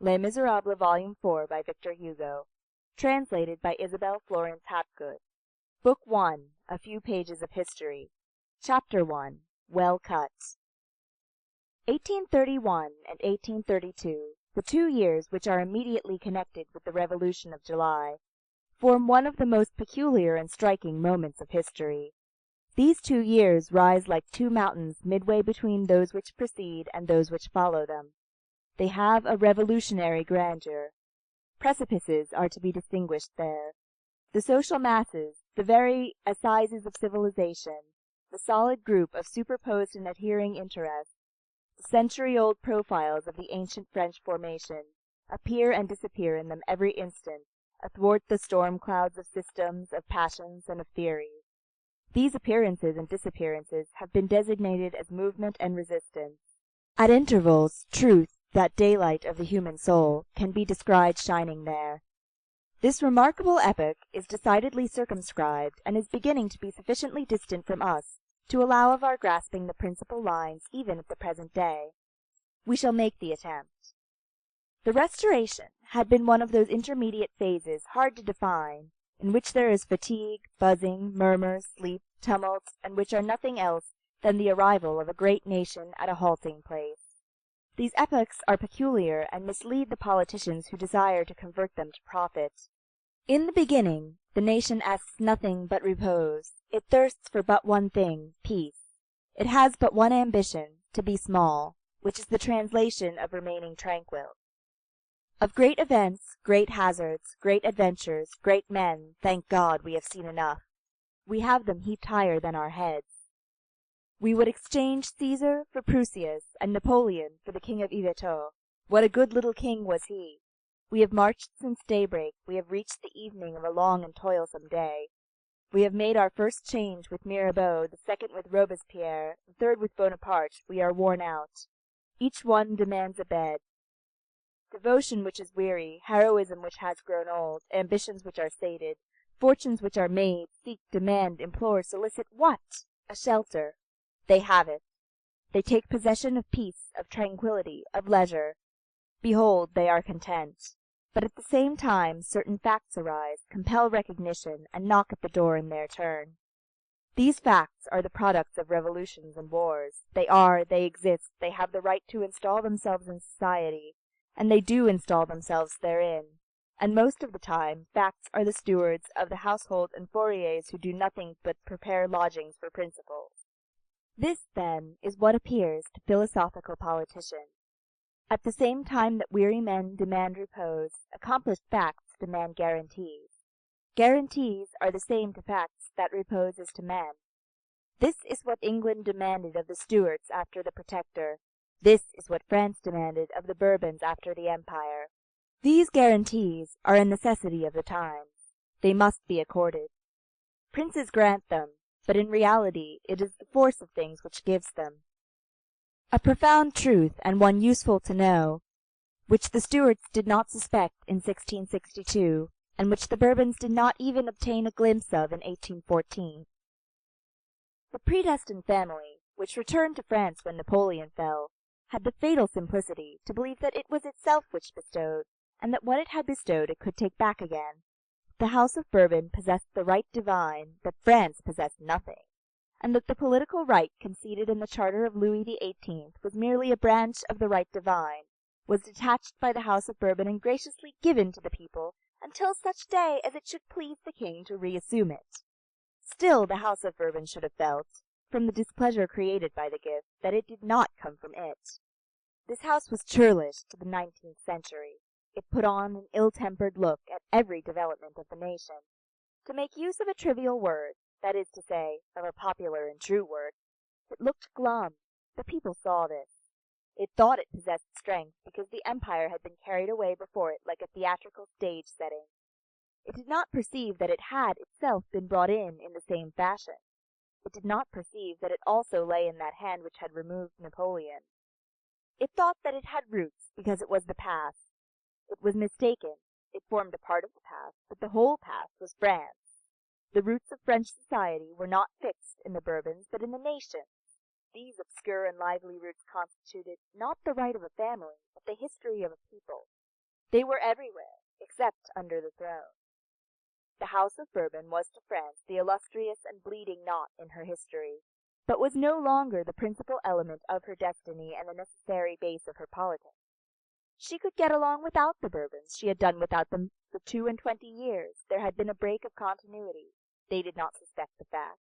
Les Misérables, Volume 4, by Victor Hugo. Translated by Isabel Florence Hapgood. Book 1. A Few Pages of History. Chapter 1. Well Cut. 1831 and 1832, the 2 years which are immediately connected with the Revolution of July, form one of the most peculiar and striking moments of history. These 2 years rise like 2 mountains midway between those which precede and those which follow them. They have a revolutionary grandeur. Precipices are to be distinguished there. The social masses, the very assizes of civilization, the solid group of superposed and adhering interests, the century-old profiles of the ancient French formation, appear and disappear in them every instant, athwart the storm clouds of systems, of passions, and of theories. These appearances and disappearances have been designated as movement and resistance. At intervals, truth, that daylight of the human soul, can be descried shining there. This remarkable epoch is decidedly circumscribed, and is beginning to be sufficiently distant from us to allow of our grasping the principal lines even at the present day. We shall make the attempt. The Restoration had been one of those intermediate phases hard to define, in which there is fatigue, buzzing, murmurs, sleep, tumults, and which are nothing else than the arrival of a great nation at a halting place. These epochs are peculiar and mislead the politicians who desire to convert them to profit. In the beginning, the nation asks nothing but repose. It thirsts for but one thing, peace. It has but one ambition, to be small, which is the translation of remaining tranquil. Of great events, great hazards, great adventures, great men, thank God, we have seen enough. We have them heaped higher than our heads. We would exchange Caesar for Prusias, and Napoleon for the King of Yvetot. What a good little king was he! We have marched since daybreak, we have reached the evening of a long and toilsome day. We have made our first change with Mirabeau, the second with Robespierre, the third with Bonaparte. We are worn out. Each one demands a bed. Devotion which is weary, heroism which has grown old, ambitions which are sated, fortunes which are made, seek, demand, implore, solicit what? A shelter. They have it. They take possession of peace, of tranquillity, of leisure. Behold, they are content. But at the same time certain facts arise, compel recognition, and knock at the door in their turn. These facts are the products of revolutions and wars. They exist, they have the right to install themselves in society, and they do install themselves therein. And most of the time, facts are the stewards of the household and fouriers who do nothing but prepare lodgings for principles. This, then, is what appears to philosophical politicians. At the same time that weary men demand repose, accomplished facts demand guarantees. Guarantees are the same to facts that repose is to men. This is what England demanded of the Stuarts after the Protector. This is what France demanded of the Bourbons after the Empire. These guarantees are a necessity of the times. They must be accorded. Princes grant them, but in reality it is the force of things which gives them. A profound truth, and one useful to know, which the Stuarts did not suspect in 1662, and which the Bourbons did not even obtain a glimpse of in 1814. The predestined family, which returned to France when Napoleon fell, had the fatal simplicity to believe that it was itself which bestowed, and that what it had bestowed it could take back again. The House of Bourbon possessed the right divine, that France possessed nothing, and that the political right conceded in the charter of Louis XVIII was merely a branch of the right divine, was detached by the House of Bourbon and graciously given to the people until such day as it should please the king to reassume it. Still the House of Bourbon should have felt, from the displeasure created by the gift, that it did not come from it. This house was churlish to the 19th century. It put on an ill-tempered look at every development of the nation. To make use of a trivial word, that is to say, of a popular and true word, it looked glum. The people saw this. It thought it possessed strength because the empire had been carried away before it like a theatrical stage setting. It did not perceive that it had itself been brought in the same fashion. It did not perceive that it also lay in that hand which had removed Napoleon. It thought that it had roots because it was the past. It was mistaken. It formed a part of the past, but the whole past was France. The roots of French society were not fixed in the Bourbons, but in the nation. These obscure and lively roots constituted not the right of a family, but the history of a people. They were everywhere, except under the throne. The House of Bourbon was to France the illustrious and bleeding knot in her history, but was no longer the principal element of her destiny and the necessary base of her politics. She could get along without the Bourbons. She had done without them for 22 years. There had been a break of continuity. They did not suspect the fact.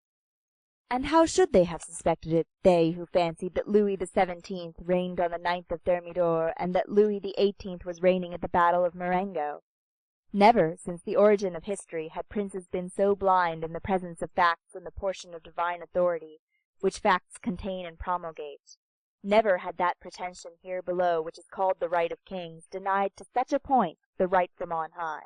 And how should they have suspected it, they who fancied that Louis XVII reigned on the 9th of Thermidor, and that Louis XVIII was reigning at the Battle of Marengo? Never, since the origin of history, had princes been so blind in the presence of facts and the portion of divine authority which facts contain and promulgate. Never had that pretension here below, which is called the right of kings, denied to such a point the right from on high.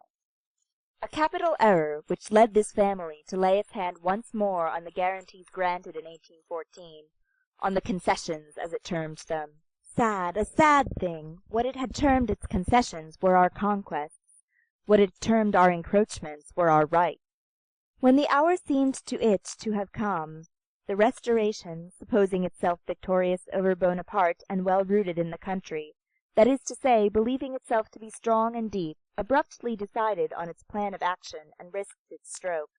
A capital error which led this family to lay its hand once more on the guarantees granted in 1814, on the concessions, as it termed them. Sad, a sad thing! What it had termed its concessions were our conquests. What it termed our encroachments were our rights. When the hour seemed to it to have come, the Restoration, supposing itself victorious over Bonaparte and well-rooted in the country, that is to say, believing itself to be strong and deep, abruptly decided on its plan of action and risked its stroke.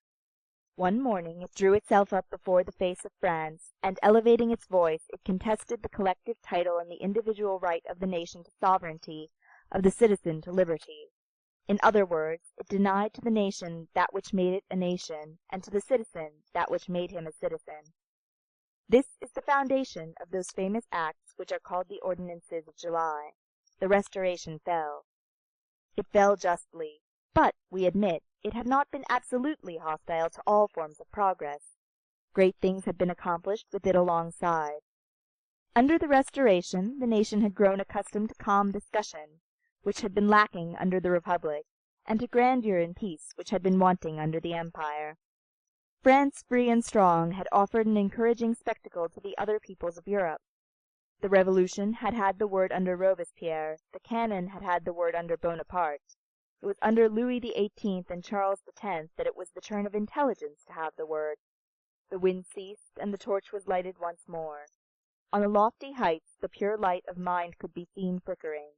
One morning it drew itself up before the face of France, and elevating its voice, it contested the collective title and the individual right of the nation to sovereignty, of the citizen to liberty. In other words, it denied to the nation that which made it a nation, and to the citizen that which made him a citizen. This is the foundation of those famous acts which are called the Ordinances of July. The Restoration fell. It fell justly, but, we admit, it had not been absolutely hostile to all forms of progress. Great things had been accomplished with it alongside. Under the Restoration, the nation had grown accustomed to calm discussion, which had been lacking under the Republic, and to grandeur and peace, which had been wanting under the Empire. France, free and strong, had offered an encouraging spectacle to the other peoples of Europe. The Revolution had had the word under Robespierre, the cannon had had the word under Bonaparte. It was under Louis XVIII and Charles X that it was the turn of intelligence to have the word. The wind ceased, and the torch was lighted once more. On the lofty heights the pure light of mind could be seen flickering.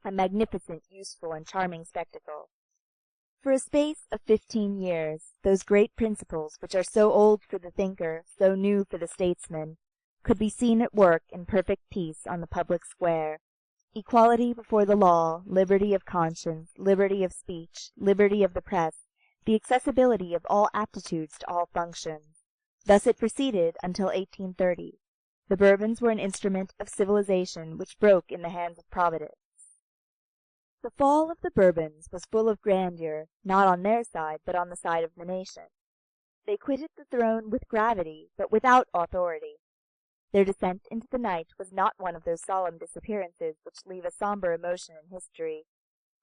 A magnificent, useful, and charming spectacle. For a space of 15 years, those great principles, which are so old for the thinker, so new for the statesman, could be seen at work in perfect peace on the public square. Equality before the law, liberty of conscience, liberty of speech, liberty of the press, the accessibility of all aptitudes to all functions. Thus it proceeded until 1830. The Bourbons were an instrument of civilization which broke in the hands of Providence. The fall of the Bourbons was full of grandeur, not on their side, but on the side of the nation. They quitted the throne with gravity, but without authority. Their descent into the night was not one of those solemn disappearances which leave a sombre emotion in history.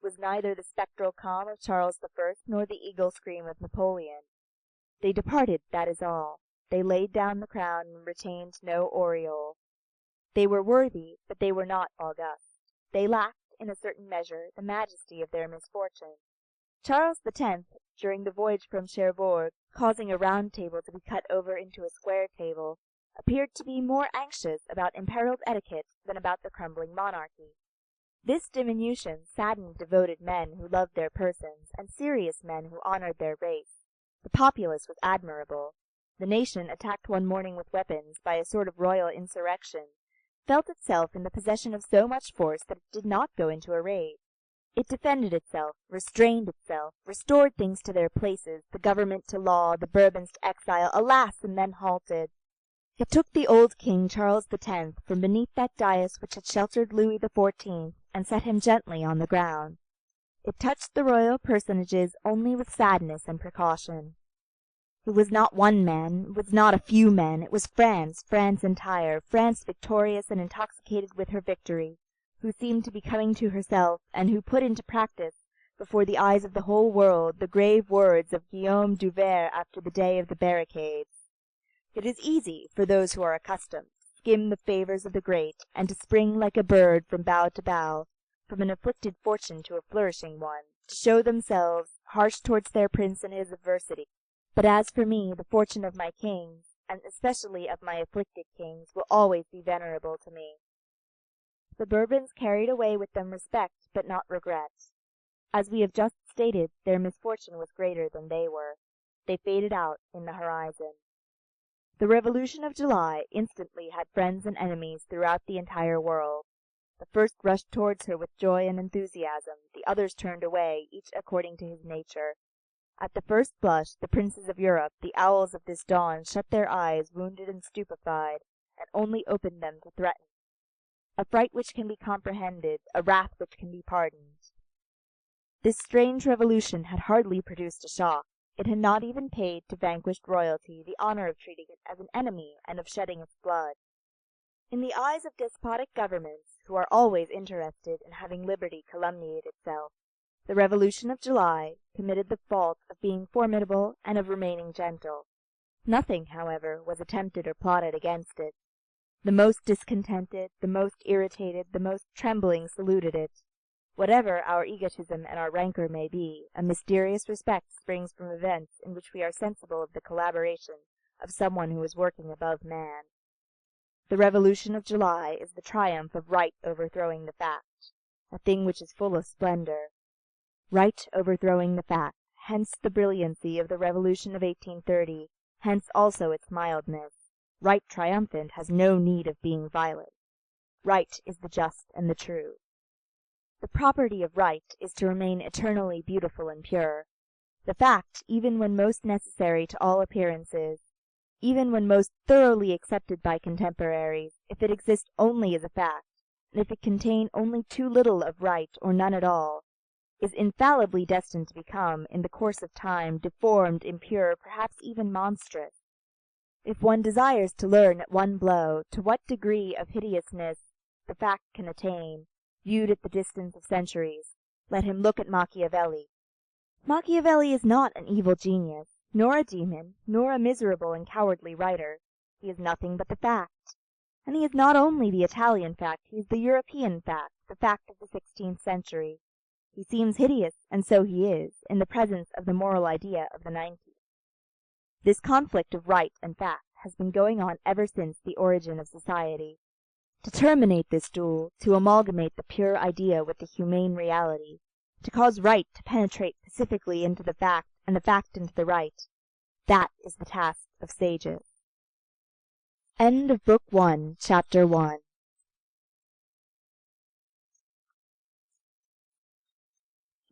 It was neither the spectral calm of Charles I nor the eagle scream of Napoleon. They departed, that is all. They laid down the crown and retained no aureole. They were worthy, but they were not august. They lacked, in a certain measure, the majesty of their misfortune. Charles X, during the voyage from Cherbourg, causing a round table to be cut over into a square table, appeared to be more anxious about imperiled etiquette than about the crumbling monarchy. This diminution saddened devoted men who loved their persons, and serious men who honored their race. The populace was admirable. The nation, attacked one morning with weapons by a sort of royal insurrection, felt itself in the possession of so much force that it did not go into a rage. It defended itself, restrained itself, restored things to their places, the government to law, the Bourbons to exile, alas, and then halted. It took the old king, Charles X, from beneath that dais which had sheltered Louis XIV, and set him gently on the ground. It touched the royal personages only with sadness and precaution. It was not one man, it was not a few men, it was France, France entire, France victorious and intoxicated with her victory, who seemed to be coming to herself, and who put into practice, before the eyes of the whole world, the grave words of Guillaume Javert after the day of the barricades. It is easy, for those who are accustomed, to skim the favours of the great, and to spring like a bird from bough to bough, from an afflicted fortune to a flourishing one, to show themselves harsh towards their prince in his adversity. But as for me, the fortune of my kings, and especially of my afflicted kings, will always be venerable to me. The Bourbons carried away with them respect but not regret. As we have just stated, their misfortune was greater than they were. They faded out in the horizon. The Revolution of July instantly had friends and enemies throughout the entire world. The first rushed towards her with joy and enthusiasm, the others turned away, each according to his nature. At the first blush, the princes of Europe, the owls of this dawn, shut their eyes, wounded and stupefied, and only opened them to threaten. A fright which can be comprehended, a wrath which can be pardoned. This strange revolution had hardly produced a shock. It had not even paid to vanquished royalty the honor of treating it as an enemy and of shedding its blood. In the eyes of despotic governments, who are always interested in having liberty calumniate itself, the Revolution of July committed the fault of being formidable and of remaining gentle. Nothing, however, was attempted or plotted against it. The most discontented, the most irritated, the most trembling saluted it. Whatever our egotism and our rancor may be, a mysterious respect springs from events in which we are sensible of the collaboration of someone who is working above man. The Revolution of July is the triumph of right overthrowing the fact, a thing which is full of splendor. Right overthrowing the fact, hence the brilliancy of the Revolution of 1830, hence also its mildness. Right triumphant has no need of being violent. Right is the just and the true. The property of right is to remain eternally beautiful and pure. The fact, even when most necessary to all appearances, even when most thoroughly accepted by contemporaries, if it exist only as a fact, and if it contain only too little of right or none at all, is infallibly destined to become, in the course of time, deformed, impure, perhaps even monstrous. If one desires to learn at one blow to what degree of hideousness the fact can attain, viewed at the distance of centuries, let him look at Machiavelli. Machiavelli is not an evil genius, nor a demon, nor a miserable and cowardly writer. He is nothing but the fact. And he is not only the Italian fact, he is the European fact, the fact of the 16th century. He seems hideous, and so he is, in the presence of the moral idea of the 19th. This conflict of right and fact has been going on ever since the origin of society. To terminate this duel, to amalgamate the pure idea with the humane reality, to cause right to penetrate pacifically into the fact and the fact into the right, that is the task of sages. End of Book 1, Chapter 1.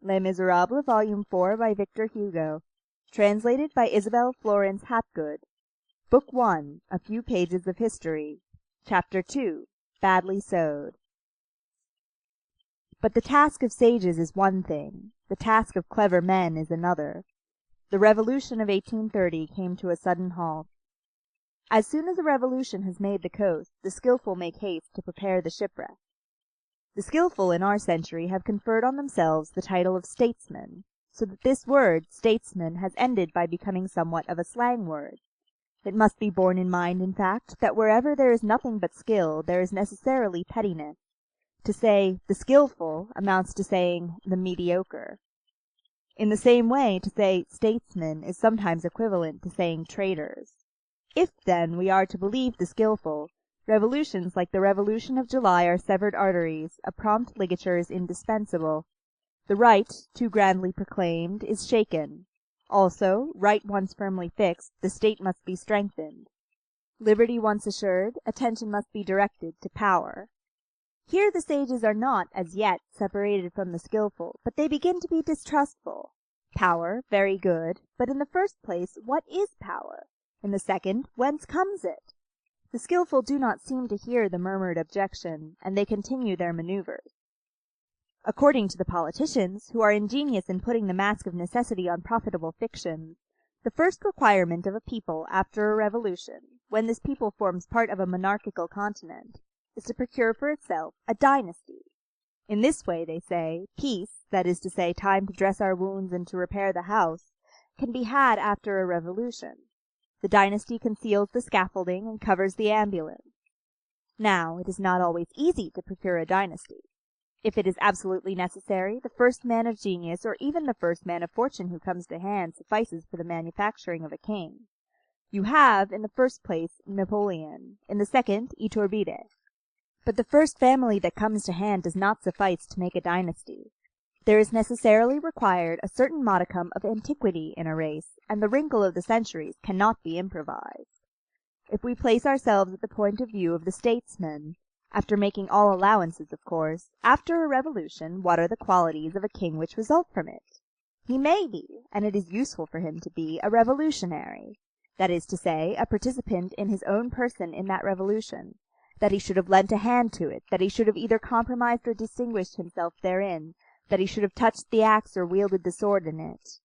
Les Misérables, Volume 4, by Victor Hugo. Translated by Isabel Florence Hapgood. Book 1, A Few Pages of History. Chapter 2, Badly Sewed. But the task of sages is one thing, the task of clever men is another. The Revolution of 1830 came to a sudden halt. As soon as a revolution has made the coast, the skilful make haste to prepare the shipwreck. The skilful in our century have conferred on themselves the title of statesmen, so that this word, statesman, has ended by becoming somewhat of a slang word. It must be borne in mind, in fact, that wherever there is nothing but skill, there is necessarily pettiness. To say the skilful amounts to saying the mediocre. In the same way, to say statesmen is sometimes equivalent to saying traitors. If, then, we are to believe the skilful, revolutions like the Revolution of July are severed arteries, a prompt ligature is indispensable. The right, too grandly proclaimed, is shaken. Also, right once firmly fixed, the state must be strengthened. Liberty once assured, attention must be directed to power. Here the sages are not, as yet, separated from the skilful, but they begin to be distrustful. Power, very good, but in the first place, what is power? In the second, whence comes it? The skilful do not seem to hear the murmured objection, and they continue their maneuvers. According to the politicians, who are ingenious in putting the mask of necessity on profitable fictions, the first requirement of a people after a revolution, when this people forms part of a monarchical continent, is to procure for itself a dynasty. In this way, they say, peace, that is to say, time to dress our wounds and to repair the house, can be had after a revolution. The dynasty conceals the scaffolding and covers the ambulance. Now, it is not always easy to procure a dynasty. If it is absolutely necessary, the first man of genius or even the first man of fortune who comes to hand suffices for the manufacturing of a king. You have, in the first place, Napoleon, in the second, Iturbide. But the first family that comes to hand does not suffice to make a dynasty. There is necessarily required a certain modicum of antiquity in a race, and the wrinkle of the centuries cannot be improvised. If we place ourselves at the point of view of the statesman, after making all allowances, of course, after a revolution, what are the qualities of a king which result from it? He may be, and it is useful for him to be, a revolutionary, that is to say, a participant in his own person in that revolution, that he should have lent a hand to it, that he should have either compromised or distinguished himself therein, that he should have touched the axe or wielded the sword in it.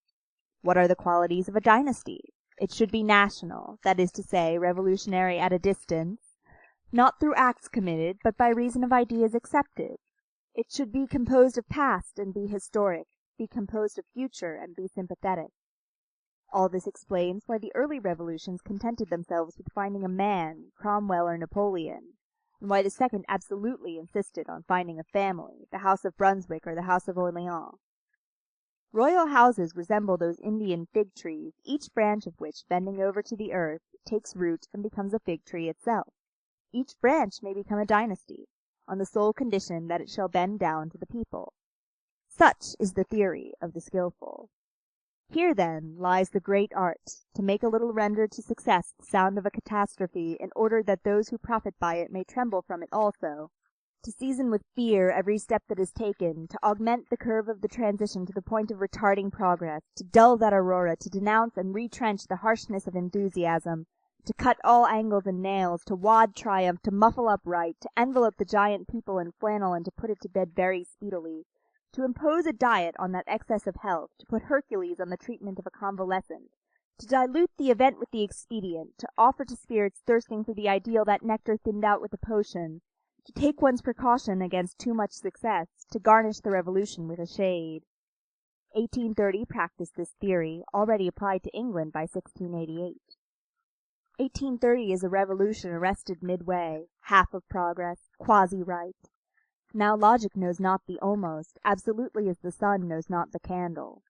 What are the qualities of a dynasty? It should be national, that is to say, revolutionary at a distance, not through acts committed, but by reason of ideas accepted. It should be composed of past and be historic, be composed of future and be sympathetic. All this explains why the early revolutions contented themselves with finding a man, Cromwell or Napoleon, and why the second absolutely insisted on finding a family, the House of Brunswick or the House of Orleans. Royal houses resemble those Indian fig trees, each branch of which, bending over to the earth, takes root and becomes a fig tree itself. Each branch may become a dynasty, on the sole condition that it shall bend down to the people. Such is the theory of the skilful. Here, then, lies the great art, to make a little render to success the sound of a catastrophe, in order that those who profit by it may tremble from it also, to season with fear every step that is taken, to augment the curve of the transition to the point of retarding progress, to dull that aurora, to denounce and retrench the harshness of enthusiasm, to cut all angles and nails, to wad triumph, to muffle up right, to envelope the giant people in flannel and to put it to bed very speedily, to impose a diet on that excess of health, to put Hercules on the treatment of a convalescent, to dilute the event with the expedient, to offer to spirits thirsting for the ideal that nectar thinned out with a potion, to take one's precaution against too much success, to garnish the revolution with a shade. 1830 practiced this theory, already applied to England by 1688. 1830 is a revolution arrested midway, half of progress, quasi-right. Now logic knows not the almost, absolutely as the sun knows not the candle.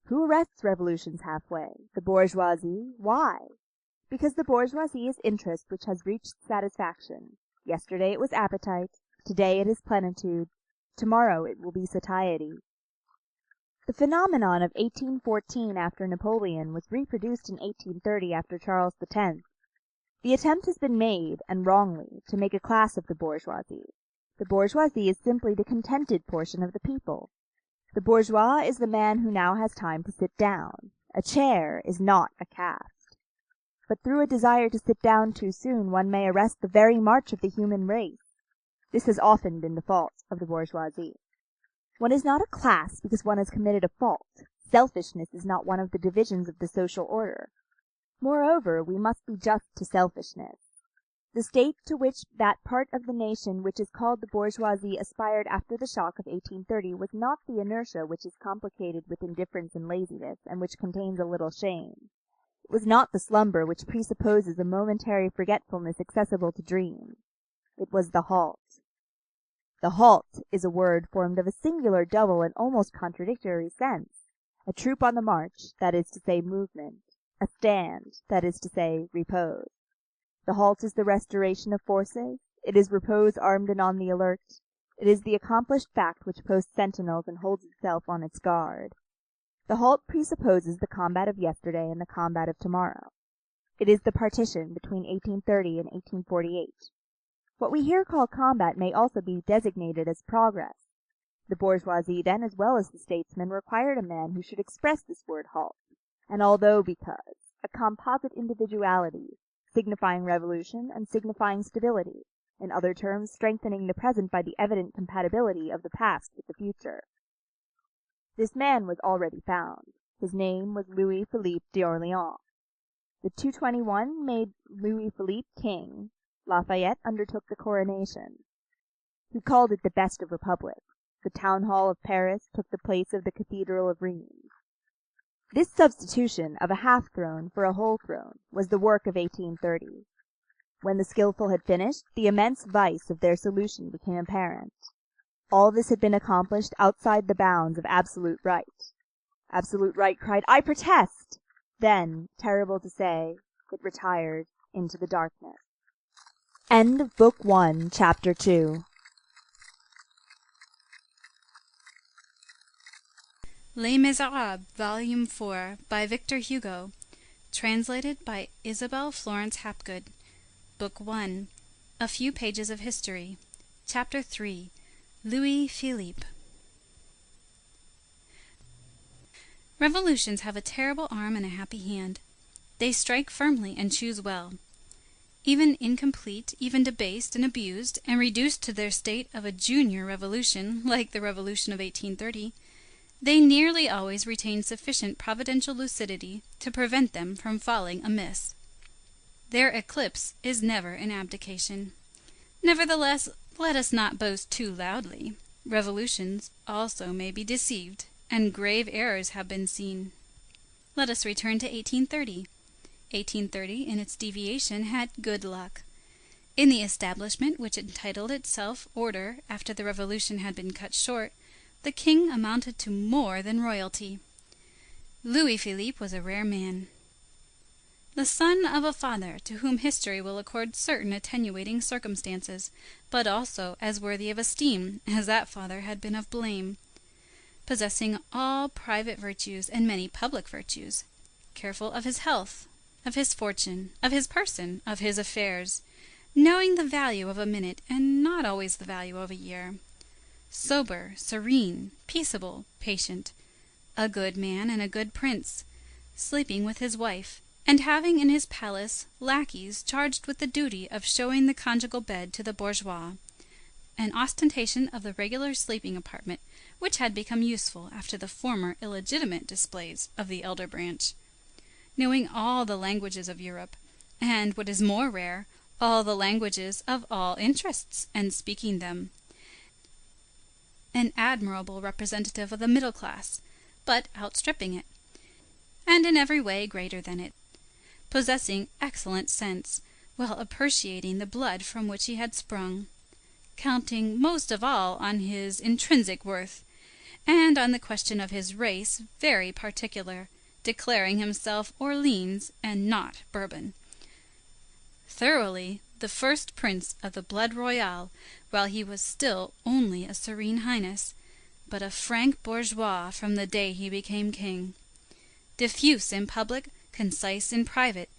Who arrests revolutions halfway? The bourgeoisie. Why? Because the bourgeoisie is interest which has reached satisfaction. Yesterday it was appetite, today it is plenitude, tomorrow it will be satiety. The phenomenon of 1814 after Napoleon was reproduced in 1830 after Charles X. The attempt has been made, and wrongly, to make a class of the bourgeoisie. The bourgeoisie is simply the contented portion of the people. The bourgeois is the man who now has time to sit down. A chair is not a caste. But through a desire to sit down too soon one may arrest the very march of the human race. This has often been the fault of the bourgeoisie. One is not a class because one has committed a fault. Selfishness is not one of the divisions of the social order. Moreover, we must be just to selfishness. The state to which that part of the nation which is called the bourgeoisie aspired after the shock of 1830 was not the inertia which is complicated with indifference and laziness, and which contains a little shame. It was not the slumber which presupposes a momentary forgetfulness accessible to dreams. It was the halt. The halt is a word formed of a singular, double, and almost contradictory sense. A troop on the march, that is to say movement. A stand, that is to say repose. The halt is the restoration of forces. It is repose armed and on the alert. It is the accomplished fact which posts sentinels and holds itself on its guard. The halt presupposes the combat of yesterday and the combat of tomorrow. It is the partition between 1830 and 1848. What we here call combat may also be designated as progress. The bourgeoisie, then, as well as the statesman, required a man who should express this word halt, and although because, a composite individuality, signifying revolution and signifying stability, in other terms strengthening the present by the evident compatibility of the past with the future. This man was already found. His name was Louis Philippe d'Orléans. The 221 made Louis Philippe king. Lafayette undertook the coronation. He called it the best of republics. The town hall of Paris took the place of the cathedral of Rheims. This substitution of a half-throne for a whole throne was the work of 1830. When the skilful had finished, the immense vice of their solution became apparent. All this had been accomplished outside the bounds of absolute right. Absolute right cried, "I protest!" Then, terrible to say, it retired into the darkness. End of Book 1, Chapter 2. Les Misérables, Volume 4, by Victor Hugo, translated by Isabel Florence Hapgood. Book 1, A Few Pages of History. Chapter 3, Louis Philippe. Revolutions have a terrible arm and a happy hand. They strike firmly and choose well. Even incomplete, even debased and abused, and reduced to their state of a junior revolution, like the Revolution of 1830, they nearly always retain sufficient providential lucidity to prevent them from falling amiss. Their eclipse is never an abdication. Nevertheless, let us not boast too loudly. Revolutions also may be deceived, and grave errors have been seen. Let us return to 1830. 1830, in its deviation, had good luck. In the establishment which entitled itself order after the Revolution had been cut short, the king amounted to more than royalty. Louis Philippe was a rare man. The son of a father to whom history will accord certain attenuating circumstances, but also as worthy of esteem as that father had been of blame. Possessing all private virtues and many public virtues, careful of his health, of his fortune, of his person, of his affairs, knowing the value of a minute and not always the value of a year, sober, serene, peaceable, patient, a good man and a good prince, sleeping with his wife, and having in his palace lackeys charged with the duty of showing the conjugal bed to the bourgeois, an ostentation of the regular sleeping apartment which had become useful after the former illegitimate displays of the elder branch, knowing all the languages of Europe, and, what is more rare, all the languages of all interests, and speaking them. An admirable representative of the middle class, but outstripping it, and in every way greater than it, possessing excellent sense, while appreciating the blood from which he had sprung, counting most of all on his intrinsic worth, and on the question of his race very particular, declaring himself Orleans and not Bourbon. Thoroughly the first prince of the blood royal, while he was still only a serene highness, but a frank bourgeois from the day he became king. Diffuse in public, concise in private,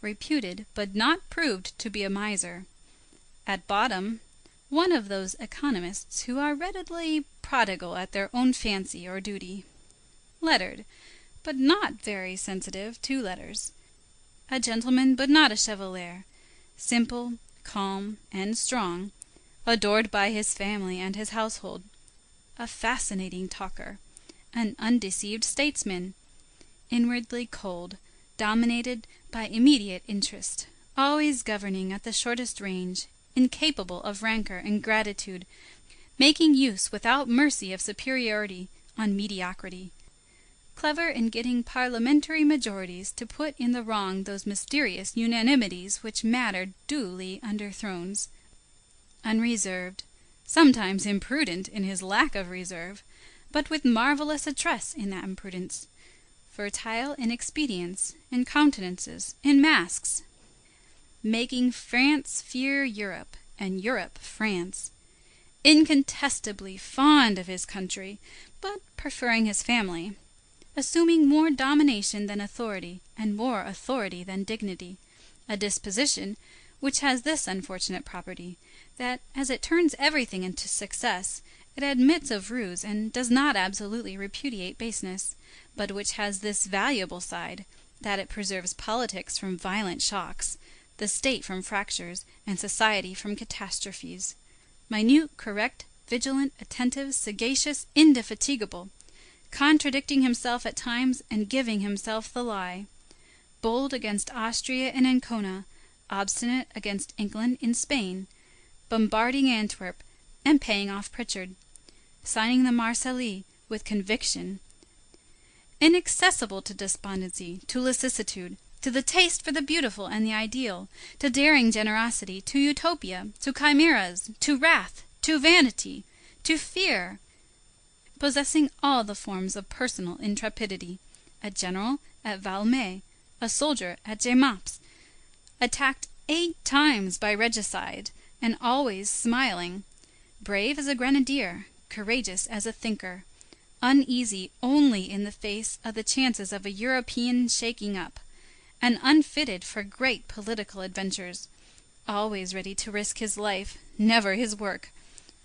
reputed but not proved to be a miser. At bottom, one of those economists who are readily prodigal at their own fancy or duty. Lettered, but not very sensitive to letters. A gentleman, but not a chevalier. Simple, calm, and strong, adored by his family and his household. A fascinating talker, an undeceived statesman, inwardly cold, dominated by immediate interest, always governing at the shortest range, incapable of rancor and gratitude, making use without mercy of superiority on mediocrity, clever in getting parliamentary majorities to put in the wrong those mysterious unanimities which mattered duly under thrones, unreserved, sometimes imprudent in his lack of reserve, but with marvellous address in that imprudence, fertile in expedients, in countenances, in masks, making France fear Europe, and Europe France, incontestably fond of his country, but preferring his family, assuming more domination than authority, and more authority than dignity, a disposition which has this unfortunate property, that as it turns everything into success, it admits of ruse and does not absolutely repudiate baseness, but which has this valuable side, that it preserves politics from violent shocks, the state from fractures, and society from catastrophes. Minute, correct, vigilant, attentive, sagacious, indefatigable, contradicting himself at times and giving himself the lie, bold against Austria and Ancona, obstinate against England in Spain, bombarding Antwerp and paying off Pritchard, signing the Marseillais with conviction, inaccessible to despondency, to lassitude, to the taste for the beautiful and the ideal, to daring generosity, to utopia, to chimeras, to wrath, to vanity, to fear, possessing all the forms of personal intrepidity, a general at Valmy, a soldier at Jemappes, attacked 8 times by regicide, and always smiling, brave as a grenadier, courageous as a thinker, uneasy only in the face of the chances of a European shaking up, and unfitted for great political adventures, always ready to risk his life, never his work,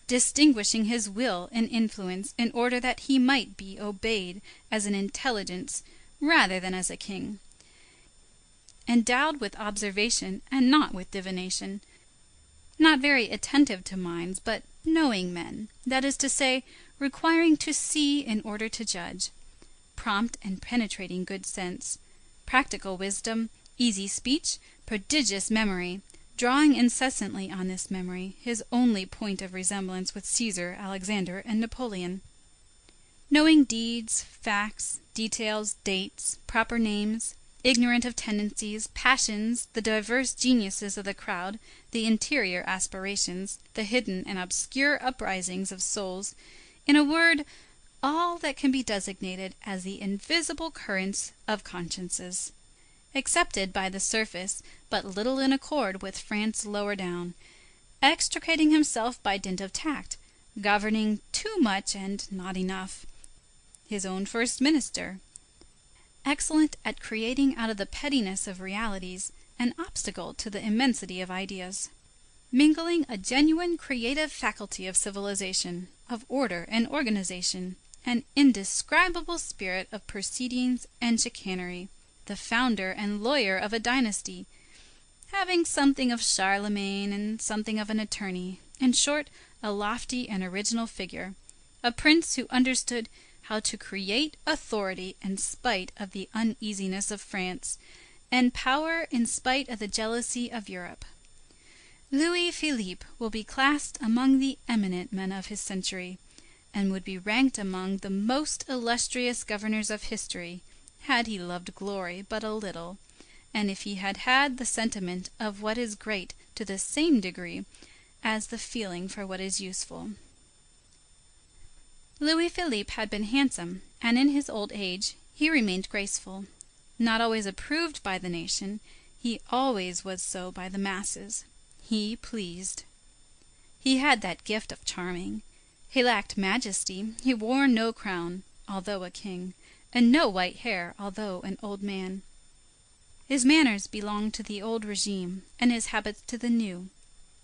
distinguishing his will and influence in order that he might be obeyed as an intelligence rather than as a king, endowed with observation and not with divination, not very attentive to minds, but knowing men, that is to say, requiring to see in order to judge, prompt and penetrating good sense, practical wisdom, easy speech, prodigious memory, drawing incessantly on this memory, his only point of resemblance with Caesar, Alexander, and Napoleon, knowing deeds, facts, details, dates, proper names, ignorant of tendencies, passions, the diverse geniuses of the crowd, the interior aspirations, the hidden and obscure uprisings of souls, in a word, all that can be designated as the invisible currents of consciences, accepted by the surface, but little in accord with France lower down, extricating himself by dint of tact, governing too much and not enough, his own first minister, excellent at creating out of the pettiness of realities an obstacle to the immensity of ideas, mingling a genuine creative faculty of civilization, of order and organization, an indescribable spirit of proceedings and chicanery, the founder and lawyer of a dynasty, having something of Charlemagne and something of an attorney, in short, a lofty and original figure, a prince who understood how to create authority in spite of the uneasiness of France, and power in spite of the jealousy of Europe. Louis Philippe will be classed among the eminent men of his century, and would be ranked among the most illustrious governors of history, had he loved glory but a little, and if he had had the sentiment of what is great to the same degree as the feeling for what is useful. Louis Philippe had been handsome, and in his old age he remained graceful. Not always approved by the nation, he always was so by the masses. He pleased. He had that gift of charming. He lacked majesty. He wore no crown, although a king, and no white hair, although an old man. His manners belonged to the old regime, and his habits to the new,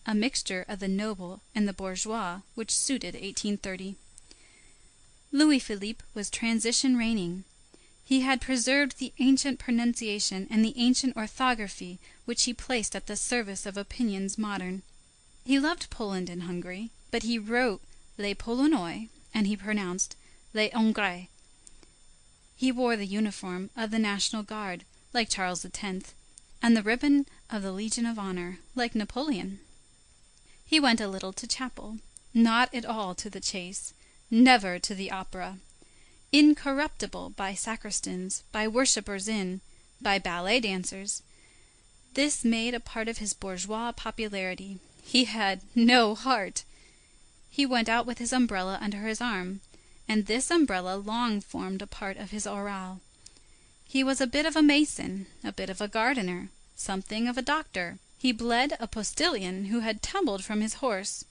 a mixture of the noble and the bourgeois which suited 1830. Louis Philippe was transition reigning. He had preserved the ancient pronunciation and the ancient orthography which he placed at the service of opinions modern. He loved Poland and Hungary, but he wrote les Polonais, and he pronounced les Hongrais. He wore the uniform of the National Guard, like Charles X, and the ribbon of the Legion of Honor, like Napoleon. He went a little to chapel, not at all to the chase, never to the opera, incorruptible by sacristans, by worshippers in, by ballet dancers. This made a part of his bourgeois popularity. He had no heart. He went out with his umbrella under his arm, and this umbrella long formed a part of his aureole. He was a bit of a mason, a bit of a gardener, something of a doctor. He bled a postilion who had tumbled from his horse.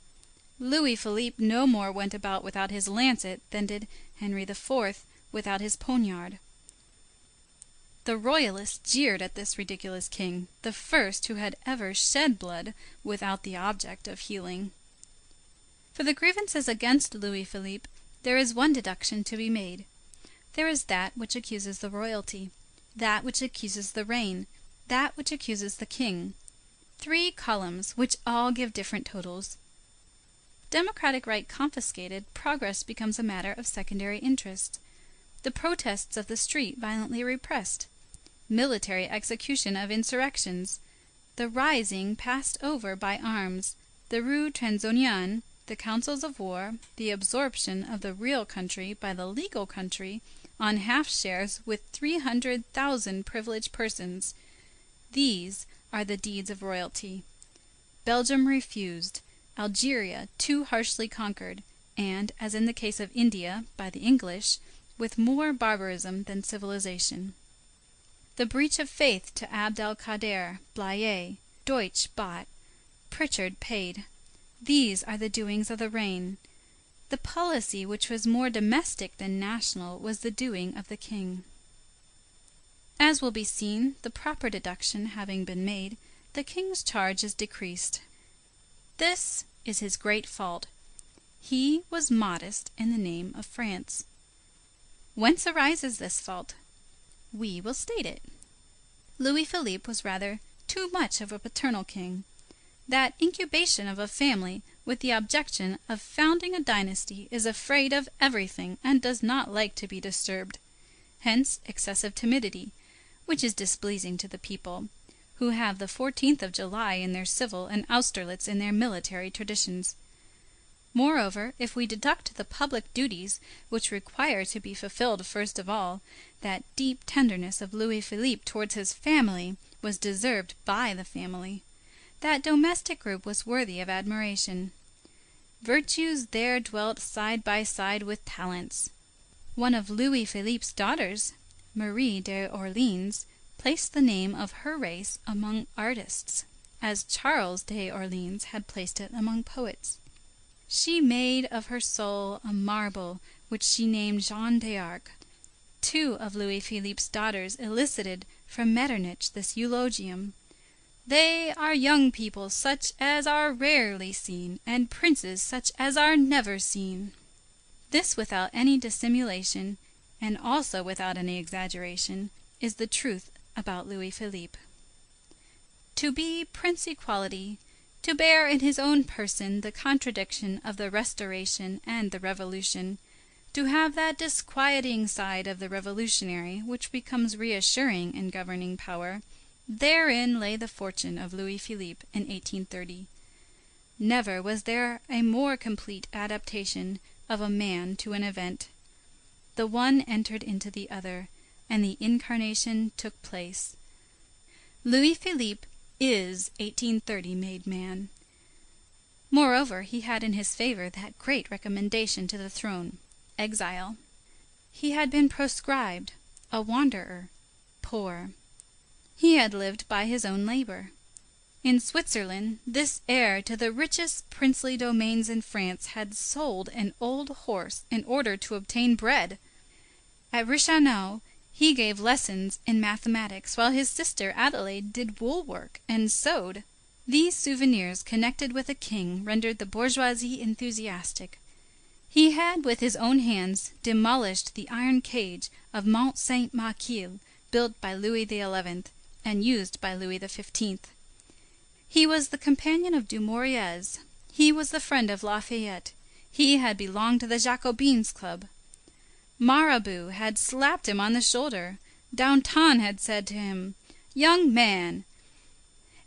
Louis Philippe no more went about without his lancet than did Henry IV without his poniard. The royalists jeered at this ridiculous king, the first who had ever shed blood without the object of healing. For the grievances against Louis Philippe there is one deduction to be made. There is that which accuses the royalty, that which accuses the reign, that which accuses the king. 3 columns which all give different totals. Democratic right confiscated, progress becomes a matter of secondary interest. The protests of the street violently repressed. Military execution of insurrections. The rising passed over by arms. The Rue Transnonain, the councils of war, the absorption of the real country by the legal country on half shares with 300,000 privileged persons. These are the deeds of royalty. Belgium refused. Algeria too harshly conquered, and, as in the case of India, by the English, with more barbarism than civilization. The breach of faith to Abd el-Kader, Blayais, Deutsch bought, Pritchard paid. These are the doings of the reign. The policy which was more domestic than national was the doing of the king. As will be seen, the proper deduction having been made, the king's charge is decreased. This is his great fault. He was modest in the name of France. Whence arises this fault? We will state it. Louis Philippe was rather too much of a paternal king. That incubation of a family with the objection of founding a dynasty is afraid of everything and does not like to be disturbed. Hence excessive timidity, which is displeasing to the people, who have the 14th of July in their civil and Austerlitz in their military traditions. Moreover, if we deduct the public duties which require to be fulfilled first of all, that deep tenderness of Louis Philippe towards his family was deserved by the family. That domestic group was worthy of admiration. Virtues there dwelt side by side with talents. One of Louis Philippe's daughters, Marie d'Orléans, placed the name of her race among artists, as Charles d'Orléans had placed it among poets. She made of her soul a marble which she named Jeanne d'Arc. Two of Louis Philippe's daughters elicited from Metternich this eulogium. They are young people such as are rarely seen, and princes such as are never seen. This without any dissimulation, and also without any exaggeration, is the truth about Louis Philippe. To be prince equality, to bear in his own person the contradiction of the Restoration and the Revolution, to have that disquieting side of the revolutionary which becomes reassuring in governing power, therein lay the fortune of Louis Philippe in 1830. Never was there a more complete adaptation of a man to an event. The one entered into the other, and the incarnation took place. Louis Philippe is 1830 made man. Moreover, he had in his favor that great recommendation to the throne, exile. He had been proscribed, a wanderer, poor. He had lived by his own labor. In Switzerland, this heir to the richest princely domains in France had sold an old horse in order to obtain bread. At Reichenau he gave lessons in mathematics, while his sister Adelaide did wool work and sewed. These souvenirs connected with a king rendered the bourgeoisie enthusiastic. He had with his own hands demolished the iron cage of Mont Saint-Michel, built by Louis XI and used by Louis XV. He was the companion of Dumouriez. He was the friend of Lafayette. He had belonged to the Jacobins' club. Mirabeau had slapped him on the shoulder. Danton had said to him, "Young man."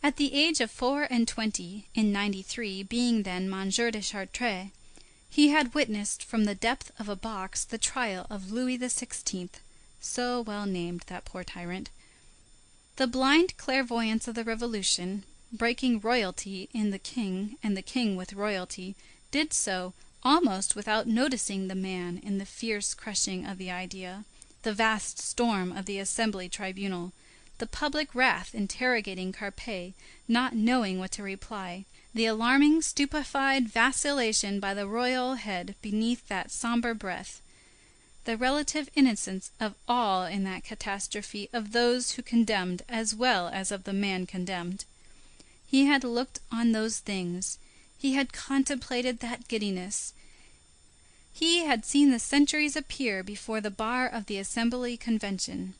At the age of 24, in '93, being then Monsieur de Chartres, he had witnessed from the depth of a box the trial of Louis XVI, so well named, that poor tyrant. The blind clairvoyance of the Revolution, breaking royalty in the king and the king with royalty, did so almost without noticing the man in the fierce crushing of the idea, the vast storm of the Assembly tribunal, the public wrath interrogating Carpe, not knowing what to reply, the alarming stupefied vacillation by the royal head beneath that sombre breath, the relative innocence of all in that catastrophe of those who condemned as well as of the man condemned. He had looked on those things. He had contemplated that giddiness. He had seen the centuries appear before the bar of the Assembly Convention.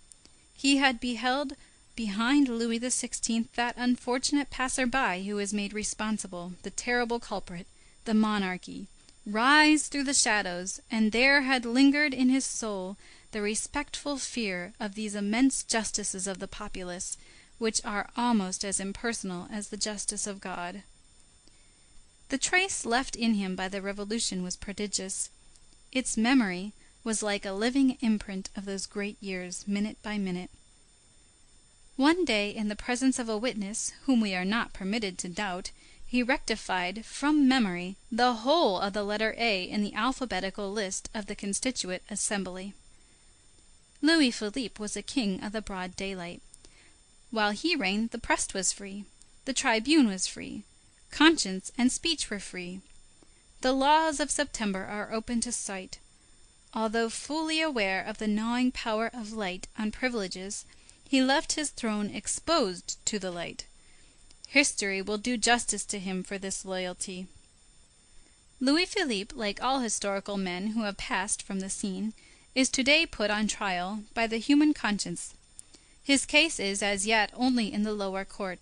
He had beheld behind Louis XVI that unfortunate passer-by who was made responsible, the terrible culprit, the monarchy, rise through the shadows, and there had lingered in his soul the respectful fear of these immense justices of the populace, which are almost as impersonal as the justice of God. The trace left in him by the Revolution was prodigious. Its memory was like a living imprint of those great years, minute by minute. One day, in the presence of a witness whom we are not permitted to doubt, he rectified from memory the whole of the letter A in the alphabetical list of the Constituent Assembly. Louis Philippe was a king of the broad daylight. While he reigned, the press was free. The tribune was free. Conscience and speech were free. The laws of September are open to sight. Although fully aware of the gnawing power of light on privileges, he left his throne exposed to the light. History will do justice to him for this loyalty. Louis Philippe, like all historical men who have passed from the scene, is today put on trial by the human conscience. His case is as yet only in the lower court.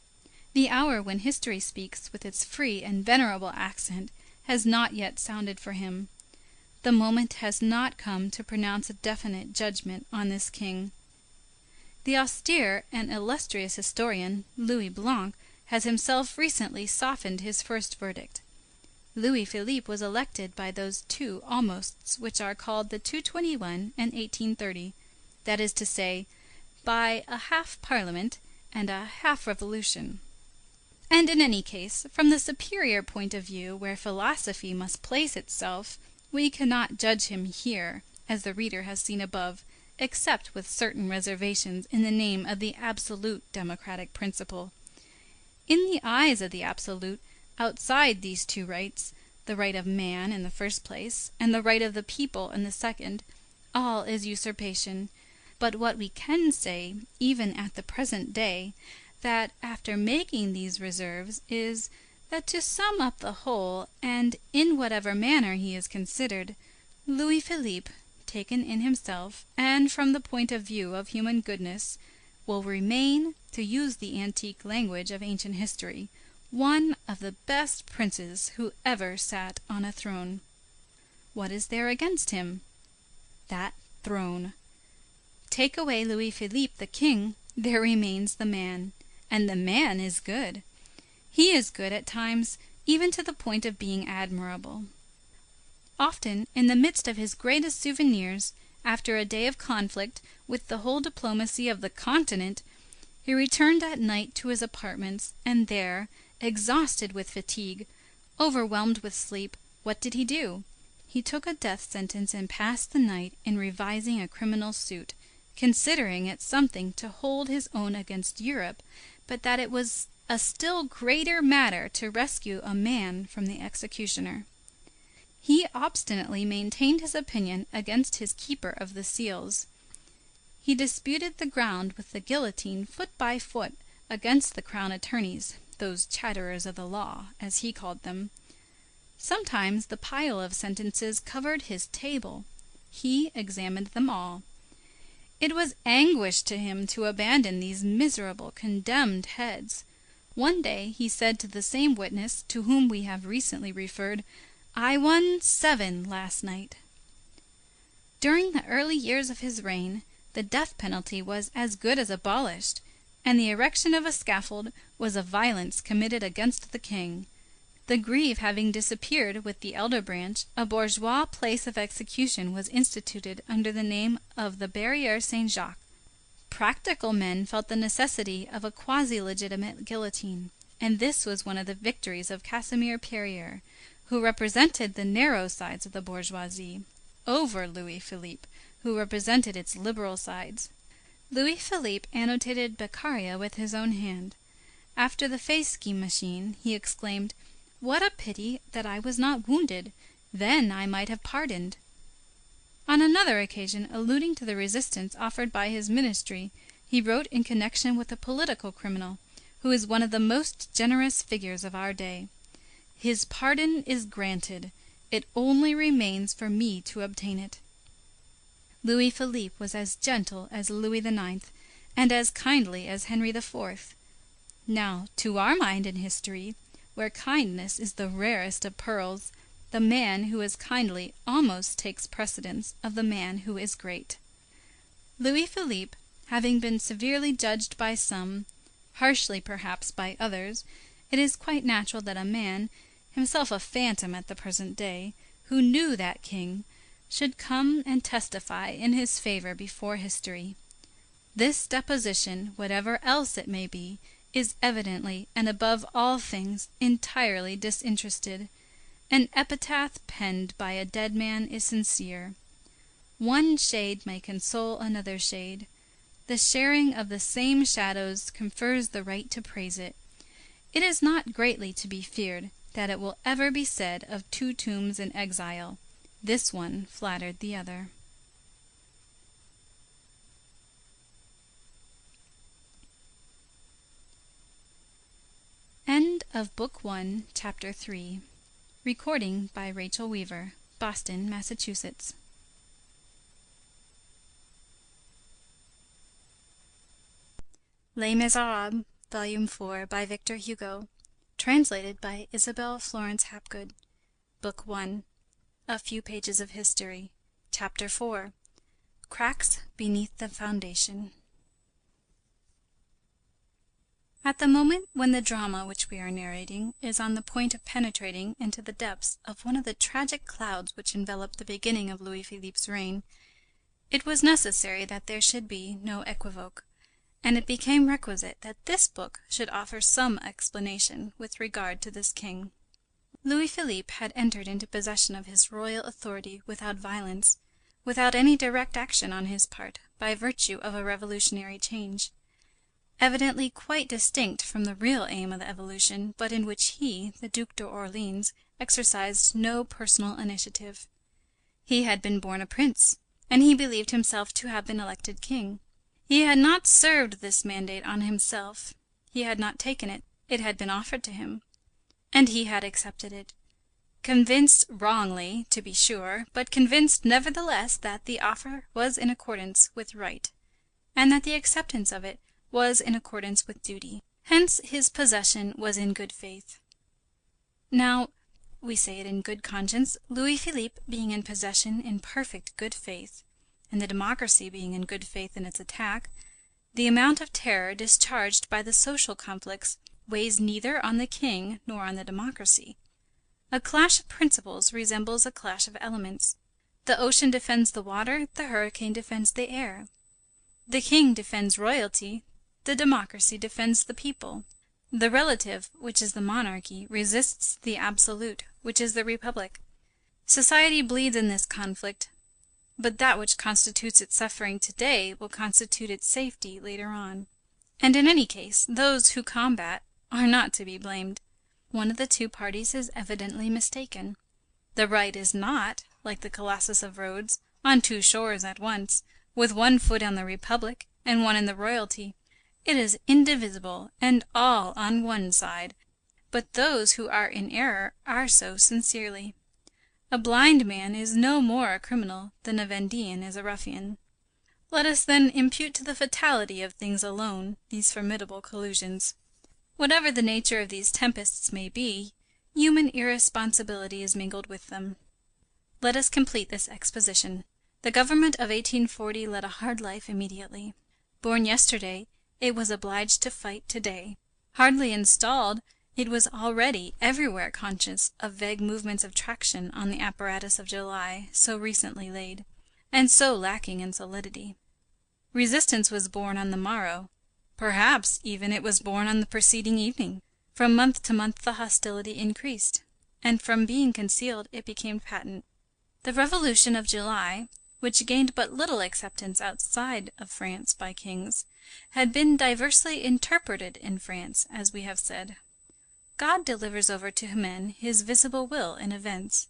The hour when history speaks with its free and venerable accent has not yet sounded for him. The moment has not come to pronounce a definite judgment on this king. The austere and illustrious historian, Louis Blanc, has himself recently softened his first verdict. Louis Philippe was elected by those two almosts which are called the 221 and 1830, that is to say, by a half parliament and a half revolution. And in any case, from the superior point of view where philosophy must place itself, we cannot judge him here, as the reader has seen above, except with certain reservations in the name of the absolute democratic principle. In the eyes of the absolute, outside these two rights, the right of man in the first place, and the right of the people in the second, all is usurpation. But what we can say, even at the present day, that after making these reserves, is, that to sum up the whole, and in whatever manner he is considered, Louis Philippe, taken in himself, and from the point of view of human goodness, will remain, to use the antique language of ancient history, one of the best princes who ever sat on a throne. What is there against him? That throne. Take away Louis Philippe the king, there remains the man, and the man is good. He is good at times, even to the point of being admirable. Often, in the midst of his greatest souvenirs, after a day of conflict with the whole diplomacy of the continent, he returned at night to his apartments, and there, exhausted with fatigue, overwhelmed with sleep, what did he do? He took a death sentence and passed the night in revising a criminal suit, considering it something to hold his own against Europe, but that it was a still greater matter to rescue a man from the executioner. He obstinately maintained his opinion against his keeper of the seals. He disputed the ground with the guillotine foot by foot against the crown attorneys, those chatterers of the law, as he called them. Sometimes the pile of sentences covered his table. He examined them all. It was anguish to him to abandon these miserable, condemned heads. One day he said to the same witness to whom we have recently referred, "I won 7 last night." During the early years of his reign, the death penalty was as good as abolished, and the erection of a scaffold was a violence committed against the king. The Greve having disappeared with the elder branch, a bourgeois place of execution was instituted under the name of the Barrière Saint-Jacques. Practical men felt the necessity of a quasi-legitimate guillotine, and this was one of the victories of Casimir Perier, who represented the narrow sides of the bourgeoisie, over Louis Philippe, who represented its liberal sides. Louis Philippe annotated Beccaria with his own hand. After the Fieschi machine, he exclaimed, "What a pity that I was not wounded! Then I might have pardoned." On another occasion, alluding to the resistance offered by his ministry, he wrote in connection with a political criminal, who is one of the most generous figures of our day, "His pardon is granted. It only remains for me to obtain it." Louis Philippe was as gentle as Louis IX, and as kindly as Henry IV. Now, to our mind in history, where kindness is the rarest of pearls, the man who is kindly almost takes precedence of the man who is great. Louis Philippe, having been severely judged by some, harshly perhaps by others, it is quite natural that a man, himself a phantom at the present day, who knew that king, should come and testify in his favor before history. This deposition, whatever else it may be, is evidently, and above all things, entirely disinterested. An epitaph penned by a dead man is sincere. One shade may console another shade. The sharing of the same shadows confers the right to praise it. It is not greatly to be feared that it will ever be said of two tombs in exile, this one flattered the other. End of Book 1, Chapter 3. Recording by Rachel Weaver, Boston, Massachusetts. Les Misérables, Volume 4, by Victor Hugo. Translated by Isabel Florence Hapgood. Book 1. A few pages of history. Chapter 4. Cracks beneath the foundation. At the moment when the drama which we are narrating is on the point of penetrating into the depths of one of the tragic clouds which enveloped the beginning of Louis Philippe's reign, it was necessary that there should be no equivoque, and it became requisite that this book should offer some explanation with regard to this king. Louis Philippe had entered into possession of his royal authority without violence, without any direct action on his part, by virtue of a revolutionary change, evidently quite distinct from the real aim of the evolution, but in which he, the Duc d'Orléans, exercised no personal initiative. He had been born a prince, and he believed himself to have been elected king. He had not served this mandate on himself, he had not taken it, it had been offered to him, and he had accepted it, convinced wrongly, to be sure, but convinced nevertheless that the offer was in accordance with right, and that the acceptance of it was in accordance with duty. Hence his possession was in good faith. Now, we say it in good conscience, Louis Philippe being in possession in perfect good faith, and the democracy being in good faith in its attack, the amount of terror discharged by the social conflicts weighs neither on the king nor on the democracy. A clash of principles resembles a clash of elements. The ocean defends the water, the hurricane defends the air. The king defends royalty, the democracy defends the people. The relative, which is the monarchy, resists the absolute, which is the republic. Society bleeds in this conflict, but that which constitutes its suffering today will constitute its safety later on. And in any case, those who combat are not to be blamed. One of the two parties is evidently mistaken. The right is not, like the Colossus of Rhodes, on two shores at once, with one foot on the republic and one in the royalty. It is indivisible, and all on one side, but those who are in error are so sincerely. A blind man is no more a criminal than a Vendean is a ruffian. Let us then impute to the fatality of things alone these formidable collusions. Whatever the nature of these tempests may be, human irresponsibility is mingled with them. Let us complete this exposition. The government of 1840 led a hard life immediately. Born yesterday, it was obliged to fight today. Hardly installed, it was already everywhere conscious of vague movements of traction on the apparatus of July so recently laid, and so lacking in solidity. Resistance was born on the morrow. Perhaps even it was born on the preceding evening. From month to month the hostility increased, and from being concealed it became patent. The Revolution of July, which gained but little acceptance outside of France by kings, had been diversely interpreted in France, as we have said. God delivers over to men his visible will in events,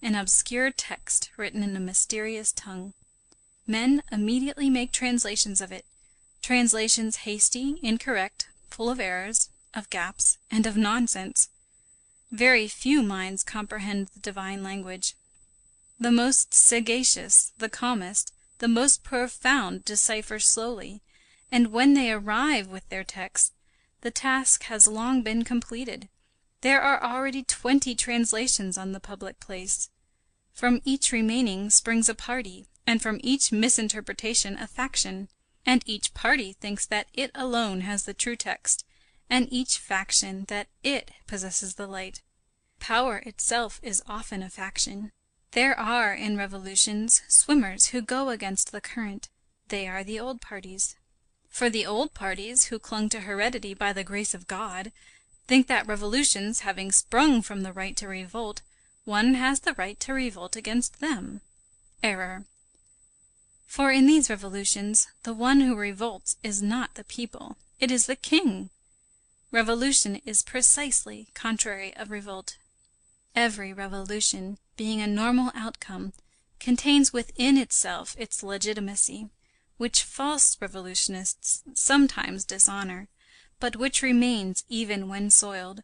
an obscure text written in a mysterious tongue. Men immediately make translations of it, translations hasty, incorrect, full of errors, of gaps, and of nonsense. Very few minds comprehend the divine language. The most sagacious, the calmest, the most profound decipher slowly, and when they arrive with their text, the task has long been completed. There are already 20 translations on the public place. From each remaining springs a party, and from each misinterpretation a faction, and each party thinks that it alone has the true text, and each faction that it possesses the light. Power itself is often a faction. There are in revolutions swimmers who go against the current. They are the old parties. For the old parties, who clung to heredity by the grace of God, think that revolutions having sprung from the right to revolt, one has the right to revolt against them. Error. For in these revolutions the one who revolts is not the people, it is the king. Revolution is precisely contrary of revolt. Every revolution, being a normal outcome, contains within itself its legitimacy, which false revolutionists sometimes dishonor, but which remains even when soiled,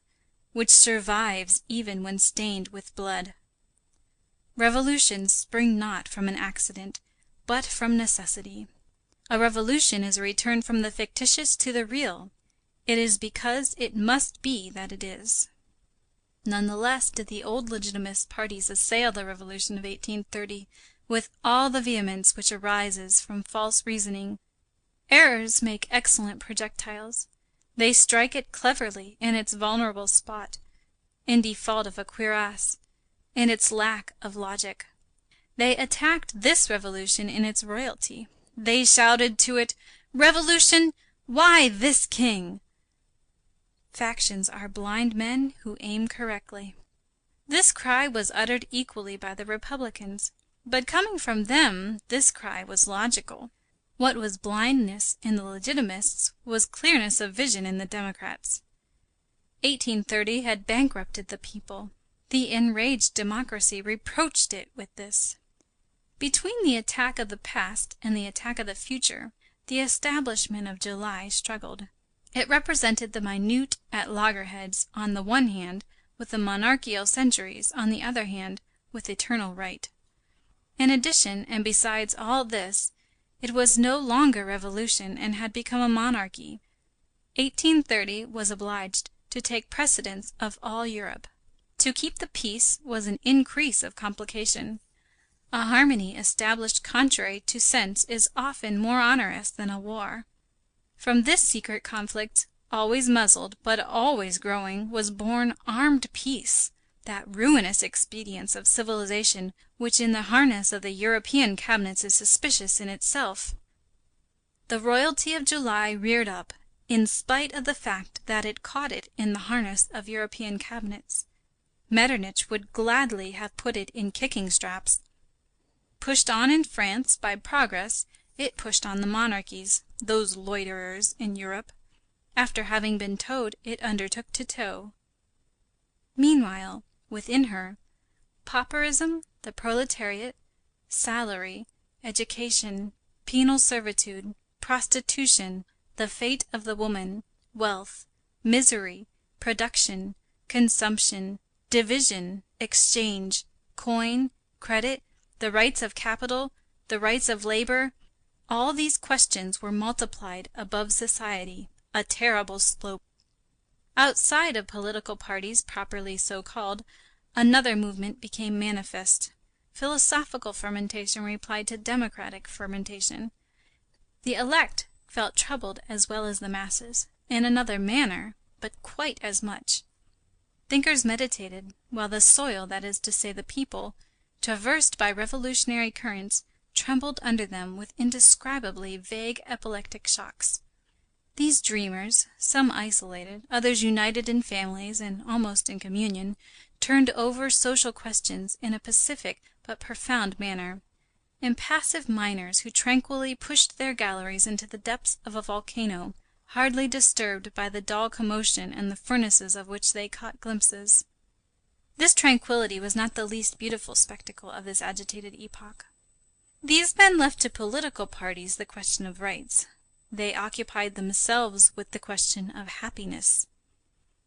which survives even when stained with blood. Revolutions spring not from an accident, but from necessity. A revolution is a return from the fictitious to the real. It is because it must be that it is. None the less did the old legitimist parties assail the Revolution of 1830 with all the vehemence which arises from false reasoning. Errors make excellent projectiles. They strike it cleverly in its vulnerable spot, in default of a cuirass, in its lack of logic. They attacked this revolution in its royalty. They shouted to it, "Revolution, why this king?" Factions are blind men who aim correctly. This cry was uttered equally by the Republicans, but coming from them this cry was logical. What was blindness in the Legitimists was clearness of vision in the Democrats. 1830 had bankrupted the people. The enraged democracy reproached it with this. Between the attack of the past and the attack of the future, the establishment of July struggled. It represented the minute at loggerheads on the one hand, with the monarchical centuries on the other hand, with eternal right. In addition, and besides all this, it was no longer revolution and had become a monarchy. 1830 was obliged to take precedence of all Europe. To keep the peace was an increase of complication. A harmony established contrary to sense is often more onerous than a war. From this secret conflict, always muzzled, but always growing, was born armed peace, that ruinous expedient of civilization which in the harness of the European cabinets is suspicious in itself. The royalty of July reared up, in spite of the fact that it caught it in the harness of European cabinets. Metternich would gladly have put it in kicking straps. Pushed on in France by progress, it pushed on the monarchies, those loiterers in Europe. After having been towed, it undertook to tow. Meanwhile, within her, pauperism, the proletariat, salary, education, penal servitude, prostitution, the fate of the woman, wealth, misery, production, consumption, division, exchange, coin, credit, the rights of capital, the rights of labor, all these questions were multiplied above society, a terrible slope. Outside of political parties properly so called, another movement became manifest. Philosophical fermentation replied to democratic fermentation. The elect felt troubled as well as the masses, in another manner, but quite as much. Thinkers meditated, while the soil, that is to say the people, traversed by revolutionary currents, trembled under them with indescribably vague epileptic shocks. These dreamers, some isolated, others united in families and almost in communion, turned over social questions in a pacific but profound manner. Impassive miners who tranquilly pushed their galleries into the depths of a volcano, hardly disturbed by the dull commotion and the furnaces of which they caught glimpses. This tranquillity was not the least beautiful spectacle of this agitated epoch. These men left to political parties the question of rights. They occupied themselves with the question of happiness.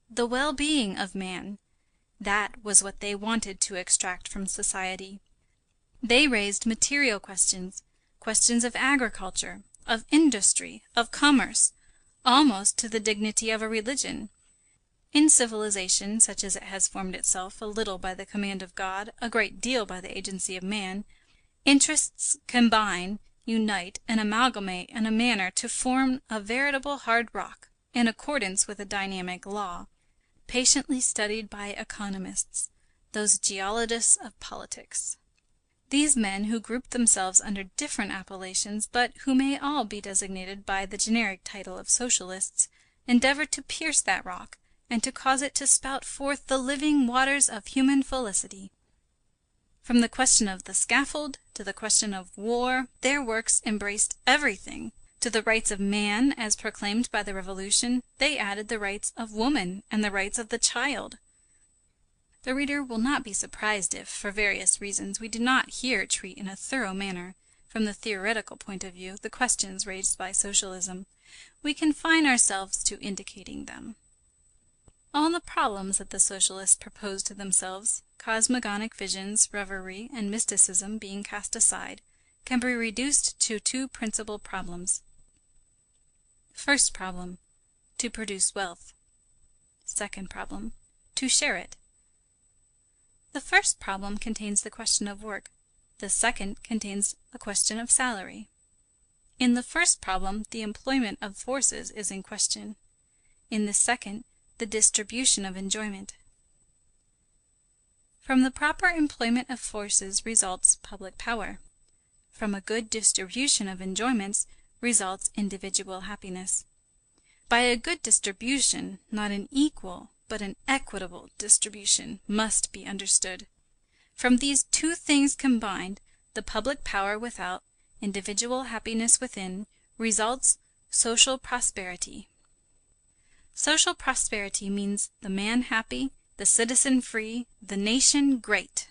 The well-being of man, that was what they wanted to extract from society. They raised material questions, questions of agriculture, of industry, of commerce, almost to the dignity of a religion. In civilization, such as it has formed itself a little by the command of God, a great deal by the agency of man, interests combine, unite, and amalgamate in a manner to form a veritable hard rock, in accordance with a dynamic law, patiently studied by economists, those geologists of politics. These men, who group themselves under different appellations, but who may all be designated by the generic title of socialists, endeavor to pierce that rock, and to cause it to spout forth the living waters of human felicity. From the question of the scaffold to the question of war, their works embraced everything, To the rights of man, as proclaimed by the Revolution, they added the rights of woman and the rights of the child. The reader will not be surprised if, for various reasons, we do not here treat in a thorough manner, from the theoretical point of view, the questions raised by socialism. We confine ourselves to indicating them. All the problems that the socialists propose to themselves, cosmogonic visions, reverie, and mysticism being cast aside, can be reduced to two principal problems. First problem, to produce wealth. Second problem, to share it. The first problem contains the question of work. The second contains a question of salary. In the first problem, the employment of forces is in question. In the second, the distribution of enjoyment. From the proper employment of forces results public power. From a good distribution of enjoyments results individual happiness. By a good distribution, not an equal, but an equitable distribution must be understood. From these two things combined, the public power without, individual happiness within, results social prosperity. Social prosperity means the man happy, the citizen free, the nation great.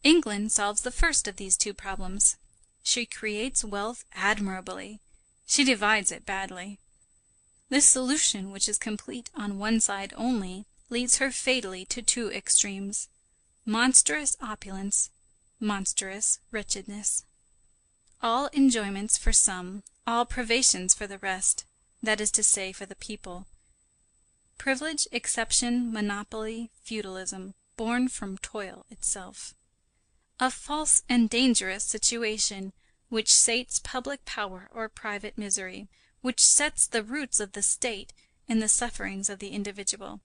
England solves the first of these two problems. She creates wealth admirably. She divides it badly. This solution, which is complete on one side only, leads her fatally to two extremes: monstrous opulence, monstrous wretchedness. All enjoyments for some, all privations for the rest, that is to say, for the people. Privilege, exception, monopoly, feudalism, born from toil itself. A false and dangerous situation, which sates public power or private misery, which sets the roots of the state in the sufferings of the individual.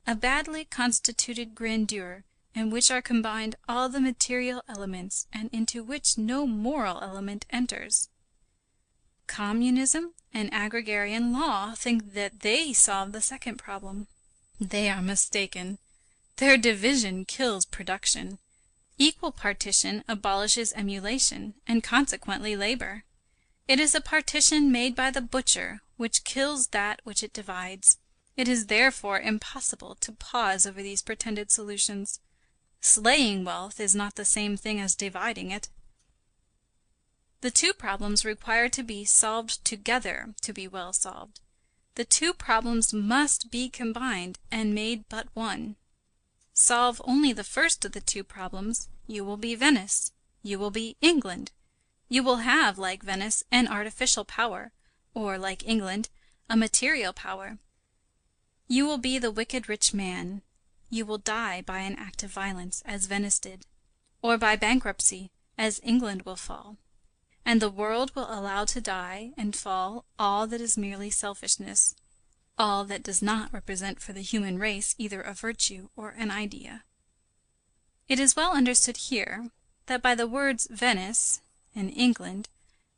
A badly constituted grandeur, in which are combined all the material elements, and into which no moral element enters. Communism and agrarian law think that they solve the second problem. They are mistaken. Their division kills production. Equal partition abolishes emulation, and consequently labor. It is a partition made by the butcher, which kills that which it divides. It is therefore impossible to pause over these pretended solutions. Slaying wealth is not the same thing as dividing it. The two problems require to be solved together to be well solved. The two problems must be combined and made but one. Solve only the first of the two problems, you will be Venice, you will be England. You will have, like Venice, an artificial power, or, like England, a material power. You will be the wicked rich man. You will die by an act of violence, as Venice did, or by bankruptcy, as England will fall. And the world will allow to die and fall all that is merely selfishness, all that does not represent for the human race either a virtue or an idea. It is well understood here that by the words Venice and England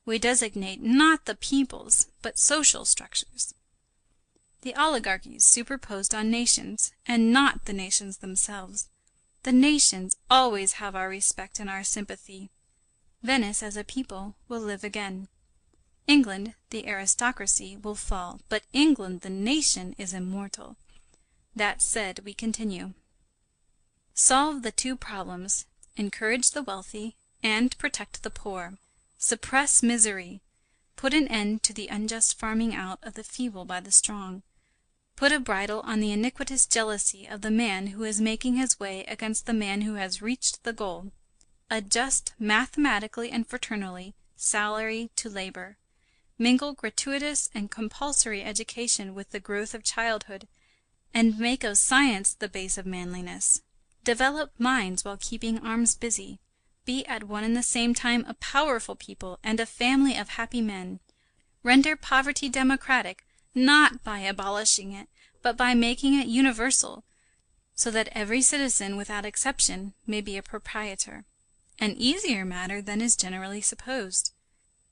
we designate not the peoples but social structures. The oligarchies superposed on nations, and not the nations themselves. The nations always have our respect and our sympathy. Venice as a people will live again. England, the aristocracy, will fall, but England, the nation, is immortal. That said, we continue. Solve the two problems, encourage the wealthy, and protect the poor. Suppress misery. Put an end to the unjust farming out of the feeble by the strong. Put a bridle on the iniquitous jealousy of the man who is making his way against the man who has reached the goal. Adjust mathematically and fraternally salary to labor. Mingle gratuitous and compulsory education with the growth of childhood, and make of science the base of manliness. Develop minds while keeping arms busy. Be at one and the same time a powerful people and a family of happy men. Render poverty democratic, not by abolishing it, but by making it universal, so that every citizen without exception may be a proprietor. An easier matter than is generally supposed.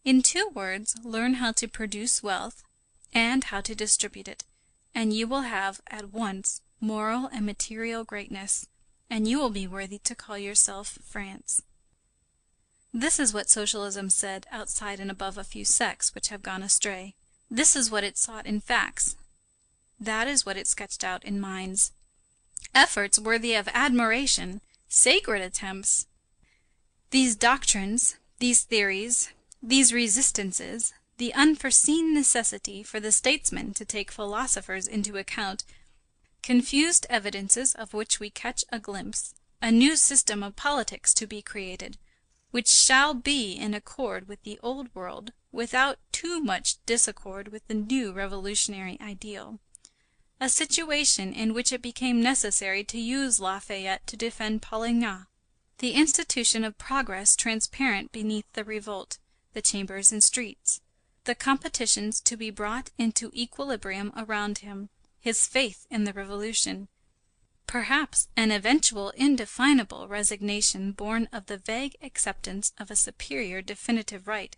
In 2 words, learn how to produce wealth, and how to distribute it, and you will have at once moral and material greatness, and you will be worthy to call yourself France. This is what socialism said outside and above a few sects which have gone astray. This is what it sought in facts. That is what it sketched out in minds. Efforts worthy of admiration, sacred attempts. These doctrines, these theories, these resistances, the unforeseen necessity for the statesman to take philosophers into account, confused evidences of which we catch a glimpse, a new system of politics to be created, which shall be in accord with the old world, without too much disaccord with the new revolutionary ideal. A situation in which it became necessary to use Lafayette to defend Polignac. The institution of progress transparent beneath the revolt, the chambers and streets. The competitions to be brought into equilibrium around him, his faith in the revolution. Perhaps an eventual indefinable resignation born of the vague acceptance of a superior definitive right,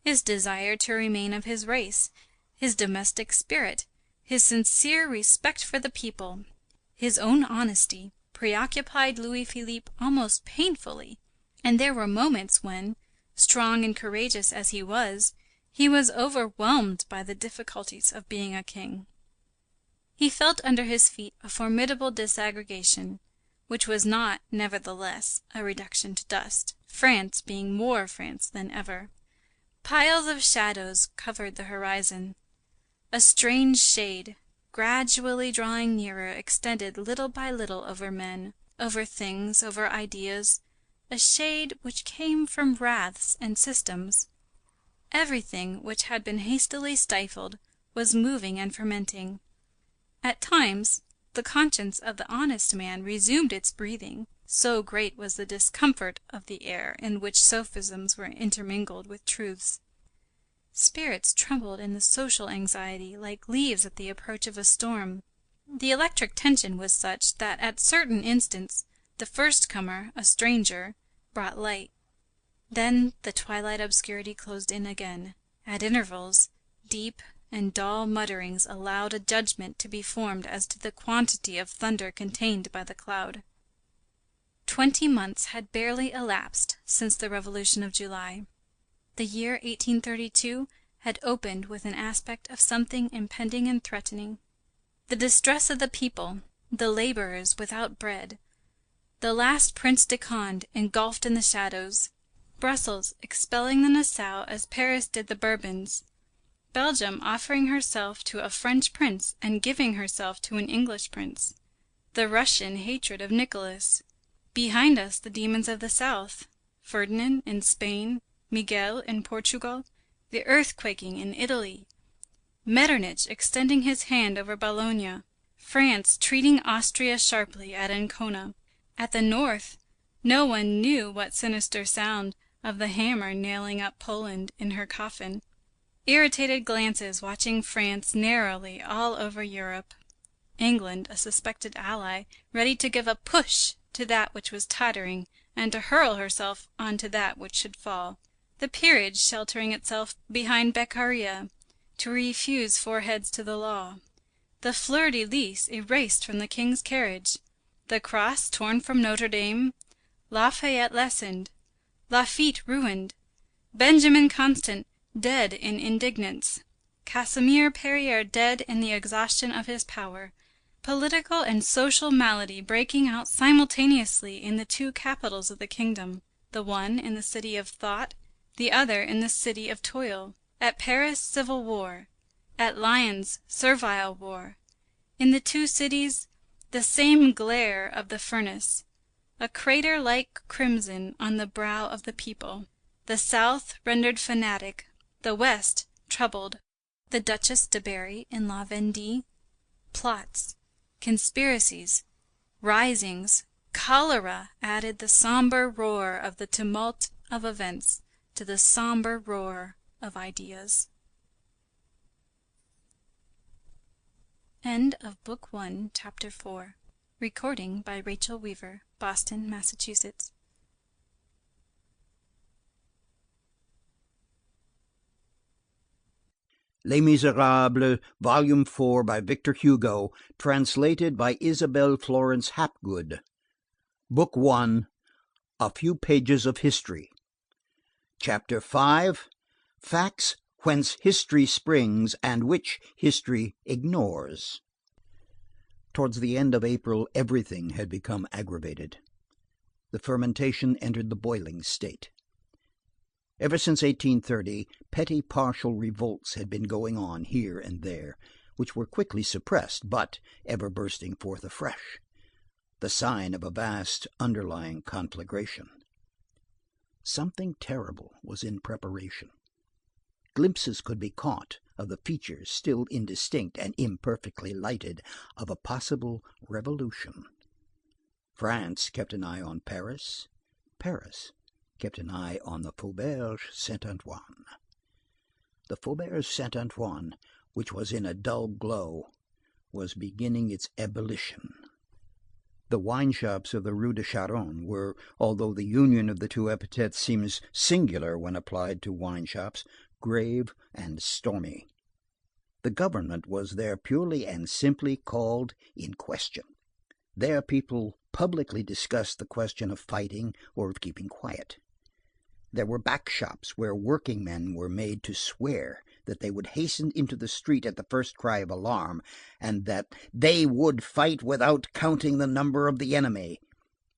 his desire to remain of his race, his domestic spirit, his sincere respect for the people, his own honesty, preoccupied Louis Philippe almost painfully, and there were moments when, strong and courageous as he was overwhelmed by the difficulties of being a king. He felt under his feet a formidable disaggregation, which was not, nevertheless, a reduction to dust, France being more France than ever. Piles of shadows covered the horizon. A strange shade, gradually drawing nearer, extended little by little over men, over things, over ideas, a shade which came from wraths and systems. Everything which had been hastily stifled was moving and fermenting. At times, the conscience of the honest man resumed its breathing, so great was the discomfort of the air in which sophisms were intermingled with truths. Spirits trembled in the social anxiety like leaves at the approach of a storm. The electric tension was such that at certain instants the first comer, a stranger, brought light. Then the twilight obscurity closed in again. At intervals, deep and dull mutterings allowed a judgment to be formed as to the quantity of thunder contained by the cloud. 20 months had barely elapsed since the Revolution of July. The year 1832 had opened with an aspect of something impending and threatening. The distress of the people, the laborers without bread, the last Prince de Conde engulfed in the shadows, Brussels expelling the Nassau as Paris did the Bourbons, Belgium offering herself to a French prince and giving herself to an English prince, the Russian hatred of Nicholas, behind us the demons of the south, Ferdinand in Spain, Miguel in Portugal, the earthquaking in Italy, Metternich extending his hand over Bologna, France treating Austria sharply at Ancona. At the north, no one knew what sinister sound of the hammer nailing up Poland in her coffin. Irritated glances watching France narrowly all over Europe. England, a suspected ally, ready to give a push to that which was tottering, and to hurl herself on to that which should fall. The peerage sheltering itself behind Beccaria, to refuse foreheads to the law. The fleur-de-lis erased from the king's carriage. The cross torn from Notre Dame. Lafayette lessened. Lafitte ruined. Benjamin Constant dead in indignance. Casimir Perier dead in the exhaustion of his power. Political and social malady breaking out simultaneously in the two capitals of the kingdom, the one in the city of thought, the other in the city of toil. At Paris civil war, at Lyons servile war. In the two cities the same glare of the furnace, a crater-like crimson on the brow of the people. The south rendered fanatic, the west troubled. The Duchess de Berry in La Vendée. Plots, conspiracies, risings, cholera added the sombre roar of the tumult of events to the sombre roar of ideas. End of Book 1, Chapter 4. Recording by Rachel Weaver, Boston, Massachusetts. Les Misérables, Volume 4 by Victor Hugo, translated by Isabel Florence Hapgood. Book 1, A Few Pages of History. Chapter 5. Facts whence history springs and which history ignores. Towards the end of April everything had become aggravated. The fermentation entered the boiling state. Ever since 1830, petty partial revolts had been going on here and there, which were quickly suppressed, but ever bursting forth afresh, the sign of a vast underlying conflagration. Something terrible was in preparation. Glimpses could be caught of the features, still indistinct and imperfectly lighted, of a possible revolution. France kept an eye on Paris. Paris kept an eye on the Faubourg Saint-Antoine. The Faubourg Saint-Antoine, which was in a dull glow, was beginning its ebullition. The wine shops of the Rue de Charonne were, although the union of the two epithets seems singular when applied to wine shops, grave and stormy. The government was there purely and simply called in question. There people publicly discussed the question of fighting or of keeping quiet. There were back shops where working men were made to swear that they would hasten into the street at the first cry of alarm, and that they would fight without counting the number of the enemy.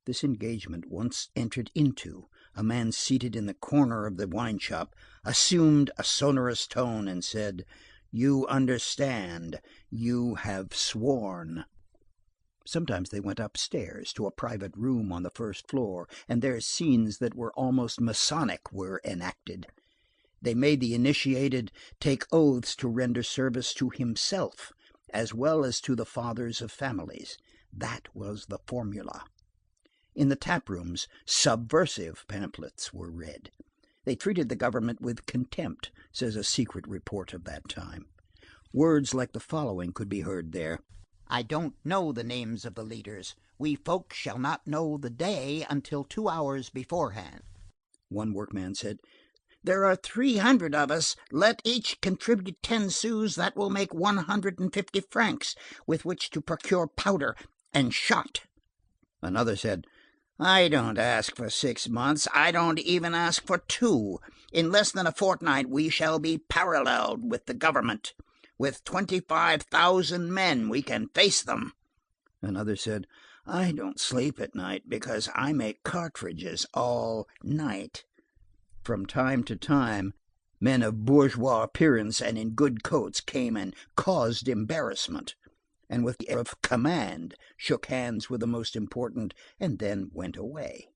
This engagement once entered into, a man seated in the corner of the wine shop assumed a sonorous tone and said, "You understand, you have sworn." Sometimes they went upstairs to a private room on the first floor, and there scenes that were almost Masonic were enacted. They made the initiated take oaths to render service to himself, as well as to the fathers of families. That was the formula. In the tap rooms, subversive pamphlets were read. They treated the government with contempt, says a secret report of that time. Words like the following could be heard there: "I don't know the names of the leaders. We folk shall not know the day until 2 hours beforehand." One workman said, "There are 300 of us. Let each contribute 10 sous. That will make 150 francs, with which to procure powder and shot." Another said, "I don't ask for 6 months. I don't even ask for 2. In less than a fortnight we shall be paralleled with the government. With 25,000 men we can face them." Another said, "I don't sleep at night because I make cartridges all night." From time to time, men of bourgeois appearance and in good coats came and caused embarrassment, and with the air of command shook hands with the most important and then went away.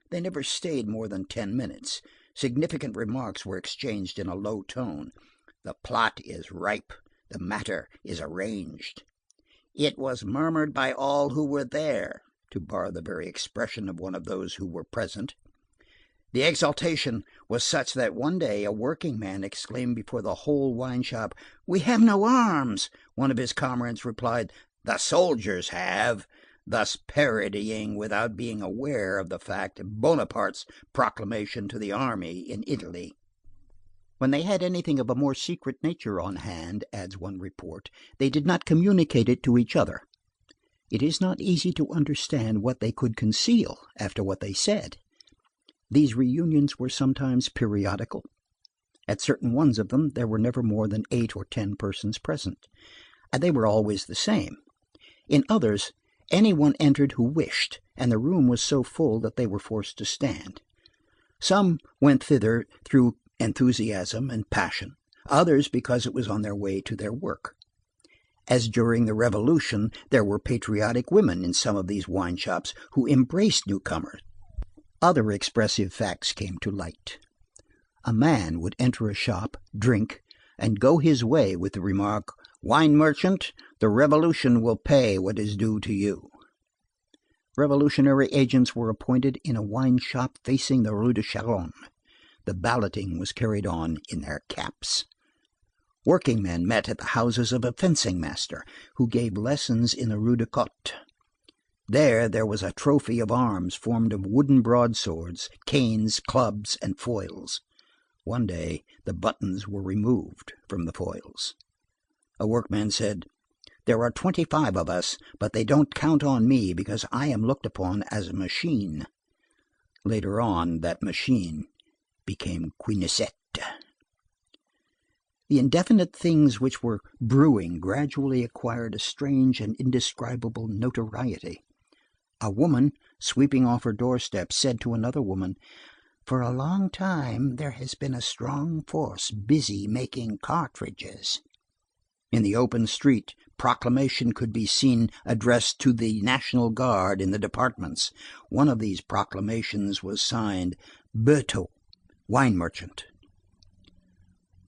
They never stayed more than 10 minutes. Significant remarks were exchanged in a low tone. "The plot is ripe. The matter is arranged." "It was murmured by all who were there," to borrow the very expression of one of those who were present. The exaltation was such that one day a working man exclaimed before the whole wine shop, "We have no arms." One of his comrades replied, "The soldiers have," thus parodying, without being aware of the fact, Bonaparte's proclamation to the army in Italy. When they had anything of a more secret nature on hand, adds one report, they did not communicate it to each other. It is not easy to understand what they could conceal after what they said. These reunions were sometimes periodical. At certain ones of them there were never more than 8 or 10 persons present, and they were always the same. In others, any one entered who wished, and the room was so full that they were forced to stand. Some went thither through enthusiasm and passion, others because it was on their way to their work. As during the Revolution, there were patriotic women in some of these wine shops who embraced newcomers. Other expressive facts came to light. A man would enter a shop, drink, and go his way with the remark, "Wine merchant, the Revolution will pay what is due to you." Revolutionary agents were appointed in a wine shop facing the Rue de Charonne. The balloting was carried on in their caps. Working men met at the houses of a fencing master, who gave lessons in the Rue de Cotte. There was a trophy of arms formed of wooden broadswords, canes, clubs, and foils. One day the buttons were removed from the foils. A workman said, "There are 25 of us, but they don't count on me because I am looked upon as a machine." Later on, that machine became Quenisette. The indefinite things which were brewing gradually acquired a strange and indescribable notoriety. A woman, sweeping off her doorstep, said to another woman, "For a long time there has been a strong force busy making cartridges." In the open street, proclamation could be seen addressed to the National Guard in the departments. One of these proclamations was signed Berthaud, wine merchant.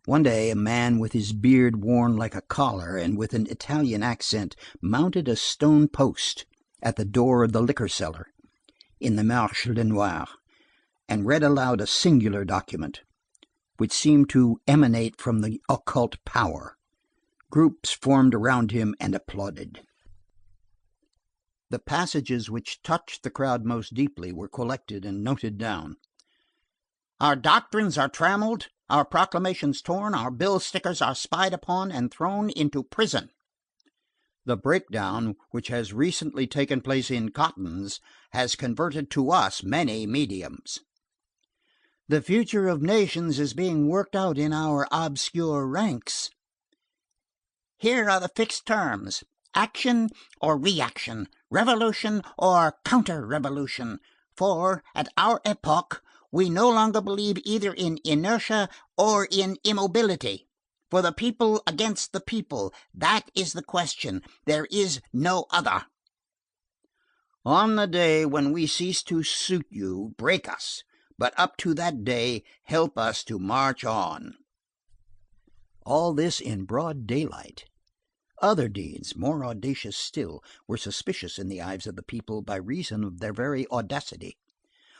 One day a man with his beard worn like a collar and with an Italian accent mounted a stone post at the door of the liquor cellar in the Marché Lenoir and read aloud a singular document which seemed to emanate from the occult power. Groups formed around him and applauded. The passages which touched the crowd most deeply were collected and noted down. "Our doctrines are trammeled, our proclamations torn, our bill stickers are spied upon and thrown into prison. The breakdown which has recently taken place in cottons has converted to us many mediums. The future of nations is being worked out in our obscure ranks. Here are the fixed terms: action or reaction, revolution or counter-revolution, for at our epoch we no longer believe either in inertia or in immobility. For the people against the people, that is the question. There is no other. On the day when we cease to suit you, break us, but up to that day help us to march on." All this in broad daylight. Other deeds, more audacious still, were suspicious in the eyes of the people by reason of their very audacity.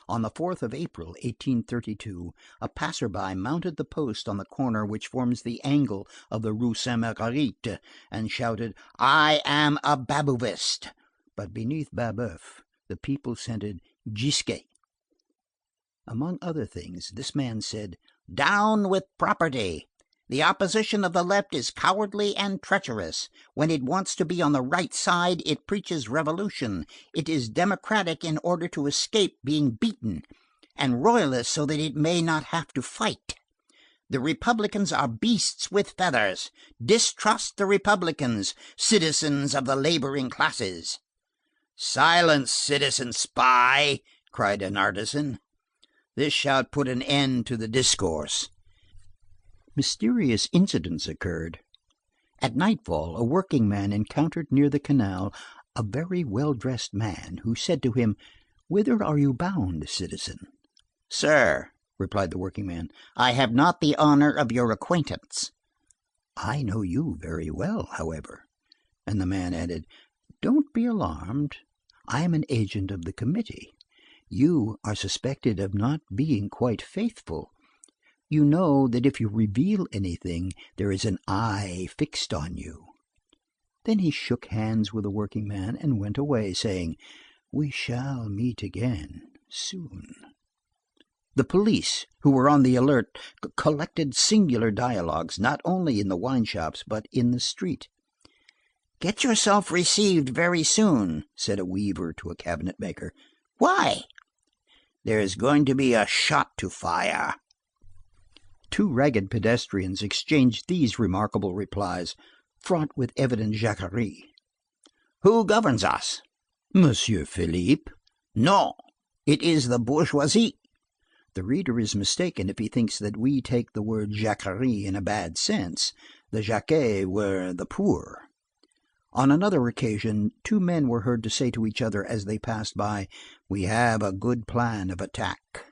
On the 4th of April, 1832, a passer-by mounted the post on the corner which forms the angle of the Rue Sainte-Marguerite, and shouted, "I am a Babouvist." But beneath Babeuf, the people scented Gisquet. Among other things, this man said, "Down with property! The opposition of the left is cowardly and treacherous. When it wants to be on the right side, it preaches revolution. It is democratic in order to escape being beaten, and royalist so that it may not have to fight. The Republicans are beasts with feathers. Distrust the Republicans, citizens of the laboring classes." "Silence, citizen spy!" cried an artisan. This shout put an end to the discourse. Mysterious incidents occurred. At nightfall, a workingman encountered near the canal a very well-dressed man, who said to him, "Whither are you bound, citizen?" "Sir," replied the workingman, "I have not the honor of your acquaintance." "I know you very well, however." And the man added, "Don't be alarmed. I am an agent of the committee. You are suspected of not being quite faithful. You know that if you reveal anything, there is an eye fixed on you." Then he shook hands with the workingman and went away, saying, "We shall meet again soon." The police, who were on the alert, collected singular dialogues, not only in the wine shops, but in the street. "Get yourself received very soon," said a weaver to a cabinet maker. "Why?" "There is going to be a shot to fire." Two ragged pedestrians exchanged these remarkable replies, fraught with evident Jacquerie. "Who governs us?" "Monsieur Philippe." "No, it is the bourgeoisie." The reader is mistaken if he thinks that we take the word Jacquerie in a bad sense. The Jacquets were the poor. On another occasion, two men were heard to say to each other as they passed by, "We have a good plan of attack."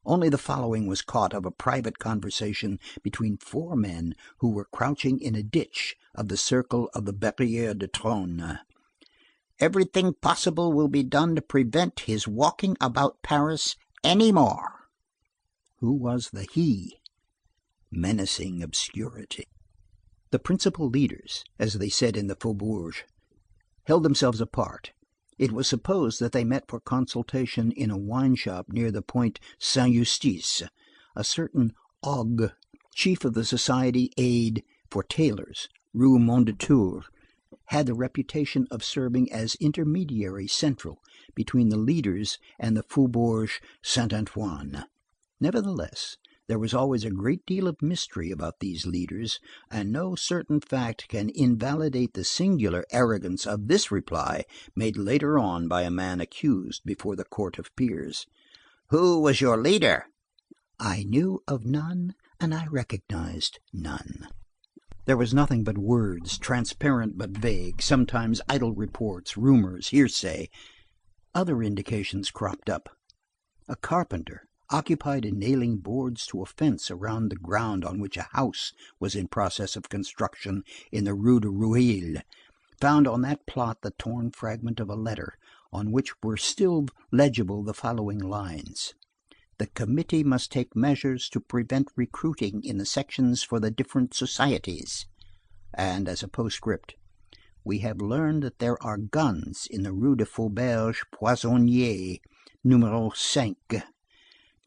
Only the following was caught of a private conversation between four men who were crouching in a ditch of the circle of the Barrière du Trône. "Everything possible will be done to prevent his walking about Paris any more." Who was the he? Menacing obscurity. The principal leaders, as they said in the faubourgs, held themselves apart. It was supposed that they met for consultation in a wine shop near the Point Saint-Eustache. A certain Ogg, chief of the Society Aide for Tailors, Rue Mondétour, had the reputation of serving as intermediary central between the leaders and the Faubourg Saint-Antoine. Nevertheless, there was always a great deal of mystery about these leaders, and no certain fact can invalidate the singular arrogance of this reply made later on by a man accused before the court of peers. "Who was your leader?" "I knew of none, and I recognized none." There was nothing but words, transparent but vague, sometimes idle reports, rumors, hearsay. Other indications cropped up. A carpenter, occupied in nailing boards to a fence around the ground on which a house was in process of construction in the Rue de Rouille, found on that plot the torn fragment of a letter, on which were still legible the following lines: "The committee must take measures to prevent recruiting in the sections for the different societies." And as a postscript: "We have learned that there are guns in the Rue de Faubourg Poissonnière, numéro 5,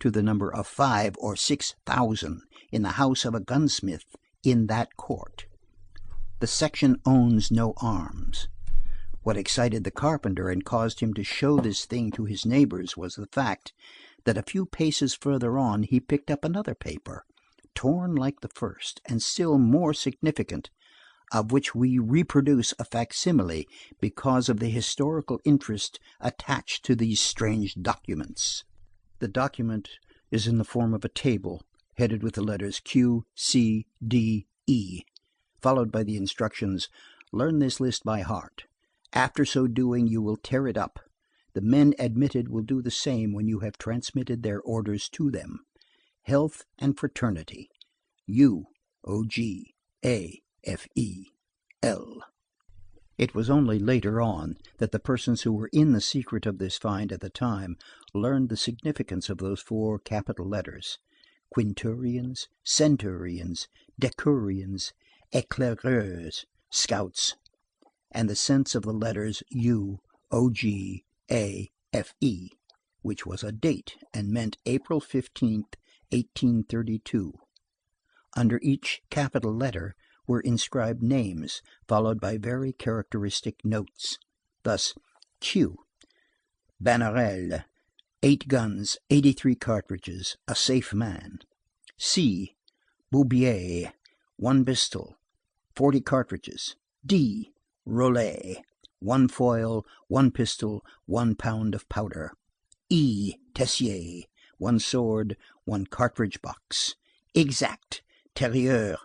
to the number of 5 or 6,000 in the house of a gunsmith in that court. The section owns no arms." What excited the carpenter and caused him to show this thing to his neighbors was the fact that a few paces further on he picked up another paper, torn like the first, and still more significant, of which we reproduce a facsimile because of the historical interest attached to these strange documents. The document is in the form of a table, headed with the letters Q, C, D, E, followed by the instructions: "Learn this list by heart. After so doing, you will tear it up. The men admitted will do the same when you have transmitted their orders to them. Health and fraternity. UOGAFEL." It was only later on that the persons who were in the secret of this find at the time learned the significance of those 4 capital letters: quinturions, centurions, decurions, éclaireurs, scouts, and the sense of the letters UOGAFE, which was a date and meant April 15th, 1832. Under each capital letter were inscribed names, followed by very characteristic notes. Thus, Q. Bannerel, 8 guns, 83 cartridges, a safe man. C. Boubier, 1 pistol, 40 cartridges. D. Rollet, 1 foil, 1 pistol, 1 pound of powder. E. Tessier, 1 sword, 1 cartridge box. Exact, Terrier,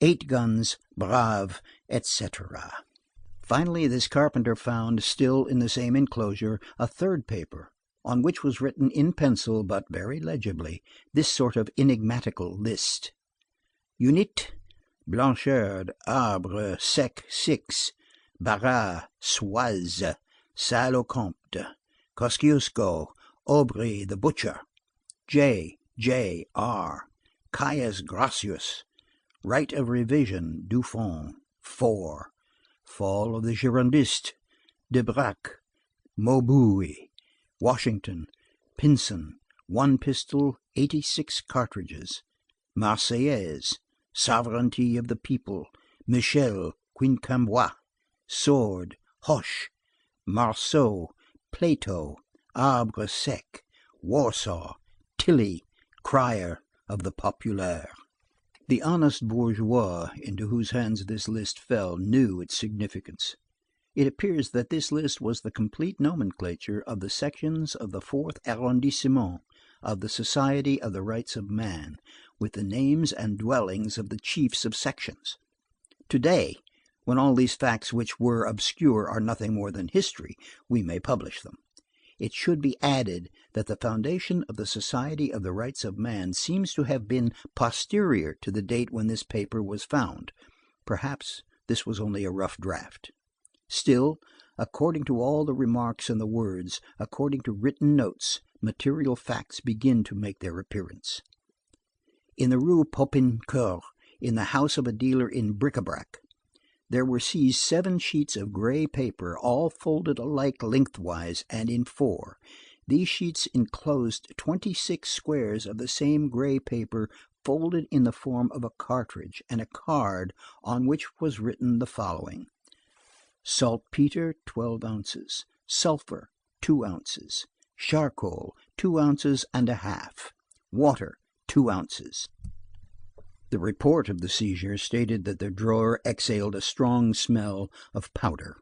8 guns, Brave, etc. Finally, this carpenter found, still in the same enclosure, a third paper, on which was written in pencil, but very legibly, this sort of enigmatical list: Unit, Blanchard, Arbre, Sec, 6, Barras, Soise, Salle-au-Comte, Kosciuszko, Aubry the butcher, J. R. Caius Gracchus, right of revision, Dufond, 4, fall of the Girondists, Debrac, Maubuée, Washington, Pinson, 1 pistol, 86 cartridges, Marseillaise, sovereignty of the people, Michel, Quincampoix, sword, Hoche, Marceau, Plato, Arbre Sec, Warsaw, Tilly, crier of the Populaire. The honest bourgeois into whose hands this list fell knew its significance. It appears that this list was the complete nomenclature of the sections of the 4th arrondissement of the Society of the Rights of Man, with the names and dwellings of the chiefs of sections. Today, when all these facts which were obscure are nothing more than history, we may publish them. It should be added that the foundation of the Society of the Rights of Man seems to have been posterior to the date when this paper was found. Perhaps this was only a rough draft. Still, according to all the remarks and the words, according to written notes, material facts begin to make their appearance. In the Rue Popincourt, in the house of a dealer in bric-à-brac, there were seized 7 sheets of gray paper, all folded alike lengthwise and in 4. These sheets enclosed 26 squares of the same gray paper folded in the form of a cartridge, and a card on which was written the following: saltpetre, 12 ounces, sulphur, 2 ounces, charcoal, 2 ounces and a half, water 2 ounces. The report of the seizure stated that the drawer exhaled a strong smell of powder.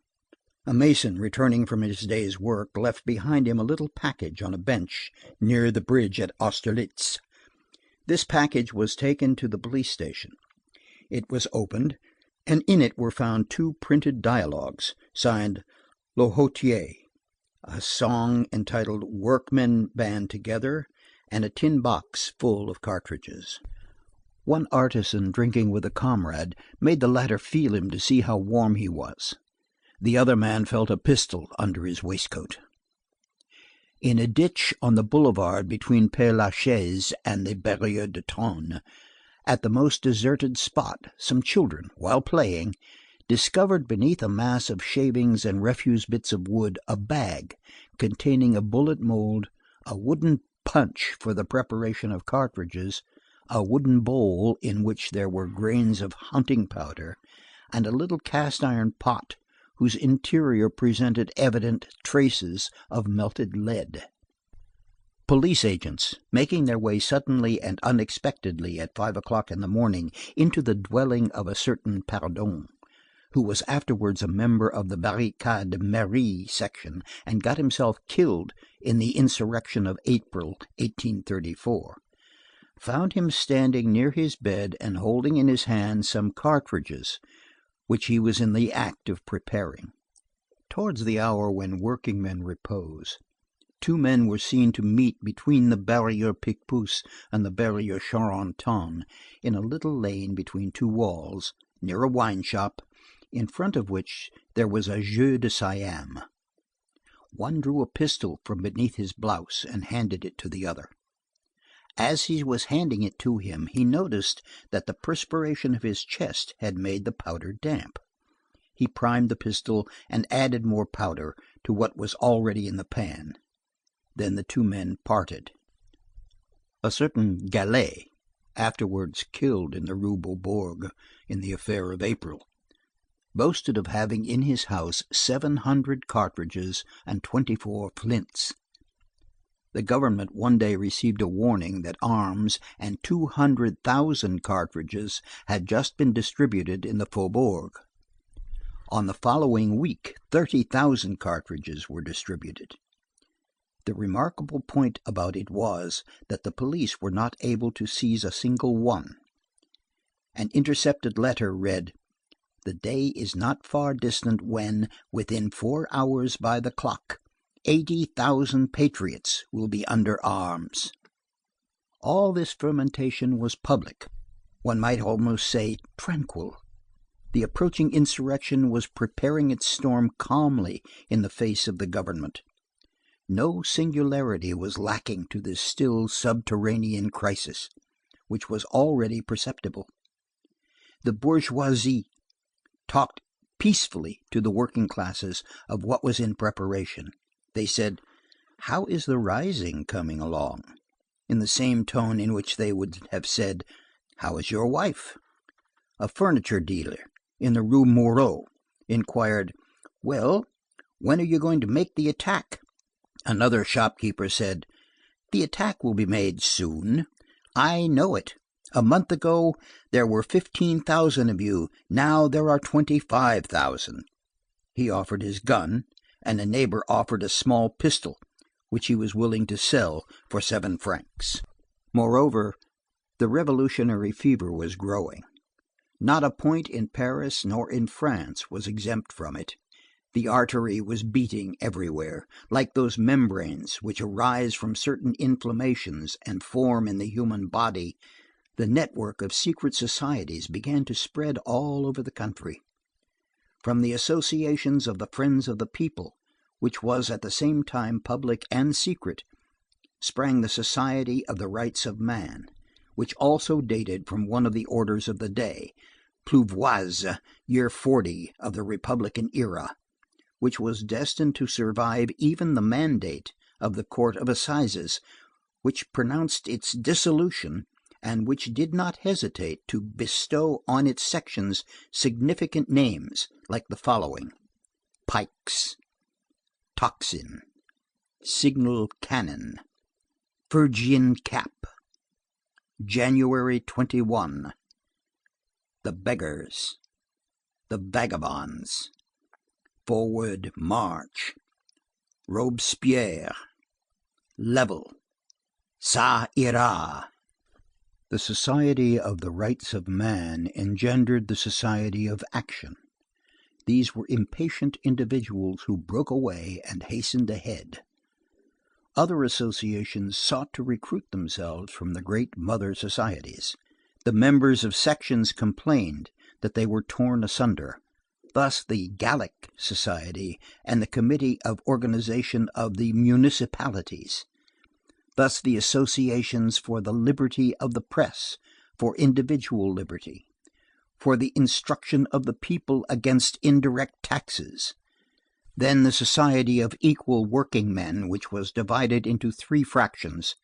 A mason returning from his day's work left behind him a little package on a bench near the bridge at Austerlitz. This package was taken to the police station. It was opened, and in it were found 2 printed dialogues, signed L'Hotier, a song entitled Workmen Band Together, and a tin box full of cartridges. One artisan drinking with a comrade made the latter feel him to see how warm he was. The other man felt a pistol under his waistcoat. In a ditch on the boulevard between Père Lachaise and the Barrière de Tronne, at the most deserted spot, some children, while playing, discovered beneath a mass of shavings and refuse bits of wood a bag containing a bullet mold, a wooden punch for the preparation of cartridges, a wooden bowl in which there were grains of hunting powder, and a little cast-iron pot whose interior presented evident traces of melted lead. Police agents, making their way suddenly and unexpectedly at 5 o'clock in the morning into the dwelling of a certain Pardon, who was afterwards a member of the barricade Marie section and got himself killed in the insurrection of April, 1834, found him standing near his bed and holding in his hand some cartridges which he was in the act of preparing. Towards the hour when working men repose, 2 men were seen to meet between the Barrière Picpus and the Barrière Charenton in a little lane between 2 walls, near a wine shop, in front of which there was a jeu de Siam. One drew a pistol from beneath his blouse and handed it to the other. As he was handing it to him, he noticed that the perspiration of his chest had made the powder damp. He primed the pistol and added more powder to what was already in the pan. Then the 2 men parted. A certain Gallet, afterwards killed in the Rue Beaubourg in the affair of April, boasted of having in his house 700 cartridges and 24 flints. The government one day received a warning that arms and 200,000 cartridges had just been distributed in the Faubourg. On the following week, 30,000 cartridges were distributed. The remarkable point about it was that the police were not able to seize a single one. An intercepted letter read: "The day is not far distant when, within 4 hours by the clock, 80,000 patriots will be under arms." All this fermentation was public, one might almost say tranquil. The approaching insurrection was preparing its storm calmly in the face of the government. No singularity was lacking to this still subterranean crisis, which was already perceptible. The bourgeoisie talked peacefully to the working classes of what was in preparation. They said, "How is the rising coming along?" in the same tone in which they would have said, "How is your wife?" A furniture dealer in the Rue Moreau inquired, "Well, when are you going to make the attack?" Another shopkeeper said, "The attack will be made soon. I know it. A month ago there were 15,000 of you, now there are 25,000. He offered his gun, and a neighbor offered a small pistol, which he was willing to sell for 7 francs. Moreover, the revolutionary fever was growing. Not a point in Paris nor in France was exempt from it. The artery was beating everywhere, like those membranes which arise from certain inflammations and form in the human body. The network of secret societies began to spread all over the country. From the associations of the Friends of the People, which was at the same time public and secret, sprang the Society of the Rights of Man, which also dated from one of the orders of the day, Pluviose, year 40 of the Republican era, which was destined to survive even the mandate of the Court of Assizes, which pronounced its dissolution, and which did not hesitate to bestow on its sections significant names like the following: Pikes, Tocsin, Signal Cannon, Phrygian Cap, January 21. The beggars, the vagabonds. Forward march. Robespierre. Level. Ça ira. The Society of the Rights of Man engendered the Society of Action. These were impatient individuals who broke away and hastened ahead. Other associations sought to recruit themselves from the great mother societies. The members of sections complained that they were torn asunder. Thus the Gallic Society and the Committee of Organization of the Municipalities. Thus the associations for the liberty of the press, for individual liberty, for the instruction of the people against indirect taxes. Then the Society of Equal Working Men, which was divided into three fractions,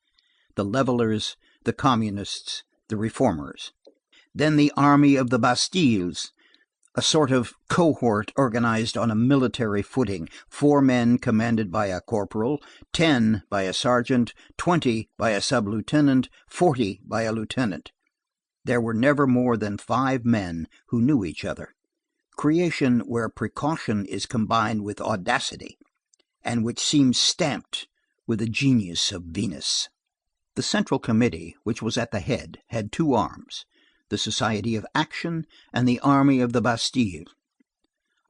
the Levellers, the Communists, the Reformers. Then the Army of the Bastilles, a sort of cohort organized on a military footing, 4 men commanded by a corporal, 10 by a sergeant, 20 by a sub-lieutenant, 40 by a lieutenant. There were never more than 5 men who knew each other. Creation where precaution is combined with audacity, and which seems stamped with the genius of Venus. The Central Committee, which was at the head, had 2 arms, the Society of Action and the Army of the Bastille.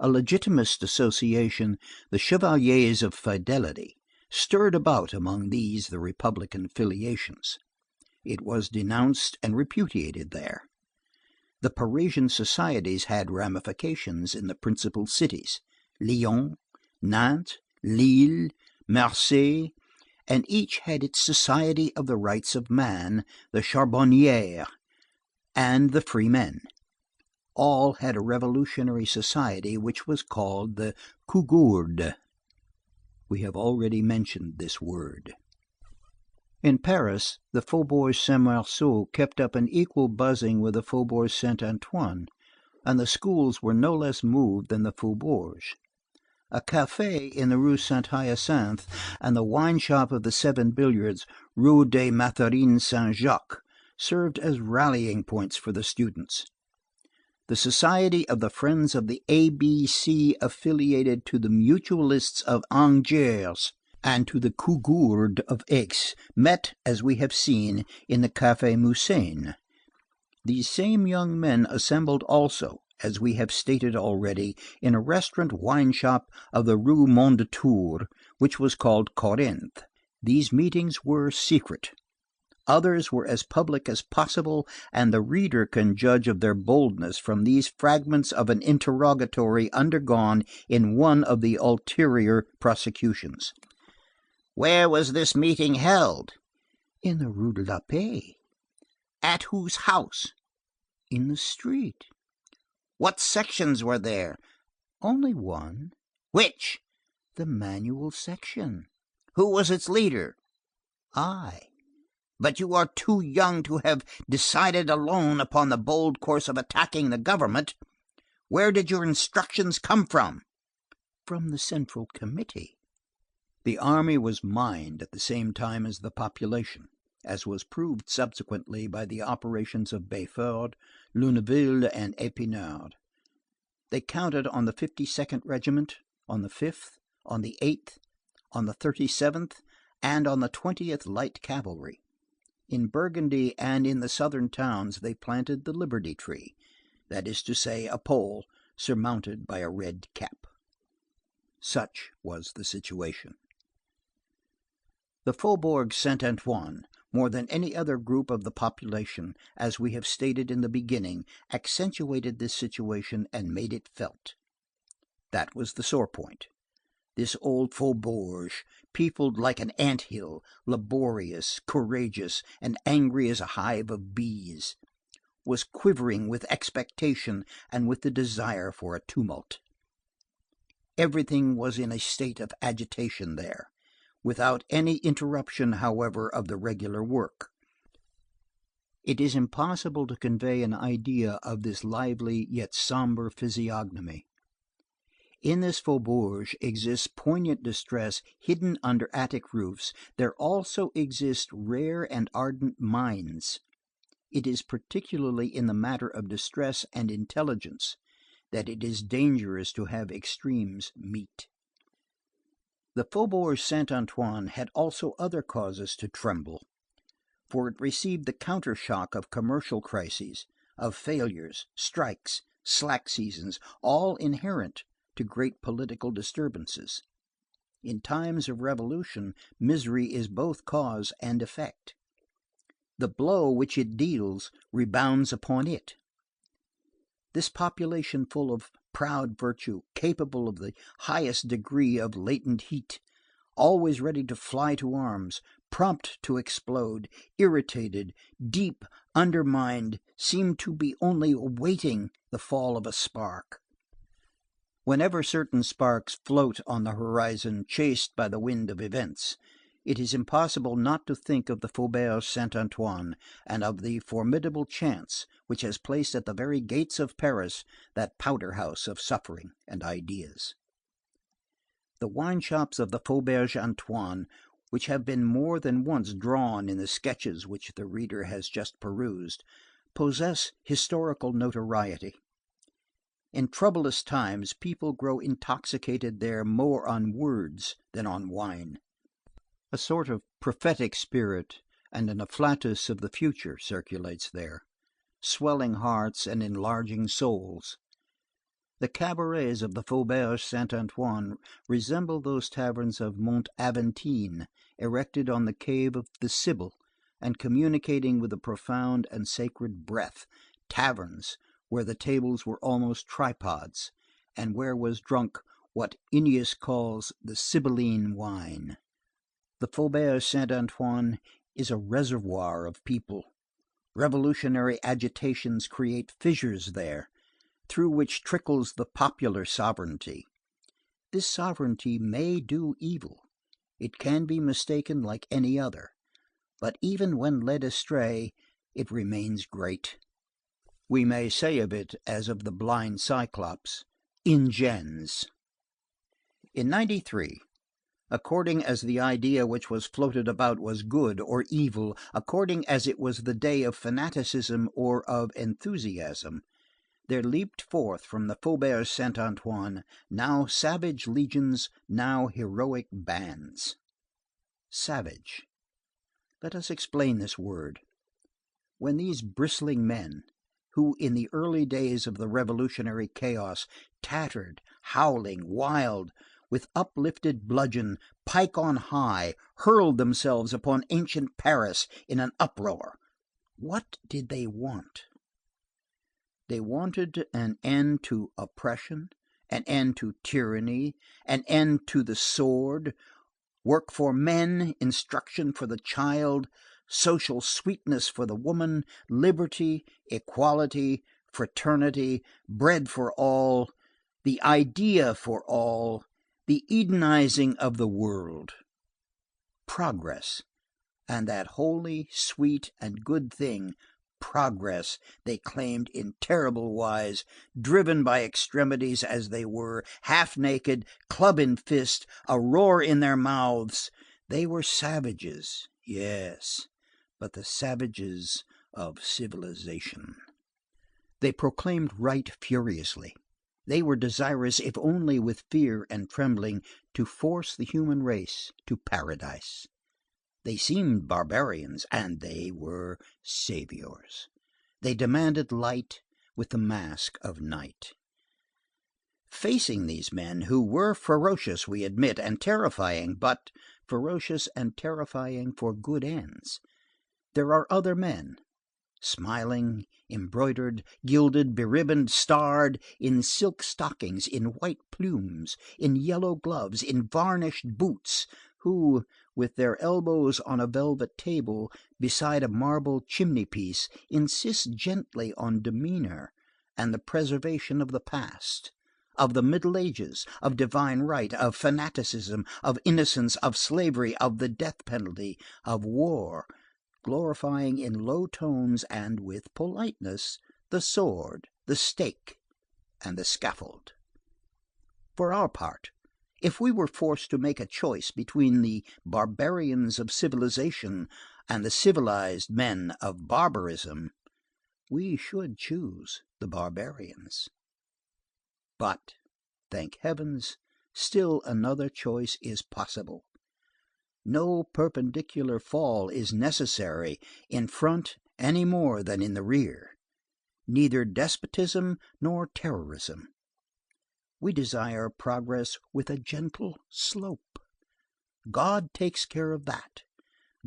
A legitimist association, the Chevaliers of Fidelity, stirred about among these the Republican affiliations. It was denounced and repudiated there. The Parisian societies had ramifications in the principal cities, Lyons, Nantes, Lille, Marseille, and each had its Society of the Rights of Man, the Charbonnières, and the Free Men. All had a revolutionary society which was called the Cougourde. We have already mentioned this word. In Paris, the Faubourg Saint-Marceau kept up an equal buzzing with the Faubourg Saint-Antoine, and the schools were no less moved than the faubourgs. A café in the Rue Saint-Hyacinthe and the wine shop of the 7 Billiards, Rue des Mathurins Saint-Jacques, served as rallying points for the students. The Society of the Friends of the ABC affiliated to the Mutualists of Angers and to the Cougourde of Aix met, as we have seen, in the Café Musain. These same young men assembled also, as we have stated already, in a restaurant wine shop of the Rue Mondétour, which was called Corinthe. These meetings were secret. Others were as public as possible, and the reader can judge of their boldness from these fragments of an interrogatory undergone in one of the ulterior prosecutions. Where was this meeting held? In the Rue de la Paix. At whose house? In the street. What sections were there? Only one. Which? The manual section. Who was its leader? I. But you are too young to have decided alone upon the bold course of attacking the government. Where did your instructions come from? From the Central Committee. The army was mined at the same time as the population, as was proved subsequently by the operations of Béford, Luneville, and Épinard. They counted on the 52nd Regiment, on the 5th, on the 8th, on the 37th, and on the 20th Light Cavalry. In Burgundy and in the southern towns they planted the Liberty Tree, that is to say, a pole surmounted by a red cap. Such was the situation. The Faubourg Saint-Antoine, more than any other group of the population, as we have stated in the beginning, accentuated this situation and made it felt. That was the sore point. This old faubourg, peopled like an ant-hill, laborious, courageous, and angry as a hive of bees, was quivering with expectation and with the desire for a tumult. Everything was in a state of agitation there, without any interruption, however, of the regular work. It is impossible to convey an idea of this lively yet sombre physiognomy. In this faubourg exists poignant distress hidden under attic roofs. There also exist rare and ardent minds. it is particularly in the matter of distress and intelligence that it is dangerous to have extremes meet. The Faubourg Saint Antoine had also other causes to tremble, for it received the counter shock of commercial crises, of failures, strikes, slack seasons, all inherent to great political disturbances. In times of revolution, misery is both cause and effect. The blow which it deals rebounds upon it. This population full of proud virtue, capable of the highest degree of latent heat, always ready to fly to arms, prompt to explode, irritated, deep, undermined, seemed to be only awaiting the fall of a spark. Whenever certain sparks float on the horizon chased by the wind of events, it is impossible not to think of the Faubourg Saint Antoine and of the formidable chance which has placed at the very gates of Paris that powder house of suffering and ideas. The wine shops of the Faubourg Antoine, which have been more than once drawn in the sketches which the reader has just perused, possess historical notoriety. In troublous times people grow intoxicated there more on words than on wine. A sort of prophetic spirit and an afflatus of the future circulates there, swelling hearts and enlarging souls. The cabarets of the Faubourg Saint Antoine resemble those taverns of Mont Aventine, erected on the cave of the Sibyl, and communicating with the profound and sacred breath, taverns where the tables were almost tripods, and where was drunk what Ennius calls the Sibylline wine. The Faubourg Saint Antoine is a reservoir of people. Revolutionary agitations create fissures there, through which trickles the popular sovereignty. This sovereignty may do evil. It can be mistaken like any other, but even when led astray, it remains great. We may say of it as of the blind Cyclops, ingens. In '93, according as the idea which was floated about was good or evil, according as it was the day of fanaticism or of enthusiasm, there leaped forth from the Faubourg Saint Antoine now savage legions, now heroic bands. Savage. Let us explain this word. When these bristling men, who in the early days of the revolutionary chaos, tattered, howling, wild, with uplifted bludgeon, pike on high, hurled themselves upon ancient Paris in an uproar, what did they want? They wanted an end to oppression, an end to tyranny, an end to the sword, work for men, instruction for the child, social sweetness for the woman, liberty, equality, fraternity, bread for all, the idea for all, the Edenizing of the world, progress, and that holy, sweet, and good thing, progress, they claimed in terrible wise, driven by extremities as they were, half naked, club in fist, a roar in their mouths. They were savages, yes, but the savages of civilization. They proclaimed right furiously. They were desirous, if only with fear and trembling, to force the human race to paradise. They seemed barbarians, and they were saviors. They demanded light with the mask of night. Facing these men, who were ferocious, we admit, and terrifying, but ferocious and terrifying for good ends, there are other men, smiling, embroidered, gilded, beribboned, starred, in silk stockings, in white plumes, in yellow gloves, in varnished boots, who, with their elbows on a velvet table, beside a marble chimney-piece, insist gently on demeanor and the preservation of the past, of the Middle Ages, of divine right, of fanaticism, of innocence, of slavery, of the death penalty, of war, glorifying in low tones and with politeness the sword, the stake, and the scaffold. For our part, if we were forced to make a choice between the barbarians of civilization and the civilized men of barbarism, we should choose the barbarians. But, thank heavens, still another choice is possible. No perpendicular fall is necessary in front any more than in the rear, neither despotism nor terrorism. We desire progress with a gentle slope. God takes care of that.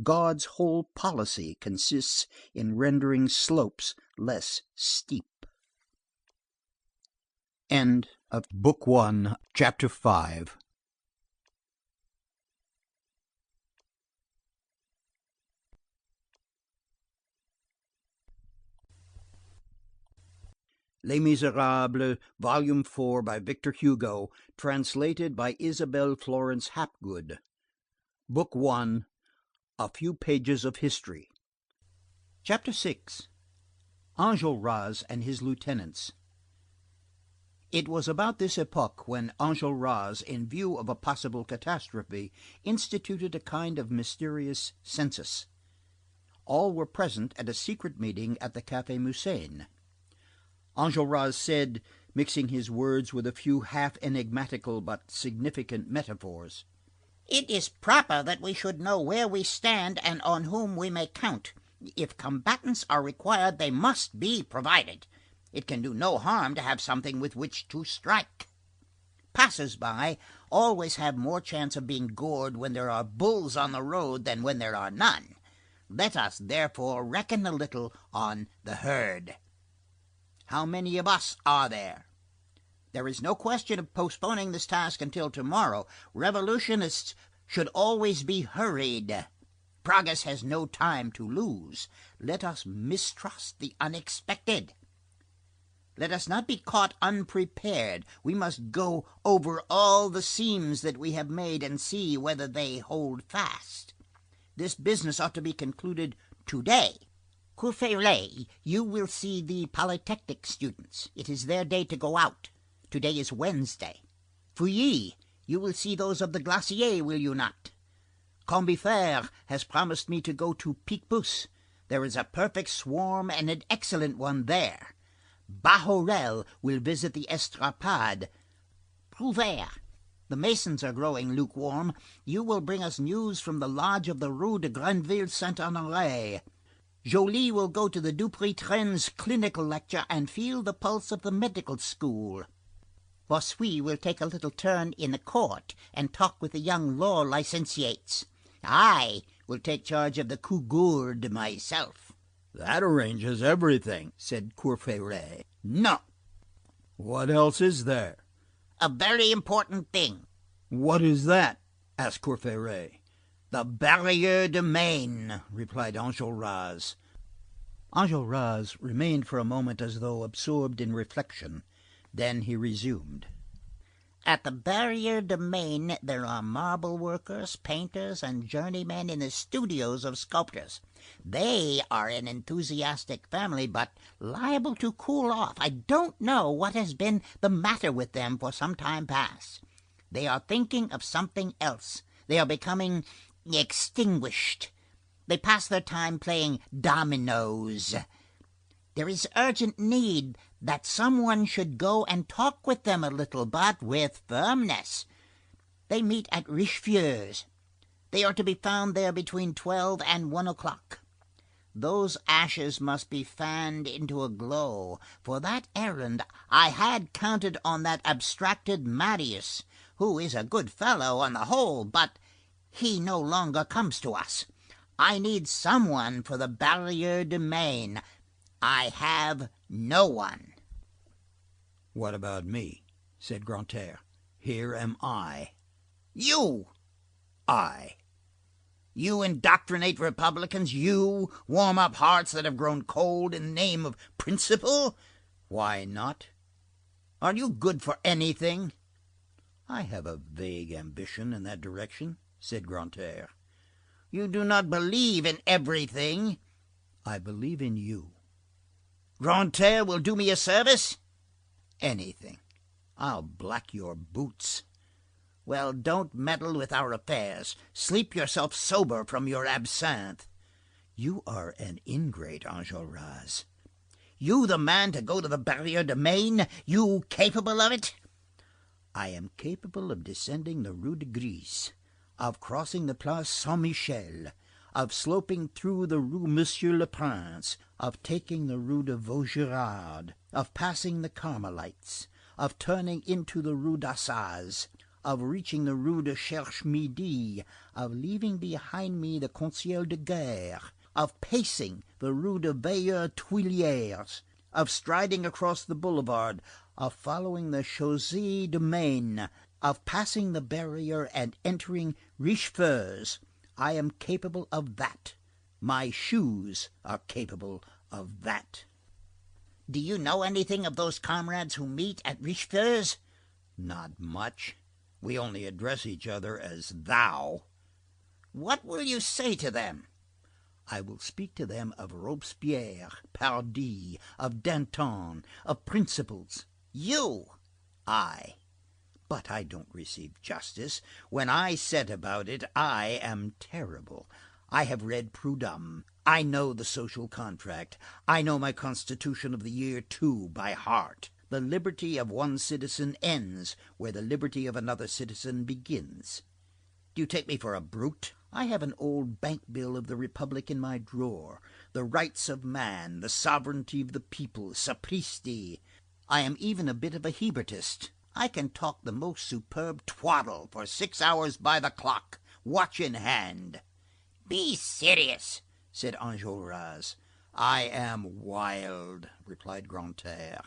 God's whole policy consists in rendering slopes less steep. End of Book 1, Chapter 5. Les Misérables, Volume 4 by Victor Hugo, translated by Isabel Florence Hapgood. Book 1, A Few Pages of History. Chapter 6. Enjolras and his lieutenants. It was about this epoch when Enjolras, in view of a possible catastrophe, instituted a kind of mysterious census. All were present at a secret meeting at the Café Musain. Enjolras said, mixing his words with a few half enigmatical but significant metaphors: "It is proper that we should know where we stand and on whom we may count. If combatants are required, they must be provided. It can do no harm to have something with which to strike. Passers-by always have more chance of being gored when there are bulls on the road than when there are none. Let us, therefore, reckon a little on the herd. How many of us are there? There is no question of postponing this task until tomorrow. Revolutionists should always be hurried. Progress has no time to lose. Let us mistrust the unexpected. Let us not be caught unprepared. We must go over all the seams that we have made and see whether they hold fast. This business ought to be concluded today. Courfeyrac, you will see the Polytechnic students. It is their day to go out. Today is Wednesday. Fouilly, you will see those of the Glacier, will you not? Combeferre has promised me to go to Picpus. There is a perfect swarm and an excellent one there. Bahorel will visit the Estrapade. Prouvaire, the masons are growing lukewarm. You will bring us news from the lodge of the Rue de Grenville-Saint-Honoré. Joly will go to the Dupuytren's clinical lecture and feel the pulse of the medical school. Bossuet will take a little turn in the court and talk with the young law licentiates. I will take charge of the Cougourde myself." "That arranges everything," said Courfeyrac. "No." "What else is there?" "A very important thing." "What is that?" asked Courfeyrac. "The barrière de Maine," replied Enjolras. Enjolras remained for a moment as though absorbed in reflection. Then he resumed. "At the barrière de Maine there are marble workers, painters, and journeymen in the studios of sculptors. They are an enthusiastic family, but liable to cool off. I don't know what has been the matter with them for some time past. They are thinking of something else. They are becoming extinguished. They pass their time playing dominoes. There is urgent need that someone should go and talk with them a little, but with firmness. They meet at Richelieu's. They are to be found there between 12 and 1 o'clock. Those ashes must be fanned into a glow. For that errand I had counted on that abstracted Marius, who is a good fellow on the whole, but he no longer comes to us. I need someone for the barrière de Maine. I have no one." "What about me?" said Grantaire. "Here am I." "You!" "I." "You indoctrinate republicans, you warm up hearts that have grown cold in the name of principle?" "Why not?" "Are you good for anything?" "I have a vague ambition in that direction," said Grantaire. "You do not believe in everything." "I believe in you." "Grantaire will do me a service?" "Anything. I'll black your boots." "Well, don't meddle with our affairs. Sleep yourself sober from your absinthe." "You are an ingrate, Enjolras." You the man to go to the Barrière de Maine? You capable of it?" "I am capable of descending the Rue de Grise, of crossing the Place Saint-Michel, of sloping through the Rue Monsieur le Prince, of taking the Rue de Vaugirard, of passing the Carmelites, of turning into the Rue d'Assas, of reaching the Rue de Cherche Midi, of leaving behind me the Concierge de Guerre, of pacing the Rue de Veilleurs Tuileries, of striding across the boulevard, of following the Chaussée de Maine, of passing the barrier and entering Richefeu's. I am capable of that. My shoes are capable of that." "Do you know anything of those comrades who meet at Richefeu's?" "Not much. We only address each other as thou." "What will you say to them?" "I will speak to them of Robespierre, Pardee, of Danton, of principles." "You?" "I. But I don't receive justice. When I set about it, I am terrible. I have read Prudhomme. I know the social contract. I know my Constitution of the year II by heart. The liberty of one citizen ends where the liberty of another citizen begins. Do you take me for a brute? I have an old bank bill of the Republic in my drawer. The rights of man, the sovereignty of the people, sapristi. I am even a bit of a Hebertist. I can talk the most superb twaddle for 6 hours by the clock, watch in hand." "Be serious," said Enjolras. "I am wild," replied Grantaire.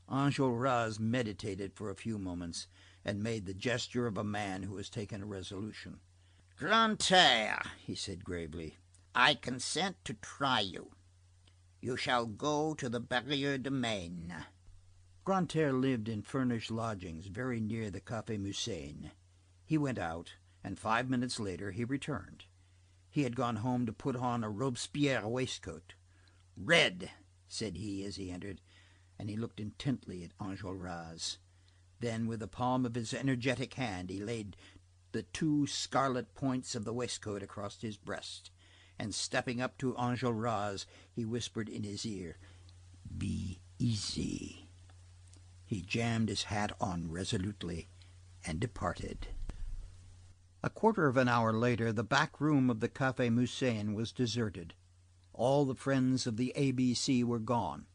Enjolras meditated for a few moments, and made the gesture of a man who has taken a resolution. "Grantaire," he said gravely, "I consent to try you. You shall go to the Barrière de Maine." Grantaire lived in furnished lodgings very near the Café Musain. He went out, and 5 minutes later he returned. He had gone home to put on a Robespierre waistcoat. "Red," said he as he entered, and he looked intently at Enjolras. Then, with the palm of his energetic hand, he laid the 2 scarlet points of the waistcoat across his breast, and stepping up to Enjolras, he whispered in his ear, "Be easy." He jammed his hat on resolutely and departed. A quarter of an hour later, the back room of the Café Musain was deserted. All the friends of the ABC were gone,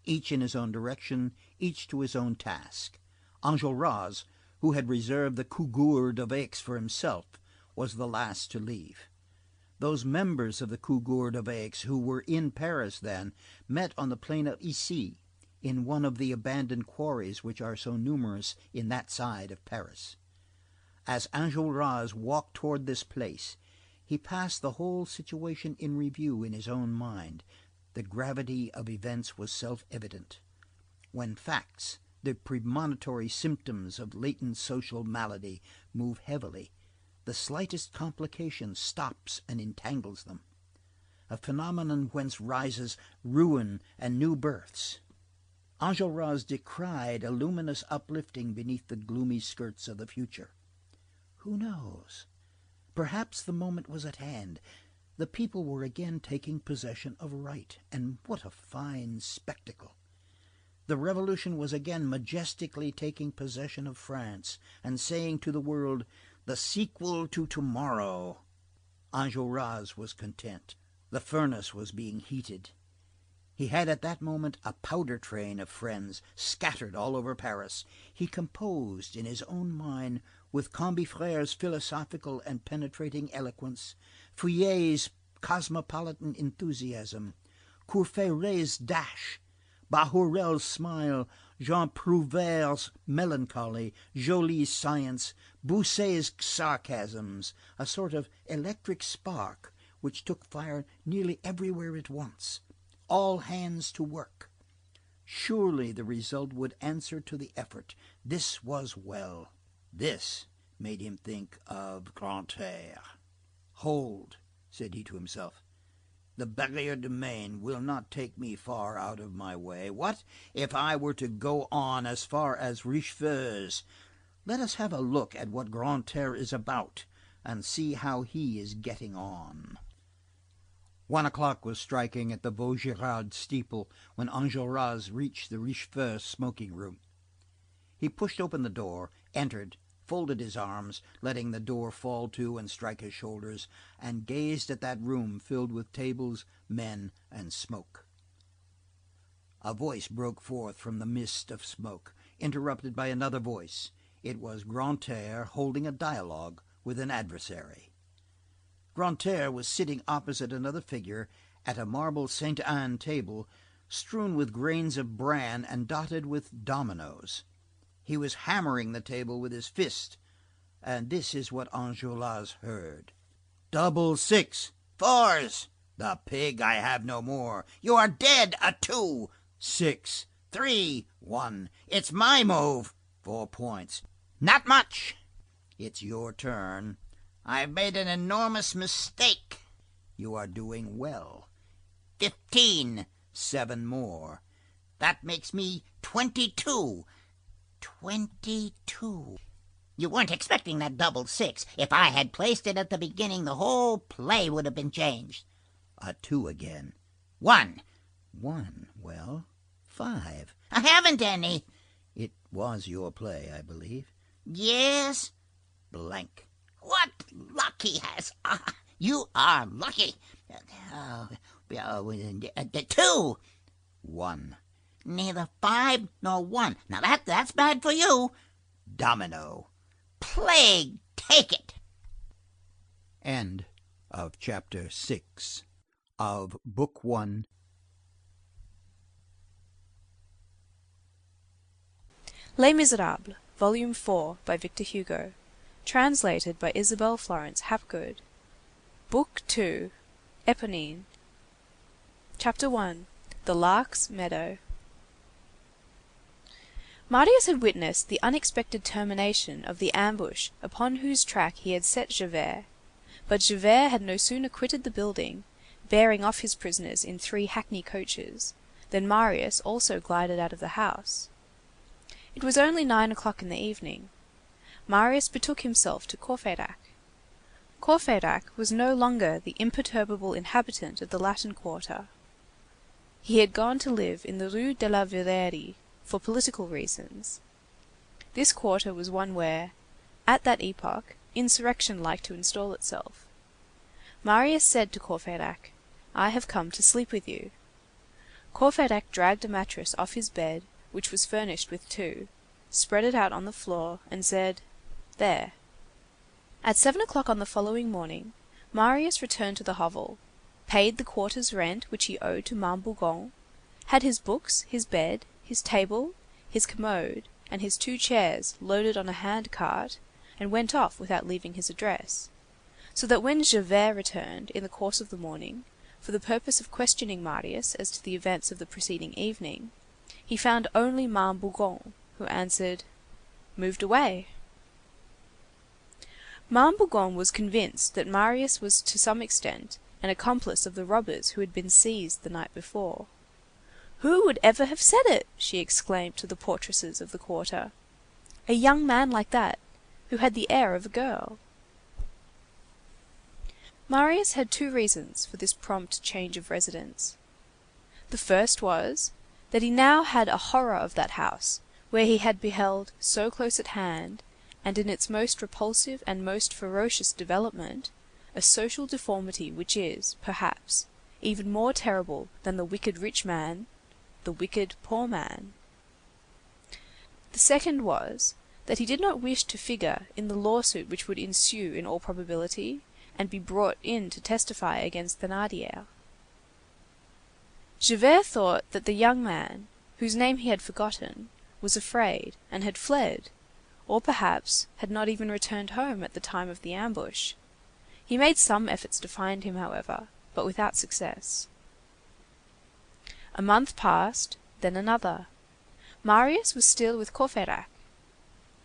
each in his own direction, each to his own task. Enjolras, who had reserved the Cougourde of Aix for himself, was the last to leave. Those members of the Cougourde of Aix who were in Paris then met on the plain of Issy, in one of the abandoned quarries which are so numerous in that side of Paris. As Enjolras walked toward this place, he passed the whole situation in review in his own mind. The gravity of events was self-evident. When facts, the premonitory symptoms of latent social malady, move heavily, the slightest complication stops and entangles them. A phenomenon whence rises ruin and new births. Enjolras descried a luminous uplifting beneath the gloomy skirts of the future. Who knows? Perhaps the moment was at hand. The people were again taking possession of right, and what a fine spectacle! The Revolution was again majestically taking possession of France, and saying to the world, "The sequel to tomorrow." Enjolras was content. The furnace was being heated. He had at that moment a powder train of friends scattered all over Paris. He composed in his own mind, with Combeferre's philosophical and penetrating eloquence, Feuillet's cosmopolitan enthusiasm, Courfeyrac's dash, Bahorel's smile, Jean Prouvair's melancholy, Joly's science, Bousset's sarcasms, a sort of electric spark which took fire nearly everywhere at once. All hands to work. Surely the result would answer to the effort. This was well. This made him think of Grantaire. "Hold," said he to himself, "the Barrière de Maine will not take me far out of my way. What if I were to go on as far as Richefeu's? Let us have a look at what Grantaire is about, and see how he is getting on." 1 o'clock was striking at the Vaugirard steeple when Enjolras reached the Richefeu smoking room. He pushed open the door, entered, folded his arms, letting the door fall to and strike his shoulders, and gazed at that room filled with tables, men, and smoke. A voice broke forth from the mist of smoke, interrupted by another voice. It was Grantaire holding a dialogue with an adversary. Grantaire was sitting opposite another figure at a marble Sainte Anne table strewn with grains of bran and dotted with dominoes. He was hammering the table with his fist, and this is what Enjolras heard. "Double six, Fours. the pig, I have no more. You are dead. A 2. 6, 3. 1, It's my move. 4 points. Not much. It's your turn. I've made an enormous mistake. You are doing well. 15. 7 more. That makes me 22. 22. You weren't expecting that double 6. If I had placed it at the beginning, the whole play would have been changed. A 2 again. 1. 1, well, 5. I haven't any. It was your play, I believe. Yes. Blank. What luck he has. You are lucky. 2. 1. Neither 5 nor 1. Now that's bad for you. Domino. Plague take it. End of chapter 6 of book 1. Les Misérables, Volume 4 by Victor Hugo. Translated by Isabel Florence Hapgood. Book 2, Eponine. Chapter 1. The Lark's Meadow. Marius had witnessed the unexpected termination of the ambush upon whose track he had set Javert, but Javert had no sooner quitted the building, bearing off his prisoners in 3 hackney coaches, than Marius also glided out of the house. It was only 9 o'clock in the evening. Marius betook himself to Courfeyrac. Courfeyrac was no longer the imperturbable inhabitant of the Latin Quarter. He had gone to live in the Rue de la Verrerie for political reasons. This quarter was one where, at that epoch, insurrection liked to install itself. Marius said to Courfeyrac, "I have come to sleep with you." Courfeyrac dragged a mattress off his bed, which was furnished with 2, spread it out on the floor, and said, "There." At 7 o'clock on the following morning, Marius returned to the hovel, paid the quarter's rent which he owed to Montbougon, had his books, his bed, his table, his commode, and his 2 chairs loaded on a hand cart, and went off without leaving his address, so that when Javert returned in the course of the morning, for the purpose of questioning Marius as to the events of the preceding evening, he found only Montbougon, who answered, "Moved away." Montbougon was convinced that Marius was to some extent an accomplice of the robbers who had been seized the night before. "Who would ever have said it?" she exclaimed to the portresses of the quarter. "A young man like that, who had the air of a girl." Marius had 2 reasons for this prompt change of residence. The first was, that he now had a horror of that house, where he had beheld, so close at hand, and in its most repulsive and most ferocious development, a social deformity which is, perhaps, even more terrible than the wicked rich man, the wicked poor man. The second was, that he did not wish to figure in the lawsuit which would ensue in all probability, and be brought in to testify against Thénardier. Javert thought that the young man, whose name he had forgotten, was afraid, and had fled, or perhaps had not even returned home at the time of the ambush. He made some efforts to find him, however, but without success. A month passed, then another. Marius was still with Courfeyrac.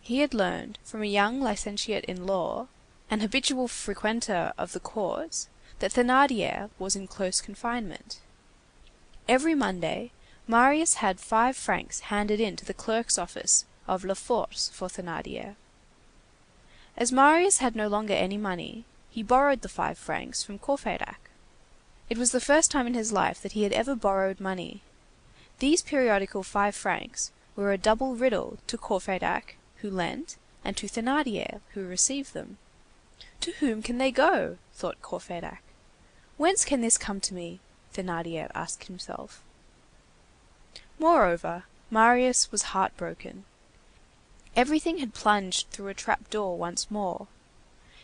He had learned from a young licentiate in law, an habitual frequenter of the courts, that Thénardier was in close confinement. Every Monday, Marius had 5 francs handed in to the clerk's office of La Force for Thénardier. As Marius had no longer any money, he borrowed the 5 francs from Courfeyrac. It was the first time in his life that he had ever borrowed money. These periodical 5 francs were a double riddle to Courfeyrac, who lent, and to Thénardier, who received them. To whom can they go? thought Courfeyrac. Whence can this come to me? Thénardier asked himself. Moreover, Marius was heartbroken. Everything had plunged through a trap door once more.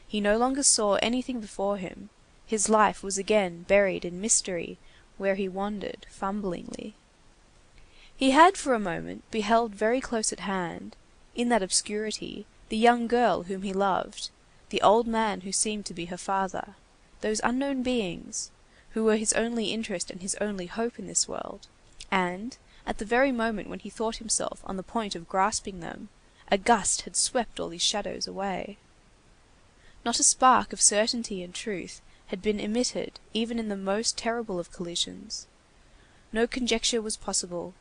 He no longer saw anything before him. His life was again buried in mystery, where he wandered fumblingly. He had for a moment beheld very close at hand, in that obscurity, the young girl whom he loved, the old man who seemed to be her father, those unknown beings, who were his only interest and his only hope in this world, and, at the very moment when he thought himself on the point of grasping them, a gust had swept all these shadows away. Not a spark of certainty and truth had been emitted even in the most terrible of collisions. No conjecture was possible.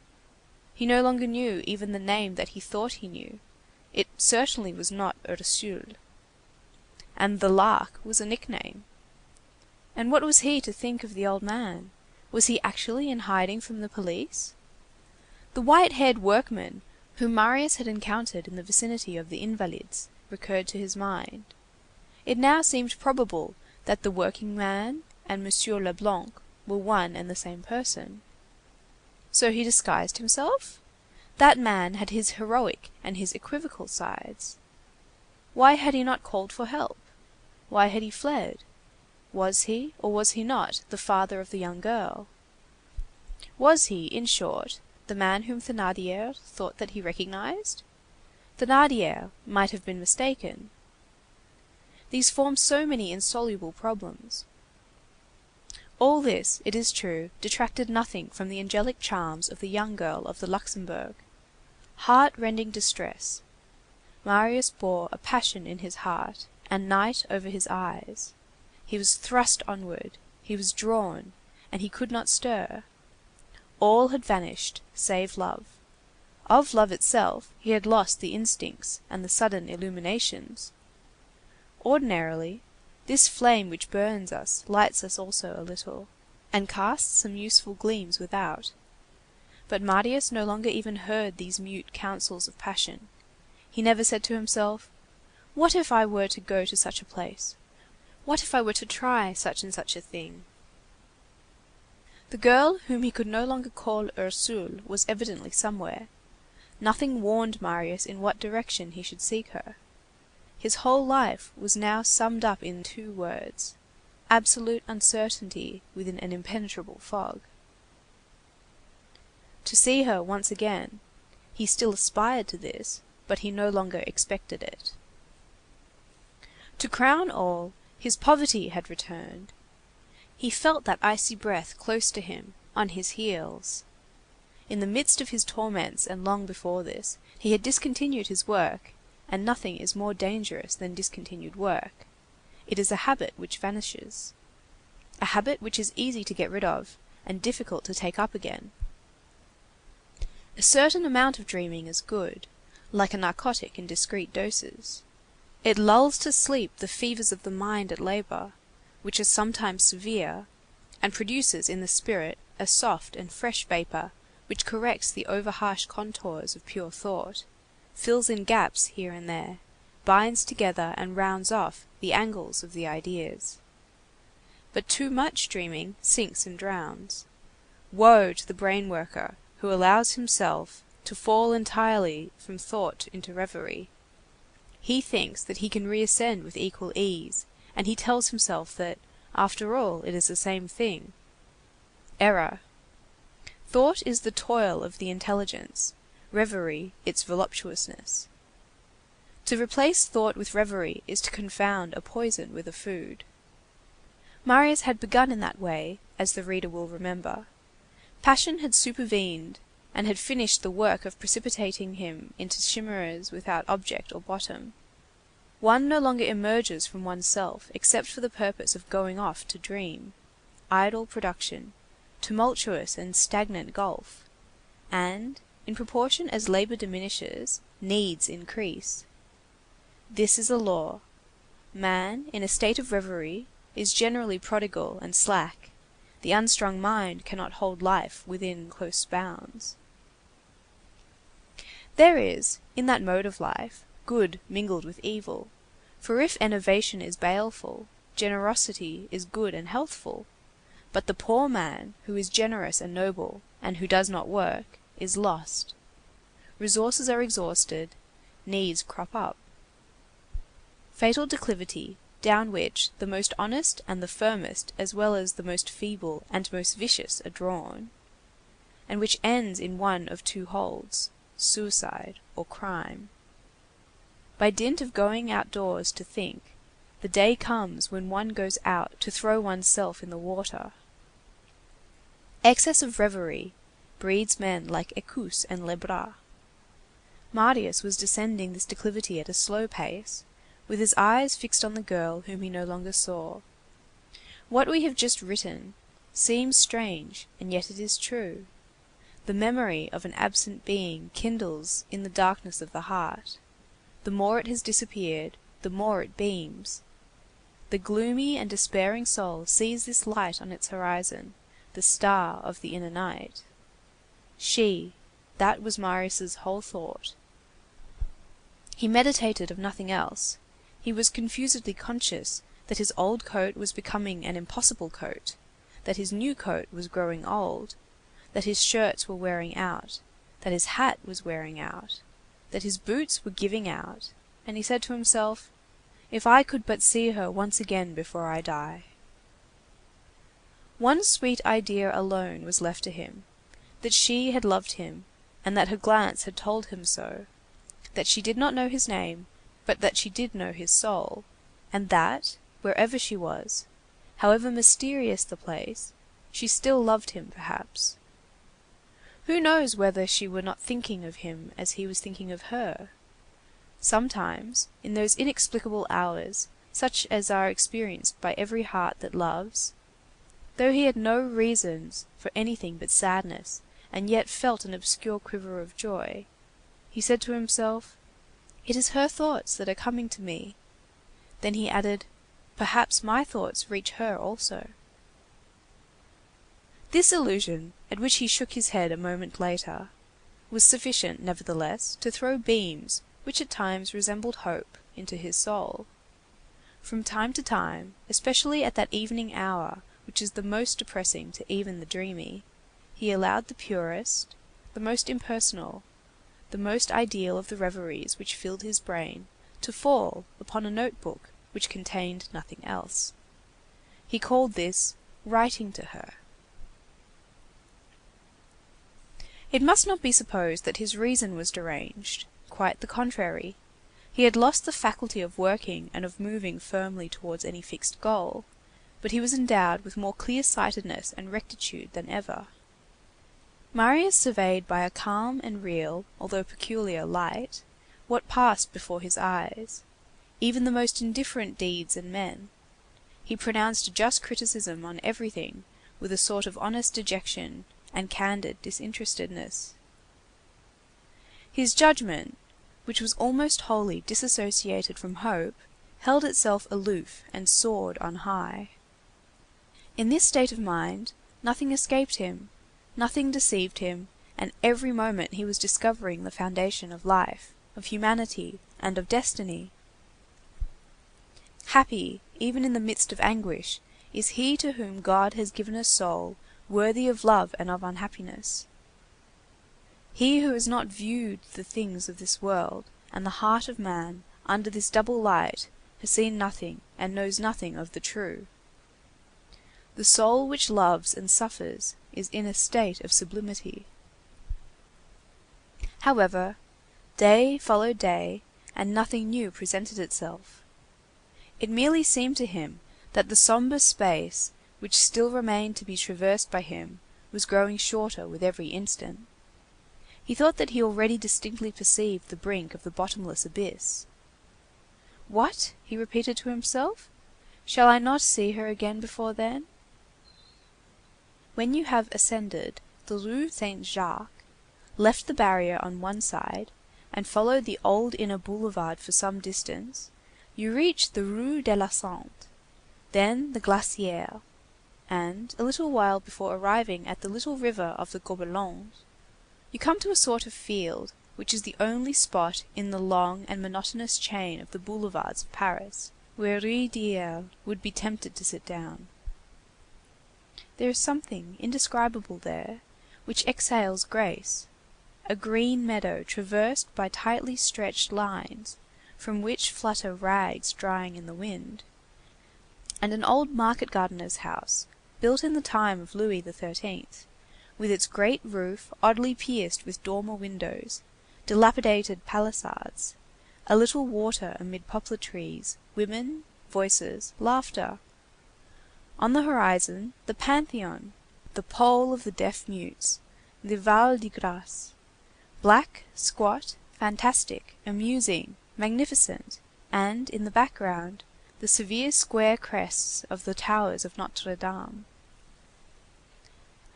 He no longer knew even the name that he thought he knew. It certainly was not Ursule. And the Lark was a nickname. And what was he to think of the old man? Was he actually in hiding from the police? The white-haired workman whom Marius had encountered in the vicinity of the Invalides recurred to his mind. It now seemed probable that the working man and Monsieur Leblanc were one and the same person. So he disguised himself? That man had his heroic and his equivocal sides. Why had he not called for help? Why had he fled? Was he, or was he not, the father of the young girl? Was he, in short, the man whom Thénardier thought that he recognized? Thénardier might have been mistaken. These formed so many insoluble problems. All this, it is true, detracted nothing from the angelic charms of the young girl of the Luxembourg. Heart-rending distress. Marius bore a passion in his heart, and night over his eyes. He was thrust onward, he was drawn, and he could not stir. All had vanished, save love. Of love itself he had lost the instincts and the sudden illuminations. Ordinarily, this flame which burns us lights us also a little, and casts some useful gleams without. But Marius no longer even heard these mute counsels of passion. He never said to himself, "What if I were to go to such a place? What if I were to try such and such a thing?" The girl whom he could no longer call Ursule was evidently somewhere. Nothing warned Marius in what direction he should seek her. His whole life was now summed up in 2 words: absolute uncertainty within an impenetrable fog. To see her once again, he still aspired to this, but he no longer expected it. To crown all, his poverty had returned. He felt that icy breath close to him, on his heels. In the midst of his torments and long before this, he had discontinued his work, and nothing is more dangerous than discontinued work. It is a habit which vanishes. A habit which is easy to get rid of, and difficult to take up again. A certain amount of dreaming is good, like a narcotic in discreet doses. It lulls to sleep the fevers of the mind at labor, which are sometimes severe, and produces in the spirit a soft and fresh vapor which corrects the over-harsh contours of pure thought, fills in gaps here and there, binds together and rounds off the angles of the ideas. But too much dreaming sinks and drowns. Woe to the brain worker who allows himself to fall entirely from thought into reverie. He thinks that he can reascend with equal ease, and he tells himself that, after all, it is the same thing. Error. Thought is the toil of the intelligence, reverie its voluptuousness. To replace thought with reverie is to confound a poison with a food. Marius had begun in that way, as the reader will remember. Passion had supervened, and had finished the work of precipitating him into chimeras without object or bottom. One no longer emerges from oneself except for the purpose of going off to dream. Idle production, tumultuous and stagnant gulf, and, in proportion as labor diminishes, needs increase. This is a law. Man, in a state of reverie, is generally prodigal and slack. The unstrung mind cannot hold life within close bounds. There is, in that mode of life, good mingled with evil, for if enervation is baleful, generosity is good and healthful, but the poor man who is generous and noble, and who does not work, is lost. Resources are exhausted, needs crop up. Fatal declivity, down which the most honest and the firmest as well as the most feeble and most vicious are drawn, and which ends in one of two holds, suicide or crime. By dint of going outdoors to think, the day comes when one goes out to throw one's self in the water. Excess of reverie breeds men like Écus and Lebras. Marius was descending this declivity at a slow pace, with his eyes fixed on the girl whom he no longer saw. What we have just written seems strange, and yet it is true. The memory of an absent being kindles in the darkness of the heart. The more it has disappeared, the more it beams. The gloomy and despairing soul sees this light on its horizon, the star of the inner night. She, that was Marius' whole thought. He meditated of nothing else. He was confusedly conscious that his old coat was becoming an impossible coat, that his new coat was growing old, that his shirts were wearing out, that his hat was wearing out, that his boots were giving out, and he said to himself, "If I could but see her once again before I die." One sweet idea alone was left to him, that she had loved him, and that her glance had told him so, that she did not know his name, but that she did know his soul, and that, wherever she was, however mysterious the place, she still loved him perhaps. Who knows whether she were not thinking of him as he was thinking of her? Sometimes, in those inexplicable hours, such as are experienced by every heart that loves, though he had no reasons for anything but sadness, and yet felt an obscure quiver of joy, he said to himself, "It is her thoughts that are coming to me." Then he added, "Perhaps my thoughts reach her also." This illusion, at which he shook his head a moment later, was sufficient, nevertheless, to throw beams, which at times resembled hope, into his soul. From time to time, especially at that evening hour which is the most depressing to even the dreamy, he allowed the purest, the most impersonal, the most ideal of the reveries which filled his brain, to fall upon a note-book which contained nothing else. He called this writing to her. It must not be supposed that his reason was deranged. Quite the contrary. He had lost the faculty of working and of moving firmly towards any fixed goal, but he was endowed with more clear-sightedness and rectitude than ever. Marius surveyed by a calm and real, although peculiar, light, what passed before his eyes, even the most indifferent deeds and men. He pronounced a just criticism on everything with a sort of honest dejection and candid disinterestedness. His judgment, which was almost wholly disassociated from hope, held itself aloof and soared on high. In this state of mind, nothing escaped him, nothing deceived him, and every moment he was discovering the foundation of life, of humanity, and of destiny. Happy, even in the midst of anguish, is he to whom God has given a soul worthy of love and of unhappiness. He who has not viewed the things of this world and the heart of man under this double light has seen nothing and knows nothing of the true. The soul which loves and suffers is in a state of sublimity. However, day followed day, and nothing new presented itself. It merely seemed to him that the sombre space which still remained to be traversed by him was growing shorter with every instant. He thought that he already distinctly perceived the brink of the bottomless abyss. "What?" he repeated to himself. "Shall I not see her again before then?" When you have ascended the Rue Saint-Jacques, left the barrier on one side, and followed the old inner boulevard for some distance, you reach the Rue de la Sante, then the Glacière. and, a little while before arriving at the little river of the Gobelins, you come to a sort of field which is the only spot in the long and monotonous chain of the boulevards of Paris where Ruysdael would be tempted to sit down. There is something indescribable there which exhales grace, a green meadow traversed by tightly stretched lines from which flutter rags drying in the wind, and an old market gardener's house built in the time of Louis XIII, with its great roof oddly pierced with dormer windows, dilapidated palisades, a little water amid poplar trees, women, voices, laughter. On the horizon, the Pantheon, the pole of the deaf mutes, the Val de Grâce, black, squat, fantastic, amusing, magnificent, and, in the background, the severe square crests of the towers of Notre Dame.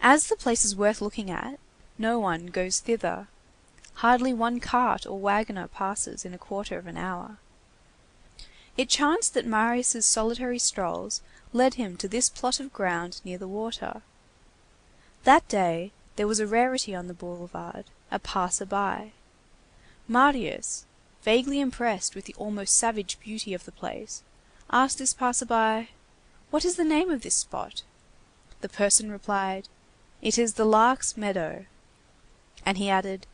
As the place is worth looking at, no one goes thither. Hardly one cart or wagoner passes in a quarter of an hour. It chanced that Marius' solitary strolls led him to this plot of ground near the water. That day there was a rarity on the boulevard, a passer-by. Marius, vaguely impressed with the almost savage beauty of the place, asked this passer-by, "What is the name of this spot?" The person replied, "It is the Lark's Meadow." And he added,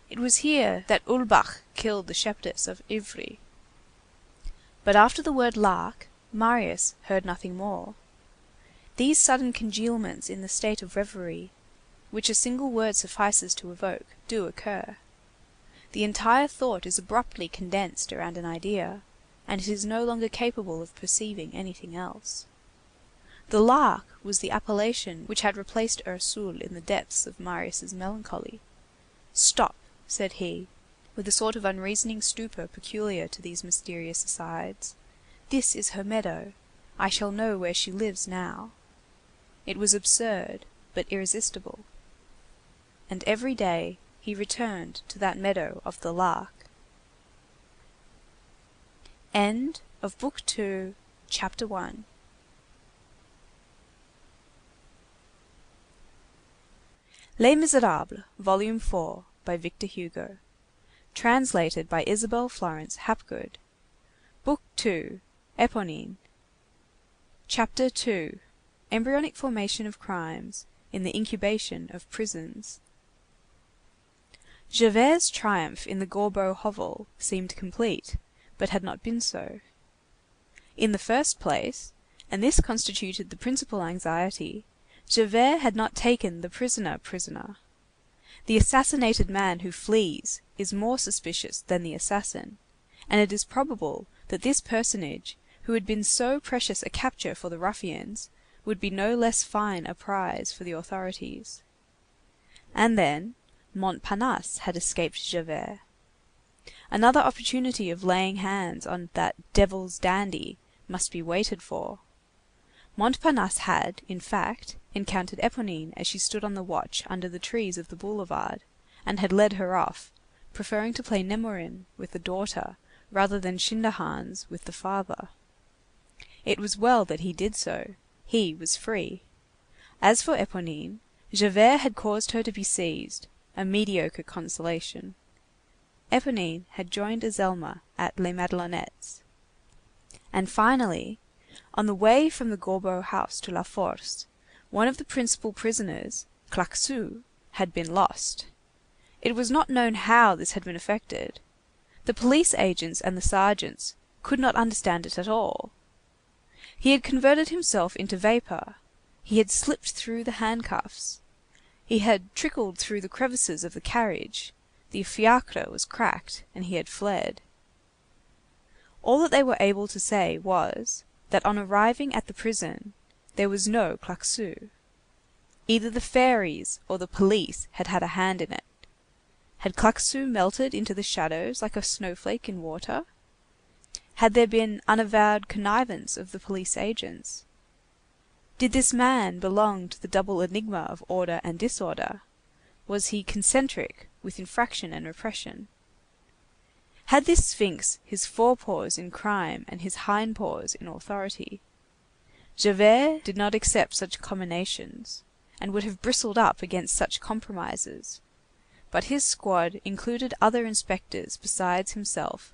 "It was here that Ulbach killed the shepherdess of Ivry." But after the word lark, Marius heard nothing more. These sudden congealments in the state of reverie, which a single word suffices to evoke, do occur. The entire thought is abruptly condensed around an idea, and it is no longer capable of perceiving anything else. The lark was the appellation which had replaced Ursule in the depths of Marius' melancholy. "Stop," said he, with a sort of unreasoning stupor peculiar to these mysterious asides. "This is her meadow. I shall know where she lives now." It was absurd, but irresistible. And every day he returned to that meadow of the lark. End of Book 2, Chapter 1. Les Misérables, Volume 4, by Victor Hugo. Translated by Isabel Florence Hapgood. Book 2, Eponine. Chapter 2. Embryonic formation of crimes in the incubation of prisons. Javert's triumph in the Gorbeau hovel seemed complete, but had not been so. In the first place, and this constituted the principal anxiety, Javert had not taken the prisoner. The assassinated man who flees is more suspicious than the assassin, and it is probable that this personage, who had been so precious a capture for the ruffians, would be no less fine a prize for the authorities. And then, Montparnasse had escaped Javert. Another opportunity of laying hands on that devil's dandy must be waited for. Montparnasse had, in fact, encountered Eponine as she stood on the watch under the trees of the boulevard, and had led her off, preferring to play Nemorin with the daughter rather than Schinderhannes with the father. It was well that he did so. He was free. As for Eponine, Javert had caused her to be seized, a mediocre consolation. Eponine had joined Azelma at Les Madelonettes. And finally, on the way from the Gorbeau house to La Force, one of the principal prisoners, Claquesous, had been lost. It was not known how this had been effected. The police agents and the sergeants could not understand it at all. He had converted himself into vapor. He had slipped through the handcuffs. He had trickled through the crevices of the carriage. The fiacre was cracked, and he had fled. All that they were able to say was, that on arriving at the prison, there was no Claquesous. Either the fairies or the police had had a hand in it. Had Claquesous melted into the shadows like a snowflake in water? Had there been unavowed connivance of the police agents? Did this man belong to the double enigma of order and disorder? Was he concentric with infraction and repression? Had this sphinx his forepaws in crime and his hindpaws in authority? Javert did not accept such combinations, and would have bristled up against such compromises, but his squad included other inspectors besides himself,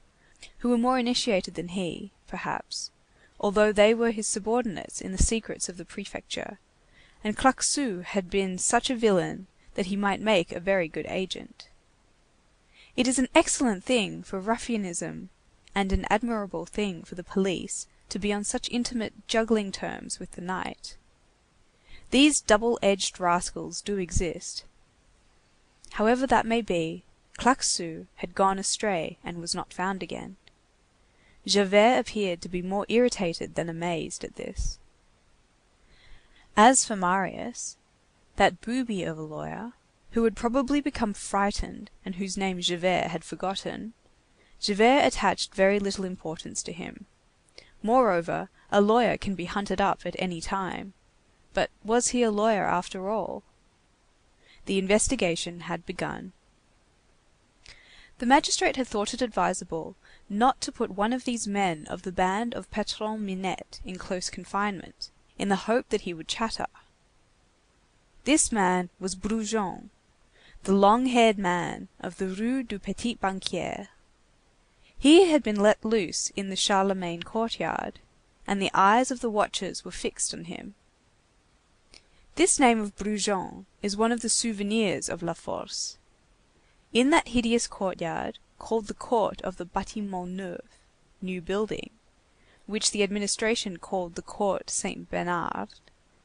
who were more initiated than he, perhaps, although they were his subordinates in the secrets of the prefecture, and Claquesous had been such a villain that he might make a very good agent. It is an excellent thing for ruffianism and an admirable thing for the police to be on such intimate juggling terms with the night. These double-edged rascals do exist. However that may be, Claquesous had gone astray and was not found again. Javert appeared to be more irritated than amazed at this. As for Marius, that booby of a lawyer, who had probably become frightened and whose name Javert had forgotten, Javert attached very little importance to him. Moreover, a lawyer can be hunted up at any time. But was he a lawyer after all? The investigation had begun. The magistrate had thought it advisable not to put one of these men of the band of Patron Minette in close confinement, in the hope that he would chatter. This man was Brujon, the long-haired man of the Rue du Petit Banquier. He had been let loose in the Charlemagne courtyard, and the eyes of the watchers were fixed on him. This name of Brujon is one of the souvenirs of La Force. In that hideous courtyard, called the court of the Bâtiment Neuf, new building, which the administration called the Court Saint Bernard,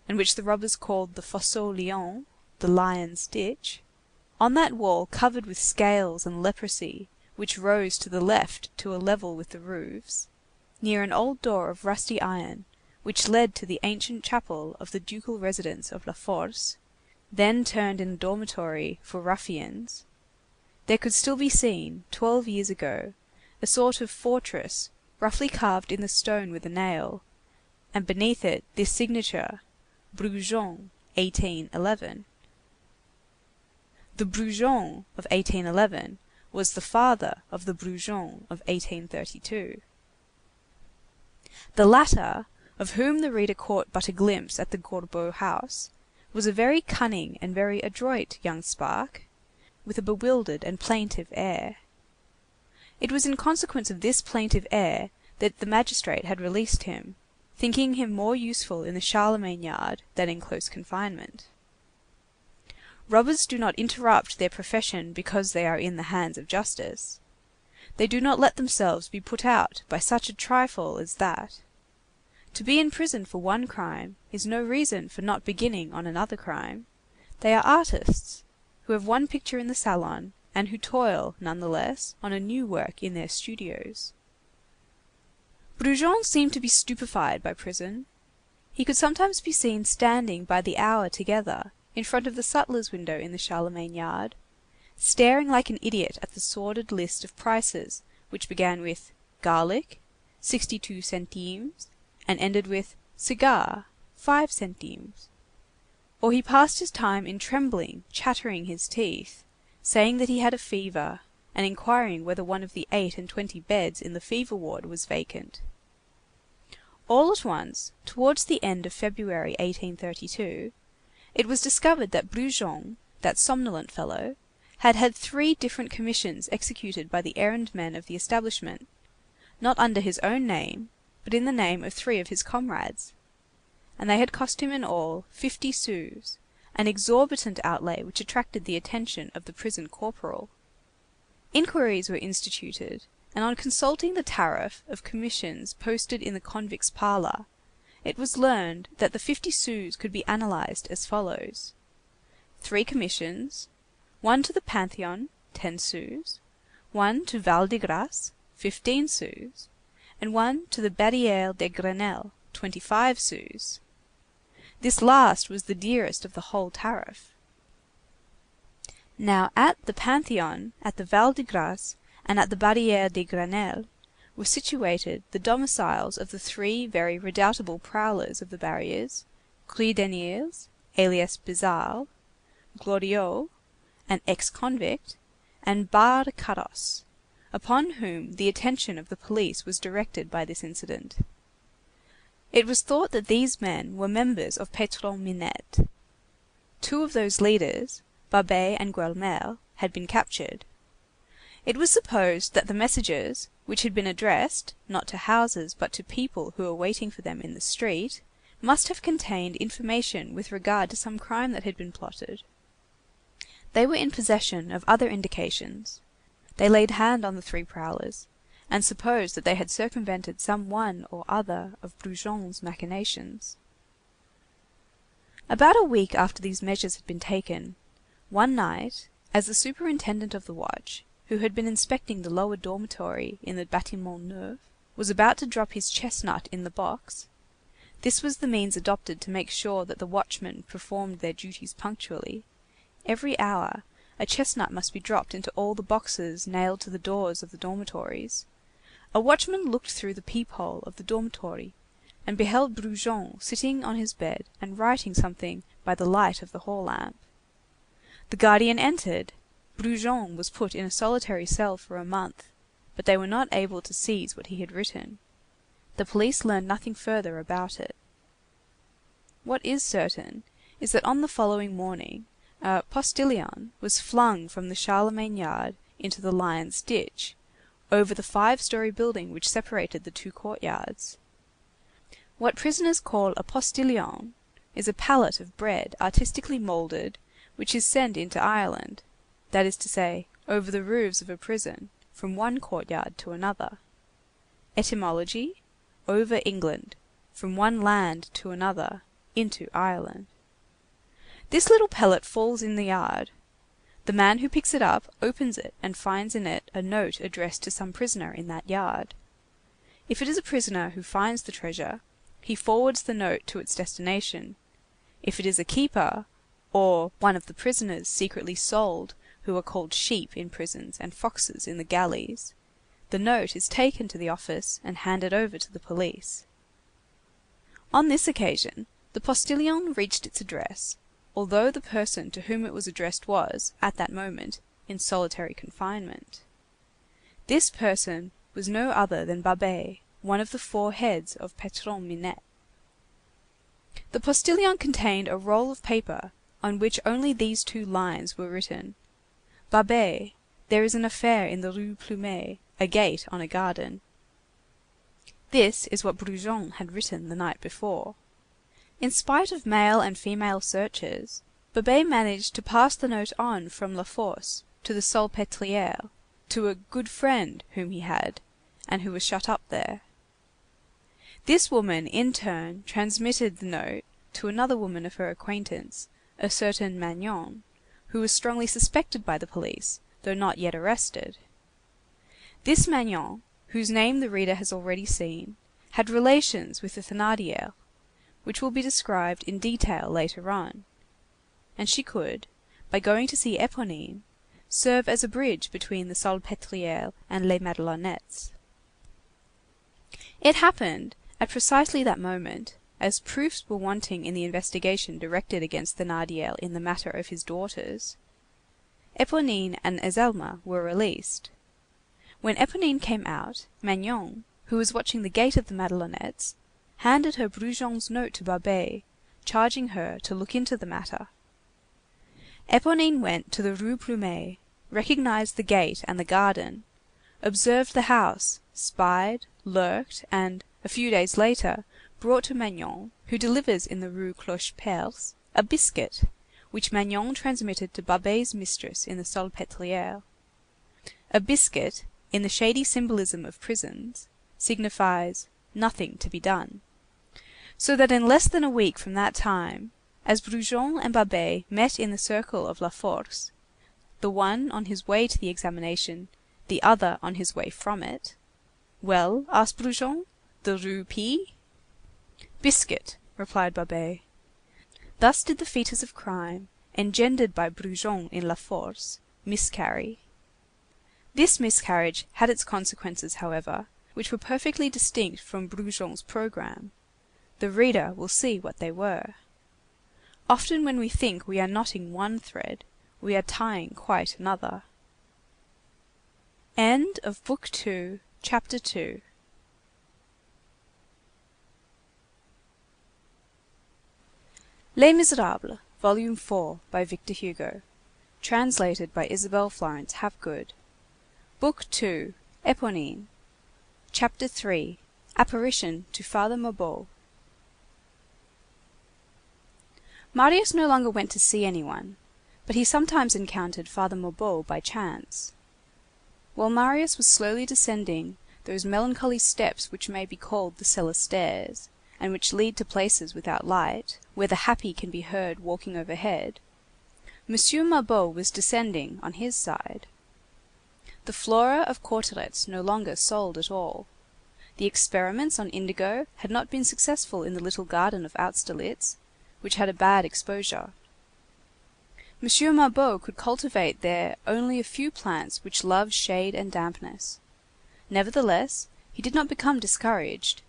and which the robbers called the Fossé Lion, the Lion's Ditch, on that wall covered with scales and leprosy, which rose to the left to a level with the roofs, near an old door of rusty iron, which led to the ancient chapel of the ducal residence of La Force, then turned in a dormitory for ruffians, there could still be seen, 12 years ago, a sort of fortress roughly carved in the stone with a nail, and beneath it this signature, Brujon, 1811. The Brujon of 1811 was the father of the Brujon of 1832. The latter, of whom the reader caught but a glimpse at the Gorbeau house, was a very cunning and very adroit young spark, with a bewildered and plaintive air. It was in consequence of this plaintive air that the magistrate had released him, thinking him more useful in the Charlemagne yard than in close confinement. Robbers do not interrupt their profession because they are in the hands of justice. They do not let themselves be put out by such a trifle as that. To be in prison for one crime is no reason for not beginning on another crime. They are artists, who have one picture in the salon, and who toil, none the less, on a new work in their studios. Brujon seemed to be stupefied by prison. He could sometimes be seen standing by the hour together, in front of the sutler's window in the Charlemagne yard, staring like an idiot at the sordid list of prices, which began with garlic, 62 centimes, and ended with cigar, 5 centimes. Or he passed his time in trembling, chattering his teeth, saying that he had a fever, and inquiring whether one of the 28 beds in the fever ward was vacant. All at once, towards the end of February 1832, it was discovered that Brujon, that somnolent fellow, had had 3 different commissions executed by the errand men of the establishment, not under his own name, but in the name of 3 of his comrades, and they had cost him in all 50 sous, an exorbitant outlay which attracted the attention of the prison corporal. Inquiries were instituted, and on consulting the tariff of commissions posted in the convicts' parlour, it was learned that the 50 sous could be analysed as follows: 3 commissions, 1 to the Pantheon, 10 sous, 1 to Val de Grace, 15 sous, and 1 to the Barrière des Grenelles, 25 sous. This last was the dearest of the whole tariff. Now at the Pantheon, at the Val de Grace, and at the Barrière des Grenelles, were situated the domiciles of the 3 very redoubtable prowlers of the barriers, Cruydeniers, alias Bizarre, Glorieux, an ex-convict, and Barre Caros, upon whom the attention of the police was directed by this incident. It was thought that these men were members of Patron-Minette. Two of those leaders, Babet and Guelemer, had been captured. It was supposed that the messages, which had been addressed, not to houses, but to people who were waiting for them in the street, must have contained information with regard to some crime that had been plotted. They were in possession of other indications. They laid hand on the three prowlers, and supposed that they had circumvented some one or other of Brujon's machinations. About a week after these measures had been taken, one night, as the superintendent of the watch, who had been inspecting the lower dormitory in the Bâtiment Neuf, was about to drop his chestnut in the box, this was the means adopted to make sure that the watchmen performed their duties punctually. Every hour, a chestnut must be dropped into all the boxes nailed to the doors of the dormitories. A watchman looked through the peephole of the dormitory, and beheld Brujon sitting on his bed and writing something by the light of the hall lamp. The guardian entered. Brujon was put in a solitary cell for a month, but they were not able to seize what he had written. The police learned nothing further about it. What is certain is that on the following morning, a postilion was flung from the Charlemagne yard into the Lion's ditch, over the 5-story building which separated the two courtyards. What prisoners call a postilion is a pallet of bread artistically moulded, which is sent into Ireland, that is to say, over the roofs of a prison, from one courtyard to another. Etymology, over England, from one land to another, into Ireland. This little pellet falls in the yard. The man who picks it up opens it and finds in it a note addressed to some prisoner in that yard. If it is a prisoner who finds the treasure, he forwards the note to its destination. If it is a keeper, or one of the prisoners secretly sold, who are called sheep in prisons and foxes in the galleys, the note is taken to the office and handed over to the police. On this occasion, the postilion reached its address, although the person to whom it was addressed was, at that moment, in solitary confinement. This person was no other than Babet, one of the 4 heads of Patron-Minette. The postilion contained a roll of paper on which only these 2 lines were written: Babet, there is an affair in the Rue Plumet, a gate on a garden. This is what Brujon had written the night before. In spite of male and female searchers, Babet managed to pass the note on from La Force to the Salpêtrière, to a good friend whom he had, and who was shut up there. This woman, in turn, transmitted the note to another woman of her acquaintance, a certain Magnon, who was strongly suspected by the police, though not yet arrested. This Magnon, whose name the reader has already seen, had relations with the Thénardiers, which will be described in detail later on, and she could, by going to see Éponine, serve as a bridge between the Salpêtrière and Les Madelonettes. It happened, at precisely that moment, as proofs were wanting in the investigation directed against Thénardier in the matter of his daughters, Éponine and Azelma were released. When Éponine came out, Magnon, who was watching the gate of the Madelonettes, handed her Brujon's note to Babet, charging her to look into the matter. Éponine went to the Rue Plumet, recognized the gate and the garden, observed the house, spied, lurked, and, a few days later, brought to Magnon, who delivers in the Rue Cloche-Perce, a biscuit, which Magnon transmitted to Babet's mistress in the Salpêtrière. A biscuit, in the shady symbolism of prisons, signifies nothing to be done. So that in less than a week from that time, as Brujon and Babet met in the circle of La Force, the one on his way to the examination, the other on his way from it. "Well," asked Brujon, "the Rue P?" "Biscuit," replied Babet. Thus did the fetus of crime, engendered by Brujon in La Force, miscarry. This miscarriage had its consequences, however, which were perfectly distinct from Brujon's programme. The reader will see what they were. Often when we think we are knotting one thread, we are tying quite another. End of Book 2, Chapter 2. Les Misérables, Volume 4, by Victor Hugo. Translated by Isabel Florence Hapgood. Book 2, Éponine. Chapter 3, Apparition to Father Mabeuf. Marius no longer went to see anyone, but he sometimes encountered Father Mabeuf by chance. While Marius was slowly descending those melancholy steps which may be called the cellar stairs, and which lead to places without light, where the happy can be heard walking overhead, Monsieur Mabeuf was descending on his side. The flora of Cauteretz no longer sold at all. The experiments on indigo had not been successful in the little garden of Austerlitz, which had a bad exposure. Monsieur Mabeuf could cultivate there only a few plants which loved shade and dampness. Nevertheless, he did not become discouraged.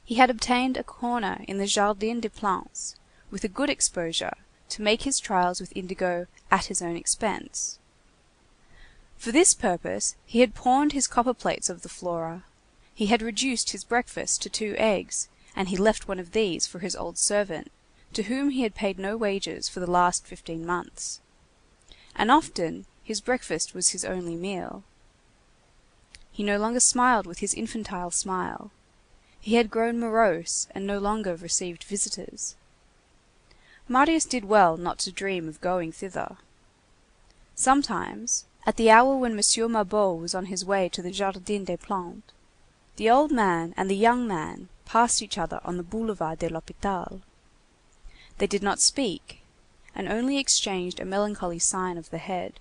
He had obtained a corner in the Jardin des Plantes, with a good exposure, to make his trials with indigo at his own expense. For this purpose he had pawned his copperplates of the flora. He had reduced his breakfast to 2 eggs, and he left one of these for his old servant, to whom he had paid no wages for the last 15 months. And often his breakfast was his only meal. He no longer smiled with his infantile smile. He had grown morose and no longer received visitors. Marius did well not to dream of going thither. Sometimes, at the hour when Monsieur Mabeuf was on his way to the Jardin des Plantes, the old man and the young man passed each other on the Boulevard de l'Hôpital. They did not speak, and only exchanged a melancholy sign of the head.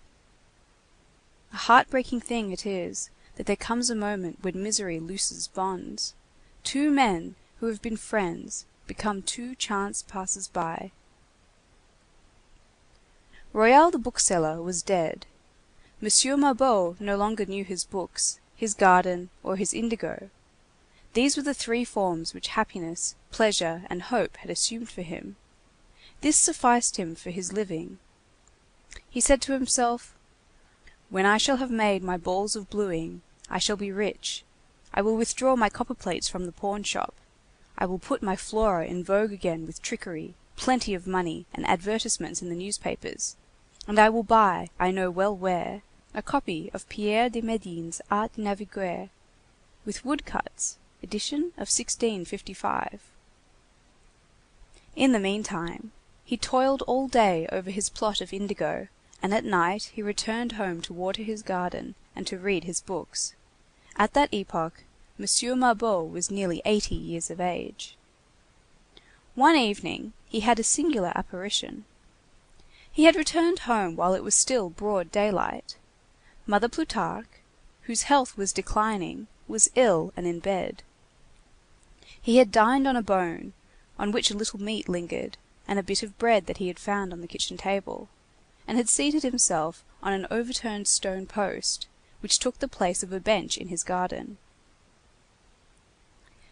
A heart-breaking thing it is that there comes a moment when misery looses bonds. 2 men who have been friends become 2 chance passers-by. Royal the bookseller was dead. Monsieur Mabeuf no longer knew his books, his garden, or his indigo. These were the 3 forms which happiness, pleasure, and hope had assumed for him. This sufficed him for his living. He said to himself: "When I shall have made my balls of bluing, I shall be rich. I will withdraw my copperplates from the pawn shop. I will put my flora in vogue again with trickery, plenty of money, and advertisements in the newspapers. And I will buy, I know well where, a copy of Pierre de Médine's Art de Naviguer, with woodcuts, edition of 1655. In the meantime, he toiled all day over his plot of indigo, and at night he returned home to water his garden and to read his books. At that epoch, Monsieur Mabeuf was nearly 80 years of age. One evening, he had a singular apparition. He had returned home while it was still broad daylight. Mother Plutarque, whose health was declining, was ill and in bed. He had dined on a bone, on which a little meat lingered, and a bit of bread that he had found on the kitchen table, and had seated himself on an overturned stone post, which took the place of a bench in his garden.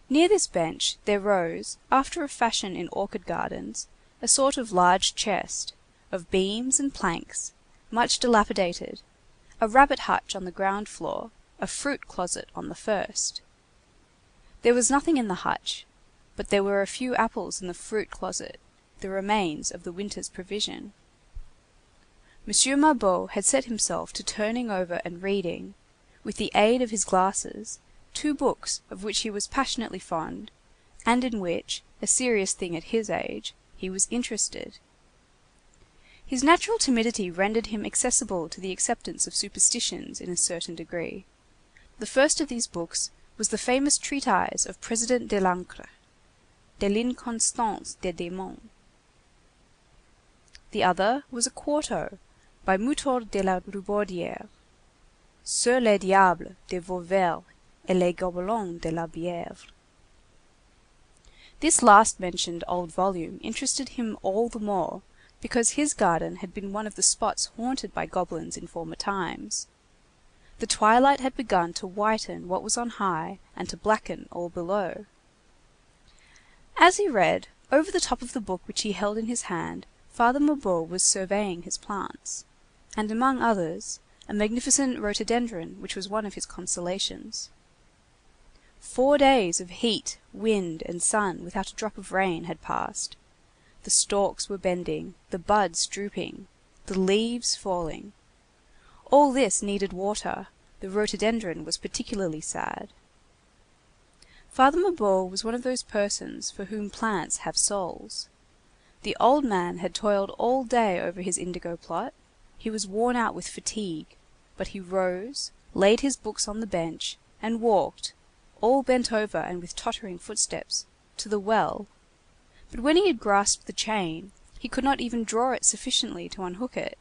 Near this bench there rose, after a fashion in orchard gardens, a sort of large chest, of beams and planks, much dilapidated, a rabbit hutch on the ground floor, a fruit closet on the first. There was nothing in the hutch, but there were a few apples in the fruit closet, the remains of the winter's provision. Monsieur Mabeuf had set himself to turning over and reading, with the aid of his glasses, 2 books of which he was passionately fond, and in which, a serious thing at his age, he was interested. His natural timidity rendered him accessible to the acceptance of superstitions in a certain degree. The first of these books was the famous treatise of President de l'Ancre, De l'inconstance des démons. The other was a quarto by Mutor de la Rubaudière, Sur les diables de Vauvert et les gobelins de la Bièvre. This last mentioned old volume interested him all the more because his garden had been one of the spots haunted by goblins in former times. The twilight had begun to whiten what was on high and to blacken all below. As he read, over the top of the book which he held in his hand, Father Mabeuf was surveying his plants, and among others, a magnificent rhododendron which was one of his consolations. 4 days of heat, wind, and sun without a drop of rain had passed. The stalks were bending, the buds drooping, the leaves falling. All this needed water. The rhododendron was particularly sad. Father Mabeuf was one of those persons for whom plants have souls. The old man had toiled all day over his indigo plot. He was worn out with fatigue, but he rose, laid his books on the bench, and walked, all bent over and with tottering footsteps, to the well. But when he had grasped the chain, he could not even draw it sufficiently to unhook it.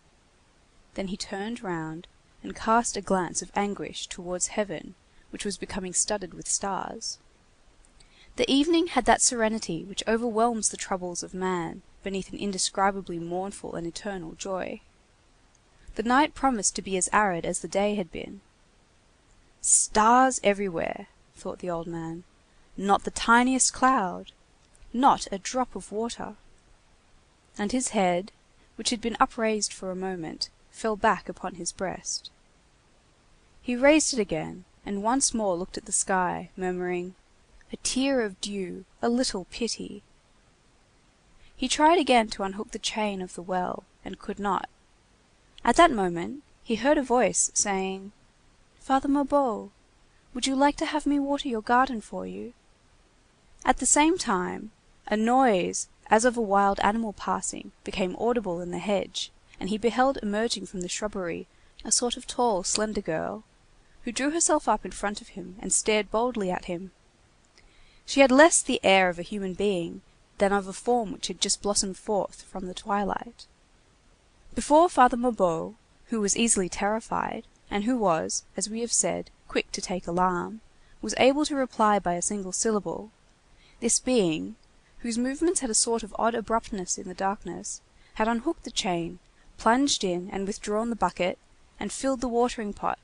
Then he turned round and cast a glance of anguish towards heaven, which was becoming studded with stars. The evening had that serenity which overwhelms the troubles of man beneath an indescribably mournful and eternal joy. The night promised to be as arid as the day had been. Stars everywhere, thought the old man. Not the tiniest cloud, not a drop of water. And his head, which had been upraised for a moment, fell back upon his breast. He raised it again, and once more looked at the sky, murmuring, "A tear of dew, a little pity." He tried again to unhook the chain of the well, and could not. At that moment, he heard a voice saying, "Father Mabeuf, would you like to have me water your garden for you?" At the same time, a noise, as of a wild animal passing, became audible in the hedge, and he beheld emerging from the shrubbery a sort of tall, slender girl, who drew herself up in front of him and stared boldly at him. She had less the air of a human being than of a form which had just blossomed forth from the twilight. Before Father Mabeuf, who was easily terrified, and who was, as we have said, quick to take alarm, was able to reply by a single syllable, this being, whose movements had a sort of odd abruptness in the darkness, had unhooked the chain, plunged in and withdrawn the bucket, and filled the watering pot.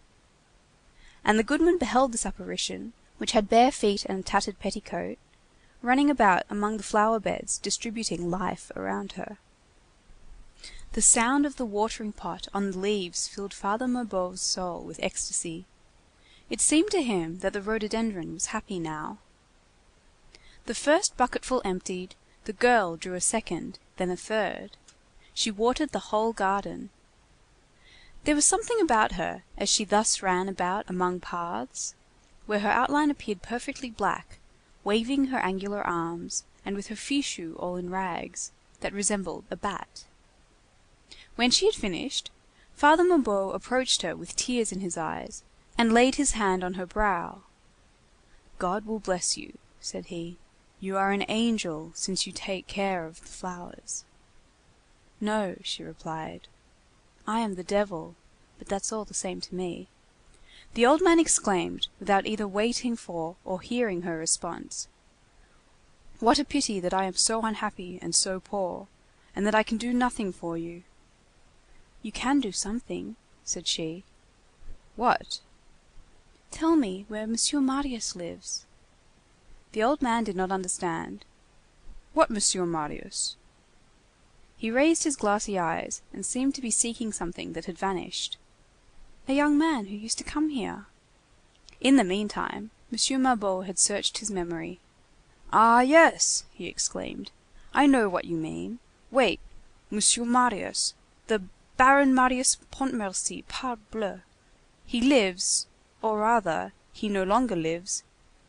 And the goodman beheld this apparition, which had bare feet and a tattered petticoat, running about among the flower beds, distributing life around her. The sound of the watering pot on the leaves filled Father Mabeuf's soul with ecstasy. It seemed to him that the rhododendron was happy now. The first bucketful emptied, the girl drew a second, then a third. She watered the whole garden. There was something about her, as she thus ran about among paths, where her outline appeared perfectly black, waving her angular arms, and with her fichu all in rags, that resembled a bat. When she had finished, Father Mabeuf approached her with tears in his eyes, and laid his hand on her brow. "God will bless you," said he. "You are an angel, since you take care of the flowers." "No," she replied, "I am the devil, but that's all the same to me." The old man exclaimed, without either waiting for or hearing her response, "What a pity that I am so unhappy and so poor, and that I can do nothing for you." "You can do something," said she. "What?" "Tell me where Monsieur Marius lives." The old man did not understand. "What Monsieur Marius?" He raised his glassy eyes, and seemed to be seeking something that had vanished. "A young man who used to come here." In the meantime, Monsieur Mabeuf had searched his memory. "Ah, yes," he exclaimed, "I know what you mean. Wait, Monsieur Marius, the Baron Marius Pontmercy, parbleu. He lives, or rather, he no longer lives.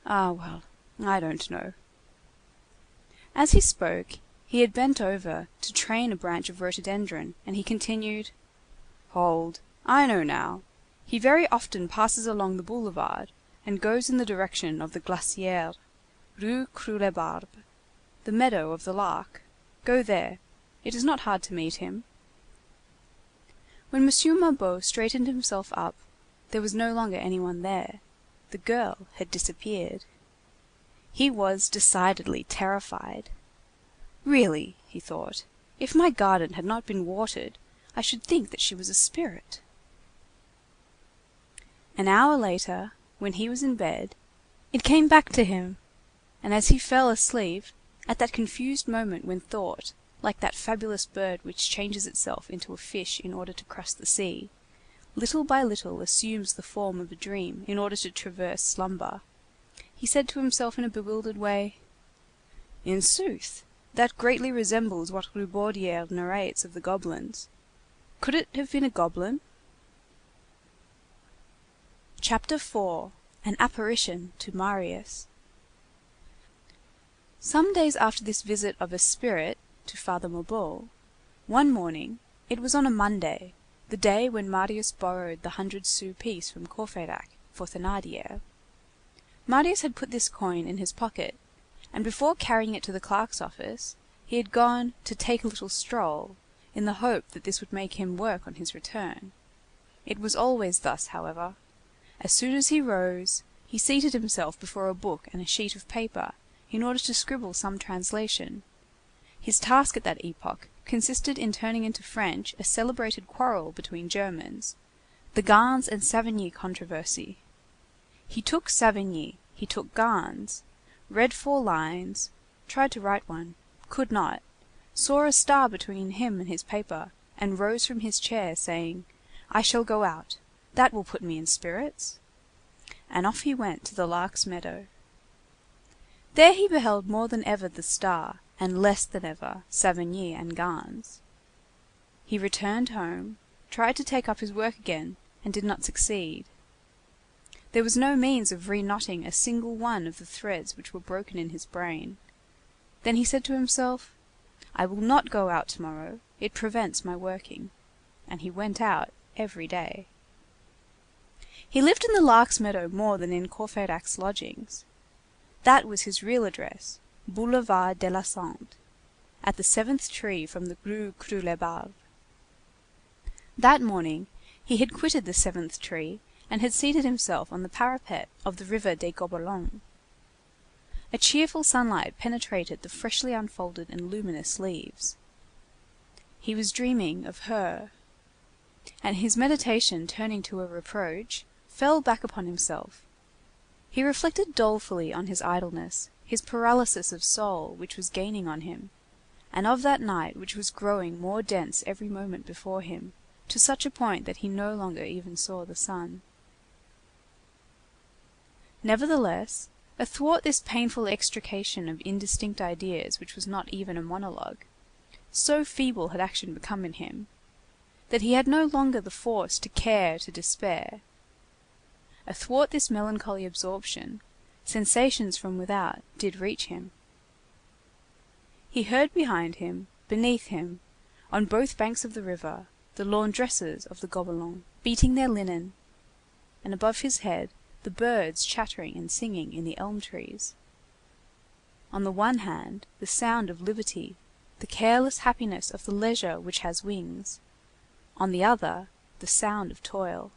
Ah, well, I don't know." As he spoke, he had bent over to train a branch of rhododendron, and he continued, "Hold, I know now. He very often passes along the boulevard, and goes in the direction of the Glacière, Rue Croulebarbe, the meadow of the Lark. Go there. It is not hard to meet him." When Monsieur Mabeuf straightened himself up, there was no longer any one there. The girl had disappeared. He was decidedly terrified. Really, he thought, if my garden had not been watered, I should think that she was a spirit. An hour later, when he was in bed, it came back to him, and as he fell asleep, at that confused moment when thought, like that fabulous bird which changes itself into a fish in order to cross the sea, little by little assumes the form of a dream in order to traverse slumber, he said to himself in a bewildered way, "In sooth, That greatly resembles what Rubaudière narrates of the goblins. Could it have been a goblin? Chapter 4. An apparition to Marius. Some days after this visit of a spirit to Father Mabeuf, one morning, it was on a Monday, the day when Marius borrowed the 100-sou piece from Courfeyrac for Thénardier. Marius had put this coin in his pocket, and before carrying it to the clerk's office, he had gone to take a little stroll, in the hope that this would make him work on his return. It was always thus, however. As soon as he rose, he seated himself before a book and a sheet of paper, in order to scribble some translation. His task at that epoch consisted in turning into French a celebrated quarrel between Germans, the Gans and Savigny controversy. He took Savigny, he took Gans, read 4 lines, tried to write one, could not, saw a star between him and his paper, and rose from his chair, saying, "I shall go out. That will put me in spirits." And off he went to the Lark's meadow. There he beheld more than ever the star, and less than ever Savigny and Gans. He returned home, tried to take up his work again, and did not succeed. There was no means of reknotting a single one of the threads which were broken in his brain. Then he said to himself, "I will not go out to-morrow, it prevents my working." And he went out every day. He lived in the Lark's meadow more than in Courfeyrac's lodgings. That was his real address, Boulevard de la Sante, at the 7th tree from the Rue Creux-les-Barbes. That morning he had quitted the 7th tree, and had seated himself on the parapet of the river des Gobelins. A cheerful sunlight penetrated the freshly unfolded and luminous leaves. He was dreaming of her, and his meditation turning to a reproach, fell back upon himself. He reflected dolefully on his idleness, his paralysis of soul which was gaining on him, and of that night which was growing more dense every moment before him, to such a point that he no longer even saw the sun. Nevertheless, athwart this painful extrication of indistinct ideas which was not even a monologue, so feeble had action become in him, that he had no longer the force to care to despair. Athwart this melancholy absorption, sensations from without did reach him. He heard behind him, beneath him, on both banks of the river, the laundresses of the Gobelins beating their linen, and above his head, the birds chattering and singing in the elm trees. On the one hand, the sound of liberty, the careless happiness of the leisure which has wings; on the other, the sound of toil.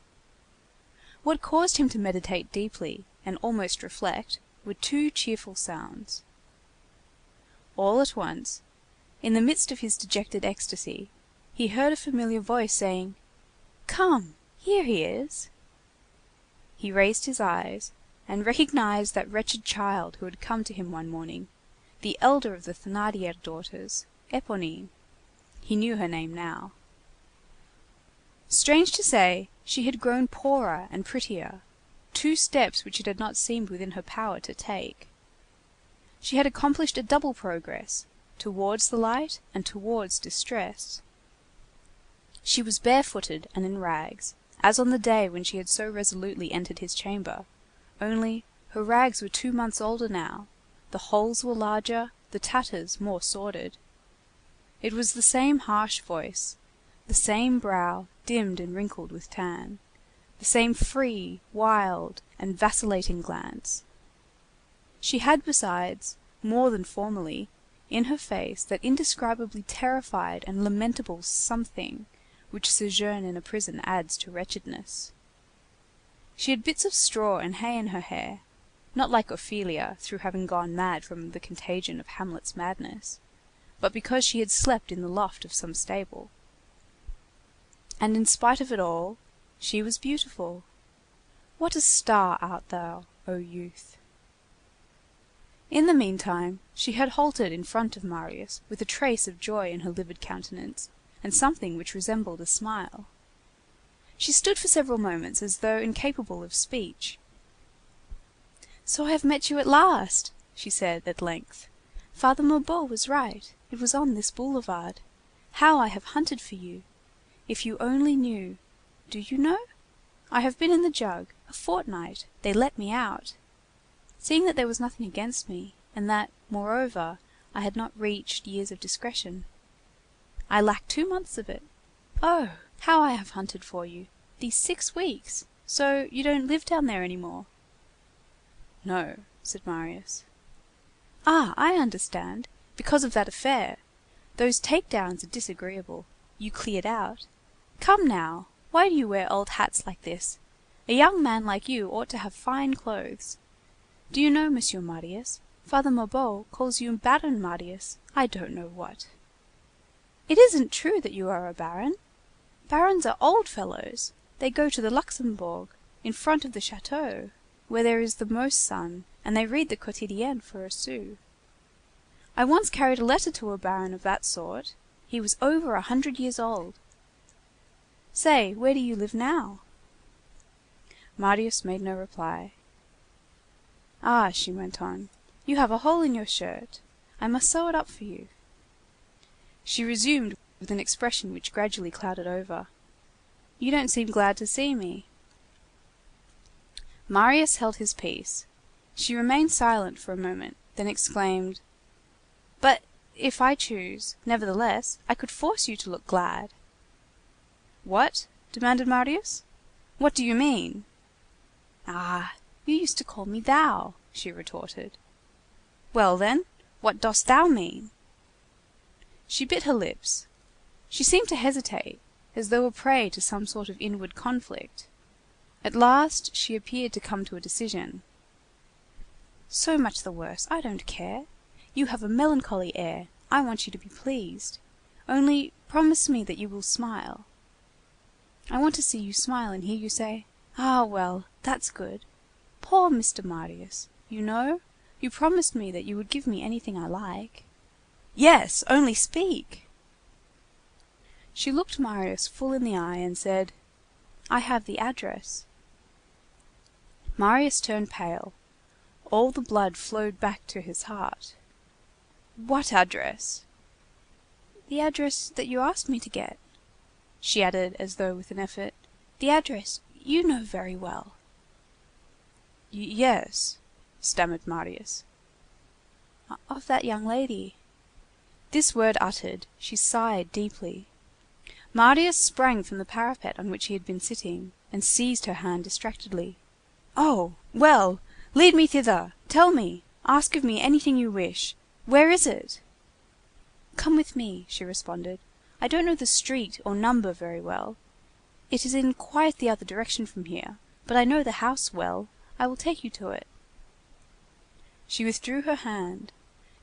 What caused him to meditate deeply and almost reflect were 2 cheerful sounds. All at once, in the midst of his dejected ecstasy, he heard a familiar voice saying, "Come, here he is." He raised his eyes, and recognized that wretched child who had come to him one morning, the elder of the Thénardier daughters, Éponine. He knew her name now. Strange to say, she had grown poorer and prettier, 2 steps which it had not seemed within her power to take. She had accomplished a double progress, towards the light and towards distress. She was barefooted and in rags, as on the day when she had so resolutely entered his chamber, only her rags were 2 months older now, the holes were larger, the tatters more sordid. It was the same harsh voice, the same brow dimmed and wrinkled with tan, the same free, wild, and vacillating glance. She had besides, more than formerly, in her face that indescribably terrified and lamentable something which sojourn in a prison adds to wretchedness. She had bits of straw and hay in her hair, not like Ophelia through having gone mad from the contagion of Hamlet's madness, but because she had slept in the loft of some stable. And in spite of it all, she was beautiful. What a star art thou, O youth! In the meantime, she had halted in front of Marius with a trace of joy in her livid countenance, and something which resembled a smile. She stood for several moments as though incapable of speech. "So I have met you at last," she said at length. Father Mabeuf was right. It was on this boulevard. How I have hunted for you! If you only knew. Do you know? I have been in the jug a fortnight. They let me out. Seeing that there was nothing against me, and that, moreover, I had not reached years of discretion. I lacked 2 months of it. Oh! how I have hunted for you! These 6 weeks! So you don't live down there any more? No, said Marius. Ah, I understand. Because of that affair. Those takedowns are disagreeable. You cleared out. Come now, why do you wear old hats like this? A young man like you ought to have fine clothes. Do you know, Monsieur Marius, Father Mabeuf calls you Baron Marius, I don't know what. It isn't true that you are a baron. Barons are old fellows. They go to the Luxembourg, in front of the chateau, where there is the most sun, and they read the Quotidienne for a sou. I once carried a letter to a baron of that sort. He was over 100 years old. Say, where do you live now? Marius made no reply. Ah, she went on, you have a hole in your shirt. I must sew it up for you. She resumed with an expression which gradually clouded over. You don't seem glad to see me. Marius held his peace. She remained silent for a moment, then exclaimed, But if I choose, nevertheless, I could force you to look glad. What? Demanded Marius. What do you mean? Ah, you used to call me thou, she retorted. Well then, what dost thou mean? She bit her lips. She seemed to hesitate, as though a prey to some sort of inward conflict. At last she appeared to come to a decision. So much the worse, I don't care. You have a melancholy air, I want you to be pleased. Only promise me that you will smile. I want to see you smile and hear you say, Ah, well, that's good. Poor Mr. Marius, you know, you promised me that you would give me anything I like. Yes, only speak. She looked Marius full in the eye and said, I have the address. Marius turned pale. All the blood flowed back to his heart. What address? The address that you asked me to get. She added, as though with an effort, the address you know very well. Yes, stammered Marius. Of that young lady. This word uttered, she sighed deeply. Marius sprang from the parapet on which he had been sitting, and seized her hand distractedly. Oh, well, lead me thither. Tell me. Ask of me anything you wish. Where is it? Come with me, she responded. I don't know the street or number very well. It is in quite the other direction from here, but I know the house well. I will take you to it. She withdrew her hand,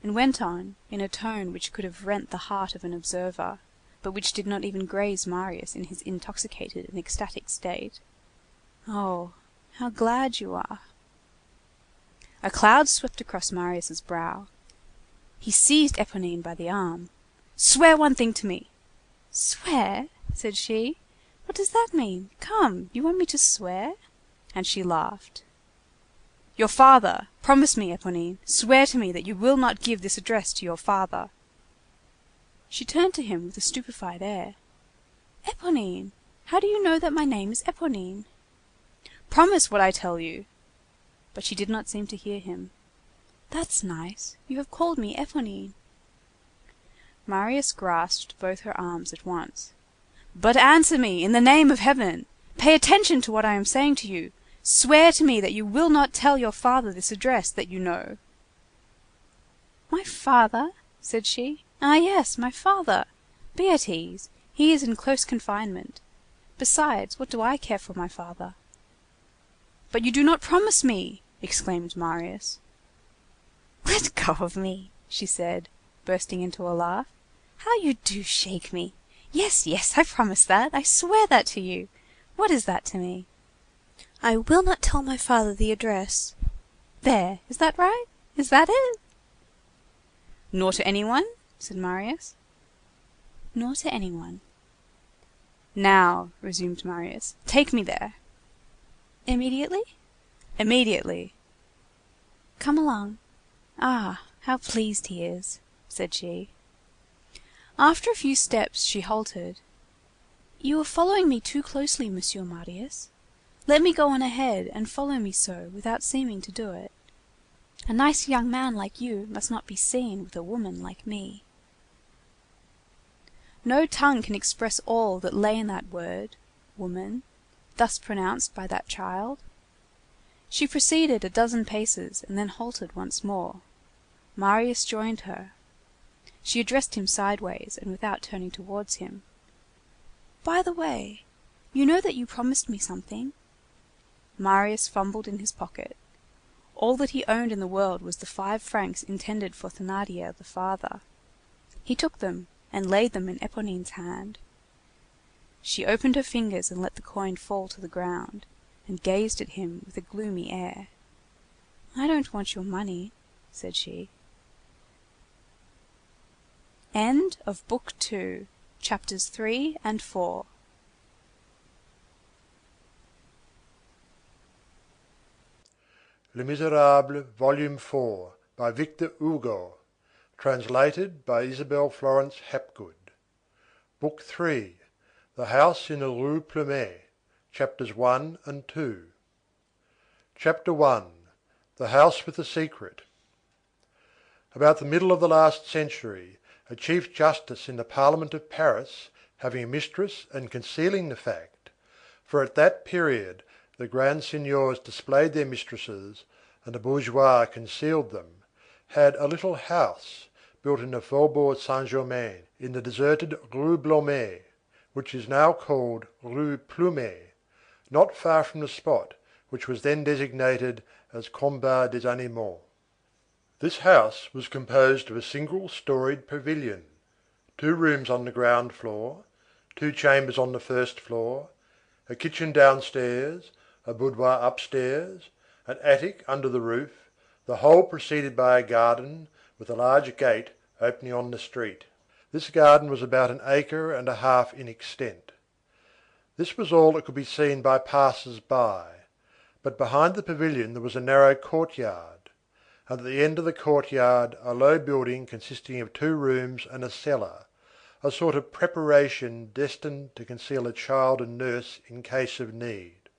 and went on, in a tone which could have rent the heart of an observer, but which did not even graze Marius in his intoxicated and ecstatic state. Oh, how glad you are! A cloud swept across Marius' brow. He seized Éponine by the arm. Swear one thing to me. Swear? said she. What does that mean? Come, you want me to swear? And she laughed. Your father. Promise me, Éponine. Swear to me that you will not give this address to your father. She turned to him with a stupefied air. Éponine, how do you know that my name is Éponine? Promise what I tell you. But she did not seem to hear him. That's nice. You have called me Éponine. Marius grasped both her arms at once. But answer me, in the name of heaven. Pay attention to what I am saying to you. Swear to me that you will not tell your father this address that you know. My father? said she. Ah, yes, my father. Be at ease. He is in close confinement. Besides, what do I care for my father? But you do not promise me, exclaimed Marius. Let go of me, she said, bursting into a laugh. How you do shake me. Yes, yes, I promise that. I swear that to you. What is that to me? I will not tell my father the address. There, is that right? Is that it? Nor to anyone? said Marius. Nor to anyone. Now, resumed Marius, take me there. Immediately? Immediately. Come along. Ah, How pleased he is," said she. After a few steps, she halted. "You are following me too closely, Monsieur Marius. Let me go on ahead, and follow me so, without seeming to do it. A nice young man like you must not be seen with a woman like me." No tongue can express all that lay in that word, woman, thus pronounced by that child. She proceeded a dozen paces, and then halted once more. Marius joined her. She addressed him sideways, and without turning towards him. "By the way, you know that you promised me something?" Marius fumbled in his pocket. All that he owned in the world was the 5 francs intended for Thénardier the father. He took them, and laid them in Éponine's hand. She opened her fingers and let the coin fall to the ground, and gazed at him with a gloomy air. "I don't want your money," said she. End of Book 2, Chapters 3 and 4. Les Misérables, Volume 4, by Victor Hugo, translated by Isabel Florence Hapgood. Book 3, The House in the Rue Plumet, Chapters 1 and 2. Chapter 1, The House with the Secret. About the middle of the last century, a chief justice in the Parliament of Paris, having a mistress and concealing the fact, for at that period the grand seigneurs displayed their mistresses, and the bourgeois concealed them, had a little house built in the Faubourg Saint-Germain, in the deserted Rue Blomet, which is now called Rue Plumet, not far from the spot which was then designated as Combat des Animaux. This house was composed of a single storied pavilion, 2 rooms on the ground floor, 2 chambers on the first floor, a kitchen downstairs, a boudoir upstairs, an attic under the roof, the whole preceded by a garden with a large gate opening on the street. This garden was about 1 acre and a half in extent. This was all that could be seen by passers by, but behind the pavilion there was a narrow courtyard, and at the end of the courtyard a low building consisting of 2 rooms and a cellar, a sort of preparation destined to conceal a child and nurse in case of need.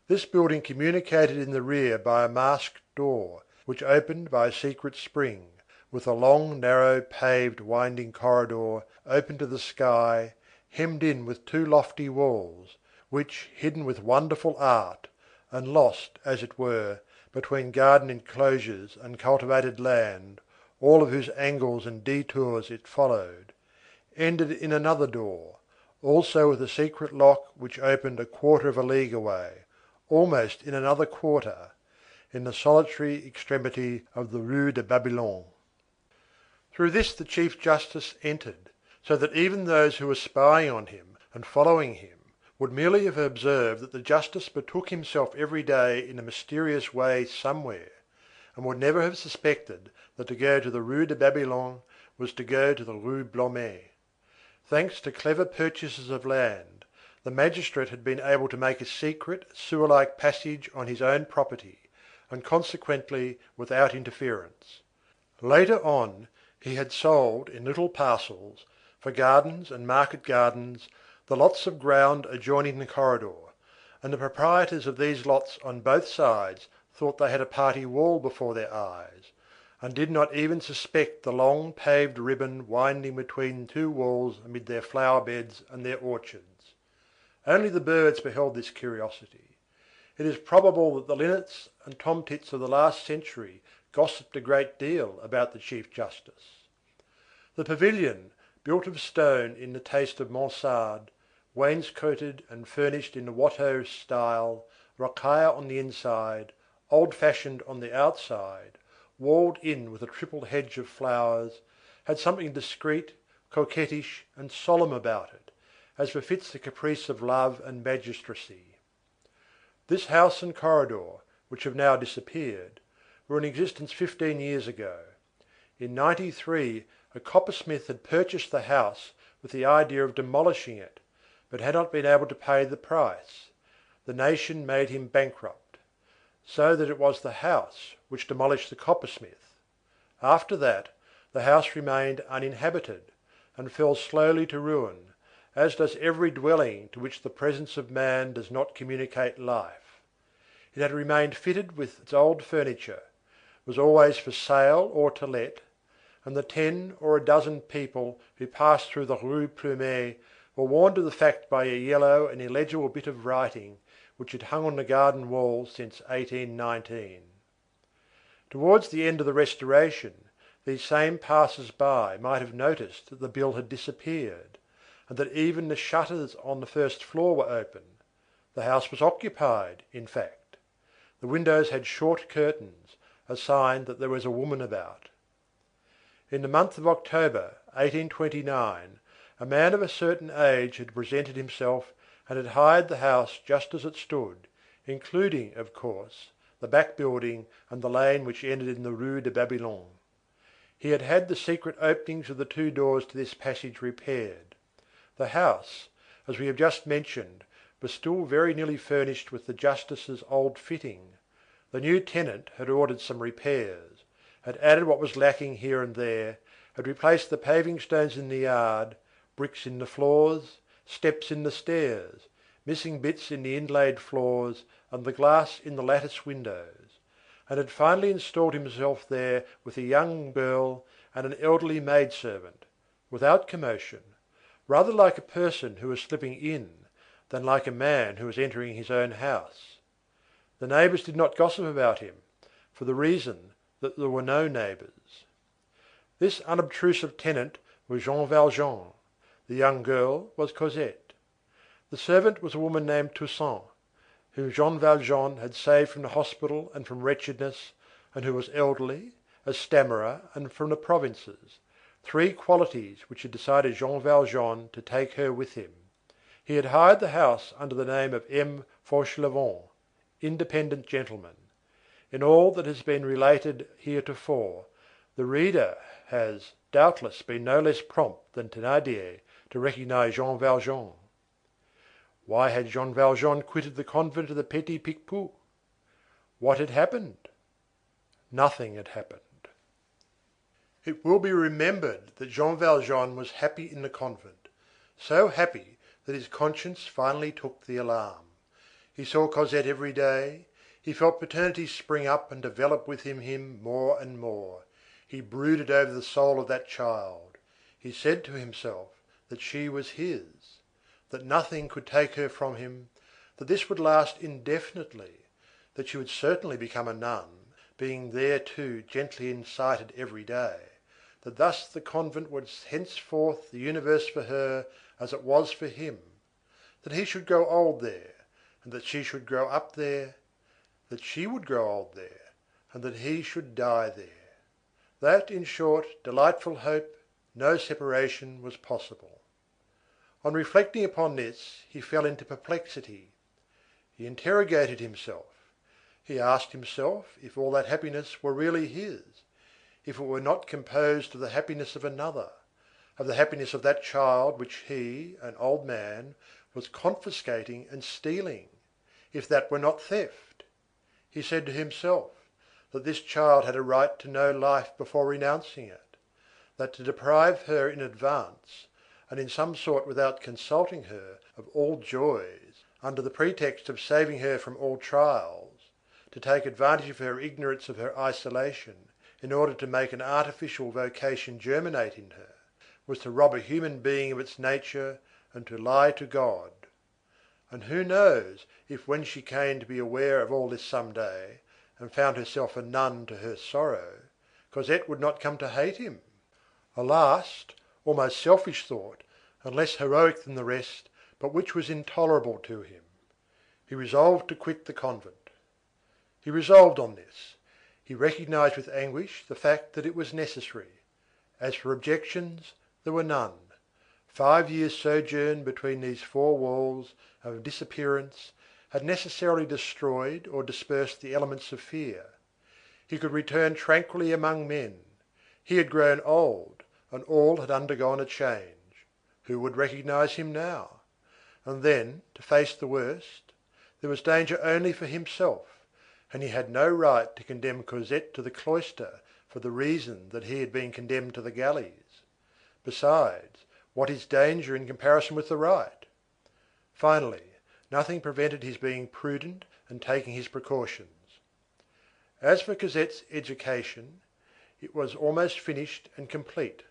This building communicated in the rear by a masked door, which opened by a secret spring, with a long, narrow, paved, winding corridor open to the sky, hemmed in with 2 lofty walls, which, hidden with wonderful art, and lost, as it were, between garden enclosures and cultivated land, all of whose angles and detours it followed, ended in another door, also with a secret lock which opened a quarter of a league away, almost in another quarter, in the solitary extremity of the Rue de Babylone. Through this the chief justice entered, so that even those who were spying on him and following him would merely have observed that the justice betook himself every day in a mysterious way somewhere, and would never have suspected that to go to the Rue de Babylone was to go to the Rue Blomet. Thanks to clever purchasers of land, the magistrate had been able to make a secret, sewer-like passage on his own property, and consequently without interference. Later on, he had sold in little parcels, for gardens and market gardens, the lots of ground adjoining the corridor, and the proprietors of these lots on both sides thought they had a party wall before their eyes, and did not even suspect the long paved ribbon winding between 2 walls amid their flower beds and their orchards. Only the birds beheld this curiosity. It is probable that the linnets and tomtits of the last century gossiped a great deal about the chief justice. The pavilion, built of stone in the taste of Mansard, wainscoted and furnished in the Watteau style, rocaille on the inside, old-fashioned on the outside, walled in with a triple hedge of flowers, had something discreet, coquettish, and solemn about it, as befits the caprice of love and magistracy. This house and corridor, which have now disappeared, were in existence 15 years ago. In '93 a coppersmith had purchased the house with the idea of demolishing it, but had not been able to pay the price. The nation made him bankrupt. So that it was the house which demolished the coppersmith. After that, the house remained uninhabited, and fell slowly to ruin, as does every dwelling to which the presence of man does not communicate life. It had remained fitted with its old furniture, was always for sale or to let, and the 10 or a dozen people who passed through the Rue Plumet were warned of the fact by a yellow and illegible bit of writing which had hung on the garden wall since 1819. Towards the end of the Restoration, these same passers-by might have noticed that the bill had disappeared, and that even the shutters on the first floor were open. The house was occupied, in fact. The windows had short curtains, a sign that there was a woman about. In the month of October, 1829, a man of a certain age had presented himself and had hired the house just as it stood, including, of course, the back building and the lane which ended in the Rue de Babylone. He had had the secret openings of the 2 doors to this passage repaired. The house, as we have just mentioned, was still very nearly furnished with the justice's old fitting. The new tenant had ordered some repairs, had added what was lacking here and there, had replaced the paving stones in the yard, bricks in the floors, steps in the stairs, missing bits in the inlaid floors and the glass in the lattice windows, and had finally installed himself there with a young girl and an elderly maidservant, without commotion, rather like a person who was slipping in than like a man who was entering his own house. The neighbours did not gossip about him, for the reason that there were no neighbours. This unobtrusive tenant was Jean Valjean. The young girl was Cosette. The servant was a woman named Toussaint, whom Jean Valjean had saved from the hospital and from wretchedness, and who was elderly, a stammerer, and from the provinces, 3 qualities which had decided Jean Valjean to take her with him. He had hired the house under the name of M. Fauchelevent, independent gentleman. In all that has been related heretofore, the reader has, doubtless, been no less prompt than Thénardier to recognize Jean Valjean. Why had Jean Valjean quitted the convent of the Petit Picpus? What had happened? Nothing had happened. It will be remembered that Jean Valjean was happy in the convent, so happy that his conscience finally took the alarm. He saw Cosette every day, he felt paternity spring up and develop within him more and more. He brooded over the soul of that child. He said to himself that she was his, that nothing could take her from him, that this would last indefinitely, that she would certainly become a nun, being thereto gently incited every day, that thus the convent was henceforth the universe for her as it was for him, that he should grow old there, and that she should grow up there, that she would grow old there, and that he should die there. That, in short, delightful hope, no separation was possible. On reflecting upon this, he fell into perplexity. He interrogated himself. He asked himself if all that happiness were really his, if it were not composed of the happiness of another, of the happiness of that child which he, an old man, was confiscating and stealing, if that were not theft. He said to himself that this child had a right to know life before renouncing it, that to deprive her in advance, and in some sort without consulting her, of all joys, under the pretext of saving her from all trials, to take advantage of her ignorance of her isolation, in order to make an artificial vocation germinate in her, was to rob a human being of its nature and to lie to God. And who knows if when she came to be aware of all this some day, and found herself a nun to her sorrow, Cosette would not come to hate him? A last, almost selfish thought, and less heroic than the rest, but which was intolerable to him. He resolved to quit the convent. He resolved on this. He recognized with anguish the fact that it was necessary. As for objections, there were none. 5 years' sojourn between these 4 walls of disappearance had necessarily destroyed or dispersed the elements of fear. He could return tranquilly among men. He had grown old, and all had undergone a change. Who would recognize him now? And then, to face the worst, there was danger only for himself, and he had no right to condemn Cosette to the cloister for the reason that he had been condemned to the galleys. Besides, what is danger in comparison with the right? Finally, nothing prevented his being prudent and taking his precautions. As for Cosette's education, it was almost finished and complete.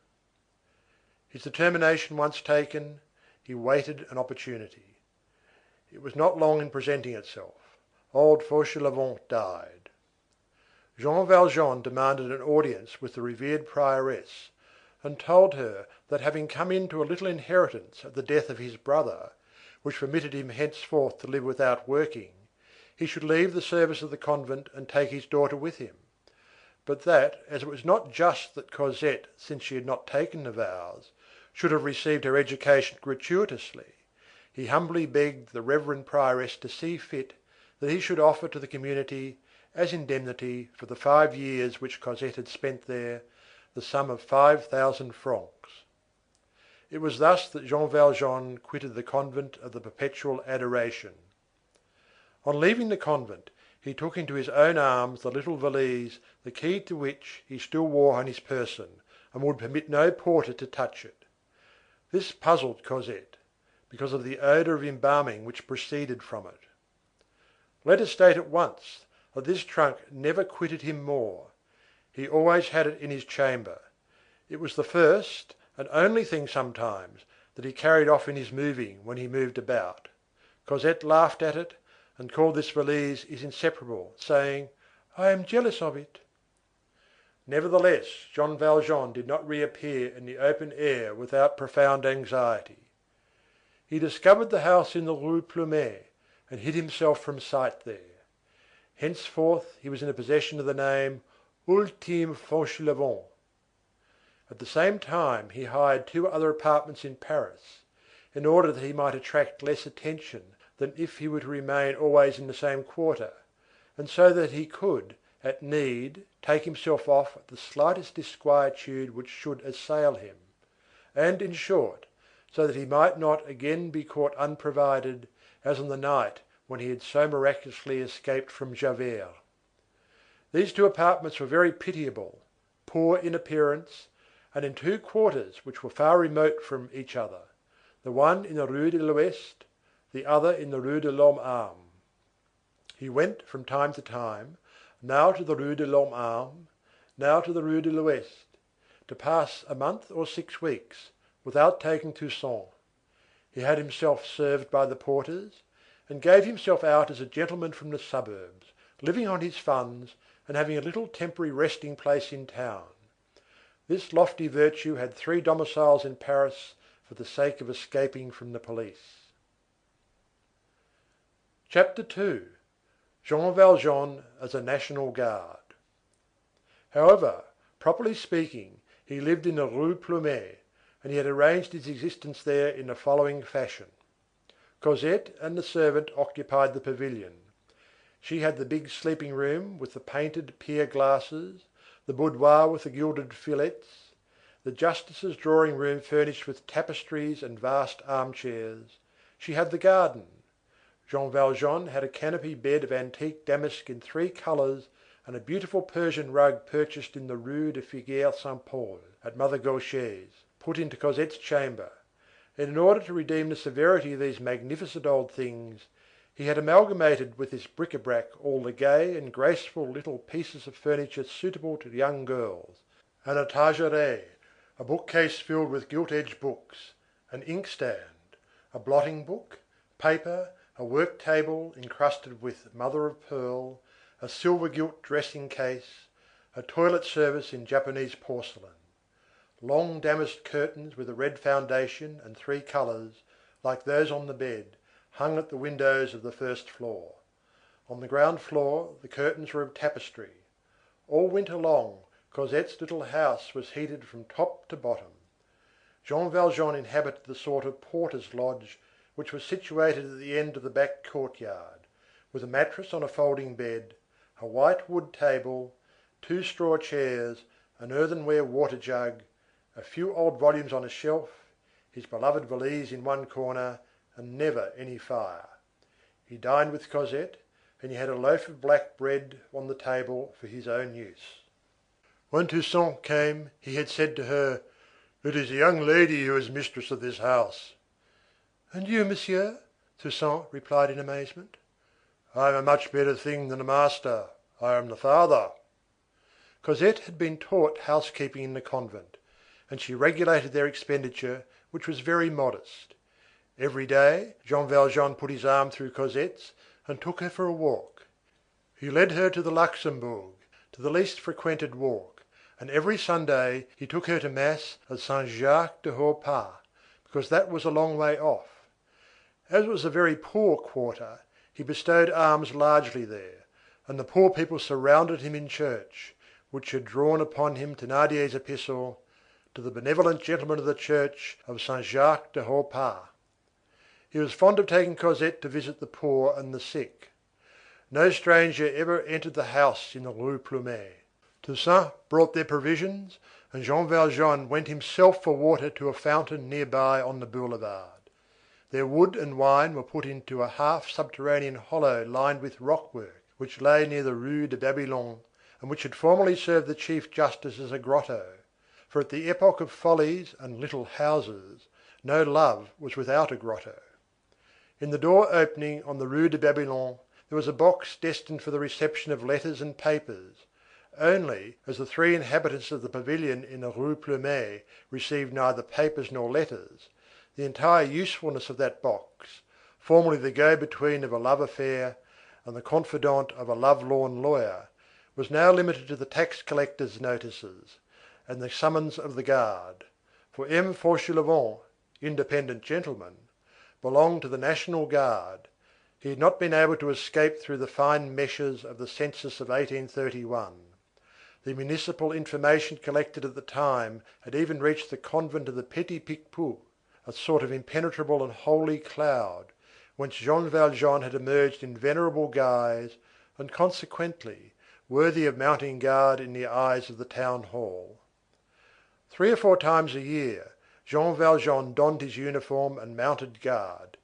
His determination once taken, he waited an opportunity. It was not long in presenting itself. Old Fauchelevent died. Jean Valjean demanded an audience with the revered prioress, and told her that having come into a little inheritance at the death of his brother, which permitted him henceforth to live without working, he should leave the service of the convent and take his daughter with him; but that, as it was not just that Cosette, since she had not taken the vows, should have received her education gratuitously, he humbly begged the reverend prioress to see fit that he should offer to the community, as indemnity for the 5 years which Cosette had spent there, the sum of 5,000 francs. It was thus that Jean Valjean quitted the convent of the Perpetual Adoration. On leaving the convent, he took into his own arms the little valise, the key to which he still wore on his person, and would permit no porter to touch it. This puzzled Cosette, because of the odor of embalming which proceeded from it. Let us state at once that this trunk never quitted him more. He always had it in his chamber. It was the first and only thing sometimes that he carried off in his moving when he moved about. Cosette laughed at it, and called this valise his inseparable, saying, "I am jealous of it." Nevertheless, Jean Valjean did not reappear in the open air without profound anxiety. He discovered the house in the Rue Plumet, and hid himself from sight there. Henceforth he was in the possession of the name Ultime Fauchelevent. At the same time he hired 2 other apartments in Paris, in order that he might attract less attention than if he were to remain always in the same quarter, and so that he could, at need, take himself off at the slightest disquietude which should assail him, and, in short, so that he might not again be caught unprovided, as on the night when he had so miraculously escaped from Javert. These 2 apartments were very pitiable, poor in appearance, and in 2 quarters which were far remote from each other, the one in the Rue de l'Ouest, the other in the Rue de l'Homme Armé. He went from time to time, now to the Rue de l'Homme Armé, now to the Rue de l'Ouest, to pass a month or 6 weeks, without taking Toussaint. He had himself served by the porters, and gave himself out as a gentleman from the suburbs, living on his funds, and having a little temporary resting place in town. This lofty virtue had 3 domiciles in Paris for the sake of escaping from the police. Chapter II—Jean Valjean as a National Guard. However, properly speaking, he lived in the Rue Plumet, and he had arranged his existence there in the following fashion. Cosette and the servant occupied the pavilion. She had the big sleeping room with the painted pier glasses, the boudoir with the gilded fillets, the justice's drawing room furnished with tapestries and vast armchairs. She had the garden. Jean Valjean had a canopy bed of antique damask in 3 colors, and a beautiful Persian rug purchased in the Rue de Figuier Saint Paul, at Mother Gaucher's, put into Cosette's chamber, and in order to redeem the severity of these magnificent old things, he had amalgamated with this bric-à-brac all the gay and graceful little pieces of furniture suitable to young girls, an étagère, a bookcase filled with gilt-edged books, an inkstand, a blotting book, paper, a work table encrusted with mother of pearl, a silver gilt dressing case, a toilet service in Japanese porcelain. Long damask curtains with a red foundation and 3 colors, like those on the bed, hung at the windows of the first floor. On the ground floor the curtains were of tapestry. All winter long Cosette's little house was heated from top to bottom. Jean Valjean inhabited the sort of porter's lodge which was situated at the end of the back courtyard, with a mattress on a folding bed, a white wood table, 2 straw chairs, an earthenware water jug, a few old volumes on a shelf, his beloved valise in one corner, and never any fire. He dined with Cosette, and he had a loaf of black bread on the table for his own use. When Toussaint came, he had said to her, "It is a young lady who is mistress of this house." "And you, monsieur?" Toussaint replied in amazement. "I am a much better thing than a master. I am the father." Cosette had been taught housekeeping in the convent, and she regulated their expenditure, which was very modest. Every day, Jean Valjean put his arm through Cosette's and took her for a walk. He led her to the Luxembourg, to the least frequented walk, and every Sunday he took her to mass at Saint Jacques de Haut-Pas, because that was a long way off. As it was a very poor quarter, he bestowed alms largely there, and the poor people surrounded him in church, which had drawn upon him Thénardier's epistle, "To the benevolent gentlemen of the church of Saint Jacques de Haut-Pas." He was fond of taking Cosette to visit the poor and the sick. No stranger ever entered the house in the Rue Plumet. Toussaint brought their provisions, and Jean Valjean went himself for water to a fountain near by on the boulevard. Their wood and wine were put into a half subterranean hollow lined with rockwork, which lay near the Rue de Babylone, and which had formerly served the chief justice as a grotto, for at the epoch of follies and little houses, no love was without a grotto. In the door opening on the Rue de Babylone there was a box destined for the reception of letters and papers, only, as the three inhabitants of the pavilion in the Rue Plumet received neither papers nor letters, the entire usefulness of that box, formerly the go-between of a love affair and the confidant of a love-lorn lawyer, was now limited to the tax collector's notices and the summons of the guard, for M. Fauchelevent, independent gentleman, belonged to the National Guard. He had not been able to escape through the fine meshes of the census of 1831. The municipal information collected at the time had even reached the convent of the Petit Picpus, a sort of impenetrable and holy cloud, whence Jean Valjean had emerged in venerable guise, and consequently worthy of mounting guard in the eyes of the town hall. 3 or 4 times a year, Jean Valjean donned his uniform and mounted guard.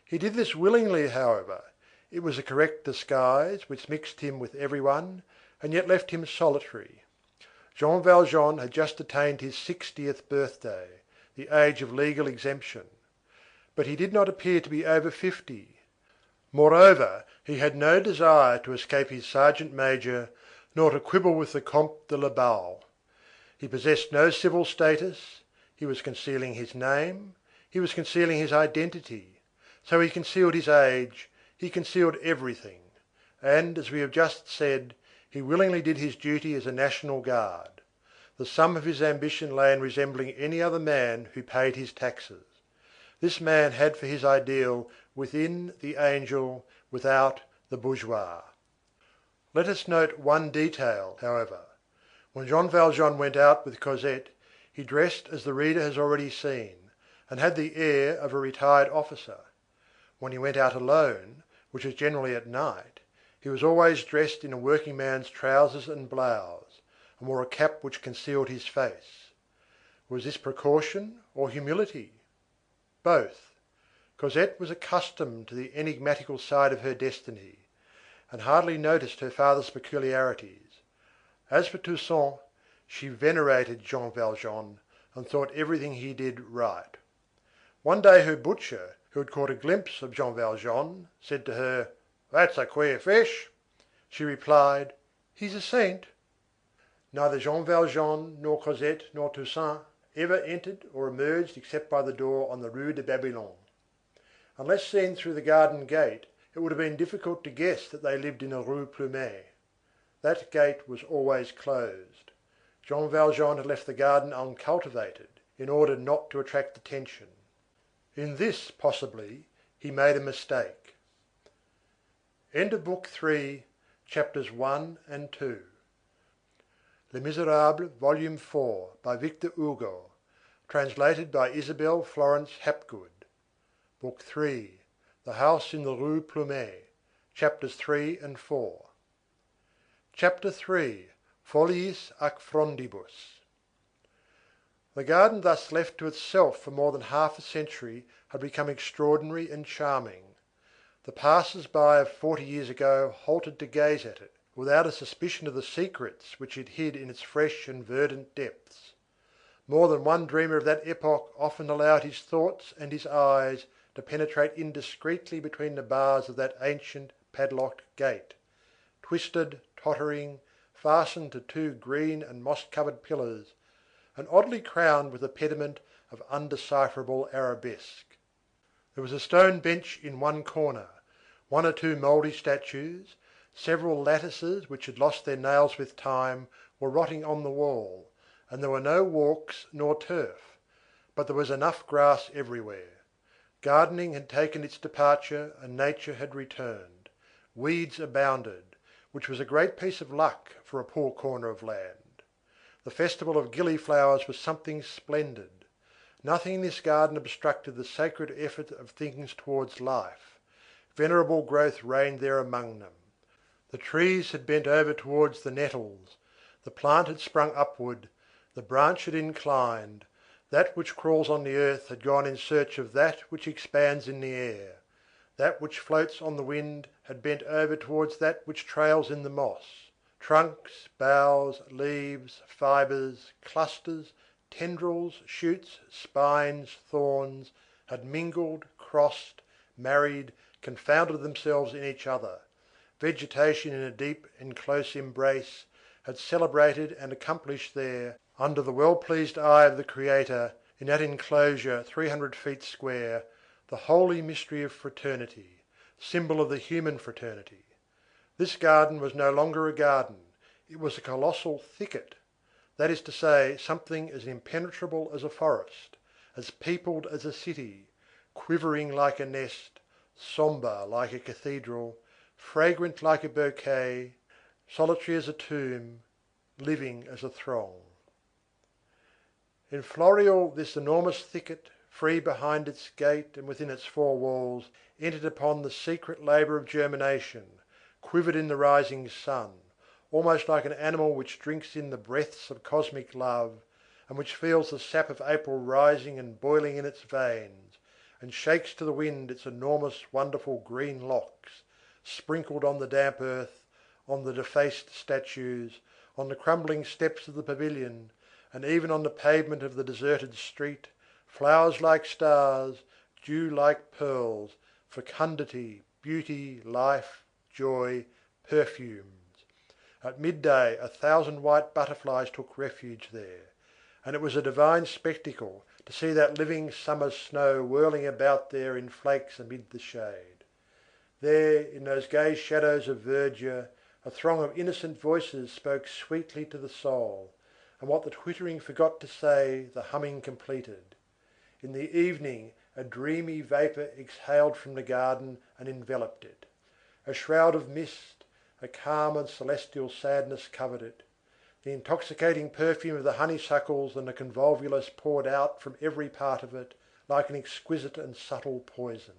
He did this willingly, however. It was a correct disguise which mixed him with everyone, and yet left him solitary. Jean Valjean had just attained his 60th birthday, the age of legal exemption. But he did not appear to be over 50. Moreover, he had no desire to escape his sergeant major, nor to quibble with the Comte de la Baume. He possessed no civil status, he was concealing his name, he was concealing his identity, so he concealed his age, he concealed everything, and, as we have just said, he willingly did his duty as a National Guard. The sum of his ambition lay in resembling any other man who paid his taxes. This man had for his ideal within the angel, without the bourgeois. Let us note one detail, however. When Jean Valjean went out with Cosette, he dressed as the reader has already seen, and had the air of a retired officer. When he went out alone, which was generally at night, he was always dressed in a working man's trousers and blouse, and wore a cap which concealed his face. Was this precaution or humility? Both. Cosette was accustomed to the enigmatical side of her destiny, and hardly noticed her father's peculiarities. As for Toussaint, she venerated Jean Valjean, and thought everything he did right. One day her butcher, who had caught a glimpse of Jean Valjean, said to her, "That's a queer fish." She replied, "He's a saint." Neither Jean Valjean, nor Cosette, nor Toussaint ever entered or emerged except by the door on the Rue de Babylone. Unless seen through the garden gate, it would have been difficult to guess that they lived in the Rue Plumet. That gate was always closed. Jean Valjean had left the garden uncultivated, in order not to attract attention. In this, possibly, he made a mistake. End of Book 3, Chapters 1 and 2. Les Misérables, Volume 4, by Victor Hugo, translated by Isabel Florence Hapgood. Book 3, The House in the Rue Plumet, Chapters 3 and 4. Chapter 3, Foliis ac Frondibus. The garden thus left to itself for more than half a century had become extraordinary and charming. The passers-by of 40 years ago halted to gaze at it, without a suspicion of the secrets which it hid in its fresh and verdant depths. More than one dreamer of that epoch often allowed his thoughts and his eyes to penetrate indiscreetly between the bars of that ancient padlocked gate, twisted, tottering, fastened to two green and moss-covered pillars, and oddly crowned with a pediment of undecipherable arabesque. There was a stone bench in one corner, one or two mouldy statues, several lattices which had lost their nails with time were rotting on the wall, and there were no walks nor turf, but there was enough grass everywhere. Gardening had taken its departure and nature had returned. Weeds abounded, which was a great piece of luck for a poor corner of land. The festival of gillyflowers was something splendid. Nothing in this garden obstructed the sacred effort of things towards life. Venerable growth reigned there among them. The trees had bent over towards the nettles, the plant had sprung upward, the branch had inclined, that which crawls on the earth had gone in search of that which expands in the air, that which floats on the wind had bent over towards that which trails in the moss. Trunks, boughs, leaves, fibres, clusters, tendrils, shoots, spines, thorns, had mingled, crossed, married, confounded themselves in each other. Vegetation in a deep and close embrace had celebrated and accomplished there, under the well-pleased eye of the Creator, in that enclosure 300 feet square, the holy mystery of fraternity, symbol of the human fraternity. This garden was no longer a garden, it was a colossal thicket, that is to say, something as impenetrable as a forest, as peopled as a city, quivering like a nest, sombre like a cathedral, fragrant like a bouquet, solitary as a tomb, living as a throng. In Floréal this enormous thicket, free behind its gate and within its four walls, entered upon the secret labour of germination, quivered in the rising sun, almost like an animal which drinks in the breaths of cosmic love, and which feels the sap of April rising and boiling in its veins, and shakes to the wind its enormous wonderful green locks, sprinkled on the damp earth, on the defaced statues, on the crumbling steps of the pavilion, and even on the pavement of the deserted street, flowers like stars, dew like pearls, fecundity, beauty, life, joy, perfumes. At midday 1,000 white butterflies took refuge there, and it was a divine spectacle to see that living summer snow whirling about there in flakes amid the shade. There, in those gay shadows of verdure, a throng of innocent voices spoke sweetly to the soul, and what the twittering forgot to say, the humming completed. In the evening a dreamy vapour exhaled from the garden and enveloped it. A shroud of mist, a calm and celestial sadness covered it. The intoxicating perfume of the honeysuckles and the convolvulus poured out from every part of it, like an exquisite and subtle poison.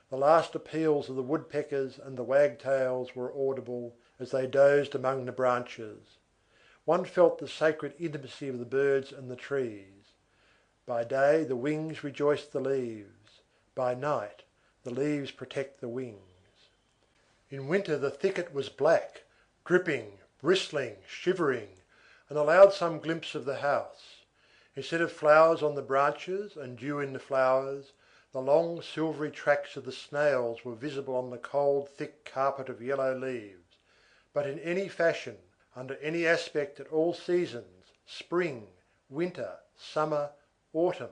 The last appeals of the woodpeckers and the wagtails were audible as they dozed among the branches. One felt the sacred intimacy of the birds and the trees. By day the wings rejoice the leaves, by night the leaves protect the wings. In winter the thicket was black, dripping, bristling, shivering, and allowed some glimpse of the house. Instead of flowers on the branches and dew in the flowers, the long silvery tracks of the snails were visible on the cold thick carpet of yellow leaves, but in any fashion, under any aspect at all seasons, spring, winter, summer, autumn,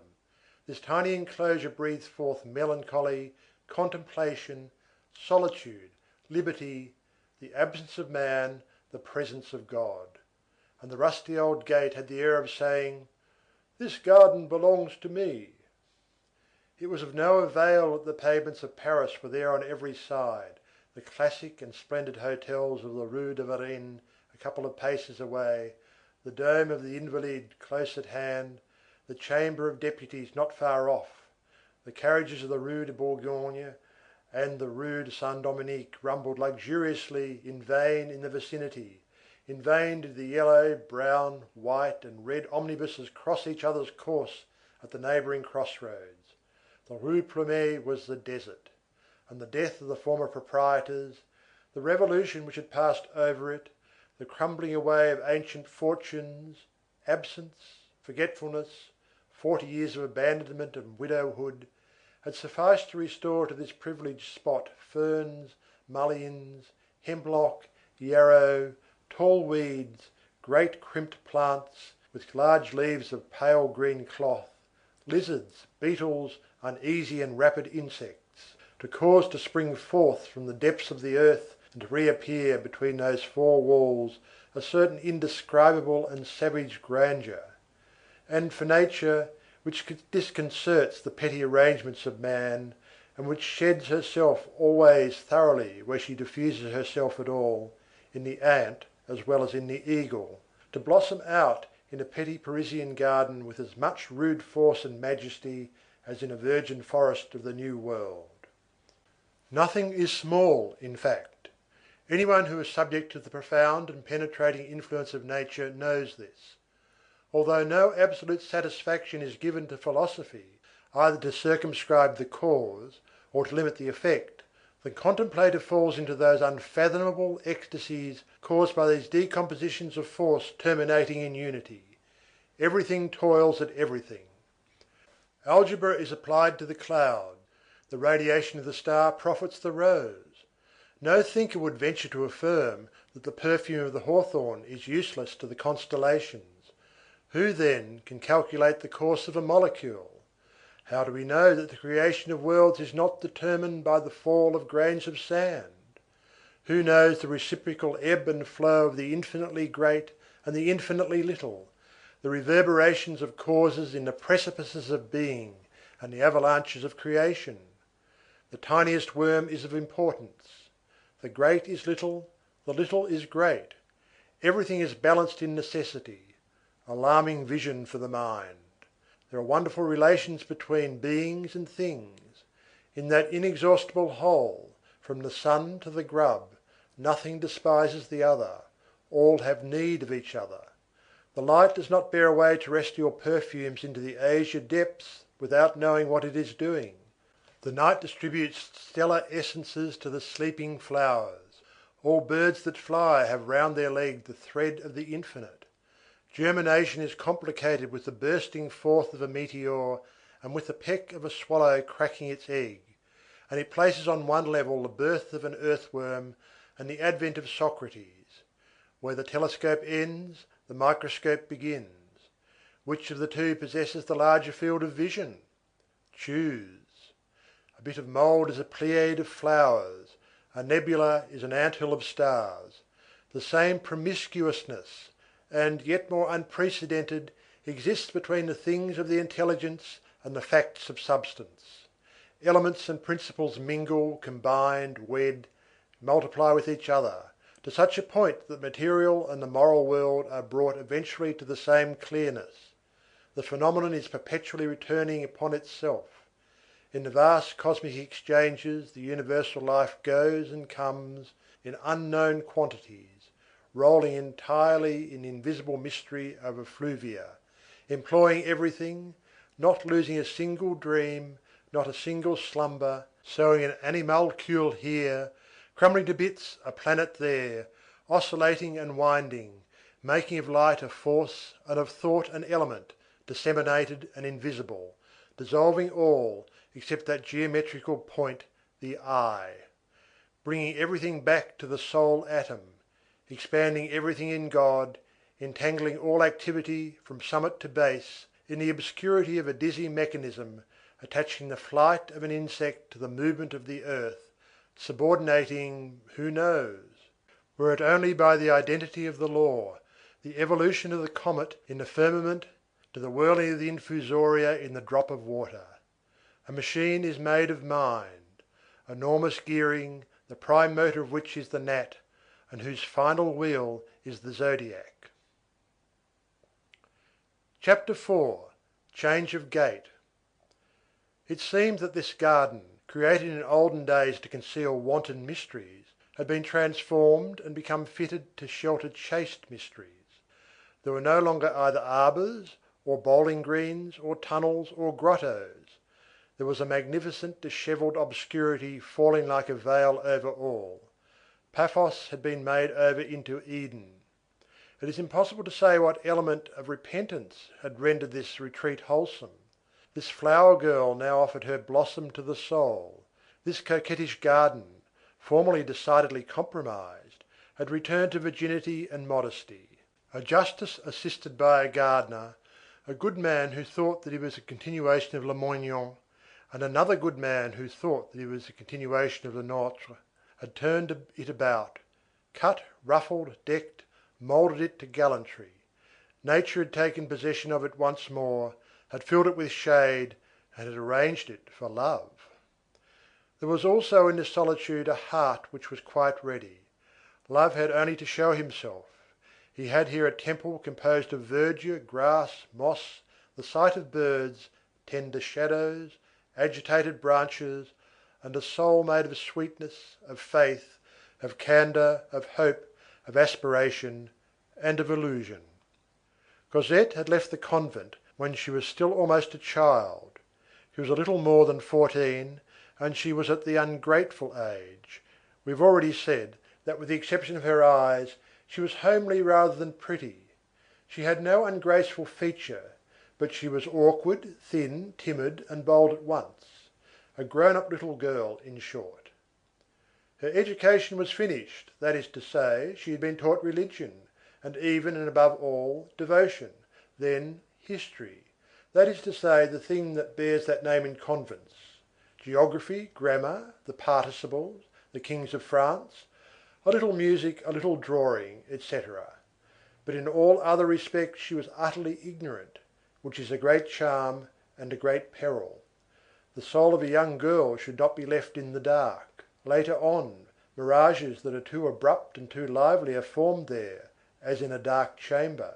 this tiny enclosure breathed forth melancholy, contemplation, solitude, liberty, the absence of man, the presence of God. And the rusty old gate had the air of saying, "This garden belongs to me." It was of no avail that the pavements of Paris were there on every side, the classic and splendid hotels of the Rue de Varenne a couple of paces away, the dome of the Invalides close at hand, the Chamber of Deputies not far off. The carriages of the Rue de Bourgogne and the Rue de Saint Dominique rumbled luxuriously in vain in the vicinity. In vain did the yellow, brown, white, and red omnibuses cross each other's course at the neighbouring crossroads. The Rue Plumet was the desert, and the death of the former proprietors, the revolution which had passed over it, the crumbling away of ancient fortunes, absence, forgetfulness, 40 years of abandonment and widowhood, had sufficed to restore to this privileged spot ferns, mulleins, hemlock, yarrow, tall weeds, great crimped plants with large leaves of pale green cloth, lizards, beetles, uneasy and rapid insects, to cause to spring forth from the depths of the earth and to reappear between those four walls a certain indescribable and savage grandeur, and for nature, which disconcerts the petty arrangements of man, and which sheds herself always thoroughly where she diffuses herself at all, in the ant as well as in the eagle, to blossom out in a petty Parisian garden with as much rude force and majesty as in a virgin forest of the New World. Nothing is small, in fact. Anyone who is subject to the profound and penetrating influence of nature knows this. Although no absolute satisfaction is given to philosophy, either to circumscribe the cause or to limit the effect, the contemplator falls into those unfathomable ecstasies caused by these decompositions of force terminating in unity. Everything toils at everything. Algebra is applied to the cloud. The radiation of the star profits the rose. No thinker would venture to affirm that the perfume of the hawthorn is useless to the constellations. Who, then, can calculate the course of a molecule? How do we know that the creation of worlds is not determined by the fall of grains of sand? Who knows the reciprocal ebb and flow of the infinitely great and the infinitely little, the reverberations of causes in the precipices of being and the avalanches of creation? The tiniest worm is of importance. The great is little, the little is great. Everything is balanced in necessity. Alarming vision for the mind. There are wonderful relations between beings and things. In that inexhaustible whole, from the sun to the grub, nothing despises the other, all have need of each other. The light does not bear away terrestrial perfumes into the azure depths without knowing what it is doing. The night distributes stellar essences to the sleeping flowers. All birds that fly have round their leg the thread of the infinite. Germination is complicated with the bursting forth of a meteor and with the peck of a swallow cracking its egg, and it places on one level the birth of an earthworm and the advent of Socrates. Where the telescope ends, the microscope begins. Which of the two possesses the larger field of vision? Choose. A bit of mould is a pleiad of flowers, a nebula is an anthill of stars. The same promiscuousness, and yet more unprecedented, exists between the things of the intelligence and the facts of substance. Elements and principles mingle, combine, wed, multiply with each other, to such a point that the material and the moral world are brought eventually to the same clearness. The phenomenon is perpetually returning upon itself. In the vast cosmic exchanges the universal life goes and comes in unknown quantities, rolling entirely in invisible mystery over fluvia, employing everything, not losing a single dream, not a single slumber, sowing an animalcule here, crumbling to bits a planet there, oscillating and winding, making of light a force and of thought an element, disseminated and invisible, dissolving all except that geometrical point, the I, bringing everything back to the sole atom, expanding everything in God, entangling all activity from summit to base in the obscurity of a dizzy mechanism, attaching the flight of an insect to the movement of the earth, subordinating, who knows? Were it only by the identity of the law, the evolution of the comet in the firmament to the whirling of the infusoria in the drop of water. A machine is made of mind, enormous gearing, the prime motor of which is the gnat, and whose final wheel is the zodiac. Chapter 4. Change of Gate. It seemed that this garden, created in olden days to conceal wanton mysteries, had been transformed and become fitted to shelter chaste mysteries. There were no longer either arbours, or bowling greens, or tunnels, or grottos. There was a magnificent dishevelled obscurity falling like a veil over all. Paphos had been made over into Eden. It is impossible to say what element of repentance had rendered this retreat wholesome. This flower girl now offered her blossom to the soul. This coquettish garden, formerly decidedly compromised, had returned to virginity and modesty. A justice assisted by a gardener, a good man who thought that he was a continuation of Lamoignon, and another good man who thought that he was a continuation of Le Nôtre, had turned it about, cut, ruffled, decked, moulded it to gallantry. Nature had taken possession of it once more, had filled it with shade, and had arranged it for love. There was also in this solitude a heart which was quite ready. Love had only to show himself. He had here a temple composed of verdure, grass, moss, the sight of birds, tender shadows, agitated branches, and a soul made of sweetness, of faith, of candour, of hope, of aspiration, and of illusion. Cosette had left the convent when she was still almost a child. She was a little more than 14, and she was at the ungrateful age. We have already said that with the exception of her eyes, she was homely rather than pretty. She had no ungraceful feature, but she was awkward, thin, timid, and bold at once. A grown-up little girl, in short. Her education was finished, that is to say, she had been taught religion, and even and above all, devotion, then history, that is to say, the thing that bears that name in convents, geography, grammar, the participles, the kings of France, a little music, a little drawing, etc. But in all other respects she was utterly ignorant, which is a great charm and a great peril. The soul of a young girl should not be left in the dark. Later on, mirages that are too abrupt and too lively are formed there, as in a dark chamber.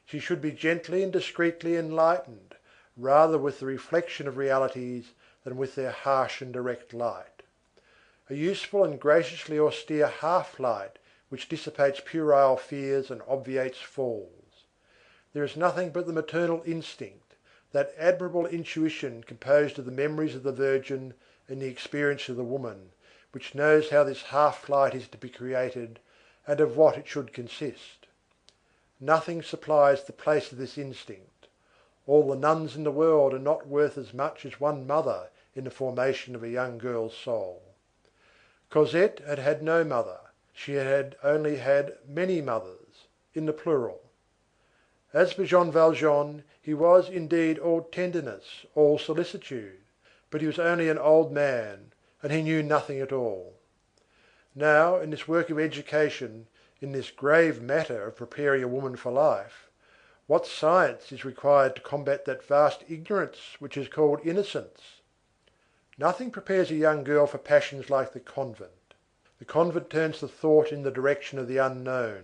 She should be gently and discreetly enlightened, rather with the reflection of realities than with their harsh and direct light. A useful and graciously austere half-light which dissipates puerile fears and obviates falls. There is nothing but the maternal instinct, that admirable intuition composed of the memories of the Virgin and the experience of the woman, which knows how this half-light is to be created and of what it should consist. Nothing supplies the place of this instinct. All the nuns in the world are not worth as much as one mother in the formation of a young girl's soul. Cosette had had no mother. She had only had many mothers, in the plural. As for Jean Valjean, he was indeed all tenderness, all solicitude, but he was only an old man, and he knew nothing at all. Now, in this work of education, in this grave matter of preparing a woman for life, what science is required to combat that vast ignorance which is called innocence? Nothing prepares a young girl for passions like the convent. The convent turns the thought in the direction of the unknown.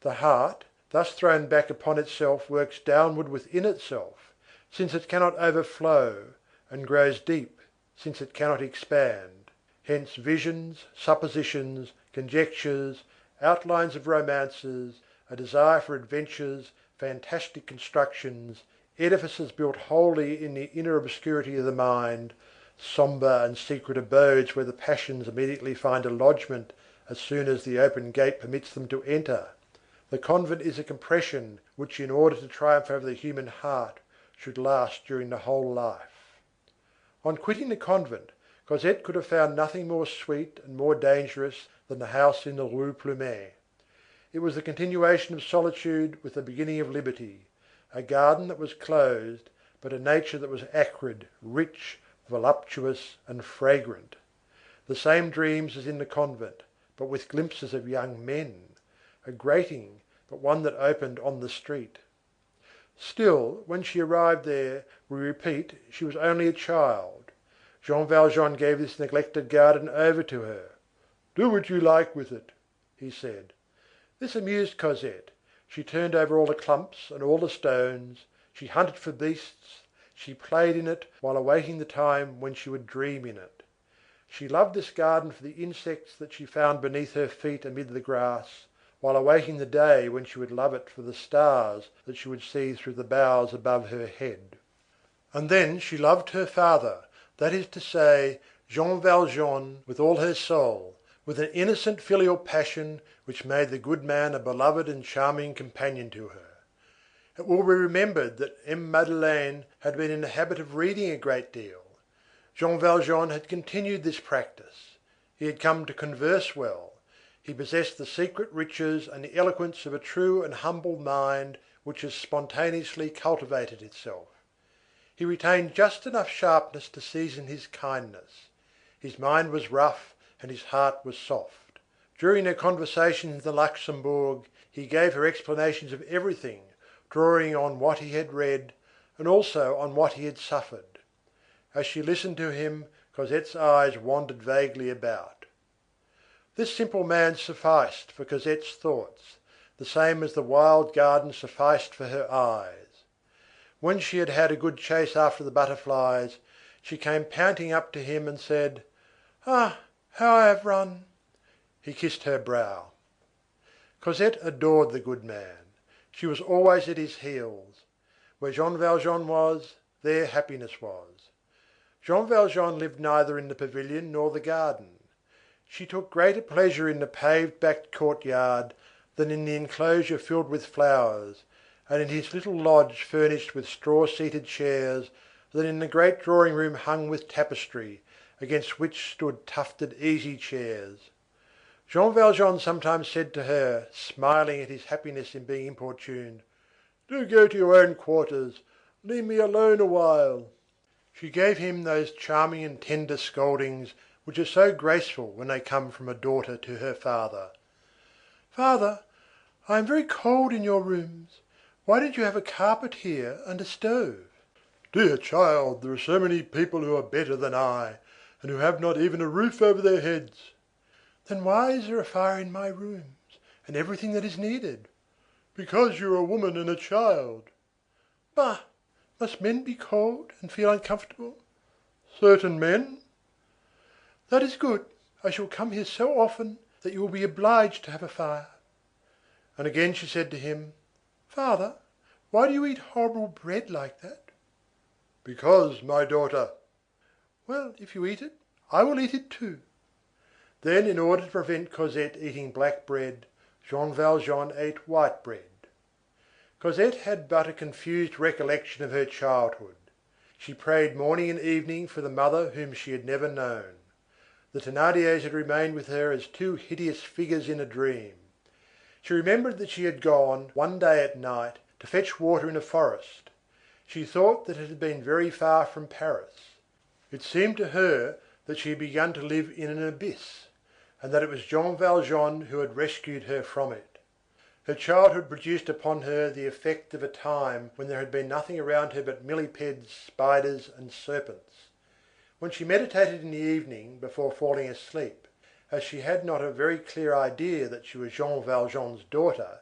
The heart, thus thrown back upon itself, works downward within itself, since it cannot overflow, and grows deep, since it cannot expand. Hence visions, suppositions, conjectures, outlines of romances, a desire for adventures, fantastic constructions, edifices built wholly in the inner obscurity of the mind, sombre and secret abodes where the passions immediately find a lodgment as soon as the open gate permits them to enter. The convent is a compression which in order to triumph over the human heart should last during the whole life. On quitting the convent, Cosette could have found nothing more sweet and more dangerous than the house in the Rue Plumet. It was the continuation of solitude with the beginning of liberty, a garden that was closed, but a nature that was acrid, rich, voluptuous, and fragrant. The same dreams as in the convent, but with glimpses of young men, a grating, but one that opened on the street. Still, when she arrived there, we repeat, she was only a child. Jean Valjean gave this neglected garden over to her. "Do what you like with it," he said. This amused Cosette. She turned over all the clumps and all the stones, she hunted for beasts, she played in it while awaiting the time when she would dream in it. She loved this garden for the insects that she found beneath her feet amid the grass, while awaiting the day when she would love it for the stars that she would see through the boughs above her head. And then she loved her father, that is to say, Jean Valjean, with all her soul, with an innocent filial passion which made the good man a beloved and charming companion to her. It will be remembered that M. Madeleine had been in the habit of reading a great deal. Jean Valjean had continued this practice. He had come to converse well. He possessed the secret riches and the eloquence of a true and humble mind which has spontaneously cultivated itself. He retained just enough sharpness to season his kindness. His mind was rough and his heart was soft. During their conversations in the Luxembourg, he gave her explanations of everything, drawing on what he had read, and also on what he had suffered. As she listened to him, Cosette's eyes wandered vaguely about. This simple man sufficed for Cosette's thoughts, the same as the wild garden sufficed for her eyes. When she had had a good chase after the butterflies, she came panting up to him and said: "Ah, how I have run!" He kissed her brow. Cosette adored the good man. She was always at his heels. Where Jean Valjean was, there happiness was. Jean Valjean lived neither in the pavilion nor the garden. She took greater pleasure in the paved back courtyard than in the enclosure filled with flowers, and in his little lodge furnished with straw-seated chairs than in the great drawing-room hung with tapestry, against which stood tufted easy-chairs. Jean Valjean sometimes said to her, smiling at his happiness in being importuned: "Do go to your own quarters, leave me alone a while." She gave him those charming and tender scoldings which are so graceful when they come from a daughter to her father. "Father, I am very cold in your rooms. Why don't you have a carpet here and a stove?" "Dear child, there are so many people who are better than I, and who have not even a roof over their heads." "Then why is there a fire in my rooms, and everything that is needed?" "Because you are a woman and a child." "Bah! Must men be cold and feel uncomfortable?" "Certain men." "That is good. I shall come here so often that you will be obliged to have a fire." And again she said to him: "Father, why do you eat horrible bread like that?" "Because, my daughter." "Well, if you eat it, I will eat it too." Then, in order to prevent Cosette eating black bread, Jean Valjean ate white bread. Cosette had but a confused recollection of her childhood. She prayed morning and evening for the mother whom she had never known. The Thénardiers had remained with her as two hideous figures in a dream. She remembered that she had gone, one day at night, to fetch water in a forest. She thought that it had been very far from Paris. It seemed to her that she had begun to live in an abyss, and that it was Jean Valjean who had rescued her from it. Her childhood produced upon her the effect of a time when there had been nothing around her but millipedes, spiders, and serpents. When she meditated in the evening before falling asleep, as she had not a very clear idea that she was Jean Valjean's daughter,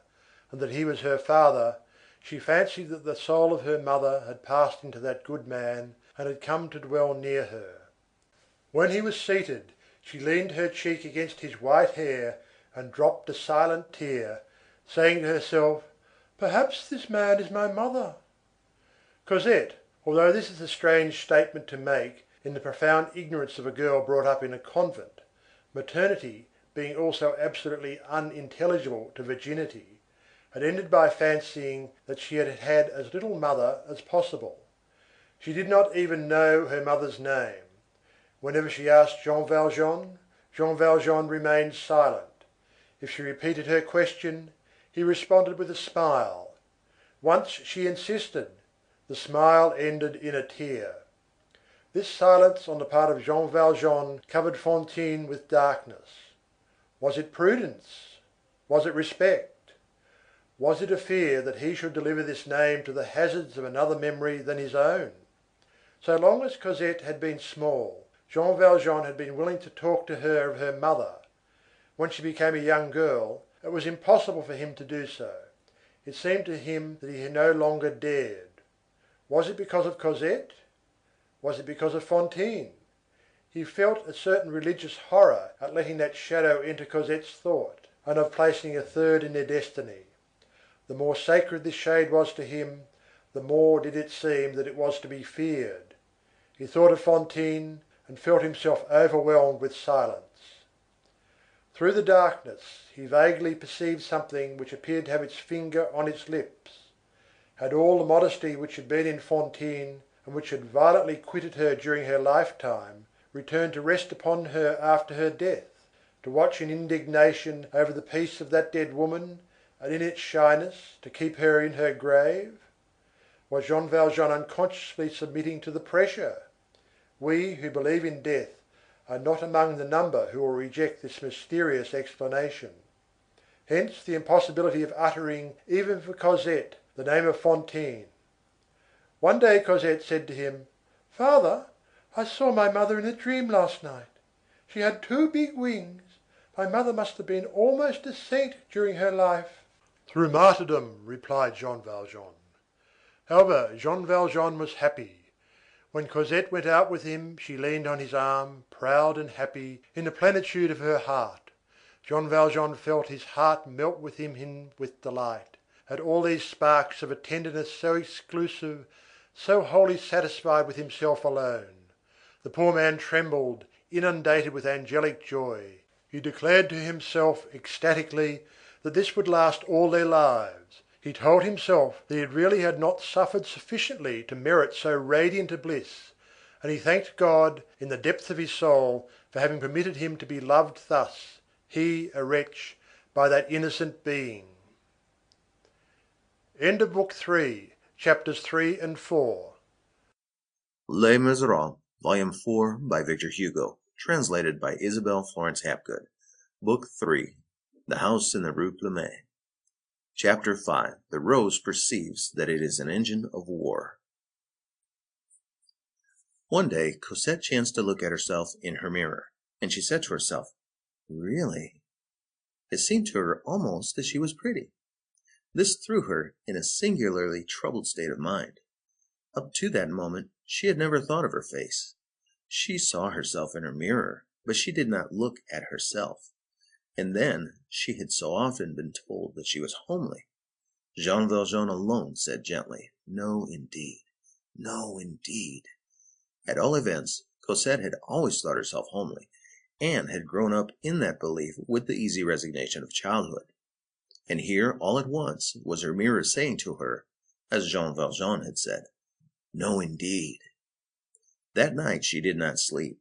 and that he was her father, she fancied that the soul of her mother had passed into that good man, and had come to dwell near her. When he was seated, she leaned her cheek against his white hair and dropped a silent tear, saying to herself: "Perhaps this man is my mother." Cosette, although this is a strange statement to make in the profound ignorance of a girl brought up in a convent, maternity being also absolutely unintelligible to virginity, had ended by fancying that she had had as little mother as possible. She did not even know her mother's name. Whenever she asked Jean Valjean remained silent. If she repeated her question, he responded with a smile. Once she insisted. The smile ended in a tear. This silence on the part of Jean Valjean covered Fantine with darkness. Was it prudence? Was it respect? Was it a fear that he should deliver this name to the hazards of another memory than his own? So long as Cosette had been small, Jean Valjean had been willing to talk to her of her mother. When she became a young girl, it was impossible for him to do so. It seemed to him that he no longer dared. Was it because of Cosette? Was it because of Fantine? He felt a certain religious horror at letting that shadow enter Cosette's thought, and of placing a third in their destiny. The more sacred this shade was to him, the more did it seem that it was to be feared. He thought of Fantine and felt himself overwhelmed with silence. Through the darkness he vaguely perceived something which appeared to have its finger on its lips. Had all the modesty which had been in Fantine, and which had violently quitted her during her lifetime, returned to rest upon her after her death, to watch in indignation over the peace of that dead woman, and in its shyness to keep her in her grave? Was Jean Valjean unconsciously submitting to the pressure? We who believe in death are not among the number who will reject this mysterious explanation. Hence the impossibility of uttering, even for Cosette, the name of Fantine. One day Cosette said to him: "Father, I saw my mother in a dream last night. She had two big wings. My mother must have been almost a saint during her life." "Through martyrdom," replied Jean Valjean. However, Jean Valjean was happy. When Cosette went out with him, she leaned on his arm, proud and happy, in the plenitude of her heart. Jean Valjean felt his heart melt within him with delight, at all these sparks of a tenderness so exclusive, so wholly satisfied with himself alone. The poor man trembled, inundated with angelic joy. He declared to himself ecstatically that this would last all their lives. He told himself that he really had not suffered sufficiently to merit so radiant a bliss, and he thanked God, in the depth of his soul, for having permitted him to be loved thus, he, a wretch, by that innocent being. End of Book 3, Chapters 3 and 4. Les Misérables, Volume 4, by Victor Hugo, translated by Isabel Florence Hapgood. Book 3, The House in the Rue Plumet. Chapter 5, The Rose Perceives that it is an Engine of War. One day Cosette chanced to look at herself in her mirror, and she said to herself, "Really?" It seemed to her almost that she was pretty. This threw her in a singularly troubled state of mind. Up to that moment she had never thought of her face. She saw herself in her mirror, but she did not look at herself. And then she had so often been told that she was homely. Jean Valjean alone said gently, "No, indeed. No, indeed." At all events, Cosette had always thought herself homely, and had grown up in that belief with the easy resignation of childhood. And here, all at once, was her mirror saying to her, as Jean Valjean had said, "No, indeed." That night she did not sleep.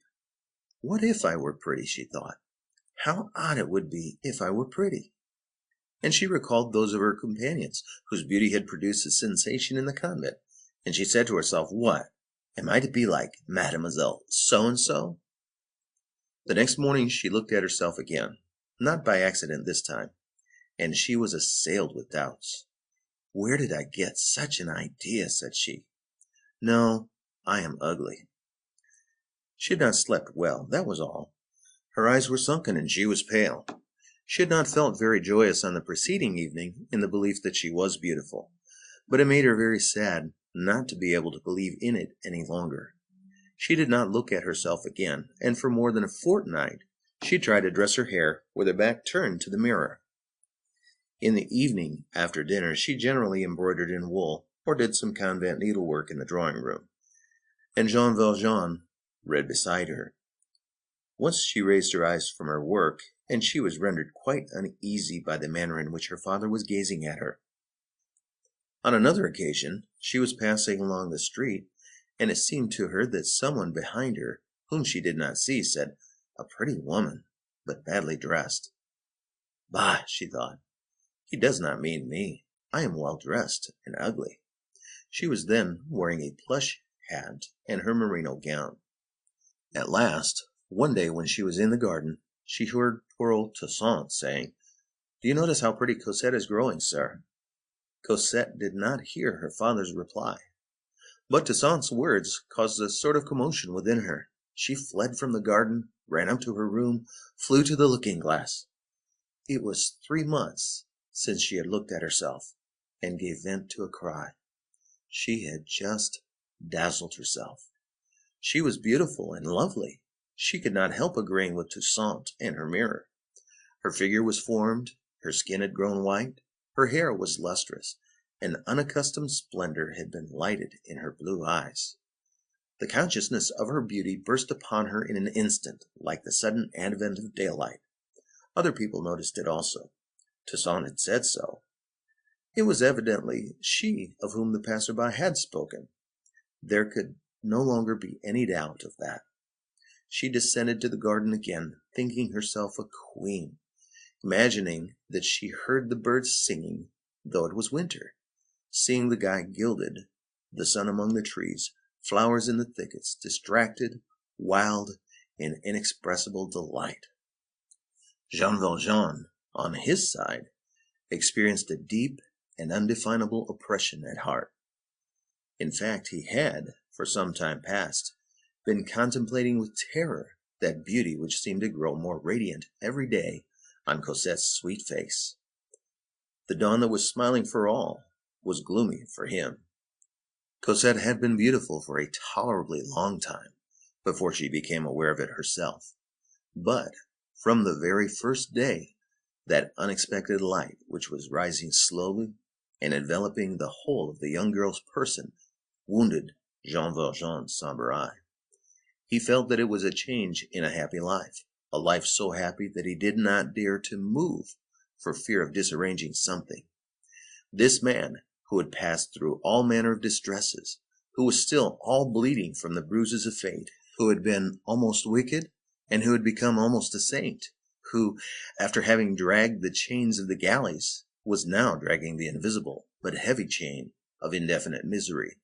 What if I were pretty, she thought. How odd it would be if I were pretty. And she recalled those of her companions whose beauty had produced a sensation in the convent, and she said to herself, "What? Am I to be like Mademoiselle So-and-so?" The next morning she looked at herself again, not by accident this time, and she was assailed with doubts. "Where did I get such an idea?" said she. "No, I am ugly." She had not slept well, that was all. Her eyes were sunken and she was pale. She had not felt very joyous on the preceding evening in the belief that she was beautiful, but it made her very sad not to be able to believe in it any longer. She did not look at herself again, and for more than a fortnight she tried to dress her hair with her back turned to the mirror. In the evening, after dinner, she generally embroidered in wool, or did some convent needlework in the drawing-room, and Jean Valjean read beside her. Once she raised her eyes from her work, and she was rendered quite uneasy by the manner in which her father was gazing at her. On another occasion, she was passing along the street, and it seemed to her that someone behind her, whom she did not see, said, "A pretty woman, but badly dressed." "Bah!" she thought. "He does not mean me. I am well dressed and ugly." She was then wearing a plush hat and her merino gown. At last, one day when she was in the garden, she heard poor old Toussaint saying, "Do you notice how pretty Cosette is growing, sir?" Cosette did not hear her father's reply. But Toussaint's words caused a sort of commotion within her. She fled from the garden, ran up to her room, flew to the looking-glass. It was 3 months since she had looked at herself, and gave vent to a cry. She had just dazzled herself. She was beautiful and lovely. She could not help agreeing with Toussaint and her mirror. Her figure was formed, her skin had grown white, her hair was lustrous, An unaccustomed splendor had been lighted in her blue eyes. The consciousness of her beauty burst upon her in an instant, like the sudden advent of daylight. Other people noticed it also. Toussaint had said so. It was evidently she of whom the passer-by had spoken. There could no longer be any doubt of that. She descended to the garden again, thinking herself a queen, imagining that she heard the birds singing, though it was winter, seeing the sky gilded, the sun among the trees, flowers in the thickets, distracted, wild, in inexpressible delight. Jean Valjean, on his side, experienced a deep and undefinable oppression at heart. In fact, he had, for some time past, been contemplating with terror that beauty which seemed to grow more radiant every day on Cosette's sweet face. The dawn that was smiling for all was gloomy for him. Cosette had been beautiful for a tolerably long time before she became aware of it herself. But from the very first day, that unexpected light which was rising slowly and enveloping the whole of the young girl's person wounded Jean Valjean's sombre eye. He felt that it was a change in a happy life, a life so happy that he did not dare to move for fear of disarranging something. This man, who had passed through all manner of distresses, who was still all bleeding from the bruises of fate, who had been almost wicked, and who had become almost a saint, who, after having dragged the chains of the galleys, was now dragging the invisible but heavy chain of indefinite misery,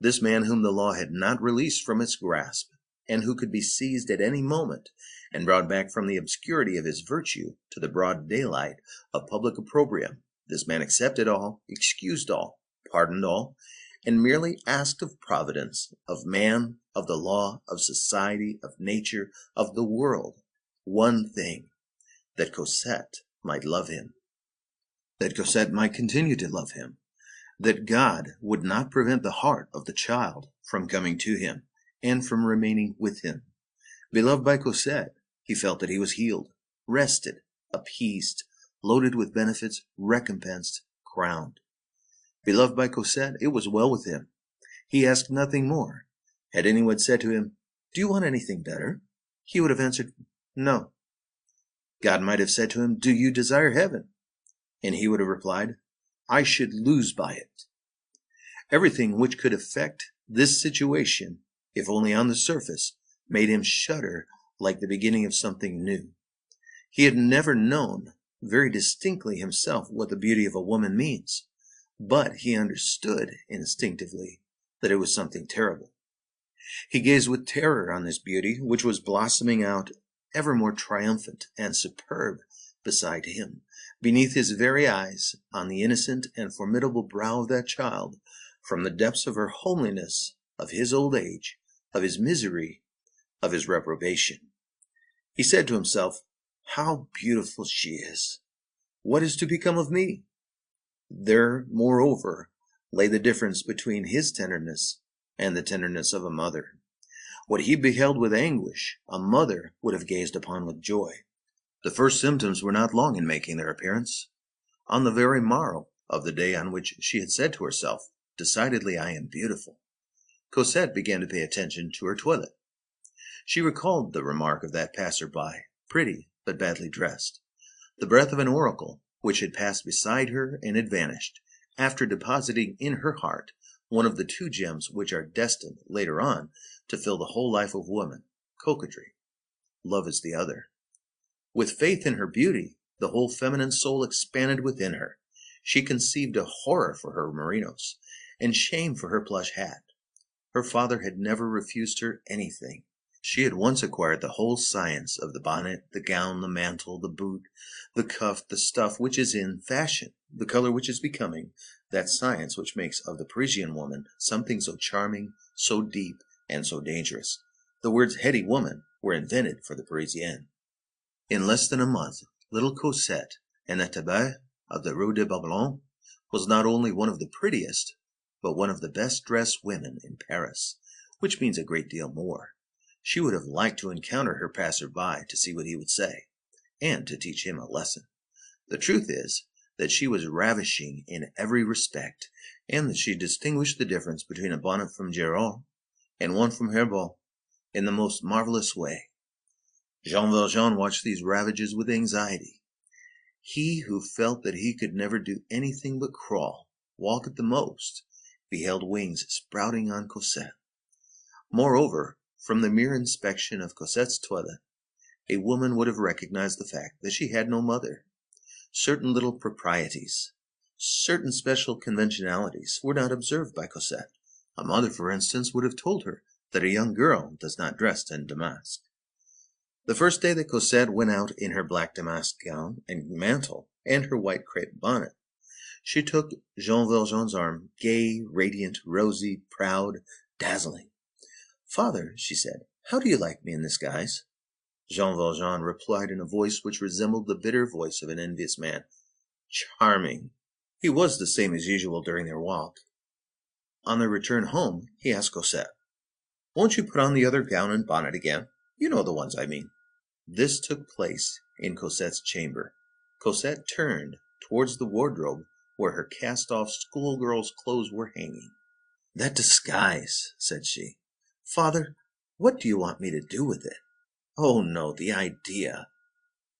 this man whom the law had not released from its grasp, and who could be seized at any moment and brought back from the obscurity of his virtue to the broad daylight of public opprobrium, this man accepted all, excused all, pardoned all, and merely asked of Providence, of man, of the law, of society, of nature, of the world, one thing, that Cosette might love him, that Cosette might continue to love him, that God would not prevent the heart of the child from coming to him and from remaining with him. Beloved by Cosette, he felt that he was healed, rested, appeased, loaded with benefits, recompensed, crowned. Beloved by Cosette, it was well with him. He asked nothing more. Had anyone said to him, "Do you want anything better?" he would have answered, "No." God might have said to him, "Do you desire heaven?" and he would have replied, "I should lose by it." Everything which could affect this situation, if only on the surface, made him shudder like the beginning of something new. He had never known very distinctly himself what the beauty of a woman means, but he understood instinctively that it was something terrible. He gazed with terror on this beauty, which was blossoming out ever more triumphant and superb beside him, beneath his very eyes, on the innocent and formidable brow of that child, from the depths of her homeliness, of his old age, of his misery, of his reprobation. He said to himself, "How beautiful she is! What is to become of me?" There, moreover, lay the difference between his tenderness and the tenderness of a mother. What he beheld with anguish, a mother would have gazed upon with joy. The first symptoms were not long in making their appearance. On the very morrow of the day on which she had said to herself, "Decidedly I am beautiful," Cosette began to pay attention to her toilet. She recalled the remark of that passer-by, pretty but badly dressed, the breath of an oracle which had passed beside her and had vanished, after depositing in her heart one of the two gems which are destined, later on, to fill the whole life of woman, coquetry. Love is the other. With faith in her beauty, the whole feminine soul expanded within her. She conceived a horror for her merinos, and shame for her plush hat. Her father had never refused her anything. She had once acquired the whole science of the bonnet, the gown, the mantle, the boot, the cuff, the stuff which is in fashion, the color which is becoming, that science which makes of the Parisian woman something so charming, so deep, and so dangerous. The words heady woman were invented for the Parisienne. In less than a month, little Cosette, in the tabac of the Rue de Babylone, was not only one of the prettiest, but one of the best dressed women in Paris, which means a great deal more. She would have liked to encounter her passer-by to see what he would say, and to teach him a lesson. The truth is, that she was ravishing in every respect, and that she distinguished the difference between a bonnet from Giraud and one from Herbaut in the most marvelous way. Jean Valjean watched these ravages with anxiety. He who felt that he could never do anything but crawl, walk at the most, beheld wings sprouting on Cosette. Moreover, from the mere inspection of Cosette's toilet, a woman would have recognized the fact that she had no mother. Certain little proprieties, certain special conventionalities were not observed by Cosette. A mother, for instance, would have told her that a young girl does not dress in damask. The first day that Cosette went out in her black damask gown and mantle and her white crepe bonnet, she took Jean Valjean's arm, gay, radiant, rosy, proud, dazzling. "Father," she said, "how do you like me in this guise?" Jean Valjean replied in a voice which resembled the bitter voice of an envious man, "Charming." He was the same as usual during their walk. On their return home, he asked Cosette, "Won't you put on the other gown and bonnet again? You know the ones I mean." This took place in Cosette's chamber. Cosette turned towards the wardrobe where her cast-off schoolgirl's clothes were hanging. "That disguise," said she. "Father, what do you want me to do with it? Oh, no, the idea!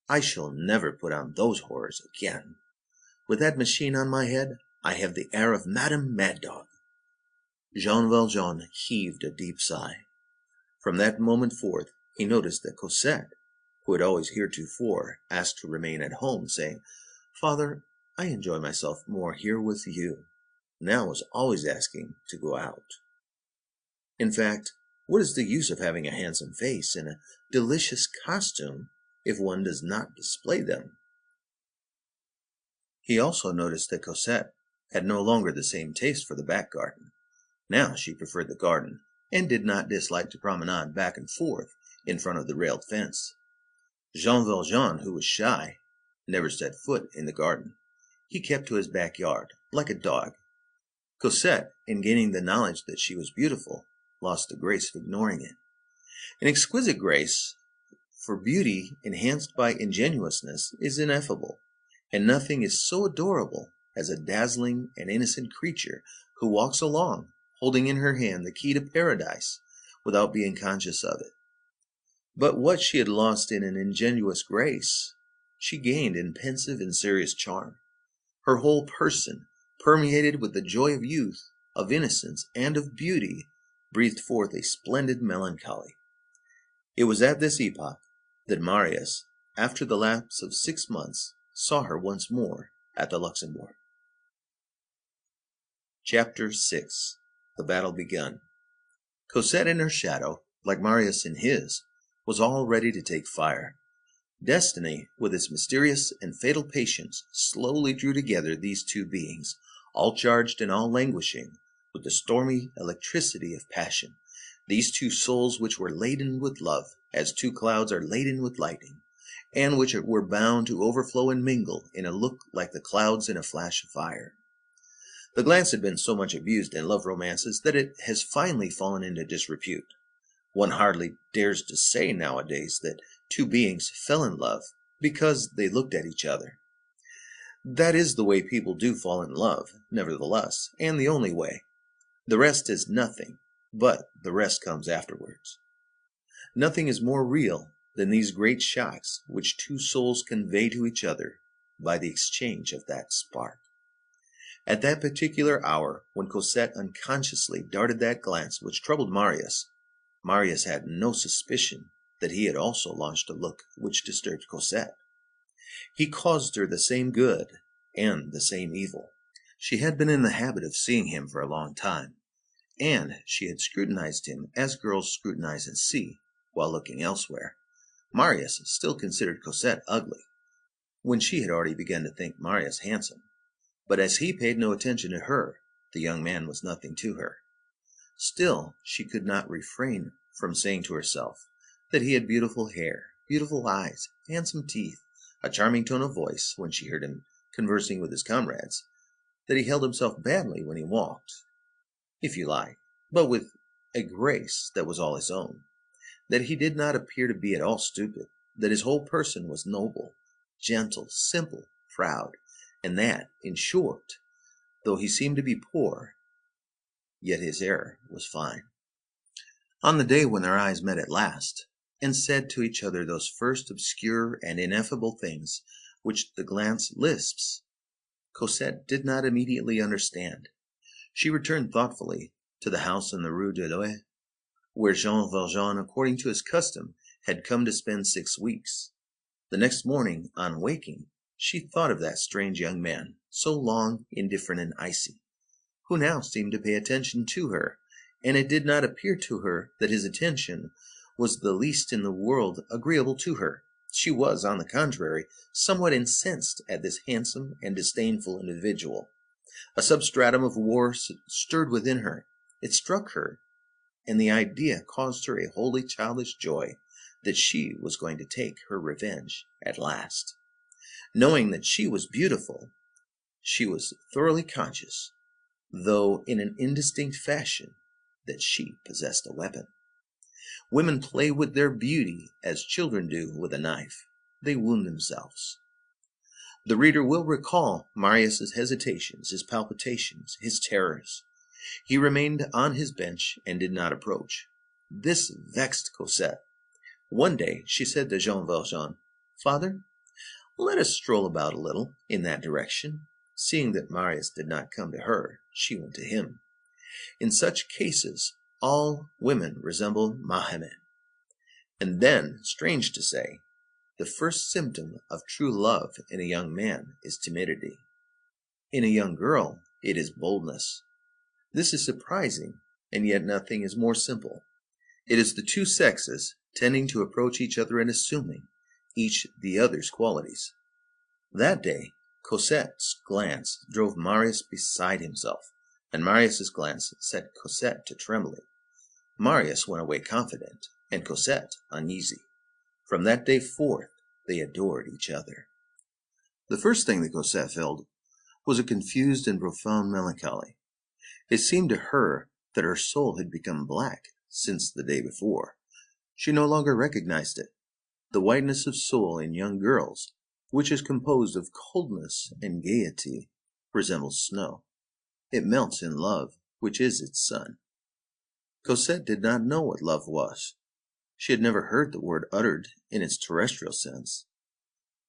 I shall never put on those horrors again. With that machine on my head, I have the air of Madame Mad Dog." Jean Valjean heaved a deep sigh. From that moment forth, he noticed that Cosette, who had always heretofore asked to remain at home, saying, "Father, I enjoy myself more here with you," now was always asking to go out. In fact, what is the use of having a handsome face and a delicious costume if one does not display them? He also noticed that Cosette had no longer the same taste for the back garden. Now she preferred the garden, and did not dislike to promenade back and forth in front of the railed fence. Jean Valjean, who was shy, never set foot in the garden. He kept to his backyard, like a dog. Cosette, in gaining the knowledge that she was beautiful, lost the grace of ignoring it. An exquisite grace, for beauty enhanced by ingenuousness, is ineffable, and nothing is so adorable as a dazzling and innocent creature who walks along, holding in her hand the key to paradise, without being conscious of it. But what she had lost in an ingenuous grace, she gained in pensive and serious charm. Her whole person, permeated with the joy of youth, of innocence, and of beauty, breathed forth a splendid melancholy. It was at this epoch that Marius, after the lapse of 6 months, saw her once more at the Luxembourg. Chapter 6. The battle begun. Cosette in her shadow, like Marius in his, was all ready to take fire. Destiny, with its mysterious and fatal patience, slowly drew together these two beings, all charged and all languishing with the stormy electricity of passion, these two souls which were laden with love, as two clouds are laden with lightning, and which were bound to overflow and mingle in a look like the clouds in a flash of fire. The glance had been so much abused in love romances that it has finally fallen into disrepute. One hardly dares to say nowadays that two beings fell in love because they looked at each other. That is the way people do fall in love, nevertheless, and the only way. The rest is nothing, but the rest comes afterwards. Nothing is more real than these great shocks which two souls convey to each other by the exchange of that spark. At that particular hour, when Cosette unconsciously darted that glance which troubled Marius, Marius had no suspicion that he had also launched a look which disturbed Cosette. He caused her the same good and the same evil. She had been in the habit of seeing him for a long time, and she had scrutinized him as girls scrutinize and see, while looking elsewhere. Marius still considered Cosette ugly, when she had already begun to think Marius handsome. But as he paid no attention to her, the young man was nothing to her. Still, she could not refrain from saying to herself that he had beautiful hair, beautiful eyes, handsome teeth, a charming tone of voice when she heard him conversing with his comrades, that he held himself badly when he walked, if you like, but with a grace that was all his own, that he did not appear to be at all stupid, that his whole person was noble, gentle, simple, proud, and that, in short, though he seemed to be poor, yet his air was fine. On the day when their eyes met at last, and said to each other those first obscure and ineffable things which the glance lisps, Cosette did not immediately understand. She returned thoughtfully to the house in the Rue de l'Ouest, where Jean Valjean, according to his custom, had come to spend 6 weeks. The next morning, on waking, she thought of that strange young man, so long indifferent and icy, who now seemed to pay attention to her, and it did not appear to her that his attention was the least in the world agreeable to her. She was, on the contrary, somewhat incensed at this handsome and disdainful individual. A substratum of war stirred within her. It struck her, and the idea caused her a wholly childish joy that she was going to take her revenge at last. Knowing that she was beautiful, she was thoroughly conscious, though in an indistinct fashion, that she possessed a weapon. Women play with their beauty as children do with a knife. They wound themselves. The reader will recall Marius's hesitations, his palpitations, his terrors. He remained on his bench and did not approach. This vexed Cosette. One day she said to Jean Valjean, "Father, let us stroll about a little in that direction." Seeing that Marius did not come to her, she went to him. In such cases, all women resemble Mahomet. And then, strange to say, the first symptom of true love in a young man is timidity. In a young girl, it is boldness. This is surprising, and yet nothing is more simple. It is the two sexes tending to approach each other and assuming each the other's qualities. That day, Cosette's glance drove Marius beside himself, and Marius's glance set Cosette to trembling. Marius went away confident, and Cosette uneasy. From that day forth, they adored each other. The first thing that Cosette felt was a confused and profound melancholy. It seemed to her that her soul had become black since the day before. She no longer recognized it. The whiteness of soul in young girls, which is composed of coldness and gaiety, resembles snow. It melts in love, which is its sun. Cosette did not know what love was. She had never heard the word uttered in its terrestrial sense.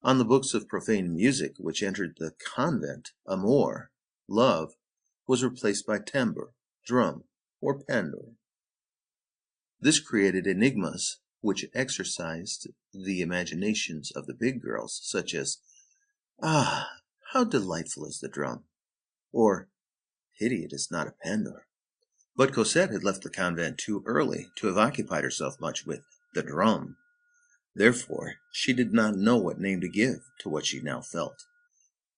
On the books of profane music which entered the convent, amour, love, was replaced by timbre, drum, or pandore. This created enigmas which exercised the imaginations of the big girls, such as, "Ah, how delightful is the drum!" or, "Pity it is not a pandore." But Cosette had left the convent too early to have occupied herself much with the drum. Therefore, she did not know what name to give to what she now felt.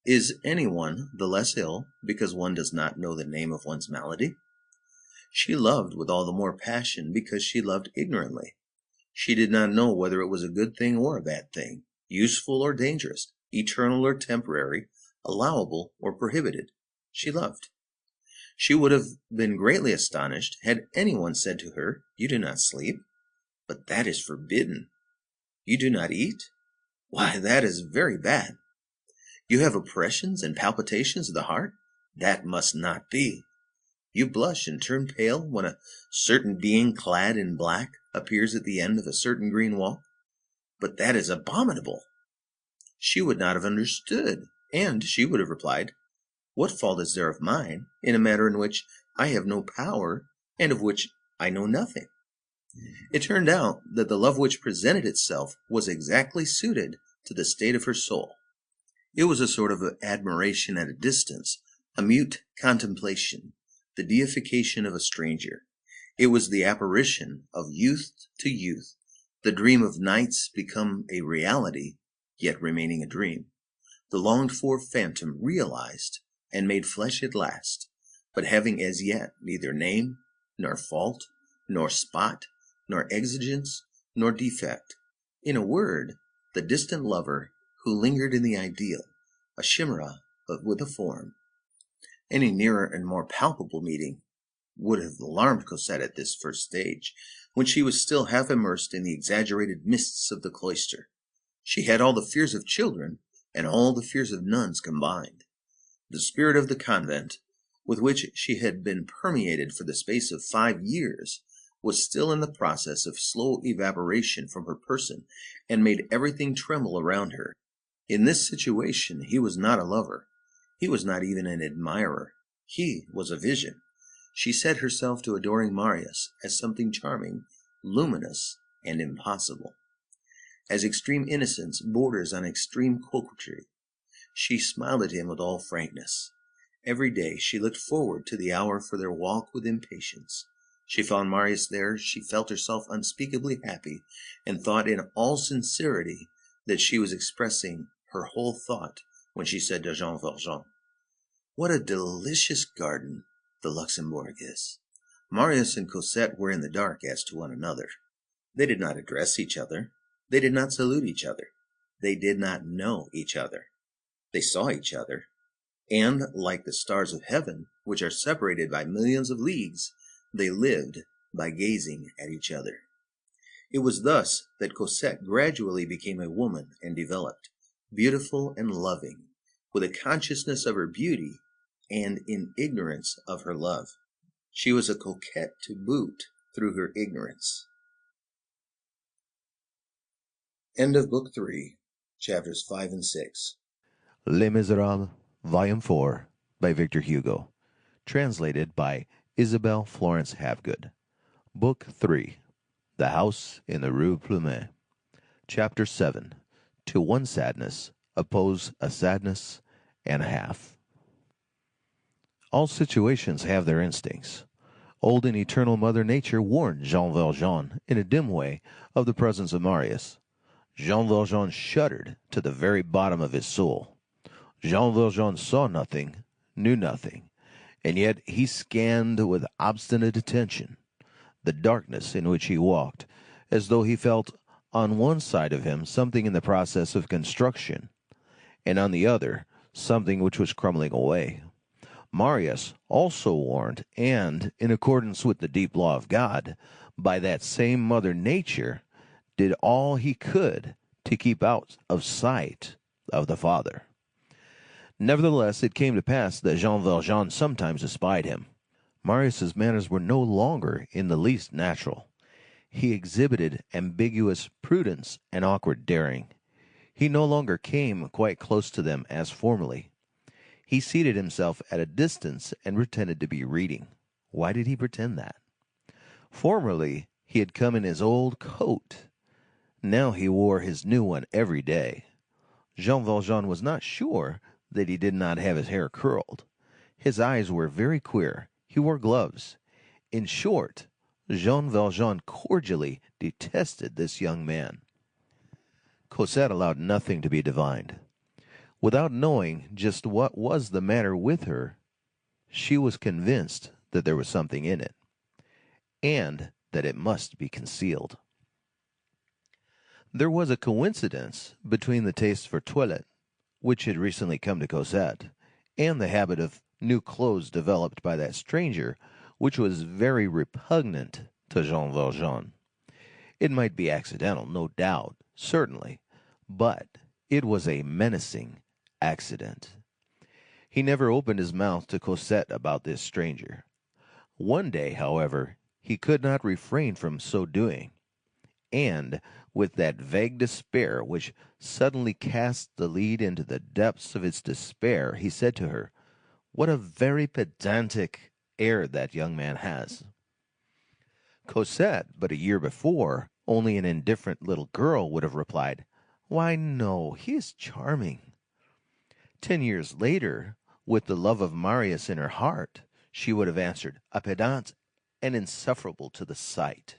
Is anyone the less ill because one does not know the name of one's malady? She loved with all the more passion because she loved ignorantly. She did not know whether it was a good thing or a bad thing, useful or dangerous, eternal or temporary, allowable or prohibited. She loved. She would have been greatly astonished had anyone said to her, "You do not sleep? But that is forbidden. You do not eat? Why, that is very bad. You have oppressions and palpitations of the heart? That must not be. You blush and turn pale when a certain being clad in black appears at the end of a certain green walk? But that is abominable." She would not have understood, and she would have replied, "What fault is there of mine in a matter in which I have no power and of which I know nothing?" It turned out that the love which presented itself was exactly suited to the state of her soul. It was a sort of admiration at a distance, a mute contemplation, the deification of a stranger. It was the apparition of youth to youth, the dream of nights become a reality, yet remaining a dream, the longed-for phantom realized and made flesh at last, but having as yet neither name, nor fault, nor spot, nor exigence, nor defect. In a word, the distant lover who lingered in the ideal, a chimera with a form. Any nearer and more palpable meeting would have alarmed Cosette at this first stage, when she was still half immersed in the exaggerated mists of the cloister. She had all the fears of children and all the fears of nuns combined. The spirit of the convent, with which she had been permeated for the space of 5 years, was still in the process of slow evaporation from her person, and made everything tremble around her. In this situation he was not a lover. He was not even an admirer. He was a vision. She set herself to adoring Marius as something charming, luminous, and impossible. As extreme innocence borders on extreme coquetry, she smiled at him with all frankness. Every day she looked forward to the hour for their walk with impatience. She found Marius there, she felt herself unspeakably happy, and thought in all sincerity that she was expressing her whole thought when she said to Jean Valjean, "What a delicious garden the Luxembourg is." Marius and Cosette were in the dark as to one another. They did not address each other. They did not salute each other. They did not know each other. They saw each other, and, like the stars of heaven, which are separated by millions of leagues, they lived by gazing at each other. It was thus that Cosette gradually became a woman and developed, beautiful and loving, with a consciousness of her beauty and in ignorance of her love. She was a coquette to boot through her ignorance. End of Book 3, Chapters 5 and 6. Les Misérables, Volume 4, by Victor Hugo. Translated by Isabel Florence Hapgood. Book 3, The House in the Rue Plumet. Chapter 7, To One Sadness Oppose a Sadness and a Half. All situations have their instincts. Old and eternal Mother Nature warned Jean Valjean in a dim way of the presence of Marius. Jean Valjean shuddered to the very bottom of his soul. Jean Valjean saw nothing, knew nothing, and yet he scanned with obstinate attention the darkness in which he walked, as though he felt on one side of him something in the process of construction, and on the other something which was crumbling away. Marius, also warned, and, in accordance with the deep law of God, by that same Mother Nature, did all he could to keep out of sight of the Father. Nevertheless, it came to pass that Jean Valjean sometimes espied him. Marius's manners were no longer in the least natural. He exhibited ambiguous prudence and awkward daring. He no longer came quite close to them as formerly. He seated himself at a distance and pretended to be reading. Why did he pretend that? Formerly, he had come in his old coat. Now he wore his new one every day. Jean Valjean was not sure that he did not have his hair curled. His eyes were very queer. He wore gloves. In short, Jean Valjean cordially detested this young man. Cosette allowed nothing to be divined. Without knowing just what was the matter with her, she was convinced that there was something in it, and that it must be concealed. There was a coincidence between the taste for toilette, which had recently come to Cosette, and the habit of new clothes developed by that stranger, which was very repugnant to Jean Valjean. It might be accidental, no doubt, certainly, but it was a menacing accident. He never opened his mouth to Cosette about this stranger. One day, however, he could not refrain from so doing, and, with that vague despair which suddenly cast the lead into the depths of its despair, he said to her, "What a very pedantic air that young man has." Cosette, but a year before, only an indifferent little girl, would have replied, "Why, no, he is charming." 10 years later, with the love of Marius in her heart, she would have answered, "A pedant and insufferable to the sight."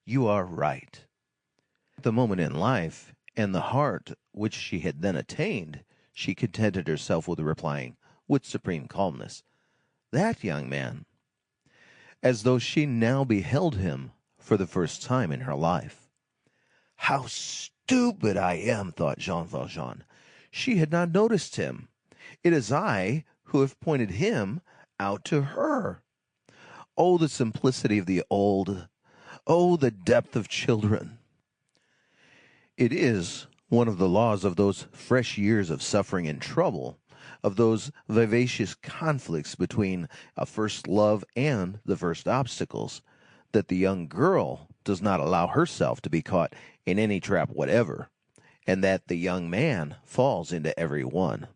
You are right. At the moment in life, and the heart which she had then attained, she contented herself with replying, with supreme calmness, "That young man," as though she now beheld him for the first time in her life. How stupid I am, thought Jean Valjean. She had not noticed him. It is I who have pointed him out to her. Oh, the simplicity of the old! Oh, the depth of children! It is one of the laws of those fresh years of suffering and trouble of those vivacious conflicts between a first love and the first obstacles, that the young girl does not allow herself to be caught in any trap whatever, and that the young man falls into every one.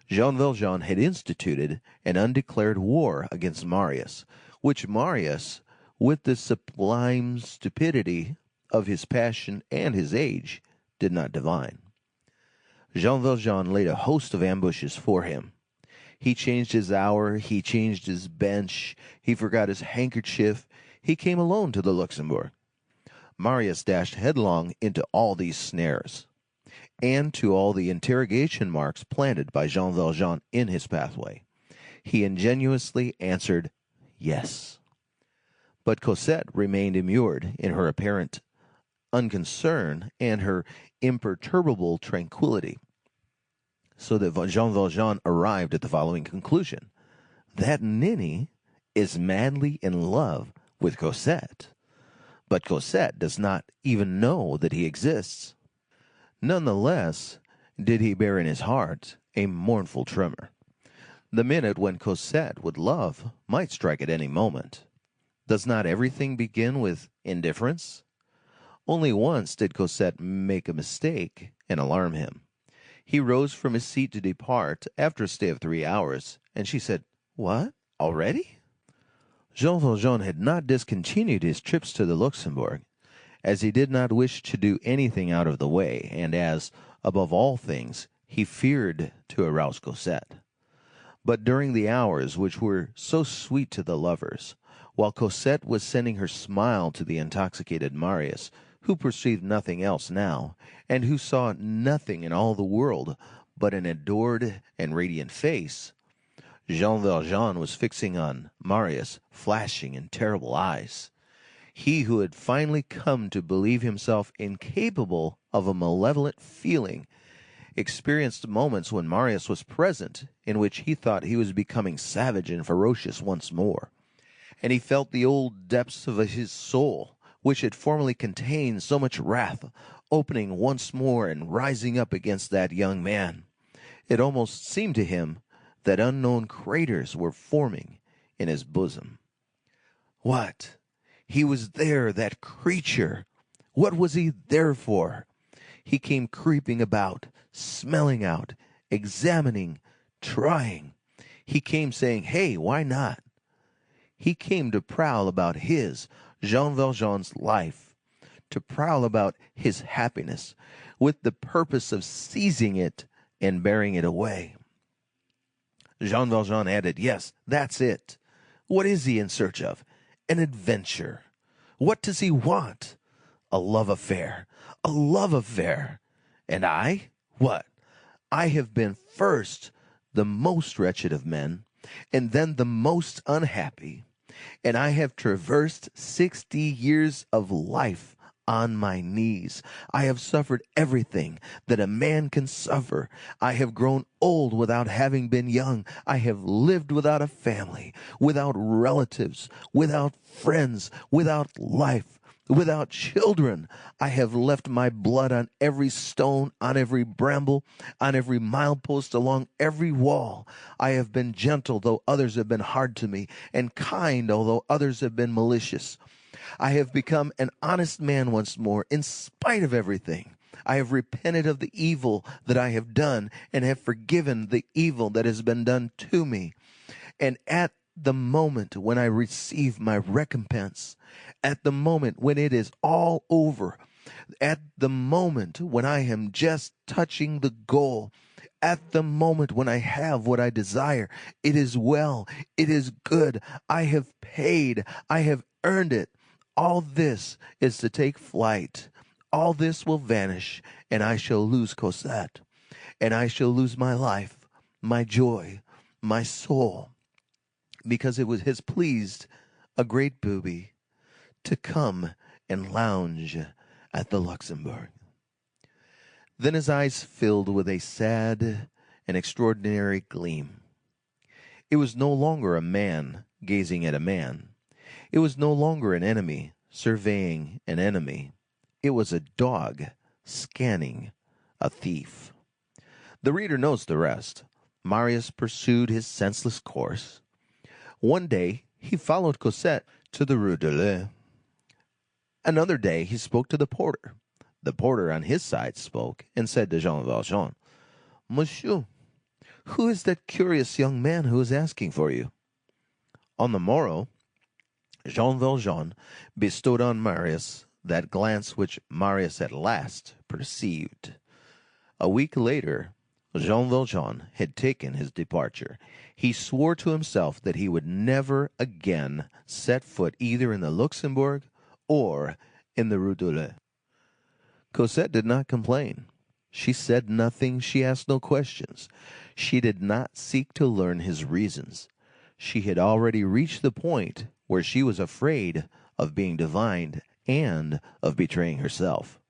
Jean Valjean had instituted an undeclared war against Marius, which Marius, with the sublime stupidity of his passion and his age, did not divine. Jean Valjean laid a host of ambushes for him. He changed his hour, he changed his bench, he forgot his handkerchief, he came alone to the Luxembourg. Marius dashed headlong into all these snares, and to all the interrogation marks planted by Jean Valjean in his pathway. He ingenuously answered yes. But Cosette remained immured in her apparent unconcern and her imperturbable tranquillity, so that Jean Valjean arrived at the following conclusion: that ninny is madly in love with Cosette, but Cosette does not even know that he exists. None the less did he bear in his heart a mournful tremor. The minute when Cosette would love might strike at any moment. Does not everything begin with indifference? Only once did Cosette make a mistake and alarm him. He rose from his seat to depart after a stay of 3 hours, and she said, "What, already?" Jean Valjean had not discontinued his trips to the Luxembourg, as he did not wish to do anything out of the way, and as, above all things, he feared to arouse Cosette. But during the hours which were so sweet to the lovers, while Cosette was sending her smile to the intoxicated Marius, who perceived nothing else now, and who saw nothing in all the world but an adored and radiant face, Jean Valjean was fixing on Marius flashing and terrible eyes. He who had finally come to believe himself incapable of a malevolent feeling experienced moments when Marius was present in which he thought he was becoming savage and ferocious once more, and he felt the old depths of his soul, which had formerly contained so much wrath, opening once more and rising up against that young man. It almost seemed to him that unknown craters were forming in his bosom. What? He was there, that creature. What was he there for? He came creeping about, smelling out, examining, trying. He came saying, "Hey, why not?" He came to prowl about his, Jean Valjean's life, to prowl about his happiness, with the purpose of seizing it and bearing it away. Jean Valjean added, "Yes, that's it. What is he in search of? An adventure. What does he want? A love affair. A love affair. And I? What? I have been first the most wretched of men, and then the most unhappy, and I have traversed 60 years of life on my knees. I have suffered everything that a man can suffer. I have grown old without having been young. I have lived without a family, without relatives, without friends, without life, without children. I have left my blood on every stone, on every bramble, on every milepost, along every wall. I have been gentle, though others have been hard to me, and kind, although others have been malicious. I have become an honest man once more, in spite of everything. I have repented of the evil that I have done, and have forgiven the evil that has been done to me. And at the moment when I receive my recompense, at the moment when it is all over, at the moment when I am just touching the goal, at the moment when I have what I desire, it is well, it is good, I have paid, I have earned it. All this is to take flight. All this will vanish, and I shall lose Cosette, and I shall lose my life, my joy, my soul, because it has pleased a great booby to come and lounge at the Luxembourg. Then his eyes filled with a sad and extraordinary gleam. It was no longer a man gazing at a man. It was no longer an enemy surveying an enemy. It was a dog scanning a thief. The reader knows the rest. Marius pursued his senseless course. One day he followed Cosette to the Rue de l'E. Another day he spoke to the porter. The porter on his side spoke and said to Jean Valjean, "Monsieur, who is that curious young man who is asking for you?" On the morrow, Jean Valjean bestowed on Marius that glance which Marius at last perceived. A week later, Jean Valjean had taken his departure. He swore to himself that he would never again set foot either in the Luxembourg or in the Rue de l'E. Cosette did not complain. She said nothing, she asked no questions. She did not seek to learn his reasons. She had already reached the point where she was afraid of being divined and of betraying herself.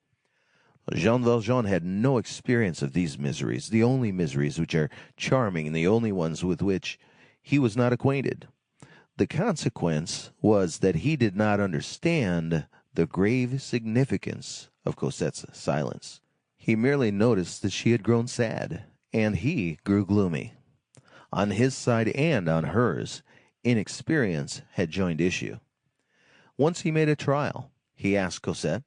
Jean Valjean had no experience of these miseries, the only miseries which are charming and the only ones with which he was not acquainted. The consequence was that he did not understand the grave significance of Cosette's silence. He merely noticed that she had grown sad, and he grew gloomy. On his side and on hers, inexperience had joined issue. Once he made a trial. He asked Cosette,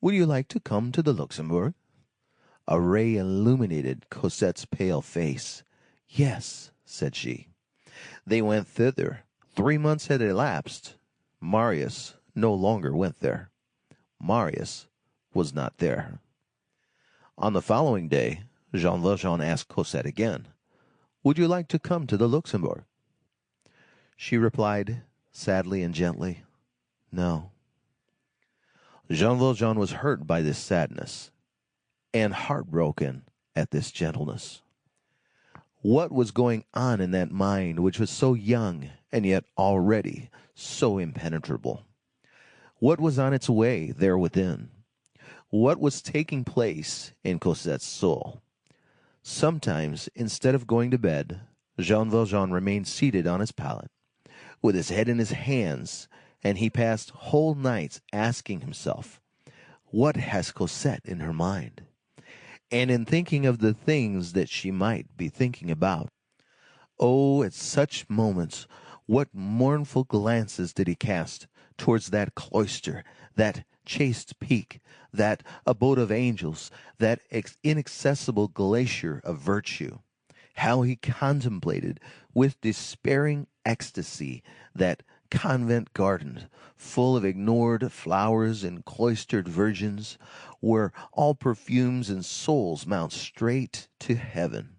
"Would you like to come to the Luxembourg?" A ray illuminated Cosette's pale face. "Yes," said she. They went thither. 3 months had elapsed. Marius no longer went there. Marius was not there. On the following day, Jean Valjean asked Cosette again, "Would you like to come to the Luxembourg?" She replied, sadly and gently, "No." Jean Valjean was hurt by this sadness, and heartbroken at this gentleness. What was going on in that mind which was so young and yet already so impenetrable? What was on its way there within? What was taking place in Cosette's soul? Sometimes, instead of going to bed, Jean Valjean remained seated on his pallet, with his head in his hands, and he passed whole nights asking himself, "What has Cosette in her mind?" and in thinking of the things that she might be thinking about. Oh, at such moments, what mournful glances did he cast towards that cloister, that chaste peak, that abode of angels, that inaccessible glacier of virtue! How he contemplated with despairing ecstasy that convent garden, full of ignored flowers and cloistered virgins, where all perfumes and souls mount straight to heaven.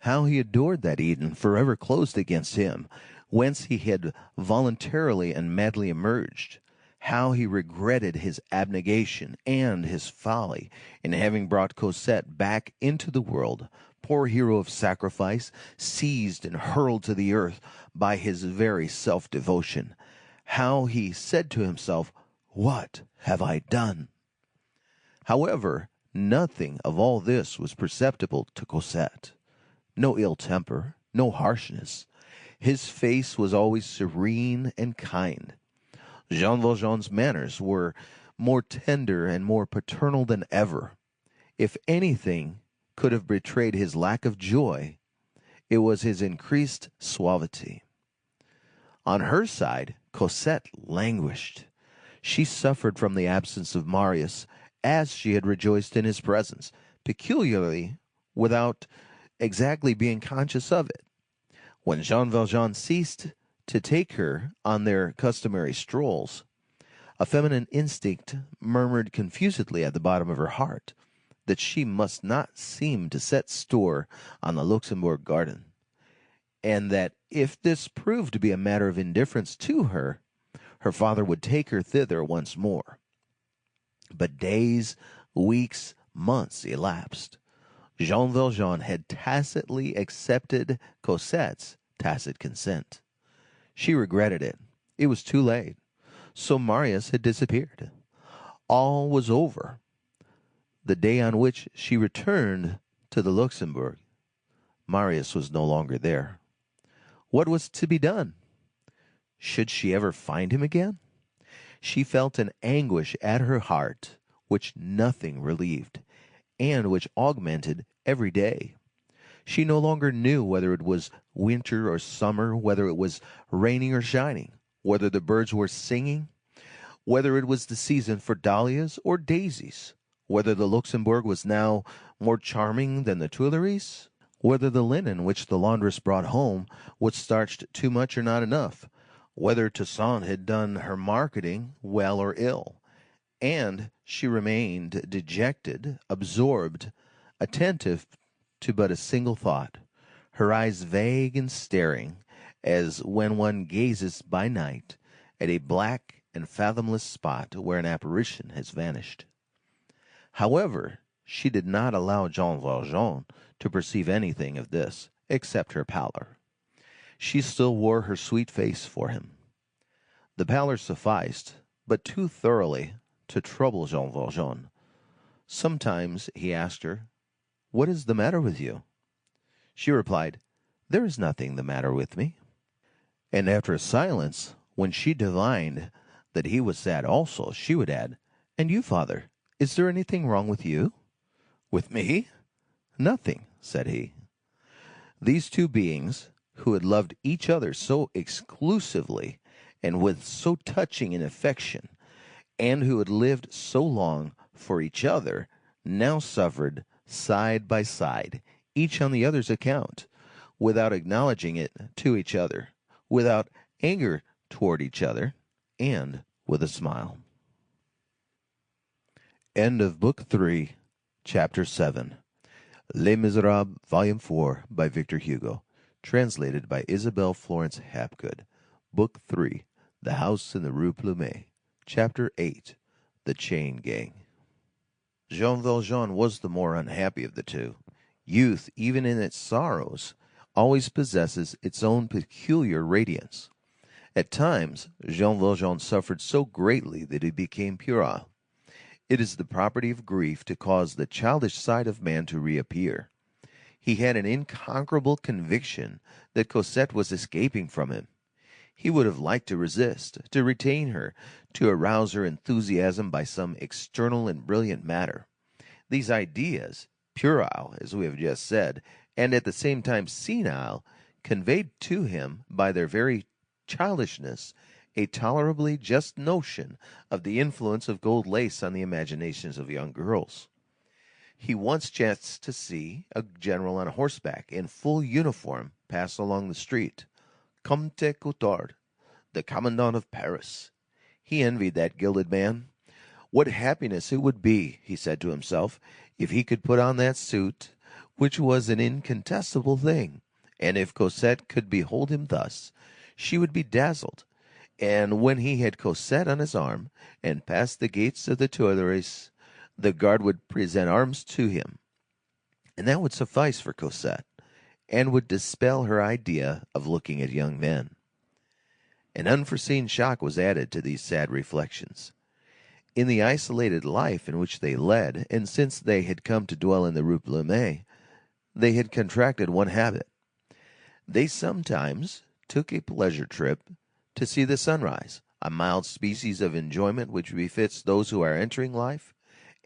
How he adored that Eden forever closed against him, whence he had voluntarily and madly emerged. How he regretted his abnegation and his folly in having brought Cosette back into the world, poor hero of sacrifice, seized and hurled to the earth by his very self-devotion. How he said to himself, "What have I done?" However, nothing of all this was perceptible to Cosette. No ill temper, no harshness. His face was always serene and kind. Jean Valjean's manners were more tender and more paternal than ever. If anything could have betrayed his lack of joy, it was his increased suavity. On her side, Cosette languished. She suffered from the absence of Marius, as she had rejoiced in his presence, peculiarly without exactly being conscious of it. When Jean Valjean ceased to take her on their customary strolls, a feminine instinct murmured confusedly at the bottom of her heart that she must not seem to set store on the Luxembourg garden, and that if this proved to be a matter of indifference to her, her father would take her thither once more. But days, weeks, months elapsed. Jean Valjean had tacitly accepted Cosette's tacit consent. She regretted it. It was too late. So Marius had disappeared. All was over. The day on which she returned to the Luxembourg, Marius was no longer there. What was to be done? Should she ever find him again? She felt an anguish at her heart which nothing relieved, and which augmented every day. She no longer knew whether it was winter or summer, whether it was raining or shining, whether the birds were singing, whether it was the season for dahlias or daisies, whether the Luxembourg was now more charming than the Tuileries, whether the linen which the laundress brought home was starched too much or not enough, whether Toussaint had done her marketing well or ill. And she remained dejected, absorbed, attentive to but a single thought, her eyes vague and staring, as when one gazes by night at a black and fathomless spot where an apparition has vanished. However, she did not allow Jean Valjean to perceive anything of this except her pallor. She still wore her sweet face for him. The pallor sufficed, but too thoroughly, to trouble Jean Valjean. Sometimes he asked her, "What is the matter with you?" She replied, "There is nothing the matter with me." And after a silence, when she divined that he was sad also, she would add, "And you, father, is there anything wrong with you?" "With me? Nothing," said he. These two beings, who had loved each other so exclusively and with so touching an affection, and who had lived so long for each other, now suffered side by side, each on the other's account, without acknowledging it to each other, without anger toward each other, and with a smile. End of Book 3, Chapter 7. Les Misérables, Volume 4, by Victor Hugo. Translated by Isabel Florence Hapgood. Book 3, The House in the Rue Plumet. Chapter 8, The Chain Gang. Jean Valjean was the more unhappy of the two. Youth, even in its sorrows, always possesses its own peculiar radiance. At times, Jean Valjean suffered so greatly that he became puerile. It is the property of grief to cause the childish side of man to reappear. He had an inconquerable conviction that Cosette was escaping from him. He would have liked to resist, to retain her, to arouse her enthusiasm by some external and brilliant matter. These ideas, puerile, as we have just said, and at the same time senile, conveyed to him, by their very childishness, a tolerably just notion of the influence of gold lace on the imaginations of young girls. He once chanced to see a general on horseback, in full uniform, pass along the street. Comte Coutard, the commandant of Paris. He envied that gilded man. What happiness it would be, he said to himself, if he could put on that suit, which was an incontestable thing, and if Cosette could behold him thus, she would be dazzled. And when he had Cosette on his arm, and passed the gates of the Tuileries, the guard would present arms to him, and that would suffice for Cosette, and would dispel her idea of looking at young men. An unforeseen shock was added to these sad reflections. In the isolated life in which they led, and since they had come to dwell in the Rue Plumet, they had contracted one habit. They sometimes took a pleasure trip to see the sunrise, a mild species of enjoyment which befits those who are entering life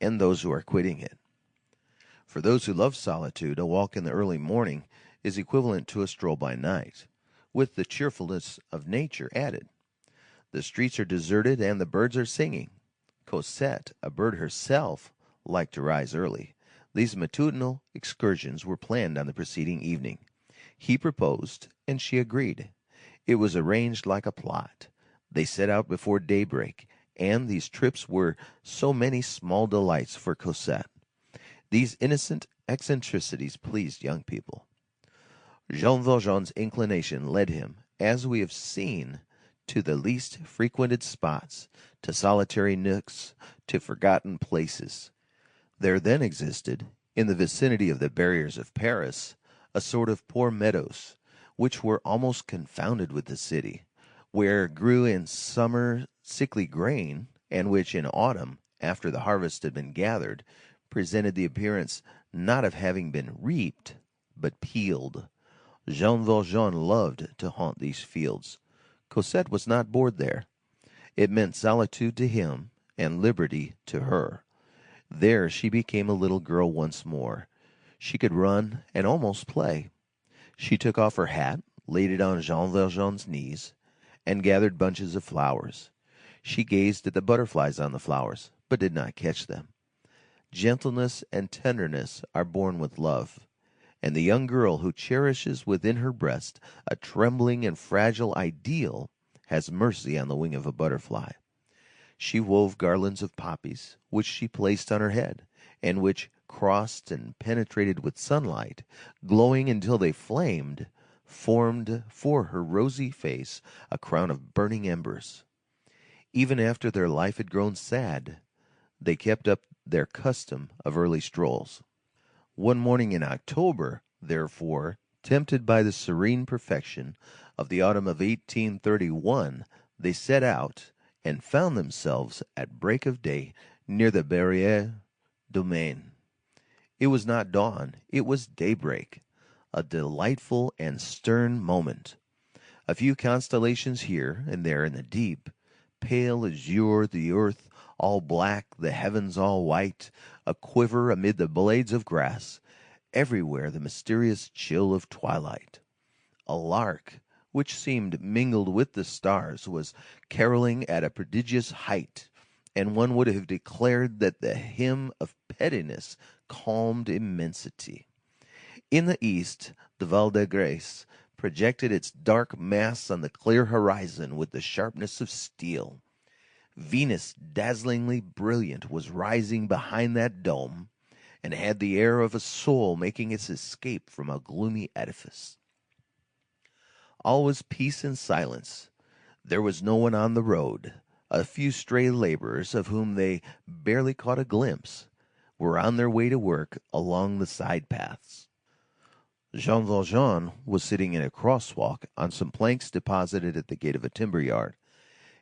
and those who are quitting it. For those who love solitude, a walk in the early morning is equivalent to a stroll by night, with the cheerfulness of nature added. The streets are deserted and the birds are singing. Cosette, a bird herself, liked to rise early. These matutinal excursions were planned on the preceding evening. He proposed, and she agreed. It was arranged like a plot. They set out before daybreak, and these trips were so many small delights for Cosette. These innocent eccentricities pleased young people. Jean Valjean's inclination led him, as we have seen, to the least frequented spots, to solitary nooks, to forgotten places. There then existed, in the vicinity of the barriers of Paris, a sort of poor meadows, which were almost confounded with the city, where grew in summer sickly grain, and which in autumn, after the harvest had been gathered, presented the appearance not of having been reaped, but peeled. Jean Valjean loved to haunt these fields. Cosette was not bored there. It meant solitude to him and liberty to her. There she became a little girl once more. She could run and almost play. She took off her hat, laid it on Jean Valjean's knees, and gathered bunches of flowers. She gazed at the butterflies on the flowers, but did not catch them. Gentleness and tenderness are born with love, and the young girl who cherishes within her breast a trembling and fragile ideal has mercy on the wing of a butterfly. She wove garlands of poppies, which she placed on her head, and which, crossed and penetrated with sunlight, glowing until they flamed, formed for her rosy face a crown of burning embers. Even after their life had grown sad, they kept up their custom of early strolls. One morning in October, therefore, tempted by the serene perfection of the autumn of 1831, they set out and found themselves at break of day near the Barrière du Maine. It was not dawn, it was daybreak, a delightful and stern moment. A few constellations here and there in the deep, pale azure the earth all black, the heavens all white, a quiver amid the blades of grass, everywhere the mysterious chill of twilight. A lark, which seemed mingled with the stars, was caroling at a prodigious height, and one would have declared that the hymn of pettiness calmed immensity. In the east, the Val de Grace projected its dark mass on the clear horizon with the sharpness of steel. Venus, dazzlingly brilliant, was rising behind that dome, and had the air of a soul making its escape from a gloomy edifice. All was peace and silence. There was no one on the road. A few stray laborers, of whom they barely caught a glimpse, were on their way to work along the side paths. Jean Valjean was sitting in a crosswalk on some planks deposited at the gate of a timber yard.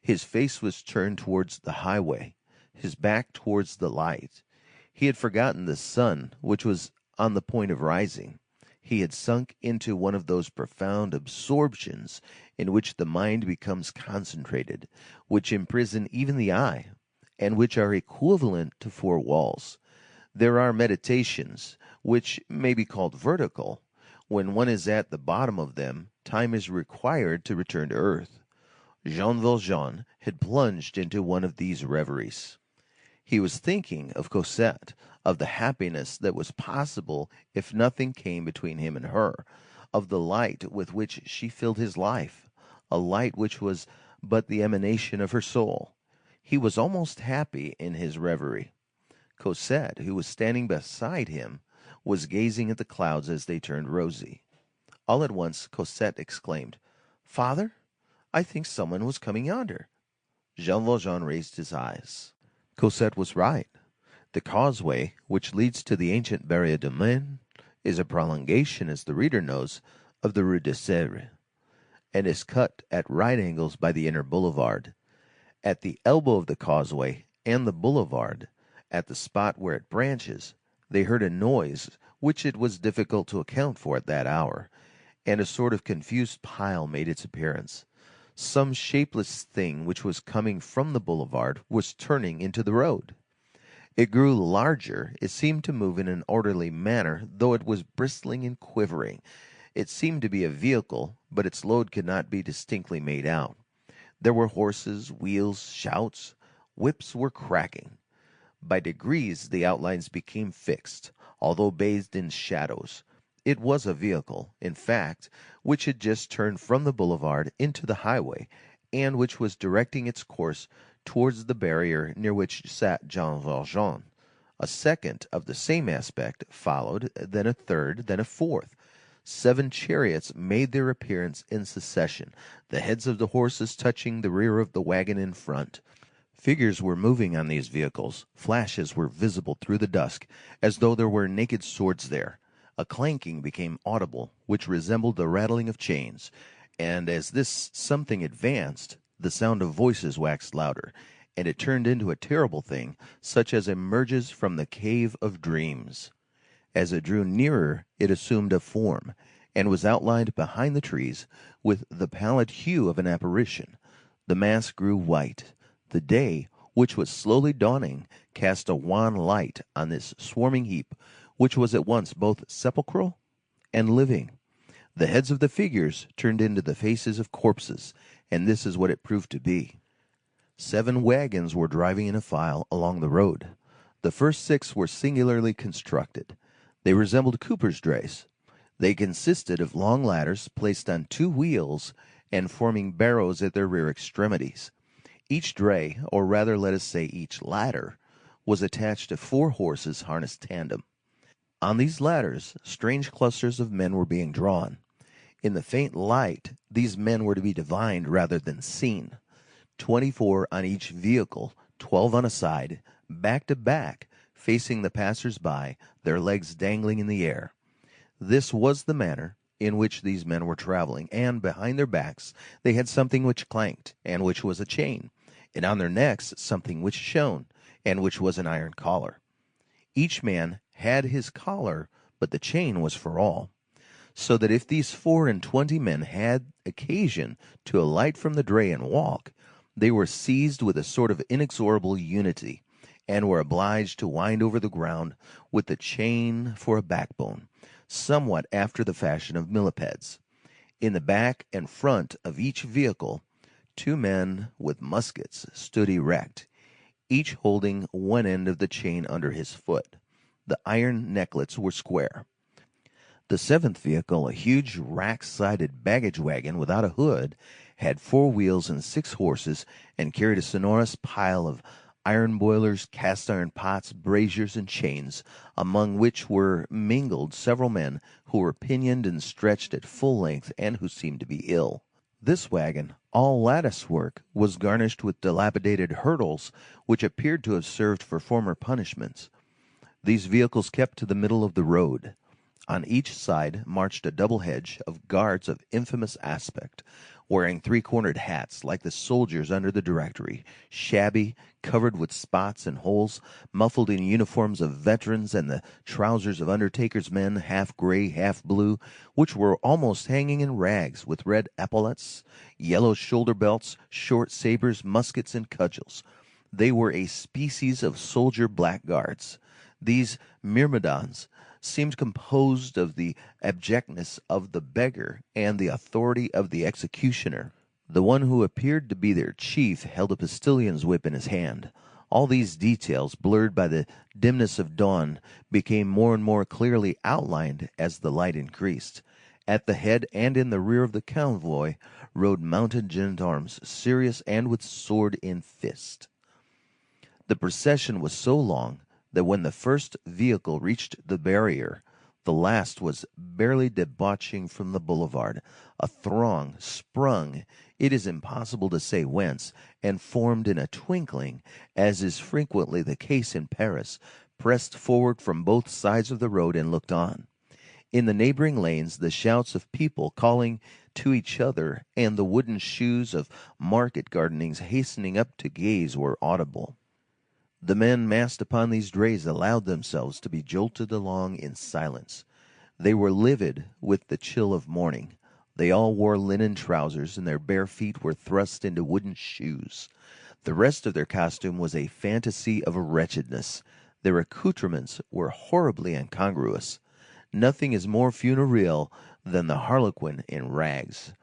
His face was turned towards the highway, his back towards the light. He had forgotten the sun, which was on the point of rising. He had sunk into one of those profound absorptions in which the mind becomes concentrated, which imprison even the eye, and which are equivalent to four walls. There are meditations, which may be called vertical. When one is at the bottom of them, time is required to return to earth. Jean Valjean had plunged into one of these reveries. He was thinking of Cosette, of the happiness that was possible if nothing came between him and her, of the light with which she filled his life, a light which was but the emanation of her soul. He was almost happy in his reverie. Cosette, who was standing beside him, was gazing at the clouds as they turned rosy. All at once Cosette exclaimed, "Father, I think someone was coming yonder." Jean Valjean raised his eyes. Cosette was right. The causeway which leads to the ancient Barrière du Maine is a prolongation, as the reader knows, of the Rue de Sèvres, and is cut at right angles by the inner boulevard. At the elbow of the causeway and the boulevard, at the spot where it branches, they heard a noise which it was difficult to account for at that hour, and a sort of confused pile made its appearance. Some shapeless thing which was coming from the boulevard was turning into the road. It grew larger, it seemed to move in an orderly manner, though it was bristling and quivering. It seemed to be a vehicle, but its load could not be distinctly made out. There were horses, wheels, shouts, whips were cracking. By degrees the outlines became fixed, although bathed in shadows. It was a vehicle, in fact, which had just turned from the boulevard into the highway, and which was directing its course towards the barrier near which sat Jean Valjean. A second of the same aspect followed, then a third, then a fourth. 7 chariots made their appearance in succession, the heads of the horses touching the rear of the wagon in front. Figures were moving on these vehicles. Flashes were visible through the dusk, as though there were naked swords there. A clanking became audible, which resembled the rattling of chains, and as this something advanced, the sound of voices waxed louder, and it turned into a terrible thing, such as emerges from the cave of dreams. As it drew nearer, it assumed a form, and was outlined behind the trees with the pallid hue of an apparition. The mass grew white. The day, which was slowly dawning, cast a wan light on this swarming heap, which was at once both sepulchral and living. The heads of the figures turned into the faces of corpses, and this is what it proved to be. 7 wagons were driving in a file along the road. The first 6 were singularly constructed. They resembled cooper's drays. They consisted of long ladders placed on 2 wheels and forming barrows at their rear extremities. Each dray, or rather let us say each ladder, was attached to 4 horses harnessed tandem. On these ladders, strange clusters of men were being drawn. In the faint light, these men were to be divined rather than seen. 24 on each vehicle, 12 on a side, back to back, facing the passers-by, their legs dangling in the air. This was the manner in which these men were traveling, and behind their backs they had something which clanked, and which was a chain, and on their necks something which shone, and which was an iron collar. Each man had his collar, but the chain was for all. So that if these 24 men had occasion to alight from the dray and walk, they were seized with a sort of inexorable unity, and were obliged to wind over the ground with the chain for a backbone, somewhat after the fashion of millipeds. In the back and front of each vehicle, 2 men with muskets stood erect, each holding one end of the chain under his foot. The iron necklets were square. The 7th vehicle, a huge rack-sided baggage wagon without a hood, had 4 wheels and 6 horses, and carried a sonorous pile of iron boilers, cast-iron pots, braziers, and chains, among which were mingled several men who were pinioned and stretched at full length, and who seemed to be ill. This wagon, all lattice work, was garnished with dilapidated hurdles, which appeared to have served for former punishments. These vehicles kept to the middle of the road. On each side marched a double hedge of guards of infamous aspect, wearing 3-cornered hats like the soldiers under the Directory, shabby, covered with spots and holes, muffled in uniforms of veterans and the trousers of undertakers' men, half gray, half blue, which were almost hanging in rags, with red epaulets, yellow shoulder belts, short sabres, muskets, and cudgels. They were a species of soldier blackguards. These myrmidons seemed composed of the abjectness of the beggar and the authority of the executioner. The one who appeared to be their chief held a postillion's whip in his hand. All these details, blurred by the dimness of dawn, became more and more clearly outlined as the light increased. At the head and in the rear of the convoy rode mounted gendarmes, serious and with sword in fist. The procession was so long that when the first vehicle reached the barrier, the last was barely debouching from the boulevard. A throng sprung, it is impossible to say whence, and formed in a twinkling, as is frequently the case in Paris, pressed forward from both sides of the road and looked on. In the neighboring lanes the shouts of people calling to each other and the wooden shoes of market gardenings hastening up to gaze were audible. The men massed upon these drays allowed themselves to be jolted along in silence. They were livid with the chill of morning. They all wore linen trousers, and their bare feet were thrust into wooden shoes. The rest of their costume was a fantasy of wretchedness. Their accoutrements were horribly incongruous. Nothing is more funereal than the harlequin in rags.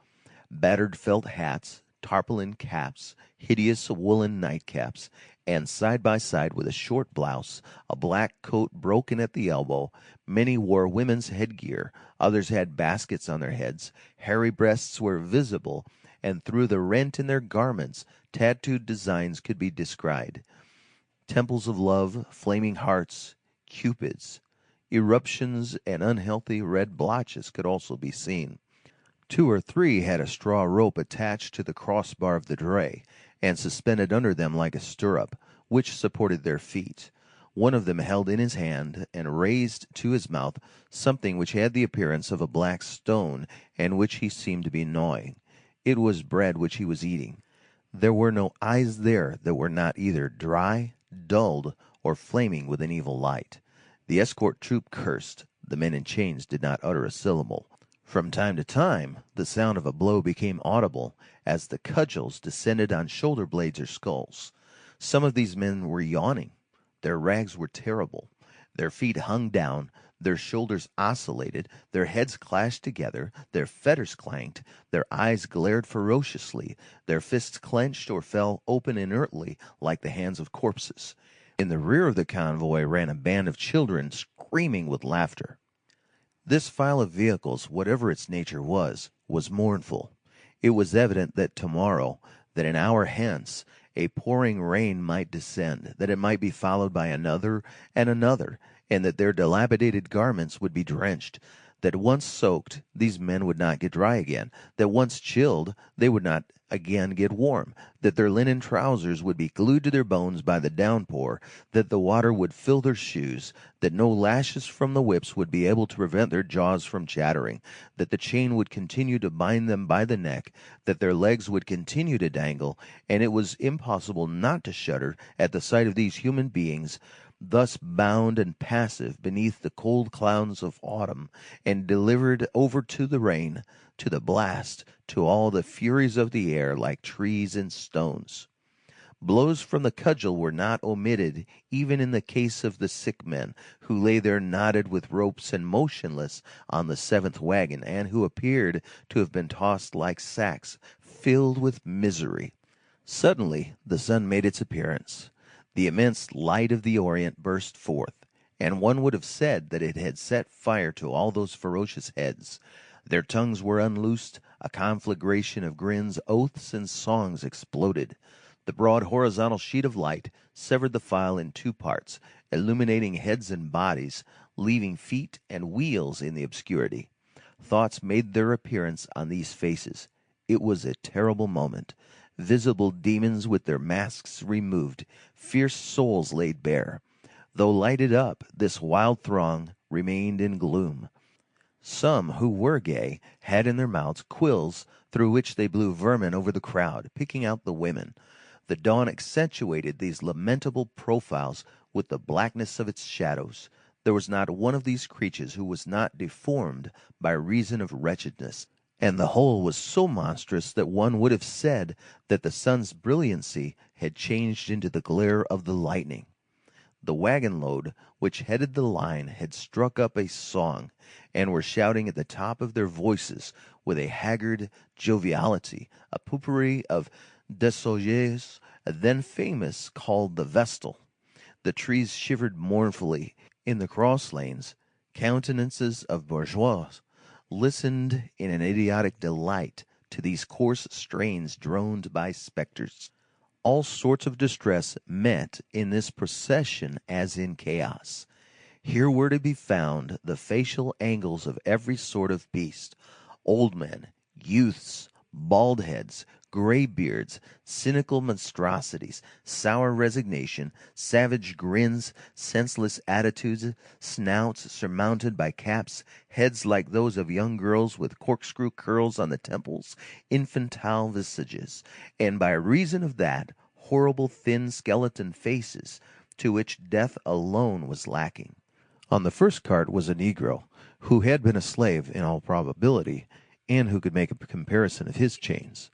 Battered felt hats, tarpaulin caps, hideous woolen nightcaps, and side by side with a short blouse, a black coat broken at the elbow. Many wore women's headgear, others had baskets on their heads, hairy breasts were visible, and through the rent in their garments tattooed designs could be descried. Temples of love, flaming hearts, cupids, eruptions, and unhealthy red blotches could also be seen. 2 or 3 had a straw rope attached to the crossbar of the dray, and suspended under them like a stirrup, which supported their feet. One of them held in his hand and raised to his mouth something which had the appearance of a black stone, and which he seemed to be gnawing. It was bread which he was eating. There were no eyes there that were not either dry, dulled, or flaming with an evil light. The escort troop cursed. The men in chains did not utter a syllable. From time to time the sound of a blow became audible, as the cudgels descended on shoulder blades or skulls. Some of these men were yawning. Their rags were terrible. Their feet hung down, their shoulders oscillated, their heads clashed together, their fetters clanked, their eyes glared ferociously, their fists clenched or fell open inertly like the hands of corpses. In the rear of the convoy ran a band of children screaming with laughter. This file of vehicles, whatever its nature was mournful. It was evident that tomorrow, that an hour hence, a pouring rain might descend, that it might be followed by another and another, and that their dilapidated garments would be drenched, that once soaked, these men would not get dry again, that once chilled, they would not again get warm, that their linen trousers would be glued to their bones by the downpour, that the water would fill their shoes, that no lashes from the whips would be able to prevent their jaws from chattering, that the chain would continue to bind them by the neck, that their legs would continue to dangle, and it was impossible not to shudder at the sight of these human beings, thus bound and passive beneath the cold clouds of autumn, and delivered over to the rain, to the blast, to all the furies of the air, like trees and stones. Blows from the cudgel were not omitted even in the case of the sick men, who lay there knotted with ropes and motionless on the seventh wagon, and who appeared to have been tossed like sacks filled with misery. Suddenly the sun made its appearance. The immense light of the Orient burst forth, and one would have said that it had set fire to all those ferocious heads. Their tongues were unloosed, a conflagration of grins, oaths, and songs exploded. The broad horizontal sheet of light severed the file in two parts, illuminating heads and bodies, leaving feet and wheels in the obscurity. Thoughts made their appearance on these faces. It was a terrible moment. Visible demons with their masks removed, fierce souls laid bare. Though lighted up, this wild throng remained in gloom. Some who were gay had in their mouths quills through which they blew vermin over the crowd, picking out the women. The dawn accentuated these lamentable profiles with the blackness of its shadows. There was not one of these creatures who was not deformed by reason of wretchedness, and the whole was so monstrous that one would have said that the sun's brilliancy had changed into the glare of the lightning. The wagon load which headed the line had struck up a song, and were shouting at the top of their voices with a haggard joviality, a potpourri of Desaugiers, then famous, called the Vestal. The trees shivered mournfully in the cross lanes. Countenances of bourgeois listened in an idiotic delight to these coarse strains droned by spectres. All sorts of distress met in this procession as in chaos. Here were to be found the facial angles of every sort of beast: old men, youths, bald heads, graybeards, cynical monstrosities, sour resignation, savage grins, senseless attitudes, snouts surmounted by caps, heads like those of young girls with corkscrew curls on the temples, infantile visages, and by reason of that, horrible thin skeleton faces, to which death alone was lacking. On the first cart was a negro, who had been a slave in all probability, and who could make a comparison of his chains.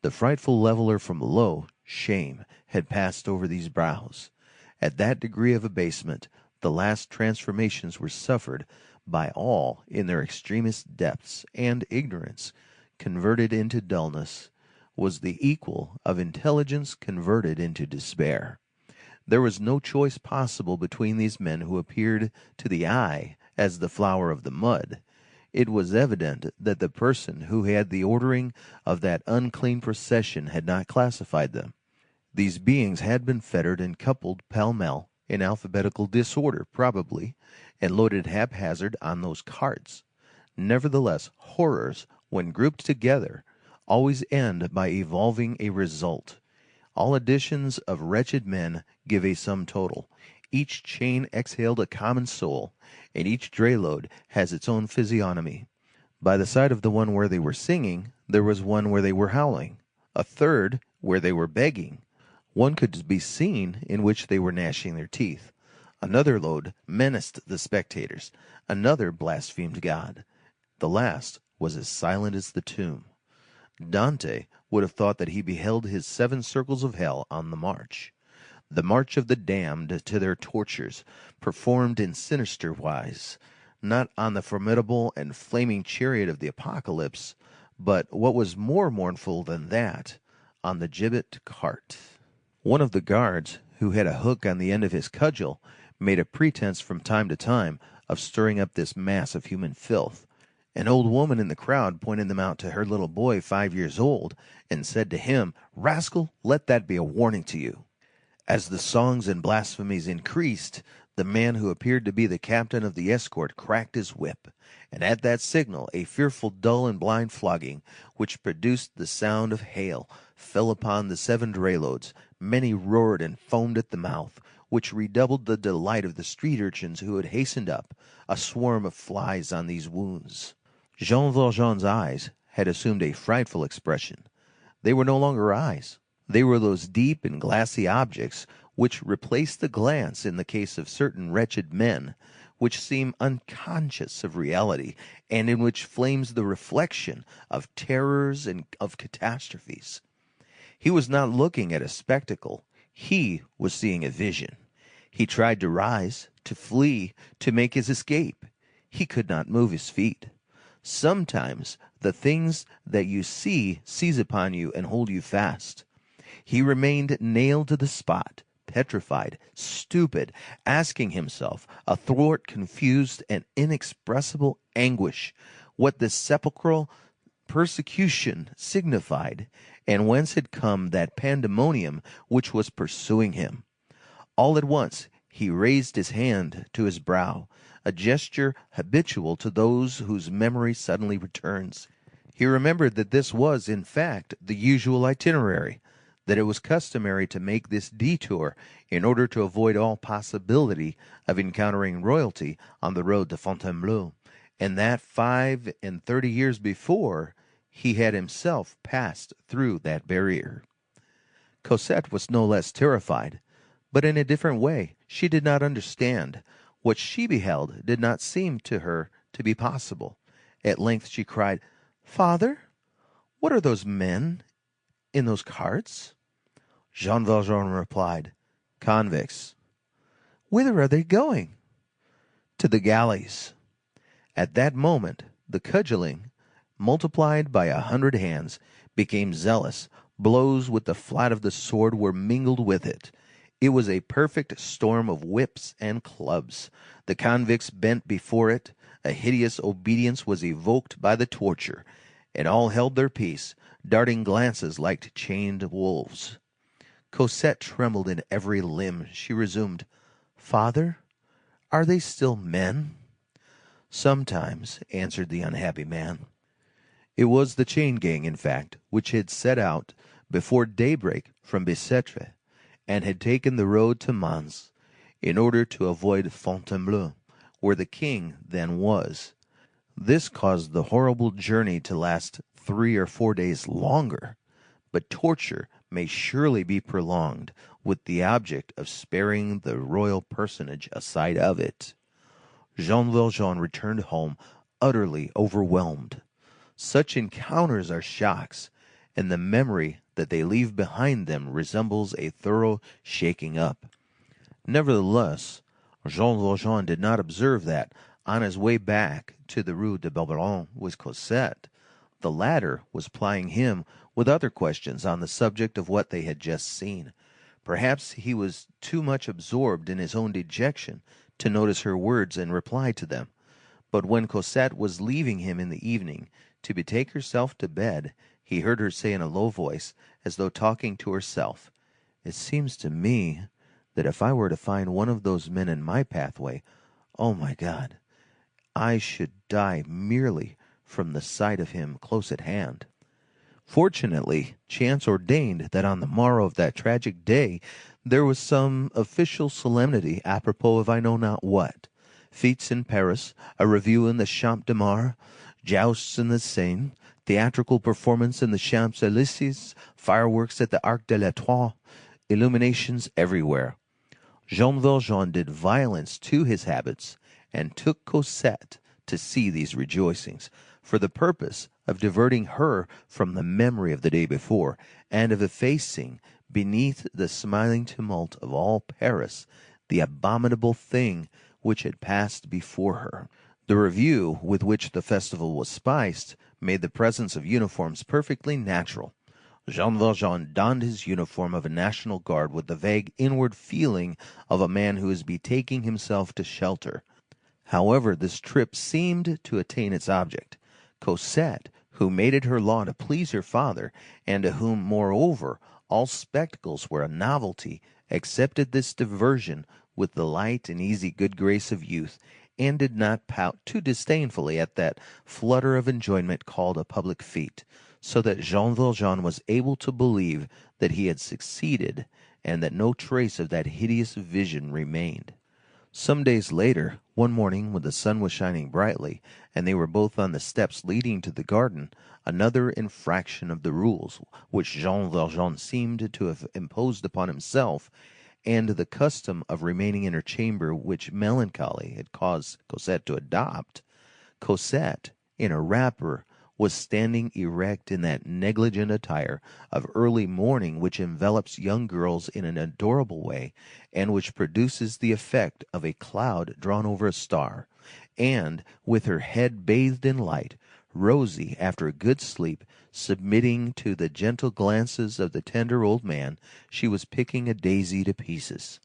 The frightful leveler from below, shame, had passed over these brows. At that degree of abasement, the last transformations were suffered by all in their extremest depths, and ignorance, converted into dullness, was the equal of intelligence converted into despair. There was no choice possible between these men who appeared to the eye as the flower of the mud. It was evident that the person who had the ordering of that unclean procession had not classified them. These beings had been fettered and coupled pell-mell, in alphabetical disorder probably, and loaded haphazard on those carts. Nevertheless, horrors, when grouped together, always end by evolving a result. All additions of wretched men give a sum total. Each chain exhaled a common soul, and each dray-load has its own physiognomy. By the side of the one where they were singing, there was one where they were howling, a third where they were begging. One could be seen in which they were gnashing their teeth. Another load menaced the spectators. Another blasphemed God. The last was as silent as the tomb. Dante would have thought that he beheld his 7 circles of hell on the march. the march of the damned to their tortures, performed in sinister wise, not on the formidable and flaming chariot of the apocalypse, but what was more mournful than that, on the gibbet cart. One of the guards, who had a hook on the end of his cudgel, made a pretense from time to time of stirring up this mass of human filth. An old woman in the crowd pointed them out to her little boy 5 years old, and said to him, "Rascal, let that be a warning to you." As the songs and blasphemies increased, the man who appeared to be the captain of the escort cracked his whip, and at that signal a fearful dull and blind flogging, which produced the sound of hail, fell upon the 7 dray-loads. Many roared and foamed at the mouth, which redoubled the delight of the street urchins who had hastened up, a swarm of flies on these wounds. Jean Valjean's eyes had assumed a frightful expression. They were no longer eyes. They were those deep and glassy objects which replace the glance in the case of certain wretched men, which seem unconscious of reality, and in which flames the reflection of terrors and of catastrophes. He was not looking at a spectacle. He was seeing a vision. He tried to rise, to flee, to make his escape. He could not move his feet. Sometimes the things that you see seize upon you and hold you fast. He remained nailed to the spot, petrified, stupid, asking himself, athwart confused and inexpressible anguish, what this sepulchral persecution signified, and whence had come that pandemonium which was pursuing him. All at once he raised his hand to his brow, a gesture habitual to those whose memory suddenly returns. He remembered that this was, in fact, the usual itinerary, that it was customary to make this detour in order to avoid all possibility of encountering royalty on the road to Fontainebleau, and that 35 years before he had himself passed through that barrier. Cosette was no less terrified, but in a different way. She did not understand. What she beheld did not seem to her to be possible. At length she cried, "Father, what are those men in those carts?" Jean Valjean replied, "Convicts." "Whither are they going?" "To the galleys." At that moment the cudgelling, multiplied by 100 hands, became zealous. Blows with the flat of the sword were mingled with it. It was a perfect storm of whips and clubs. The convicts bent before it. A hideous obedience was evoked by the torture, and all held their peace, darting glances like chained wolves. Cosette trembled in every limb. She resumed, "Father, are they still men?" "Sometimes," answered the unhappy man. It was the chain gang, in fact, which had set out before daybreak from Bicêtre, and had taken the road to Mans, in order to avoid Fontainebleau, where the king then was. This caused the horrible journey to last 3 or 4 days longer, but torture may surely be prolonged with the object of sparing the royal personage a sight of it. Jean Valjean returned home utterly overwhelmed. Such encounters are shocks, and the memory that they leave behind them resembles a thorough shaking up. Nevertheless, Jean Valjean did not observe that, on his way back to the Rue de Balberon with Cosette, the latter was plying him with other questions on the subject of what they had just seen. Perhaps he was too much absorbed in his own dejection to notice her words and reply to them. But when Cosette was leaving him in the evening to betake herself to bed, he heard her say in a low voice, as though talking to herself, "It seems to me that if I were to find one of those men in my pathway, oh my God, I should die merely from the sight of him close at hand." Fortunately, chance ordained that on the morrow of that tragic day there was some official solemnity apropos of I know not what. Fêtes in Paris, a review in the Champ de Mars, jousts in the Seine, theatrical performance in the Champs-Élysées, fireworks at the Arc de l'Étoile, illuminations everywhere. Jean Valjean did violence to his habits and took Cosette to see these rejoicings, for the purpose of diverting her from the memory of the day before, and of effacing, beneath the smiling tumult of all Paris, the abominable thing which had passed before her. The review with which the festival was spiced made the presence of uniforms perfectly natural. Jean Valjean donned his uniform of a National Guard with the vague inward feeling of a man who is betaking himself to shelter. However, this trip seemed to attain its object. Cosette, who made it her law to please her father, and to whom, moreover, all spectacles were a novelty, accepted this diversion with the light and easy good grace of youth, and did not pout too disdainfully at that flutter of enjoyment called a public fete, so that Jean Valjean was able to believe that he had succeeded, and that no trace of that hideous vision remained. Some days later, one morning when the sun was shining brightly, and they were both on the steps leading to the garden, another infraction of the rules which Jean Valjean seemed to have imposed upon himself, and the custom of remaining in her chamber which melancholy had caused Cosette to adopt, Cosette, in a wrapper, was standing erect in that negligent attire of early morning which envelops young girls in an adorable way, and which produces the effect of a cloud drawn over a star, and, with her head bathed in light, rosy after a good sleep, submitting to the gentle glances of the tender old man, she was picking a daisy to pieces.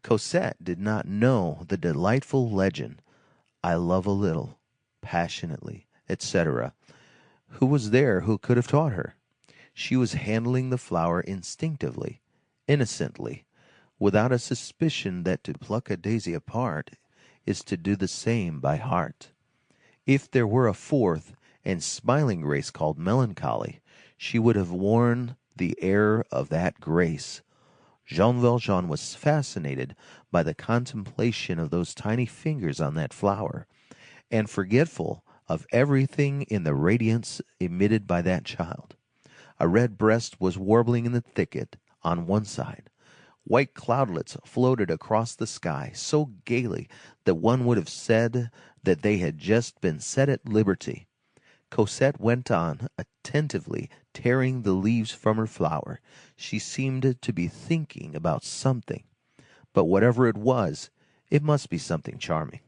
Cosette did not know the delightful legend, "I love a little, passionately," etc. Who was there who could have taught her? She was handling the flower instinctively, innocently, without a suspicion that to pluck a daisy apart is to do the same by heart. If there were a fourth and smiling grace called melancholy, she would have worn the air of that grace. Jean Valjean was fascinated by the contemplation of those tiny fingers on that flower, and forgetful of everything in the radiance emitted by that child. A red breast was warbling in the thicket on one side. White cloudlets floated across the sky so gaily that one would have said that they had just been set at liberty. Cosette went on, attentively tearing the leaves from her flower. She seemed to be thinking about something, but whatever it was, it must be something charming.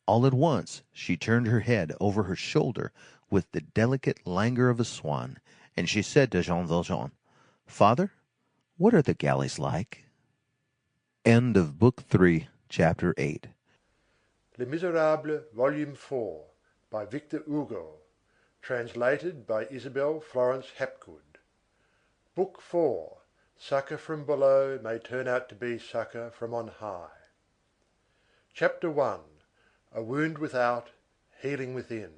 All at once she turned her head over her shoulder with the delicate languor of a swan, and she said to Jean Valjean, "Father, what are the galleys like?" End of Book 3, Chapter 8. Les Misérables, Volume 4, by Victor Hugo, translated by Isabel Florence Hapgood. Book 4, Succor from below may turn out to be succor from on high. Chapter 1. A wound without, healing within.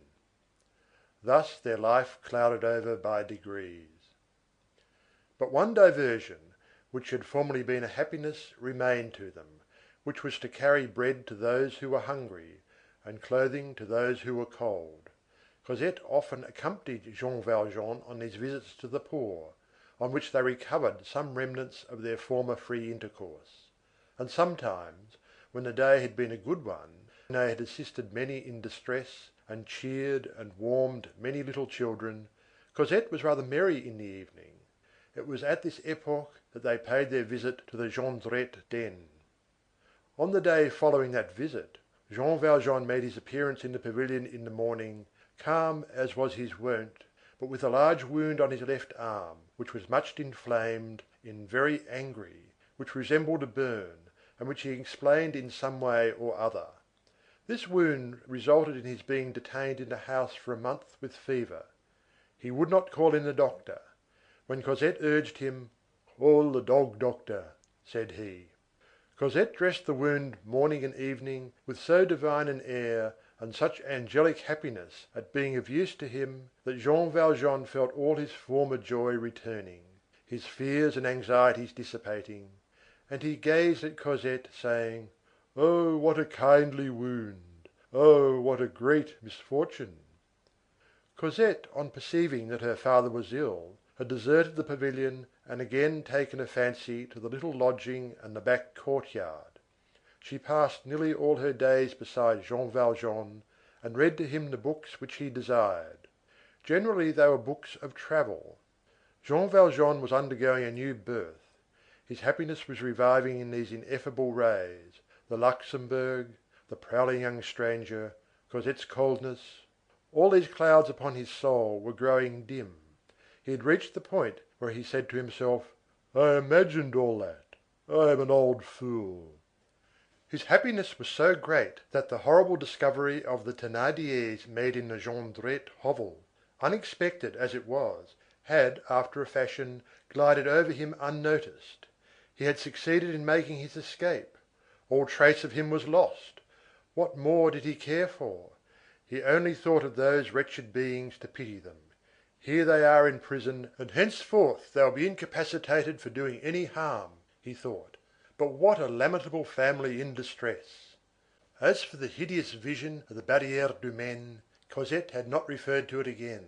Thus their life clouded over by degrees. But one diversion, which had formerly been a happiness, remained to them, which was to carry bread to those who were hungry, and clothing to those who were cold. Cosette often accompanied Jean Valjean on these visits to the poor, on which they recovered some remnants of their former free intercourse; and sometimes, when the day had been a good one, they had assisted many in distress, and cheered and warmed many little children, Cosette was rather merry in the evening. It was at this epoch that they paid their visit to the Jondrette den. On the day following that visit, Jean Valjean made his appearance in the pavilion in the morning, calm as was his wont, but with a large wound on his left arm, which was much inflamed, and very angry, which resembled a burn, and which he explained in some way or other. This wound resulted in his being detained in the house for a month with fever. He would not call in the doctor. When Cosette urged him, "Call the dog doctor," said he. Cosette dressed the wound morning and evening with so divine an air, and such angelic happiness at being of use to him, that Jean Valjean felt all his former joy returning, his fears and anxieties dissipating, and he gazed at Cosette, saying, "Oh, what a kindly wound! Oh, what a great misfortune!" Cosette, on perceiving that her father was ill, had deserted the pavilion and again taken a fancy to the little lodging and the back courtyard. She passed nearly all her days beside Jean Valjean, and read to him the books which he desired. Generally they were books of travel. Jean Valjean was undergoing a new birth. His happiness was reviving in these ineffable rays, the Luxembourg, the prowling young stranger, Cosette's coldness, all these clouds upon his soul were growing dim. He had reached the point where he said to himself: "I imagined all that. I am an old fool." His happiness was so great that the horrible discovery of the Thénardiers made in the Jondrette hovel, unexpected as it was, had, after a fashion, glided over him unnoticed. He had succeeded in making his escape. All trace of him was lost. What more did he care for? He only thought of those wretched beings to pity them. Here they are in prison, and henceforth they will be incapacitated for doing any harm, he thought. But what a lamentable family in distress! As for the hideous vision of the Barrière du Maine, Cosette had not referred to it again.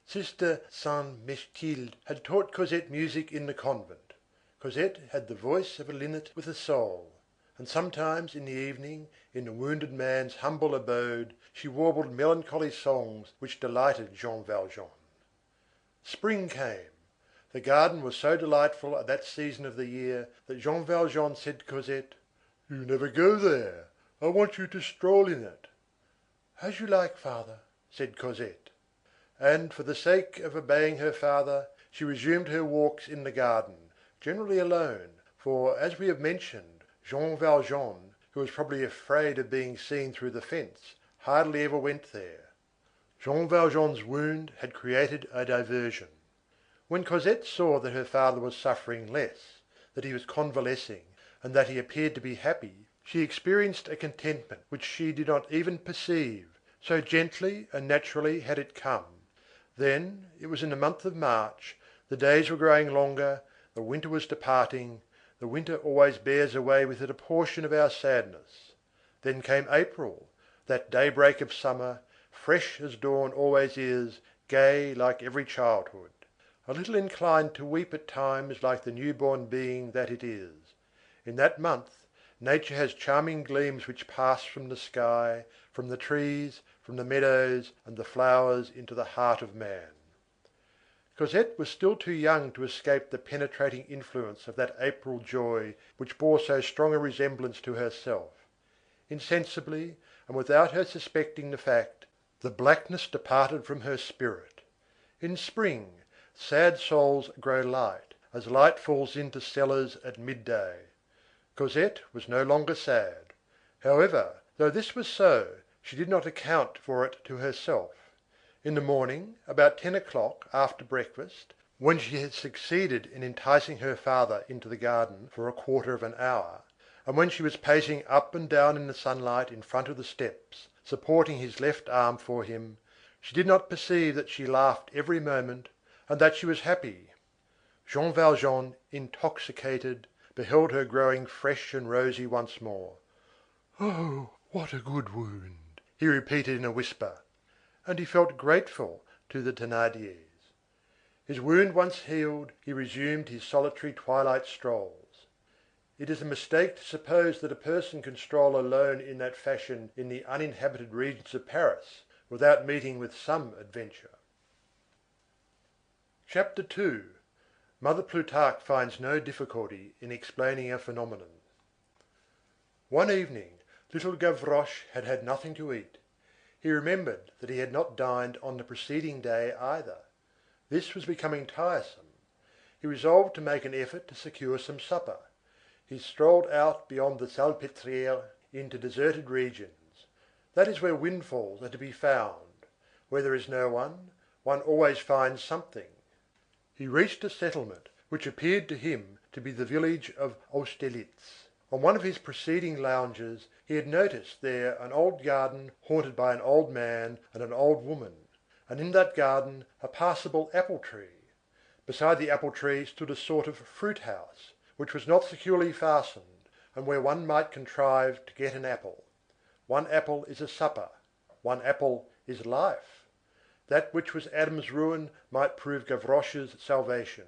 Sister Sainte Mechtilde had taught Cosette music in the convent. Cosette had the voice of a linnet with a soul, and sometimes in the evening, in the wounded man's humble abode, she warbled melancholy songs which delighted Jean Valjean. Spring came. The garden was so delightful at that season of the year that Jean Valjean said to Cosette: "You never go there. I want you to stroll in it." "As you like, father," said Cosette. And for the sake of obeying her father, she resumed her walks in the garden, generally alone, for, as we have mentioned, Jean Valjean, who was probably afraid of being seen through the fence, hardly ever went there. Jean Valjean's wound had created a diversion. When Cosette saw that her father was suffering less, that he was convalescing, and that he appeared to be happy, she experienced a contentment which she did not even perceive, so gently and naturally had it come. Then, it was in the month of March, the days were growing longer, the winter was departing, the winter always bears away with it a portion of our sadness. Then came April, that daybreak of summer, fresh as dawn always is, gay like every childhood. A little inclined to weep at times like the new-born being that it is. In that month, nature has charming gleams which pass from the sky, from the trees, from the meadows and the flowers into the heart of man. Cosette was still too young to escape the penetrating influence of that April joy which bore so strong a resemblance to herself. Insensibly, and without her suspecting the fact, the blackness departed from her spirit. In spring, sad souls grow light, as light falls into cellars at midday. Cosette was no longer sad. However, though this was so, she did not account for it to herself. In the morning, about 10 o'clock, after breakfast, when she had succeeded in enticing her father into the garden for a quarter of an hour, and when she was pacing up and down in the sunlight in front of the steps, supporting his left arm for him, she did not perceive that she laughed every moment, and that she was happy. Jean Valjean, intoxicated, beheld her growing fresh and rosy once more. "Oh, what a good wound!" he repeated in a whisper, and he felt grateful to the Thénardiers. His wound once healed, he resumed his solitary twilight strolls. It is a mistake to suppose that a person can stroll alone in that fashion in the uninhabited regions of Paris without meeting with some adventure. Chapter II—Mother Plutarque finds no difficulty in explaining a phenomenon. One evening, little Gavroche had had nothing to eat. He remembered that he had not dined on the preceding day either. This was becoming tiresome. He resolved to make an effort to secure some supper. He strolled out beyond the Salpêtrière into deserted regions. That is where windfalls are to be found. Where there is no one always finds something. He reached a settlement which appeared to him to be the village of Austerlitz. On one of his preceding lounges, he had noticed there an old garden haunted by an old man and an old woman, and in that garden a passable apple tree. Beside the apple tree stood a sort of fruit house, which was not securely fastened, and where one might contrive to get an apple. One apple is a supper. One apple is life. That which was Adam's ruin might prove Gavroche's salvation.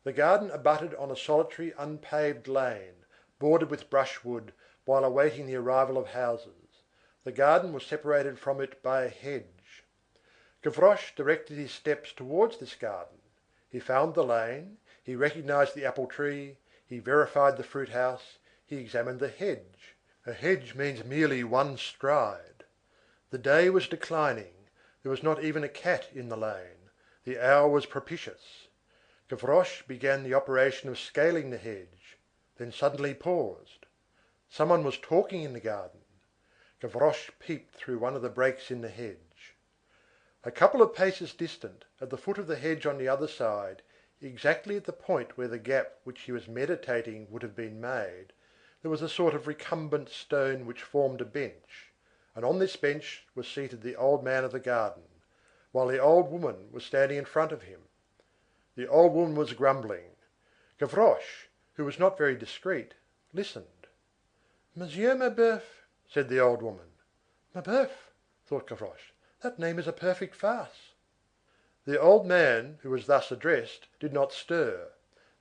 The garden abutted on a solitary unpaved lane, bordered with brushwood, while awaiting the arrival of houses. The garden was separated from it by a hedge. Gavroche directed his steps towards this garden. He found the lane, he recognized the apple tree, he verified the fruit house, he examined the hedge. A hedge means merely one stride. The day was declining, there was not even a cat in the lane, the hour was propitious. Gavroche began the operation of scaling the hedge, then suddenly paused. Someone was talking in the garden. Gavroche peeped through one of the breaks in the hedge. A couple of paces distant, at the foot of the hedge on the other side, exactly at the point where the gap which he was meditating would have been made, there was a sort of recumbent stone which formed a bench, and on this bench was seated the old man of the garden, while the old woman was standing in front of him. The old woman was grumbling. Gavroche, who was not very discreet, listened. "Monsieur Mabeuf," said the old woman. "Mabeuf," thought Gavroche, "that name is a perfect farce." The old man, who was thus addressed, did not stir.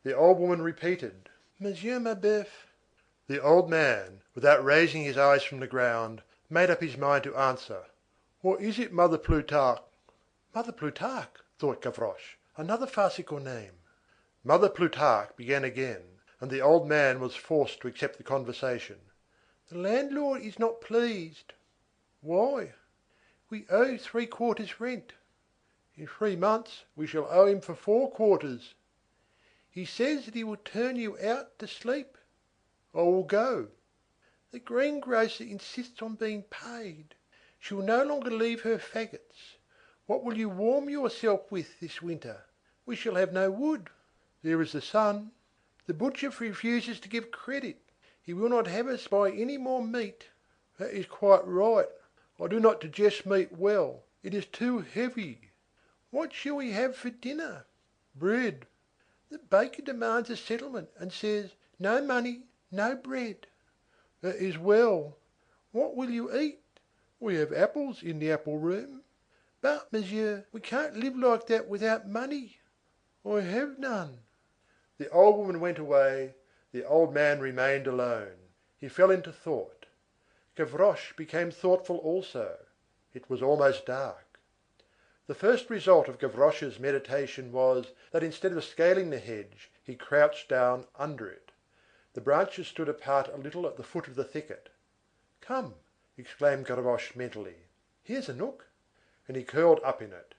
The old woman repeated, "Monsieur Mabeuf." The old man, without raising his eyes from the ground, made up his mind to answer, "What is it, Mother Plutarque?" "Mother Plutarque," thought Gavroche, "another farcical name." Mother Plutarque began again, and the old man was forced to accept the conversation. "The landlord is not pleased." "Why?" "We owe 3/4 rent." "In 3 months we shall owe him for 4/4." "He says that he will turn you out to sleep." "I will go." "The greengrocer insists on being paid. She will no longer leave her faggots. What will you warm yourself with this winter? We shall have no wood." "There is the sun." "The butcher refuses to give credit. He will not have us buy any more meat." "That is quite right. I do not digest meat well. It is too heavy." "What shall we have for dinner?" "Bread." "The baker demands a settlement, and says, 'No money, no bread.'" "That is well." "What will you eat?" "We have apples in the apple room." "But, monsieur, we can't live like that without money." "I have none." The old woman went away, the old man remained alone. He fell into thought. Gavroche became thoughtful also. It was almost dark. The first result of Gavroche's meditation was, that instead of scaling the hedge, he crouched down under it. The branches stood apart a little at the foot of the thicket. "Come," exclaimed Gavroche mentally, "here's a nook." And he curled up in it.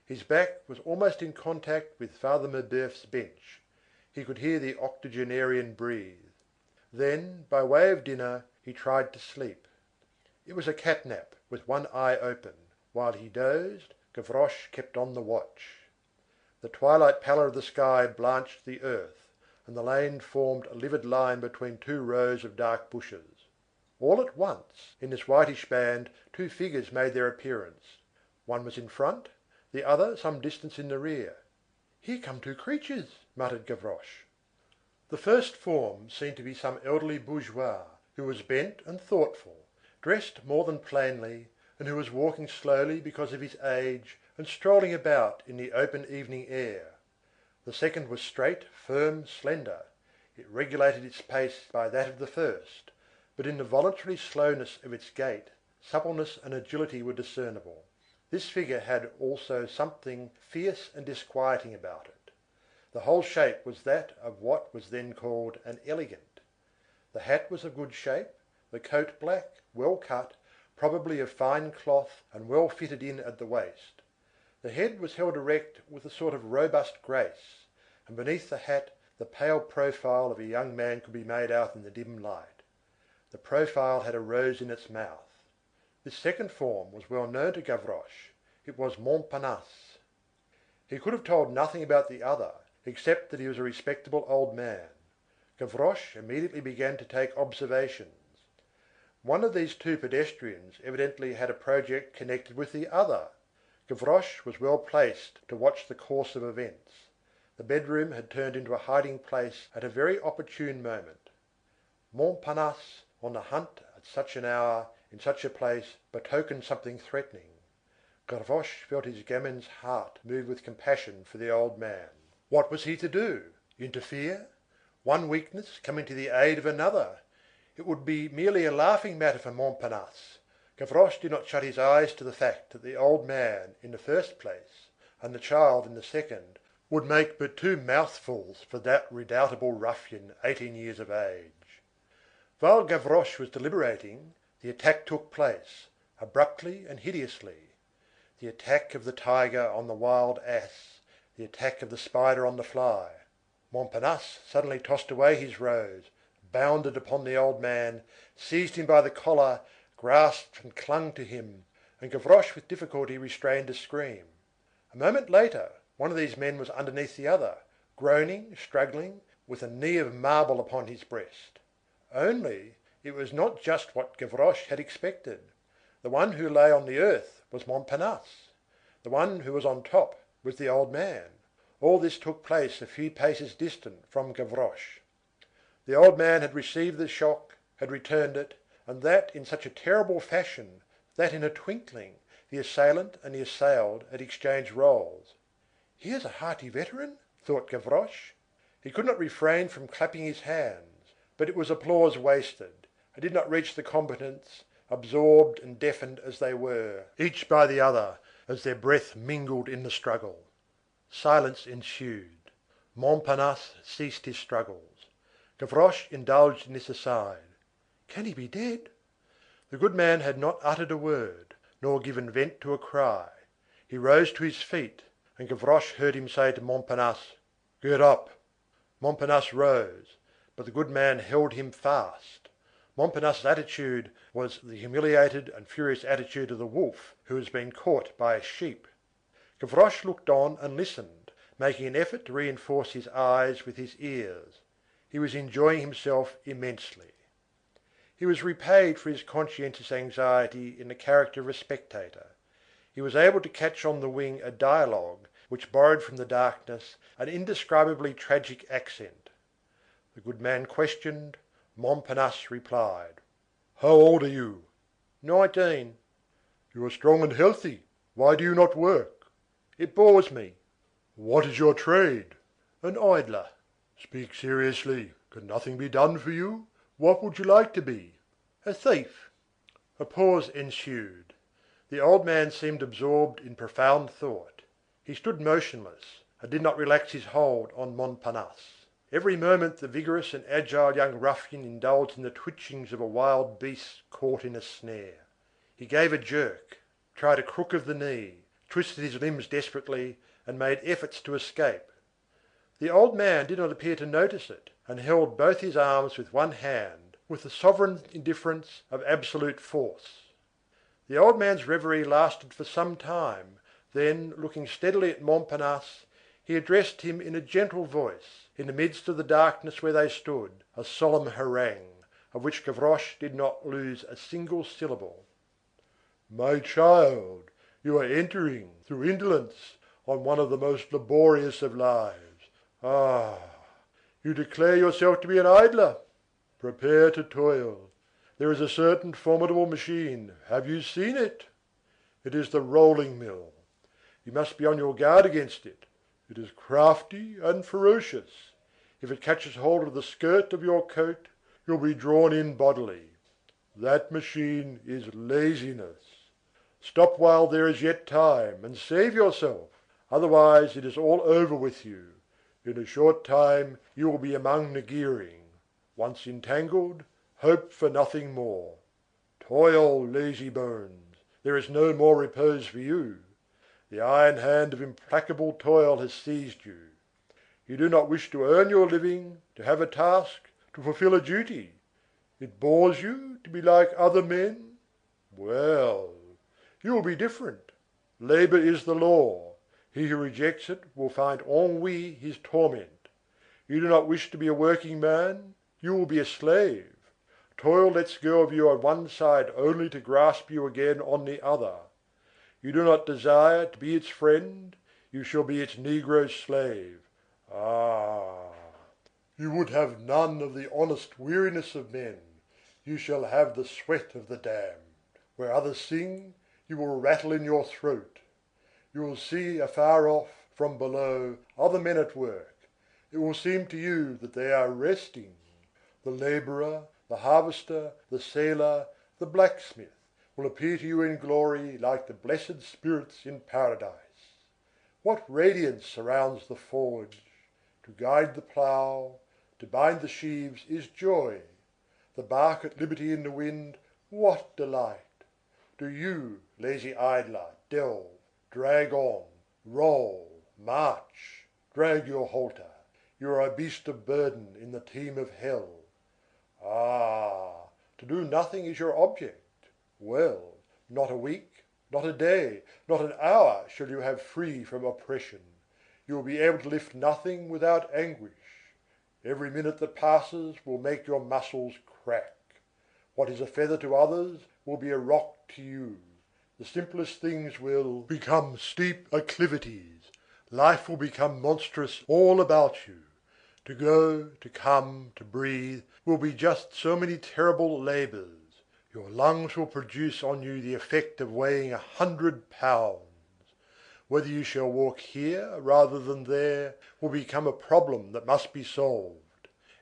His back was almost in contact with Father Mabeuf's bench. He could hear the octogenarian breathe. Then, by way of dinner, he tried to sleep. It was a cat nap, with one eye open. While he dozed, Gavroche kept on the watch. The twilight pallor of the sky blanched the earth, and the lane formed a livid line between 2 rows of dark bushes. All at once, in this whitish band, 2 figures made their appearance. One was in front, the other some distance in the rear. "Here come 2 creatures," muttered Gavroche. The first form seemed to be some elderly bourgeois, who was bent and thoughtful, dressed more than plainly, and who was walking slowly because of his age, and strolling about in the open evening air. The second was straight, firm, slender. It regulated its pace by that of the first, but in the voluntary slowness of its gait, suppleness and agility were discernible. This figure had also something fierce and disquieting about it. The whole shape was that of what was then called an elegant. The hat was of good shape, the coat black, well cut, probably of fine cloth and well fitted in at the waist. The head was held erect with a sort of robust grace, and beneath the hat the pale profile of a young man could be made out in the dim light. The profile had a rose in its mouth. This second form was well known to Gavroche. It was Montparnasse. He could have told nothing about the other, except that he was a respectable old man. Gavroche immediately began to take observations. One of these 2 pedestrians evidently had a project connected with the other. Gavroche was well placed to watch the course of events. The bedroom had turned into a hiding place at a very opportune moment. Montparnasse, on the hunt at such an hour, in such a place, betokened something threatening. Gavroche felt his gamin's heart move with compassion for the old man. What was he to do? Interfere? One weakness coming to the aid of another! It would be merely a laughing matter for Montparnasse. Gavroche did not shut his eyes to the fact that the old man, in the first place, and the child in the second, would make but two mouthfuls for that redoubtable ruffian 18 years of age. While Gavroche was deliberating, the attack took place, abruptly and hideously. The attack of the tiger on the wild ass, the attack of the spider on the fly. Montparnasse suddenly tossed away his rose, bounded upon the old man, seized him by the collar, grasped and clung to him, and Gavroche with difficulty restrained a scream. A moment later, one of these men was underneath the other, groaning, struggling, with a knee of marble upon his breast. Only, it was not just what Gavroche had expected. The one who lay on the earth was Montparnasse. The one who was on top was the old man. All this took place a few paces distant from Gavroche. The old man had received the shock, had returned it, and that in such a terrible fashion that in a twinkling the assailant and the assailed had exchanged roles. Here's a hearty veteran, thought Gavroche. He could not refrain from clapping his hands, but it was applause wasted. It did not reach the combatants, absorbed and deafened as they were, each by the other, as their breath mingled in the struggle. Silence ensued. Montparnasse ceased his struggles. Gavroche indulged in this aside. Can he be dead? The good man had not uttered a word, nor given vent to a cry. He rose to his feet, and Gavroche heard him say to Montparnasse, "Get up." Montparnasse rose, but the good man held him fast. Montparnasse's attitude was the humiliated and furious attitude of the wolf who has been caught by a sheep. Gavroche looked on and listened, making an effort to reinforce his eyes with his ears. He was enjoying himself immensely. He was repaid for his conscientious anxiety in the character of a spectator. He was able to catch on the wing a dialogue which borrowed from the darkness an indescribably tragic accent. The good man questioned. Montparnasse replied. "How old are you?" "19." "You are strong and healthy. Why do you not work?" "It bores me." "What is your trade?" "An idler." "Speak seriously. Can nothing be done for you? What would you like to be?" "A thief." A pause ensued. The old man seemed absorbed in profound thought. He stood motionless, and did not relax his hold on Montparnasse. Every moment the vigorous and agile young ruffian indulged in the twitchings of a wild beast caught in a snare. He gave a jerk, tried a crook of the knee, twisted his limbs desperately, and made efforts to escape. The old man did not appear to notice it, and held both his arms with one hand, with the sovereign indifference of absolute force. The old man's reverie lasted for some time, then, looking steadily at Montparnasse, he addressed him in a gentle voice, in the midst of the darkness where they stood, a solemn harangue, of which Gavroche did not lose a single syllable. "My child, you are entering, through indolence, on one of the most laborious of lives. Ah! You declare yourself to be an idler. Prepare to toil. There is a certain formidable machine. Have you seen it? It is the rolling mill. You must be on your guard against it. It is crafty and ferocious. If it catches hold of the skirt of your coat, you'll be drawn in bodily. That machine is laziness. Stop while there is yet time, and save yourself. Otherwise it is all over with you. In a short time you will be among the gearing. Once entangled, hope for nothing more. Toil, lazy bones. There is no more repose for you. The iron hand of implacable toil has seized you. You do not wish to earn your living, to have a task, to fulfill a duty. It bores you to be like other men? Well, you will be different. Labour is the law. He who rejects it will find ennui his torment. You do not wish to be a working man? You will be a slave. Toil lets go of you on one side only to grasp you again on the other. You do not desire to be its friend? You shall be its negro slave. Ah! You would have none of the honest weariness of men. You shall have the sweat of the damned. Where others sing, you will rattle in your throat. You will see afar off, from below, other men at work. It will seem to you that they are resting. The labourer, the harvester, the sailor, the blacksmith will appear to you in glory like the blessed spirits in paradise. What radiance surrounds the forge! To guide the plough, to bind the sheaves is joy. The bark at liberty in the wind, what delight! Do you, lazy idler, delve, drag on, roll, march, drag your halter. You are a beast of burden in the team of hell. Ah, to do nothing is your object. Well, not a week, not a day, not an hour shall you have free from oppression. You will be able to lift nothing without anguish. Every minute that passes will make your muscles crack. What is a feather to others will be a rock to you. The simplest things will become steep acclivities. Life will become monstrous all about you. To go, to come, to breathe will be just so many terrible labours. Your lungs will produce on you the effect of weighing 100 pounds. Whether you shall walk here rather than there will become a problem that must be solved.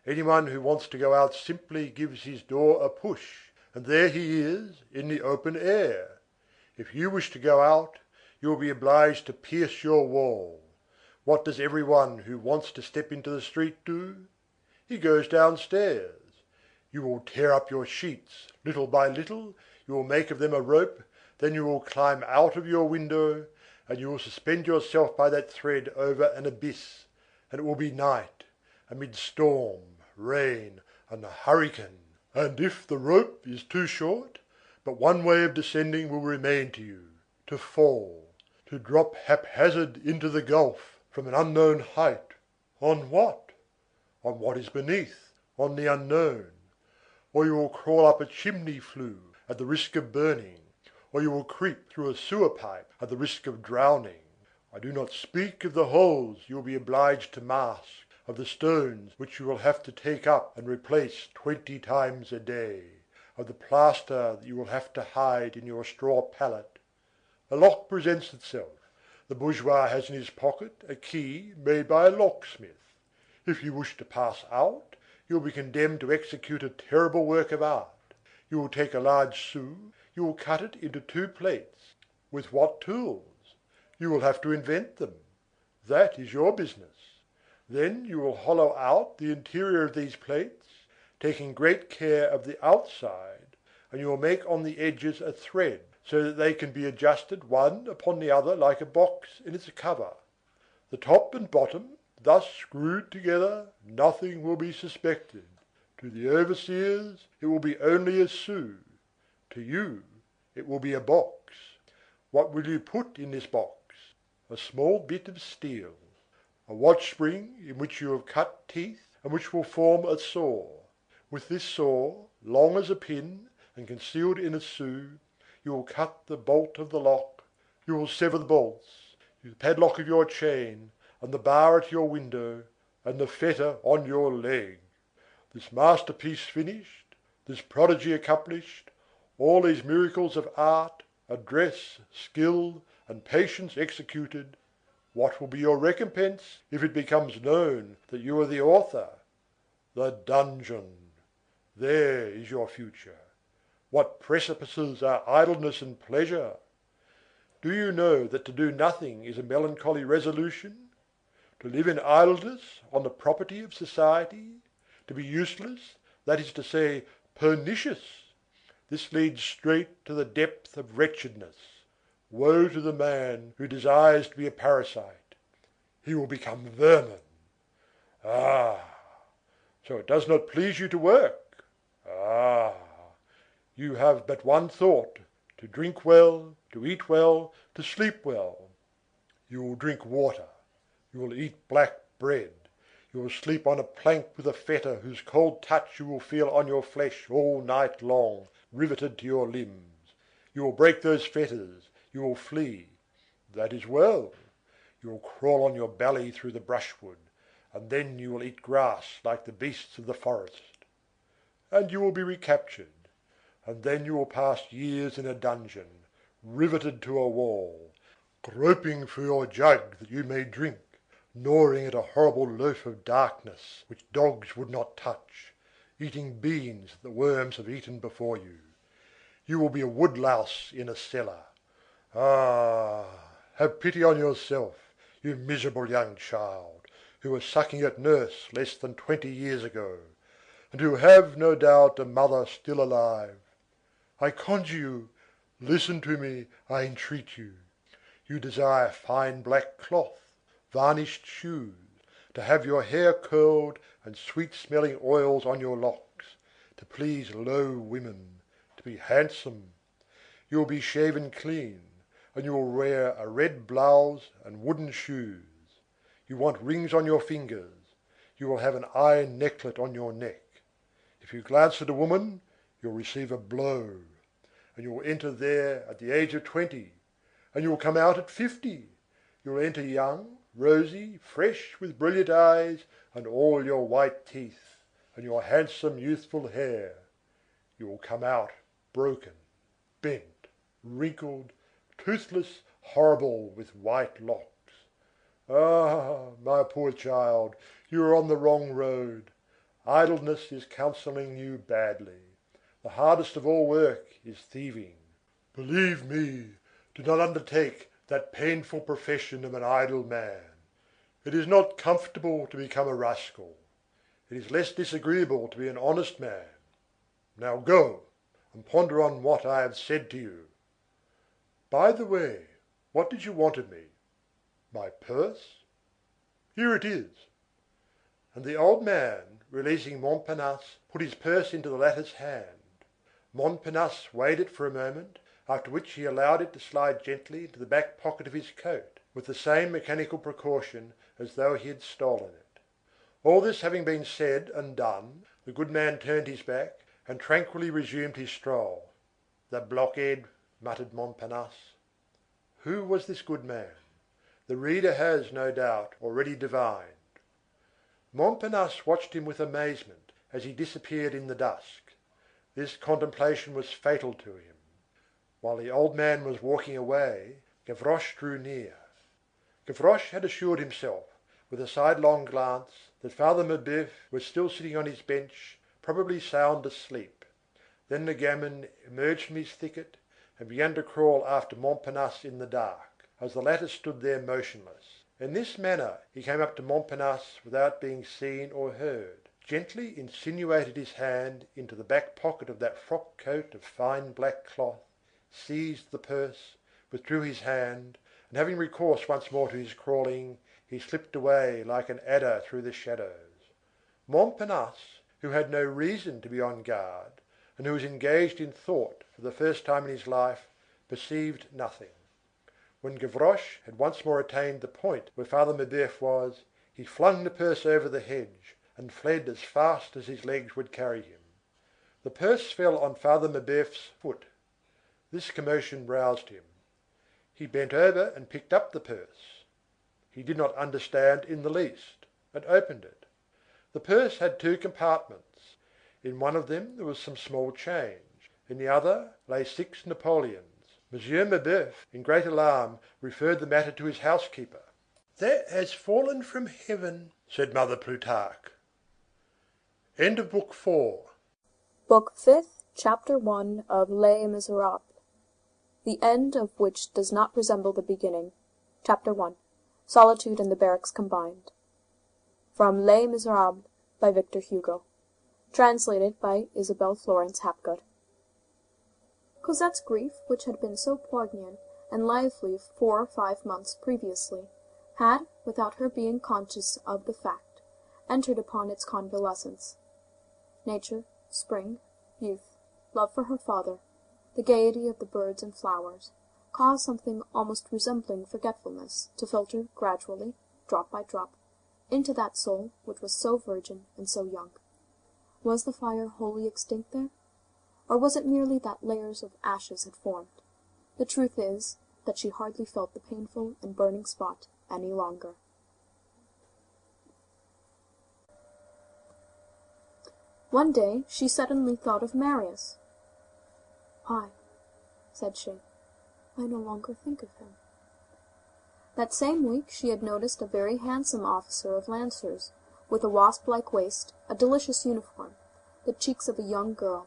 Anyone who wants to go out simply gives his door a push, and there he is in the open air. If you wish to go out, you will be obliged to pierce your wall. What does every one who wants to step into the street do? He goes downstairs. You will tear up your sheets, little by little, you will make of them a rope, then you will climb out of your window, and you will suspend yourself by that thread over an abyss, and it will be night, amid storm, rain, and the hurricane. And if the rope is too short, but one way of descending will remain to you, to fall, to drop haphazard into the gulf from an unknown height. On what? On what is beneath, on the unknown. Or you will crawl up a chimney flue at the risk of burning, or you will creep through a sewer pipe at the risk of drowning. I do not speak of the holes you will be obliged to mask, of the stones which you will have to take up and replace 20 times a day, of the plaster that you will have to hide in your straw pallet. A lock presents itself. The bourgeois has in his pocket a key made by a locksmith. If you wish to pass out, you will be condemned to execute a terrible work of art. You will take a large sou, you will cut it into 2 plates. With what tools? You will have to invent them. That is your business. Then you will hollow out the interior of these plates, taking great care of the outside, and you will make on the edges a thread, so that they can be adjusted one upon the other like a box in its cover. The top and bottom, thus screwed together, nothing will be suspected. To the overseers it will be only a sou. To you it will be a box. What will you put in this box? A small bit of steel. A watch spring in which you have cut teeth and which will form a saw. With this saw, long as a pin and concealed in a sou, you will cut the bolt of the lock, you will sever the bolts, the padlock of your chain, and the bar at your window, and the fetter on your leg. This masterpiece finished, this prodigy accomplished, all these miracles of art, address, skill, and patience executed, what will be your recompense if it becomes known that you are the author? The dungeon. There is your future. What precipices are idleness and pleasure! Do you know that to do nothing is a melancholy resolution? To live in idleness on the property of society? To be useless, that is to say, pernicious? This leads straight to the depth of wretchedness. Woe to the man who desires to be a parasite. He will become vermin. Ah! So it does not please you to work? Ah! You have but one thought, to drink well, to eat well, to sleep well. You will drink water. You will eat black bread. You will sleep on a plank with a fetter whose cold touch you will feel on your flesh all night long, riveted to your limbs. You will break those fetters. You will flee. That is well. You will crawl on your belly through the brushwood, and then you will eat grass like the beasts of the forest. And you will be recaptured, and then you will pass years in a dungeon, riveted to a wall, groping for your jug that you may drink, gnawing at a horrible loaf of darkness which dogs would not touch, eating beans that the worms have eaten before you. You will be a woodlouse in a cellar. Ah! Have pity on yourself. you miserable young child, who was sucking at nurse less than 20 years ago, and who have, no doubt, a mother still alive. I conjure you, listen to me, I entreat you. You desire fine black cloth, varnished shoes, to have your hair curled and sweet-smelling oils on your locks, to please low women, to be handsome. You will be shaven clean, and you will wear a red blouse and wooden shoes. You want rings on your fingers. You will have an iron necklet on your neck. If you glance at a woman, you will receive a blow, and you will enter there at the age of 20, and you will come out at 50. You will enter young, rosy, fresh, with brilliant eyes, and all your white teeth, and your handsome youthful hair. You will come out broken, bent, wrinkled, toothless, horrible, with white locks. Ah, my poor child, you are on the wrong road. Idleness is counselling you badly. The hardest of all work is thieving. Believe me, do not undertake that painful profession of an idle man. It is not comfortable to become a rascal. It is less disagreeable to be an honest man. Now go, and ponder on what I have said to you. By the way, what did you want of me? My purse? Here it is. And the old man, releasing Montparnasse, put his purse into the latter's hand. Montparnasse weighed it for a moment, after which he allowed it to slide gently into the back pocket of his coat, with the same mechanical precaution as though he had stolen it. All this having been said and done, the good man turned his back and tranquilly resumed his stroll. The blockhead, muttered Montparnasse. Who was this good man? The reader has, no doubt, already divined. Montparnasse watched him with amazement as he disappeared in the dusk. This contemplation was fatal to him. While the old man was walking away, Gavroche drew near. Gavroche had assured himself, with a sidelong glance, that Father Mabeuf was still sitting on his bench, probably sound asleep. Then the gamin emerged from his thicket and began to crawl after Montparnasse in the dark, as the latter stood there motionless. In this manner he came up to Montparnasse without being seen or heard, gently insinuated his hand into the back pocket of that frock coat of fine black cloth, seized the purse, withdrew his hand, and having recourse once more to his crawling, he slipped away like an adder through the shadows. Montparnasse, who had no reason to be on guard, and who was engaged in thought for the first time in his life, perceived nothing. When Gavroche had once more attained the point where Father Mabeuf was, he flung the purse over the hedge, and fled as fast as his legs would carry him. The purse fell on Father Mabeuf's foot. This commotion roused him. He bent over and picked up the purse. He did not understand in the least, and opened it. The purse had two compartments. In one of them there was some small change. In the other lay 6 napoleons. Monsieur Mabeuf, in great alarm, referred the matter to his housekeeper. "That has fallen from heaven," said Mother Plutarque. End of Book 4. Book Fifth, Chapter 1 of Les Misérables, the end of which does not resemble the beginning. Chapter 1. Solitude and the Barracks Combined. From Les Misérables, by Victor Hugo. Translated by Isabel Florence Hapgood. Cosette's grief, which had been so poignant and lively 4 or 5 months previously, had, without her being conscious of the fact, entered upon its convalescence. Nature, spring, youth, love for her father, the gaiety of the birds and flowers, caused something almost resembling forgetfulness to filter gradually, drop by drop, into that soul which was so virgin and so young. Was the fire wholly extinct there? Or was it merely that layers of ashes had formed? The truth is, that she hardly felt the painful and burning spot any longer. One day she suddenly thought of Marius. "Why," said she, "I no longer think of him." That same week she had noticed a very handsome officer of lancers, with a wasp-like waist, a delicious uniform, the cheeks of a young girl,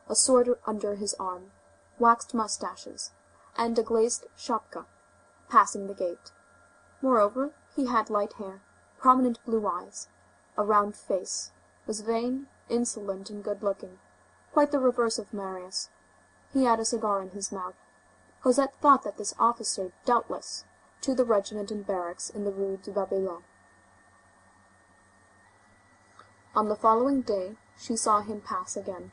a sword under his arm, waxed moustaches, and a glazed shapka, passing the gate. Moreover, he had light hair, prominent blue eyes, a round face, was vain, insolent, and good-looking, quite the reverse of Marius. He had a cigar in his mouth. Cosette thought that this officer, doubtless, to the regiment and barracks in the Rue de Babylone. On the following day she saw him pass again.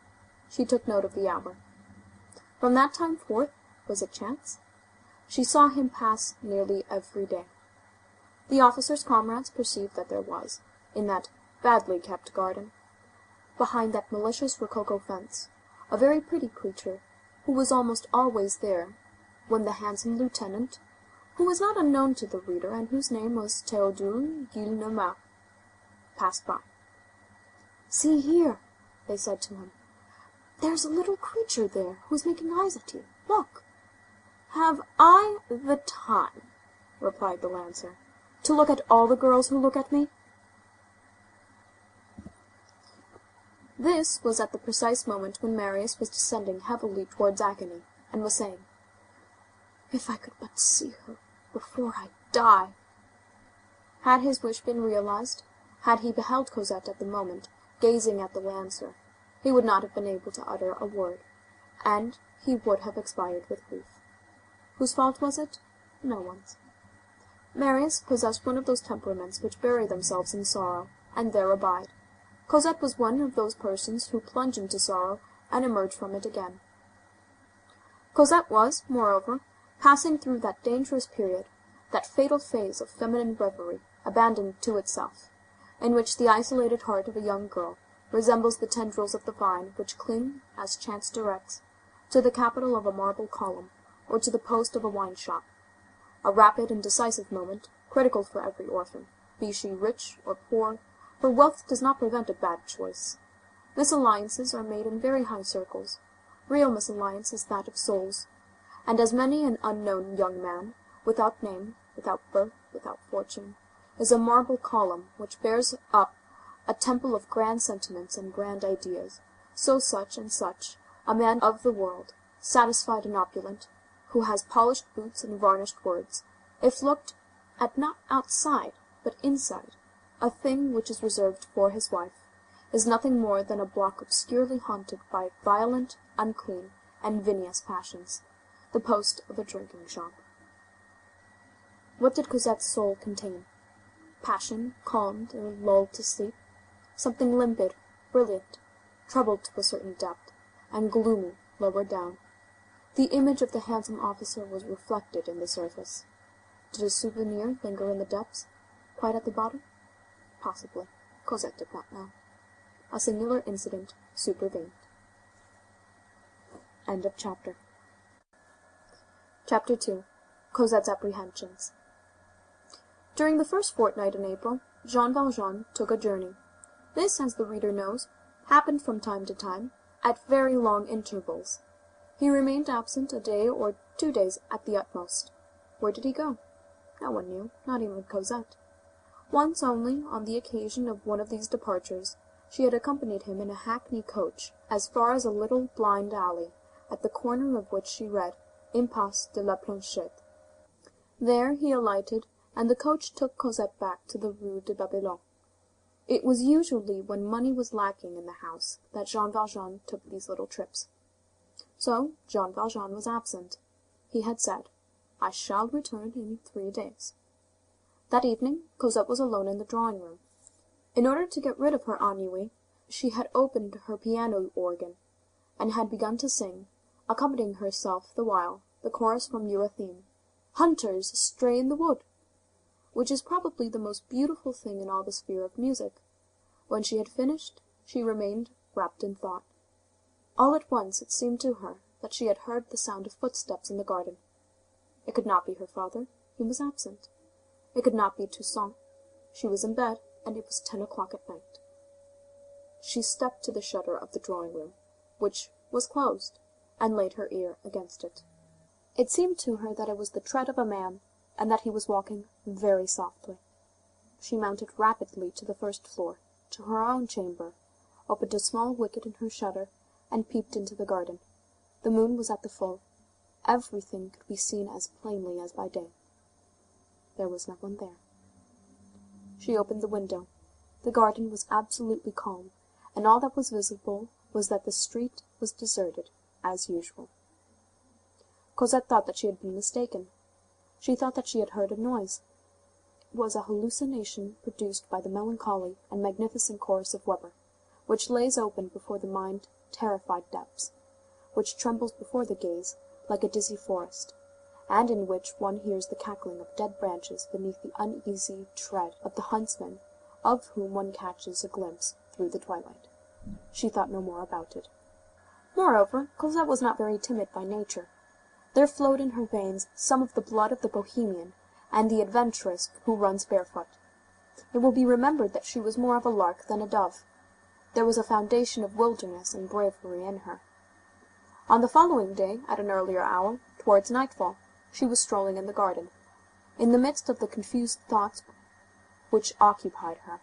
She took note of the hour. From that time forth, was it chance? She saw him pass nearly every day. The officer's comrades perceived that there was, in that badly kept garden, behind that malicious rococo fence, a very pretty creature, who was almost always there, when the handsome lieutenant, who was not unknown to the reader, and whose name was Théodule Gillenormand, passed by. "See here," they said to him, "there's a little creature there who is making eyes at you. Look." "Have I the time," replied the lancer, "to look at all the girls who look at me?" This was at the precise moment when Marius was descending heavily towards agony, and was saying, "If I could but see her before I die." Had his wish been realized, had he beheld Cosette at the moment, gazing at the lancer, he would not have been able to utter a word, and he would have expired with grief. Whose fault was it? No one's. Marius possessed one of those temperaments which bury themselves in sorrow, and there abide. Cosette was one of those persons who plunge into sorrow and emerge from it again. Cosette was, moreover, passing through that dangerous period, that fatal phase of feminine reverie, abandoned to itself, in which the isolated heart of a young girl resembles the tendrils of the vine which cling, as chance directs, to the capital of a marble column, or to the post of a wine-shop. A rapid and decisive moment, critical for every orphan, be she rich or poor, for wealth does not prevent a bad choice. Misalliances are made in very high circles. Real misalliance is that of souls, and as many an unknown young man, without name, without birth, without fortune, is a marble column which bears up a temple of grand sentiments and grand ideas, so such and such, a man of the world, satisfied and opulent, who has polished boots and varnished words, if looked at not outside, but inside, a thing which is reserved for his wife, is nothing more than a block obscurely haunted by violent, unclean, and vinous passions, the post of a drinking shop. What did Cosette's soul contain? Passion, calmed or lulled to sleep, something limpid, brilliant, troubled to a certain depth, and gloomy lower down. The image of the handsome officer was reflected in the surface. Did a souvenir linger in the depths, quite at the bottom? Possibly. Cosette did not know. A singular incident supervened. End of chapter. Chapter 2. Cosette's apprehensions. During the first fortnight in April, Jean Valjean took a journey. This, as the reader knows, happened from time to time, at very long intervals. He remained absent a day or 2 days at the utmost. Where did he go? No one knew, not even Cosette. Once only, on the occasion of one of these departures, she had accompanied him in a hackney coach as far as a little blind alley, at the corner of which she read Impasse de la Planchette. There he alighted, and the coach took Cosette back to the Rue de Babylone. It was usually when money was lacking in the house that Jean Valjean took these little trips. So Jean Valjean was absent. He had said, "I shall return in 3 days." That evening Cosette was alone in the drawing-room. In order to get rid of her ennui, she had opened her piano organ, and had begun to sing, accompanying herself the while, the chorus from Eurytheme, "Hunters stray in the wood," which is probably the most beautiful thing in all the sphere of music. When she had finished, she remained wrapped in thought. All at once it seemed to her that she had heard the sound of footsteps in the garden. It could not be her father, he was absent. It could not be Toussaint. She was in bed, and it was 10 o'clock at night. She stepped to the shutter of the drawing-room, which was closed, and laid her ear against it. It seemed to her that it was the tread of a man, and that he was walking very softly. She mounted rapidly to the first floor, to her own chamber, opened a small wicket in her shutter, and peeped into the garden. The moon was at the full. Everything could be seen as plainly as by day. There was no one there. She opened the window. The garden was absolutely calm, and all that was visible was that the street was deserted, as usual. Cosette thought that she had been mistaken. She thought that she had heard a noise. It was a hallucination produced by the melancholy and magnificent chorus of Weber, which lays open before the mind terrified depths, which trembles before the gaze like a dizzy forest, and in which one hears the cackling of dead branches beneath the uneasy tread of the huntsman of whom one catches a glimpse through the twilight. She thought no more about it. Moreover, Cosette was not very timid by nature. There flowed in her veins some of the blood of the bohemian and the adventuress who runs barefoot. It will be remembered that she was more of a lark than a dove. There was a foundation of wilderness and bravery in her. On the following day, at an earlier hour, towards nightfall, she was strolling in the garden. In the midst of the confused thoughts which occupied her,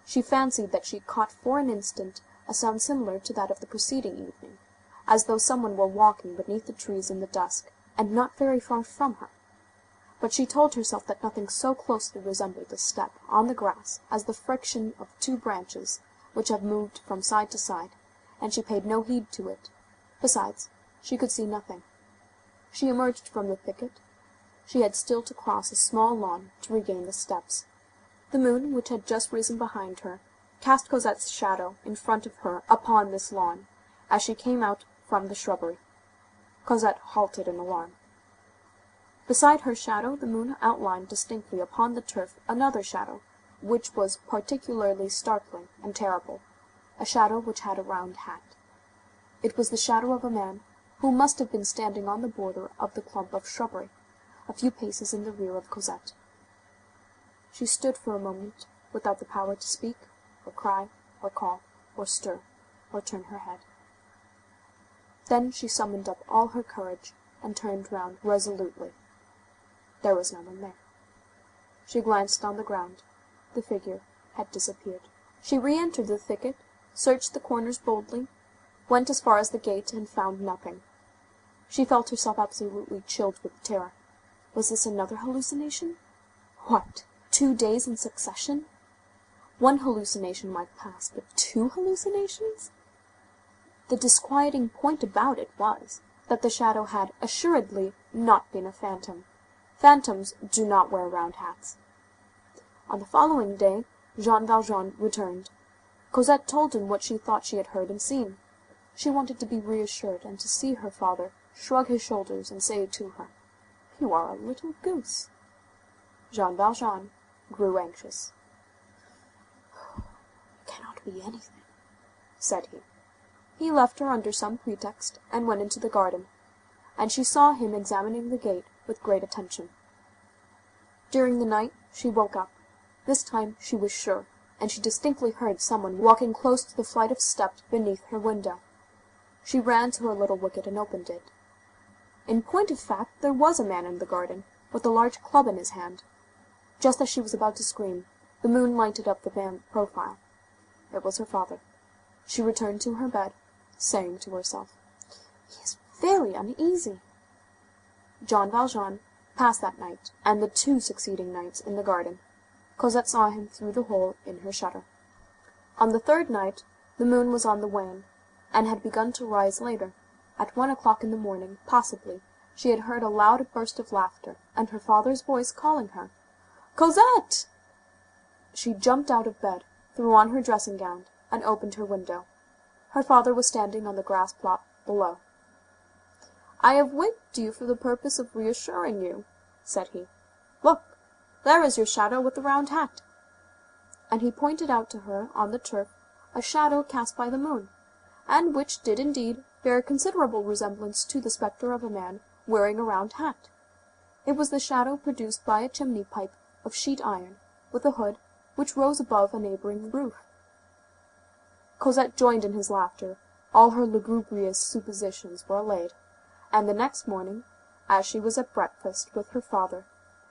she fancied that she caught for an instant a sound similar to that of the preceding evening, as though someone were walking beneath the trees in the dusk, and not very far from her. But she told herself that nothing so closely resembled a step on the grass as the friction of two branches which have moved from side to side, and she paid no heed to it. Besides, she could see nothing. She emerged from the thicket. She had still to cross a small lawn to regain the steps. The moon, which had just risen behind her, cast Cosette's shadow in front of her upon this lawn, as she came out from the shrubbery. Cosette halted in alarm. Beside her shadow the moon outlined distinctly upon the turf another shadow, which was particularly startling and terrible, a shadow which had a round hat. It was the shadow of a man who must have been standing on the border of the clump of shrubbery, a few paces in the rear of Cosette. She stood for a moment without the power to speak, or cry, or call, or stir, or turn her head. Then she summoned up all her courage and turned round resolutely. There was no one there. She glanced on the ground. The figure had disappeared. She re-entered the thicket, searched the corners boldly, went as far as the gate, and found nothing. She felt herself absolutely chilled with terror. Was this another hallucination? What, 2 days in succession? One hallucination might pass, but 2 hallucinations? The disquieting point about it was that the shadow had assuredly not been a phantom. Phantoms do not wear round hats. On the following day, Jean Valjean returned. Cosette told him what she thought she had heard and seen. She wanted to be reassured, and to see her father shrug his shoulders and say to her, "You are a little goose." Jean Valjean grew anxious. "It cannot be anything," said he. He left her under some pretext and went into the garden, and she saw him examining the gate with great attention. During the night she woke up. This time she was sure, and she distinctly heard someone walking close to the flight of steps beneath her window. She ran to her little wicket and opened it. In point of fact, there was a man in the garden, with a large club in his hand. Just as she was about to scream, the moon lighted up the man's profile. It was her father. She returned to her bed, saying to herself, "He is very uneasy." Jean Valjean passed that night, and the 2 succeeding nights, in the garden. Cosette saw him through the hole in her shutter. On the 3rd night, the moon was on the wane, and had begun to rise later. At 1 o'clock in the morning, possibly, she had heard a loud burst of laughter, and her father's voice calling her, "Cosette!" She jumped out of bed, threw on her dressing gown, and opened her window. Her father was standing on the grass plot below. "I have waked you for the purpose of reassuring you," said he. "Look, there is your shadow with the round hat." And he pointed out to her on the turf a shadow cast by the moon, and which did indeed bear considerable resemblance to the spectre of a man wearing a round hat. It was the shadow produced by a chimney pipe of sheet iron, with a hood, which rose above a neighboring roof. Cosette joined in his laughter. All her lugubrious suppositions were allayed, and the next morning, as she was at breakfast with her father,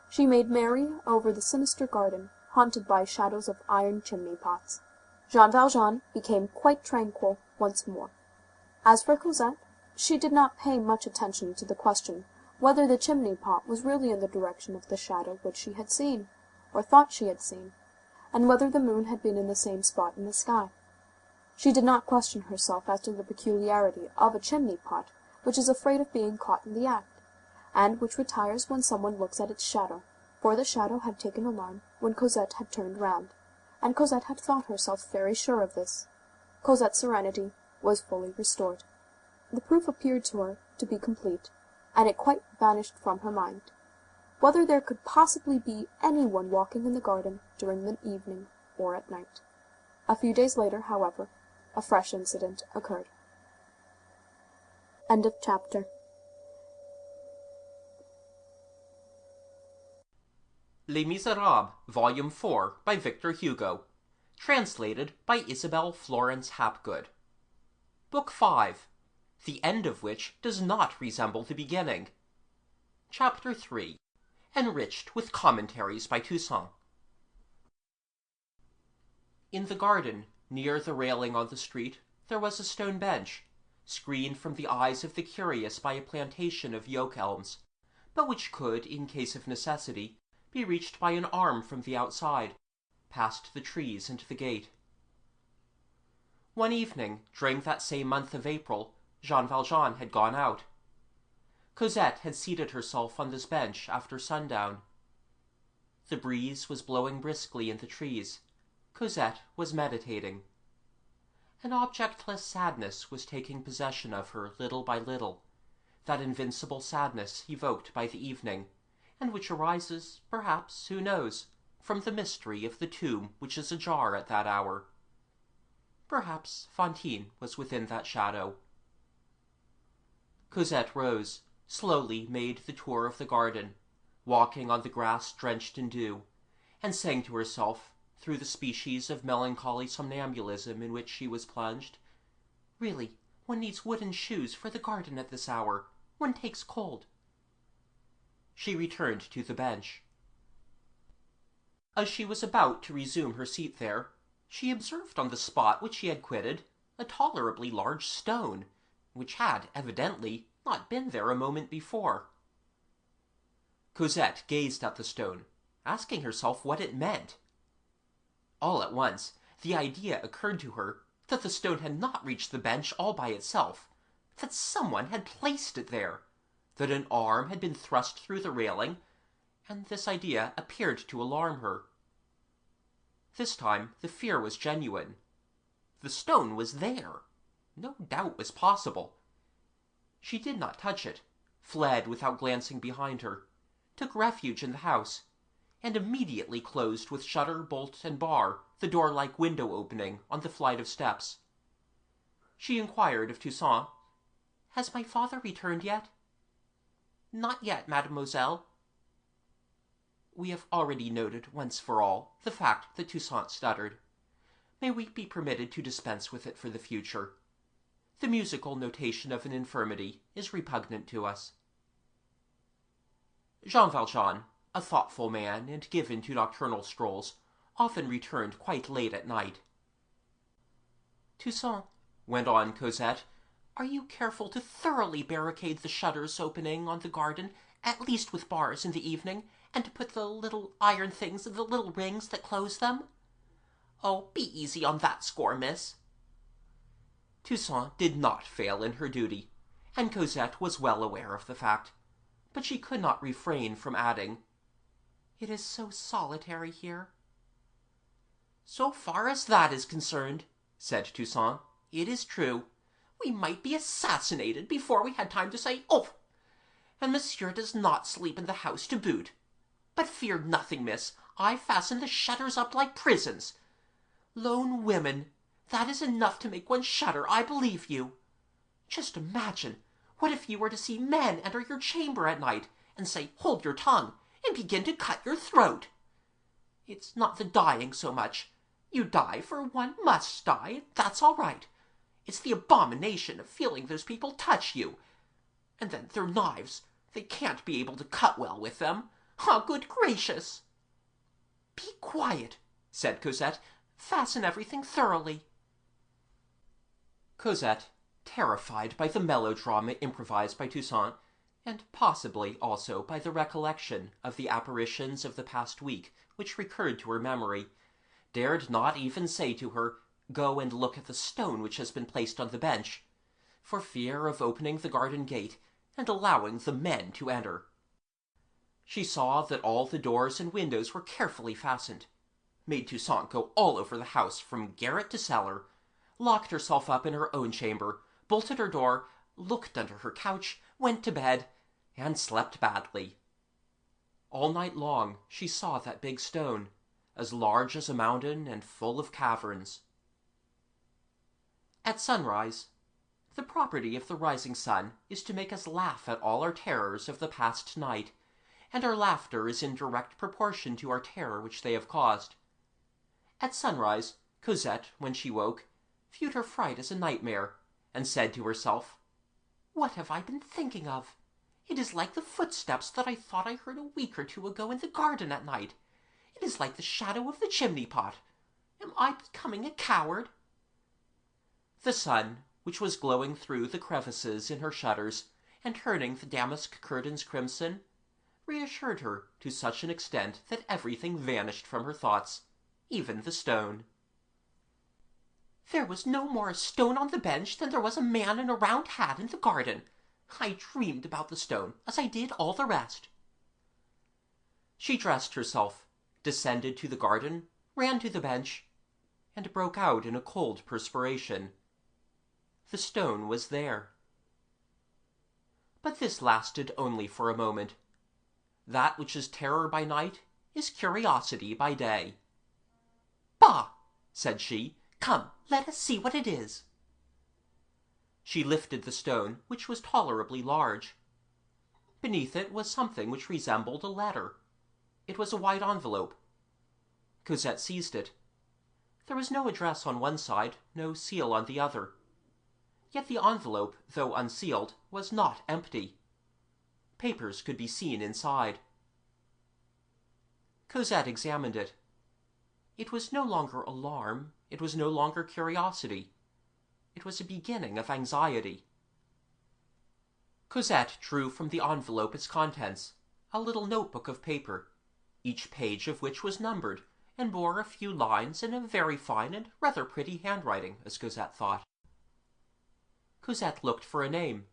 she made merry over the sinister garden, haunted by shadows of iron chimney-pots. Jean Valjean became quite tranquil once more. As for Cosette, she did not pay much attention to the question whether the chimney-pot was really in the direction of the shadow which she had seen, or thought she had seen, and whether the moon had been in the same spot in the sky. She did not question herself as to the peculiarity of a chimney-pot which is afraid of being caught in the act, and which retires when someone looks at its shadow, for the shadow had taken alarm when Cosette had turned round, and Cosette had thought herself very sure of this. Cosette's serenity was fully restored. The proof appeared to her to be complete, and it quite vanished from her mind. Whether there could possibly be any one walking in the garden during the evening or at night. A few days later, however, a fresh incident occurred. End of chapter. Les Misérables, Volume 4, by Victor Hugo. Translated by Isabel Florence Hapgood. Book 5, the end of which does not resemble the beginning. Chapter 3, enriched with commentaries by Toussaint. In the garden, near the railing on the street, there was a stone bench, screened from the eyes of the curious by a plantation of yoke elms, but which could, in case of necessity, be reached by an arm from the outside, past the trees and the gate. One evening, during that same month of April, Jean Valjean had gone out. Cosette had seated herself on this bench after sundown. The breeze was blowing briskly in the trees. Cosette was meditating. An objectless sadness was taking possession of her little by little, that invincible sadness evoked by the evening, and which arises, perhaps, who knows, from the mystery of the tomb which is ajar at that hour. Perhaps Fantine was within that shadow. Cosette rose, slowly made the tour of the garden, walking on the grass drenched in dew, and saying to herself, through the species of melancholy somnambulism in which she was plunged, "Really, one needs wooden shoes for the garden at this hour. One takes cold." She returned to the bench. As she was about to resume her seat there, she observed on the spot which she had quitted a tolerably large stone, which had, evidently, not been there a moment before. Cosette gazed at the stone, asking herself what it meant. All at once, the idea occurred to her that the stone had not reached the bench all by itself, that someone had placed it there, that an arm had been thrust through the railing, and this idea appeared to alarm her. This time the fear was genuine. The stone was there. No doubt was possible. She did not touch it, fled without glancing behind her, took refuge in the house, and immediately closed with shutter, bolt, and bar the door-like window opening on the flight of steps. She inquired of Toussaint, "Has my father returned yet?" "Not yet, mademoiselle." We have already noted once for all the fact that Toussaint stuttered. May we be permitted to dispense with it for the future? The musical notation of an infirmity is repugnant to us. Jean Valjean, a thoughtful man and given to nocturnal strolls, often returned quite late at night. "Toussaint," went on Cosette, "are you careful to thoroughly barricade the shutters opening on the garden, at least with bars in the evening, and to put the little iron things in the little rings that close them?" "Oh, be easy on that score, miss." Toussaint did not fail in her duty, and Cosette was well aware of the fact, but she could not refrain from adding, "It is so solitary here." "So far as that is concerned," said Toussaint, "it is true. We might be assassinated before we had time to say 'Oh!' And monsieur does not sleep in the house to boot. But fear nothing, miss, I fasten the shutters up like prisons. Lone women, that is enough to make one shudder, I believe you. Just imagine, what if you were to see men enter your chamber at night, and say 'Hold your tongue,' and begin to cut your throat? It's not the dying so much. You die, for one must die, that's all right. It's the abomination of feeling those people touch you. And then their knives, they can't be able to cut well with them. Ah, good gracious!" "Be quiet," said Cosette. "Fasten everything thoroughly." Cosette, terrified by the melodrama improvised by Toussaint, and possibly also by the recollection of the apparitions of the past week which recurred to her memory, dared not even say to her, "Go and look at the stone which has been placed on the bench," for fear of opening the garden gate and allowing the men to enter. She saw that all the doors and windows were carefully fastened, made Toussaint go all over the house from garret to cellar, locked herself up in her own chamber, bolted her door, looked under her couch, went to bed, and slept badly. All night long she saw that big stone, as large as a mountain and full of caverns. At sunrise, the property of the rising sun is to make us laugh at all our terrors of the past night, and our laughter is in direct proportion to our terror which they have caused. At sunrise, Cosette, when she woke, viewed her fright as a nightmare, and said to herself, "What have I been thinking of? It is like the footsteps that I thought I heard a week or two ago in the garden at night. It is like the shadow of the chimney-pot. Am I becoming a coward?" The sun, which was glowing through the crevices in her shutters and turning the damask curtains crimson, reassured her to such an extent that everything vanished from her thoughts, even the stone. "There was no more a stone on the bench than there was a man in a round hat in the garden. I dreamed about the stone, as I did all the rest." She dressed herself, descended to the garden, ran to the bench, and broke out in a cold perspiration. The stone was there. But this lasted only for a moment. That which is terror by night is curiosity by day. "Bah!" said she. "Come, let us see what it is." She lifted the stone, which was tolerably large. Beneath it was something which resembled a letter. It was a white envelope. Cosette seized it. There was no address on one side, no seal on the other. Yet the envelope, though unsealed, was not empty. Papers could be seen inside. Cosette examined it. It was no longer alarm, it was no longer curiosity. It was a beginning of anxiety. Cosette drew from the envelope its contents, a little notebook of paper, each page of which was numbered, and bore a few lines in a very fine and rather pretty handwriting, as Cosette thought. Cosette looked for a name.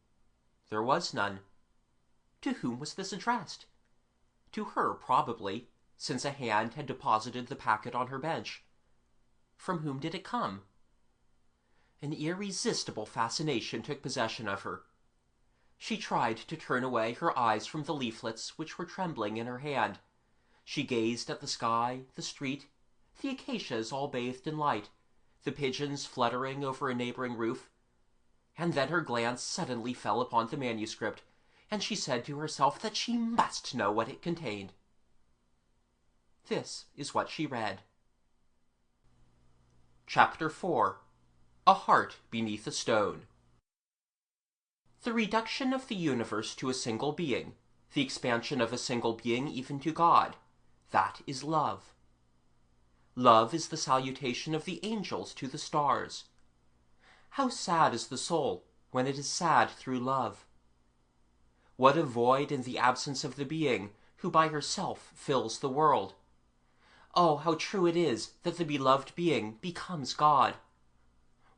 There was none. To whom was this addressed? To her, probably, since a hand had deposited the packet on her bench. From whom did it come? An irresistible fascination took possession of her. She tried to turn away her eyes from the leaflets which were trembling in her hand. She gazed at the sky, the street, the acacias all bathed in light, the pigeons fluttering over a neighboring roof, and then her glance suddenly fell upon the manuscript, and she said to herself that she must know what it contained. This is what she read. Chapter 4. A Heart Beneath a Stone. The reduction of the universe to a single being, the expansion of a single being even to God, that is love. Love is the salutation of the angels to the stars. How sad is the soul when it is sad through love! What a void in the absence of the being who by herself fills the world! Oh, how true it is that the beloved being becomes God!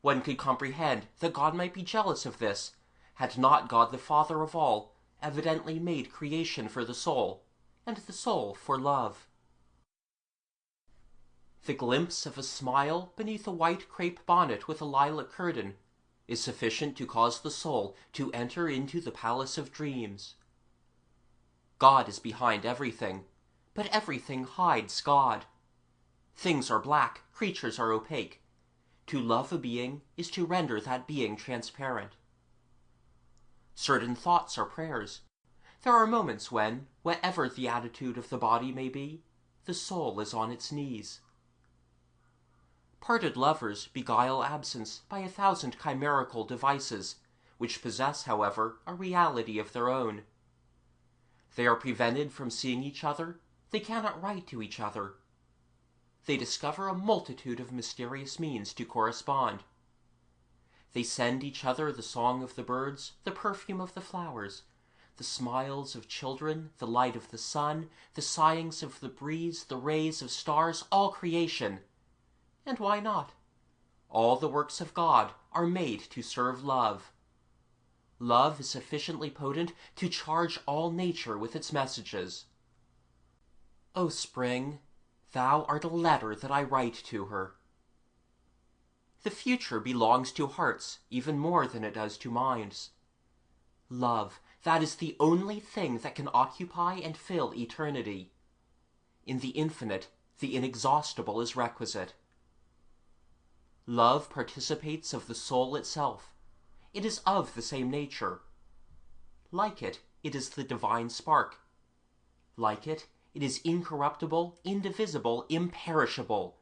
One could comprehend that God might be jealous of this, had not God the Father of all evidently made creation for the soul, and the soul for love. The glimpse of a smile beneath a white crape bonnet with a lilac curtain is sufficient to cause the soul to enter into the palace of dreams. God is behind everything, but everything hides God. Things are black, creatures are opaque. To love a being is to render that being transparent. Certain thoughts are prayers. There are moments when, whatever the attitude of the body may be, the soul is on its knees. Parted lovers beguile absence by 1,000 chimerical devices, which possess, however, a reality of their own. They are prevented from seeing each other, they cannot write to each other. They discover a multitude of mysterious means to correspond. They send each other the song of the birds, the perfume of the flowers, the the smiles of children, the light of the sun, the sighings of the breeze, the rays of stars, all creation. And why not? All the works of God are made to serve love. Love is sufficiently potent to charge all nature with its messages. O Spring, thou art a letter that I write to her. The future belongs to hearts even more than it does to minds. Love, that is the only thing that can occupy and fill eternity. In the infinite, the inexhaustible is requisite. Love participates of the soul itself. It is of the same nature. Like it, it is the divine spark. Like it, it is incorruptible, indivisible, imperishable.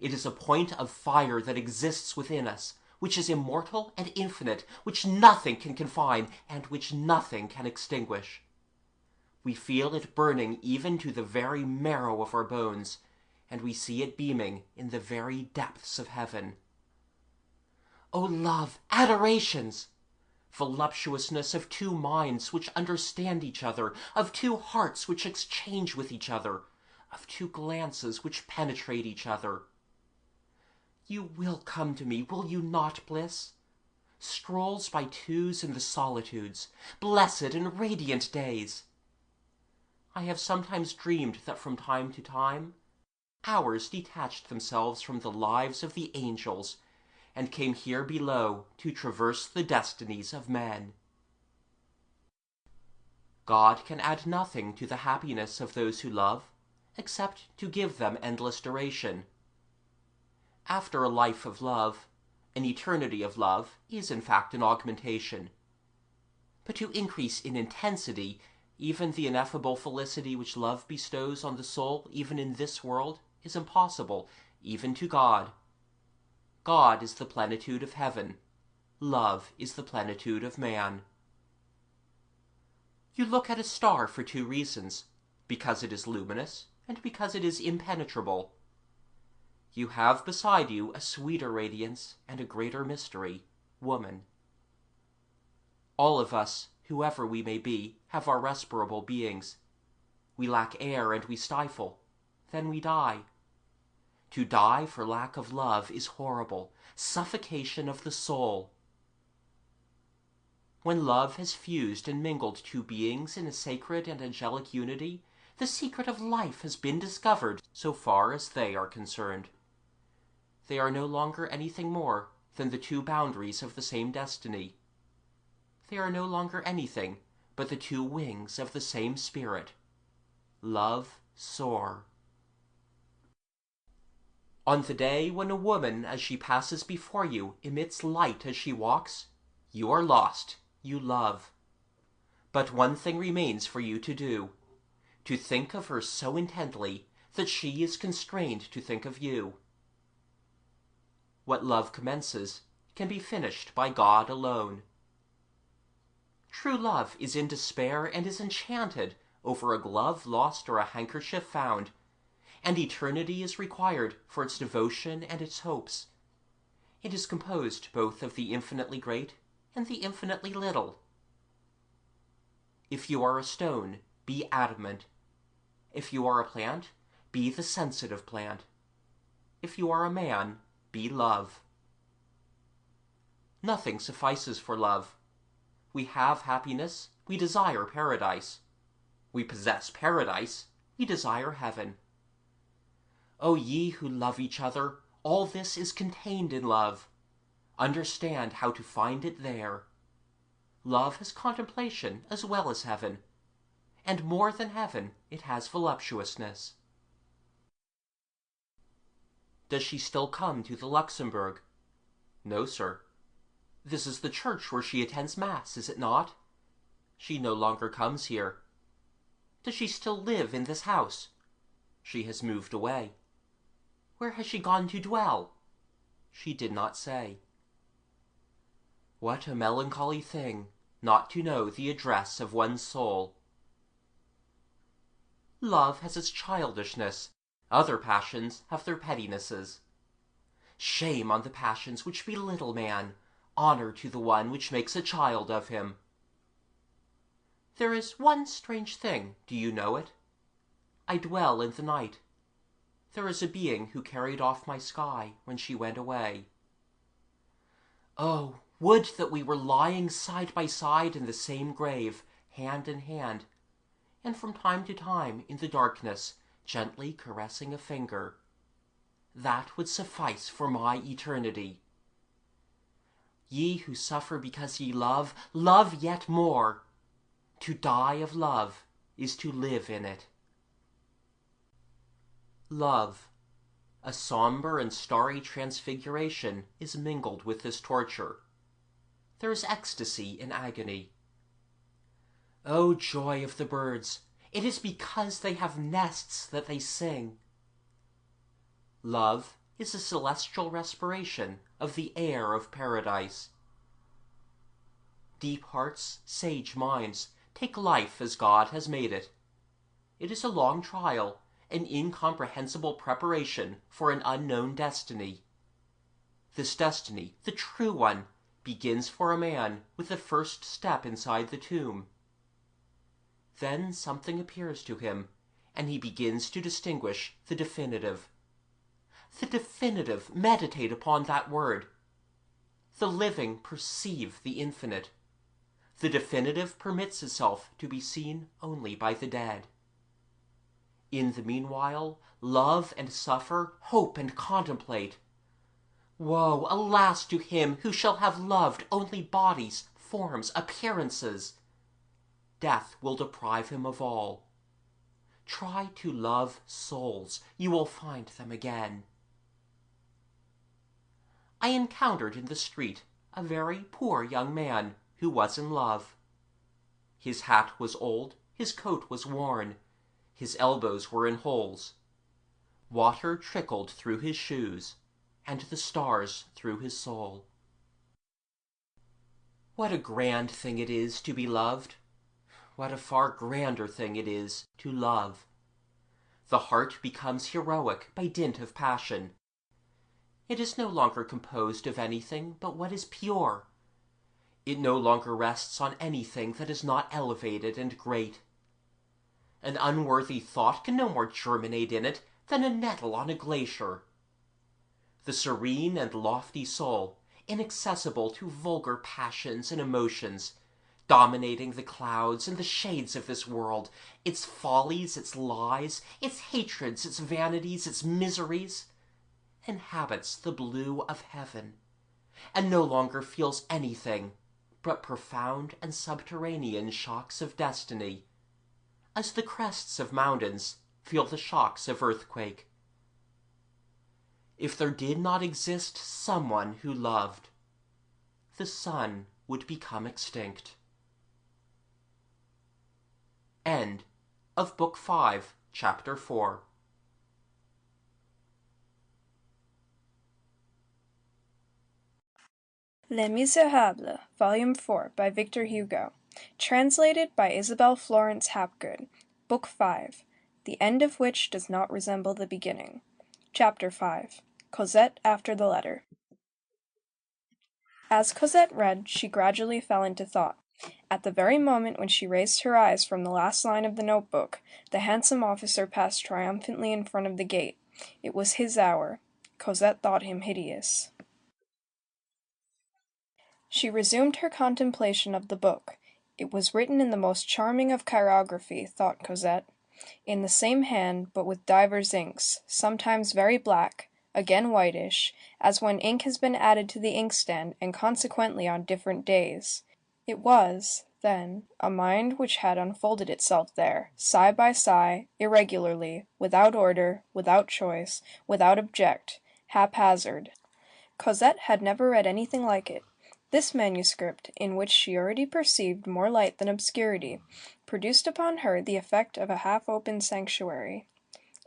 It is a point of fire that exists within us, which is immortal and infinite, which nothing can confine, and which nothing can extinguish. We feel it burning even to the very marrow of our bones, and we see it beaming in the very depths of heaven. O love, adorations! Voluptuousness of two minds which understand each other, of two hearts which exchange with each other, of two glances which penetrate each other. You will come to me, will you not, Bliss? Strolls by twos in the solitudes, blessed and radiant days. I have sometimes dreamed that from time to time hours detached themselves from the lives of the angels and came here below to traverse the destinies of men. God can add nothing to the happiness of those who love, except to give them endless duration. After a life of love, an eternity of love is in fact an augmentation. But to increase in intensity even the ineffable felicity which love bestows on the soul even in this world is impossible, even to God. God is the plenitude of heaven. Love is the plenitude of man. You look at a star for two reasons, because it is luminous and because it is impenetrable. You have beside you a sweeter radiance and a greater mystery, woman. All of us, whoever we may be, have our respirable beings. We lack air and we stifle. Then we die. To die for lack of love is horrible, suffocation of the soul. When love has fused and mingled two beings in a sacred and angelic unity, the secret of life has been discovered so far as they are concerned. They are no longer anything more than the two boundaries of the same destiny. They are no longer anything but the two wings of the same spirit. Love soar. On the day when a woman, as she passes before you, emits light as she walks, you are lost, you love. But one thing remains for you to do, to think of her so intently that she is constrained to think of you. What love commences can be finished by God alone. True love is in despair and is enchanted over a glove lost or a handkerchief found, and eternity is required for its devotion and its hopes. It is composed both of the infinitely great and the infinitely little. If you are a stone, be adamant. If you are a plant, be the sensitive plant. If you are a man, be love. Nothing suffices for love. We have happiness, we desire paradise. We possess paradise, we desire heaven. O ye who love each other, all this is contained in love. Understand how to find it there. Love has contemplation as well as heaven, and more than heaven, it has voluptuousness. Does she still come to the Luxembourg? No, sir. This is the church where she attends Mass, is it not? She no longer comes here. Does she still live in this house? She has moved away. Where has she gone to dwell? She did not say. What a melancholy thing, not to know the address of one's soul. Love has its childishness. Other passions have their pettinesses. Shame on the passions which belittle man, honor to the one which makes a child of him. There is one strange thing, do you know it? I dwell in the night. There is a being who carried off my sky when she went away. Oh, would that we were lying side by side in the same grave, hand in hand, and from time to time in the darkness gently caressing a finger. That would suffice for my eternity. Ye who suffer because ye love, love yet more. To die of love is to live in it. Love, a somber and starry transfiguration, is mingled with this torture. There is ecstasy in agony. O joy of the birds! It is because they have nests that they sing. Love is a celestial respiration of the air of paradise. Deep hearts, sage minds, take life as God has made it. It is a long trial, an incomprehensible preparation for an unknown destiny. This destiny, the true one, begins for a man with the first step inside the tomb. Then something appears to him, and he begins to distinguish the definitive. The definitive, meditate upon that word. The living perceive the infinite. The definitive permits itself to be seen only by the dead. In the meanwhile, love and suffer, hope and contemplate. Woe, alas, to him who shall have loved only bodies, forms, appearances. Death will deprive him of all. Try to love souls, you will find them again. I encountered in the street a very poor young man who was in love. His hat was old, his coat was worn, his elbows were in holes. Water trickled through his shoes, and the stars through his soul. What a grand thing it is to be loved! What a far grander thing it is to love! The heart becomes heroic by dint of passion. It is no longer composed of anything but what is pure. It no longer rests on anything that is not elevated and great. An unworthy thought can no more germinate in it than a nettle on a glacier. The serene and lofty soul, inaccessible to vulgar passions and emotions, dominating the clouds and the shades of this world, its follies, its lies, its hatreds, its vanities, its miseries, inhabits the blue of heaven, and no longer feels anything but profound and subterranean shocks of destiny, as the crests of mountains feel the shocks of earthquake. If there did not exist someone who loved, the sun would become extinct. End of Book 5, Chapter 4. Les Misérables, Volume 4, by Victor Hugo. Translated by Isabel Florence Hapgood. Book 5, the end of which does not resemble the beginning. Chapter 5. Cosette after the letter. As Cosette read, she gradually fell into thought. At the very moment when she raised her eyes from the last line of the notebook, the handsome officer passed triumphantly in front of the gate. It was his hour. Cosette thought him hideous. She resumed her contemplation of the book. It was written in the most charming of chirography, thought Cosette, in the same hand, but with divers inks, sometimes very black, again whitish, as when ink has been added to the inkstand, and consequently on different days. It was, then, a mind which had unfolded itself there, sigh by sigh, irregularly, without order, without choice, without object, haphazard. Cosette had never read anything like it. This manuscript, in which she already perceived more light than obscurity, produced upon her the effect of a half-open sanctuary.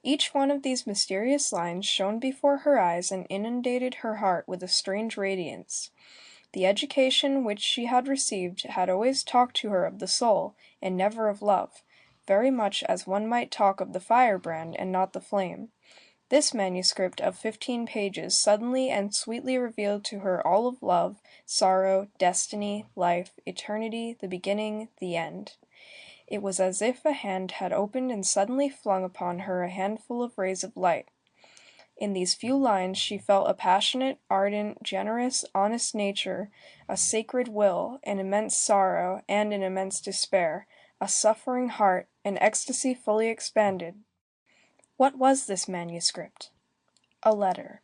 Each one of these mysterious lines shone before her eyes and inundated her heart with a strange radiance. The education which she had received had always talked to her of the soul, and never of love, very much as one might talk of the firebrand and not the flame. This manuscript of 15 pages suddenly and sweetly revealed to her all of love, sorrow, destiny, life, eternity, the beginning, the end. It was as if a hand had opened and suddenly flung upon her a handful of rays of light. In these few lines she felt a passionate, ardent, generous, honest nature, a sacred will, an immense sorrow, and an immense despair, a suffering heart, an ecstasy fully expanded. What was this manuscript? A letter.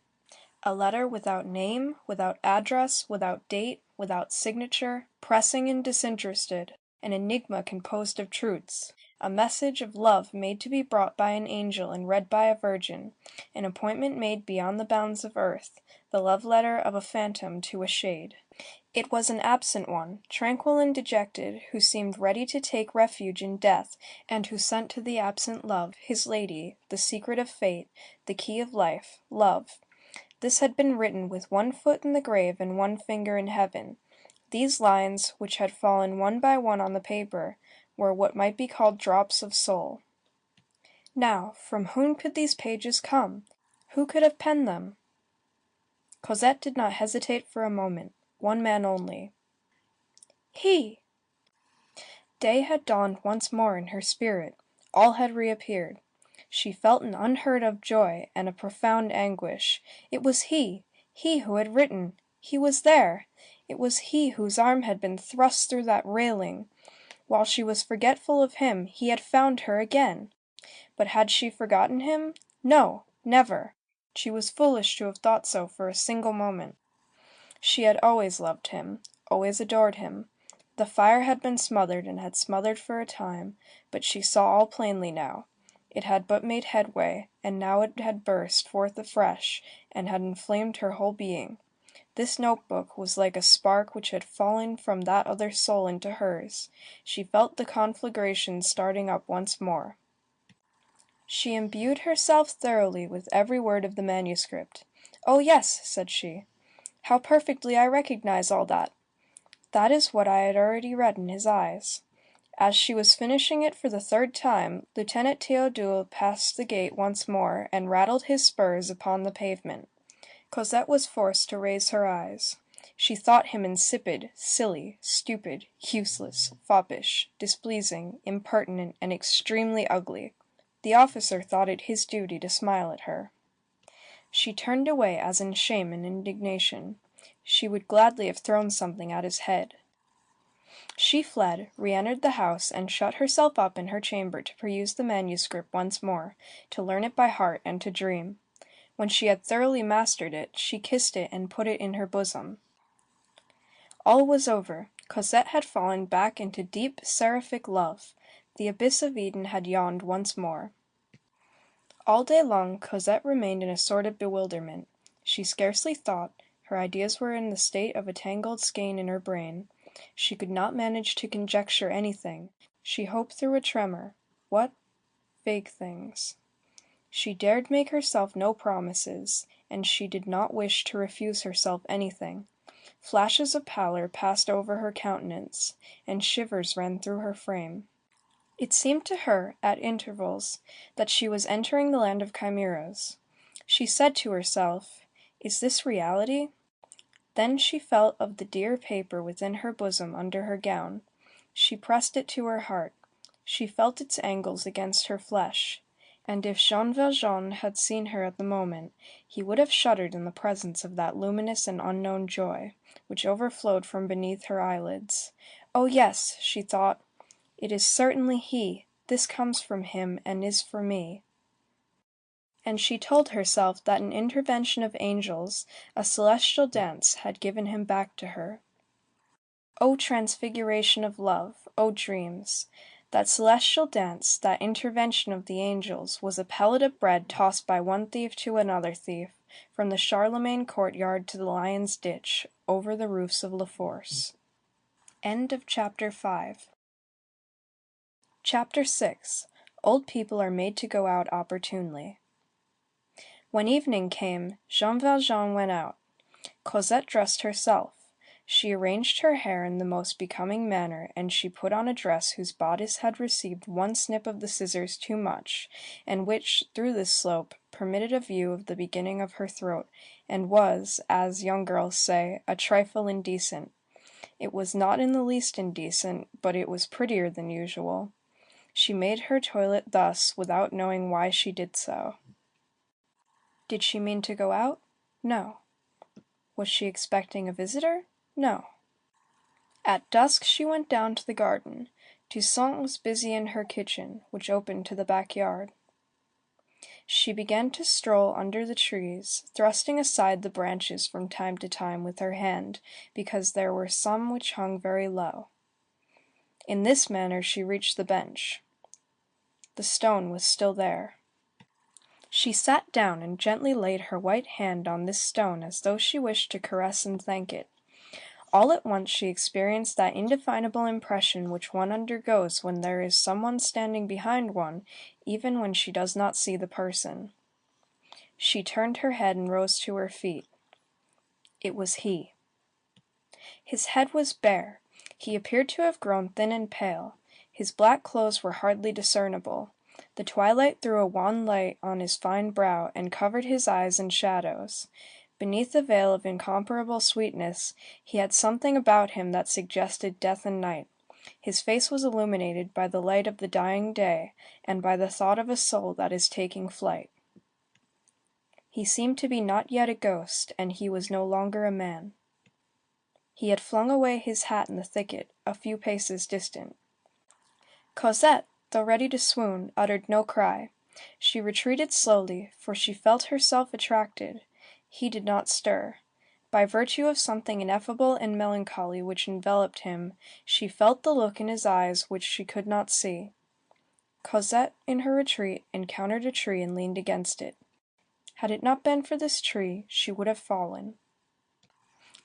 A letter without name, without address, without date, without signature, pressing and disinterested, an enigma composed of truths, a message of love made to be brought by an angel and read by a virgin, an appointment made beyond the bounds of earth, the love letter of a phantom to a shade. It was an absent one, tranquil and dejected, who seemed ready to take refuge in death, and who sent to the absent love, his lady, the secret of fate, the key of life, love. This had been written with one foot in the grave and one finger in heaven. These lines, which had fallen one by one on the paper, were what might be called drops of soul. Now, from whom could these pages come? Who could have penned them? Cosette did not hesitate for a moment. One man only. He! Day had dawned once more in her spirit. All had reappeared. She felt an unheard-of joy and a profound anguish. It was he who had written. He was there. It was he whose arm had been thrust through that railing. While she was forgetful of him, he had found her again. But had she forgotten him? No, never. She was foolish to have thought so for a single moment. She had always loved him, always adored him. The fire had been smothered and had smothered for a time, but she saw all plainly now. It had but made headway, and now it had burst forth afresh, and had inflamed her whole being. This notebook was like a spark which had fallen from that other soul into hers. She felt the conflagration starting up once more. She imbued herself thoroughly with every word of the manuscript. "Oh, yes," said she. "How perfectly I recognize all that." That is what I had already read in his eyes. As she was finishing it for the third time, Lieutenant Théodule passed the gate once more, and rattled his spurs upon the pavement. Cosette was forced to raise her eyes. She thought him insipid, silly, stupid, useless, foppish, displeasing, impertinent, and extremely ugly. The officer thought it his duty to smile at her. She turned away as in shame and indignation. She would gladly have thrown something at his head. She fled, re-entered the house, and shut herself up in her chamber to peruse the manuscript once more, to learn it by heart and to dream. When she had thoroughly mastered it, she kissed it and put it in her bosom. All was over. Cosette had fallen back into deep, seraphic love. The abyss of Eden had yawned once more. All day long Cosette remained in a sort of bewilderment. She scarcely thought, her ideas were in the state of a tangled skein in her brain. She could not manage to conjecture anything. She hoped through a tremor. What? Vague things. She dared make herself no promises, and she did not wish to refuse herself anything. Flashes of pallor passed over her countenance, and shivers ran through her frame. It seemed to her, at intervals, that she was entering the land of chimeras. She said to herself, "Is this reality?" Then she felt of the dear paper within her bosom under her gown. She pressed it to her heart. She felt its angles against her flesh. And if Jean Valjean had seen her at the moment, he would have shuddered in the presence of that luminous and unknown joy, which overflowed from beneath her eyelids. "Oh, yes," she thought, "it is certainly he. This comes from him and is for me." And she told herself that an intervention of angels, a celestial dance, had given him back to her. O transfiguration of love! O dreams! That celestial dance, that intervention of the angels, was a pellet of bread tossed by one thief to another thief, from the Charlemagne courtyard to the Lion's Ditch, over the roofs of La Force. End of Chapter 5. Chapter 6. Old people are made to go out opportunely. When evening came, Jean Valjean went out. Cosette dressed herself. She arranged her hair in the most becoming manner, and she put on a dress whose bodice had received one snip of the scissors too much, and which, through this slope, permitted a view of the beginning of her throat, and was, as young girls say, a trifle indecent. It was not in the least indecent, but it was prettier than usual. She made her toilet thus without knowing why she did so. Did she mean to go out? No. Was she expecting a visitor? No. At dusk she went down to the garden. Toussaint was busy in her kitchen, which opened to the backyard. She began to stroll under the trees, thrusting aside the branches from time to time with her hand, because there were some which hung very low. In this manner she reached the bench. The stone was still there. She sat down and gently laid her white hand on this stone as though she wished to caress and thank it. All at once she experienced that indefinable impression which one undergoes when there is someone standing behind one, even when she does not see the person. She turned her head and rose to her feet. It was he. His head was bare. He appeared to have grown thin and pale. His black clothes were hardly discernible. The twilight threw a wan light on his fine brow and covered his eyes in shadows. Beneath a veil of incomparable sweetness, he had something about him that suggested death and night. His face was illuminated by the light of the dying day, and by the thought of a soul that is taking flight. He seemed to be not yet a ghost, and he was no longer a man. He had flung away his hat in the thicket, a few paces distant. Cosette, though ready to swoon, uttered no cry. She retreated slowly, for she felt herself attracted. He did not stir. By virtue of something ineffable and melancholy which enveloped him, she felt the look in his eyes which she could not see. Cosette, in her retreat, encountered a tree and leaned against it. Had it not been for this tree, she would have fallen.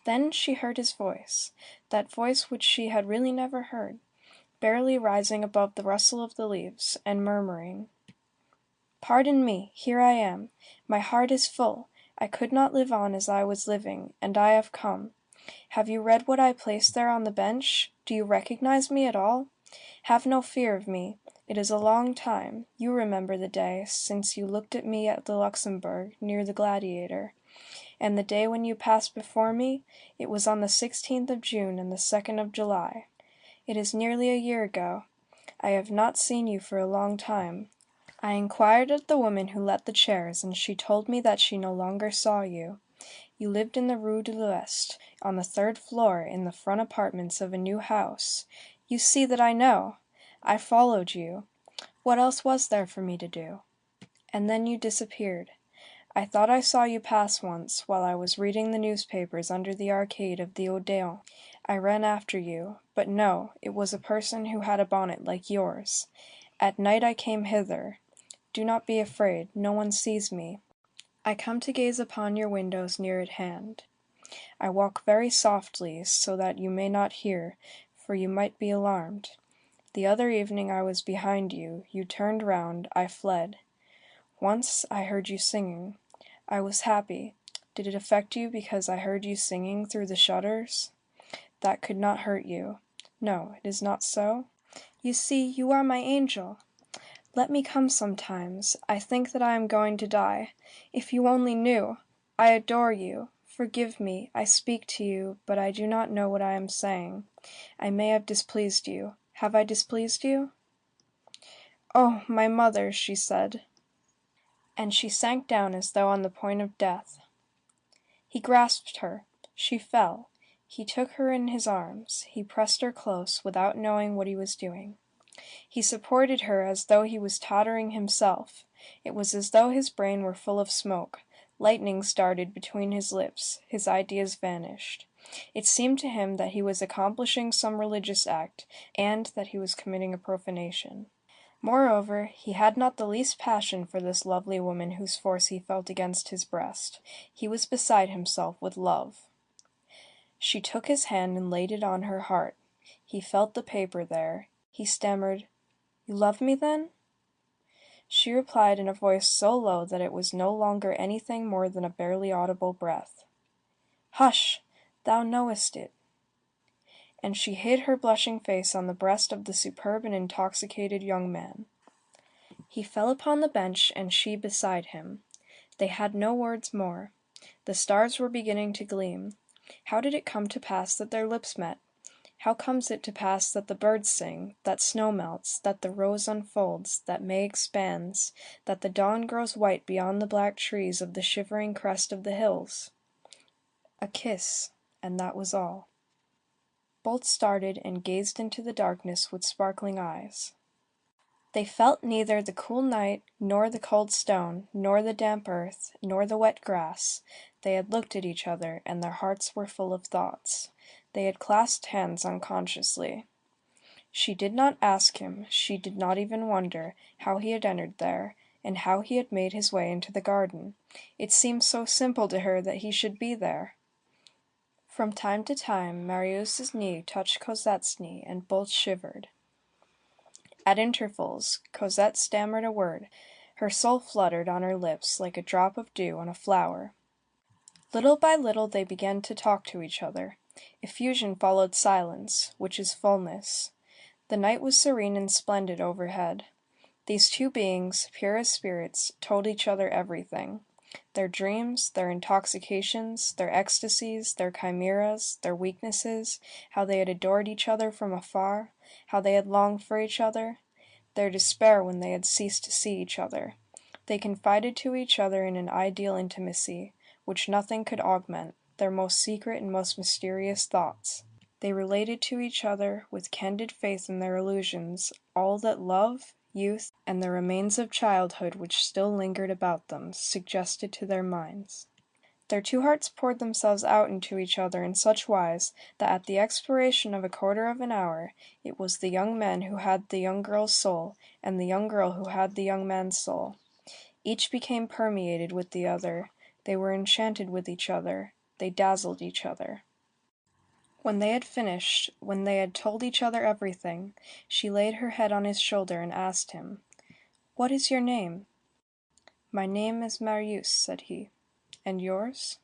Then she heard his voice, that voice which she had really never heard, barely rising above the rustle of the leaves, and murmuring, "Pardon me, here I am. My heart is full. I could not live on as I was living, and I have come. Have you read what I placed there on the bench? Do you recognize me at all? Have no fear of me. It is a long time, you remember the day, since you looked at me at the Luxembourg, near the Gladiator. And the day when you passed before me, it was on the 16th of June and the 2nd of July. It is nearly a year ago. I have not seen you for a long time. I inquired of the woman who let the chairs, and she told me that she no longer saw you. You lived in the Rue de l'Ouest, on the 3rd floor, in the front apartments of a new house. You see that I know! I followed you. What else was there for me to do? And then you disappeared. I thought I saw you pass once, while I was reading the newspapers under the arcade of the Odéon. I ran after you, but no, it was a person who had a bonnet like yours. At night I came hither. Do not be afraid, no one sees me. I come to gaze upon your windows near at hand. I walk very softly, so that you may not hear, for you might be alarmed. The other evening I was behind you, you turned round, I fled. Once I heard you singing. I was happy. Did it affect you because I heard you singing through the shutters? That could not hurt you. No, it is not so? You see, you are my angel. Let me come sometimes. I think that I am going to die. If you only knew! I adore you. Forgive me, I speak to you, but I do not know what I am saying. I may have displeased you. Have I displeased you? Oh, my mother, she said. And she sank down as though on the point of death. He grasped her. She fell. He took her in his arms. He pressed her close, without knowing what he was doing. He supported her as though he was tottering himself. It was as though his brain were full of smoke. Lightning started between his lips. His ideas vanished. It seemed to him that he was accomplishing some religious act, and that he was committing a profanation. Moreover, he had not the least passion for this lovely woman whose force he felt against his breast. He was beside himself with love. She took his hand and laid it on her heart. He felt the paper there. He stammered, "You love me, then?" She replied in a voice so low that it was no longer anything more than a barely audible breath. "Hush! Thou knowest it." And she hid her blushing face on the breast of the superb and intoxicated young man. He fell upon the bench, and she beside him. They had no words more. The stars were beginning to gleam. How did it come to pass that their lips met? How comes it to pass that the birds sing, that snow melts, that the rose unfolds, that May expands, that the dawn grows white beyond the black trees of the shivering crest of the hills? A kiss, and that was all. Both started and gazed into the darkness with sparkling eyes. They felt neither the cool night, nor the cold stone, nor the damp earth, nor the wet grass. They had looked at each other, and their hearts were full of thoughts. They had clasped hands unconsciously. She did not ask him, she did not even wonder, how he had entered there, and how he had made his way into the garden. It seemed so simple to her that he should be there. From time to time, Marius' knee touched Cosette's knee, and both shivered. At intervals, Cosette stammered a word. Her soul fluttered on her lips like a drop of dew on a flower. Little by little they began to talk to each other. Effusion followed silence, which is fullness. The night was serene and splendid overhead. These two beings, pure as spirits, told each other everything. Their dreams, their intoxications, their ecstasies, their chimeras, their weaknesses, how they had adored each other from afar, how they had longed for each other, their despair when they had ceased to see each other. They confided to each other in an ideal intimacy, which nothing could augment, their most secret and most mysterious thoughts. They related to each other, with candid faith in their illusions, all that love, youth, and the remains of childhood which still lingered about them, suggested to their minds. Their two hearts poured themselves out into each other in such wise that at the expiration of a quarter of an hour, it was the young man who had the young girl's soul, and the young girl who had the young man's soul. Each became permeated with the other. They were enchanted with each other. They dazzled each other. When they had finished, when they had told each other everything, she laid her head on his shoulder and asked him, "What is your name?" "My name is Marius," said he. "And yours?"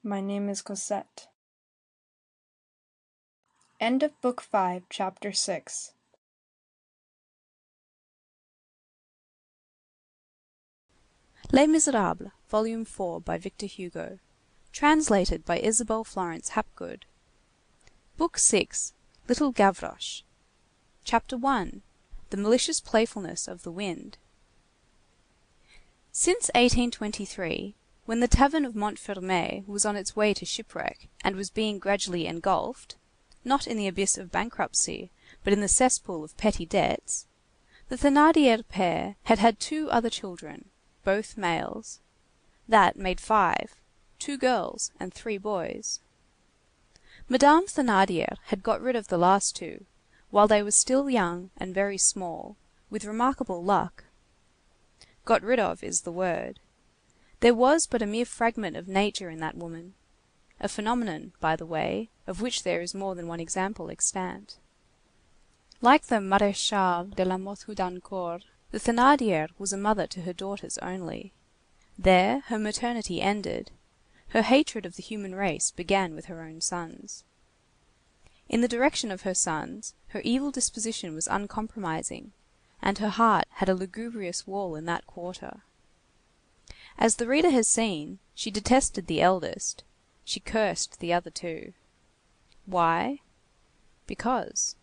"My name is Cosette." End of Book 5, Chapter 6. Les Misérables, Volume 4, by Victor Hugo. Translated by Isabel Florence Hapgood. Book 6, Little Gavroche. Chapter 1, The Malicious Playfulness of the Wind. Since 1823, when the tavern of Montfermeil was on its way to shipwreck, and was being gradually engulfed, not in the abyss of bankruptcy, but in the cesspool of petty debts, the Thénardier pair had had 2 other children, both males. That made 5, 2 girls and 3 boys. Madame Thénardier had got rid of the last 2, while they were still young and very small, with remarkable luck. Got rid of is the word. There was but a mere fragment of nature in that woman, a phenomenon, by the way, of which there is more than one example extant. Like the Maréchale de la Mothe Houdancourt, the Thénardier was a mother to her daughters only. There her maternity ended. Her hatred of the human race began with her own sons. In the direction of her sons, her evil disposition was uncompromising, and her heart had a lugubrious wall in that quarter. As the reader has seen, she detested the eldest, she cursed the other 2. Why? Because.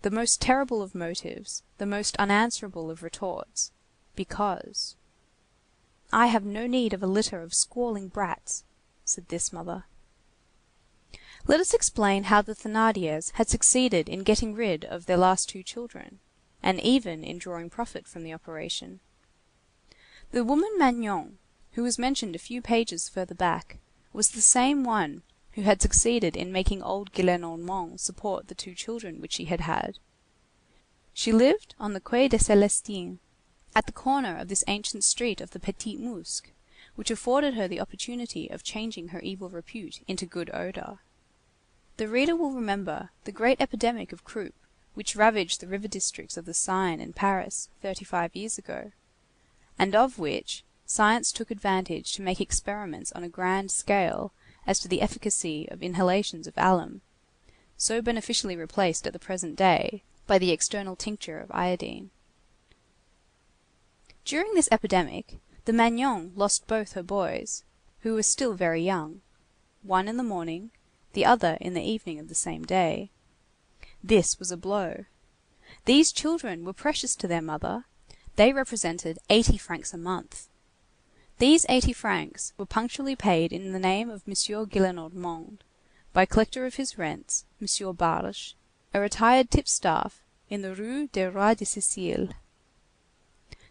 The most terrible of motives, the most unanswerable of retorts, because. "I have no need of a litter of squalling brats," said this mother. Let us explain how the Thénardiers had succeeded in getting rid of their last 2 children, and even in drawing profit from the operation. The woman Magnon, who was mentioned a few pages further back, was the same one who had succeeded in making old Gillenormand support the 2 children which she had had. She lived on the Quai des Célestins, at the corner of this ancient street of the Petit Musc, which afforded her the opportunity of changing her evil repute into good odor. The reader will remember the great epidemic of croup which ravaged the river districts of the Seine in Paris 35 years ago, and of which science took advantage to make experiments on a grand scale as to the efficacy of inhalations of alum, so beneficially replaced at the present day by the external tincture of iodine. During this epidemic, the Magnon lost both her boys, who were still very young, one in the morning, the other in the evening of the same day. This was a blow. These children were precious to their mother. They represented 80 francs a month. These 80 francs were punctually paid in the name of M. Gillenormand, by collector of his rents, M. Barge, a retired tipstaff in the Rue des Rois de Sicile.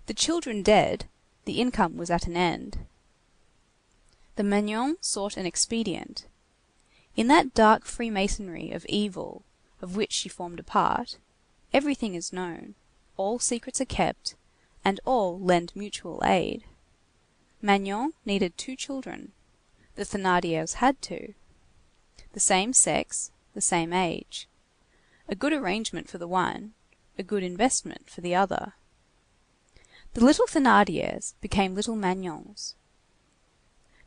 The children dead, the income was at an end. The Magnon sought an expedient. In that dark freemasonry of evil of which she formed a part, everything is known, all secrets are kept, and all lend mutual aid. Magnon needed 2 children. The Thénardiers had 2. The same sex, the same age. A good arrangement for the one, a good investment for the other. The little Thénardiers became little Magnons.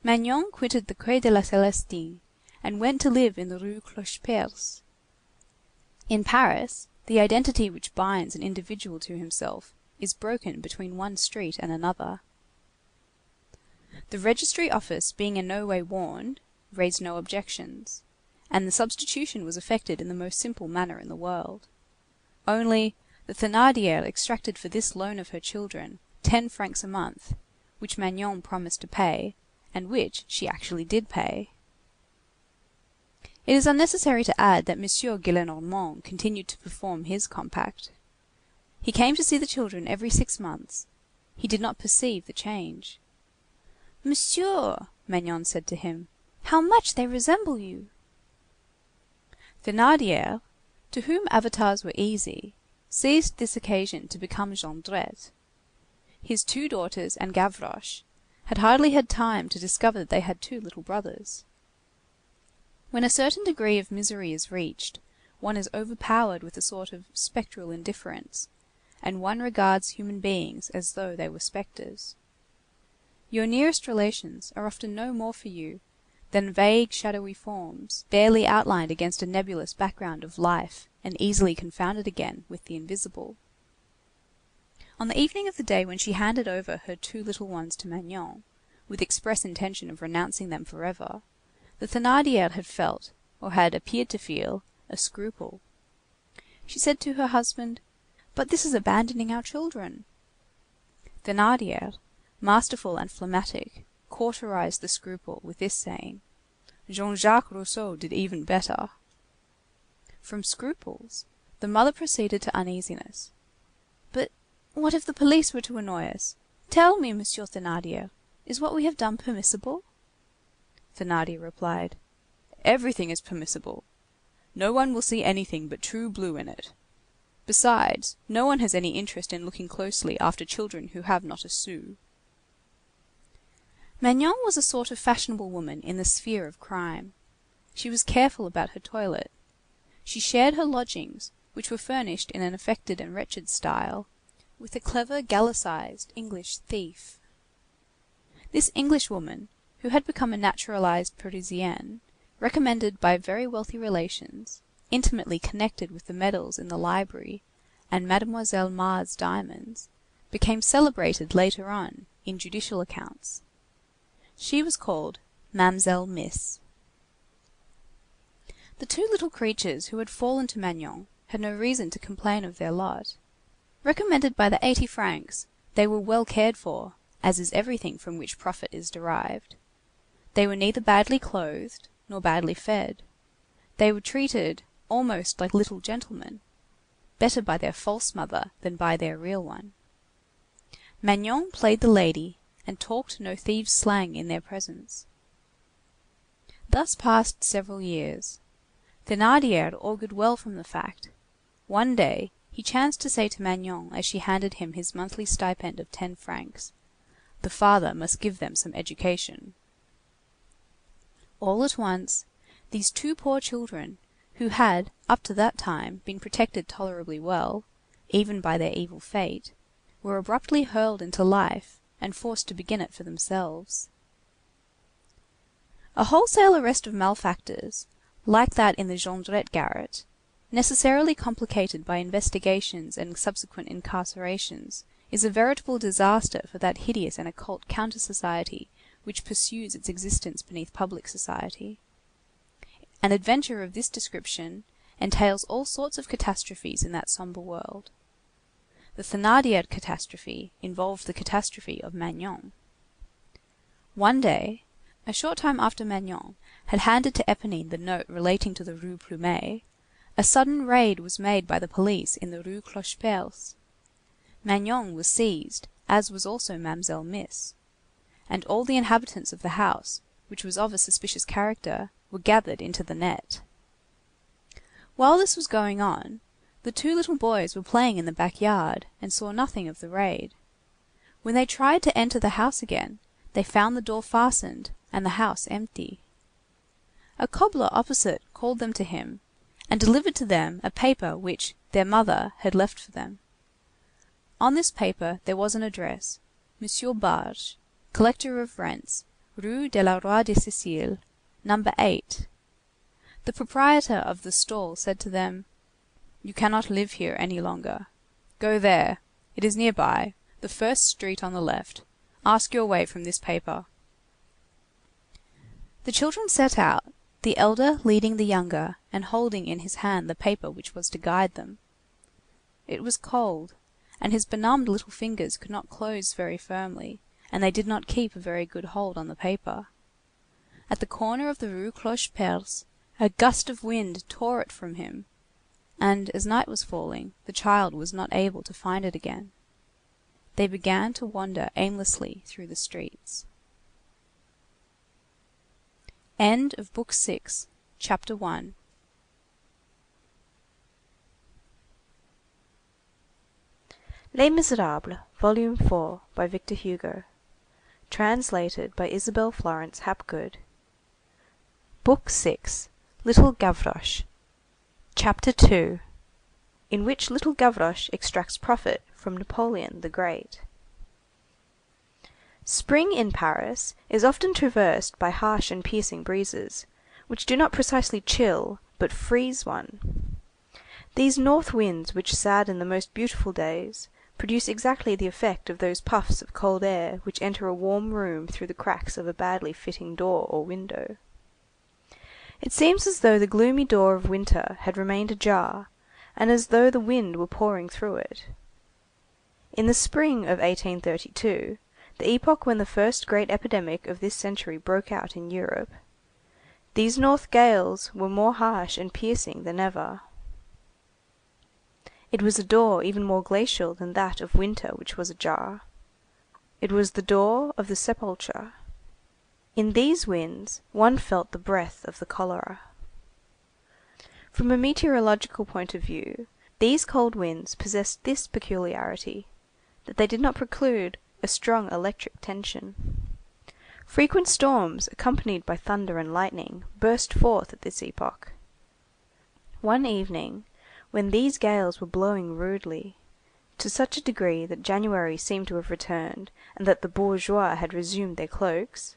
Magnon quitted the Quai de la Célestine and went to live in the Rue Clocheperce. In Paris, the identity which binds an individual to himself is broken between one street and another. The registry office being in no way warned, raised no objections, and the substitution was effected in the most simple manner in the world. Only, the Thénardier extracted for this loan of her children 10 francs a month, which Magnon promised to pay, and which she actually did pay. It is unnecessary to add that M. Gillenormand continued to perform his compact. He came to see the children every 6 months. He did not perceive the change. "Monsieur," Magnon said to him, "how much they resemble you!" Thénardier, to whom avatars were easy, seized this occasion to become Jondrette. His 2 daughters and Gavroche had hardly had time to discover that they had 2 little brothers. When a certain degree of misery is reached, one is overpowered with a sort of spectral indifference, and one regards human beings as though they were spectres. Your nearest relations are often no more for you than vague shadowy forms, barely outlined against a nebulous background of life, and easily confounded again with the invisible. On the evening of the day when she handed over her 2 little ones to Magnon, with express intention of renouncing them forever, the Thénardier had felt, or had appeared to feel, a scruple. She said to her husband, "But this is abandoning our children." Thénardier, masterful and phlegmatic, cauterized the scruple with this saying, "Jean-Jacques Rousseau did even better." From scruples, the mother proceeded to uneasiness. "But what if the police were to annoy us? Tell me, Monsieur Thénardier, is what we have done permissible?" Thénardier replied, "Everything is permissible. No one will see anything but true blue in it. Besides, no one has any interest in looking closely after children who have not a sou." Magnon was a sort of fashionable woman in the sphere of crime. She was careful about her toilet. She shared her lodgings, which were furnished in an affected and wretched style, with a clever Gallicized English thief. This Englishwoman, who had become a naturalized Parisienne, recommended by very wealthy relations, intimately connected with the medals in the library and Mademoiselle Mar's diamonds, became celebrated later on in judicial accounts. She was called Mamselle Miss. The 2 little creatures who had fallen to Magnon had no reason to complain of their lot. Recommended by the 80 francs, they were well cared for, as is everything from which profit is derived. They were neither badly clothed nor badly fed. They were treated almost like little gentlemen, better by their false mother than by their real one. Magnon played the lady and talked no thieves' slang in their presence. Thus passed several years. Thénardier augured well from the fact. One day, he chanced to say to Magnon as she handed him his monthly stipend of 10 francs, "The father must give them some education." All at once, these 2 poor children, who had, up to that time, been protected tolerably well, even by their evil fate, were abruptly hurled into life and forced to begin it for themselves. A wholesale arrest of malefactors, like that in the Jondrette garret, necessarily complicated by investigations and subsequent incarcerations, is a veritable disaster for that hideous and occult counter-society which pursues its existence beneath public society. An adventure of this description entails all sorts of catastrophes in that sombre world. The Thénardier catastrophe involved the catastrophe of Magnon. One day, a short time after Magnon had handed to Éponine the note relating to the Rue Plumet, a sudden raid was made by the police in the Rue Clocheperce. Magnon was seized, as was also Mamselle Miss, and all the inhabitants of the house, which was of a suspicious character, were gathered into the net. While this was going on, the two little boys were playing in the back yard, and saw nothing of the raid. When they tried to enter the house again, they found the door fastened and the house empty. A cobbler opposite called them to him, and delivered to them a paper which their mother had left for them. On this paper there was an address, Monsieur Barge, collector of rents, Rue de la Roi de Sicile, number 8. The proprietor of the stall said to them, "You cannot live here any longer. Go there. It is near by, the first street on the left. Ask your way from this paper." The children set out, the elder leading the younger, and holding in his hand the paper which was to guide them. It was cold, and his benumbed little fingers could not close very firmly, and they did not keep a very good hold on the paper. At the corner of the Rue Clocheperce, a gust of wind tore it from him, and as night was falling, the child was not able to find it again. They began to wander aimlessly through the streets. End of Book 6, Chapter 1. Les Misérables, Volume 4, by Victor Hugo. Translated by Isabel Florence Hapgood. Book 6, Little Gavroche. Chapter 2, in which little Gavroche extracts profit from Napoleon the Great. Spring in Paris is often traversed by harsh and piercing breezes, which do not precisely chill, but freeze one. These north winds which sadden the most beautiful days, produce exactly the effect of those puffs of cold air which enter a warm room through the cracks of a badly fitting door or window. It seems as though the gloomy door of winter had remained ajar, and as though the wind were pouring through it. In the spring of 1832, the epoch when the first great epidemic of this century broke out in Europe, these north gales were more harsh and piercing than ever. It was a door even more glacial than that of winter which was ajar. It was the door of the sepulchre. In these winds one felt the breath of the cholera. From a meteorological point of view, these cold winds possessed this peculiarity, that they did not preclude a strong electric tension. Frequent storms, accompanied by thunder and lightning, burst forth at this epoch. One evening, when these gales were blowing rudely, to such a degree that January seemed to have returned, and that the bourgeois had resumed their cloaks,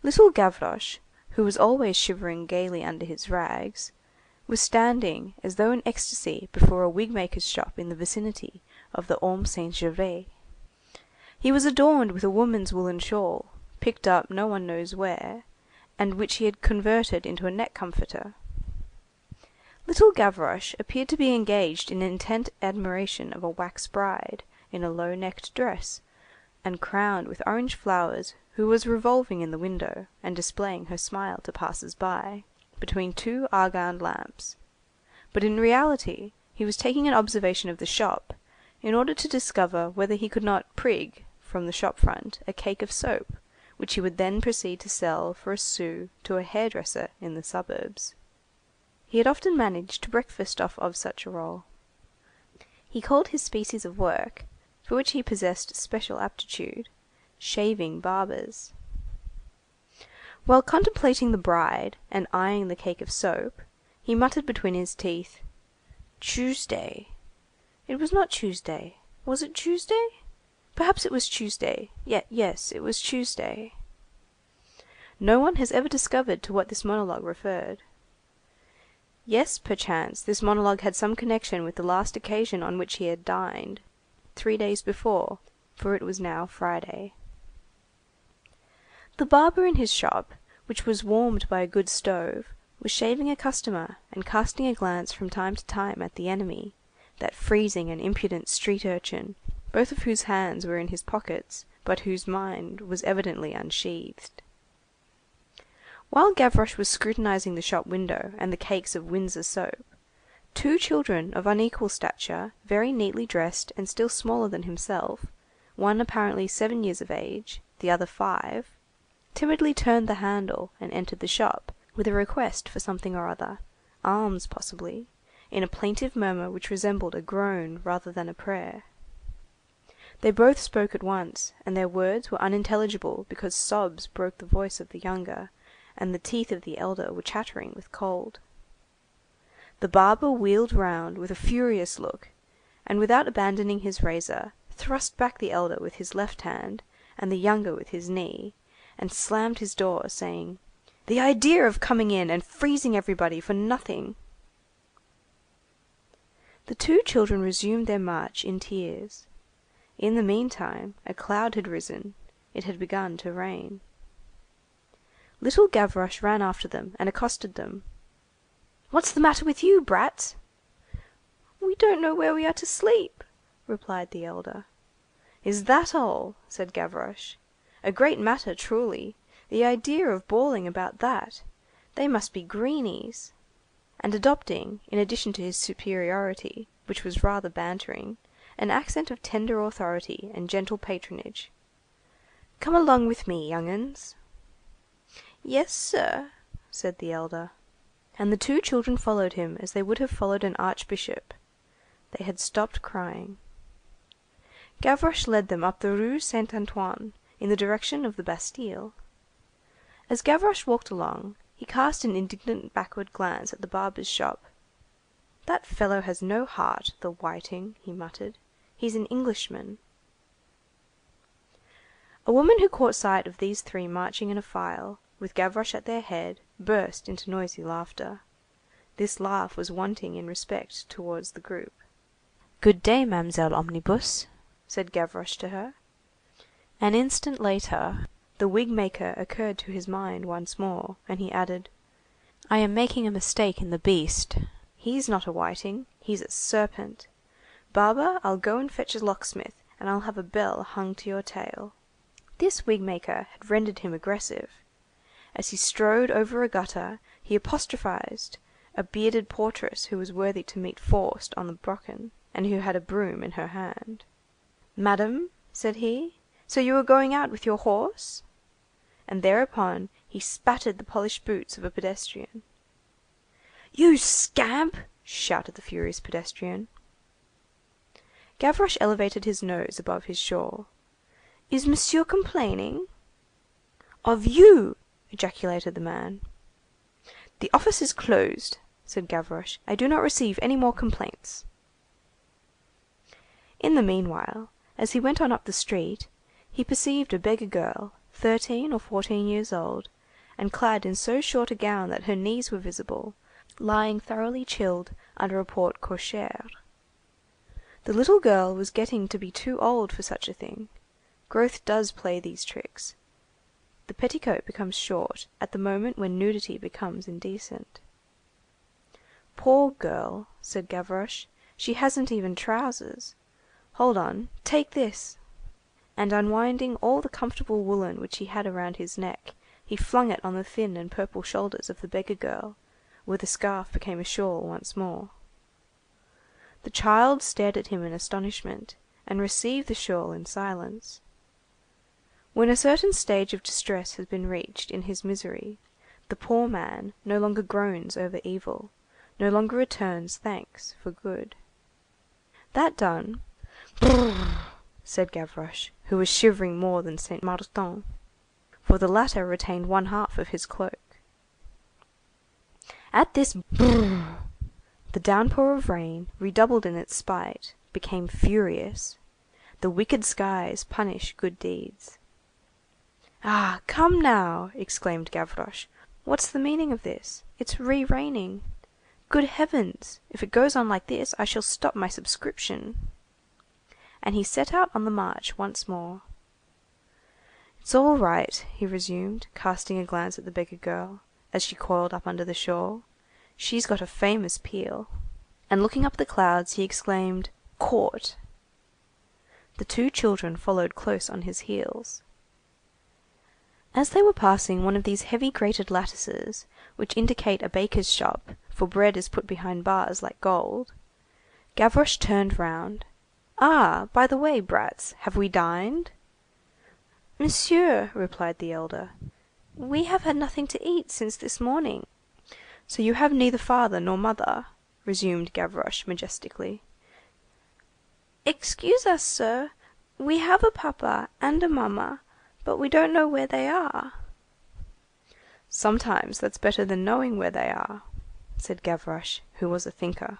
little Gavroche, who was always shivering gaily under his rags, was standing as though in ecstasy before a wig-maker's shop in the vicinity of the Orme Saint-Gervais. He was adorned with a woman's woollen shawl, picked up no one knows where, and which he had converted into a neck comforter. Little Gavroche appeared to be engaged in intent admiration of a wax bride, in a low-necked dress, and crowned with orange flowers, who was revolving in the window, and displaying her smile to passers-by, between two argand lamps. But in reality he was taking an observation of the shop, in order to discover whether he could not prig from the shop front a cake of soap, which he would then proceed to sell for a sou to a hairdresser in the suburbs. He had often managed to breakfast off of such a roll. He called his species of work, for which he possessed special aptitude, shaving barbers. While contemplating the bride and eyeing the cake of soap, he muttered between his teeth, "Tuesday. It was not Tuesday. Was it Tuesday? Perhaps it was Tuesday. Yes, it was Tuesday." No one has ever discovered to what this monologue referred. Yes, perchance, this monologue had some connection with the last occasion on which he had dined, 3 days before, for it was now Friday. The barber in his shop, which was warmed by a good stove, was shaving a customer and casting a glance from time to time at the enemy, that freezing and impudent street urchin, both of whose hands were in his pockets, but whose mind was evidently unsheathed. While Gavroche was scrutinizing the shop window and the cakes of Windsor soap, two children of unequal stature, very neatly dressed and still smaller than himself, one apparently 7 years of age, the other 5, timidly turned the handle and entered the shop, with a request for something or other, alms possibly, in a plaintive murmur which resembled a groan rather than a prayer. They both spoke at once, and their words were unintelligible because sobs broke the voice of the younger, and the teeth of the elder were chattering with cold. The barber wheeled round with a furious look, and without abandoning his razor, thrust back the elder with his left hand, and the younger with his knee, and slammed his door, saying, "The idea of coming in and freezing everybody for nothing!" The two children resumed their march in tears. In the meantime, a cloud had risen, it had begun to rain. Little Gavroche ran after them and accosted them. "What's the matter with you, brats?" "We don't know where we are to sleep," replied the elder. "Is that all?" said Gavroche. "A great matter, truly. The idea of bawling about that! They must be greenies." And adopting, in addition to his superiority, which was rather bantering, an accent of tender authority and gentle patronage, "Come along with me, young uns." "Yes, sir," said the elder. And the two children followed him as they would have followed an archbishop. They had stopped crying. Gavroche led them up the Rue Saint Antoine, in the direction of the Bastille. As Gavroche walked along, he cast an indignant backward glance at the barber's shop. "That fellow has no heart, the whiting," he muttered. "He's an Englishman." A woman who caught sight of these three marching in a file, with Gavroche at their head, burst into noisy laughter. This laugh was wanting in respect towards the group. "Good day, Mamselle Omnibus," said Gavroche to her. An instant later, the wig maker occurred to his mind once more, and he added:— "I am making a mistake in the beast. He's not a whiting, he's a serpent. Barber, I'll go and fetch a locksmith, and I'll have a bell hung to your tail." This wig maker had rendered him aggressive. As he strode over a gutter, he apostrophized a bearded portress who was worthy to meet Faust on the Brocken, and who had a broom in her hand. "Madam," said he, "so you are going out with your horse?" And thereupon he spattered the polished boots of a pedestrian. "You scamp!" shouted the furious pedestrian. Gavroche elevated his nose above his shawl. "Is monsieur complaining?" "Of you!" ejaculated the man. "The office is closed," said Gavroche. "I do not receive any more complaints." In the meanwhile, as he went on up the street, he perceived a beggar girl, 13 or 14 years old, and clad in so short a gown that her knees were visible, lying thoroughly chilled under a porte cochère. The little girl was getting to be too old for such a thing. Growth does play these tricks. The petticoat becomes short at the moment when nudity becomes indecent. "Poor girl," said Gavroche, "she hasn't even trousers. Hold on, take this." And unwinding all the comfortable woollen which he had around his neck, he flung it on the thin and purple shoulders of the beggar girl, where the scarf became a shawl once more. The child stared at him in astonishment, and received the shawl in silence. When a certain stage of distress has been reached in his misery, the poor man no longer groans over evil, no longer returns thanks for good. That done, "Brrr," said Gavroche, who was shivering more than Saint Martin, for the latter retained one half of his cloak. At this "brrr," the downpour of rain, redoubled in its spite, became furious. The wicked skies punish good deeds. "Ah, come now!" exclaimed Gavroche. "What's the meaning of this? It's re-raining. Good heavens! If it goes on like this, I shall stop my subscription." And he set out on the march once more. "It's all right," he resumed, casting a glance at the beggar girl. as she coiled up under the shawl. "She's got a famous peel." And looking up at the clouds, he exclaimed, "Caught!" The two children followed close on his heels. As they were passing one of these heavy grated lattices, which indicate a baker's shop, for bread is put behind bars like gold, Gavroche turned round. "Ah, by the way, brats, have we dined?" "Monsieur," replied the elder, "we have had nothing to eat since this morning." "So you have neither father nor mother?" resumed Gavroche majestically. "Excuse us, sir, we have a papa and a mamma, but we don't know where they are." "Sometimes that's better than knowing where they are," said Gavroche, who was a thinker.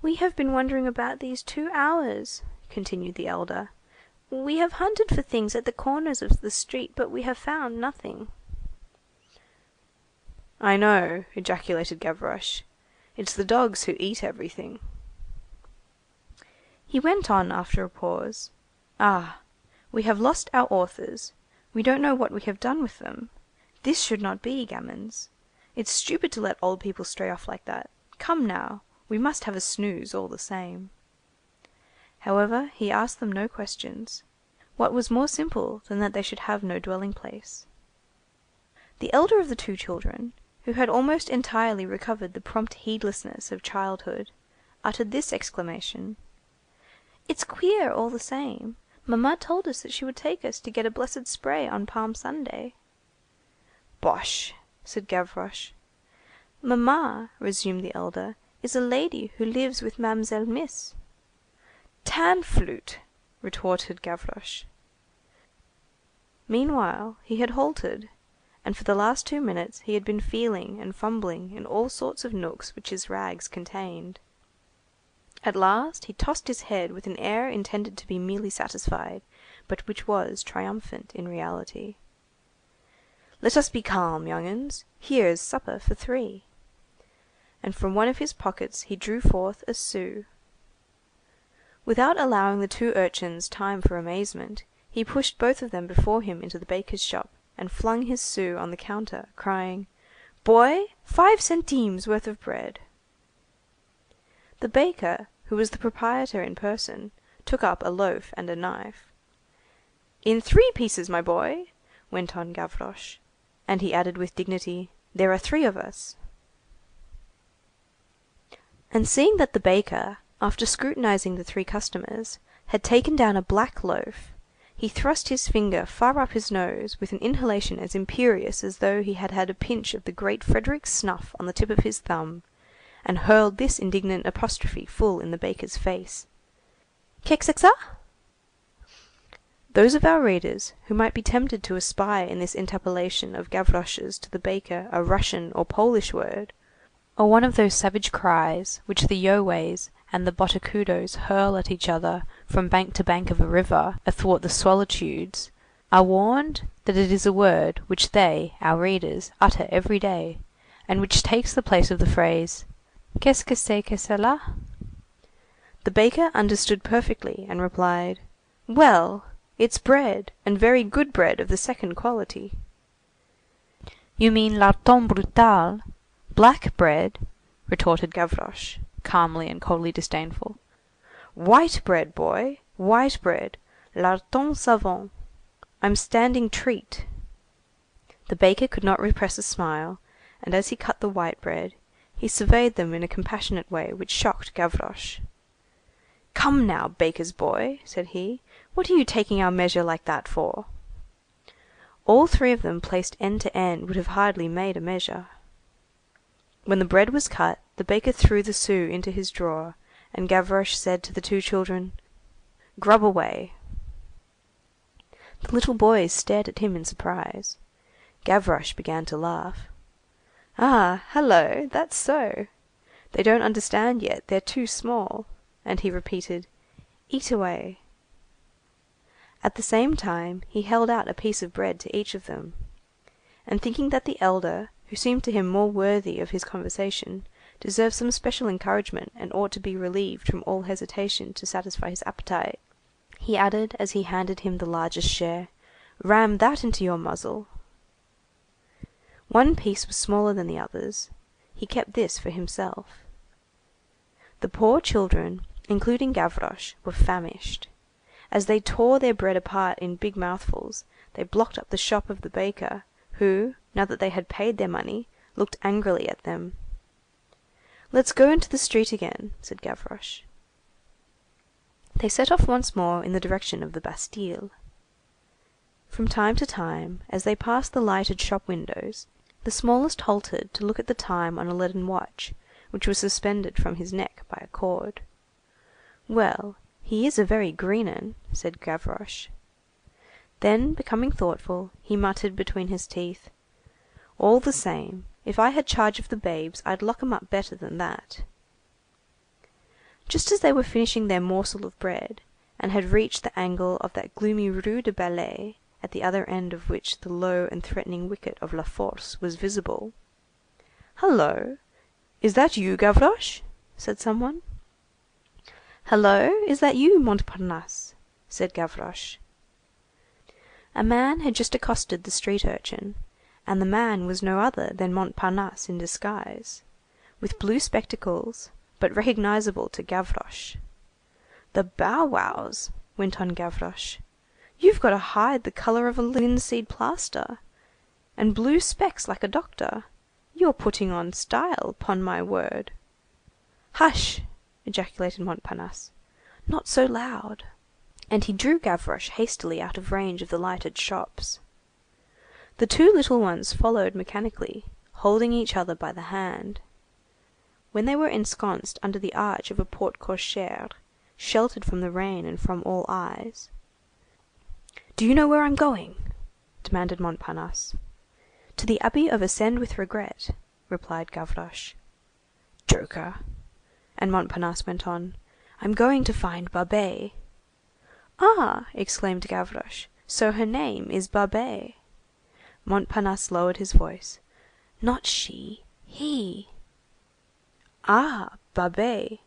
"We have been wandering about these 2 hours," continued the elder. "We have hunted for things at the corners of the street, but we have found nothing." "I know," ejaculated Gavroche. "It's the dogs who eat everything." He went on after a pause. "Ah, we have lost our authors. We don't know what we have done with them. This should not be, gamins. It's stupid to let old people stray off like that. Come now, we must have a snooze all the same." However, he asked them no questions. What was more simple than that they should have no dwelling place? The elder of the two children, who had almost entirely recovered the prompt heedlessness of childhood, uttered this exclamation:— "It's queer, all the same. Mamma told us that she would take us to get a blessed spray on Palm Sunday." "Bosh!" said Gavroche. "Mamma," resumed the elder, "is a lady who lives with Mamselle Miss." "Tan flute!" retorted Gavroche. Meanwhile, he had halted, and for the last 2 minutes he had been feeling and fumbling in all sorts of nooks which his rags contained. At last he tossed his head with an air intended to be merely satisfied, but which was triumphant in reality. "Let us be calm, young uns. Here's supper for 3." And from one of his pockets he drew forth a sou. Without allowing the 2 urchins time for amazement, he pushed both of them before him into the baker's shop, and flung his sou on the counter, crying:— "Boy, 5 centimes worth of bread." The baker, who was the proprietor in person, took up a loaf and a knife. "In 3 pieces, my boy," went on Gavroche. And he added with dignity, "There are 3 of us." And seeing that the baker, after scrutinizing the 3 customers, had taken down a black loaf, he thrust his finger far up his nose with an inhalation as imperious as though he had had a pinch of the great Frederick's snuff on the tip of his thumb, and hurled this indignant apostrophe full in the baker's face:— "Qu'est-ce que ça?" Those of our readers who might be tempted to espy in this interpolation of Gavroche's to the baker a Russian or Polish word, or one of those savage cries which the Yoways and the Botocudos hurl at each other from bank to bank of a river athwart the solitudes, are warned that it is a word which they, our readers, utter every day, and which takes the place of the phrase, "Qu'est-ce que c'est que cela?" The baker understood perfectly, and replied:— "Well, it's bread, and very good bread of the 2nd quality." "You mean larton brutal, black bread?" retorted Gavroche, calmly and coldly disdainful. "White bread, boy, white bread, larton savant. I'm standing treat." The baker could not repress a smile, and as he cut the white bread, he surveyed them in a compassionate way which shocked Gavroche. "Come now, baker's boy," said he, "what are you taking our measure like that for?" All 3 of them placed end to end would have hardly made a measure. When the bread was cut, the baker threw the sou into his drawer, and Gavroche said to the 2 children:— "Grub away." The little boys stared at him in surprise. Gavroche began to laugh. "Ah, hello, that's so. They don't understand yet, they're too small." And he repeated:— "Eat away." At the same time, he held out a piece of bread to each of them. And thinking that the elder, who seemed to him more worthy of his conversation, deserved some special encouragement and ought to be relieved from all hesitation to satisfy his appetite, he added, as he handed him the largest share:— "Ram that into your muzzle." One piece was smaller than the others. He kept this for himself. The poor children, including Gavroche, were famished. As they tore their bread apart in big mouthfuls, they blocked up the shop of the baker, who, now that they had paid their money, looked angrily at them. "Let's go into the street again," said Gavroche. They set off once more in the direction of the Bastille. From time to time, as they passed the lighted shop windows, the smallest halted to look at the time on a leaden watch, which was suspended from his neck by a cord. "Well, he is a very green 'un," said Gavroche. Then, becoming thoughtful, he muttered between his teeth, "All the same, if I had charge of the babes, I'd lock 'em up better than that." Just as they were finishing their morsel of bread, and had reached the angle of that gloomy Rue de Ballet, at the other end of which the low and threatening wicket of La Force was visible. "Hullo! Is that you, Gavroche?" said some one. "Hullo! Is that you, Montparnasse?" said Gavroche. A man had just accosted the street urchin, and the man was no other than Montparnasse in disguise, with blue spectacles, but recognizable to Gavroche. "The bow wows!" went on Gavroche. "You've got a hide the color of a linseed plaster, and blue specs like a doctor. You're putting on style, 'pon my word." "Hush!" ejaculated Montparnasse. "Not so loud." And he drew Gavroche hastily out of range of the lighted shops. The two little ones followed mechanically, holding each other by the hand. When they were ensconced under the arch of a porte cochère, sheltered from the rain and from all eyes. "Do you know where I'm going?" demanded Montparnasse. "To the Abbey of Ascend with Regret," replied Gavroche. "Joker!" And Montparnasse went on, "I'm going to find Babet." "Ah!" exclaimed Gavroche, "so her name is Babet." Montparnasse lowered his voice. "Not she, he." "Ah! Babet."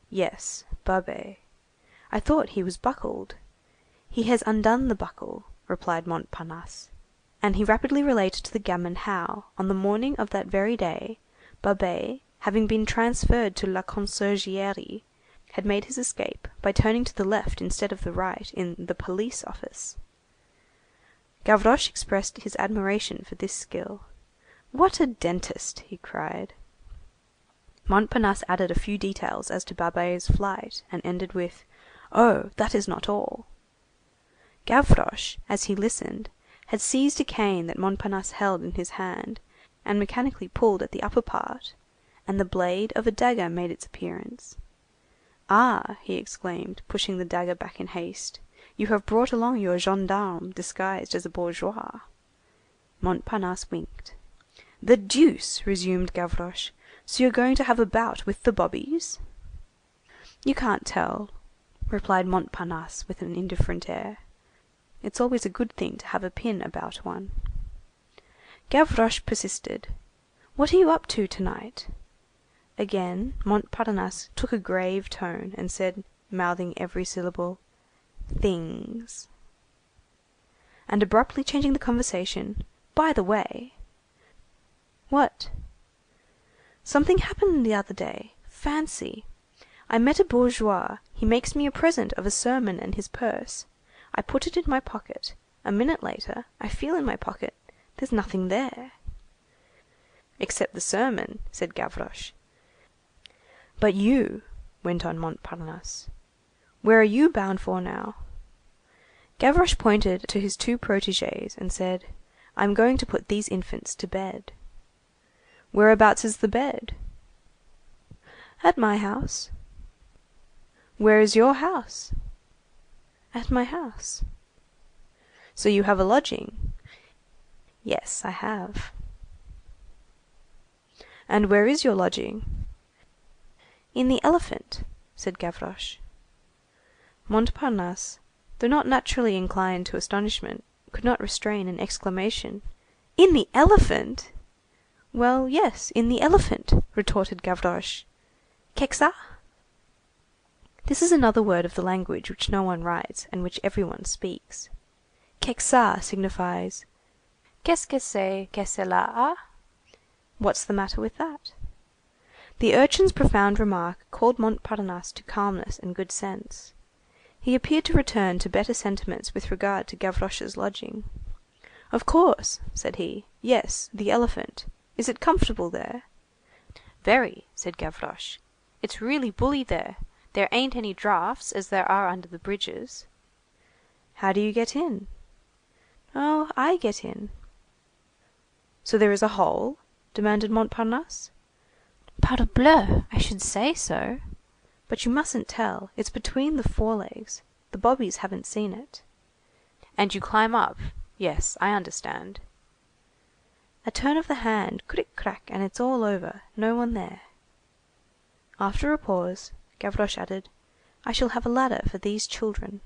"Yes, Babet. I thought he was buckled." "He has undone the buckle," replied Montparnasse. And he rapidly related to the gamin how, on the morning of that very day, Babet, having been transferred to La Conciergerie, had made his escape by turning to the left instead of the right in the police office. Gavroche expressed his admiration for this skill. "What a dentist!" he cried. Montparnasse added a few details as to Babet's flight, and ended with, "Oh, that is not all." Gavroche, as he listened, had seized a cane that Montparnasse held in his hand, and mechanically pulled at the upper part, and the blade of a dagger made its appearance. "Ah!" he exclaimed, pushing the dagger back in haste, "you have brought along your gendarme disguised as a bourgeois." Montparnasse winked. "The deuce!" resumed Gavroche. "So you're going to have a bout with the bobbies?" "You can't tell," replied Montparnasse with an indifferent air. "It's always a good thing to have a pin about one." Gavroche persisted. "What are you up to tonight?" Again Montparnasse took a grave tone, and said, mouthing every syllable, "Things." And abruptly changing the conversation, "By the way." "What?" "Something happened the other day. Fancy! I met a bourgeois. He makes me a present of a sermon and his purse. I put it in my pocket. A minute later, I feel in my pocket. There's nothing there." "Except the sermon," said Gavroche. "But you," went on Montparnasse, "where are you bound for now?" Gavroche pointed to his two protégés and said, "I'm going to put these infants to bed." "Whereabouts is the bed?" "At my house." "Where is your house?" "At my house." "So you have a lodging?" "Yes, I have." "And where is your lodging?" "In the Elephant," said Gavroche. Montparnasse, though not naturally inclined to astonishment, could not restrain an exclamation. "In the Elephant?" "Well, yes, in the Elephant," retorted Gavroche. "Qu'est-ce ça?" This is another word of the language which no one writes and which every one speaks. "Qu'est-ce ça?" signifies, Qu'est-ce que c'est que cela a? What's the matter with that? The urchin's profound remark called Montparnasse to calmness and good sense. He appeared to return to better sentiments with regard to Gavroche's lodging. "Of course," said he. "Yes, the elephant. Is it comfortable there?" "Very," said Gavroche. "It's really bully there. There ain't any draughts as there are under the bridges." "How do you get in?" "Oh, I get in." "So there is a hole?" demanded Montparnasse. "Parbleu! I should say so. But you mustn't tell. It's between the forelegs. The bobbies haven't seen it." "And you climb up? Yes, I understand." "A turn of the hand, cric crac, and it's all over. No one there." After a pause, Gavroche added, "I shall have a ladder for these children."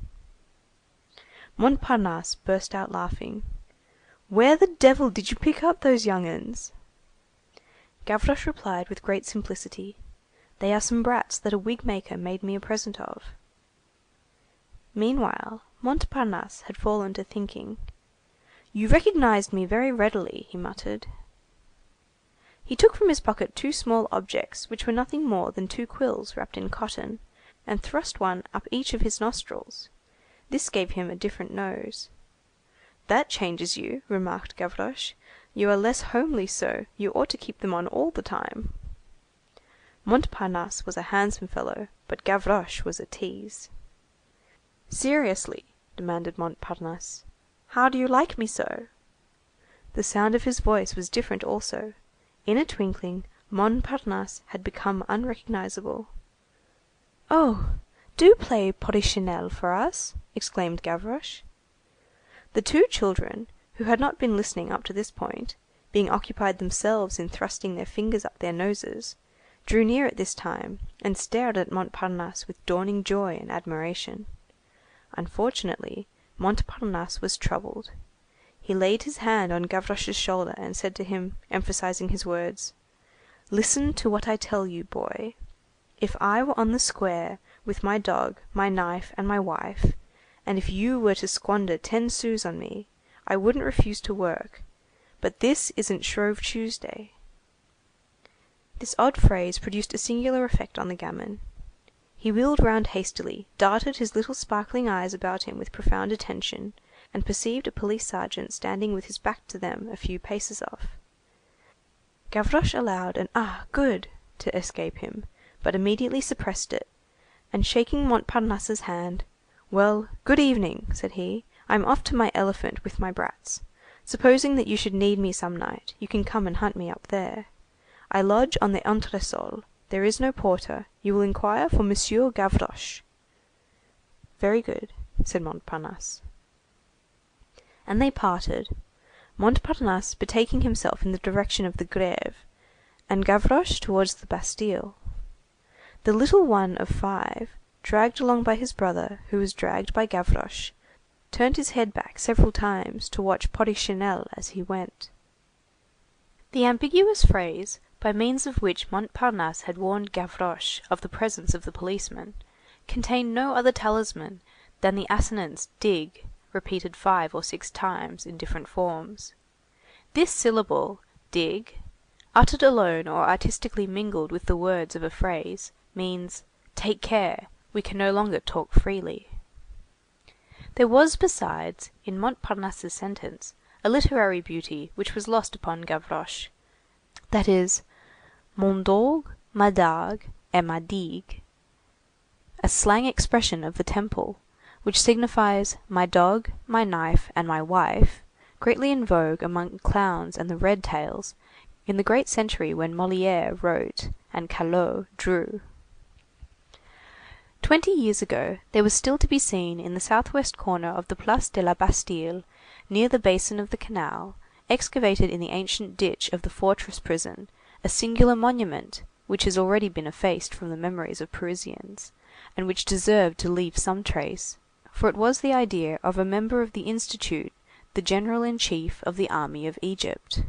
Montparnasse burst out laughing. "Where the devil did you pick up those young 'uns?" Gavroche replied with great simplicity, "They are some brats that a wig maker made me a present of." Meanwhile, Montparnasse had fallen to thinking. "You recognized me very readily," he muttered. He took from his pocket two small objects which were nothing more than two quills wrapped in cotton, and thrust one up each of his nostrils. This gave him a different nose. "That changes you," remarked Gavroche. "You are less homely so. You ought to keep them on all the time." Montparnasse was a handsome fellow, but Gavroche was a tease. "Seriously," demanded Montparnasse, "how do you like me so?" The sound of his voice was different also. In a twinkling, Montparnasse had become unrecognizable. "Oh! do play Polichinelle for us," exclaimed Gavroche. The two children, who had not been listening up to this point, being occupied themselves in thrusting their fingers up their noses, drew near at this time, and stared at Montparnasse with dawning joy and admiration. Unfortunately, Montparnasse was troubled. He laid his hand on Gavroche's shoulder and said to him, emphasizing his words:— "Listen to what I tell you, boy. If I were on the square, with my dog, my knife, and my wife, and if you were to squander 10 sous on me, I wouldn't refuse to work. But this isn't Shrove Tuesday." This odd phrase produced a singular effect on the gamin. He wheeled round hastily, darted his little sparkling eyes about him with profound attention, and perceived a police sergeant standing with his back to them a few paces off. Gavroche allowed an "Ah, good!" to escape him, but immediately suppressed it, and shaking Montparnasse's hand, "Well, good evening," said he. "I'm off to my elephant with my brats. Supposing that you should need me some night, you can come and hunt me up there. I lodge on the entresol. There is no porter. You will inquire for Monsieur Gavroche." "Very good," said Montparnasse. And they parted, Montparnasse betaking himself in the direction of the Grève, and Gavroche towards the Bastille. The little one of 5, dragged along by his brother, who was dragged by Gavroche, turned his head back several times to watch Polichinelle as he went. The ambiguous phrase, by means of which Montparnasse had warned Gavroche of the presence of the policeman, contained no other talisman than the assonance dig, repeated 5 or 6 times in different forms. This syllable, dig, uttered alone or artistically mingled with the words of a phrase, means, "Take care, we can no longer talk freely." There was, besides, in Montparnasse's sentence, a literary beauty which was lost upon Gavroche. That is, mon dog, ma dague, et ma digue, a slang expression of the Temple, which signifies my dog, my knife, and my wife, greatly in vogue among clowns and the red tails, in the great century when Molière wrote and Callot drew. 20 years ago, there was still to be seen in the southwest corner of the Place de la Bastille, near the basin of the canal, excavated in the ancient ditch of the fortress prison, a singular monument, which has already been effaced from the memories of Parisians, and which deserved to leave some trace, for it was the idea of a member of the Institute, the general-in-chief of the army of Egypt.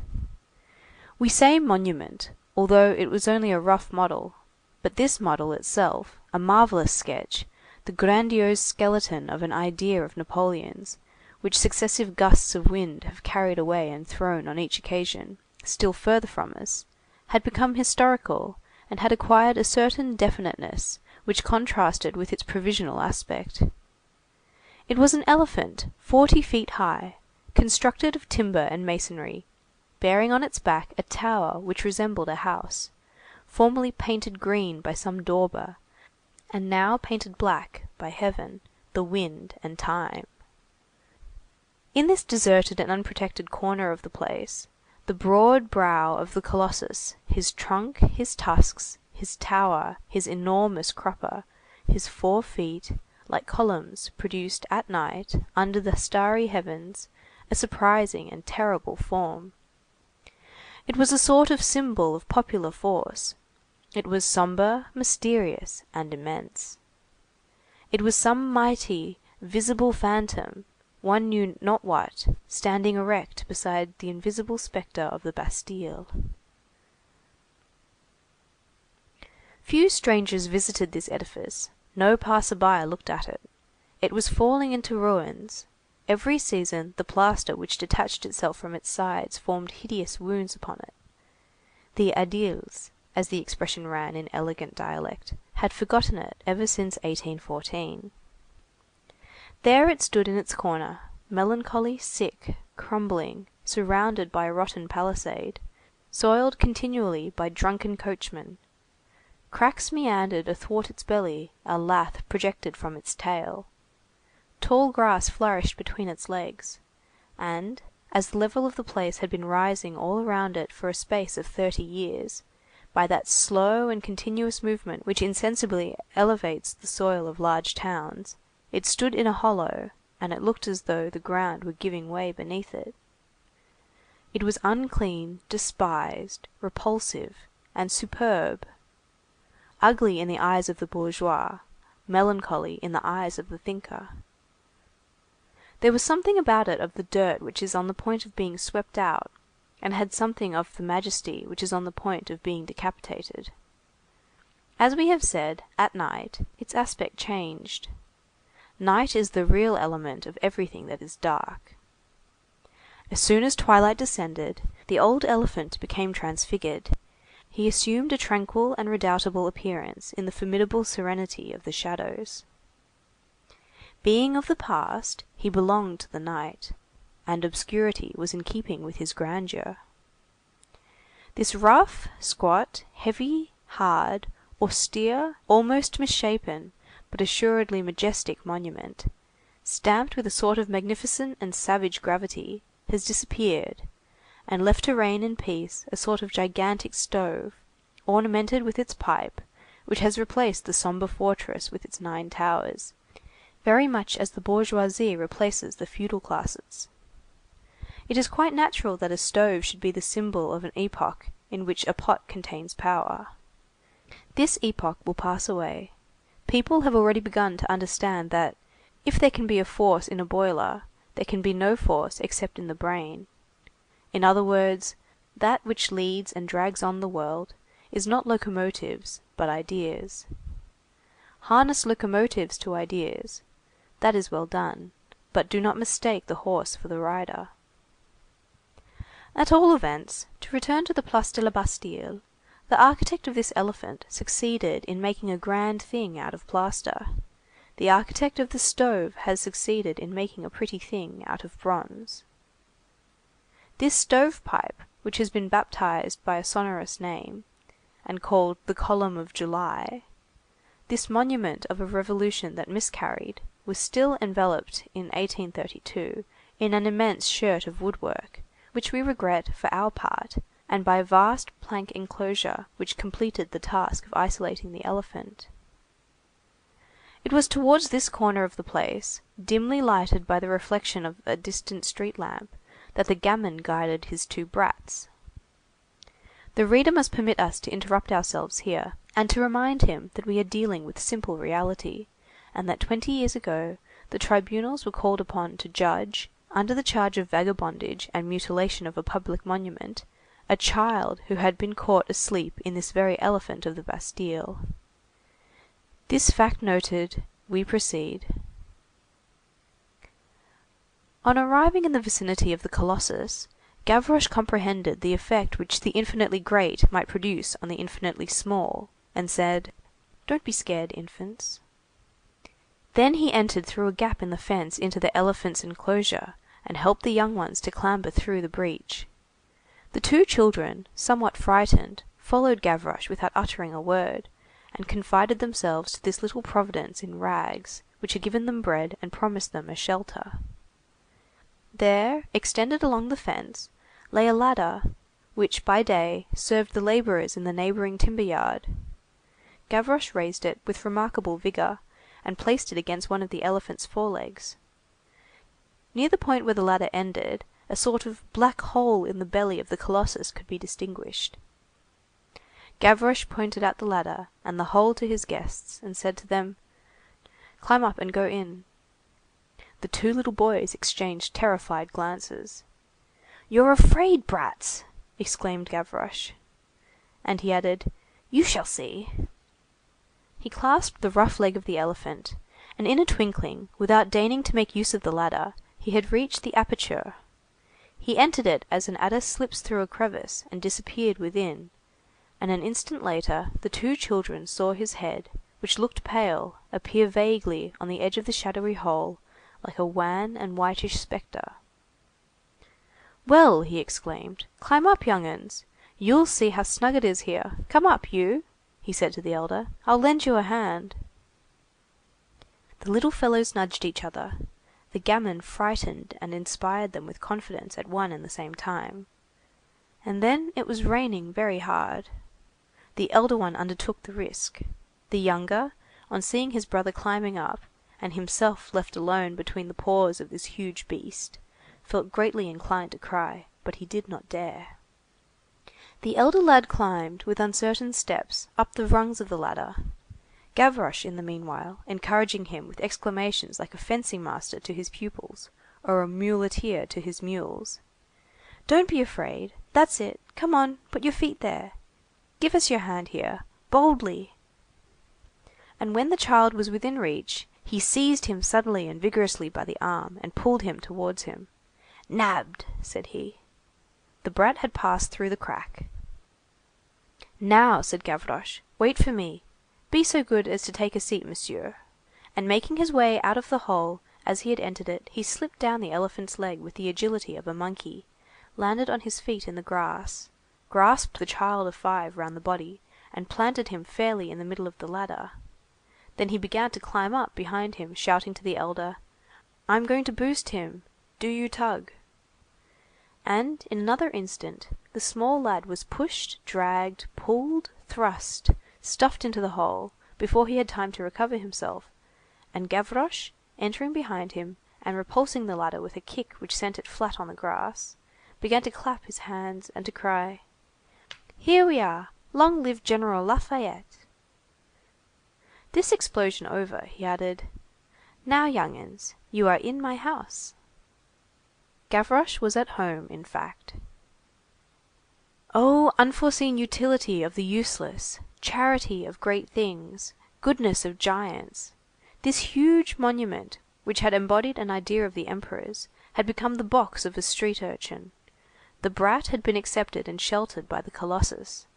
We say monument, although it was only a rough model, but this model itself, a marvellous sketch, the grandiose skeleton of an idea of Napoleon's, which successive gusts of wind have carried away and thrown on each occasion still further from us, had become historical, and had acquired a certain definiteness which contrasted with its provisional aspect. It was an elephant 40 feet high, constructed of timber and masonry, bearing on its back a tower which resembled a house, formerly painted green by some dauber, and now painted black by heaven, the wind, and time. In this deserted and unprotected corner of the place, the broad brow of the colossus, his trunk, his tusks, his tower, his enormous crupper, his 4 feet, like columns, produced at night, under the starry heavens, a surprising and terrible form. It was a sort of symbol of popular force. It was sombre, mysterious, and immense. It was some mighty, visible phantom, one knew not what, standing erect beside the invisible spectre of the Bastille. Few strangers visited this edifice, no passer-by looked at it. It was falling into ruins. Every season the plaster which detached itself from its sides formed hideous wounds upon it. The Adils, as the expression ran in elegant dialect, had forgotten it ever since 1814. There it stood in its corner, melancholy, sick, crumbling, surrounded by a rotten palisade, soiled continually by drunken coachmen. Cracks meandered athwart its belly, a lath projected from its tail. Tall grass flourished between its legs, and, as the level of the place had been rising all around it for a space of 30 years, by that slow and continuous movement which insensibly elevates the soil of large towns, it stood in a hollow, and it looked as though the ground were giving way beneath it. It was unclean, despised, repulsive, and superb. Ugly in the eyes of the bourgeois, melancholy in the eyes of the thinker. There was something about it of the dirt which is on the point of being swept out, and had something of the majesty which is on the point of being decapitated. As we have said, at night, its aspect changed. Night is the real element of everything that is dark. As soon as twilight descended, the old elephant became transfigured. He assumed a tranquil and redoubtable appearance in the formidable serenity of the shadows. Being of the past, he belonged to the night, and obscurity was in keeping with his grandeur. This rough, squat, heavy, hard, austere, almost misshapen, but assuredly majestic monument, stamped with a sort of magnificent and savage gravity, has disappeared, and left to reign in peace a sort of gigantic stove, ornamented with its pipe, which has replaced the sombre fortress with its 9 towers, very much as the bourgeoisie replaces the feudal classes. It is quite natural that a stove should be the symbol of an epoch in which a pot contains power. This epoch will pass away. People have already begun to understand that, if there can be a force in a boiler, there can be no force except in the brain. In other words, that which leads and drags on the world is not locomotives, but ideas. Harness locomotives to ideas. That is well done, but do not mistake the horse for the rider. At all events, to return to the Place de la Bastille, the architect of this elephant succeeded in making a grand thing out of plaster. The architect of the stove has succeeded in making a pretty thing out of bronze. This stovepipe, which has been baptized by a sonorous name, and called the Column of July, this monument of a revolution that miscarried, was still enveloped in 1832 in an immense shirt of woodwork, which we regret for our part, and by a vast plank enclosure which completed the task of isolating the elephant. It was towards this corner of the place, dimly lighted by the reflection of a distant street lamp, that the gamin guided his 2 brats. The reader must permit us to interrupt ourselves here, and to remind him that we are dealing with simple reality, and that 20 years ago the tribunals were called upon to judge, under the charge of vagabondage and mutilation of a public monument, a child who had been caught asleep in this very elephant of the Bastille. This fact noted, we proceed. On arriving in the vicinity of the Colossus, Gavroche comprehended the effect which the infinitely great might produce on the infinitely small, and said, "Don't be scared, infants." Then he entered through a gap in the fence into the elephants' enclosure, and helped the young ones to clamber through the breach. The two children, somewhat frightened, followed Gavroche without uttering a word, and confided themselves to this little providence in rags, which had given them bread and promised them a shelter. There, extended along the fence, lay a ladder, which by day served the labourers in the neighbouring timber yard. Gavroche raised it with remarkable vigour, and placed it against one of the elephant's forelegs. Near the point where the ladder ended, a sort of black hole in the belly of the Colossus could be distinguished. Gavroche pointed out the ladder and the hole to his guests, and said to them, "Climb up and go in." The two little boys exchanged terrified glances. "You're afraid, brats!" exclaimed Gavroche. And he added, "You shall see." He clasped the rough leg of the elephant, and in a twinkling, without deigning to make use of the ladder, he had reached the aperture. He entered it as an adder slips through a crevice and disappeared within, and an instant later the two children saw his head, which looked pale, appear vaguely on the edge of the shadowy hole, like a wan and whitish spectre. "Well," he exclaimed, "climb up, young uns. You'll see how snug it is here. Come up, you," he said to the elder. "I'll lend you a hand." The little fellows nudged each other. The gamin frightened and inspired them with confidence at one and the same time. And then it was raining very hard. The elder one undertook the risk. The younger, on seeing his brother climbing up, and himself left alone between the paws of this huge beast, felt greatly inclined to cry, but he did not dare. The elder lad climbed, with uncertain steps, up the rungs of the ladder. Gavroche, in the meanwhile, encouraging him with exclamations like a fencing master to his pupils, or a muleteer to his mules. "Don't be afraid. That's it. Come on, put your feet there. Give us your hand here. Boldly." And when the child was within reach, he seized him suddenly and vigorously by the arm, and pulled him towards him. "Nabbed," said he. The brat had passed through the crack. "Now," said Gavroche, "wait for me. Be so good as to take a seat, monsieur." And making his way out of the hole, as he had entered it, he slipped down the elephant's leg with the agility of a monkey, landed on his feet in the grass, grasped the child of 5 round the body, and planted him fairly in the middle of the ladder. Then he began to climb up behind him, shouting to the elder, "I'm going to boost him. Do you tug." And in another instant, the small lad was pushed, dragged, pulled, thrust, stuffed into the hole, before he had time to recover himself, and Gavroche, entering behind him, and repulsing the ladder with a kick which sent it flat on the grass, began to clap his hands and to cry, "Here we are! Long live General Lafayette!" This explosion over, he added, "Now, young uns, you are in my house." Gavroche was at home, in fact. Oh, unforeseen utility of the useless, charity of great things, goodness of giants! This huge monument, which had embodied an idea of the Emperor's, had become the box of a street urchin. The brat had been accepted and sheltered by the Colossus.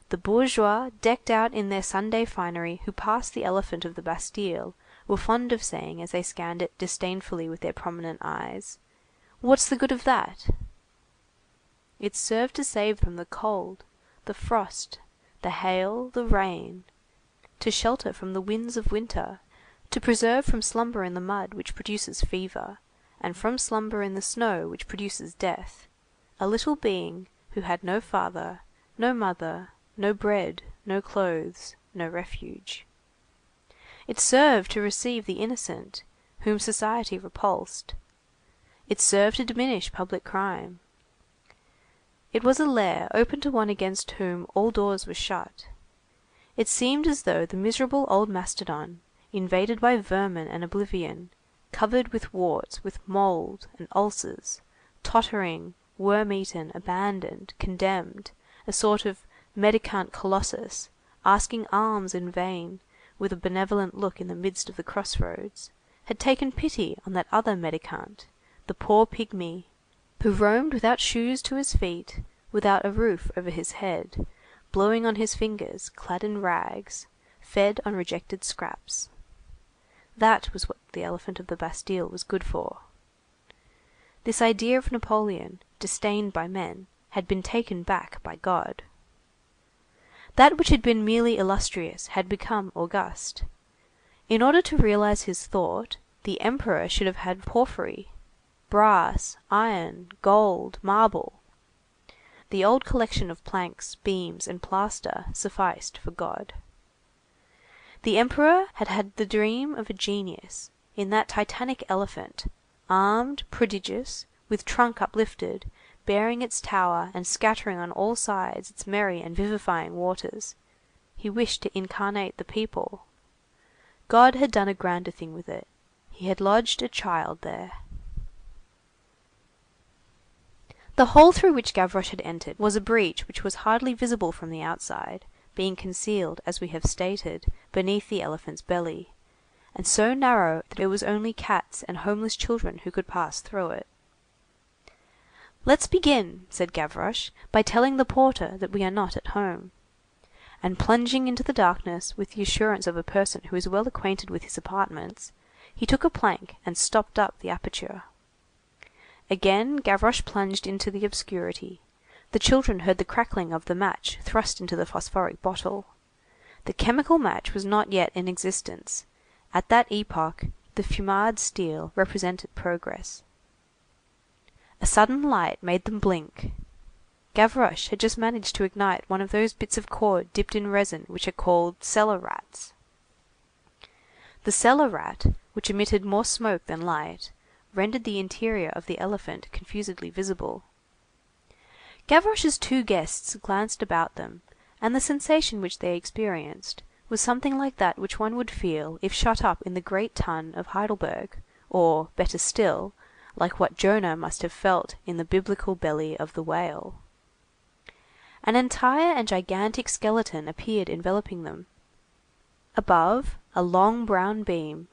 The bourgeois, decked out in their Sunday finery, who passed the elephant of the Bastille, were fond of saying, as they scanned it disdainfully with their prominent eyes, "What's the good of that?" It served to save from the cold, the frost, the hail, the rain, to shelter from the winds of winter, to preserve from slumber in the mud which produces fever, and from slumber in the snow which produces death, a little being who had no father, no mother, no bread, no clothes, no refuge. It served to receive the innocent, whom society repulsed. It served to diminish public crime. It was a lair open to one against whom all doors were shut. It seemed as though the miserable old mastodon, invaded by vermin and oblivion, covered with warts, with mould and ulcers, tottering, worm-eaten, abandoned, condemned, a sort of mendicant colossus, asking alms in vain, with a benevolent look in the midst of the cross roads, had taken pity on that other mendicant, the poor pygmy, who roamed without shoes to his feet, without a roof over his head, blowing on his fingers, clad in rags, fed on rejected scraps. That was what the elephant of the Bastille was good for. This idea of Napoleon, disdained by men, had been taken back by God. That which had been merely illustrious had become august. In order to realize his thought, the emperor should have had porphyry, brass, iron, gold, marble. The old collection of planks, beams, and plaster sufficed for God. The emperor had had the dream of a genius in that titanic elephant, armed, prodigious, with trunk uplifted, bearing its tower and scattering on all sides its merry and vivifying waters. He wished to incarnate the people. God had done a grander thing with it. He had lodged a child there. The hole through which Gavroche had entered was a breach which was hardly visible from the outside, being concealed, as we have stated, beneath the elephant's belly, and so narrow that it was only cats and homeless children who could pass through it. "Let's begin," said Gavroche, "by telling the porter that we are not at home." And plunging into the darkness with the assurance of a person who is well acquainted with his apartments, he took a plank and stopped up the aperture. Again Gavroche plunged into the obscurity. The children heard the crackling of the match thrust into the phosphoric bottle. The chemical match was not yet in existence. At that epoch, the fumade steel represented progress. A sudden light made them blink. Gavroche had just managed to ignite one of those bits of cord dipped in resin which are called cellar rats. The cellar rat, which emitted more smoke than light, rendered the interior of the elephant confusedly visible. Gavroche's two guests glanced about them, and the sensation which they experienced was something like that which one would feel if shut up in the great tun of Heidelberg, or, better still, like what Jonah must have felt in the biblical belly of the whale. An entire and gigantic skeleton appeared enveloping them. Above, a long brown beam,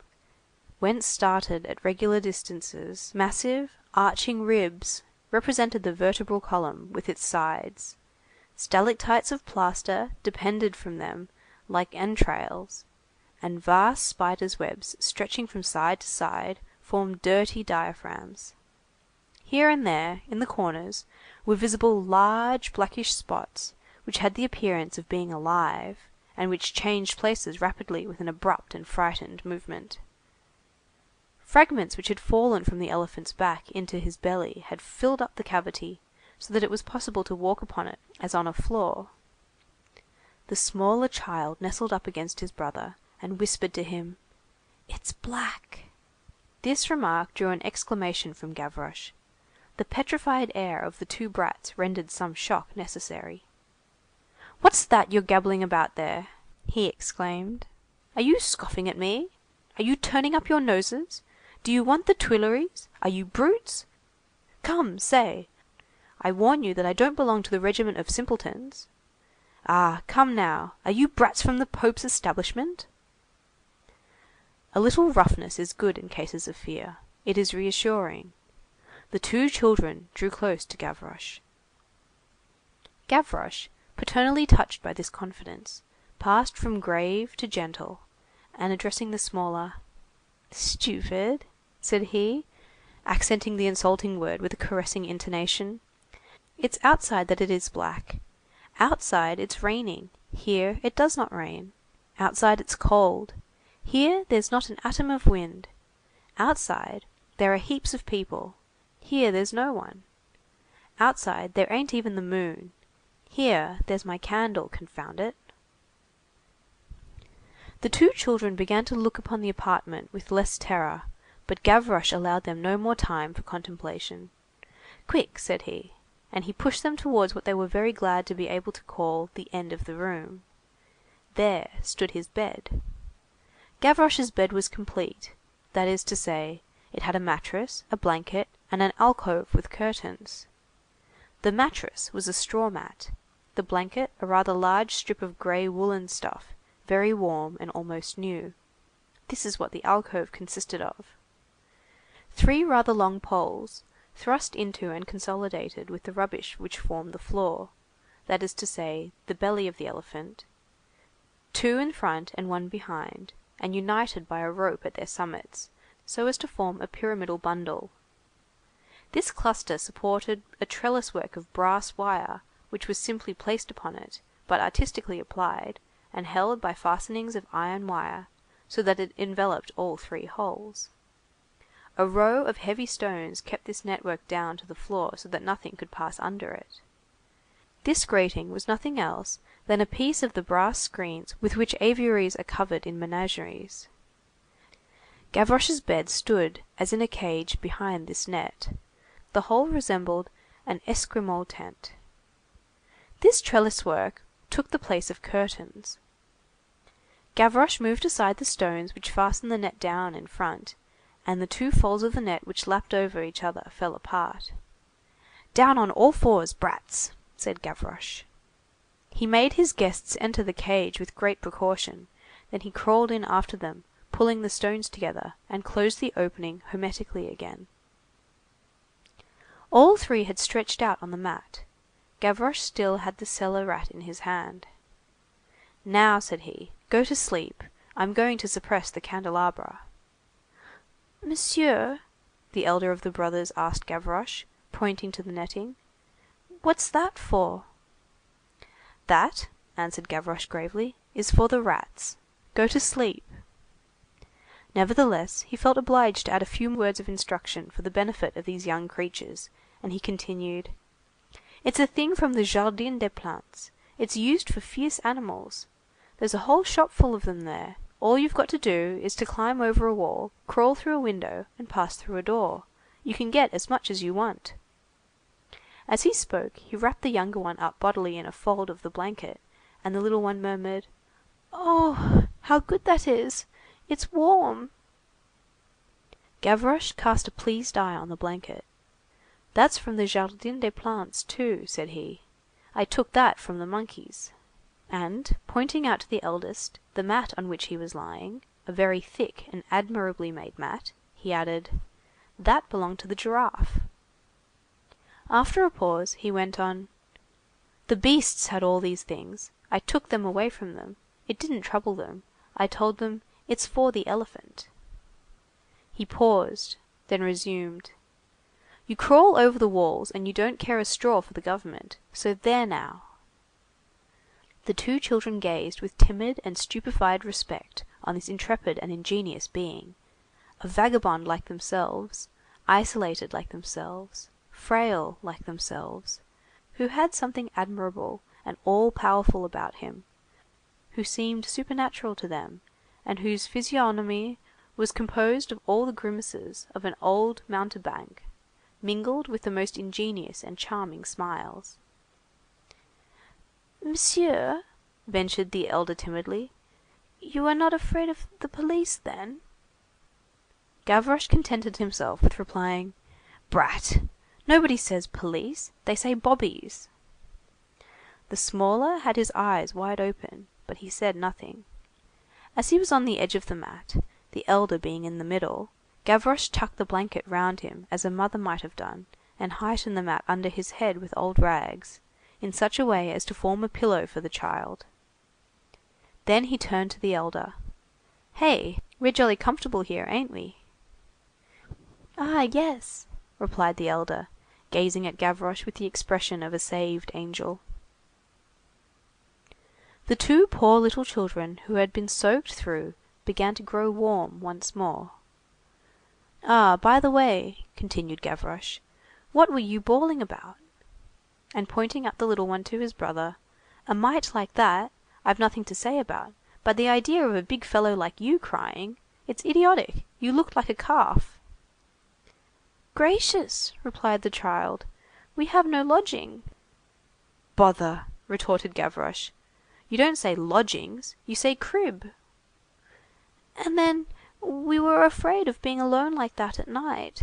whence started at regular distances massive, arching ribs, represented the vertebral column with its sides. Stalactites of plaster depended from them like entrails, and vast spiders' webs stretching from side to side formed dirty diaphragms. Here and there, in the corners, were visible large blackish spots, which had the appearance of being alive, and which changed places rapidly with an abrupt and frightened movement. Fragments which had fallen from the elephant's back into his belly had filled up the cavity, so that it was possible to walk upon it as on a floor. The smaller child nestled up against his brother, and whispered to him, "It's black." This remark drew an exclamation from Gavroche. The petrified air of the two brats rendered some shock necessary. "What's that you're gabbling about there?" he exclaimed. "Are you scoffing at me? Are you turning up your noses? Do you want the Tuileries? Are you brutes? Come, say. I warn you that I don't belong to the regiment of simpletons. Ah, come now, are you brats from the Pope's establishment?" A little roughness is good in cases of fear. It is reassuring. The two children drew close to Gavroche. Gavroche, paternally touched by this confidence, passed from grave to gentle, and addressing the smaller, "Stupid," said he, accenting the insulting word with a caressing intonation. "It's outside that it is black. Outside it's raining. Here it does not rain. Outside it's cold. Here there's not an atom of wind. Outside there are heaps of people. Here there's no one. Outside there ain't even the moon. Here there's my candle, confound it." The two children began to look upon the apartment with less terror, but Gavroche allowed them no more time for contemplation. "Quick," said he, and he pushed them towards what they were very glad to be able to call the end of the room. There stood his bed. Gavroche's bed was complete, that is to say, it had a mattress, a blanket, and an alcove with curtains. The mattress was a straw mat, the blanket a rather large strip of grey woollen stuff, very warm and almost new. This is what the alcove consisted of. Three rather long poles, thrust into and consolidated with the rubbish which formed the floor, that is to say, the belly of the elephant, two in front and one behind, and united by a rope at their summits, so as to form a pyramidal bundle. This cluster supported a trellis work of brass wire, which was simply placed upon it, but artistically applied, and held by fastenings of iron wire, so that it enveloped all three holes. A row of heavy stones kept this network down to the floor so that nothing could pass under it. This grating was nothing else than a piece of the brass screens with which aviaries are covered in menageries. Gavroche's bed stood as in a cage behind this net. The whole resembled an Esquimaux tent. This trellis work took the place of curtains. Gavroche moved aside the stones which fastened the net down in front, and the two folds of the net which lapped over each other fell apart. "Down on all fours, brats!" said Gavroche. He made his guests enter the cage with great precaution, then he crawled in after them, pulling the stones together, and closed the opening hermetically again. All three had stretched out on the mat. Gavroche still had the cellar rat in his hand. "Now," said he, "go to sleep. I'm going to suppress the candelabra." "Monsieur," the elder of the brothers asked Gavroche, pointing to the netting, "what's that for?" "That," answered Gavroche gravely, "is for the rats. Go to sleep." Nevertheless, he felt obliged to add a few words of instruction for the benefit of these young creatures, and he continued:— "It's a thing from the Jardin des Plantes. It's used for fierce animals. There's a whole shop full of them there. All you've got to do is to climb over a wall, crawl through a window, and pass through a door. You can get as much as you want." As he spoke, he wrapped the younger one up bodily in a fold of the blanket, and the little one murmured:— "Oh! how good that is! It's warm." Gavroche cast a pleased eye on the blanket. "That's from the Jardin des Plantes too," said he. "I took that from the monkeys." And, pointing out to the eldest the mat on which he was lying, a very thick and admirably made mat, he added:— "That belonged to the giraffe." After a pause, he went on:— "The beasts had all these things. I took them away from them. It didn't trouble them. I told them, 'It's for the elephant.'" He paused, then resumed:— "You crawl over the walls, and you don't care a straw for the government. So there now!" The two children gazed with timid and stupefied respect on this intrepid and ingenious being, a vagabond like themselves, isolated like themselves, frail like themselves, who had something admirable and all-powerful about him, who seemed supernatural to them, and whose physiognomy was composed of all the grimaces of an old mountebank, mingled with the most ingenious and charming smiles. "Monsieur," ventured the elder timidly, "you are not afraid of the police, then?" Gavroche contented himself with replying:— "Brat! Nobody says police, they say bobbies." The smaller had his eyes wide open, but he said nothing. As he was on the edge of the mat, the elder being in the middle, Gavroche tucked the blanket round him as a mother might have done, and heightened the mat under his head with old rags, in such a way as to form a pillow for the child. Then he turned to the elder:— "Hey, we're jolly comfortable here, ain't we?" "Ah, yes," replied the elder, gazing at Gavroche with the expression of a saved angel. The two poor little children who had been soaked through began to grow warm once more. "Ah, by the way," continued Gavroche, "what were you bawling about?" And pointing up the little one to his brother:— "A mite like that, I've nothing to say about, but the idea of a big fellow like you crying, it's idiotic, you looked like a calf." "Gracious!" replied the child, "we have no lodging." "Bother!" retorted Gavroche. "You don't say lodgings, you say crib." "And then we were afraid of being alone like that at night."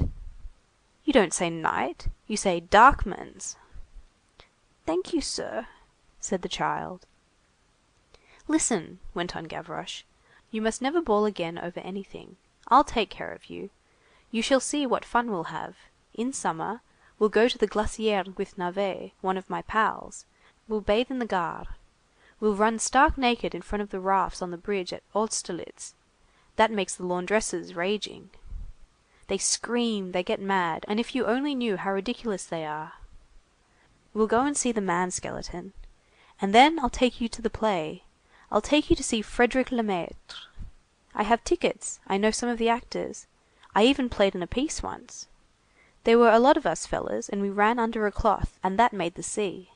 "You don't say night, you say darkmans." "Thank you, sir," said the child. "Listen," went on Gavroche, "you must never bawl again over anything. I'll take care of you. You shall see what fun we'll have. In summer, we'll go to the Glacière with Navet, one of my pals. We'll bathe in the Gare. We'll run stark naked in front of the rafts on the bridge at Austerlitz. That makes the laundresses raging. They scream, they get mad, and if you only knew how ridiculous they are. We'll go and see the man-skeleton. And then I'll take you to the play. I'll take you to see Frédéric Lemaître. I have tickets, I know some of the actors. I even played in a piece once. There were a lot of us fellas, and we ran under a cloth, and that made the sea.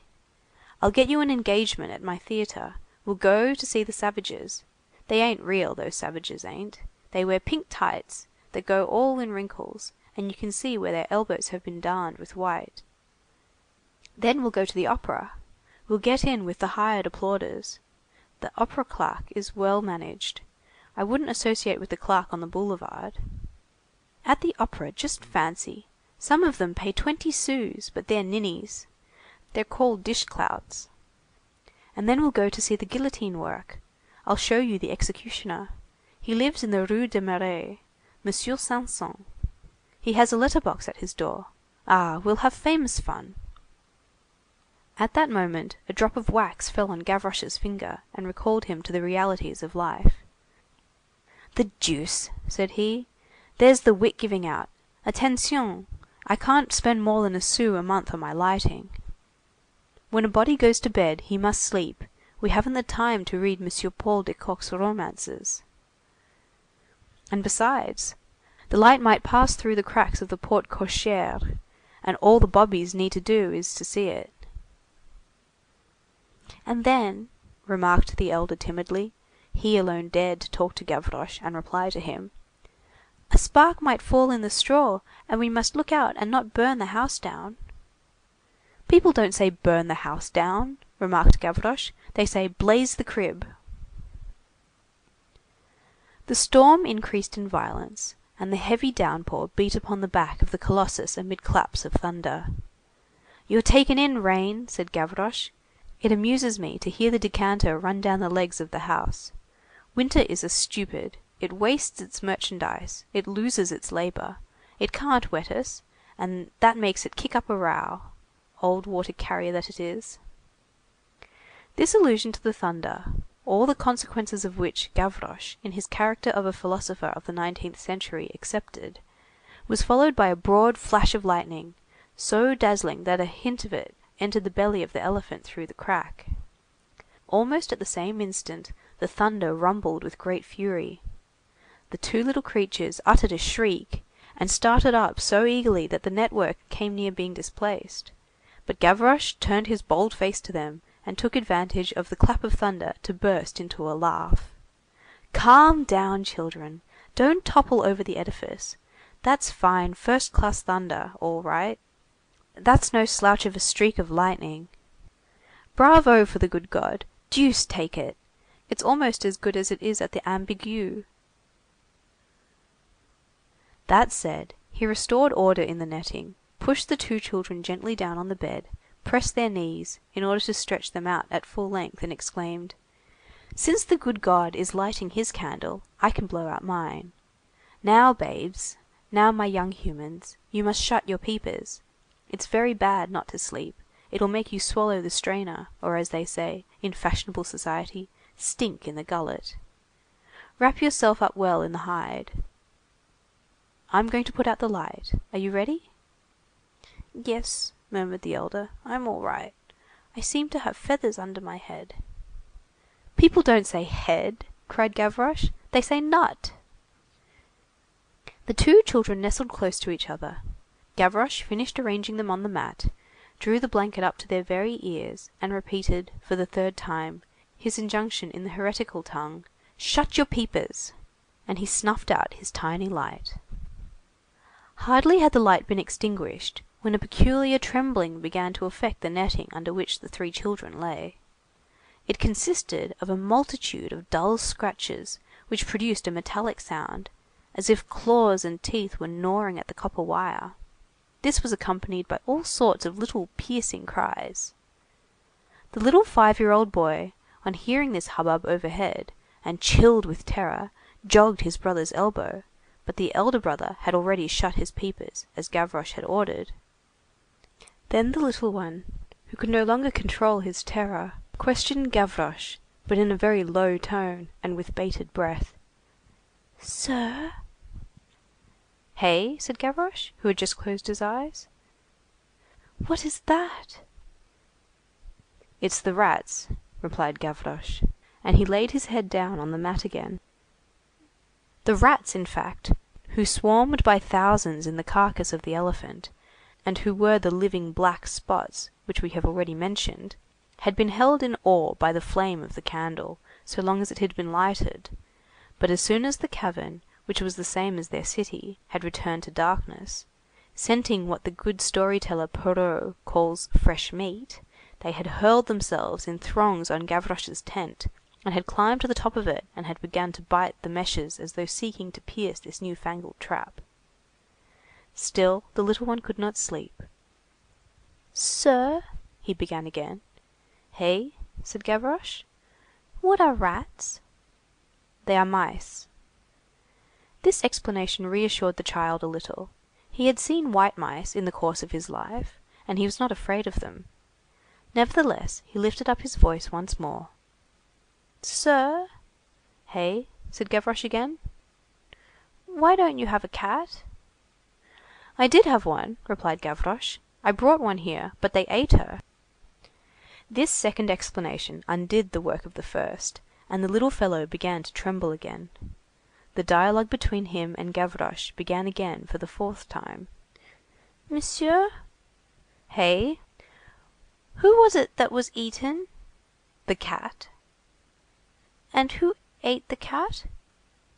I'll get you an engagement at my theatre. We'll go to see the savages. They ain't real, those savages ain't. They wear pink tights that go all in wrinkles, and you can see where their elbows have been darned with white. Then we'll go to the opera. We'll get in with the hired applauders. The opera clerk is well managed. I wouldn't associate with the clerk on the boulevard. At the opera, just fancy, some of them pay 20 sous, but they're ninnies. They're called dish-clouts. And then we'll go to see the guillotine work. I'll show you the executioner. He lives in the Rue des Marais, Monsieur Sanson. He has a letter-box at his door. Ah, we'll have famous fun. At that moment, a drop of wax fell on Gavroche's finger and recalled him to the realities of life. "The deuce!" said he. "There's the wit giving out. Attention! I can't spend more than a sou a month on my lighting. When a body goes to bed, he must sleep. We haven't the time to read Monsieur Paul de Kock's romances. And besides, the light might pass through the cracks of the porte cochère, and all the bobbies need to do is to see it." "And then," remarked the elder timidly, he alone dared to talk to Gavroche and reply to him, "a spark might fall in the straw, and we must look out and not burn the house down." "People don't say burn the house down," remarked Gavroche, "they say blaze the crib." The storm increased in violence, and the heavy downpour beat upon the back of the colossus amid claps of thunder. "You're taken in, rain," said Gavroche. "It amuses me to hear the decanter run down the legs of the house. Winter is a stupid. It wastes its merchandise, it loses its labor. It can't wet us, and that makes it kick up a row. Old water carrier that it is." This allusion to the thunder, all the consequences of which Gavroche, in his character of a philosopher of the 19th century, accepted, was followed by a broad flash of lightning, so dazzling that a hint of it entered the belly of the elephant through the crack. Almost at the same instant, the thunder rumbled with great fury. The two little creatures uttered a shriek, and started up so eagerly that the network came near being displaced. But Gavroche turned his bold face to them, and took advantage of the clap of thunder to burst into a laugh. "Calm down, children. Don't topple over the edifice. That's fine, first-class thunder, all right. That's no slouch of a streak of lightning. Bravo for the good God. Deuce take it. It's almost as good as it is at the Ambigu." That said, he restored order in the netting, pushed the two children gently down on the bed, pressed their knees, in order to stretch them out at full length, and exclaimed:— "Since the good God is lighting his candle, I can blow out mine. Now, babes, now, my young humans, you must shut your peepers. It's very bad not to sleep. It'll make you swallow the strainer, or as they say, in fashionable society, stink in the gullet. Wrap yourself up well in the hide. I'm going to put out the light. Are you ready?" "Yes," murmured the elder, "I'm all right. I seem to have feathers under my head." "People don't say head," cried Gavroche, "they say nut." The two children nestled close to each other. Gavroche finished arranging them on the mat, drew the blanket up to their very ears, and repeated, for the third time, his injunction in the heretical tongue, "Shut your peepers!" and he snuffed out his tiny light. Hardly had the light been extinguished, when a peculiar trembling began to affect the netting under which the three children lay. It consisted of a multitude of dull scratches, which produced a metallic sound, as if claws and teeth were gnawing at the copper wire. This was accompanied by all sorts of little piercing cries. The little 5-year-old boy, on hearing this hubbub overhead, and chilled with terror, jogged his brother's elbow, but the elder brother had already shut his peepers, as Gavroche had ordered. Then the little one, who could no longer control his terror, questioned Gavroche, but in a very low tone and with bated breath. "Sir?" "Hey?" said Gavroche, who had just closed his eyes. "What is that?" "It's the rats," replied Gavroche, and he laid his head down on the mat again. The rats, in fact, who swarmed by thousands in the carcass of the elephant, and who were the living black spots which we have already mentioned, had been held in awe by the flame of the candle so long as it had been lighted, but as soon as the cavern, which was the same as their city, had returned to darkness, scenting what the good story-teller Crowe calls fresh meat, they had hurled themselves in throngs on Gavroche's tent, and had climbed to the top of it and had begun to bite the meshes as though seeking to pierce this new-fangled trap. Still the little one could not sleep. "Sir," he began again. "Hey?" said Gavroche. "What are rats?" "They are mice." This explanation reassured the child a little. He had seen white mice in the course of his life, and he was not afraid of them. Nevertheless, he lifted up his voice once more. "Sir?" "Hey?" said Gavroche again. "Why don't you have a cat?" "I did have one," replied Gavroche. "I brought one here, but they ate her." This second explanation undid the work of the first, and the little fellow began to tremble again. The dialogue between him and Gavroche began again for the fourth time. "Monsieur?" "Hey?" "Who was it that was eaten?" "The cat." "And who ate the cat?"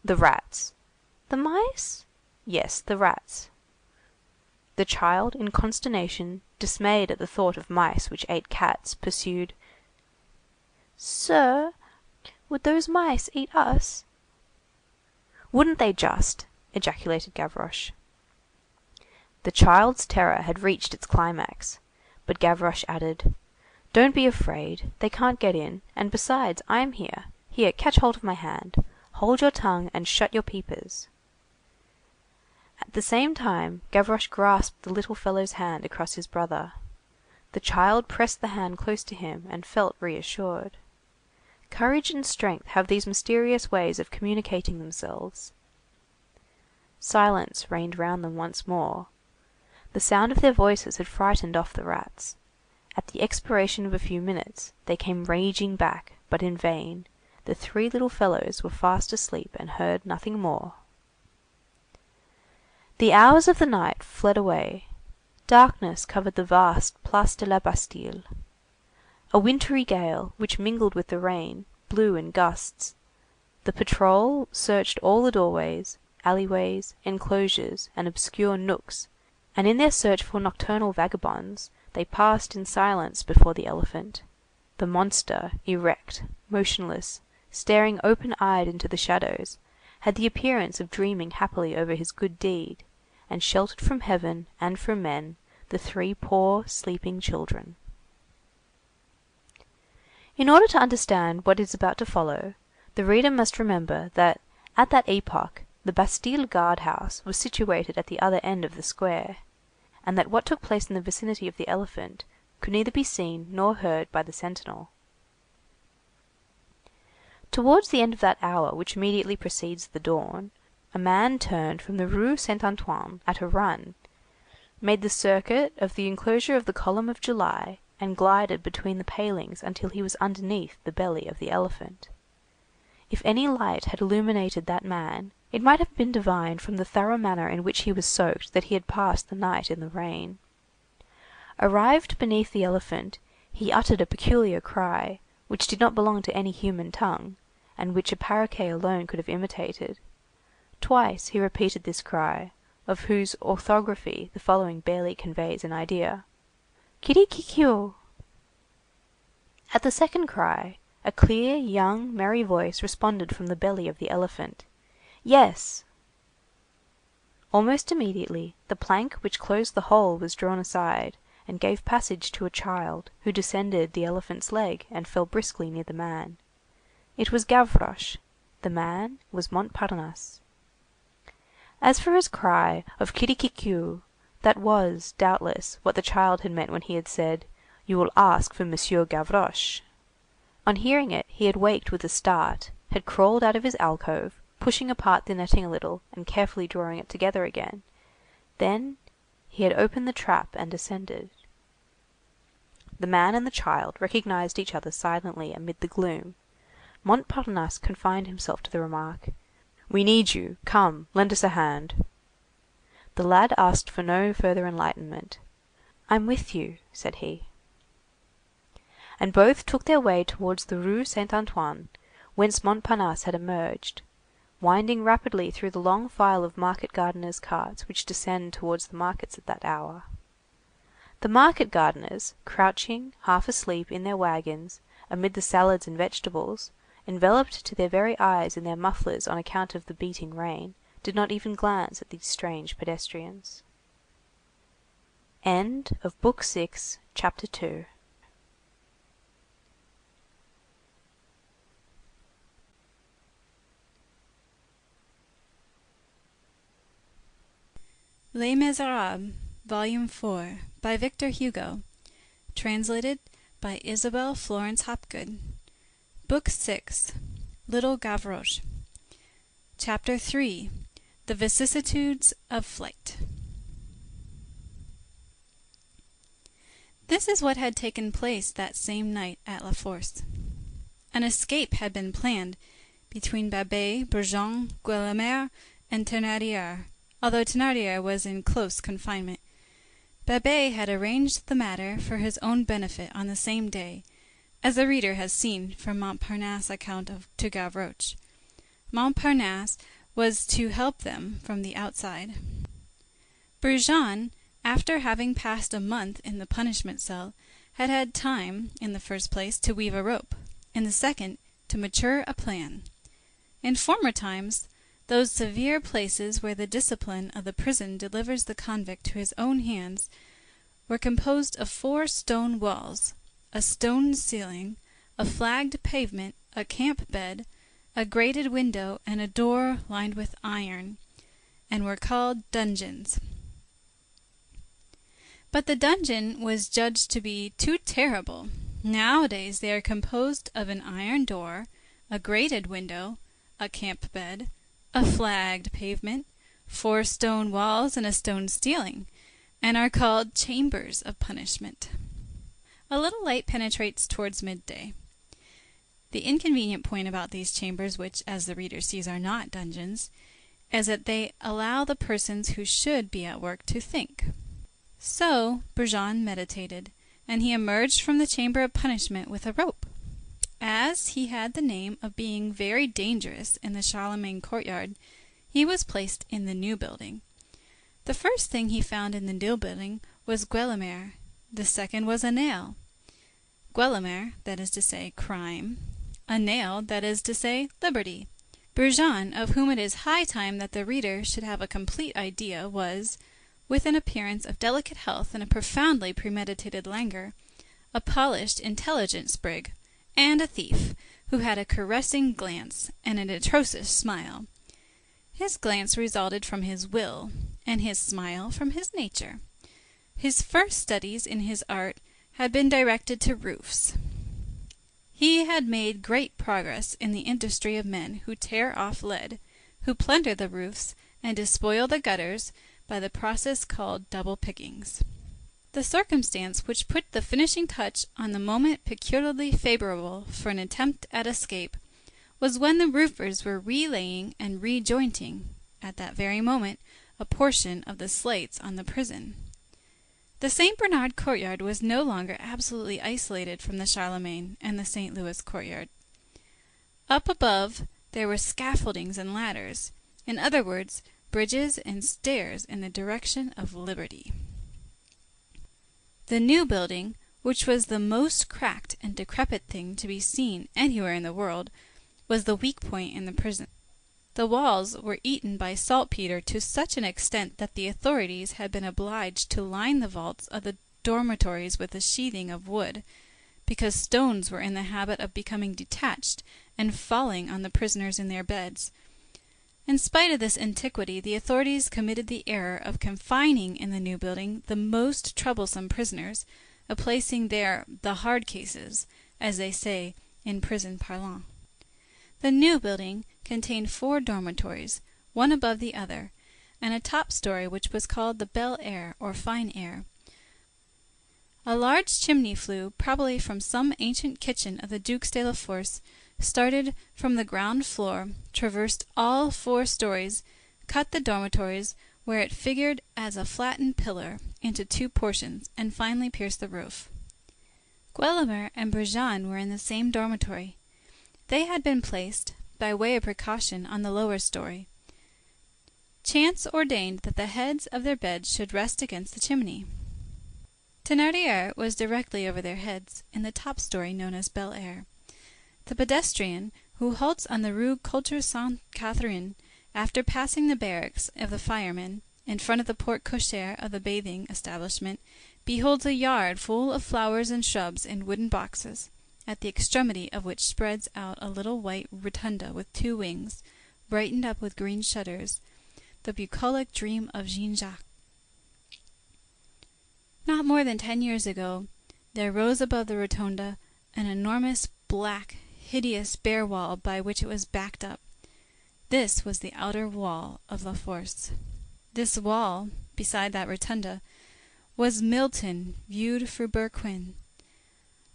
"The rats." "The mice?" "Yes, the rats." The child, in consternation, dismayed at the thought of mice which ate cats, pursued:— "Sir, would those mice eat us?" "Wouldn't they just!" ejaculated Gavroche. The child's terror had reached its climax, but Gavroche added:— "Don't be afraid, they can't get in, and besides, I'm here. Here, catch hold of my hand. Hold your tongue and shut your peepers." At the same time, Gavroche grasped the little fellow's hand across his brother. The child pressed the hand close to him and felt reassured. Courage and strength have these mysterious ways of communicating themselves. Silence reigned round them once more. The sound of their voices had frightened off the rats. At the expiration of a few minutes, they came raging back, but in vain. The three little fellows were fast asleep and heard nothing more. The hours of the night fled away. Darkness covered the vast Place de la Bastille. A wintry gale, which mingled with the rain, blew in gusts. The patrol searched all the doorways, alleyways, enclosures, and obscure nooks, and in their search for nocturnal vagabonds, they passed in silence before the elephant. The monster, erect, motionless, staring open-eyed into the shadows, had the appearance of dreaming happily over his good deed, and sheltered from heaven and from men the three poor sleeping children. In order to understand what is about to follow, the reader must remember that at that epoch the Bastille guard-house was situated at the other end of the square, and that what took place in the vicinity of the elephant could neither be seen nor heard by the sentinel. Towards the end of that hour which immediately precedes the dawn, a man turned from the Rue Saint-Antoine at a run, made the circuit of the enclosure of the Column of July, and glided between the palings until he was underneath the belly of the elephant. If any light had illuminated that man, it might have been divined from the thorough manner in which he was soaked that he had passed the night in the rain. Arrived beneath the elephant, he uttered a peculiar cry, which did not belong to any human tongue, and which a paroquet alone could have imitated. Twice he repeated this cry, of whose orthography the following barely conveys an idea: "Kiri-ki-kio." At the second cry, a clear, young, merry voice responded from the belly of the elephant: "Yes." Almost immediately, the plank which closed the hole was drawn aside, and gave passage to a child, who descended the elephant's leg and fell briskly near the man. It was Gavroche. The man was Montparnasse. As for his cry of Kirikikiu, that was, doubtless, what the child had meant when he had said, "You will ask for Monsieur Gavroche." On hearing it, he had waked with a start, had crawled out of his alcove, pushing apart the netting a little and carefully drawing it together again. Then he had opened the trap and descended. The man and the child recognized each other silently amid the gloom. Montparnasse confined himself to the remark, "We need you. Come, lend us a hand." The lad asked for no further enlightenment. "I'm with you," said he. And both took their way towards the Rue Saint-Antoine, whence Montparnasse had emerged, winding rapidly through the long file of market gardeners' carts which descend towards the markets at that hour. The market gardeners, crouching, half asleep, in their wagons, amid the salads and vegetables, enveloped to their very eyes in their mufflers on account of the beating rain, did not even glance at these strange pedestrians. End of Book 6, Chapter 2. Les Misérables, Volume 4, by Victor Hugo, translated by Isabel Florence Hopgood. Book 6, Little Gavroche. Chapter 3, The Vicissitudes of Flight. This is what had taken place that same night at La Force. An escape had been planned between Babet, Brujon, Guelemer, and Thénardier, although Thénardier was in close confinement. Babet had arranged the matter for his own benefit on the same day, as the reader has seen from Montparnasse's account to Gavroche. Montparnasse was to help them from the outside. Brujon, after having passed a month in the punishment cell, had had time, in the first place, to weave a rope, in the second, to mature a plan. In former times, those severe places where the discipline of the prison delivers the convict to his own hands were composed of 4 stone walls, a stone ceiling, a flagged pavement, a camp bed, a grated window, and a door lined with iron, and were called dungeons. But the dungeon was judged to be too terrible. Nowadays they are composed of an iron door, a grated window, a camp bed, a flagged pavement, 4 stone walls, and a stone ceiling, and are called chambers of punishment. A little light penetrates towards midday. The inconvenient point about these chambers, which, as the reader sees, are not dungeons, is that they allow the persons who should be at work to think. So Brujon meditated, and he emerged from the chamber of punishment with a rope. As he had the name of being very dangerous in the Charlemagne courtyard, he was placed in the new building. The first thing he found in the new building was Guelemer. The second was a nail. Guelemer, that is to say, crime. A nail, that is to say, liberty. Brujon, of whom it is high time that the reader should have a complete idea, was, with an appearance of delicate health and a profoundly premeditated languor, a polished, intelligent sprig, and a thief, who had a caressing glance and an atrocious smile. His glance resulted from his will, and his smile from his nature. His first studies in his art had been directed to roofs. He had made great progress in the industry of men who tear off lead, who plunder the roofs, and despoil the gutters by the process called double pickings. The circumstance which put the finishing touch on the moment peculiarly favorable for an attempt at escape was when the roofers were relaying and rejointing, at that very moment, a portion of the slates on the prison. The St. Bernard courtyard was no longer absolutely isolated from the Charlemagne and the St. Louis courtyard. Up above there were scaffoldings and ladders, in other words, bridges and stairs in the direction of liberty. The new building, which was the most cracked and decrepit thing to be seen anywhere in the world, was the weak point in the prison. The walls were eaten by saltpetre to such an extent that the authorities had been obliged to line the vaults of the dormitories with a sheathing of wood, because stones were in the habit of becoming detached and falling on the prisoners in their beds. In spite of this antiquity, the authorities committed the error of confining in the new building the most troublesome prisoners, of placing there the hard cases, as they say in prison parlance. The new building contained 4 dormitories, one above the other, and a top story which was called the bel air, or fine air. A large chimney flue, probably from some ancient kitchen of the Duc de la Force, started from the ground floor, traversed all 4 stories, cut the dormitories, where it figured as a flattened pillar, into 2 portions, and finally pierced the roof. Guelemer and Brujon were in the same dormitory. They had been placed, by way of precaution, on the lower story. Chance ordained that the heads of their beds should rest against the chimney. Thénardier was directly over their heads, in the top story known as Bel Air. The pedestrian who halts on the Rue Culture Sainte Catherine, after passing the barracks of the firemen, in front of the porte cochère of the bathing establishment, beholds a yard full of flowers and shrubs in wooden boxes, at the extremity of which spreads out a little white rotunda with 2 wings, brightened up with green shutters, the bucolic dream of Jean-Jacques. Not more than 10 years ago, there rose above the rotunda an enormous, black, hideous, bare wall by which it was backed up. This was the outer wall of La Force. This wall, beside that rotunda, was Milton viewed through Berquin.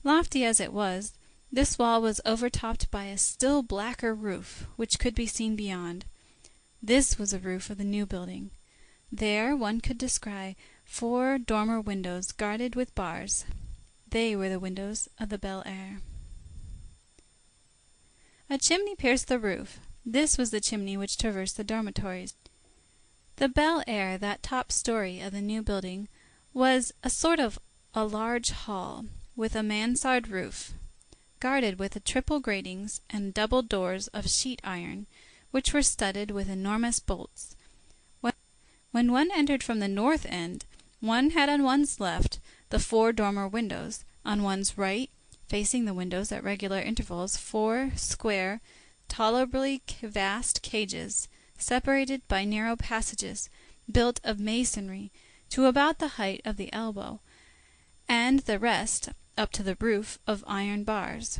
Lofty as it was, this wall was overtopped by a still blacker roof, which could be seen beyond. This was the roof of the new building. There one could descry 4 dormer windows guarded with bars. They were the windows of the Bel Air. A chimney pierced the roof. This was the chimney which traversed the dormitories. The Bel Air, that top story of the new building, was a sort of a large hall, with a mansard roof, guarded with triple gratings and double doors of sheet iron, which were studded with enormous bolts. When one entered from the north end, one had on one's left the 4 dormer windows, on one's right, facing the windows at regular intervals, 4 square, tolerably vast cages, separated by narrow passages, built of masonry, to about the height of the elbow, and the rest, up to the roof, of iron bars.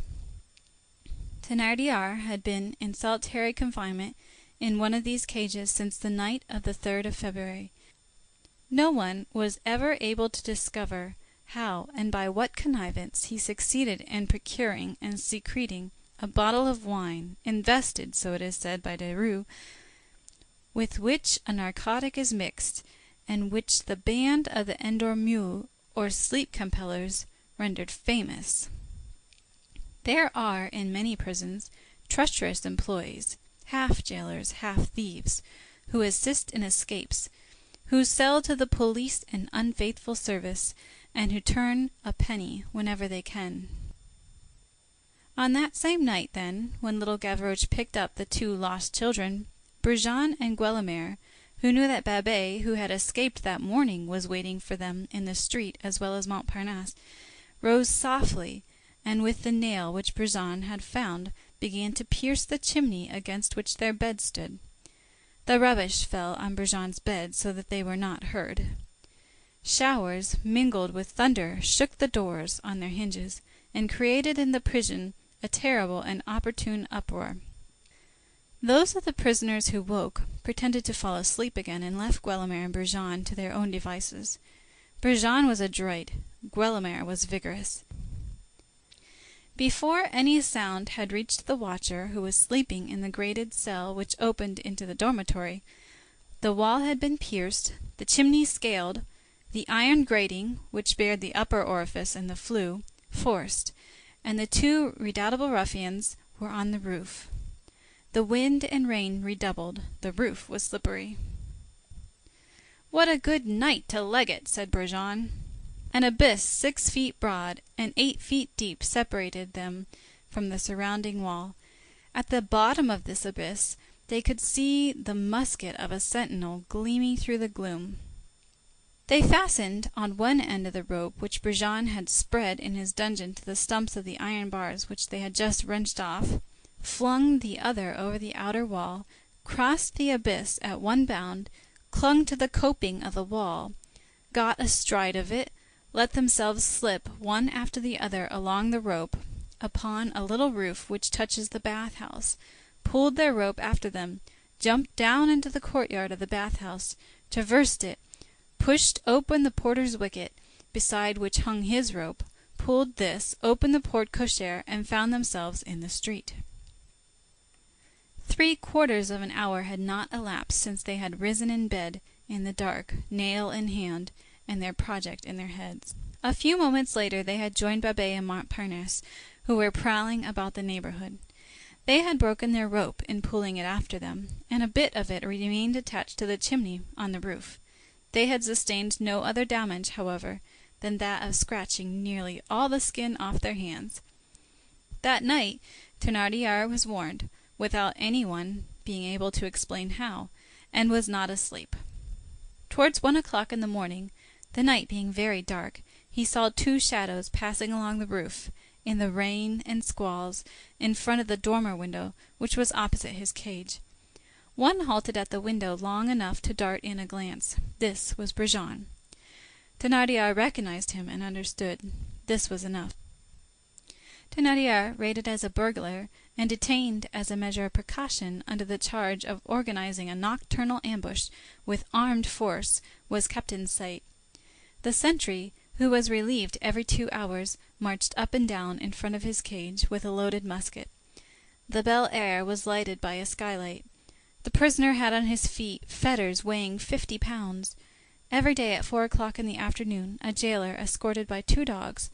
Thénardier had been in solitary confinement in one of these cages since the night of the 3rd of February. No one was ever able to discover how and by what connivance he succeeded in procuring and secreting a bottle of wine, invested, so it is said by Deroux, with which a narcotic is mixed, and which the band of the endormeurs, or sleep-compellers, rendered famous. There are, in many prisons, treacherous employees, half jailers, half thieves, who assist in escapes, who sell to the police an unfaithful service, and who turn a penny whenever they can. On that same night, then, when little Gavroche picked up the 2 lost children, Brujon and Guelemer, who knew that Babet, who had escaped that morning, was waiting for them in the street as well as Montparnasse, rose softly, and with the nail which Brujon had found, began to pierce the chimney against which their bed stood. The rubbish fell on Brujon's bed so that they were not heard. Showers, mingled with thunder, shook the doors on their hinges, and created in the prison a terrible and opportune uproar. Those of the prisoners who woke pretended to fall asleep again, and left Guelemer and Brujon to their own devices. Brujon was adroit, Guelemer was vigorous. Before any sound had reached the watcher, who was sleeping in the grated cell which opened into the dormitory, the wall had been pierced, the chimney scaled, the iron grating, which bared the upper orifice and the flue, forced, and the 2 redoubtable ruffians were on the roof. The wind and rain redoubled. The roof was slippery. "What a good night to leg it!" said Brujon. An abyss 6 feet broad and 8 feet deep separated them from the surrounding wall. At the bottom of this abyss they could see the musket of a sentinel gleaming through the gloom. They fastened on one end of the rope which Brujon had spread in his dungeon to the stumps of the iron bars which they had just wrenched off, flung the other over the outer wall, crossed the abyss at one bound, clung to the coping of the wall, got astride of it, let themselves slip one after the other along the rope upon a little roof which touches the bath-house, pulled their rope after them, jumped down into the courtyard of the bath-house, traversed it, pushed open the porter's wicket, beside which hung his rope, pulled this, opened the porte-cochere, and found themselves in the street. 3/4 of an hour had not elapsed since they had risen in bed, in the dark, nail in hand, and their project in their heads. A few moments later they had joined Babet and Montparnasse, who were prowling about the neighborhood. They had broken their rope in pulling it after them, and a bit of it remained attached to the chimney on the roof. They had sustained no other damage, however, than that of scratching nearly all the skin off their hands. That night Thénardier was warned, without any one being able to explain how, and was not asleep. Towards 1 o'clock in the morning, the night being very dark, he saw 2 shadows passing along the roof, in the rain and squalls, in front of the dormer window, which was opposite his cage. One halted at the window long enough to dart in a glance. This was Brujon. Thénardier recognized him and understood. This was enough. Thénardier, rated as a burglar, and detained as a measure of precaution under the charge of organizing a nocturnal ambush with armed force, was kept in sight. The sentry, who was relieved every 2 hours, marched up and down in front of his cage with a loaded musket. The Bel Air was lighted by a skylight. The prisoner had on his feet fetters weighing 50 pounds. Every day at 4 o'clock in the afternoon, a jailer, escorted by 2 dogs,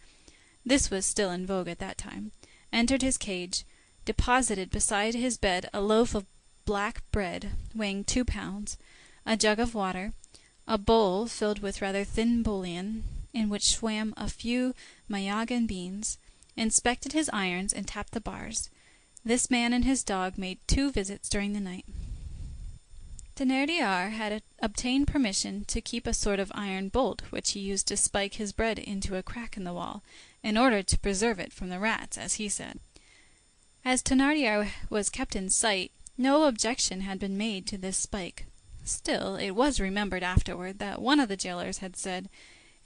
this was still in vogue at that time, entered his cage, deposited beside his bed a loaf of black bread weighing 2 pounds, a jug of water, a bowl filled with rather thin bouillon, in which swam a few Mayagan beans, inspected his irons, and tapped the bars. This man and his dog made 2 visits during the night. Thénardier had obtained permission to keep a sort of iron bolt which he used to spike his bread into a crack in the wall, in order to preserve it from the rats, as he said. As Thénardier was kept in sight, no objection had been made to this spike. Still, it was remembered afterward that one of the jailers had said,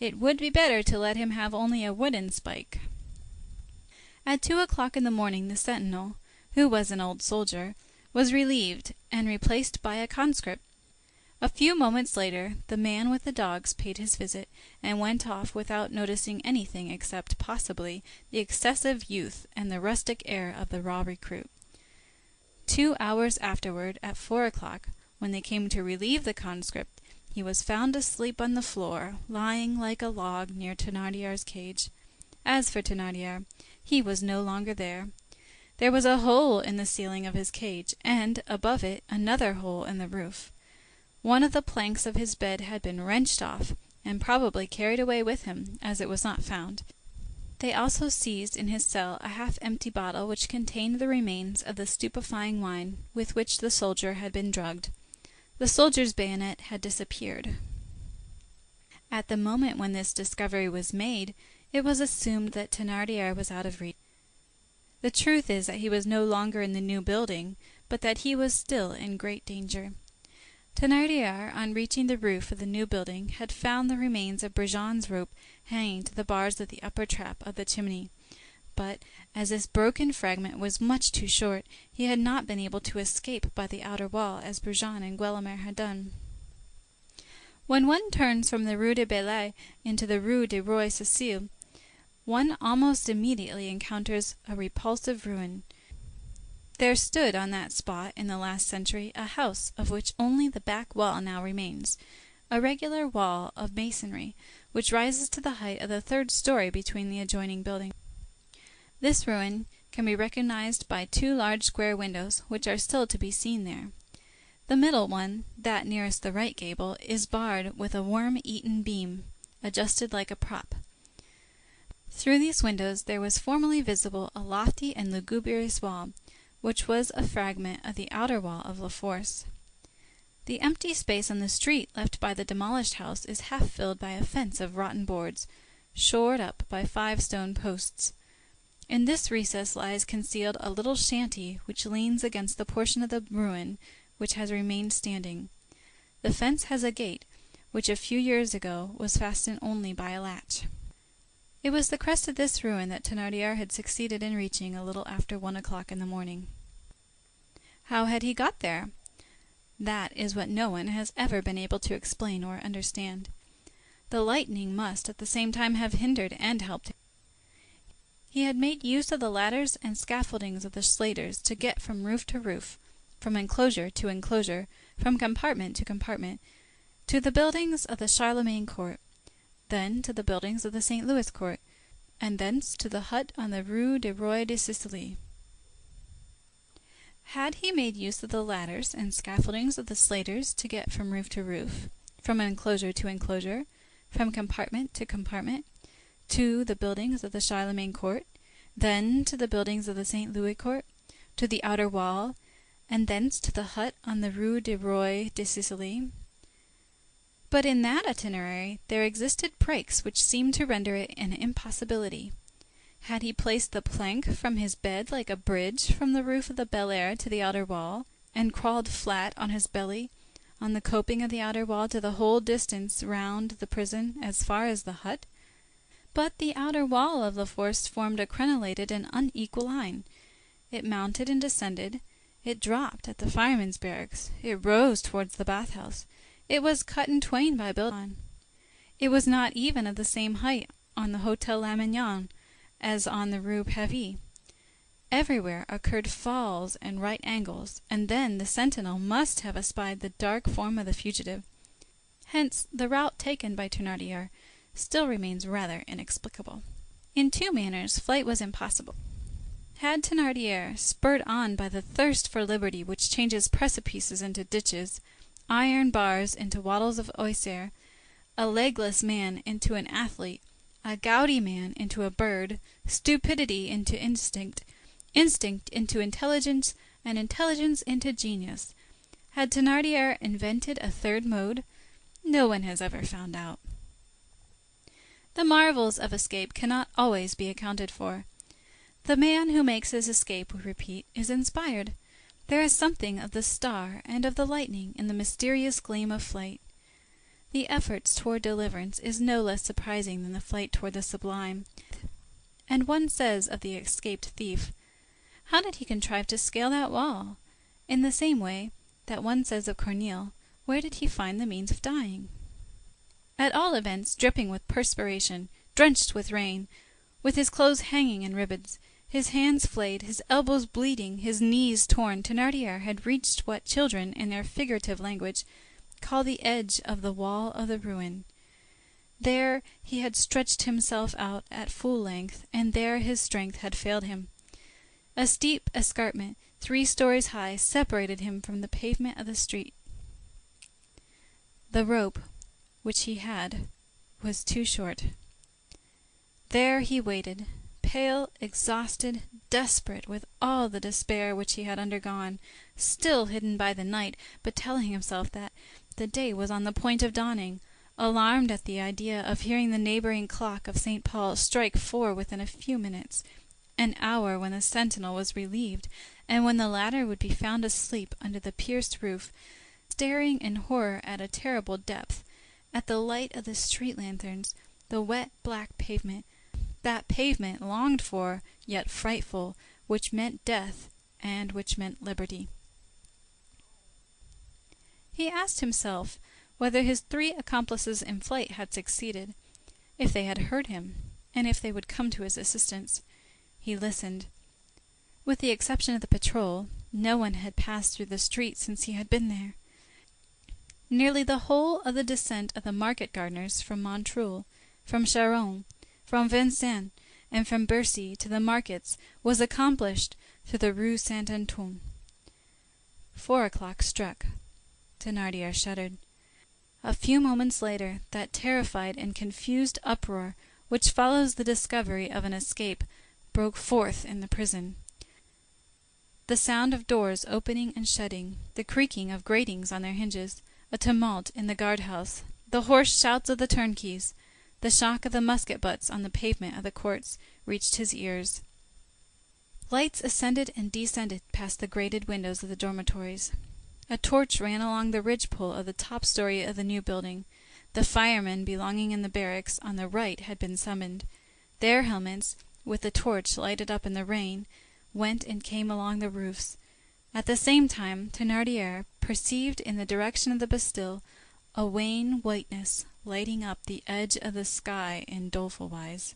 "It would be better to let him have only a wooden spike." At 2 o'clock in the morning the sentinel, who was an old soldier, was relieved and replaced by a conscript. A few moments later, the man with the dogs paid his visit, and went off without noticing anything except, possibly, the excessive youth and the rustic air of the raw recruit. 2 hours afterward, at 4 o'clock, when they came to relieve the conscript, he was found asleep on the floor, lying like a log near Thénardier's cage. As for Thénardier, he was no longer there. There was a hole in the ceiling of his cage, and, above it, another hole in the roof. One of the planks of his bed had been wrenched off, and probably carried away with him, as it was not found. They also seized in his cell a half-empty bottle which contained the remains of the stupefying wine with which the soldier had been drugged. The soldier's bayonet had disappeared. At the moment when this discovery was made, it was assumed that Thénardier was out of reach. The truth is that he was no longer in the new building, but that he was still in great danger. Thénardier, on reaching the roof of the new building, had found the remains of Brujon's rope hanging to the bars of the upper trap of the chimney. But, as this broken fragment was much too short, he had not been able to escape by the outer wall, as Brujon and Guelemer had done. When one turns from the Rue de Bellay into the Rue du Roi Cécile, one almost immediately encounters a repulsive ruin. There stood on that spot, in the last century, a house of which only the back wall now remains, a regular wall of masonry, which rises to the height of the 3rd story between the adjoining buildings. This ruin can be recognized by 2 large square windows, which are still to be seen there. The middle one, that nearest the right gable, is barred with a worm-eaten beam, adjusted like a prop. Through these windows there was formerly visible a lofty and lugubrious wall, which was a fragment of the outer wall of La Force. The empty space on the street left by the demolished house is half filled by a fence of rotten boards, shored up by 5 stone posts. In this recess lies concealed a little shanty which leans against the portion of the ruin which has remained standing. The fence has a gate, which a few years ago was fastened only by a latch. It was the crest of this ruin that Thénardier had succeeded in reaching a little after 1 o'clock in the morning. How had he got there? That is what no one has ever been able to explain or understand. The lightning must at the same time have hindered and helped him. He had made use of the ladders and scaffoldings of the slaters to get from roof to roof, from enclosure to enclosure, from compartment to compartment, to the buildings of the Charlemagne Court, then to the buildings of the St. Louis Court, and thence to the hut on the Rue du Roi de Sicile. Had he made use of the ladders and scaffoldings of the slaters to get from roof to roof, from enclosure to enclosure, from compartment to compartment, to the buildings of the Charlemagne Court, then to the buildings of the St. Louis Court, to the outer wall, and thence to the hut on the Rue du Roi de Sicile? But in that itinerary there existed breaks which seemed to render it an impossibility. Had he placed the plank from his bed like a bridge from the roof of the Bel Air to the outer wall, and crawled flat on his belly on the coping of the outer wall to the whole distance round the prison as far as the hut? But the outer wall of La Force formed a crenellated and unequal line. It mounted and descended. It dropped at the firemen's barracks. It rose towards the bathhouse. It was cut in twain by building. It was not even of the same height on the Hôtel Lamoignon as on the Rue Pavie. Everywhere occurred falls and right angles, and then the sentinel must have espied the dark form of the fugitive. Hence the route taken by Thénardier still remains rather inexplicable. In two manners flight was impossible. Had Thénardier, spurred on by the thirst for liberty which changes precipices into ditches, iron bars into wattles of osier, a legless man into an athlete, a gouty man into a bird, stupidity into instinct, instinct into intelligence, and intelligence into genius, had Thénardier invented a third mode? No one has ever found out. The marvels of escape cannot always be accounted for. The man who makes his escape, we repeat, is inspired. There is something of the star and of the lightning in the mysterious gleam of flight. The efforts toward deliverance is no less surprising than the flight toward the sublime. And one says of the escaped thief, "How did he contrive to scale that wall?" In the same way that one says of Corneille, "Where did he find the means of dying?" At all events, dripping with perspiration, drenched with rain, with his clothes hanging in ribbons, his hands flayed, his elbows bleeding, his knees torn, Thénardier had reached what children, in their figurative language, call the edge of the wall of the ruin. There he had stretched himself out at full length, and there his strength had failed him. A steep escarpment, 3 stories high, separated him from the pavement of the street. The rope which he had was too short. There he waited, pale, exhausted, desperate with all the despair which he had undergone, still hidden by the night, but telling himself that the day was on the point of dawning, alarmed at the idea of hearing the neighboring clock of St. Paul strike 4 within a few minutes, an hour when the sentinel was relieved, and when the latter would be found asleep under the pierced roof, staring in horror at a terrible depth, at the light of the street lanterns, the wet black pavement, that pavement longed for, yet frightful, which meant death and which meant liberty. He asked himself whether his 3 accomplices in flight had succeeded, if they had heard him, and if they would come to his assistance. He listened. With the exception of the patrol, no one had passed through the street since he had been there. Nearly the whole of the descent of the market gardeners from Montreuil, from Charonne, from Vincennes, and from Bercy to the markets was accomplished through the Rue Saint-Antoine. 4 o'clock struck. Thénardier shuddered. A few moments later, that terrified and confused uproar which follows the discovery of an escape broke forth in the prison. The sound of doors opening and shutting, the creaking of gratings on their hinges, a tumult in the guard-house, the hoarse shouts of the turnkeys, the shock of the musket butts on the pavement of the courts reached his ears. Lights ascended and descended past the grated windows of the dormitories. A torch ran along the ridgepole of the top story of the new building. The firemen belonging in the barracks on the right had been summoned. Their helmets, with the torch lighted up in the rain, went and came along the roofs. At the same time, Thénardier perceived in the direction of the Bastille a wan whiteness lighting up the edge of the sky in doleful wise.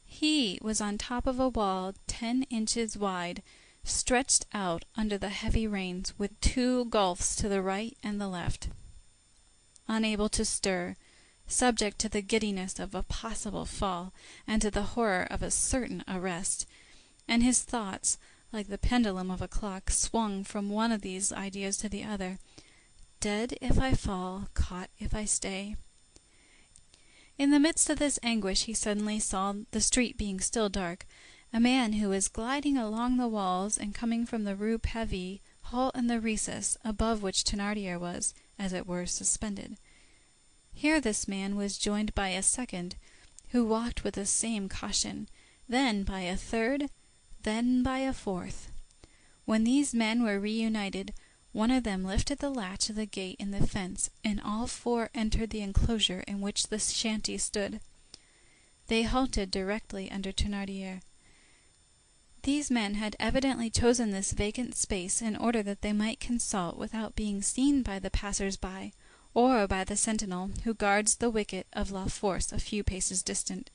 He was on top of a wall 10 inches wide, stretched out under the heavy rains, with 2 gulfs to the right and the left. Unable to stir, subject to the giddiness of a possible fall, and to the horror of a certain arrest, and his thoughts, like the pendulum of a clock, swung from one of these ideas to the other. Dead if I fall, caught if I stay. In the midst of this anguish he suddenly saw, the street being still dark, a man who was gliding along the walls and coming from the Rue Pavée halt in the recess above which Thénardier was, as it were, suspended. Here this man was joined by a second, who walked with the same caution, then by a third, then by a fourth. When these men were reunited, one of them lifted the latch of the gate in the fence, and all 4 entered the enclosure in which the shanty stood. They halted directly under Thénardier. These men had evidently chosen this vacant space in order that they might consult without being seen by the passers-by, or by the sentinel who guards the wicket of La Force a few paces distant.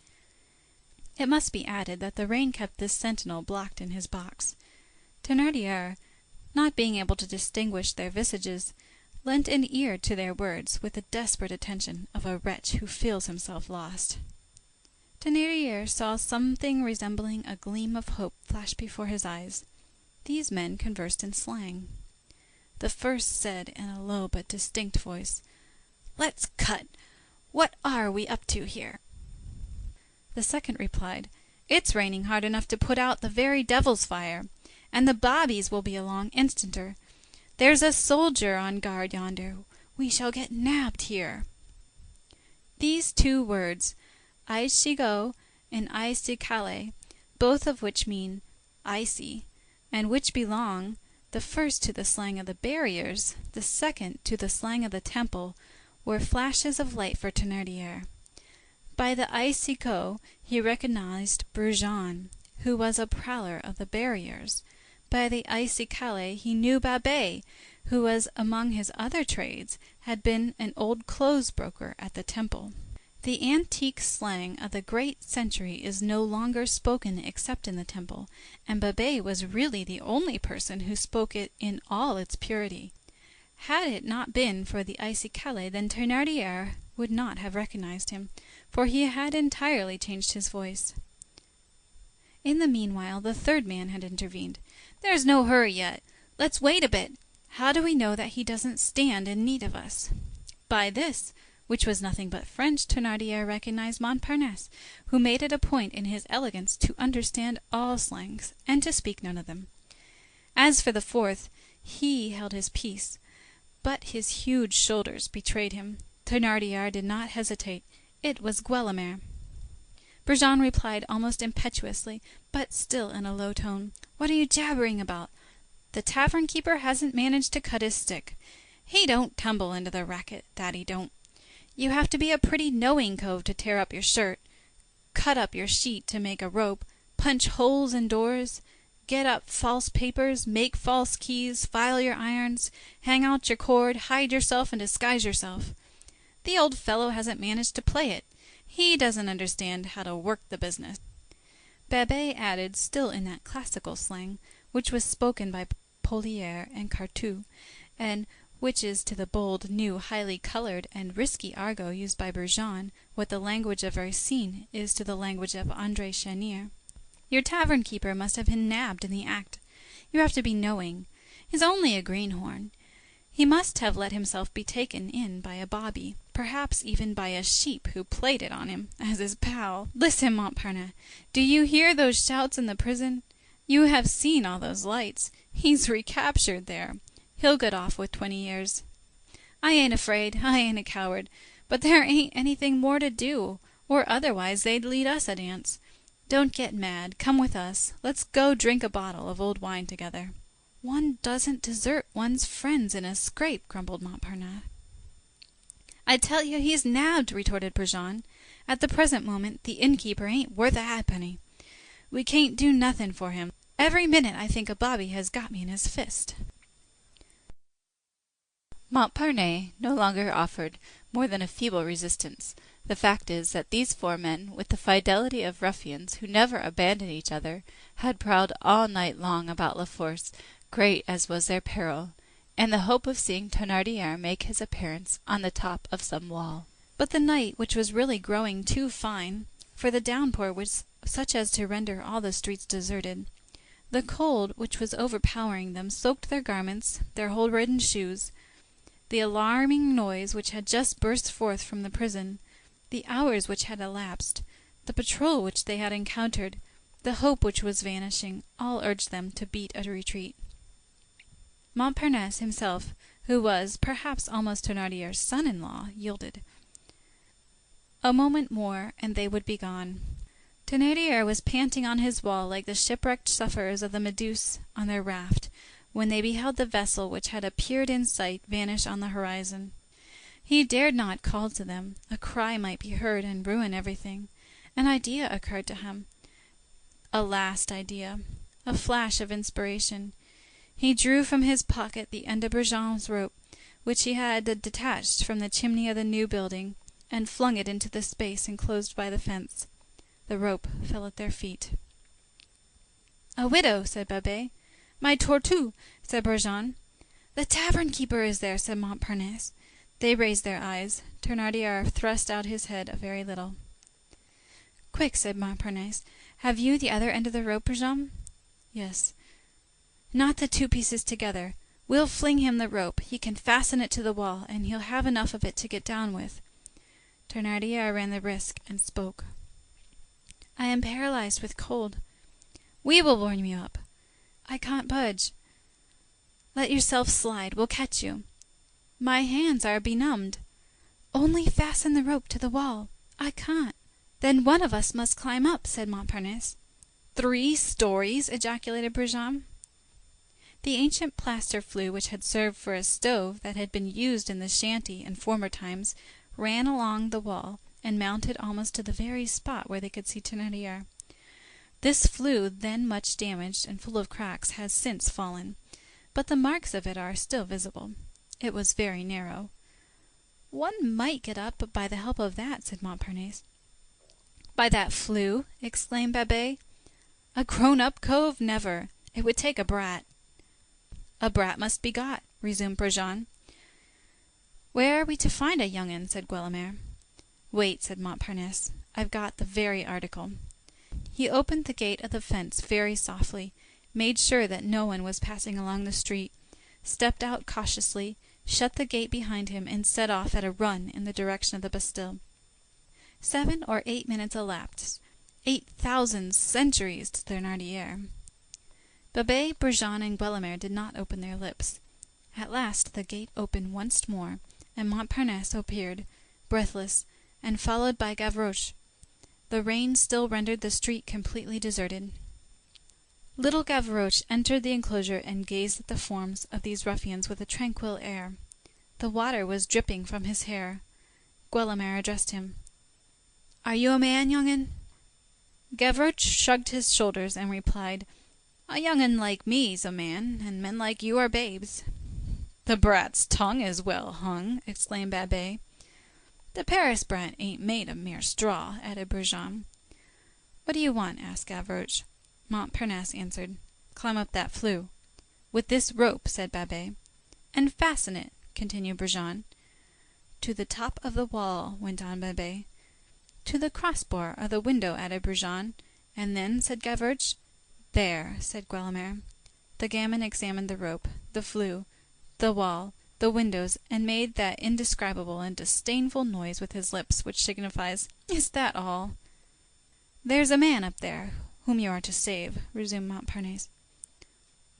It must be added that the rain kept this sentinel blocked in his box. Thénardier, not being able to distinguish their visages, lent an ear to their words with the desperate attention of a wretch who feels himself lost. Thénardier saw something resembling a gleam of hope flash before his eyes. These men conversed in slang. The first said in a low but distinct voice, "Let's cut. What are we up to here?" The second replied, "It's raining hard enough to put out the very devil's fire, and the bobbies will be along instanter. There's a soldier on guard yonder. We shall get nabbed here." These 2 words, "icigo" and "icicale," both of which mean icy, and which belong, the first to the slang of the barriers, the second to the slang of the Temple, were flashes of light for Thénardier. By the icigo he recognized Brujon, who was a prowler of the barriers. By the icicale he knew Babet, who was among his other trades, had been an old clothes broker at the Temple. The antique slang of the great century is no longer spoken except in the Temple, and Babet was really the only person who spoke it in all its purity. Had it not been for the icicale, then Thénardier would not have recognized him, for he had entirely changed his voice. In the meanwhile, the third man had intervened. "There's no hurry yet. Let's wait a bit. How do we know that he doesn't stand in need of us?" By this, which was nothing but French, Thénardier recognized Montparnasse, who made it a point in his elegance to understand all slangs, and to speak none of them. As for the fourth, he held his peace, but his huge shoulders betrayed him. Thénardier did not hesitate. It was Guelemer. Brujon replied almost impetuously, but still in a low tone, "What are you jabbering about? The tavern-keeper hasn't managed to cut his stick. He don't tumble into the racket, that he don't. You have to be a pretty knowing cove to tear up your shirt, cut up your sheet to make a rope, punch holes in doors, get up false papers, make false keys, file your irons, hang out your cord, hide yourself and disguise yourself. The old fellow hasn't managed to play it. He doesn't understand how to work the business." Babet added, still in that classical slang, which was spoken by Polière and Cartouche, and which is to the bold, new, highly colored, and risky argot used by Brujon, what the language of Racine is to the language of André Chenier. "Your tavern-keeper must have been nabbed in the act. You have to be knowing. He's only a greenhorn. He must have let himself be taken in by a bobby, perhaps even by a sheep who played it on him, as his pal. Listen, Montparnasse, do you hear those shouts in the prison? You have seen all those lights. He's recaptured there. He'll get off with 20 years. I ain't afraid, I ain't a coward, but there ain't anything more to do, or otherwise they'd lead us a dance. Don't get mad, come with us, let's go drink a bottle of old wine together." One doesn't desert one's friends in a scrape, grumbled Montparnasse. I tell you he's nabbed, retorted Brujon. At the present moment, the innkeeper ain't worth a halfpenny. We can't do nothing for him. Every minute I think a bobby has got me in his fist. Montparnasse no longer offered more than a feeble resistance. The fact is that these four men, with the fidelity of ruffians who never abandon each other, had prowled all night long about La Force, great as was their peril, and the hope of seeing Thénardier make his appearance on the top of some wall. But the night, which was really growing too fine, for the downpour was such as to render all the streets deserted, the cold, which was overpowering them, soaked their garments, their hole-ridden shoes, the alarming noise which had just burst forth from the prison, the hours which had elapsed, the patrol which they had encountered, the hope which was vanishing, all urged them to beat a retreat. Montparnasse himself, who was, perhaps, almost Thénardier's son-in-law, yielded. A moment more, and they would be gone. Thénardier was panting on his wall like the shipwrecked sufferers of the Méduse on their raft, when they beheld the vessel which had appeared in sight vanish on the horizon. He dared not call to them. A cry might be heard and ruin everything. An idea occurred to him. A last idea. A flash of inspiration. He drew from his pocket the end of Brujon's rope, which he had detached from the chimney of the new building, and flung it into the space enclosed by the fence. The rope fell at their feet. "A widow," said Babet. "My Tortue," said Brujon. "The tavern-keeper is there," said Montparnasse. They raised their eyes. Thénardier thrust out his head a very little. "Quick," said Montparnasse. "Have you the other end of the rope, Brujon?" "Yes." "Knot the two pieces together. We'll fling him the rope. He can fasten it to the wall, and he'll have enough of it to get down with." Thénardier ran the risk and spoke. "I am paralyzed with cold." "We will warm you up." "I can't budge." "Let yourself slide. We'll catch you." "My hands are benumbed." "Only fasten the rope to the wall." "I can't." "Then one of us must climb up," said Montparnasse. 3 stories!" ejaculated Brujon. The ancient plaster flue which had served for a stove that had been used in the shanty in former times ran along the wall and mounted almost to the very spot where they could see Thénardier. This flue, then much damaged and full of cracks, has since fallen, but the marks of it are still visible. It was very narrow. "One might get up by the help of that," said Montparnasse. "By that flue?" exclaimed Babet. "A grown-up cove? Never. It would take a brat." "A brat must be got," resumed Brujon. "Where are we to find a young un?" said Guelemer. "Wait," said Montparnasse. "I've got the very article." He opened the gate of the fence very softly, made sure that no one was passing along the street, stepped out cautiously, shut the gate behind him, and set off at a run in the direction of the Bastille. 7 or 8 minutes elapsed. 8,000 centuries to Thénardier. Babet, Brujon, and Guelemer did not open their lips. At last the gate opened once more, and Montparnasse appeared, breathless, and followed by Gavroche. The rain still rendered the street completely deserted. Little Gavroche entered the enclosure and gazed at the forms of these ruffians with a tranquil air. The water was dripping from his hair. Guelemer addressed him. "Are you a man, young un?" Gavroche shrugged his shoulders and replied, "A young un like me's a man, and men like you are babes." "The brat's tongue is well hung," exclaimed Babet. "The Paris brat ain't made of mere straw," added Brujon. "What do you want?" asked Gavroche. Montparnasse answered, "Climb up that flue." "With this rope," said Babet. "And fasten it," continued Brujon. "To the top of the wall," went on Babet. "To the crossbar of the window," added Brujon. "And then?" said Gavroche. "There," said Guelemer. The gamin examined the rope, the flue, the wall, the windows, and made that indescribable and disdainful noise with his lips which signifies, "Is that all?" "There's a man up there whom you are to save," resumed Montparnasse.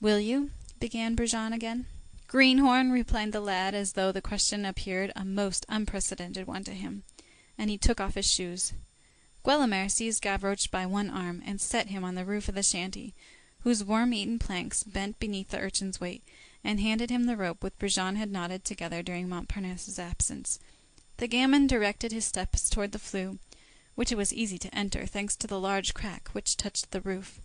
"Will you?" began Brujon again. "Greenhorn," replied the lad, as though the question appeared a most unprecedented one to him, and he took off his shoes. Guelemer seized Gavroche by one arm and set him on the roof of the shanty, whose worm-eaten planks bent beneath the urchin's weight, and handed him the rope which Brujon had knotted together during Montparnasse's absence. The gamin directed his steps toward the flue, which it was easy to enter, thanks to the large crack which touched the roof.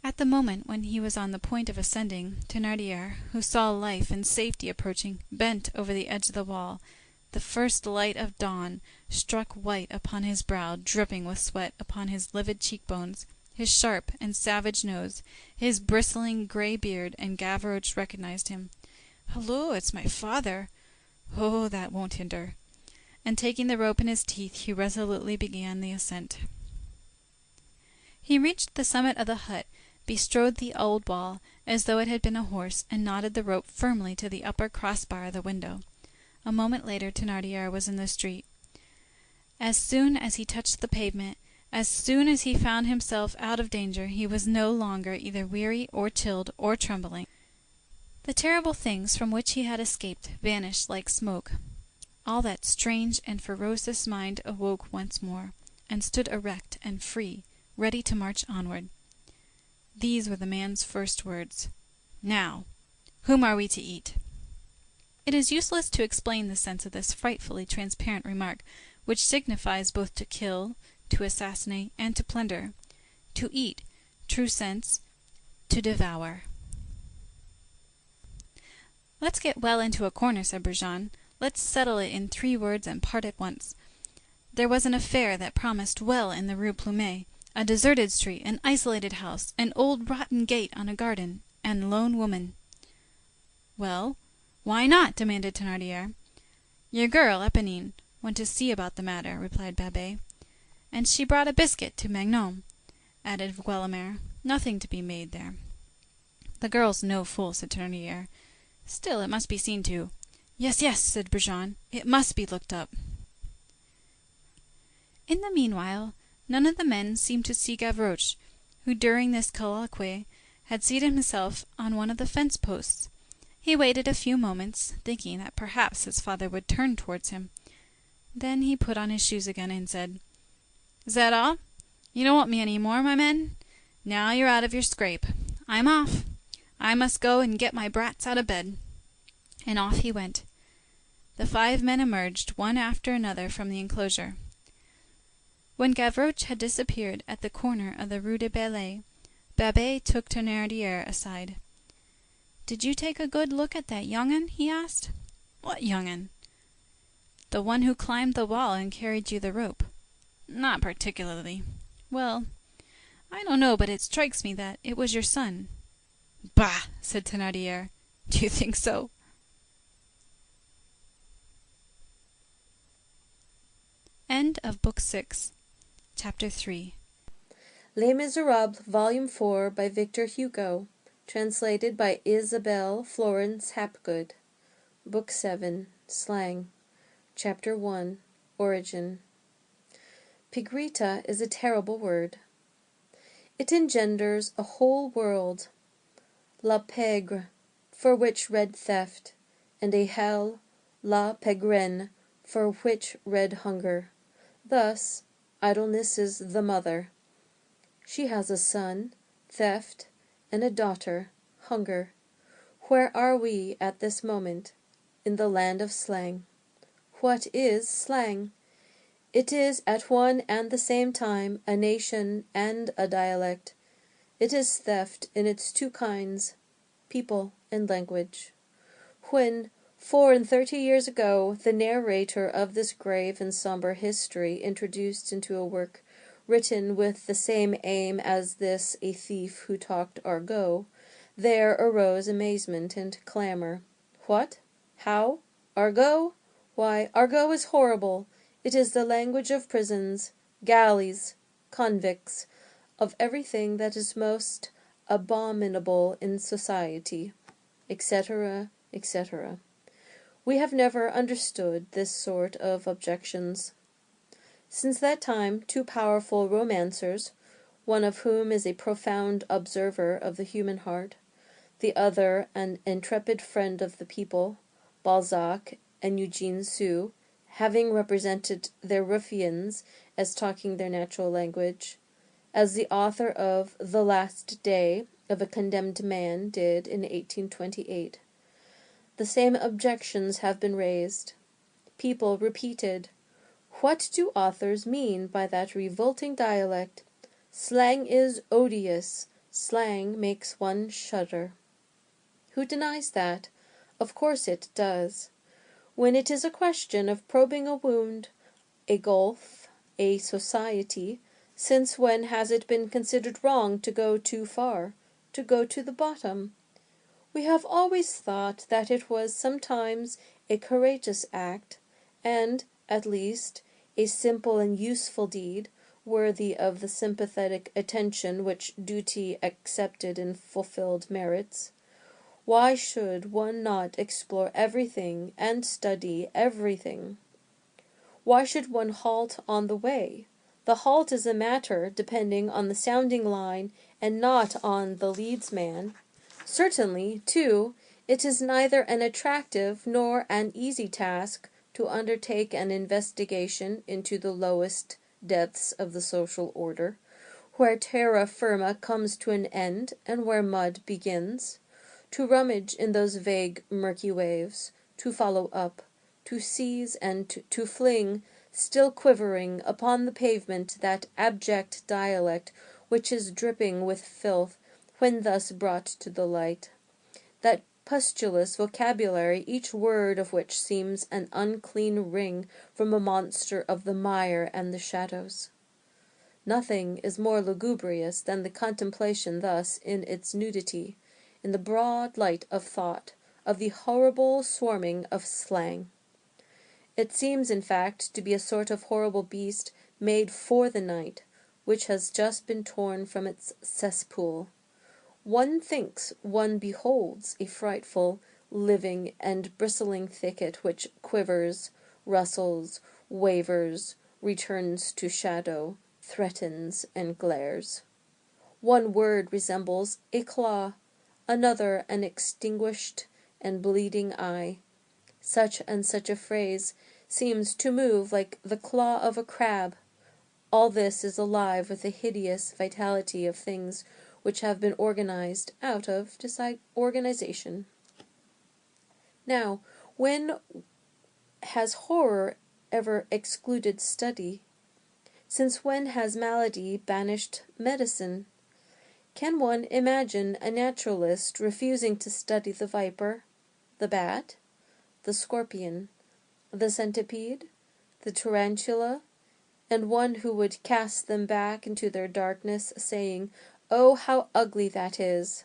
At the moment when he was on the point of ascending, Thénardier, who saw life and safety approaching, bent over the edge of the wall. The first light of dawn struck white upon his brow, dripping with sweat upon his livid cheekbones, his sharp and savage nose, his bristling gray beard, and Gavroche recognized him. "Hullo, it's my father! Oh, that won't hinder." And taking the rope in his teeth, he resolutely began the ascent. He reached the summit of the hut, bestrode the old wall as though it had been a horse, and knotted the rope firmly to the upper crossbar of the window. A moment later, Thénardier was in the street. As soon as he touched the pavement, as soon as he found himself out of danger, he was no longer either weary or chilled or trembling. The terrible things from which he had escaped vanished like smoke. All that strange and ferocious mind awoke once more, and stood erect and free, ready to march onward. These were the man's first words. "Now, whom are we to eat?" It is useless to explain the sense of this frightfully transparent remark, which signifies both to kill, to assassinate, and to plunder. To eat, true sense, to devour. "Let's get well into a corner," said Brujon. "Let's settle it in 3 words and part at once. There was an affair that promised well in the Rue Plumet, a deserted street, an isolated house, an old rotten gate on a garden, and lone woman." "Well, why not?" demanded Thénardier. "Your girl, Éponine, went to see about the matter," replied Babet. "And she brought a biscuit to Magnon," added Guelemer. "Nothing to be made there." "The girl's no fool," said Thénardier. "Still, it must be seen to." "Yes, yes," said Brujon, "it must be looked up." In the meanwhile, none of the men seemed to see Gavroche, who during this colloquy had seated himself on one of the fence posts. He waited a few moments, thinking that perhaps his father would turn towards him. Then he put on his shoes again and said, "Is that all? You don't want me any more, my men? Now you're out of your scrape. I'm off. I must go and get my brats out of bed." And off he went. The 5 men emerged, one after another, from the enclosure. When Gavroche had disappeared at the corner of the Rue de Bellay, Babet took Thénardier aside. "Did you take a good look at that young 'un?" he asked. "What young 'un?" "The one who climbed the wall and carried you the rope." "Not particularly." "Well, I don't know, but it strikes me that it was your son." "Bah!" said Thénardier. "Do you think so?" End of Book 6. Chapter 3. Les Misérables, Volume 4, by Victor Hugo, translated by Isabelle Florence Hapgood. Book 7, Slang. Chapter 1, Origin. Pigrita is a terrible word. It engenders a whole world. La pègre, for which read theft, and a hell, la pégrenne, for which read hunger. Thus, idleness is the mother. She has a son, theft, and a daughter, hunger. Where are we at this moment? In the land of slang. What is slang? It is at one and the same time a nation and a dialect. It is theft in its 2 kinds, people and language. When, 34 years ago, the narrator of this grave and sombre history introduced into a work written with the same aim as this a thief who talked argot, there arose amazement and clamor. What? How? Argot? Why, argot is horrible. It is the language of prisons, galleys, convicts, of everything that is most abominable in society, etc., etc. We have never understood this sort of objections. Since that time 2 powerful romancers, one of whom is a profound observer of the human heart, the other an intrepid friend of the people, Balzac and Eugene Sue, having represented their ruffians as talking their natural language, as the author of The Last Day of a Condemned Man did in 1828. The same objections have been raised. People repeated, "What do authors mean by that revolting dialect? Slang is odious. Slang makes one shudder." Who denies that? Of course it does. When it is a question of probing a wound, a gulf, a society, since when has it been considered wrong to go too far, to go to the bottom? We have always thought that it was sometimes a courageous act, and, at least, a simple and useful deed, worthy of the sympathetic attention which duty accepted and fulfilled merits. Why should one not explore everything and study everything? Why should one halt on the way? The halt is a matter depending on the sounding line and not on the leadsman. Certainly, too, it is neither an attractive nor an easy task to undertake an investigation into the lowest depths of the social order, where terra firma comes to an end and where mud begins, to rummage in those vague murky waves, to follow up, to seize and to fling, still quivering, upon the pavement that abject dialect which is dripping with filth when thus brought to the light, that pustulous vocabulary, each word of which seems an unclean ring from a monster of the mire and the shadows. Nothing is more lugubrious than the contemplation thus in its nudity, in the broad light of thought, of the horrible swarming of slang. It seems, in fact, to be a sort of horrible beast made for the night, which has just been torn from its cesspool. One thinks one beholds a frightful, living, and bristling thicket which quivers, rustles, wavers, returns to shadow, threatens, and glares. One word resembles a claw, another an extinguished and bleeding eye. Such and such a phrase seems to move like the claw of a crab. All this is alive with the hideous vitality of things which have been organized out of disorganization. Now, when has horror ever excluded study? Since when has malady banished medicine? Can one imagine a naturalist refusing to study the viper, the bat, the scorpion, the centipede, the tarantula, and one who would cast them back into their darkness, saying, "Oh, how ugly that is"?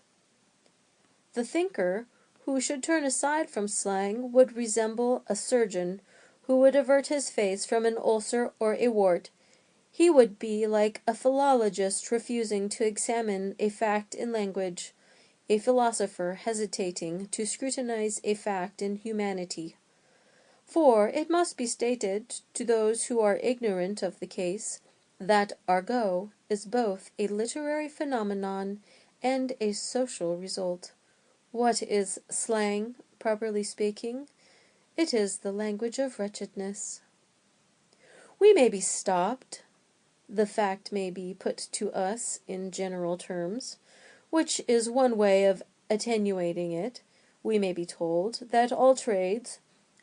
The thinker who should turn aside from slang would resemble a surgeon who would avert his face from an ulcer or a wart. He would be like a philologist refusing to examine a fact in language, a philosopher hesitating to scrutinize a fact in humanity. For it must be stated to those who are ignorant of the case, that argot is both a literary phenomenon and a social result. What is slang, properly speaking? It is the language of wretchedness. We may be stopped. The fact may be put to us in general terms, which is one way of attenuating it. We may be told that all trades,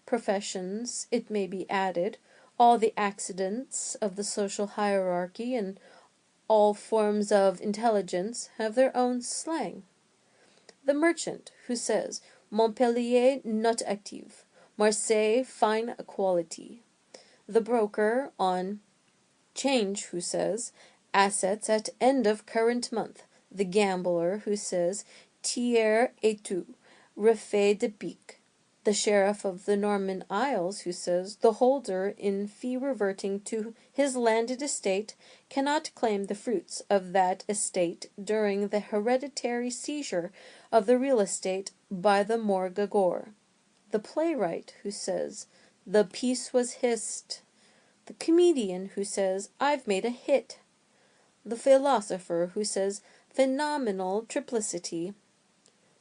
professions, it may be added, all the accidents of the social hierarchy and all forms of intelligence have their own slang. The merchant who says, "Montpellier not active, Marseille fine quality." The broker on 'Change who says, "Assets at end of current month." The gambler who says, "Tiers et tout, refait de pique." The sheriff of the Norman Isles who says, "The holder in fee reverting to his landed estate cannot claim the fruits of that estate during the hereditary seizure of the real estate by the mortgagor." The playwright who says, "The piece was hissed." The comedian who says, "I've made a hit." The philosopher who says, "Phenomenal triplicity."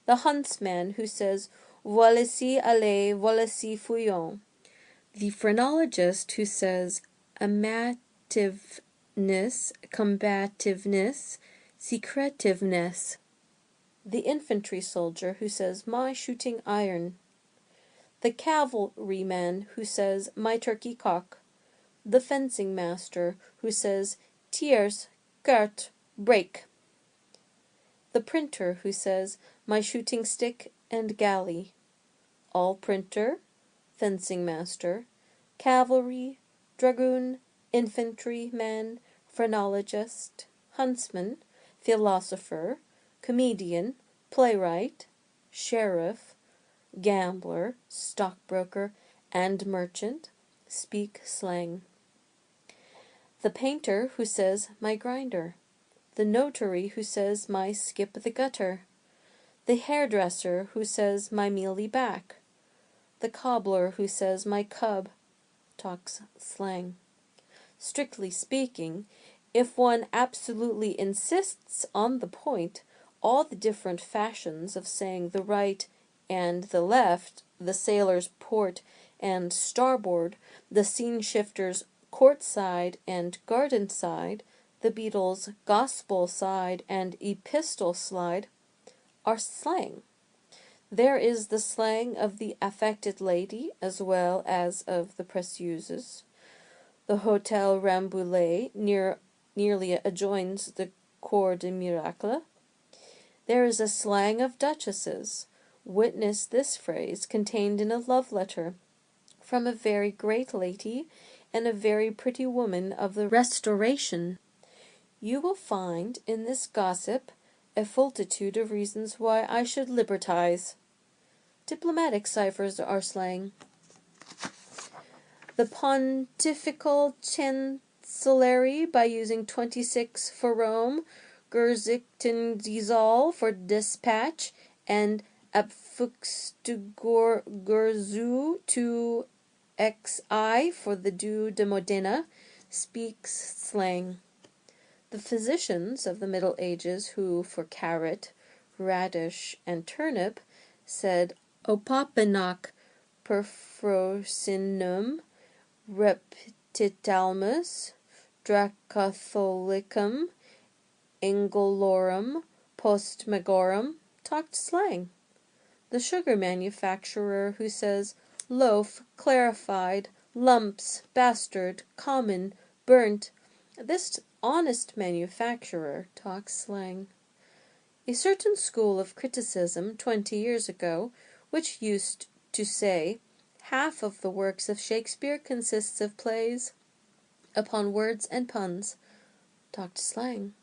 The huntsman who says, "Voici allez, voici fuyons." The phrenologist who says, "Amative combativeness, secretiveness. The infantry soldier who says, "My shooting iron." The cavalryman who says, "My turkey cock." The fencing master who says, "Tierce, carte, break." The printer who says, "My shooting stick and galley." All printer, fencing master, cavalry, dragoon, infantry man, phrenologist, huntsman, philosopher, comedian, playwright, sheriff, gambler, stockbroker, and merchant speak slang. The painter who says, "My grinder." The notary who says, "My skip the gutter." The hairdresser who says, "My mealy back." The cobbler who says, "My cub," talks slang. Strictly speaking, if one absolutely insists on the point, all the different fashions of saying the right and the left, the sailor's port and starboard, the scene shifter's court side and garden side, the Beatles' gospel side and epistle slide, are slang. There is the slang of the affected lady as well as of the précieuses. The Hotel Rambouillet nearly adjoins the Cour des Miracles. There is a slang of duchesses. Witness this phrase contained in a love letter from a very great lady and a very pretty woman of the Restoration. You will find in this gossip a multitude of reasons why I should libertize. Diplomatic ciphers are slang. The Pontifical Chancellery, by using 26 for Rome, Gerzichtendiesel for dispatch, and Abfuchsgurzu to XI for the Due de Modena, speaks slang. The physicians of the Middle Ages who, for carrot, radish, and turnip, said Opopinac perfrosinum, reptitalmus, dracotholicum, angolorum, postmegorum, talked slang. The sugar manufacturer who says loaf, clarified, lumps, bastard, common, burnt, this honest manufacturer talks slang. A certain school of criticism 20 years ago, which used to say, half of the works of Shakespeare consists of plays upon words and puns, talked slang.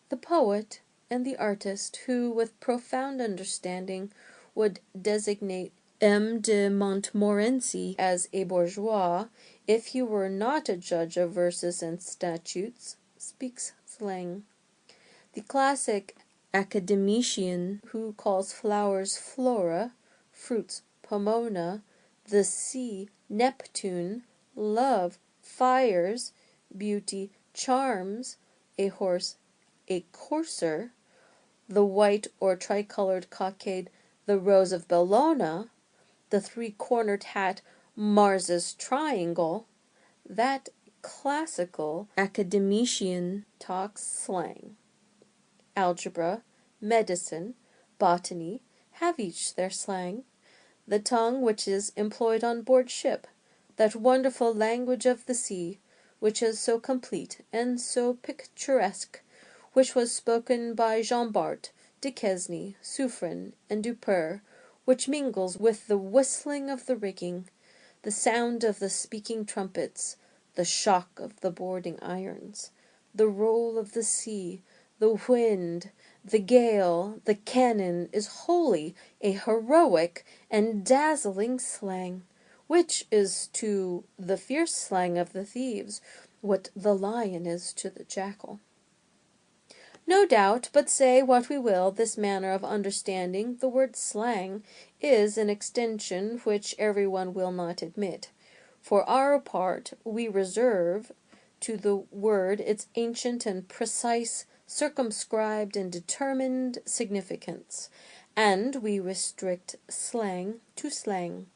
The poet and the artist who, with profound understanding, would designate M. de Montmorency as a bourgeois, if he were not a judge of verses and statutes, speaks slang. The classic academician who calls flowers flora, fruits pomona, the sea Neptune, love fires, beauty charms, a horse a courser, the white or tricolored cockade the rose of Bellona, the three-cornered hat Mars's triangle, that classical academician talks slang. Algebra, medicine, botany have each their slang. The tongue which is employed on board ship, that wonderful language of the sea, which is so complete and so picturesque, which was spoken by Jean Bart, Duquesne, Suffren, and Duper, which mingles with the whistling of the rigging, the sound of the speaking trumpets, the shock of the boarding irons, the roll of the sea, the wind, the gale, the cannon, is wholly a heroic and dazzling slang, which is to the fierce slang of the thieves what the lion is to the jackal. No doubt, but say what we will, this manner of understanding the word slang is an extension which everyone will not admit. For our part, we reserve to the word its ancient and precise, circumscribed and determined significance, and we restrict slang to slang.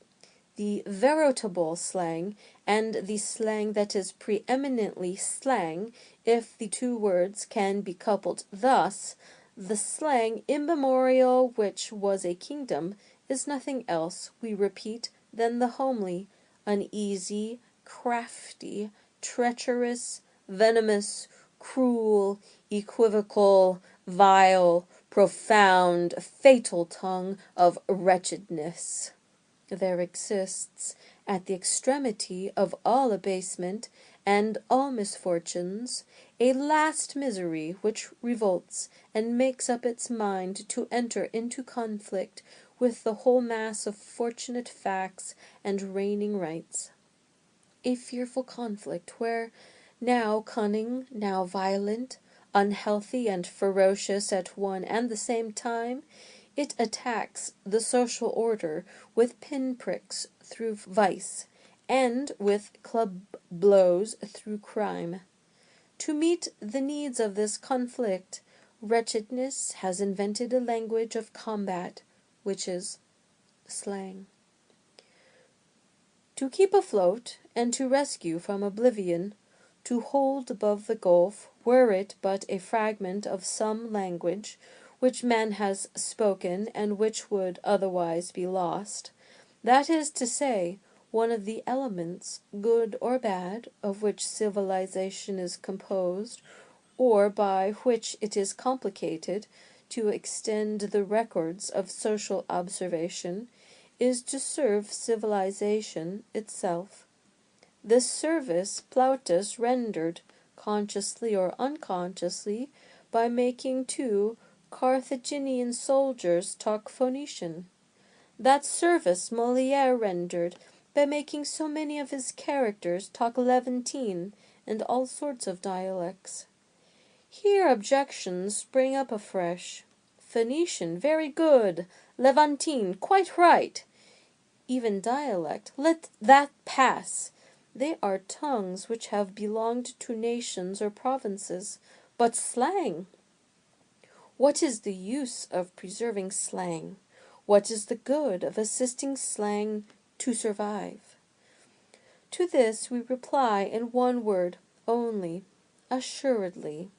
the veritable slang, and the slang that is preeminently slang, if the two words can be coupled thus, the slang immemorial which was a kingdom, is nothing else, we repeat, than the homely, uneasy, crafty, treacherous, venomous, cruel, equivocal, vile, profound, fatal tongue of wretchedness. There exists, at the extremity of all abasement and all misfortunes, a last misery which revolts and makes up its mind to enter into conflict with the whole mass of fortunate facts and reigning rights. A fearful conflict, where, now cunning, now violent, unhealthy and ferocious at one and the same time, it attacks the social order with pin-pricks through vice, and with club blows through crime. To meet the needs of this conflict, wretchedness has invented a language of combat, which is slang. To keep afloat, and to rescue from oblivion, to hold above the gulf, were it but a fragment of some language, which man has spoken, and which would otherwise be lost, that is to say, one of the elements, good or bad, of which civilization is composed, or by which it is complicated, to extend the records of social observation, is to serve civilization itself. This service Plautus rendered, consciously or unconsciously, by making two Carthaginian soldiers talk Phoenician. That service Molière rendered by making so many of his characters talk Levantine and all sorts of dialects. Here objections spring up afresh. Phoenician, very good. Levantine, quite right. Even dialect, let that pass. They are tongues which have belonged to nations or provinces. But slang! What is the use of preserving slang? What is the good of assisting slang to survive? To this we reply in one word only, assuredly.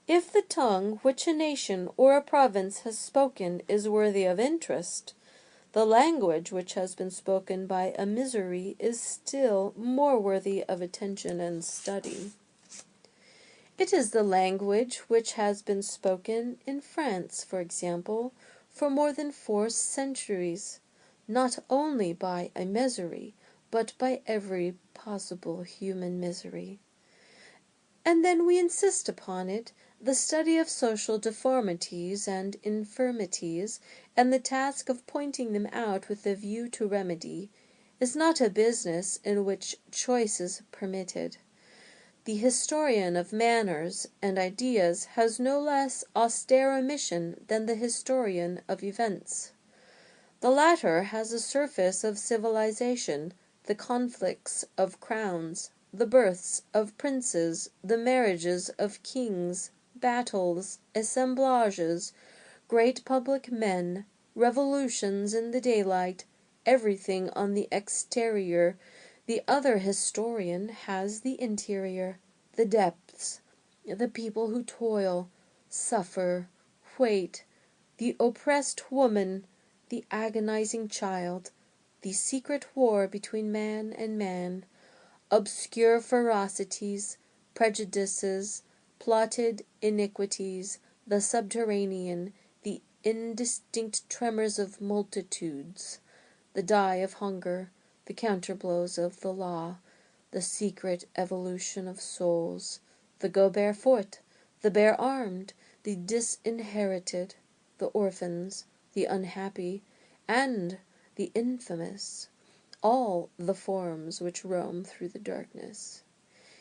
If the tongue which a nation or a province has spoken is worthy of interest, the language which has been spoken by a misery is still more worthy of attention and study. It is the language which has been spoken in France, for example, for more than 4 centuries, not only by a misery, but by every possible human misery. And then we insist upon it, the study of social deformities and infirmities, and the task of pointing them out with a view to remedy, is not a business in which choice is permitted. The historian of manners and ideas has no less austere a mission than the historian of events. The latter has the surface of civilization, the conflicts of crowns, the births of princes, the marriages of kings, battles, assemblages, great public men, revolutions in the daylight, everything on the exterior. The other historian has the interior, the depths, the people who toil, suffer, wait, the oppressed woman, the agonizing child, the secret war between man and man, obscure ferocities, prejudices, plotted iniquities, the subterranean, the indistinct tremors of multitudes, the die of hunger, the counterblows of the law, the secret evolution of souls, the go barefoot, the bare-armed, the disinherited, the orphans, the unhappy, and the infamous, all the forms which roam through the darkness.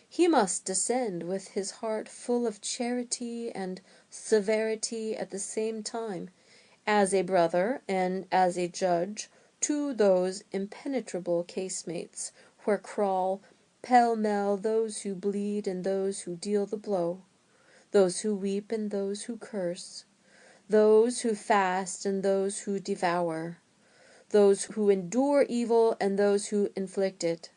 He must descend with his heart full of charity and severity at the same time, as a brother and as a judge, to those impenetrable casemates where crawl pell-mell those who bleed and those who deal the blow, those who weep and those who curse, those who fast and those who devour, those who endure evil and those who inflict it.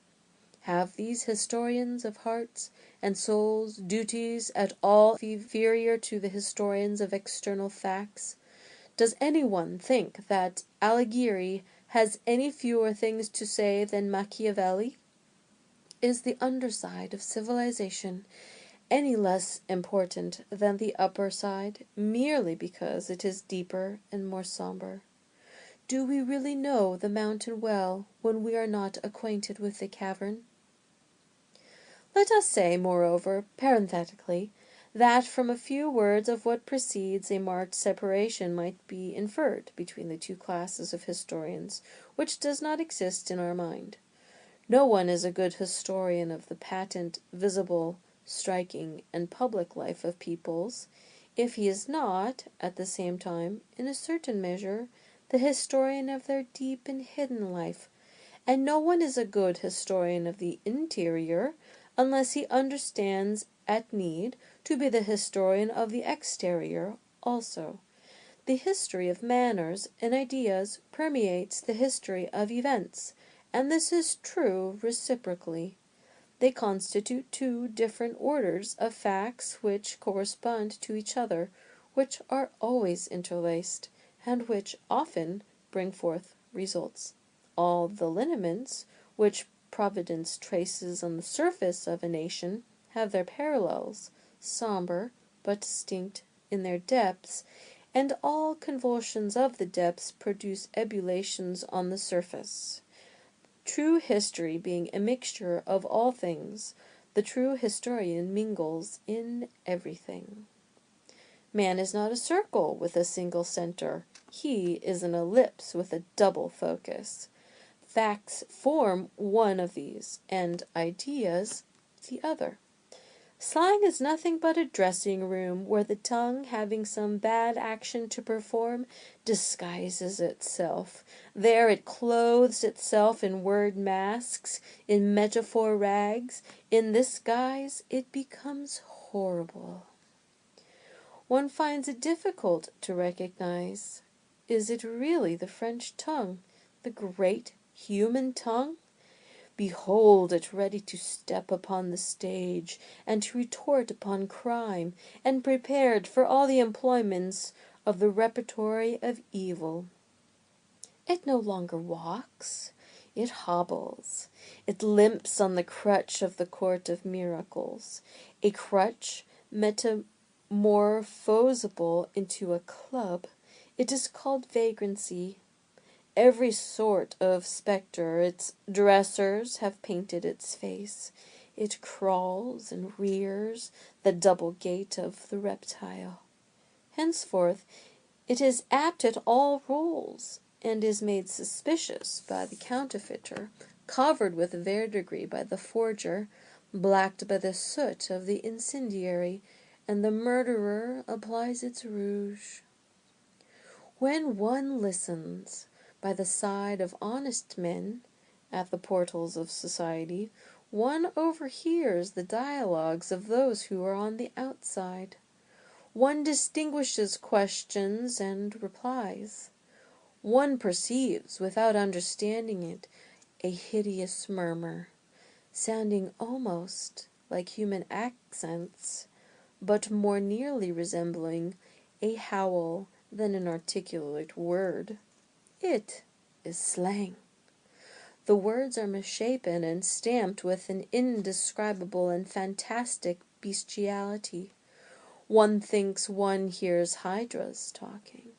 Have these historians of hearts and souls duties at all inferior to the historians of external facts? Does anyone think that Alighieri has any fewer things to say than Machiavelli? Is the underside of civilization any less important than the upper side, merely because it is deeper and more sombre? Do we really know the mountain well when we are not acquainted with the cavern? Let us say, moreover, parenthetically, that from a few words of what precedes a marked separation might be inferred between the two classes of historians, which does not exist in our mind. No one is a good historian of the patent, visible, striking, and public life of peoples, if he is not, at the same time, in a certain measure, the historian of their deep and hidden life, and no one is a good historian of the interior, unless he understands, at need, to be the historian of the exterior also. The history of manners and ideas permeates the history of events, and this is true reciprocally. They constitute two different orders of facts which correspond to each other, which are always interlaced, and which often bring forth results. All the lineaments which Providence traces on the surface of a nation have their parallels, sombre but distinct in their depths, and all convulsions of the depths produce ebullitions on the surface. True history being a mixture of all things, the true historian mingles in everything. Man is not a circle with a single center. He is an ellipse with a double focus. Facts form one of these, and ideas the other. Slang is nothing but a dressing room where the tongue, having some bad action to perform, disguises itself. There it clothes itself in word masks, in metaphor rags. In this guise it becomes horrible. One finds it difficult to recognize. Is it really the French tongue, the great human tongue? Behold it ready to step upon the stage, and to retort upon crime, and prepared for all the employments of the repertory of evil. It no longer walks, it hobbles, it limps on the crutch of the court of miracles, a crutch metamorphosable into a club. It is called vagrancy. Every sort of spectre its dressers have painted its face. It crawls and rears, the double gait of the reptile. Henceforth it is apt at all roles, and is made suspicious by the counterfeiter, covered with verdigris by the forger, blacked by the soot of the incendiary, and the murderer applies its rouge. When one listens by the side of honest men, at the portals of society, one overhears the dialogues of those who are on the outside. One distinguishes questions and replies. One perceives, without understanding it, a hideous murmur, sounding almost like human accents, but more nearly resembling a howl than an articulate word. It is slang. The words are misshapen and stamped with an indescribable and fantastic bestiality. One thinks one hears hydras talking.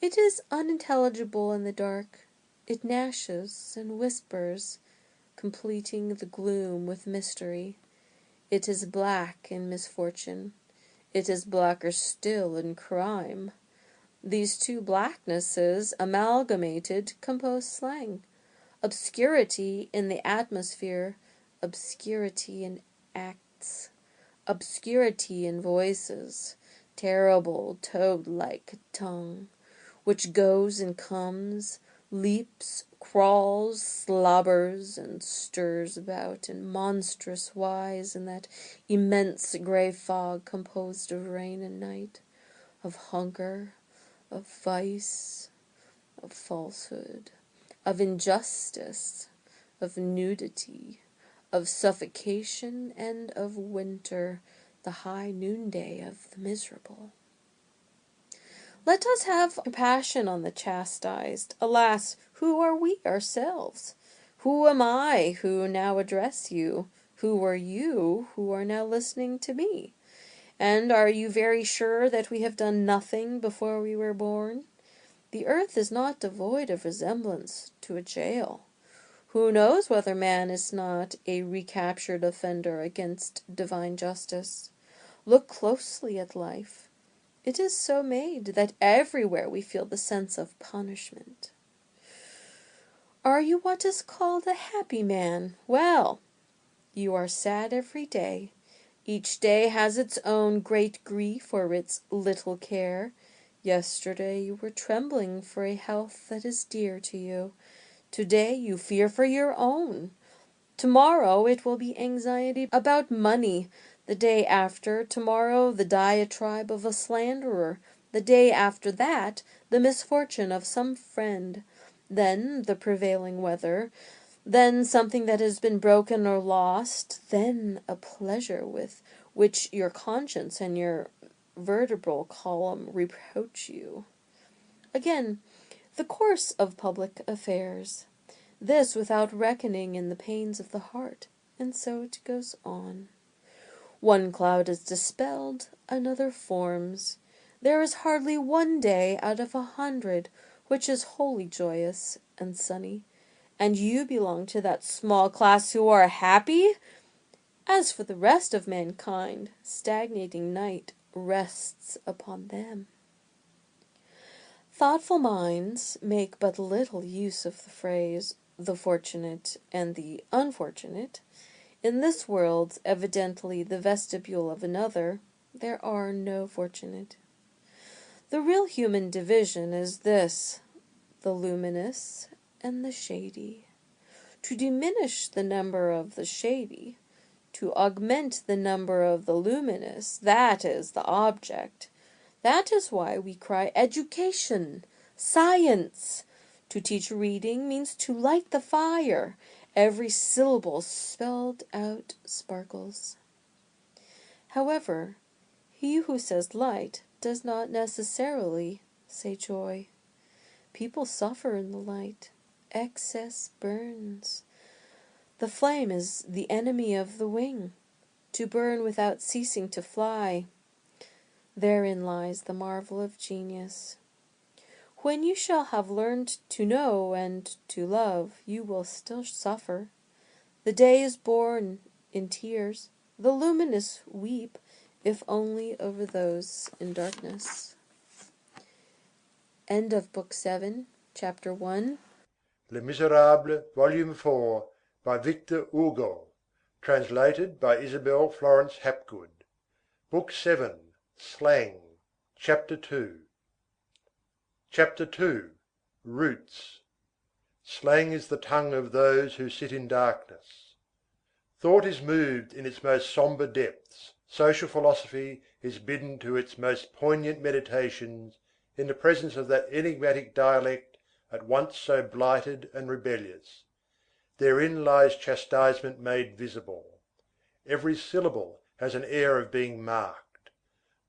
It is unintelligible in the dark. It gnashes and whispers, completing the gloom with mystery. It is black in misfortune. It is blacker still in crime. These two blacknesses amalgamated compose slang. Obscurity in the atmosphere, obscurity in acts, obscurity in voices, terrible toad-like tongue, which goes and comes, leaps, crawls, slobbers, and stirs about in monstrous wise in that immense grey fog composed of rain and night, of hunger, of vice, of falsehood, of injustice, of nudity, of suffocation, and of winter, the high noonday of the miserable. Let us have compassion on the chastised. Alas, who are we ourselves? Who am I who now address you? Who are you who are now listening to me? And are you very sure that we have done nothing before we were born? The earth is not devoid of resemblance to a jail. Who knows whether man is not a recaptured offender against divine justice? Look closely at life. It is so made that everywhere we feel the sense of punishment. Are you what is called a happy man? Well, you are sad every day. Each day has its own great grief or its little care. Yesterday you were trembling for a health that is dear to you. Today you fear for your own. Tomorrow it will be anxiety about money. The day after tomorrow the diatribe of a slanderer. The day after that the misfortune of some friend. Then the prevailing weather. Then something that has been broken or lost. Then a pleasure with which your conscience and your vertebral column reproach you. Again, the course of public affairs. This without reckoning in the pains of the heart, and so it goes on. One cloud is dispelled, another forms. There is hardly one day out of 100 which is wholly joyous and sunny, and you belong to that small class who are happy? As for the rest of mankind, stagnating night rests upon them. Thoughtful minds make but little use of the phrase, the fortunate and the unfortunate. In this world, evidently the vestibule of another, there are no fortunate. The real human division is this, the luminous and the shady. To diminish the number of the shady, to augment the number of the luminous, that is the object. That is why we cry education, science. To teach reading means to light the fire. Every syllable spelled out sparkles. However, he who says light does not necessarily say joy. People suffer in the light. Excess burns. The flame is the enemy of the wing. To burn without ceasing to fly. Therein lies the marvel of genius. When you shall have learned to know and to love, you will still suffer. The day is born in tears. The luminous weep, if only over those in darkness. End of Book 7, Chapter 1. Les Misérables, Volume 4, by Victor Hugo, translated by Isabel Florence Hapgood. Book 7, Slang, Chapter 2. Chapter 2. Roots. Slang is the tongue of those who sit in darkness. Thought is moved in its most sombre depths, social philosophy is bidden to its most poignant meditations in the presence of that enigmatic dialect at once so blighted and rebellious. Therein lies chastisement made visible. Every syllable has an air of being marked.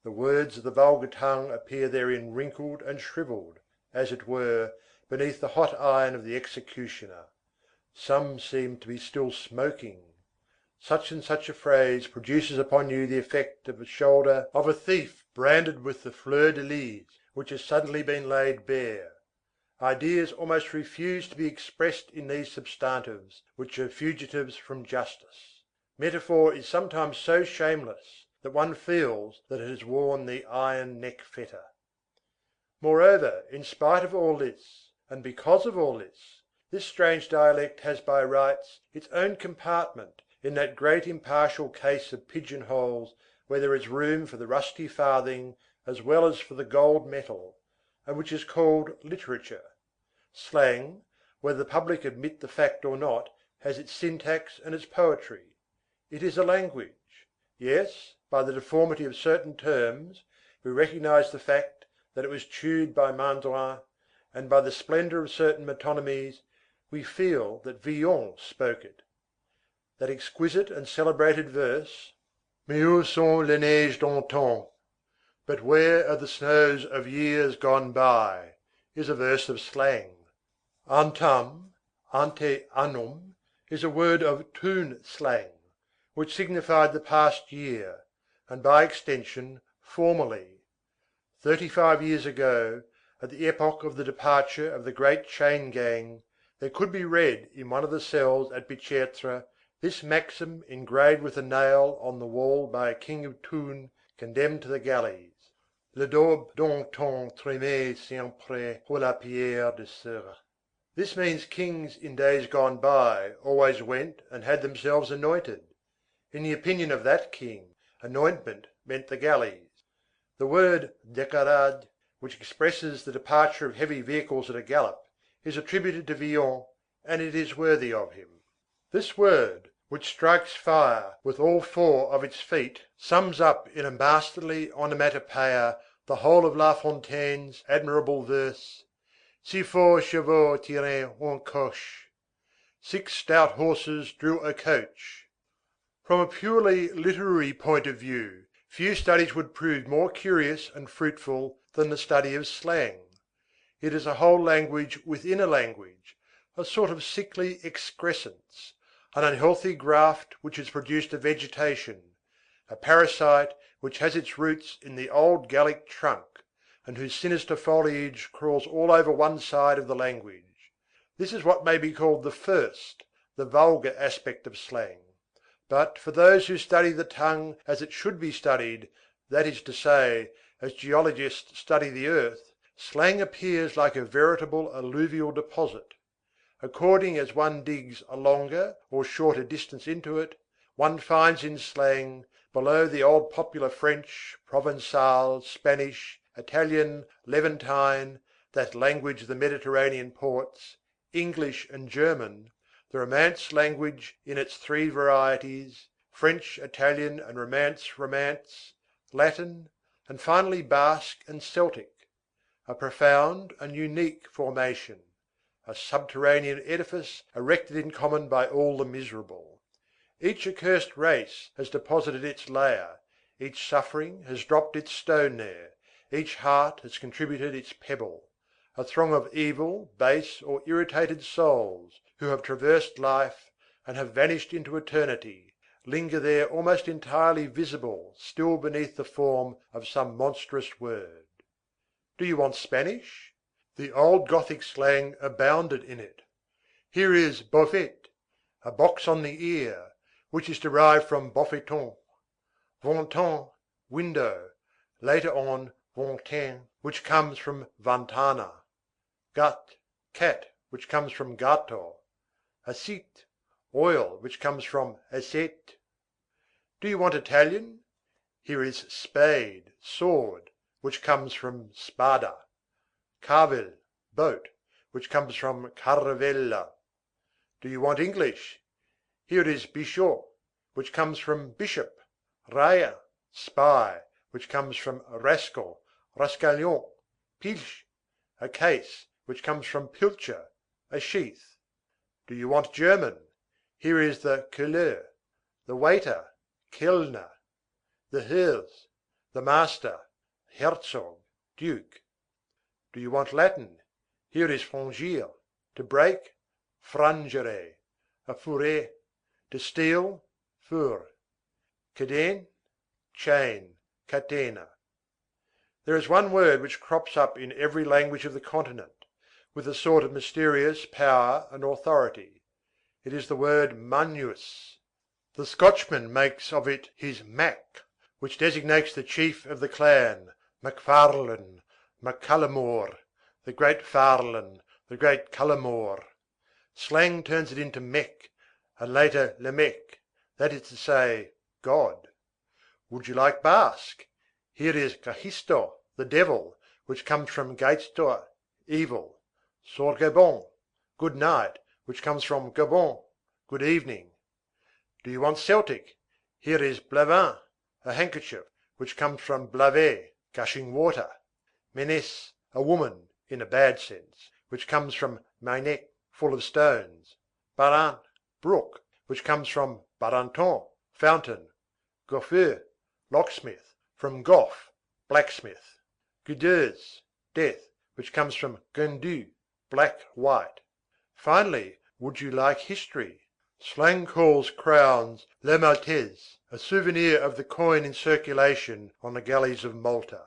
The words of the vulgar tongue appear therein wrinkled and shrivelled, as it were, beneath the hot iron of the executioner. Some seem to be still smoking. Such and such a phrase produces upon you the effect of the shoulder of a thief branded with the fleur de lis, which has suddenly been laid bare. Ideas almost refuse to be expressed in these substantives, which are fugitives from justice. Metaphor is sometimes so shameless that one feels that it has worn the iron neck fetter. Moreover, in spite of all this, and because of all this strange dialect has by rights its own compartment in that great impartial case of pigeon-holes where there is room for the rusty farthing as well as for the gold medal, and which is called literature. Slang, whether the public admit the fact or not, has its syntax and its poetry. It is a language. Yes, by the deformity of certain terms, we recognize the fact that it was chewed by Mandrin, and by the splendour of certain metonymies, we feel that Villon spoke it. That exquisite and celebrated verse, Mais où sont les neiges d'antan? But where are the snows of years gone by? Is a verse of slang. Antam, ante annum, is a word of Thun slang, which signified the past year, and by extension, formerly. 35 years ago, at the epoch of the departure of the great chain gang, there could be read in one of the cells at Bicêtre this maxim engraved with a nail on the wall by a king of Thun condemned to the galleys: Le daube d'antan trimait sempre pour la pierre de Sèvres. This means kings in days gone by always went and had themselves anointed. In the opinion of that king, anointment meant the galleys. The word décarade, which expresses the departure of heavy vehicles at a gallop, is attributed to Villon, and it is worthy of him. This word, which strikes fire with all four of its feet, sums up in a masterly onomatopoeia the whole of La Fontaine's admirable verse: Six forts chevaux tiraient un coche. 6 stout horses drew a coach. From a purely literary point of view, few studies would prove more curious and fruitful than the study of slang. It is a whole language within a language, a sort of sickly excrescence, an unhealthy graft which has produced a vegetation, a parasite which has its roots in the old Gallic trunk, and whose sinister foliage crawls all over one side of the language. This is what may be called the first, the vulgar aspect of slang. But for those who study the tongue as it should be studied, that is to say, as geologists study the earth, slang appears like a veritable alluvial deposit. According as one digs a longer or shorter distance into it, one finds in slang, below the old popular French, Provençal, Spanish, Italian, Levantine, that language of the Mediterranean ports, English and German, the Romance language in its 3 varieties, French, Italian and Romance, Latin, and finally Basque and Celtic, a profound and unique formation, a subterranean edifice erected in common by all the miserable. Each accursed race has deposited its layer, each suffering has dropped its stone there, each heart has contributed its pebble. A throng of evil, base, or irritated souls, who have traversed life and have vanished into eternity, linger there almost entirely visible still beneath the form of some monstrous word. Do you want Spanish? The old Gothic slang abounded in it. Here is boffet, a box on the ear, which is derived from boffeton. Ventan, window, later on ventin, which comes from ventana. Gat, cat, which comes from gatto. Acite, oil, which comes from acete. Do you want Italian? Here is spade, sword, which comes from spada. Carvel, boat, which comes from caravella. Do you want English? Here is bichot, which comes from bishop. Raya, spy, which comes from rascal, rascalion. Pilch, a case, which comes from pilcher, a sheath. Do you want German? Here is the Keller, the waiter, Kellner, the Hirs, the master, Herzog, duke. Do you want Latin? Here is frangir, to break, frangere, a fourré, to steal, fur. Cadene, chain, catena. There is one word which crops up in every language of the continent, with a sort of mysterious power and authority. It is the word magnus. The Scotchman makes of it his mac, which designates the chief of the clan, MacFarlane, MacCallumore, the great Farlane, the great Cullamore. Slang turns it into mec, and later lemec, that is to say, God. Would you like Basque? Here is Cahisto, the devil, which comes from Gaistor, evil. Sorgabon, good night, which comes from Gabon, good evening. Do you want Celtic? Here is blavin, a handkerchief, which comes from blaver, gushing water. Ménesse, a woman, in a bad sense, which comes from mainec, full of stones; barant, brook, which comes from baranton, fountain; goffeur, locksmith, from goff, blacksmith; gueudeux, death, which comes from guendu, black, white. Finally, would you like history? Slang calls crowns le maltese, a souvenir of the coin in circulation on the galleys of Malta.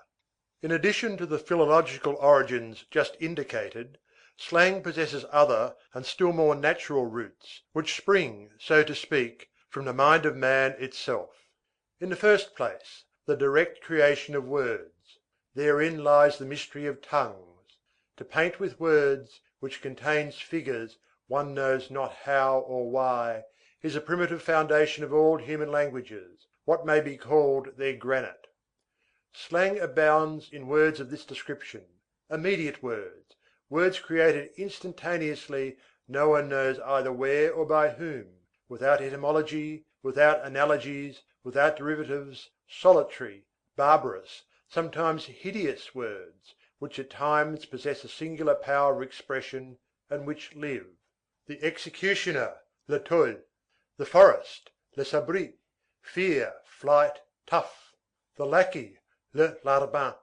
In addition to the philological origins just indicated, slang possesses other and still more natural roots, which spring, so to speak, from the mind of man itself. In the first place, the direct creation of words. Therein lies the mystery of tongues. To paint with words, which contains figures one knows not how or why, is a primitive foundation of all human languages, what may be called their granite. Slang abounds in words of this description, immediate words, words created instantaneously, no one knows either where or by whom, without etymology, without analogies, without derivatives, solitary, barbarous, sometimes hideous words, which at times possess a singular power of expression, and which live. The executioner, le tôle; the forest, le sabri; fear, flight, tough; the lackey, le larbin;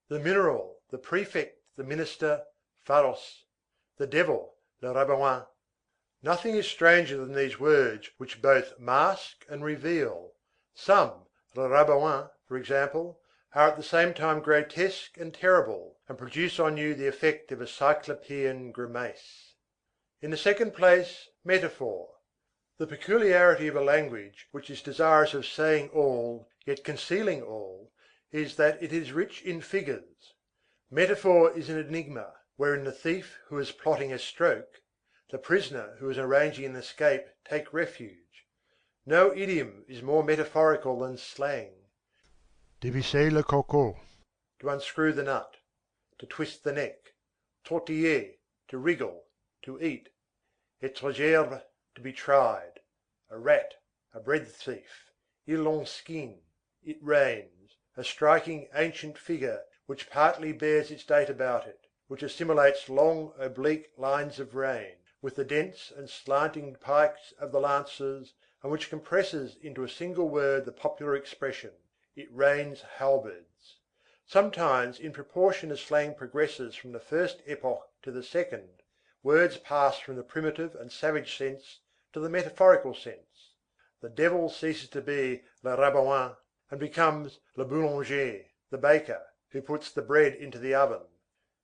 the mineral, the prefect, the minister, pharos; the devil, le rabouin. Nothing is stranger than these words which both mask and reveal. Some, le rabouin, for example, are at the same time grotesque and terrible, and produce on you the effect of a cyclopean grimace. In the second place, metaphor. The peculiarity of a language which is desirous of saying all, yet concealing all, is that it is rich in figures. Metaphor is an enigma, wherein the thief who is plotting a stroke, the prisoner who is arranging an escape take refuge. No idiom is more metaphorical than slang. Dévisser le coco. To unscrew the nut. To twist the neck. Tortiller, to wriggle, to eat. Étrangère, to be tried. A rat, a bread thief. Il lonsquin, it rains, a striking ancient figure which partly bears its date about it, which assimilates long oblique lines of rain, with the dense and slanting pikes of the lances, and which compresses into a single word the popular expression, it rains halberds. Sometimes, in proportion as slang progresses from the first epoch to the second, words pass from the primitive and savage sense to the metaphorical sense. The devil ceases to be le rabouin and becomes le boulanger, the baker, who puts the bread into the oven.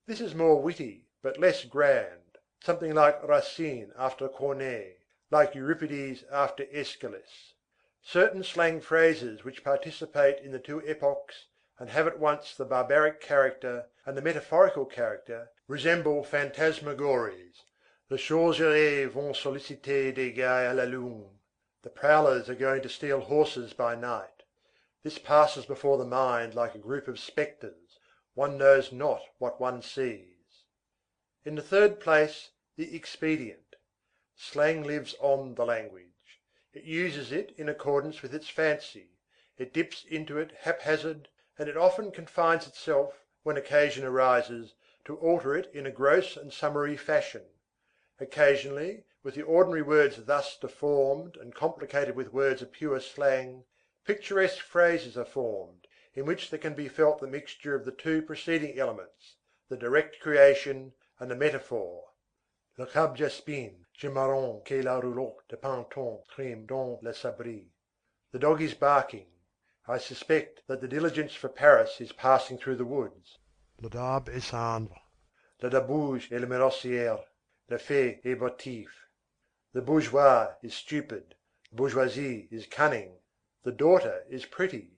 This is more witty, but less grand, something like Racine after Corneille, like Euripides after Aeschylus. Certain slang phrases which participate in the two epochs and have at once the barbaric character and the metaphorical character, resemble phantasmagories. Les chausseurs vont solliciter des gars à la lune. The prowlers are going to steal horses by night. This passes before the mind like a group of spectres. One knows not what one sees. In the third place, the expedient. Slang lives on the language. It uses it in accordance with its fancy. It dips into it haphazard, and it often confines itself, when occasion arises, to alter it in a gross and summary fashion. Occasionally, with the ordinary words thus deformed and complicated with words of pure slang, picturesque phrases are formed, in which there can be felt the mixture of the two preceding elements, the direct creation and the metaphor. Le cab jaspine, je marron que la roulotte de panton crime dans le sabri. The dog is barking. I suspect that the diligence for Paris is passing through the woods. Le dab est cendre. Le dabouge est le mérossière, le fait est votif. The bourgeois is stupid, the bourgeoisie is cunning, the daughter is pretty.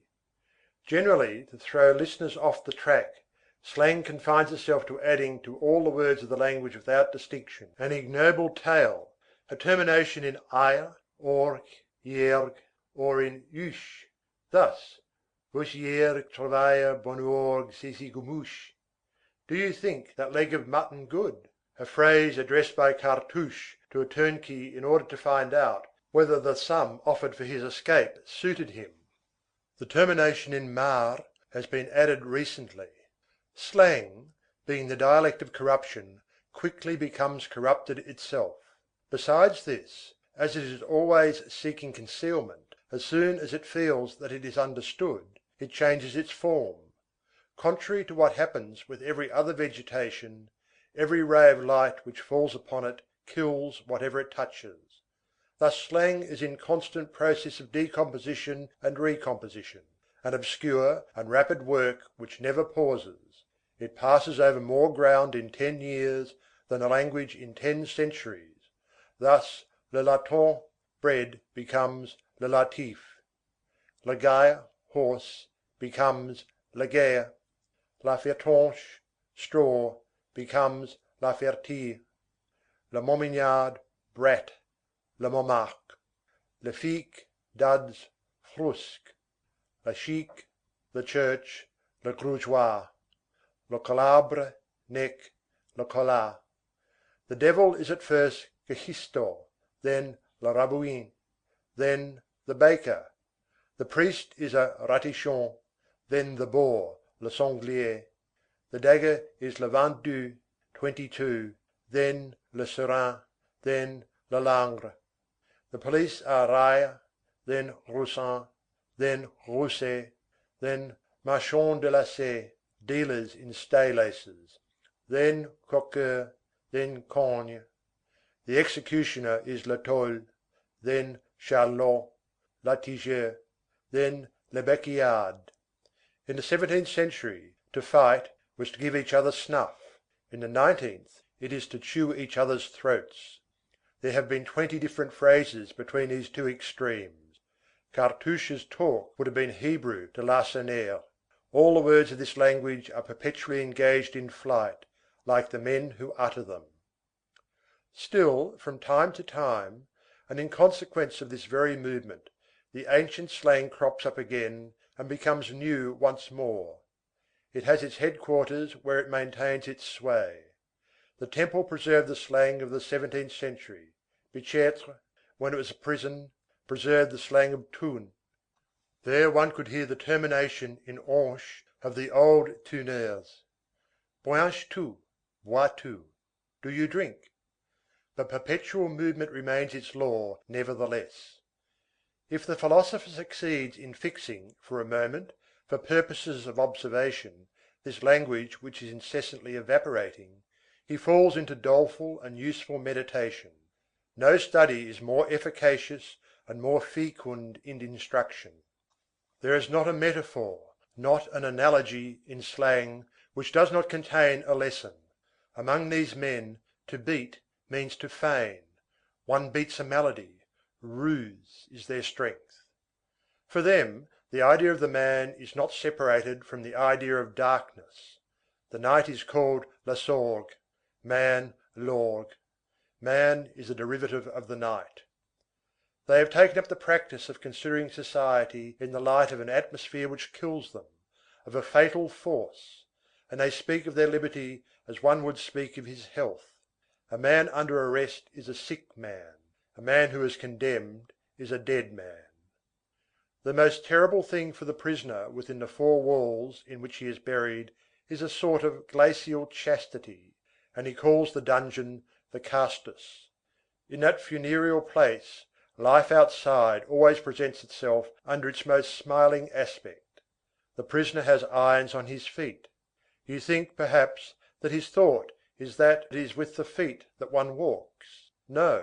Generally, to throw listeners off the track, slang confines itself to adding to all the words of the language without distinction an ignoble tail, a termination in aire, org, ierg, or in ush. Thus, vos ierg travaille bon org sesi gumouche. Do you think that leg of mutton good? A phrase addressed by Cartouche to a turnkey in order to find out whether the sum offered for his escape suited him. The termination in mar has been added recently. Slang, being the dialect of corruption, quickly becomes corrupted itself. Besides this, as it is always seeking concealment, as soon as it feels that it is understood, it changes its form. Contrary to what happens with every other vegetation, every ray of light which falls upon it kills whatever it touches. Thus slang is in constant process of decomposition and recomposition, an obscure and rapid work which never pauses. It passes over more ground in 10 years than a language in 10 centuries. Thus le latin, bread, becomes le latif. Le gaille, horse, becomes le gaire. La fertonche, straw, becomes la fertille. Le momignard, brat, le momarque. Le fique, duds, frusque. Le chic, the church, le grougeois. Le calabre, neck, le collat. The devil is at first Gehisto, then le rabouin, then the baker. The priest is a ratichon, then the boar, le sanglier. The dagger is le 22, 22, then le serin, then le langre. The police are raille, then roussin, then rousset, then marchands de lacets, dealers in stay laces, then coqueur, then cogne. The executioner is le tôle, then charlot, l'atigeur, then le béquillard. In the 17th century, to fight was to give each other snuff. In the 19th, it is to chew each other's throats. There have been 20 different phrases between these two extremes. Cartouche's talk would have been Hebrew to Lacenaire. All the words of this language are perpetually engaged in flight, like the men who utter them. Still, from time to time, and in consequence of this very movement, the ancient slang crops up again and becomes new once more. It has its headquarters where it maintains its sway. The Temple preserved the slang of the 17th century. Bicêtre, when it was a prison, preserved the slang of Thunes. There one could hear the termination in anche of the old Thuneurs. Bois-tu, bois-tu, do you drink? But perpetual movement remains its law, nevertheless. If the philosopher succeeds in fixing, for a moment, for purposes of observation, this language which is incessantly evaporating, he falls into doleful and useful meditation. No study is more efficacious and more fecund in instruction. There is not a metaphor, not an analogy in slang which does not contain a lesson. Among these men, to beat means to feign. One beats a melody. Ruse is their strength. For them, the idea of the man is not separated from the idea of darkness. The night is called la sorgue, man l'orgue. Man is a derivative of the night. They have taken up the practice of considering society in the light of an atmosphere which kills them, of a fatal force, and they speak of their liberty as one would speak of his health. A man under arrest is a sick man. A man who is condemned is a dead man. The most terrible thing for the prisoner within the 4 walls in which he is buried is a sort of glacial chastity, and he calls the dungeon the castus. In that funereal place, life outside always presents itself under its most smiling aspect. The prisoner has irons on his feet. You think, perhaps, that his thought is that it is with the feet that one walks. No,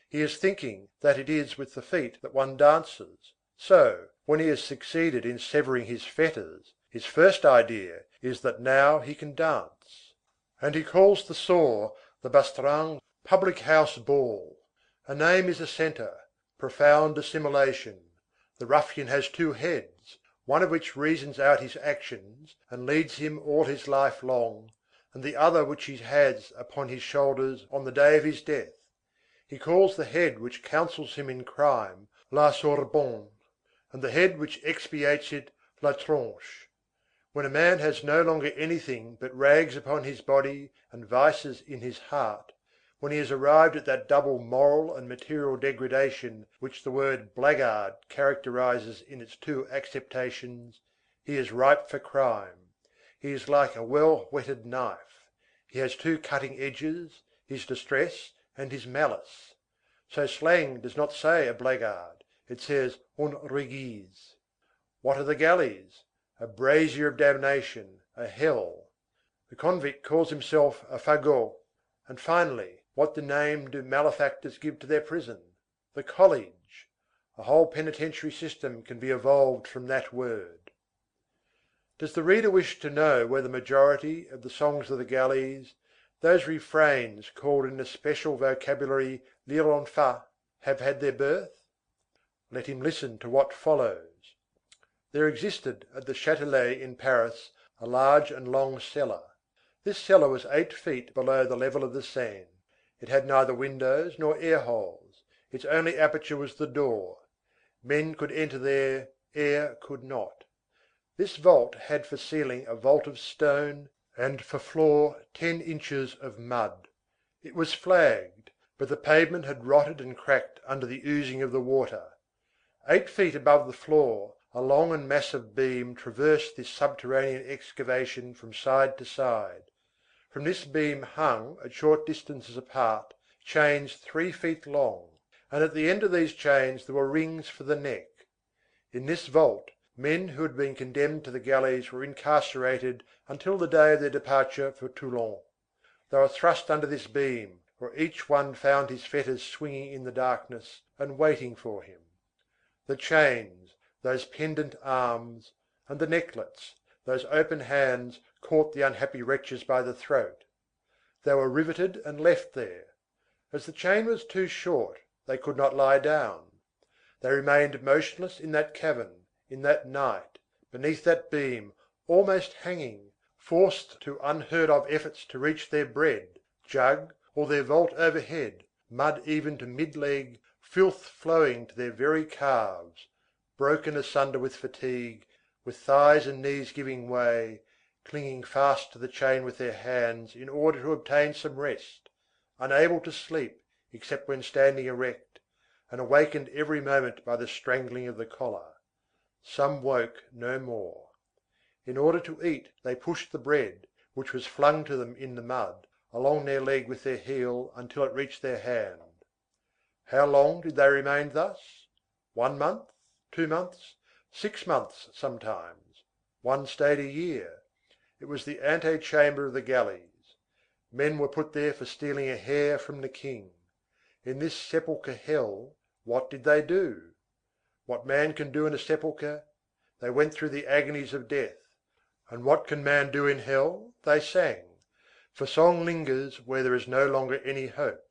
he is thinking that it is with the feet that one dances. So, when he has succeeded in severing his fetters, his first idea is that now he can dance. And he calls the saw the bastringue, public house ball. A name is a centre, profound assimilation. The ruffian has 2 heads, one of which reasons out his actions and leads him all his life long, and the other which he has upon his shoulders on the day of his death. He calls the head which counsels him in crime la sorbonne, and the head which expiates it la tronche. When a man has no longer anything but rags upon his body and vices in his heart, when he has arrived at that double moral and material degradation which the word blackguard characterizes in its 2 acceptations, he is ripe for crime. He is like a well whetted knife. He has two cutting edges, his distress and his malice. So slang does not say a blackguard, it says un réguise. What are the galleys? A brazier of damnation, a hell. The convict calls himself a fagot. And finally, what name do malefactors give to their prison? The college. A whole penitentiary system can be evolved from that word. Does the reader wish to know where the majority of the songs of the galleys, those refrains called in the special vocabulary lire en fa, have had their birth? Let him listen to what follows. There existed at the Châtelet in Paris a large and long cellar. This cellar was 8 feet below the level of the Seine. It had neither windows nor air holes. Its only aperture was the door. Men could enter there, air could not. This vault had for ceiling a vault of stone, and for floor 10 inches of mud. It was flagged, but the pavement had rotted and cracked under the oozing of the water. 8 feet above the floor, a long and massive beam traversed this subterranean excavation from side to side. From this beam hung, at short distances apart, chains 3 feet long, and at the end of these chains there were rings for the neck. In this vault, men who had been condemned to the galleys were incarcerated until the day of their departure for Toulon. They were thrust under this beam, where each one found his fetters swinging in the darkness and waiting for him. The chains, those pendant arms, and the necklets, those open hands, caught the unhappy wretches by the throat. They were riveted and left there. As the chain was too short, they could not lie down. They remained motionless in that cavern, in that night, beneath that beam, almost hanging, forced to unheard of efforts to reach their bread, jug, or their vault overhead, mud even to mid-leg, filth flowing to their very calves, broken asunder with fatigue, with thighs and knees giving way, clinging fast to the chain with their hands in order to obtain some rest, unable to sleep except when standing erect, and awakened every moment by the strangling of the collar. Some woke no more. In order to eat, they pushed the bread, which was flung to them in the mud, along their leg with their heel until it reached their hand. How long did they remain thus? 1 month, 2 months, 6 months sometimes. One stayed a year. It was the ante-chamber of the galleys. Men were put there for stealing a hair from the king. In this sepulchre hell, what did they do? What man can do in a sepulchre? They went through the agonies of death. And what can man do in hell? They sang. For song lingers where there is no longer any hope.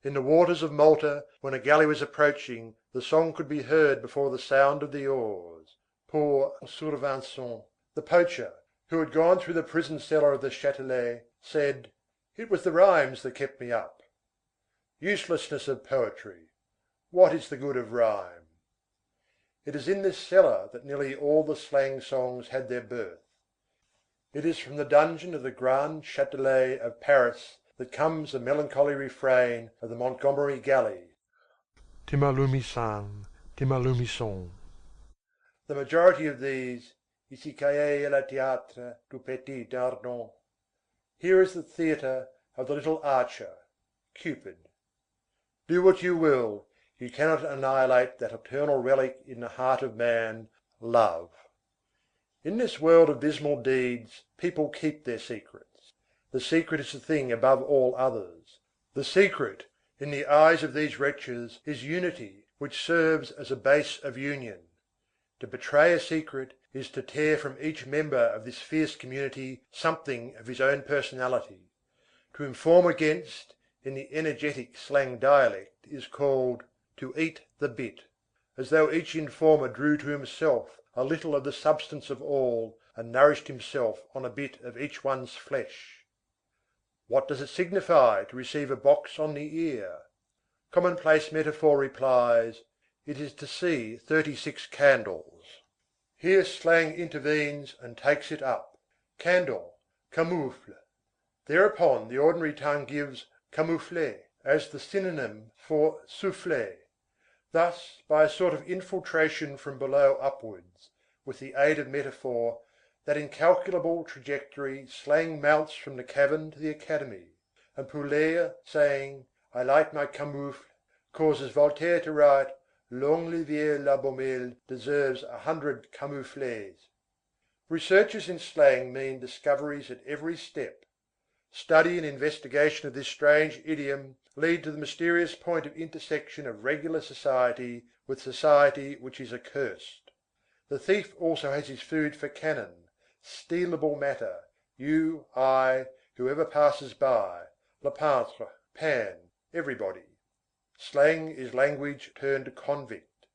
In the waters of Malta, when a galley was approaching, the song could be heard before the sound of the oars. Poor Survincent, the poacher, who had gone through the prison cellar of the Châtelet, said, "It was the rhymes that kept me up." Uselessness of poetry. What is the good of rhyme? It is in this cellar that nearly all the slang songs had their birth. It is from the dungeon of the Grand Châtelet of Paris that comes the melancholy refrain of the Montgomery galley. Timalumisan, Timalumison. The majority of these, Ici caille le théâtre du petit Dardon. Here is the theatre of the little archer, Cupid. Do what you will, you cannot annihilate that eternal relic in the heart of man, love. In this world of dismal deeds, people keep their secrets. The secret is the thing above all others. The secret, in the eyes of these wretches, is unity, which serves as a base of union. To betray a secret is to tear from each member of this fierce community something of his own personality. To inform against, in the energetic slang dialect, is called to eat the bit, as though each informer drew to himself a little of the substance of all and nourished himself on a bit of each one's flesh. What does it signify to receive a box on the ear? Commonplace metaphor replies, it is to see 36 candles. Here slang intervenes and takes it up. Candle, camoufle. Thereupon the ordinary tongue gives camoufler as the synonym for souffler. Thus, by a sort of infiltration from below upwards, with the aid of metaphor, That incalculable trajectory slang mounts from the cavern to the academy, and Poulaire saying, "I light my camoufle," causes Voltaire to write, "L'Anglevier la Beaumelle deserves 100 camouflets." Researches in slang mean discoveries at every step. Study and investigation of this strange idiom lead to the mysterious point of intersection of regular society with society which is accursed. The thief also has his food for cannon, stealable matter, you, I, whoever passes by, le peintre, Pan, everybody. Slang is language turned convict.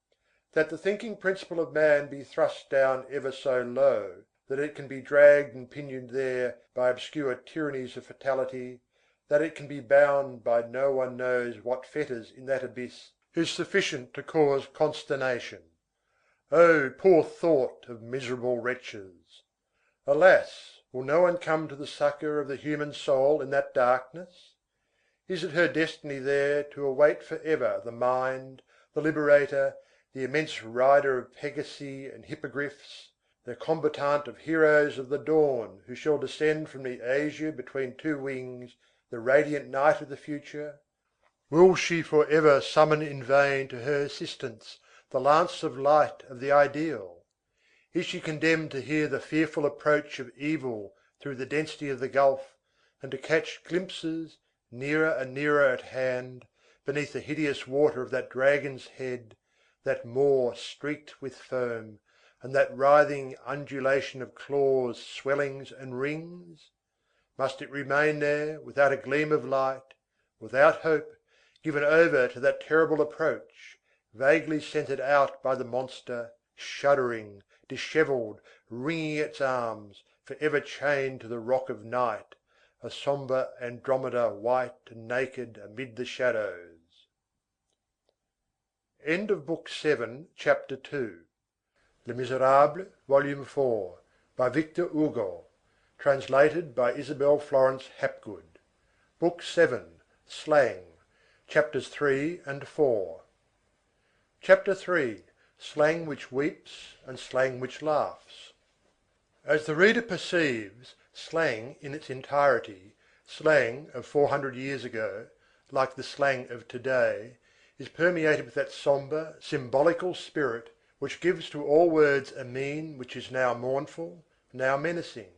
That the thinking principle of man be thrust down ever so low, that it can be dragged and pinioned there by obscure tyrannies of fatality, that it can be bound by no one knows what fetters in that abyss, is sufficient to cause consternation. Oh, poor thought of miserable wretches! Alas! will no one come to the succor of the human soul in that darkness? Is it her destiny there to await for ever the mind, the liberator, the immense rider of Pegasi and hippogriffs, the combatant of heroes of the dawn who shall descend from the azure between two wings, the radiant night of the future? Will she for ever summon in vain to her assistance the lance of light of the ideal? Is she condemned to hear the fearful approach of evil through the density of the gulf, and to catch glimpses, nearer and nearer at hand, beneath the hideous water of that dragon's head, that maw streaked with foam, and that writhing undulation of claws, swellings, and rings? Must it remain there, without a gleam of light, without hope, given over to that terrible approach, vaguely scented out by the monster, shuddering, dishevelled, wringing its arms, for ever chained to the rock of night, a sombre Andromeda white and naked amid the shadows? End of Book 7, Chapter 2. Les Misérables, Volume 4, by Victor Hugo, translated by Isabel Florence Hapgood. Book 7, Slang, Chapters 3 and 4. Chapter 3. Slang which weeps and slang which laughs. As the reader perceives, slang in its entirety, slang of 400 years ago, like the slang of today, is permeated with that sombre, symbolical spirit which gives to all words a mien which is now mournful, now menacing.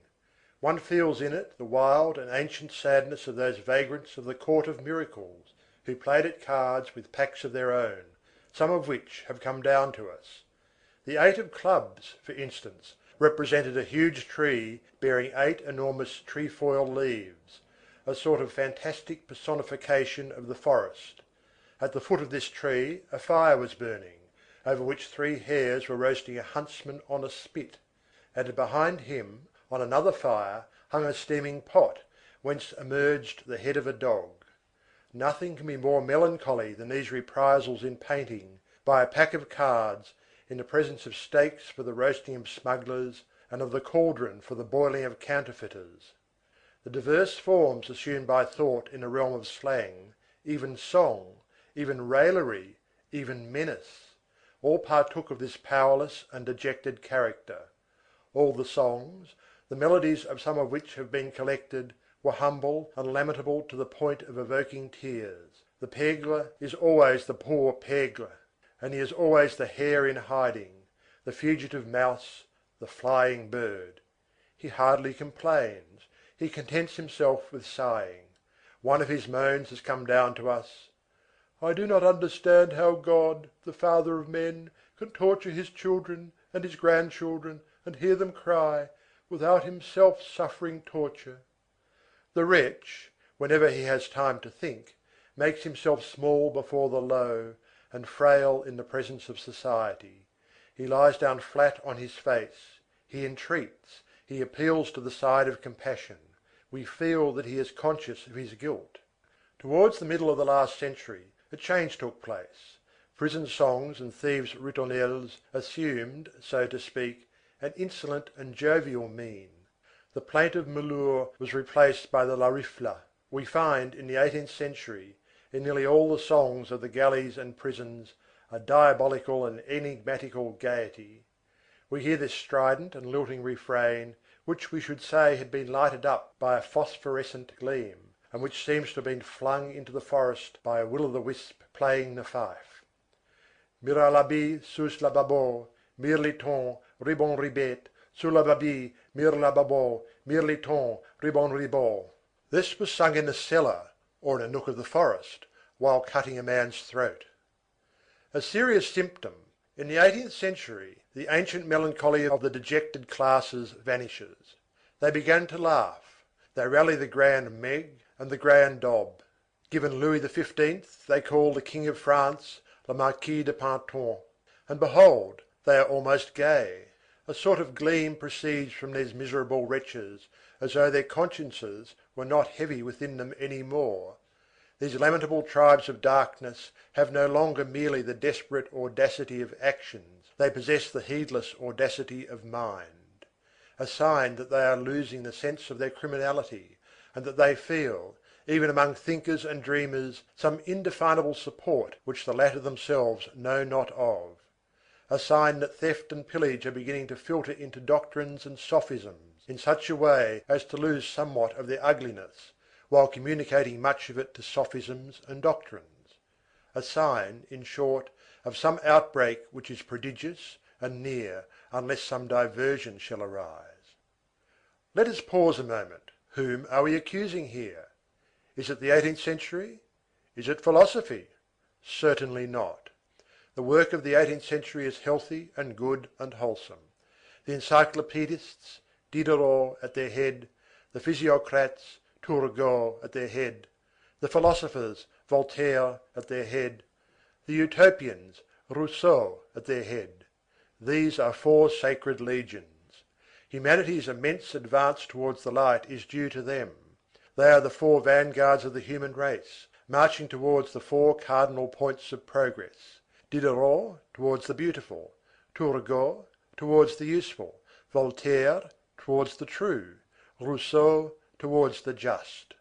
One feels in it the wild and ancient sadness of those vagrants of the court of miracles, who played at cards with packs of their own, some of which have come down to us. The 8 of clubs, for instance, represented a huge tree bearing 8 enormous trefoil leaves, a sort of fantastic personification of the forest. At the foot of this tree a fire was burning, over which 3 hares were roasting a huntsman on a spit, and behind him, on another fire, hung a steaming pot, whence emerged the head of a dog. Nothing can be more melancholy than these reprisals in painting, by a pack of cards, in the presence of stakes for the roasting of smugglers, and of the cauldron for the boiling of counterfeiters. The diverse forms assumed by thought in the realm of slang, even song, even raillery, even menace, all partook of this powerless and dejected character. All the songs, the melodies of some of which have been collected, were humble and lamentable to the point of evoking tears. The pègre is always the poor pègre, and he is always the hare in hiding, the fugitive mouse, the flying bird. He hardly complains, he contents himself with sighing. One of his moans has come down to us: "I do not understand how God, the Father of men, can torture his children and his grandchildren and hear them cry, without himself suffering torture." The wretch, whenever he has time to think, makes himself small before the low, and frail in the presence of society. He lies down flat on his face, he entreats, he appeals to the side of compassion. We feel that he is conscious of his guilt. Towards the middle of the last century, a change took place. Prison songs and thieves' ritournelles assumed, so to speak, an insolent and jovial mien. The plaintive malour was replaced by the larifla. We find in the 18th century, in nearly all the songs of the galleys and prisons, a diabolical and enigmatical gaiety. We hear this strident and lilting refrain, which we should say had been lighted up by a phosphorescent gleam, and which seems to have been flung into the forest by a will-o'-the-wisp playing the fife. Mira la bille sous la babo, mirliton, ribon ribet, sous la babille, mire la babo, mirliton, ribon ribot. This was sung in a cellar, or in a nook of the forest, while cutting a man's throat. A serious symptom. In the 18th century, the ancient melancholy of the dejected classes vanishes. They begin to laugh. They rally the grand Meg and the grand Daube. Given Louis XV, they call the King of France le Marquis de Pantin. And behold, they are almost gay. A sort of gleam proceeds from these miserable wretches, as though their consciences were not heavy within them any more. These lamentable tribes of darkness have no longer merely the desperate audacity of actions, they possess the heedless audacity of mind. A sign that they are losing the sense of their criminality, and that they feel, even among thinkers and dreamers, some indefinable support which the latter themselves know not of. A sign that theft and pillage are beginning to filter into doctrines and sophisms in such a way as to lose somewhat of their ugliness, while communicating much of it to sophisms and doctrines. A sign, in short, of some outbreak which is prodigious and near, unless some diversion shall arise. Let us pause a moment. Whom are we accusing here? Is it the 18th century? Is it philosophy? Certainly not. The work of the 18th century is healthy and good and wholesome. The encyclopedists, Diderot at their head, the physiocrats, Turgot at their head, the philosophers, Voltaire at their head, the utopians, Rousseau at their head. These are four sacred legions. Humanity's immense advance towards the light is due to them. They are the four vanguards of the human race, marching towards the four cardinal points of progress. Diderot towards the beautiful, Turgot towards the useful, Voltaire towards the true, Rousseau towards the just.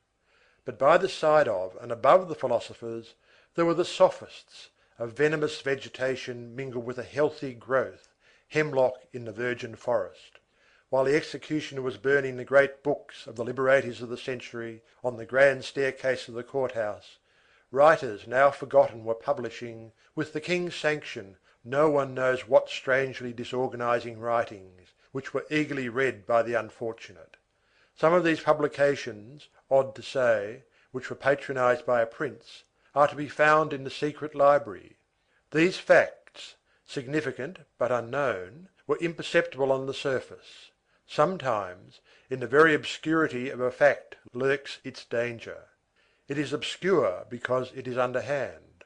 But by the side of and above the philosophers, there were the sophists, a venomous vegetation mingled with a healthy growth, hemlock in the virgin forest. While the executioner was burning the great books of the liberators of the century on the grand staircase of the courthouse, writers now forgotten were publishing, with the king's sanction, no one knows what strangely disorganizing writings, which were eagerly read by the unfortunate. Some of these publications, odd to say, which were patronized by a prince, are to be found in the secret library. These facts, significant but unknown, were imperceptible on the surface. Sometimes, in the very obscurity of a fact lurks its danger. It is obscure because it is underhand.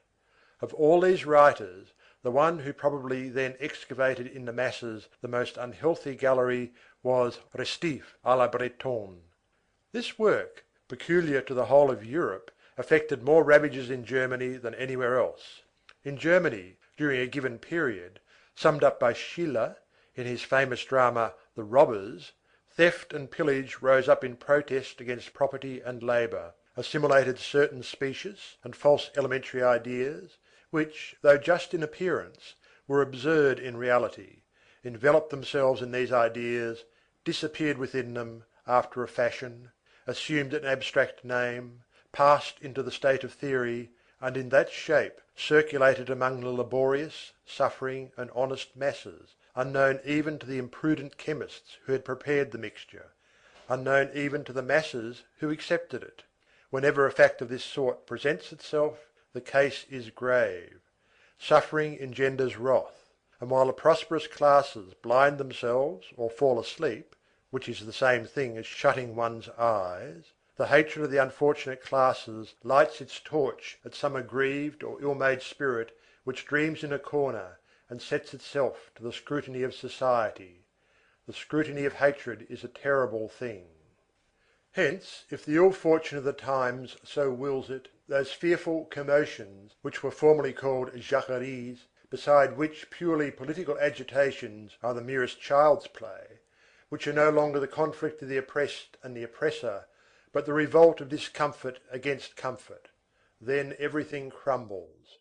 Of all these writers, the one who probably then excavated in the masses the most unhealthy gallery was Restif à la Bretonne. This work, peculiar to the whole of Europe, effected more ravages in Germany than anywhere else. In Germany, during a given period, summed up by Schiller in his famous drama The Robbers, theft and pillage rose up in protest against property and labour, assimilated certain specious and false elementary ideas, which, though just in appearance, were absurd in reality, enveloped themselves in these ideas, disappeared within them, after a fashion, assumed an abstract name, passed into the state of theory, and in that shape circulated among the laborious, suffering, and honest masses, unknown even to the imprudent chemists who had prepared the mixture, unknown even to the masses who accepted it. Whenever a fact of this sort presents itself, the case is grave. Suffering engenders wrath, and while the prosperous classes blind themselves or fall asleep, which is the same thing as shutting one's eyes, the hatred of the unfortunate classes lights its torch at some aggrieved or ill-made spirit which dreams in a corner and sets itself to the scrutiny of society. The scrutiny of hatred is a terrible thing. Hence, if the ill fortune of the times so wills it, those fearful commotions, which were formerly called jacqueries, beside which purely political agitations are the merest child's play, which are no longer the conflict of the oppressed and the oppressor, but the revolt of discomfort against comfort, then everything crumbles.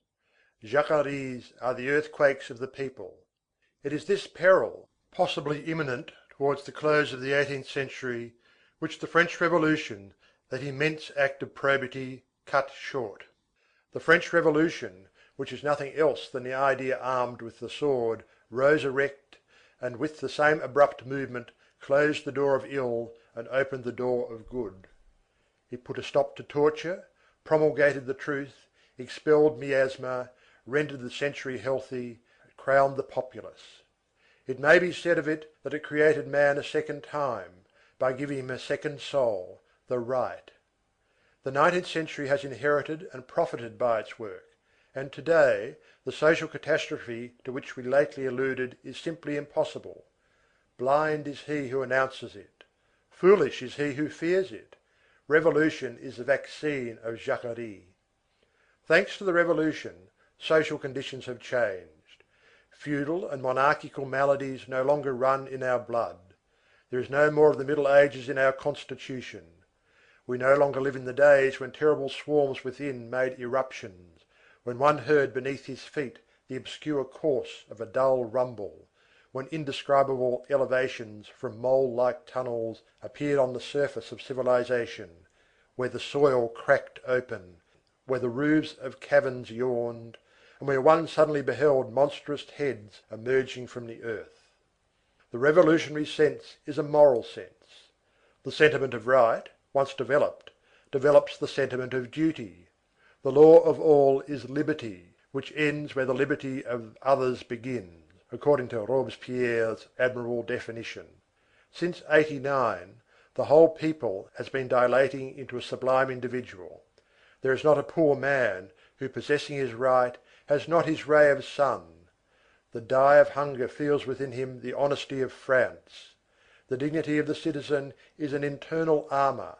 Jacqueries are the earthquakes of the people. It is this peril, possibly imminent towards the close of the 18th century, which the French Revolution, that immense act of probity, cut short. The French Revolution, which is nothing else than the idea armed with the sword, rose erect, and with the same abrupt movement closed the door of ill and opened the door of good. It put a stop to torture, promulgated the truth, expelled miasma, rendered the century healthy, crowned the populace. It may be said of it that it created man a second time, by giving him a second soul, the right. The 19th century has inherited and profited by its work, and today the social catastrophe to which we lately alluded is simply impossible. Blind is he who announces it. Foolish is he who fears it. Revolution is the vaccine of Jacquerie. Thanks to the Revolution, social conditions have changed. Feudal and monarchical maladies no longer run in our blood. There is no more of the Middle Ages in our constitution. We no longer live in the days when terrible swarms within made irruptions, when one heard beneath his feet the obscure course of a dull rumble, when indescribable elevations from mole-like tunnels appeared on the surface of civilization, where the soil cracked open, where the roofs of caverns yawned, and where one suddenly beheld monstrous heads emerging from the earth. The revolutionary sense is a moral sense. The sentiment of right, once developed, develops the sentiment of duty. The law of all is liberty, which ends where the liberty of others begins, according to Robespierre's admirable definition. Since '89, the whole people has been dilating into a sublime individual. There is not a poor man who, possessing his right, has not his ray of sun. The die of hunger feels within him the honesty of France. The dignity of the citizen is an internal armour.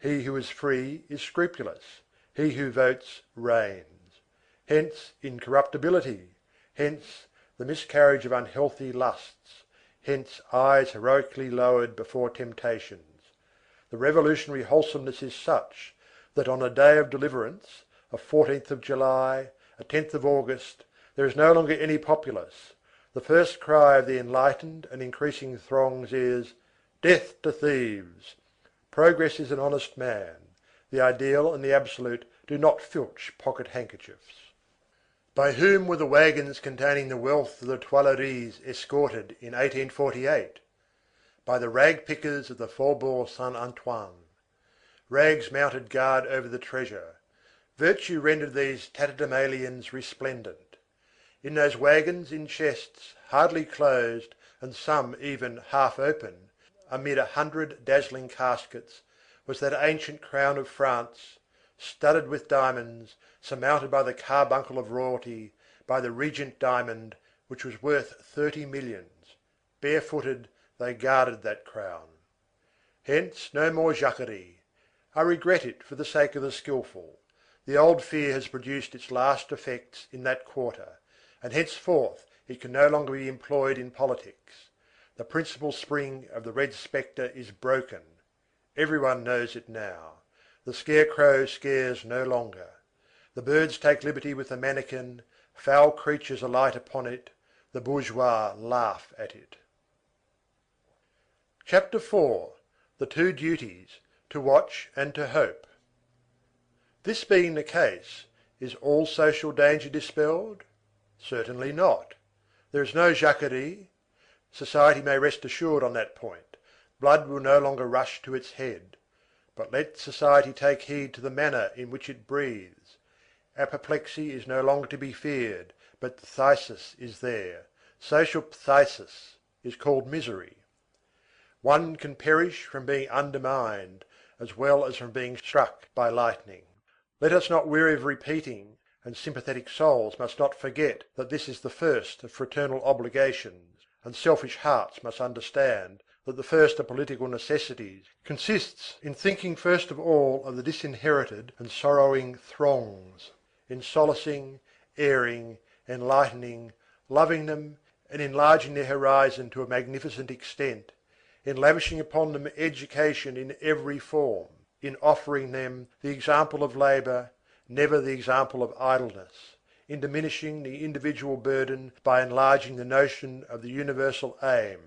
He who is free is scrupulous. He who votes reigns. Hence incorruptibility. Hence the miscarriage of unhealthy lusts. Hence eyes heroically lowered before temptations. The revolutionary wholesomeness is such that on a day of deliverance, a 14th of July, a 10th of August, there is no longer any populace. The first cry of the enlightened and increasing throngs is, "Death to thieves!" Progress is an honest man. The ideal and the absolute do not filch pocket handkerchiefs. By whom were the wagons containing the wealth of the Tuileries escorted in 1848? By the rag pickers of the Faubourg Saint Antoine. Rags mounted guard over the treasure. Virtue rendered these tatterdemalions resplendent. In those wagons in chests, hardly closed, and some even half open, amid 100 dazzling caskets, was that ancient crown of France, studded with diamonds, surmounted by the carbuncle of royalty, by the regent diamond, which was worth 30 millions. Barefooted, they guarded that crown. Hence no more Jacquerie. I regret it for the sake of the skilful. The old fear has produced its last effects in that quarter, and henceforth it can no longer be employed in politics. The principal spring of the red spectre is broken. Everyone knows it now. The scarecrow scares no longer. The birds take liberty with the mannikin, foul creatures alight upon it, the bourgeois laugh at it. Chapter 4. The two duties, to watch and to hope. This being the case, is all social danger dispelled? Certainly not. There is no Jacquerie. Society may rest assured on that point. Blood will no longer rush to its head. But let society take heed to the manner in which it breathes. Apoplexy is no longer to be feared, but phthisis is there. Social phthisis is called misery. One can perish from being undermined, as well as from being struck by lightning. Let us not weary of repeating, and sympathetic souls must not forget that this is the first of fraternal obligations, and selfish hearts must understand that the first of political necessities consists in thinking first of all of the disinherited and sorrowing throngs, in solacing, airing, enlightening, loving them, and enlarging their horizon to a magnificent extent, in lavishing upon them education in every form, in offering them the example of labour, never the example of idleness, in diminishing the individual burden by enlarging the notion of the universal aim,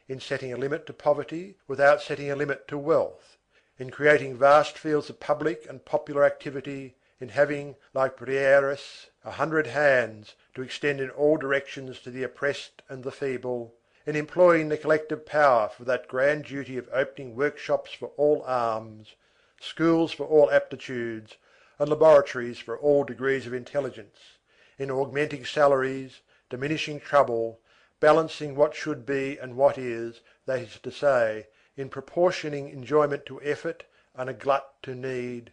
in setting a limit to poverty without setting a limit to wealth, in creating vast fields of public and popular activity, in having, like Briareus, 100 hands to extend in all directions to the oppressed and the feeble, in employing the collective power for that grand duty of opening workshops for all arms, schools for all aptitudes, and laboratories for all degrees of intelligence, in augmenting salaries, diminishing trouble, balancing what should be and what is, that is to say, in proportioning enjoyment to effort and a glut to need,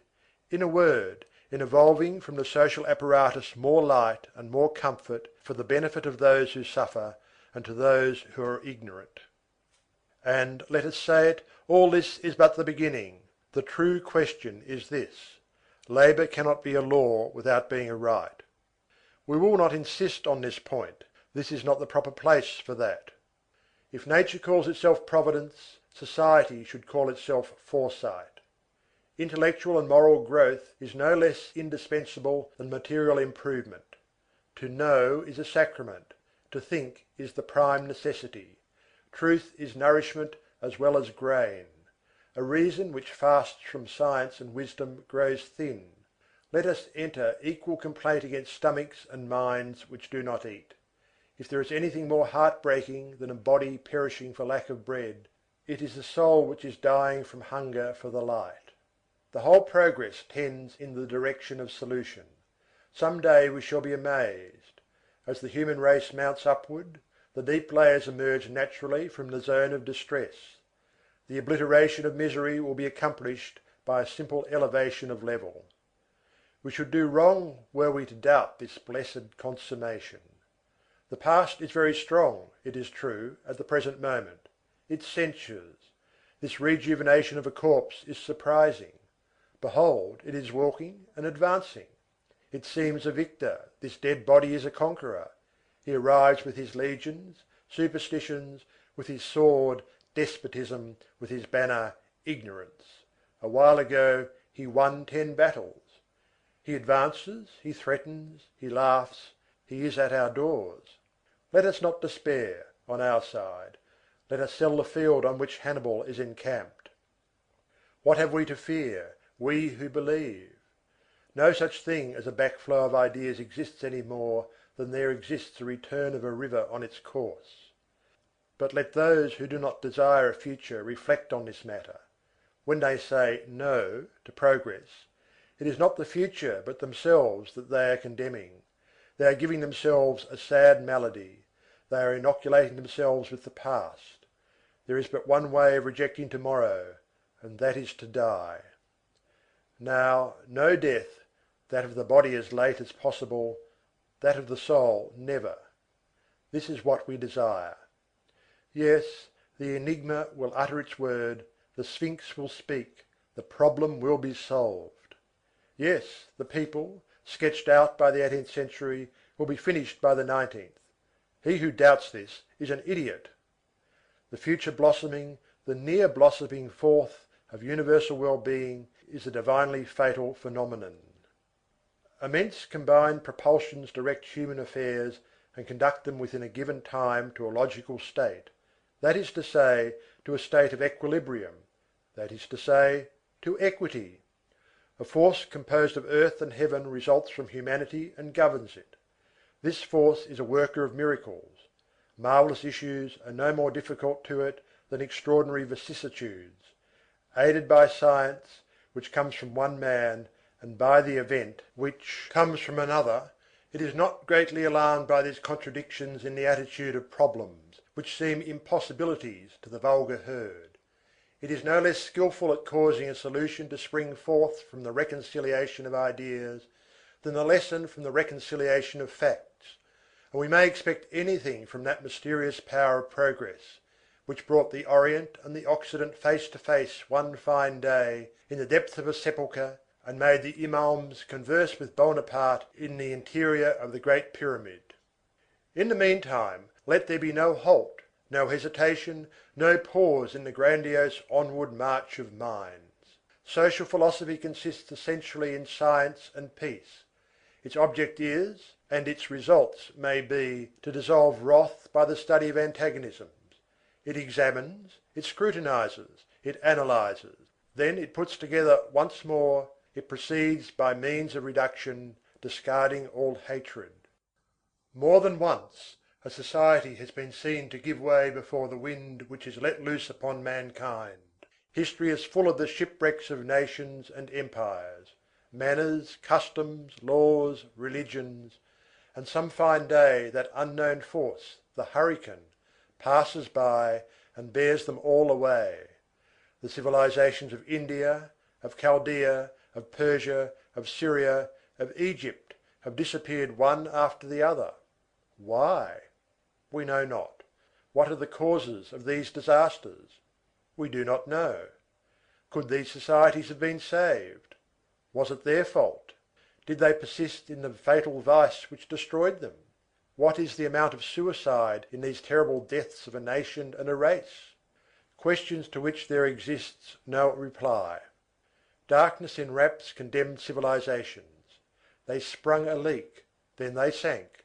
in a word, in evolving from the social apparatus more light and more comfort for the benefit of those who suffer and to those who are ignorant. And, let us say it, all this is but the beginning. The true question is this: labour cannot be a law without being a right. We will not insist on this point. This is not the proper place for that. If nature calls itself providence, society should call itself foresight. Intellectual and moral growth is no less indispensable than material improvement. To know is a sacrament, to think is the prime necessity. Truth is nourishment as well as grain. A reason which fasts from science and wisdom grows thin. Let us enter equal complaint against stomachs and minds which do not eat. If there is anything more heartbreaking than a body perishing for lack of bread, it is the soul which is dying from hunger for the light. The whole progress tends in the direction of solution. Some day we shall be amazed. As the human race mounts upward, the deep layers emerge naturally from the zone of distress. The obliteration of misery will be accomplished by a simple elevation of level. We should do wrong were we to doubt this blessed consummation. The past is very strong, it is true, at the present moment. It censures. This rejuvenation of a corpse is surprising. Behold, it is walking and advancing. It seems a victor, this dead body is a conqueror. He arrives with his legions, superstitions, with his sword, despotism, with his banner, ignorance. A while ago he won 10 battles. He advances, he threatens, he laughs, he is at our doors. Let us not despair, on our side. Let us sell the field on which Hannibal is encamped. What have we to fear, we who believe? No such thing as a backflow of ideas exists any more than there exists a return of a river on its course. But let those who do not desire a future reflect on this matter. When they say "no" to progress, it is not the future but themselves that they are condemning. They are giving themselves a sad malady. They are inoculating themselves with the past. There is but one way of rejecting tomorrow, and that is to die. Now, no death, that of the body as late as possible, that of the soul never. This is what we desire. Yes, the enigma will utter its word, the sphinx will speak, the problem will be solved. Yes, the people, sketched out by the 18th century, will be finished by the 19th. He who doubts this is an idiot. The future blossoming, the near blossoming forth of universal well-being is a divinely fatal phenomenon. Immense combined propulsions direct human affairs and conduct them within a given time to a logical state, that is to say, to a state of equilibrium, that is to say, to equity. A force composed of earth and heaven results from humanity and governs it. This force is a worker of miracles. Marvellous issues are no more difficult to it than extraordinary vicissitudes. Aided by science, which comes from one man, and by the event, which comes from another, it is not greatly alarmed by these contradictions in the attitude of problems, which seem impossibilities to the vulgar herd. It is no less skilful at causing a solution to spring forth from the reconciliation of ideas than the lesson from the reconciliation of facts, and we may expect anything from that mysterious power of progress, which brought the Orient and the Occident face to face one fine day in the depth of a sepulchre, and made the imams converse with Bonaparte in the interior of the Great Pyramid. In the meantime, let there be no halt, no hesitation, no pause in the grandiose onward march of minds. Social philosophy consists essentially in science and peace. Its object is, and its results may be, to dissolve wrath by the study of antagonisms. It examines, it scrutinizes, it analyzes, then it puts together once more, it proceeds by means of reduction, discarding all hatred. More than once a society has been seen to give way before the wind which is let loose upon mankind. History is full of the shipwrecks of nations and empires, manners, customs, laws, religions, and some fine day that unknown force, the hurricane, passes by and bears them all away. The civilizations of India, of Chaldea, of Persia, of Syria, of Egypt have disappeared one after the other. Why? We know not. What are the causes of these disasters? We do not know. Could these societies have been saved? Was it their fault? Did they persist in the fatal vice which destroyed them? What is the amount of suicide in these terrible deaths of a nation and a race? Questions to which there exists no reply. Darkness enwraps condemned civilizations. They sprung a leak, then they sank.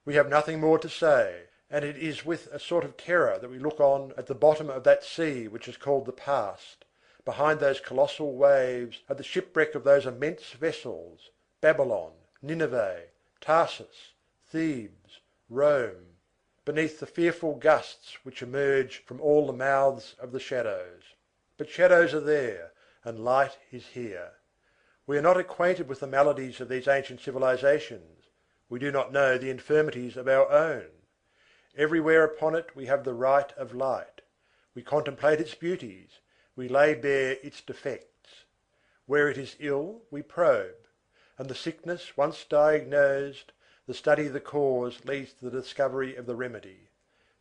We have nothing more to say, and it is with a sort of terror that we look on at the bottom of that sea which is called the past, behind those colossal waves, at the shipwreck of those immense vessels, Babylon, Nineveh, Tarsus, Thebes, Rome, beneath the fearful gusts which emerge from all the mouths of the shadows. But shadows are there, and light is here. We are not acquainted with the maladies of these ancient civilizations. We do not know the infirmities of our own. Everywhere upon it we have the right of light. We contemplate its beauties, we lay bare its defects. Where it is ill, we probe, and the sickness once diagnosed, the study of the cause leads to the discovery of the remedy.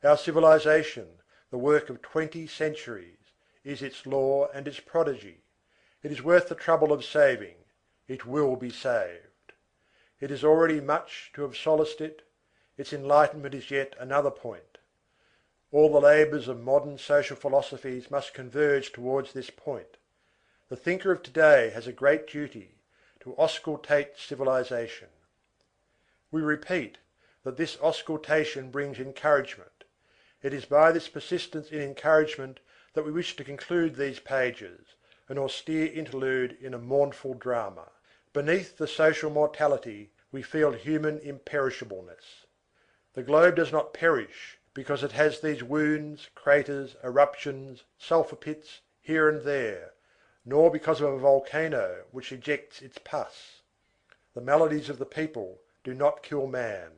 Our civilization, the work of 20 centuries, is its law and its prodigy. It is worth the trouble of saving. It will be saved. It is already much to have solaced it. Its enlightenment is yet another point. All the labours of modern social philosophies must converge towards this point. The thinker of today has a great duty, to auscultate civilization. We repeat that this auscultation brings encouragement. It is by this persistence in encouragement that we wish to conclude these pages, an austere interlude in a mournful drama. Beneath the social mortality we feel human imperishableness. The globe does not perish because it has these wounds, craters, eruptions, sulphur pits here and there, nor because of a volcano which ejects its pus. The maladies of the people do not kill man.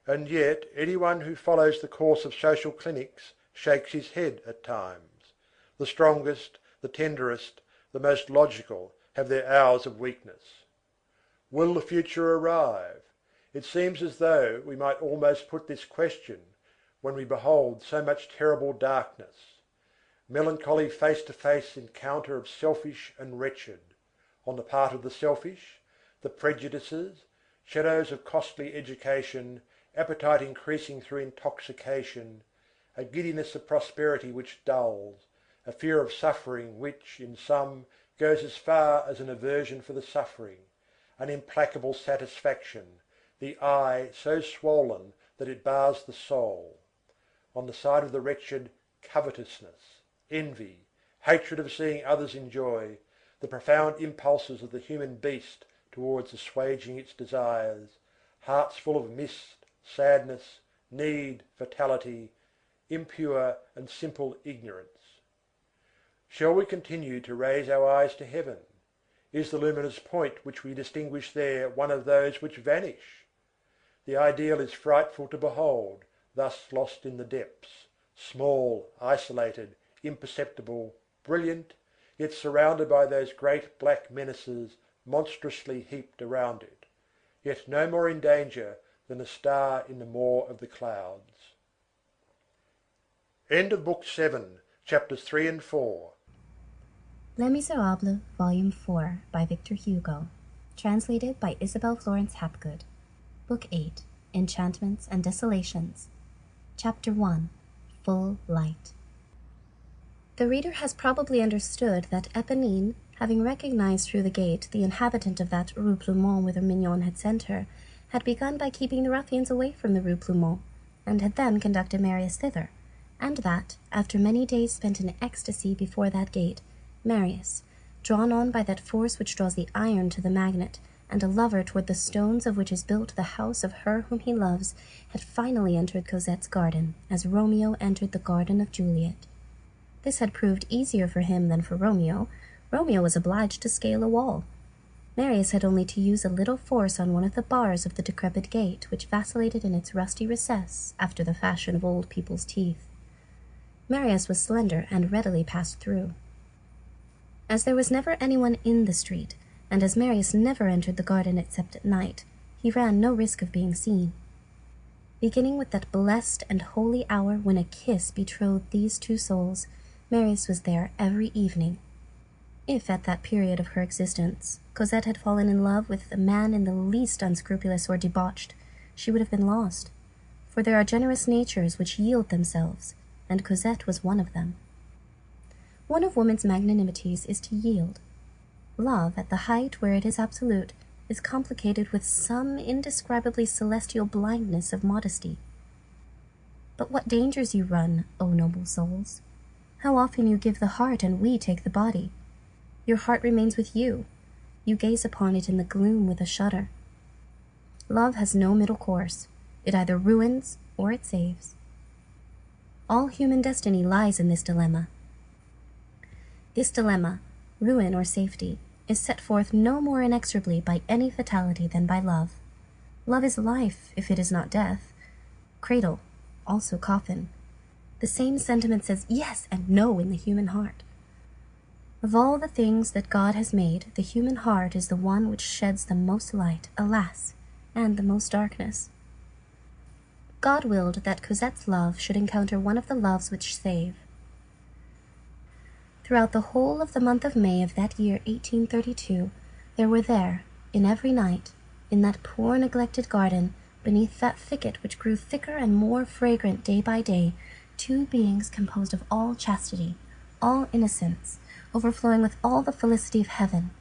And yet anyone who follows the course of social clinics shakes his head at times. The strongest, the tenderest, the most logical have their hours of weakness. Will the future arrive? It seems as though we might almost put this question when we behold so much terrible darkness. Melancholy face-to-face encounter of selfish and wretched. On the part of the selfish, the prejudices, shadows of costly education, appetite increasing through intoxication, a giddiness of prosperity which dulls, a fear of suffering which, in some, goes as far as an aversion for the suffering, an implacable satisfaction, the eye so swollen that it bars the soul. On the side of the wretched, covetousness, envy, hatred of seeing others enjoy, the profound impulses of the human beast towards assuaging its desires, hearts full of mist, sadness, need, fatality, impure and simple ignorance. Shall we continue to raise our eyes to heaven? Is the luminous point which we distinguish there one of those which vanish? The ideal is frightful to behold, thus lost in the depths, small, isolated, imperceptible, brilliant, yet surrounded by those great black menaces monstrously heaped around it, yet no more in danger than a star in the maw of the clouds. End of Book 7, Chapters 3 and 4. Les Misérables, Volume 4, by Victor Hugo. Translated by Isabel Florence Hapgood. Book 8, Enchantments and Desolations. Chapter 1, Full Light. The reader has probably understood that Éponine, having recognized through the gate the inhabitant of that Rue Plumet whither Mignon had sent her, had begun by keeping the ruffians away from the Rue Plumet, and had then conducted Marius thither, and that, after many days spent in ecstasy before that gate, Marius, drawn on by that force which draws the iron to the magnet, and a lover toward the stones of which is built the house of her whom he loves, had finally entered Cosette's garden, as Romeo entered the garden of Juliet. This had proved easier for him than for Romeo. Romeo was obliged to scale a wall. Marius had only to use a little force on one of the bars of the decrepit gate, which vacillated in its rusty recess after the fashion of old people's teeth. Marius was slender and readily passed through. As there was never anyone in the street, and as Marius never entered the garden except at night, he ran no risk of being seen. Beginning with that blessed and holy hour when a kiss betrothed these two souls, Marius was there every evening. If at that period of her existence Cosette had fallen in love with a man in the least unscrupulous or debauched, she would have been lost, for there are generous natures which yield themselves, and Cosette was one of them. One of woman's magnanimities is to yield. Love, at the height where it is absolute, is complicated with some indescribably celestial blindness of modesty. But what dangers you run, O noble souls! How often you give the heart and we take the body. Your heart remains with you. You gaze upon it in the gloom with a shudder. Love has no middle course. It either ruins or it saves. All human destiny lies in this dilemma. This dilemma, ruin or safety, is set forth no more inexorably by any fatality than by love. Love is life, if it is not death. Cradle, also coffin. The same sentiment says yes and no in the human heart. Of all the things that God has made, the human heart is the one which sheds the most light, alas, and the most darkness. God willed that Cosette's love should encounter one of the loves which save. Throughout the whole of the month of May of that year 1832, there were there, in every night, in that poor neglected garden, beneath that thicket which grew thicker and more fragrant day by day, two beings composed of all chastity, all innocence, overflowing with all the felicity of heaven,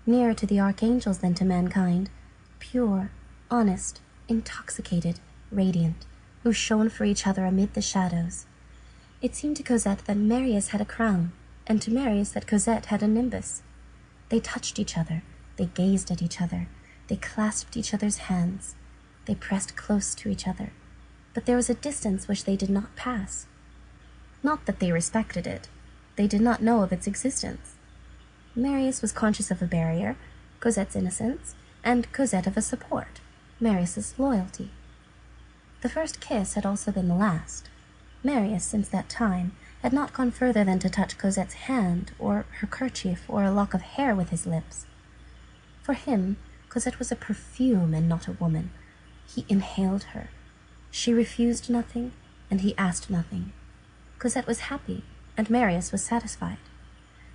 nearer to the archangels than to mankind, pure, honest, intoxicated, radiant, who shone for each other amid the shadows. It seemed to Cosette that Marius had a crown, and to Marius that Cosette had a nimbus. They touched each other, they gazed at each other, they clasped each other's hands, they pressed close to each other, but there was a distance which they did not pass. Not that they respected it, they did not know of its existence. Marius was conscious of a barrier, Cosette's innocence, and Cosette of a support, Marius's loyalty. The first kiss had also been the last. Marius, since that time, had not gone further than to touch Cosette's hand, or her kerchief, or a lock of hair with his lips. For him, Cosette was a perfume and not a woman. He inhaled her. She refused nothing, and he asked nothing. Cosette was happy, and Marius was satisfied.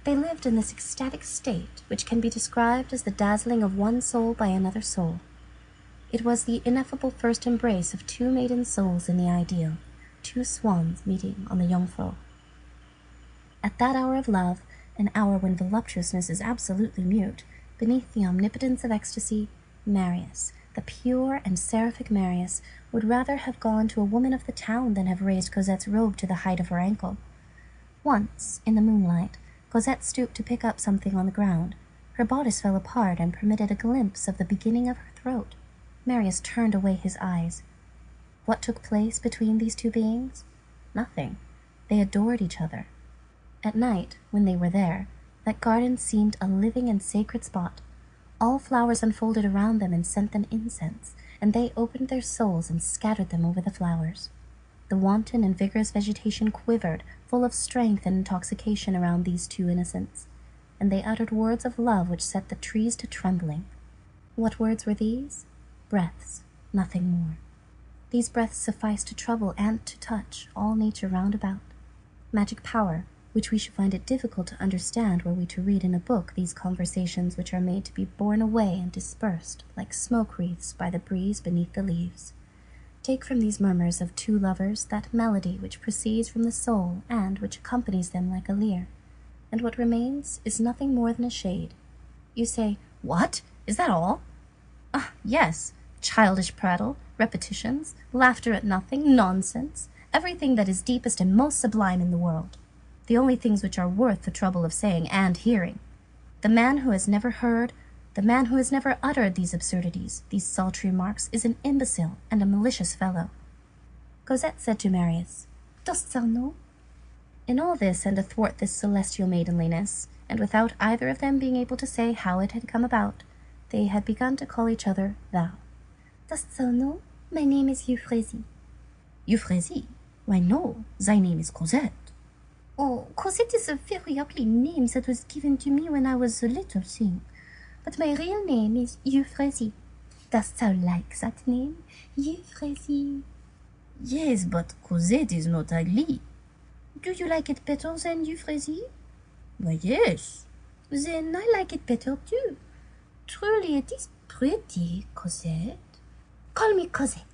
They lived in this ecstatic state, which can be described as the dazzling of one soul by another soul. It was the ineffable first embrace of two maiden souls in the ideal, two swans meeting on the Jungfrau. At that hour of love, an hour when voluptuousness is absolutely mute, beneath the omnipotence of ecstasy, Marius, the pure and seraphic Marius, would rather have gone to a woman of the town than have raised Cosette's robe to the height of her ankle. Once, in the moonlight, Cosette stooped to pick up something on the ground. Her bodice fell apart and permitted a glimpse of the beginning of her throat. Marius turned away his eyes. What took place between these two beings? Nothing. They adored each other. At night, when they were there, that garden seemed a living and sacred spot. All flowers unfolded around them and sent them incense, and they opened their souls and scattered them over the flowers. The wanton and vigorous vegetation quivered, full of strength and intoxication around these two innocents, and they uttered words of love which set the trees to trembling. What words were these? Breaths, nothing more. These breaths sufficed to trouble and to touch all nature round about. Magic power, which we should find it difficult to understand were we to read in a book these conversations which are made to be borne away and dispersed like smoke wreaths by the breeze beneath the leaves. Take from these murmurs of two lovers that melody which proceeds from the soul and which accompanies them like a lyre, and what remains is nothing more than a shade. You say, "What? Is that all?" Ah, yes, childish prattle, repetitions, laughter at nothing, nonsense, everything that is deepest and most sublime in the world, the only things which are worth the trouble of saying and hearing. The man who has never heard, the man who has never uttered these absurdities, these sultry remarks, is an imbecile and a malicious fellow. Cosette said to Marius, "Dost thou know?" In all this, and athwart this celestial maidenliness, and without either of them being able to say how it had come about, they had begun to call each other thou. "Dost thou know? My name is Euphrasie." "Euphrasie? Why no, thy name is Cosette." "Oh, Cosette is a very ugly name that was given to me when I was a little thing. But my real name is Euphrasie. Dost thou like that name, Euphrasie?" "Yes, but Cosette is not ugly." "Do you like it better than Euphrasie?" "Why, yes." "Then I like it better too. Truly it is pretty, Cosette. Call me Cosette."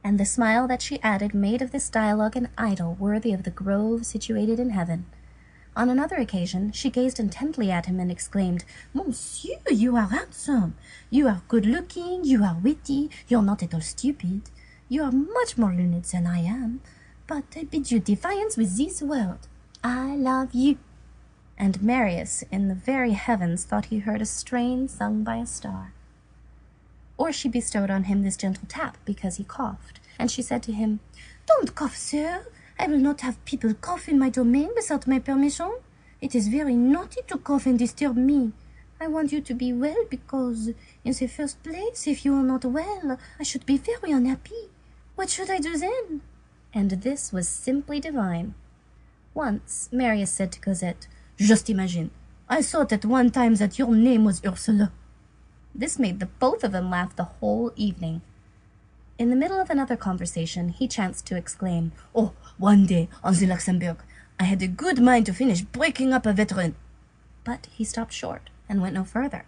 And the smile that she added made of this dialogue an idyll worthy of the grove situated in heaven. On another occasion she gazed intently at him and exclaimed, "Monsieur, you are handsome. You are good-looking, you are witty, you are not at all stupid. You are much more learned than I am. But I bid you defiance with this word. I love you." And Marius in the very heavens thought he heard a strain sung by a star. Or she bestowed on him this gentle tap because he coughed, and she said to him, "Don't cough, sir. I will not have people cough in my domain without my permission. It is very naughty to cough and disturb me. I want you to be well because, in the first place, if you are not well, I should be very unhappy. What should I do then?" And this was simply divine. Once Marius said to Cosette, "Just imagine, I thought at one time that your name was Ursula." This made the both of them laugh the whole evening. In the middle of another conversation he chanced to exclaim, "Oh, one day, on the Luxembourg, I had a good mind to finish breaking up a veteran." But he stopped short and went no further.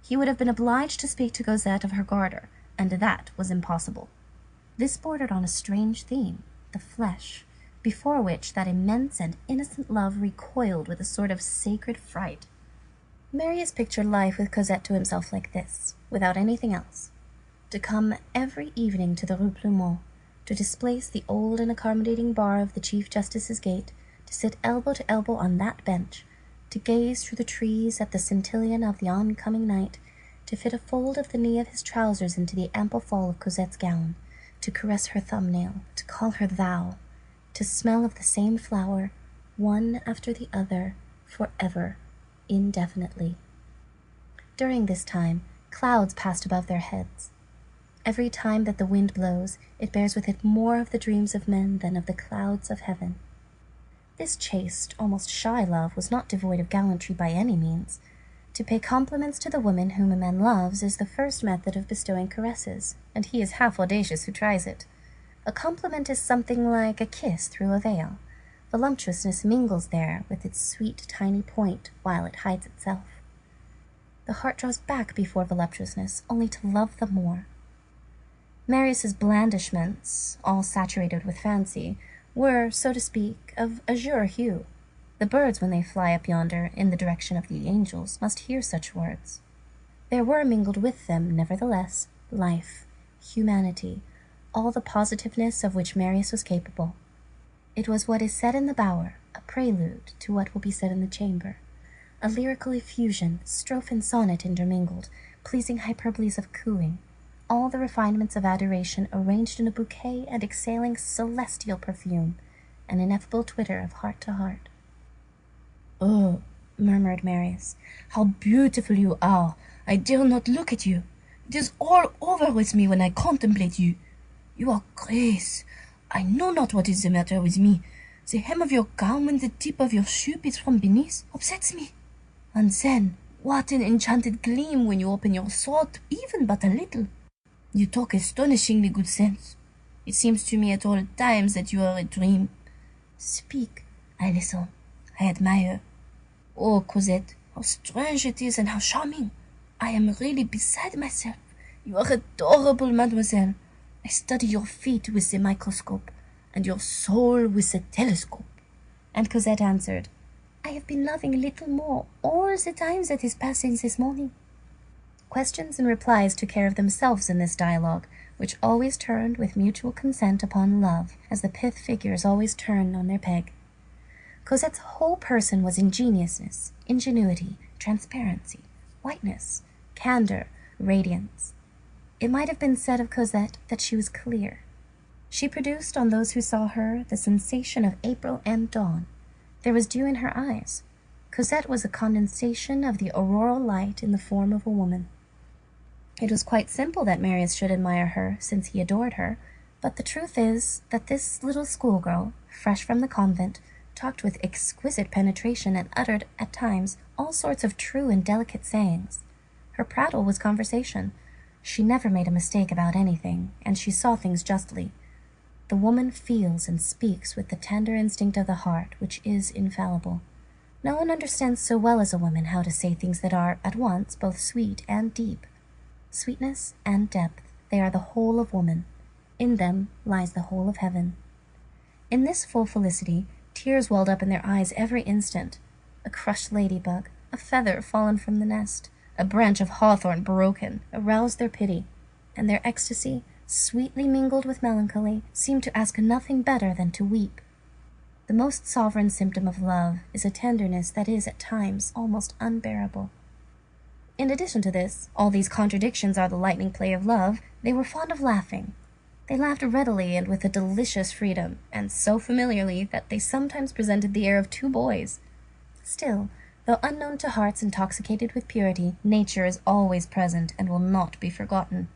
He would have been obliged to speak to Cosette of her garter, and that was impossible. This bordered on a strange theme, the flesh, before which that immense and innocent love recoiled with a sort of sacred fright. Marius pictured life with Cosette to himself like this, without anything else: to come every evening to the Rue Plumet, to displace the old and accommodating bar of the Chief Justice's gate, to sit elbow to elbow on that bench, to gaze through the trees at the scintillion of the oncoming night, to fit a fold of the knee of his trousers into the ample fall of Cosette's gown, to caress her thumbnail, to call her thou, to smell of the same flower, one after the other, forever, indefinitely. During this time, clouds passed above their heads. Every time that the wind blows, it bears with it more of the dreams of men than of the clouds of heaven. This chaste, almost shy love was not devoid of gallantry by any means. To pay compliments to the woman whom a man loves is the first method of bestowing caresses, and he is half audacious who tries it. A compliment is something like a kiss through a veil. Voluptuousness mingles there with its sweet tiny point while it hides itself. The heart draws back before voluptuousness, only to love the more. Marius's blandishments, all saturated with fancy, were, so to speak, of azure hue. The birds, when they fly up yonder in the direction of the angels, must hear such words. There were mingled with them, nevertheless, life, humanity, all the positiveness of which Marius was capable. It was what is said in the bower, a prelude to what will be said in the chamber, a lyrical effusion, strophe and sonnet intermingled, pleasing hyperboles of cooing, all the refinements of adoration arranged in a bouquet and exhaling celestial perfume, an ineffable twitter of heart to heart. "Oh," murmured Marius, "how beautiful you are! I dare not look at you. It is all over with me when I contemplate you. You are Grace. I know not what is the matter with me. The hem of your gown when the tip of your shoe is from beneath upsets me. And then, what an enchanted gleam when you open your thought, even but a little. You talk astonishingly good sense. It seems to me at all times that you are a dream. Speak, I listen, I admire. Oh, Cosette, how strange it is and how charming! I am really beside myself. You are adorable, mademoiselle. I study your feet with the microscope, and your soul with the telescope." And Cosette answered, "I have been loving a little more all the time that is passing this morning." Questions and replies took care of themselves in this dialogue, which always turned with mutual consent upon love, as the pith figures always turn on their peg. Cosette's whole person was ingenuousness, ingenuity, transparency, whiteness, candor, radiance. It might have been said of Cosette that she was clear. She produced on those who saw her the sensation of April and dawn. There was dew in her eyes. Cosette was a condensation of the auroral light in the form of a woman. It was quite simple that Marius should admire her, since he adored her, but the truth is that this little schoolgirl, fresh from the convent, talked with exquisite penetration and uttered, at times, all sorts of true and delicate sayings. Her prattle was conversation. She never made a mistake about anything, and she saw things justly. The woman feels and speaks with the tender instinct of the heart, which is infallible. No one understands so well as a woman how to say things that are, at once, both sweet and deep. Sweetness and depth, they are the whole of woman. In them lies the whole of heaven. In this full felicity, tears welled up in their eyes every instant. A crushed ladybug, a feather fallen from the nest, a branch of hawthorn broken, aroused their pity, and their ecstasy, sweetly mingled with melancholy, seemed to ask nothing better than to weep. The most sovereign symptom of love is a tenderness that is at times almost unbearable. In addition to this, all these contradictions are the lightning play of love. They were fond of laughing. They laughed readily and with a delicious freedom, and so familiarly that they sometimes presented the air of two boys. Still, though unknown to hearts intoxicated with purity, nature is always present and will not be forgotten.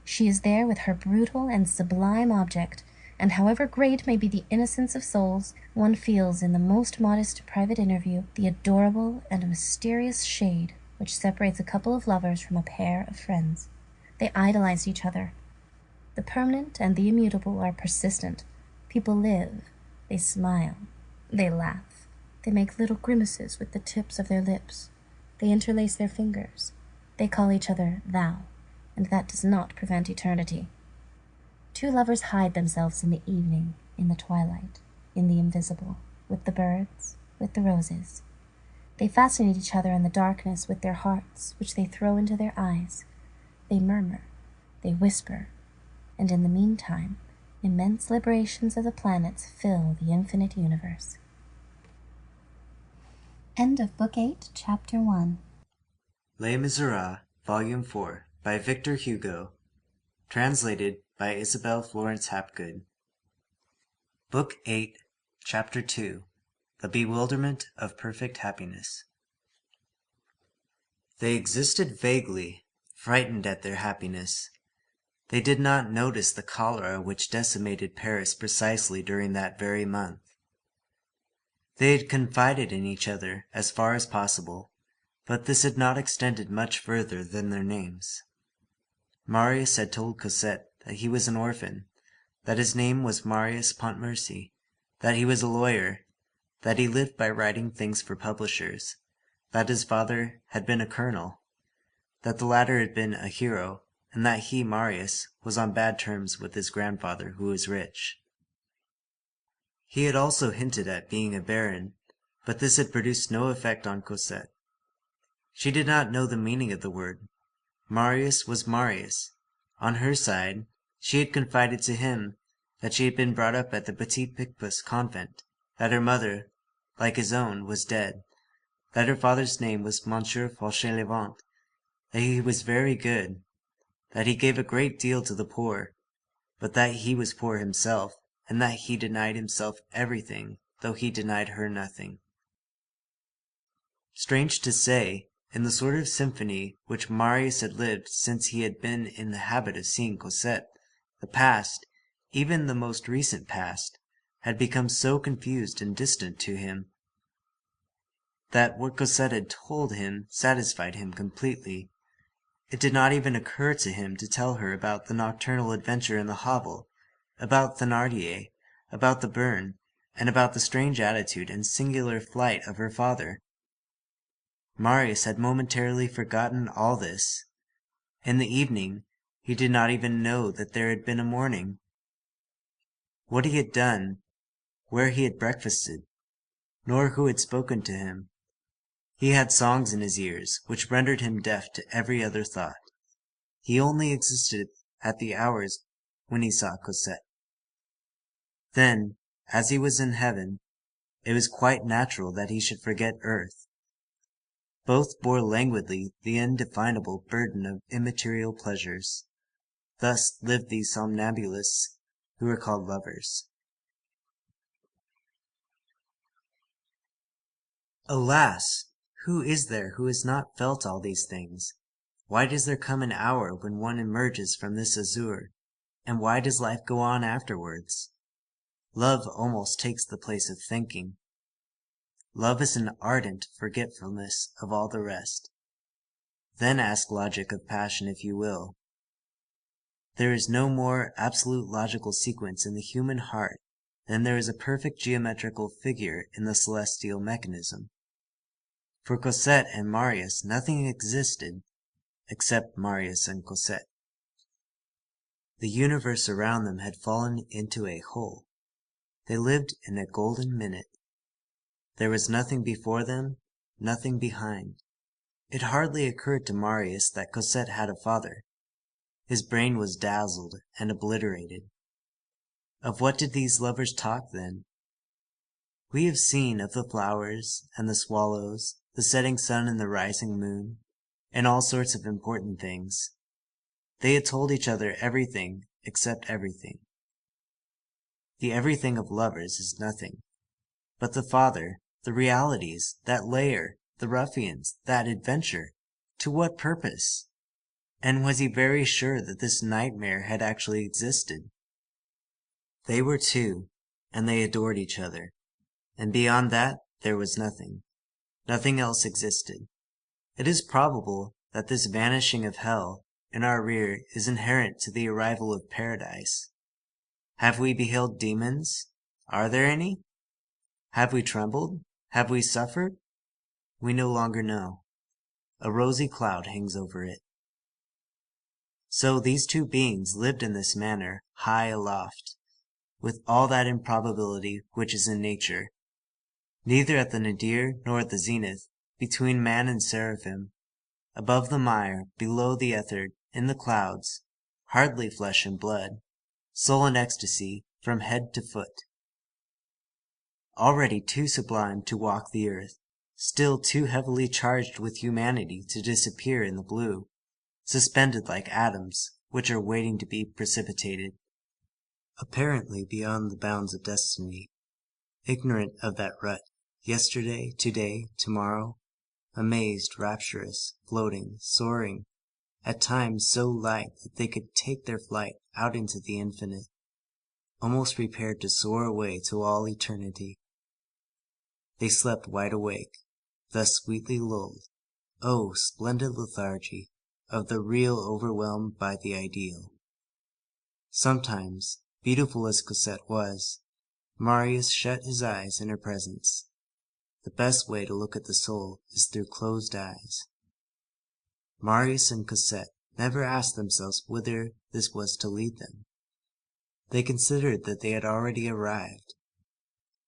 She is there with her brutal and sublime object, and however great may be the innocence of souls, one feels in the most modest private interview the adorable and mysterious shade which separates a couple of lovers from a pair of friends. They idolize each other. The permanent and the immutable are persistent. People live. They smile. They laugh. They make little grimaces with the tips of their lips. They interlace their fingers. They call each other thou, and that does not prevent eternity. Two lovers hide themselves in the evening, in the twilight, in the invisible, with the birds, with the roses. They fascinate each other in the darkness with their hearts, which they throw into their eyes. They murmur, they whisper, and in the meantime, immense librations of the planets fill the infinite universe. End of Book 8, Chapter 1. Les Misérables, Volume 4, by Victor Hugo. Translated by Isabel Florence Hapgood. Book 8, Chapter 2. The Bewilderment of Perfect Happiness. They existed vaguely, frightened at their happiness. They did not notice the cholera which decimated Paris precisely during that very month. They had confided in each other as far as possible, but this had not extended much further than their names. Marius had told Cosette that he was an orphan, that his name was Marius Pontmercy, that he was a lawyer, that he lived by writing things for publishers, that his father had been a colonel, that the latter had been a hero, and that he, Marius, was on bad terms with his grandfather, who was rich. He had also hinted at being a baron, but this had produced no effect on Cosette. She did not know the meaning of the word. Marius was Marius. On her side, she had confided to him that she had been brought up at the Petit Picpus convent, that her mother, like his own, was dead, that her father's name was Monsieur Fauchelevent, that he was very good, that he gave a great deal to the poor, but that he was poor himself, and that he denied himself everything, though he denied her nothing. Strange to say, in the sort of symphony which Marius had lived since he had been in the habit of seeing Cosette, the past, even the most recent past, had become so confused and distant to him, that what Cosette had told him satisfied him completely. It did not even occur to him to tell her about the nocturnal adventure in the hovel, about Thénardier, about the burn, and about the strange attitude and singular flight of her father. Marius had momentarily forgotten all this. In the evening, he did not even know that there had been a morning, what he had done, where he had breakfasted, nor who had spoken to him. He had songs in his ears, which rendered him deaf to every other thought. He only existed at the hours when he saw Cosette. Then, as he was in heaven, it was quite natural that he should forget earth. Both bore languidly the indefinable burden of immaterial pleasures. Thus lived these somnambulists who are called lovers. Alas! Who is there who has not felt all these things? Why does there come an hour when one emerges from this azure, and why does life go on afterwards? Love almost takes the place of thinking. Love is an ardent forgetfulness of all the rest. Then ask logic of passion if you will. There is no more absolute logical sequence in the human heart than there is a perfect geometrical figure in the celestial mechanism. For Cosette and Marius nothing existed except Marius and Cosette. The universe around them had fallen into a hole. They lived in a golden minute. There was nothing before them, nothing behind. It hardly occurred to Marius that Cosette had a father. His brain was dazzled and obliterated. Of what did these lovers talk then? We have seen of the flowers and the swallows, the setting sun and the rising moon, and all sorts of important things. They had told each other everything except everything. The everything of lovers is nothing. But the father, the realities, that lair, the ruffians, that adventure, to what purpose? And was he very sure that this nightmare had actually existed? They were two, and they adored each other, and beyond that there was nothing. Nothing else existed. It is probable that this vanishing of hell in our rear is inherent to the arrival of paradise. Have we beheld demons? Are there any? Have we trembled? Have we suffered? We no longer know. A rosy cloud hangs over it. So these two beings lived in this manner, high aloft, with all that improbability which is in nature, neither at the nadir nor at the zenith, between man and seraphim, above the mire, below the ether, in the clouds, hardly flesh and blood, soul and ecstasy, from head to foot. Already too sublime to walk the earth, still too heavily charged with humanity to disappear in the blue, suspended like atoms which are waiting to be precipitated, apparently beyond the bounds of destiny, ignorant of that rut, yesterday, today, tomorrow, amazed, rapturous, floating, soaring, at times so light that they could take their flight out into the infinite, almost prepared to soar away to all eternity. They slept wide awake, thus sweetly lulled. Oh, splendid lethargy of the real overwhelmed by the ideal. Sometimes, beautiful as Cosette was, Marius shut his eyes in her presence. The best way to look at the soul is through closed eyes. Marius and Cosette never asked themselves whither this was to lead them. They considered that they had already arrived.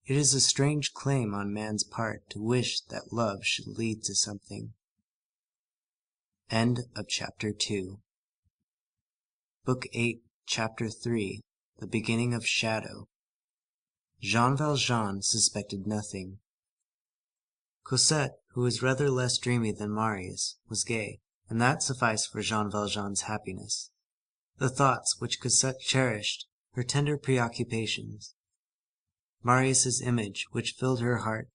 It is a strange claim on man's part to wish that love should lead to something. End of Chapter 2. Book 8, Chapter 3, The Beginning of Shadow. Jean Valjean suspected nothing. Cosette, who was rather less dreamy than Marius, was gay, and that sufficed for Jean Valjean's happiness. The thoughts which Cosette cherished, her tender preoccupations, Marius's image which filled her heart,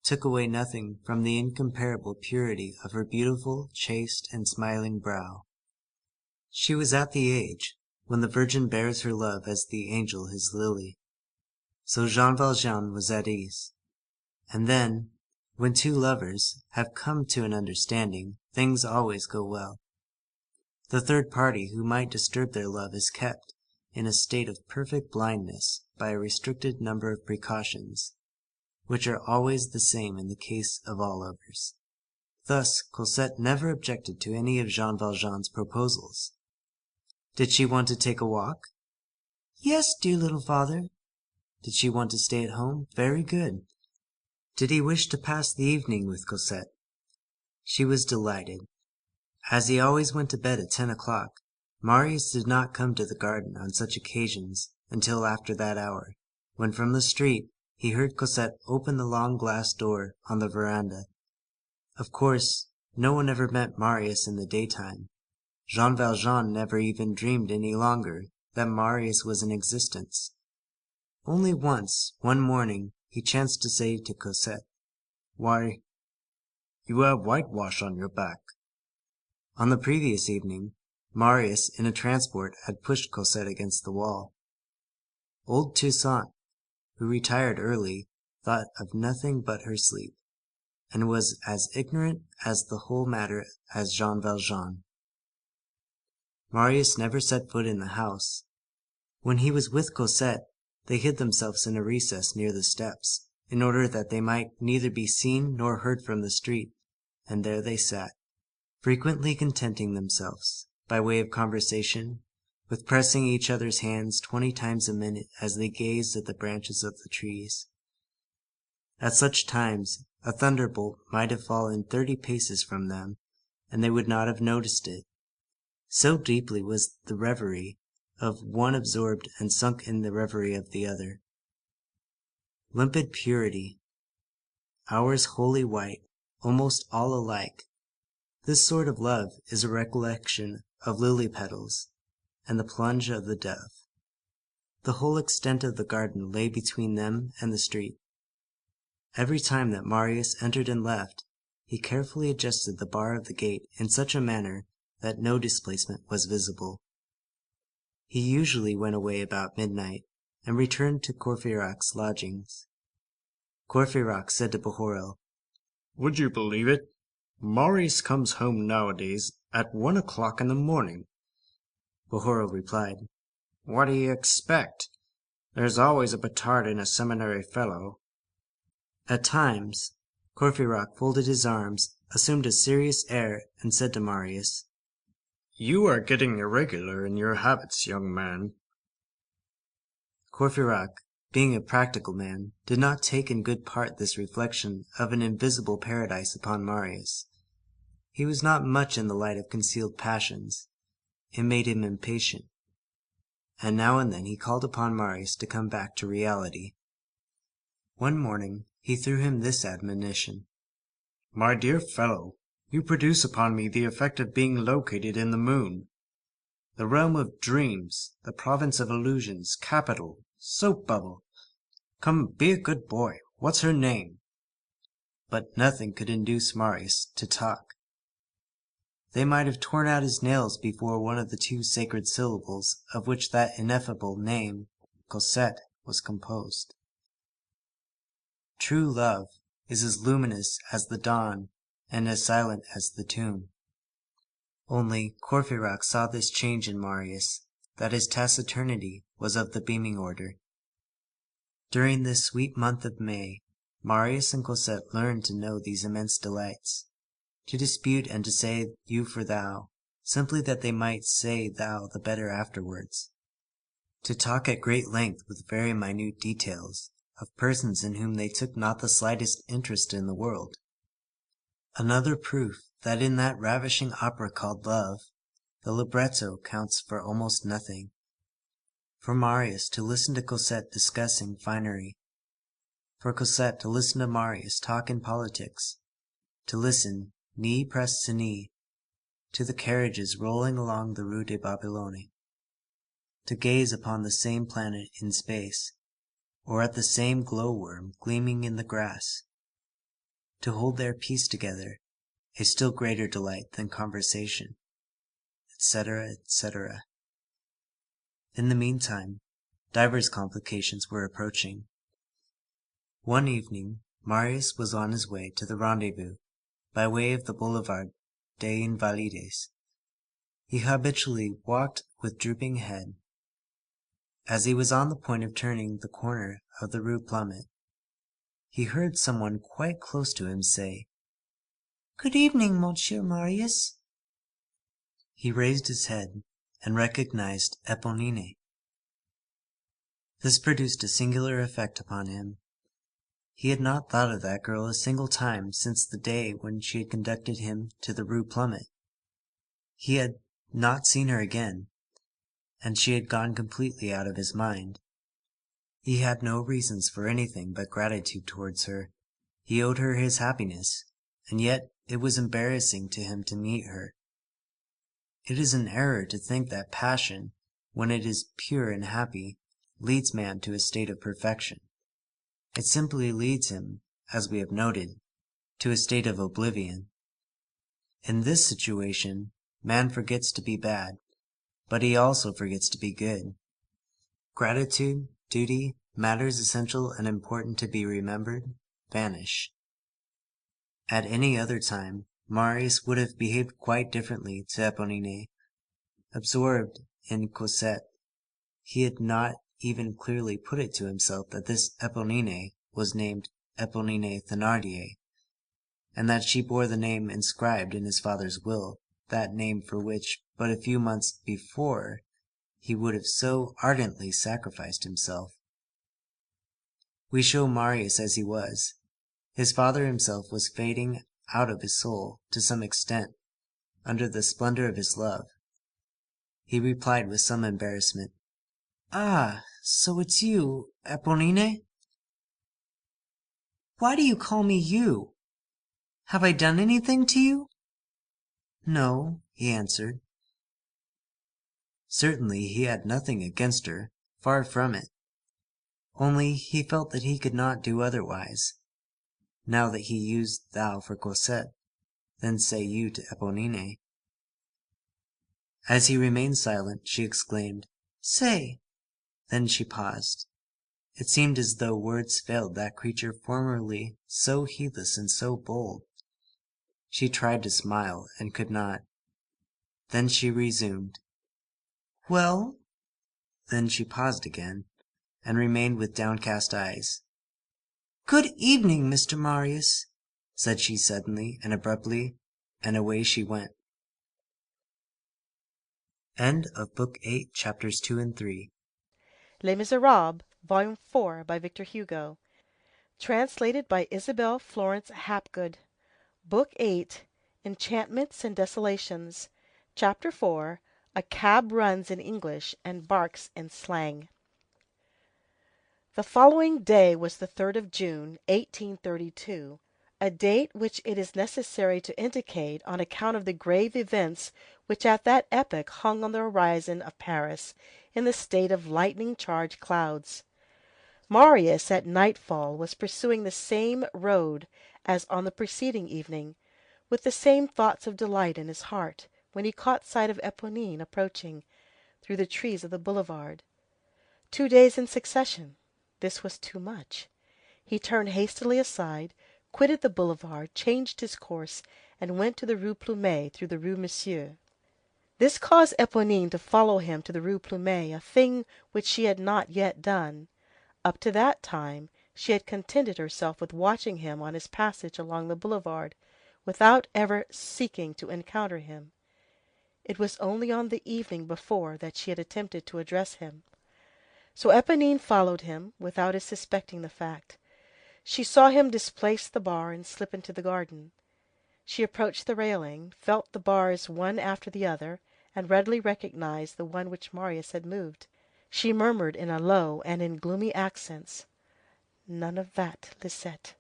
took away nothing from the incomparable purity of her beautiful, chaste, and smiling brow. She was at the age when the Virgin bears her love as the angel his lily. So Jean Valjean was at ease. And then, when two lovers have come to an understanding, things always go well. The third party who might disturb their love is kept in a state of perfect blindness by a restricted number of precautions, which are always the same in the case of all lovers. Thus Cosette never objected to any of Jean Valjean's proposals. Did she want to take a walk? Yes, dear little father. Did she want to stay at home? Very good. Did he wish to pass the evening with Cosette? She was delighted. As he always went to bed at 10 o'clock, Marius did not come to the garden on such occasions until after that hour, when from the street he heard Cosette open the long glass door on the veranda. Of course, no one ever met Marius in the daytime. Jean Valjean never even dreamed any longer that Marius was in existence. Only once, one morning, he chanced to say to Cosette, "Why, you have whitewash on your back." On the previous evening, Marius, in a transport, had pushed Cosette against the wall. Old Toussaint, who retired early, thought of nothing but her sleep, and was as ignorant as the whole matter as Jean Valjean. Marius never set foot in the house. When he was with Cosette, they hid themselves in a recess near the steps, in order that they might neither be seen nor heard from the street, and there they sat, frequently contenting themselves, by way of conversation, with pressing each other's hands 20 times a minute as they gazed at the branches of the trees. At such times a thunderbolt might have fallen 30 paces from them, and they would not have noticed it. So deeply was the reverie of one absorbed and sunk in the reverie of the other. Limpid purity, ours wholly white, almost all alike. This sort of love is a recollection of lily petals and the plunge of the dove. The whole extent of the garden lay between them and the street. Every time that Marius entered and left, he carefully adjusted the bar of the gate in such a manner that no displacement was visible. He usually went away about midnight, and returned to Courfeyrac's lodgings. Courfeyrac said to Bahorel, "Would you believe it? Marius comes home nowadays at 1 o'clock in the morning." Bahorel replied, "What do you expect? There's always a petard in a seminary fellow." At times, Courfeyrac folded his arms, assumed a serious air, and said to Marius, "You are getting irregular in your habits, young man." Courfeyrac, being a practical man, did not take in good part this reflection of an invisible paradise upon Marius. He was not much in the light of concealed passions. It made him impatient. And now and then he called upon Marius to come back to reality. One morning he threw him this admonition: "My dear fellow, you produce upon me the effect of being located in the moon. The realm of dreams, the province of illusions, capital, soap bubble. Come, be a good boy. What's her name?" But nothing could induce Marius to talk. They might have torn out his nails before one of the 2 sacred syllables of which that ineffable name, Cosette, was composed. True love is as luminous as the dawn and as silent as the tomb. Only Courfeyrac saw this change in Marius, that his taciturnity was of the beaming order. During this sweet month of May, Marius and Cosette learned to know these immense delights, to dispute and to say you for thou, simply that they might say thou the better afterwards, to talk at great length with very minute details, of persons in whom they took not the slightest interest in the world. Another proof that in that ravishing opera called love, the libretto counts for almost nothing. For Marius to listen to Cosette discussing finery, for Cosette to listen to Marius talk in politics, to listen, knee pressed to knee, to the carriages rolling along the Rue des Babylone, to gaze upon the same planet in space, or at the same glowworm gleaming in the grass, to hold their peace together, a still greater delight than conversation, etc., etc. In the meantime, divers complications were approaching. One evening, Marius was on his way to the rendezvous, by way of the Boulevard des Invalides. He habitually walked with drooping head. As he was on the point of turning the corner of the Rue Plumet, he heard someone quite close to him say, "Good evening, Monsieur Marius." He raised his head and recognized Éponine. This produced a singular effect upon him. He had not thought of that girl a single time since the day when she had conducted him to the Rue Plumet. He had not seen her again, and she had gone completely out of his mind. He had no reasons for anything but gratitude towards her. He owed her his happiness, and yet it was embarrassing to him to meet her. It is an error to think that passion, when it is pure and happy, leads man to a state of perfection. It simply leads him, as we have noted, to a state of oblivion. In this situation, man forgets to be bad, but he also forgets to be good. Gratitude, duty, matters essential and important to be remembered, vanish. At any other time, Marius would have behaved quite differently to Éponine. Absorbed in Cosette, he had not even clearly put it to himself that this Éponine was named Éponine Thénardier, and that she bore the name inscribed in his father's will, that name for which, but a few months before, he would have so ardently sacrificed himself. We show Marius as he was. His father himself was fading out of his soul, to some extent, under the splendor of his love. He replied with some embarrassment, "Ah, so it's you, Éponine? Why do you call me you? Have I done anything to you?" "No," he answered. Certainly he had nothing against her, far from it. Only he felt that he could not do otherwise, now that he used thou for Cosette, than say you to Éponine. As he remained silent, she exclaimed, "Say!" Then she paused. It seemed as though words failed that creature formerly so heedless and so bold. She tried to smile, and could not. Then she resumed, "Well?" Then she paused again, and remained with downcast eyes. "Good evening, Mr. Marius," said she suddenly and abruptly, and away she went. End of Book 8, Chapters 2 and 3. Les Misérables, Volume 4, by Victor Hugo. Translated by Isabel Florence Hapgood. Book 8, Enchantments and Desolations. Chapter 4, A Cab Runs in English and Barks in Slang. The following day was the 3rd of June, 1832, a date which it is necessary to indicate on account of the grave events which at that epoch hung on the horizon of Paris in the state of lightning-charged clouds. Marius at nightfall was pursuing the same road as on the preceding evening, with the same thoughts of delight in his heart, when he caught sight of Éponine approaching through the trees of the boulevard. 2 days in succession! This was too much. He turned hastily aside, quitted the boulevard, changed his course, and went to the Rue Plumet through the Rue Monsieur. This caused Éponine to follow him to the Rue Plumet, a thing which she had not yet done. Up to that time she had contented herself with watching him on his passage along the boulevard, without ever seeking to encounter him. It was only on the evening before that she had attempted to address him. So Éponine followed him, without his suspecting the fact. She saw him displace the bar and slip into the garden. She approached the railing, felt the bars one after the other, and readily recognized the one which Marius had moved. She murmured in a low and in gloomy accents, "None of that, Lisette."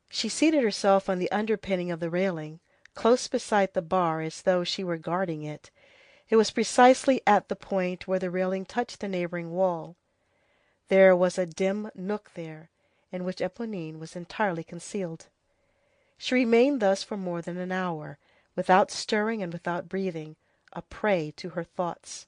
She seated herself on the underpinning of the railing, close beside the bar as though she were guarding it. It was precisely at the point where the railing touched the neighboring wall. There was a dim nook there, in which Éponine was entirely concealed. She remained thus for more than an hour, without stirring and without breathing, a prey to her thoughts.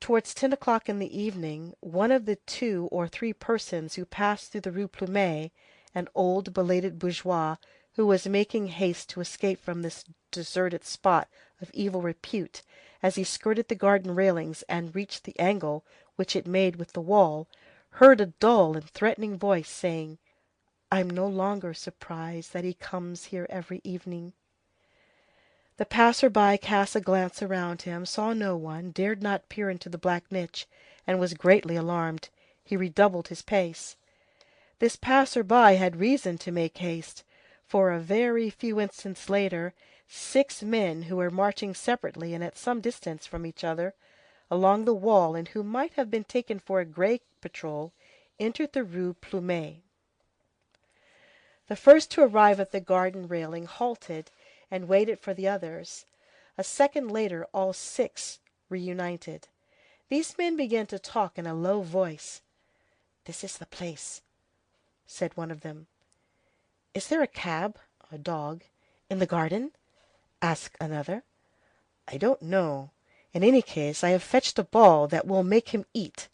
Towards 10 o'clock in the evening, one of the 2 or 3 persons who passed through the Rue Plumet, an old belated bourgeois, who was making haste to escape from this deserted spot of evil repute, as he skirted the garden railings and reached the angle which it made with the wall, heard a dull and threatening voice saying, "I'm no longer surprised that he comes here every evening." The passer-by cast a glance around him, saw no one, dared not peer into the black niche, and was greatly alarmed. He redoubled his pace. This passer-by had reason to make haste, for a very few instants later 6 men who were marching separately and at some distance from each other along the wall, and who might have been taken for a grey patrol, entered the Rue Plumet. The first to arrive at the garden railing halted and waited for the others. A second later all 6 reunited. These men began to talk in a low voice. "This is the place," said one of them. "Is there a cab, a dog, in the garden?" asked another. "I don't know. In any case, I have fetched a ball that will make him eat."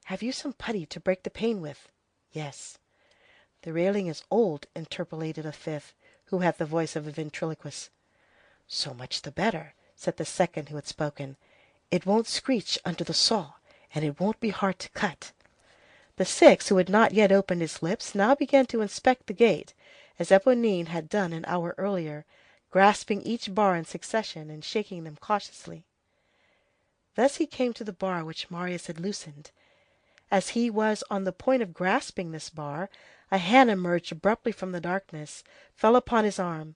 "Have you some putty to break the pane with?" "Yes." "The railing is old," interpolated a fifth, who had the voice of a ventriloquist. "So much the better," said the second who had spoken. "It won't screech under the saw, and it won't be hard to cut." The sixth, who had not yet opened his lips, now began to inspect the gate, as Éponine had done an hour earlier, grasping each bar in succession and shaking them cautiously. Thus he came to the bar which Marius had loosened. As he was on the point of grasping this bar, a hand emerged abruptly from the darkness, fell upon his arm.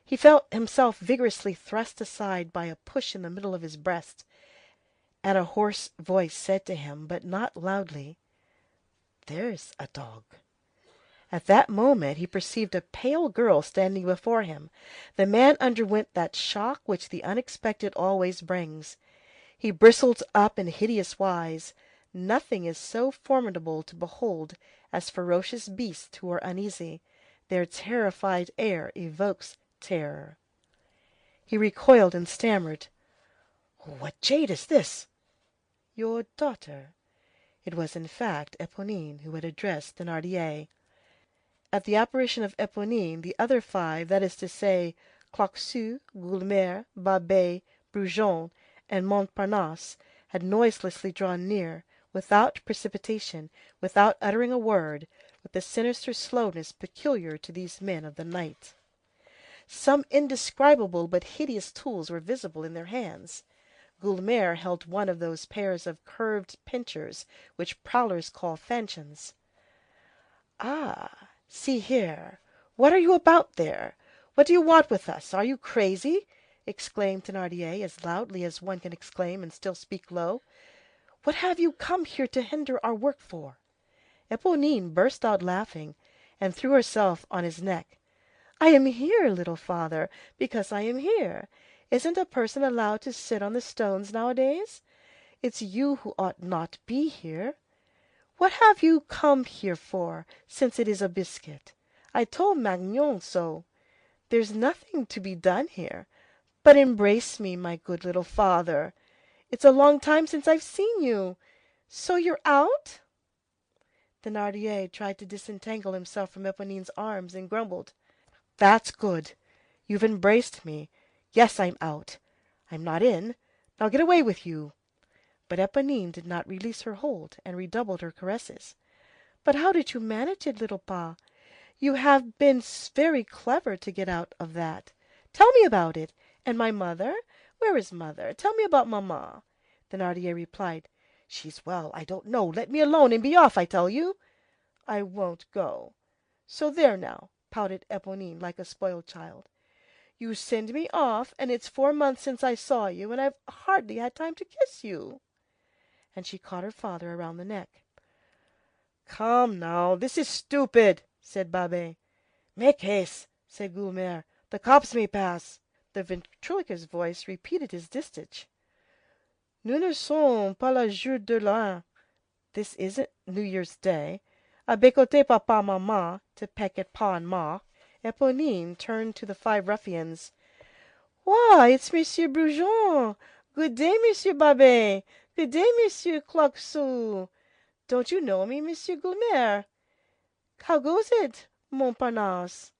He felt himself vigorously thrust aside by a push in the middle of his breast, and a hoarse voice said to him, but not loudly, "There's a dog." At that moment he perceived a pale girl standing before him. The man underwent that shock which the unexpected always brings. He bristled up in hideous wise. Nothing is so formidable to behold as ferocious beasts who are uneasy. Their terrified air evokes terror. He recoiled and stammered, "What jade is this?" "Your daughter." It was in fact Éponine who had addressed Thénardier. At the apparition of Éponine, the other 5, that is to say, Claquesous, Guelemer, Babet, Brujon, and Montparnasse, had noiselessly drawn near, without precipitation, without uttering a word, with the sinister slowness peculiar to these men of the night. Some indescribable but hideous tools were visible in their hands. Guelemer held one of those pairs of curved pincers which prowlers call fanchons. "Ah, see here! What are you about there? What do you want with us? Are you crazy?" exclaimed Thénardier, as loudly as one can exclaim and still speak low. "What have you come here to hinder our work for?" Éponine burst out laughing, and threw herself on his neck. "I am here, little father, because I am here. Isn't a person allowed to sit on the stones nowadays? It's you who ought not be here. What have you come here for, since it is a biscuit? I told Magnon so. There's nothing to be done here. But embrace me, my good little father. It's a long time since I've seen you. So you're out?" Thénardier tried to disentangle himself from Éponine's arms, and grumbled, "That's good. You've embraced me. Yes, I'm out. I'm not in. Now get away with you." But Éponine did not release her hold, and redoubled her caresses. "But how did you manage it, little pa? You have been very clever to get out of that. Tell me about it. And my mother? Where is mother? Tell me about mamma." Thénardier replied, "She's well, I don't know. Let me alone and be off, I tell you." "I won't go." "So there now," pouted Éponine like a spoiled child. "You send me off, and it's 4 months since I saw you, and I've hardly had time to kiss you." And she caught her father around the neck. "Come now, this is stupid," said Babet. "Make haste," said Guelemer. "The cops may pass." The ventriloquist's voice repeated his distich. "Nous ne sommes pas le jour de l'an." This isn't New Year's Day. "À bécoter papa, maman, to peck at pa and ma." Éponine turned to the 5 ruffians. "Why, it's Monsieur Brujon! Good day, Monsieur Babet! Good day, Monsieur Claquesous! Don't you know me, Monsieur Guelemer? How goes it, Montparnasse?"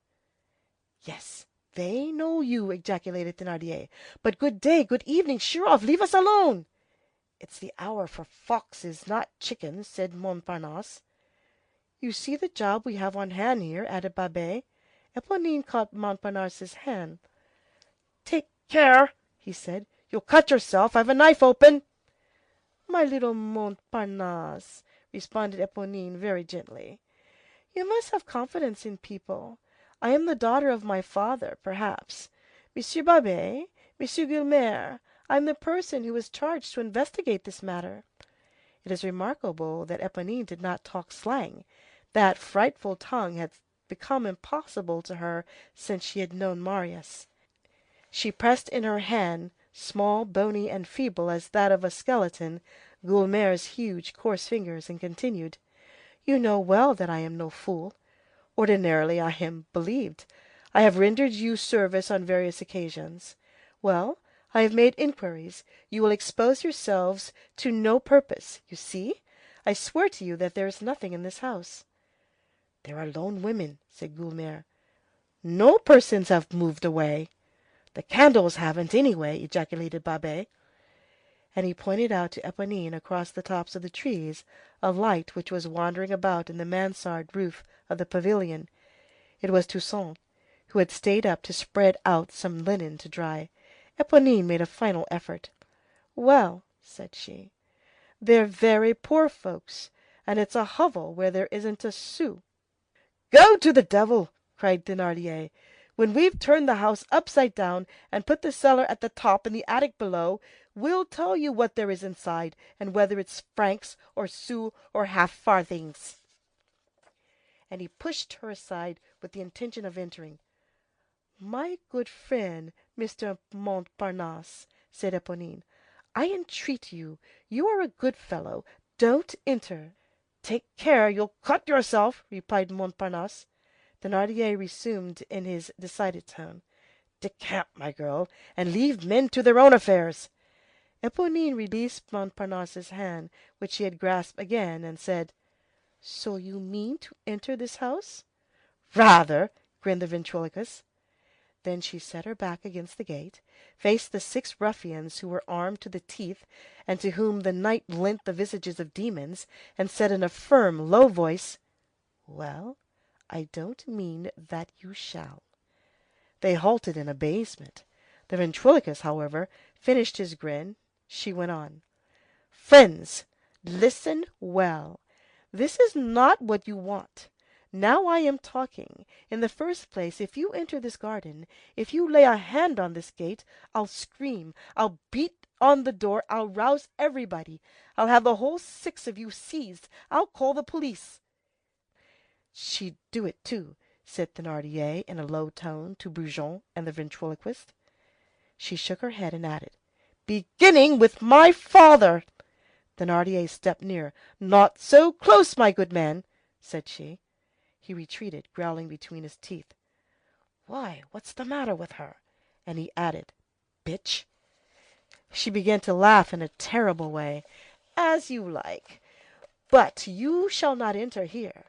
"Yes, they know you," ejaculated Thénardier. "But good day, good evening, sheer off, leave us alone." "It's the hour for foxes, not chickens," said Montparnasse. "You see the job we have on hand here," added Babet. Éponine caught Montparnasse's hand. "Take care," he said. "You'll cut yourself. I've a knife open." "My little Montparnasse," responded Éponine very gently, "you must have confidence in people. I am the daughter of my father, perhaps. Monsieur Babet, Monsieur Guelemer, I am the person who is charged to investigate this matter." It is remarkable that Éponine did not talk slang. That frightful tongue had become impossible to her since she had known Marius. She pressed in her hand, small, bony, and feeble as that of a skeleton, Guelemer's huge, coarse fingers, and continued:— "You know well that I am no fool. Ordinarily I am believed. I have rendered you service on various occasions. Well, I have made inquiries. You will expose yourselves to no purpose. You see, I swear to you that there is nothing in this house." "There are lone women," said Guelemer. "No persons have moved away." "The candles haven't, anyway," ejaculated Babet. And he pointed out to Éponine across the tops of the trees a light which was wandering about in the mansard roof of the pavilion. It was Toussaint, who had stayed up to spread out some linen to dry. Éponine made a final effort. "Well," said she, "they're very poor folks, and it's a hovel where there isn't a sou." "Go to the devil!" cried Thénardier. "When we've turned the house upside down and put the cellar at the top and the attic below, we'll tell you what there is inside, and whether it's francs or sous or half farthings." And he pushed her aside with the intention of entering. "My good friend, Mr. Montparnasse," said Éponine, "I entreat you, you are a good fellow, don't enter." "Take care, you'll cut yourself," replied Montparnasse. Thénardier resumed in his decided tone:— "Decamp, my girl, and leave men to their own affairs." Éponine released Montparnasse's hand, which she had grasped again, and said:— "So you mean to enter this house?" "Rather," grinned the ventriloquist. Then she set her back against the gate, faced the 6 ruffians who were armed to the teeth, and to whom the night lent the visages of demons, and said in a firm, low voice:— "Well, I don't mean that you shall." They halted in amazement. The ventriloquist, however, finished his grin. She went on:— "Friends, listen well. This is not what you want. Now I am talking. In the first place, if you enter this garden, if you lay a hand on this gate, I'll scream, I'll beat on the door, I'll rouse everybody, I'll have the whole 6 of you seized, I'll call the police." "She'd do it too," said Thénardier in a low tone to Brujon and the ventriloquist. She shook her head and added:— "Beginning with my father." Thénardier stepped near. "Not so close, my good man," said she. He retreated, growling between his teeth:— "Why, what's the matter with her?" And he added:— "Bitch." She began to laugh in a terrible way. "As you like. But you shall not enter here.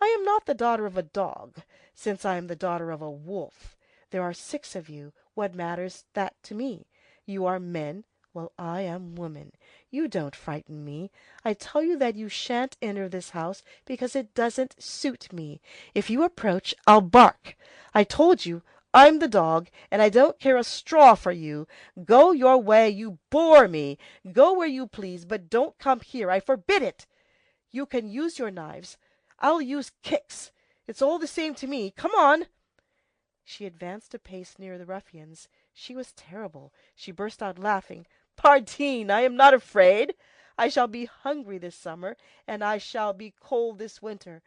I am not the daughter of a dog, since I am the daughter of a wolf. There are 6 of you. What matters that to me? You are men, while I am woman. You don't frighten me. I tell you that you shan't enter this house because it doesn't suit me. If you approach, I'll bark. I told you, I'm the dog, and I don't care a straw for you. Go your way, you bore me. Go where you please, but don't come here. I forbid it. You can use your knives. I'll use kicks. It's all the same to me. Come on." She advanced a pace nearer the ruffians. She was terrible. She burst out laughing. "Pardine, I am not afraid. I shall be hungry this summer, and I shall be cold this winter.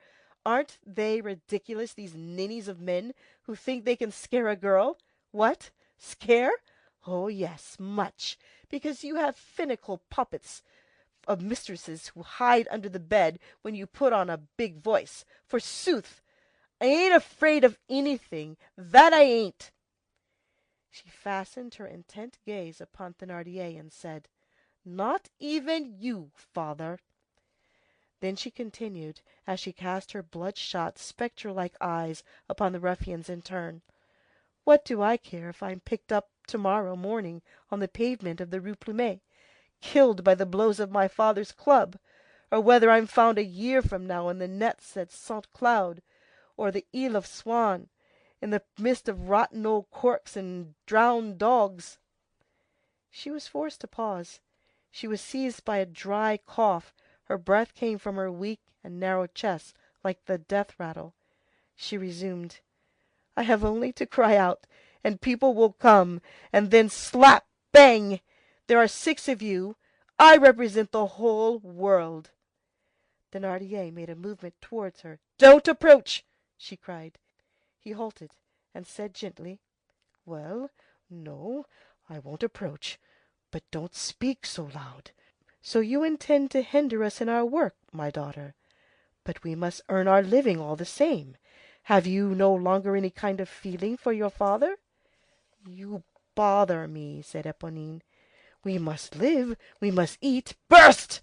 Aren't they ridiculous, these ninnies of men, who think they can scare a girl? What? Scare? Oh, yes, much, because you have finical puppets of mistresses who hide under the bed when you put on a big voice. Forsooth, I ain't afraid of anything, that I ain't." She fastened her intent gaze upon Thénardier and said:— "Not even you, father." Then she continued, as she cast her bloodshot, spectre-like eyes upon the ruffians in turn:— "What do I care if I'm picked up to-morrow morning on the pavement of the Rue Plumet, killed by the blows of my father's club, or whether I'm found a year from now in the nets at Saint Cloud, or the Isle of Swan, in the midst of rotten old corks and drowned dogs?" She was forced to pause. She was seized by a dry cough. Her breath came from her weak and narrow chest like the death rattle. She resumed:— "I have only to cry out, and people will come, and then slap, bang! There are 6 of you. I represent the whole world." Thénardier made a movement towards her. "Don't approach!" she cried. He halted and said gently, "Well, no, I won't approach, but don't speak so loud. So you intend to hinder us in our work, my daughter? But we must earn our living all the same. Have you no longer any kind of feeling for your father?" "You bother me," said Éponine. "We must live, we must eat. Burst!"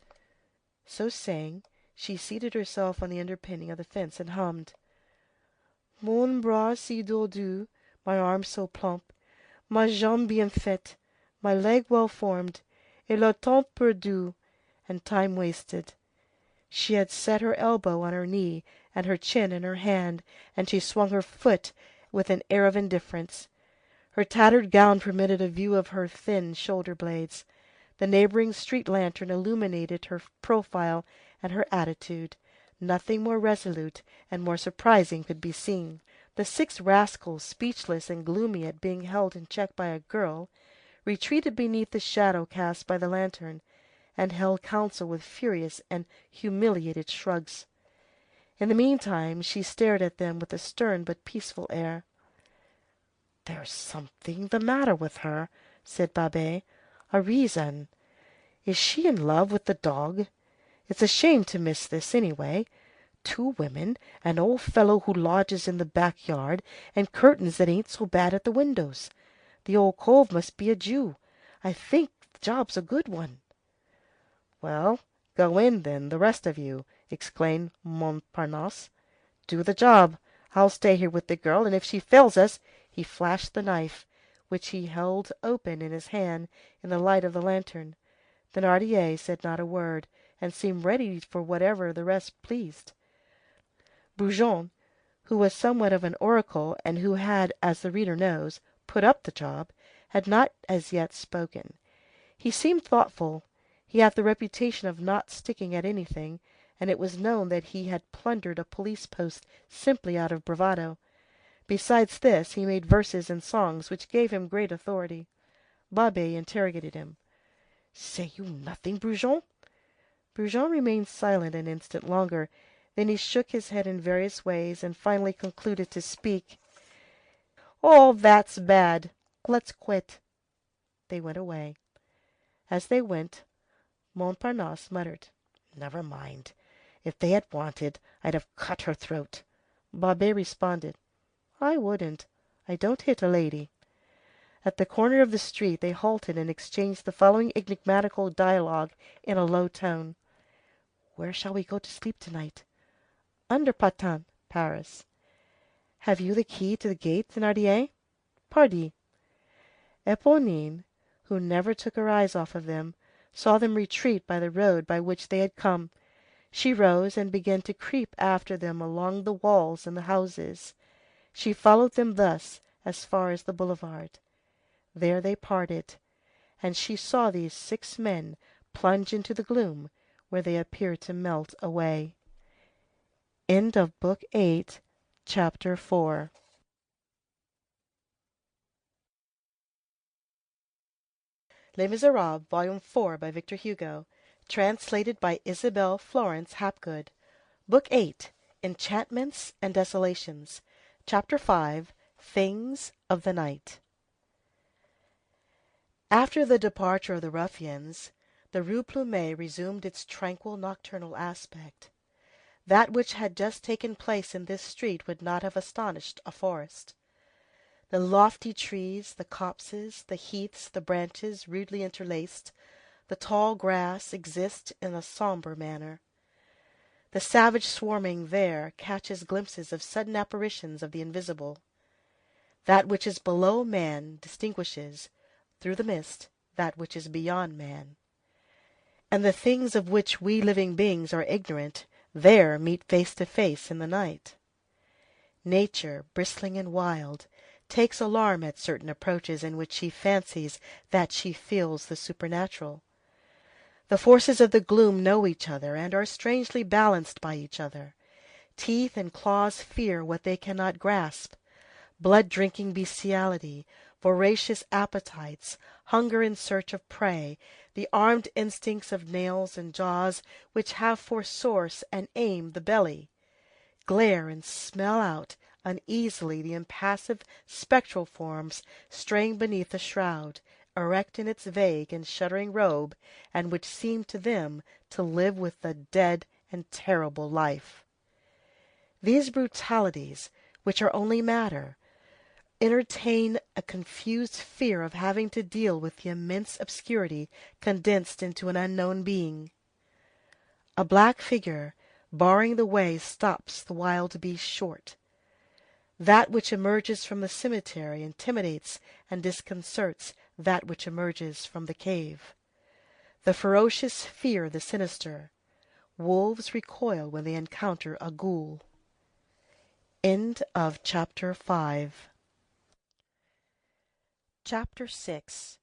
So saying, she seated herself on the underpinning of the fence and hummed: "Mon bras si dodu, my arm so plump, ma jambe bien faite, my leg well formed, et le temps perdu, and time wasted." She had set her elbow on her knee and her chin in her hand, and she swung her foot with an air of indifference. Her tattered gown permitted a view of her thin shoulder blades. The neighboring street lantern illuminated her profile and her attitude. Nothing more resolute and more surprising could be seen. The 6 rascals, speechless and gloomy at being held in check by a girl, retreated beneath the shadow cast by the lantern, and held counsel with furious and humiliated shrugs. In the meantime, she stared at them with a stern but peaceful air. "There's something the matter with her," said Babet. "A reason. Is she in love with the dog? It's a shame to miss this, anyway. 2 women, an old fellow who lodges in the back yard, and curtains that ain't so bad at the windows. The old cove must be a Jew. I think the job's a good one." "Well, go in, then, the rest of you," exclaimed Montparnasse. "Do the job. I'll stay here with the girl, and if she fails us—" He flashed the knife, which he held open in his hand, in the light of the lantern. Thénardier said not a word, and seemed ready for whatever the rest pleased. Brujon, who was somewhat of an oracle, and who had, as the reader knows, put up the job, had not as yet spoken. He seemed thoughtful. He had the reputation of not sticking at anything, and it was known that he had plundered a police post simply out of bravado. Besides this, he made verses and songs which gave him great authority. Babet interrogated him. "Say you nothing, Brujon?" Brujon remained silent an instant longer. Then he shook his head in various ways, and finally concluded to speak. "Oh, that's bad. Let's quit." They went away. As they went, Montparnasse muttered, "Never mind. If they had wanted, I'd have cut her throat." Babet responded, "I wouldn't. I don't hit a lady." At the corner of the street they halted and exchanged the following enigmatical dialogue in a low tone. "Where shall we go to sleep tonight?" "Under Patin, Paris." "Have you the key to the gate, Thénardier?" "Pardi." Éponine, who never took her eyes off of them, saw them retreat by the road by which they had come. She rose and began to creep after them along the walls and the houses. She followed them thus as far as the boulevard. There they parted, and she saw these 6 men plunge into the gloom, where they appeared to melt away. End of Book 8, Chapter 4. Les Misérables, Volume 4, by Victor Hugo, translated by Isabel Florence Hapgood. Book 8, Enchantments and Desolations, Chapter 5, Things of the Night. After the departure of the ruffians, the Rue Plumet resumed its tranquil nocturnal aspect. That which had just taken place in this street would not have astonished a forest. The lofty trees, the copses, the heaths, the branches rudely interlaced, the tall grass exist in a sombre manner. The savage swarming there catches glimpses of sudden apparitions of the invisible. That which is below man distinguishes, through the mist, that which is beyond man. And the things of which we living beings are ignorant there meet face to face in the night. Nature, bristling and wild, takes alarm at certain approaches in which she fancies that she feels the supernatural. The forces of the gloom know each other and are strangely balanced by each other. Teeth and claws fear what they cannot grasp. blood-drinking bestiality, voracious appetites, hunger in search of prey, the armed instincts of nails and jaws which have for source and aim the belly, glare and smell out uneasily the impassive spectral forms straying beneath the shroud, erect in its vague and shuddering robe, and which seem to them to live with the dead and terrible life. These brutalities, which are only matter, entertain a confused fear of having to deal with the immense obscurity condensed into an unknown being. A black figure barring the way stops the wild beast short. That which emerges from the cemetery intimidates and disconcerts that which emerges from the cave. The ferocious fear the sinister. Wolves recoil when they encounter a ghoul. End of chapter 5. Chapter 6.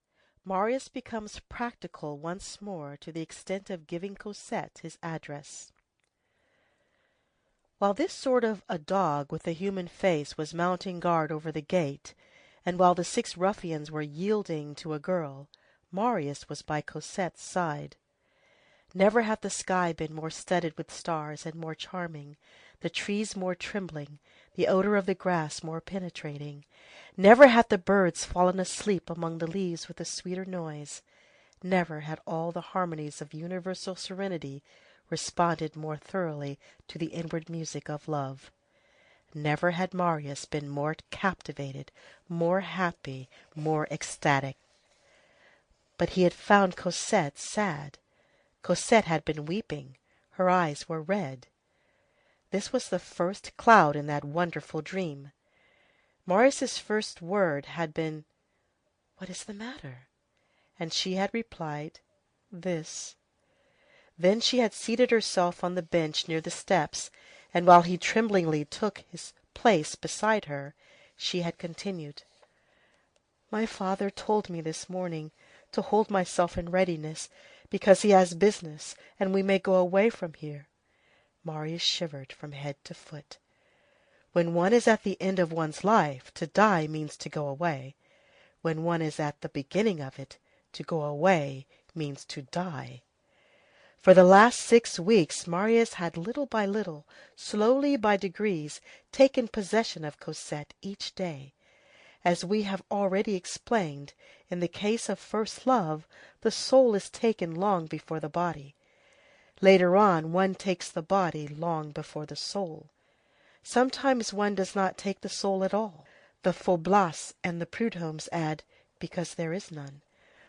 Marius becomes practical once more to the extent of giving Cosette his address. While this sort of a dog with a human face was mounting guard over the gate, and while the 6 ruffians were yielding to a girl, Marius was by Cosette's side. Never had the sky been more studded with stars and more charming, the trees more trembling, the odor of the grass more penetrating. Never had the birds fallen asleep among the leaves with a sweeter noise. Never had all the harmonies of universal serenity responded more thoroughly to the inward music of love. Never had Marius been more captivated, more happy, more ecstatic. But he had found Cosette sad. Cosette had been weeping. Her eyes were red. This was the first cloud in that wonderful dream. Marius's first word had been, "What is the matter?" And she had replied, "This." Then she had seated herself on the bench near the steps, and while he tremblingly took his place beside her, she had continued, "My father told me this morning to hold myself in readiness, because he has business, and we may go away from here." Marius shivered from head to foot. When one is at the end of one's life, to die means to go away. When one is at the beginning of it, to go away means to die. For the last 6 weeks, Marius had little by little, slowly by degrees, taken possession of Cosette each day. As we have already explained, in the case of first love, the soul is taken long before the body. Later on, one takes the body long before the soul. Sometimes one does not take the soul at all. The Faublas and the Prudhommes add, because there is none.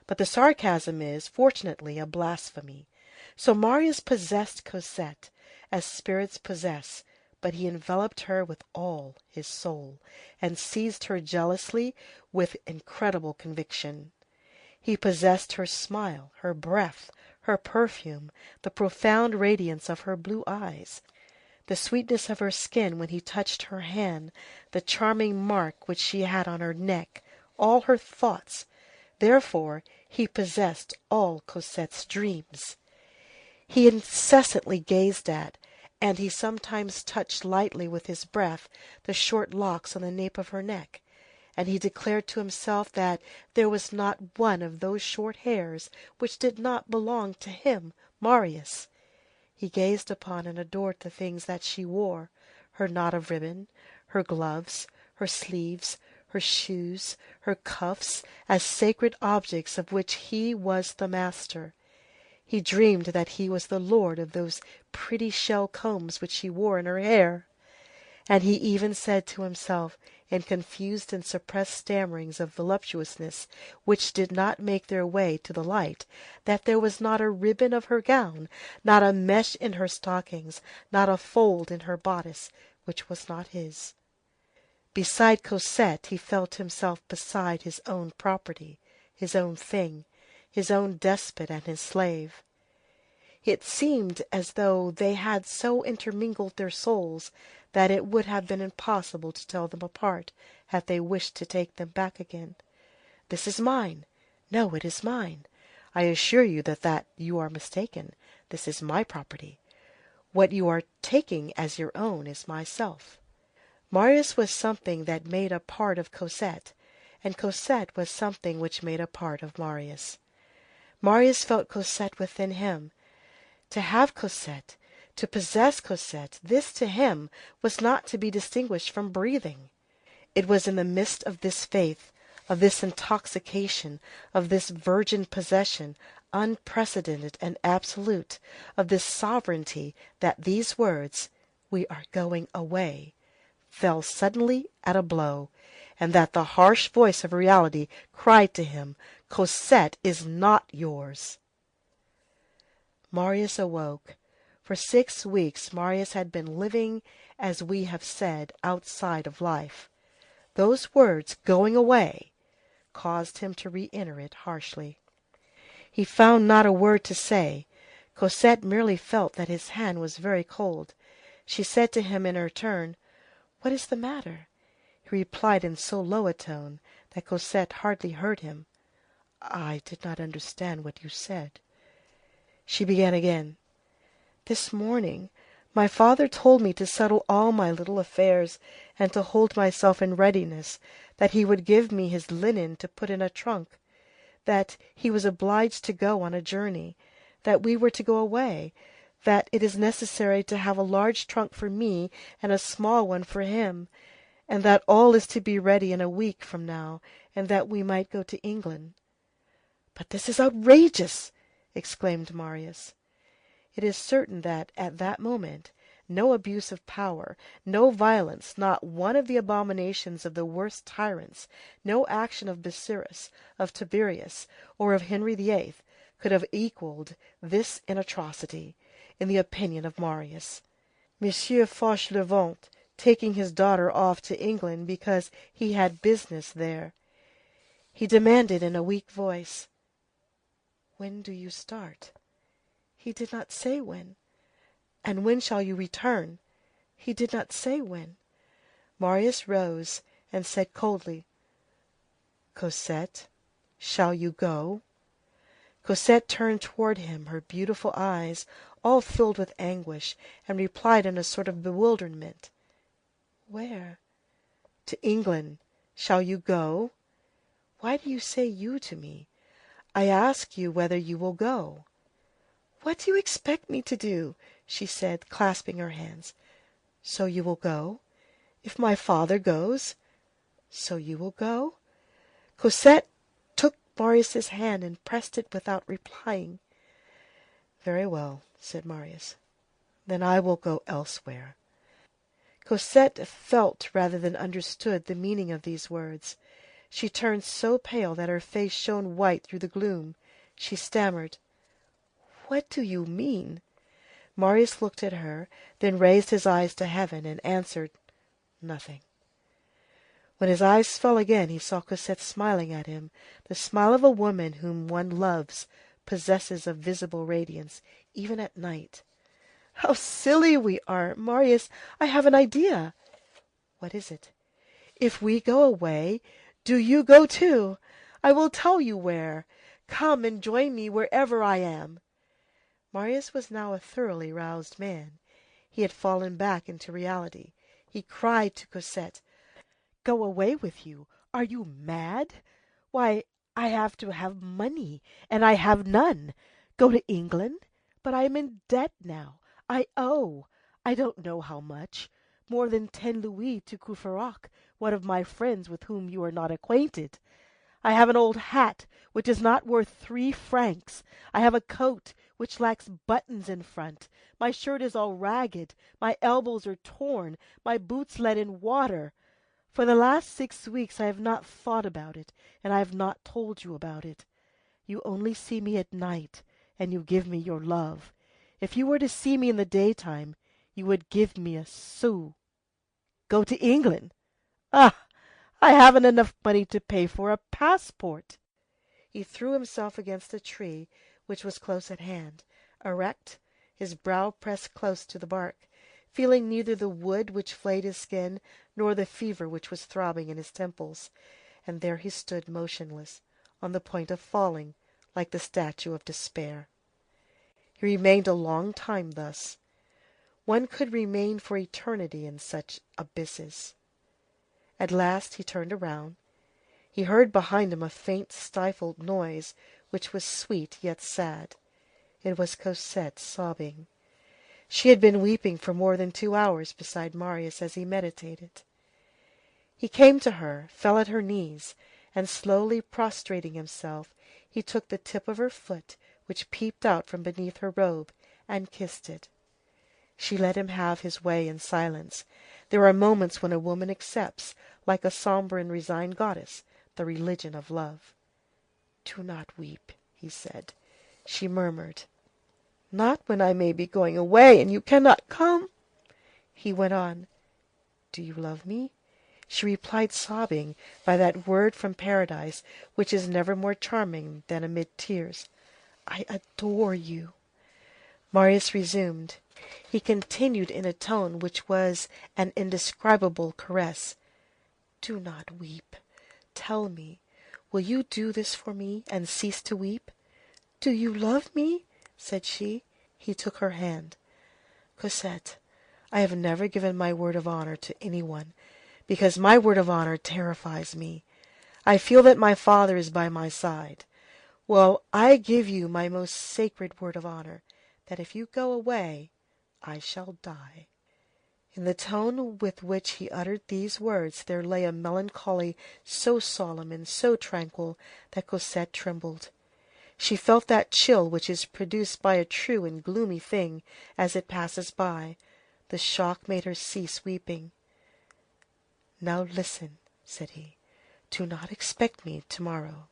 But the sarcasm is, fortunately, a blasphemy. So Marius possessed Cosette, as spirits possess, but he enveloped her with all his soul, and seized her jealously with incredible conviction. He possessed her smile, her breath, her perfume, the profound radiance of her blue eyes, the sweetness of her skin when he touched her hand, the charming mark which she had on her neck, all her thoughts. Therefore, he possessed all Cosette's dreams. He incessantly gazed at, and he sometimes touched lightly with his breath the short locks on the nape of her neck, and he declared to himself that there was not one of those short hairs which did not belong to him, Marius. He gazed upon and adored the things that she wore, her knot of ribbon, her gloves, her sleeves, her shoes, her cuffs, as sacred objects of which he was the master. He dreamed that he was the lord of those pretty shell combs which she wore in her hair. And he even said to himself, in confused and suppressed stammerings of voluptuousness which did not make their way to the light, that there was not a ribbon of her gown, not a mesh in her stockings, not a fold in her bodice, which was not his. Beside Cosette, he felt himself beside his own property, his own thing, his own despot and his slave. It seemed as though they had so intermingled their souls that it would have been impossible to tell them apart had they wished to take them back again. This is mine. No, it is mine. I assure you that you are mistaken. This is my property. What you are taking as your own is myself. Marius was something that made a part of Cosette, and Cosette was something which made a part of Marius. Marius felt Cosette within him. To have Cosette, to possess Cosette, this to him was not to be distinguished from breathing. It was in the midst of this faith, of this intoxication, of this virgin possession, unprecedented and absolute, of this sovereignty, that these words, "We are going away," fell suddenly at a blow, and that the harsh voice of reality cried to him, "Cosette is not yours." Marius awoke. For 6 weeks Marius had been living, as we have said, outside of life. Those words, "going away," caused him to re-enter it harshly. He found not a word to say. Cosette merely felt that his hand was very cold. She said to him in her turn, "What is the matter?" He replied in so low a tone that Cosette hardly heard him, "I did not understand what you said." She began again. "This morning my father told me to settle all my little affairs and to hold myself in readiness, that he would give me his linen to put in a trunk, that he was obliged to go on a journey, that we were to go away, that it is necessary to have a large trunk for me and a small one for him, and that all is to be ready in a week from now, and that we might go to England." "But this is outrageous!" exclaimed Marius. It is certain that, at that moment, no abuse of power, no violence, not one of the abominations of the worst tyrants, no action of Busiris, of Tiberius, or of Henry VIII, could have equalled this in atrocity, in the opinion of Marius. Monsieur Fauchelevent taking his daughter off to England because he had business there. He demanded in a weak voice, "When do you start?" He did not say when. "And when shall you return?" He did not say when. Marius rose and said coldly, "Cosette, shall you go?" Cosette turned toward him her beautiful eyes, all filled with anguish, and replied in a sort of bewilderment, "Where?" "To England. Shall you go?" "Why do you say you to me? I ask you whether you will go." "What do you expect me to do?" she said, clasping her hands. "So you will go? If my father goes, so you will go?" Cosette took Marius' hand and pressed it without replying. "Very well," said Marius. "Then I will go elsewhere." Cosette felt rather than understood the meaning of these words. She turned so pale that her face shone white through the gloom. She stammered, "What do you mean?" Marius looked at her, then raised his eyes to heaven, and answered, "Nothing." When his eyes fell again, he saw Cosette smiling at him, the smile of a woman whom one loves possesses a visible radiance, even at night. "How silly we are! Marius, I have an idea." "What is it?" "If we go away, do you go too. I will tell you where. Come and join me wherever I am." Marius was now a thoroughly roused man. He had fallen back into reality. He cried to Cosette, "Go away with you? Are you mad? Why, I have to have money, and I have none. Go to England? But I am in debt now. I owe, I don't know how much, more than 10 louis to Courfeyrac, one of my friends with whom you are not acquainted. I have an old hat which is not worth 3 francs. I have a coat which lacks buttons in front. My shirt is all ragged. My elbows are torn. My boots let in water. For the last 6 weeks I have not thought about it, and I have not told you about it. You only see me at night, and you give me your love. If you were to see me in the daytime, you would give me a sou. Go to England? Ah! I haven't enough money to pay for a passport." He threw himself against a tree which was close at hand, erect, his brow pressed close to the bark, feeling neither the wood which flayed his skin nor the fever which was throbbing in his temples, and there he stood motionless, on the point of falling, like the statue of despair. He remained a long time thus. One could remain for eternity in such abysses. At last he turned around. He heard behind him a faint stifled noise, which was sweet yet sad. It was Cosette sobbing. She had been weeping for more than 2 hours beside Marius as he meditated. He came to her, fell at her knees, and slowly prostrating himself, he took the tip of her foot, which peeped out from beneath her robe, and kissed it. She let him have his way in silence. There are moments when a woman accepts, like a sombre and resigned goddess, the religion of love. "Do not weep," he said. She murmured, "Not when I may be going away, and you cannot come." He went on, "Do you love me?" She replied, sobbing, by that word from paradise, which is never more charming than amid tears, "I adore you." Marius resumed. He continued in a tone which was an indescribable caress, "Do not weep. Tell me, will you do this for me, and cease to weep?" "Do you love me?" said she. He took her hand. "Cosette, I have never given my word of honor to any one, because my word of honor terrifies me. I feel that my father is by my side. Well, I give you my most sacred word of honor, that if you go away, I shall die." In the tone with which he uttered these words there lay a melancholy so solemn and so tranquil that Cosette trembled. She felt that chill which is produced by a true and gloomy thing as it passes by. The shock made her cease weeping. "Now listen," said he. "Do not expect me tomorrow."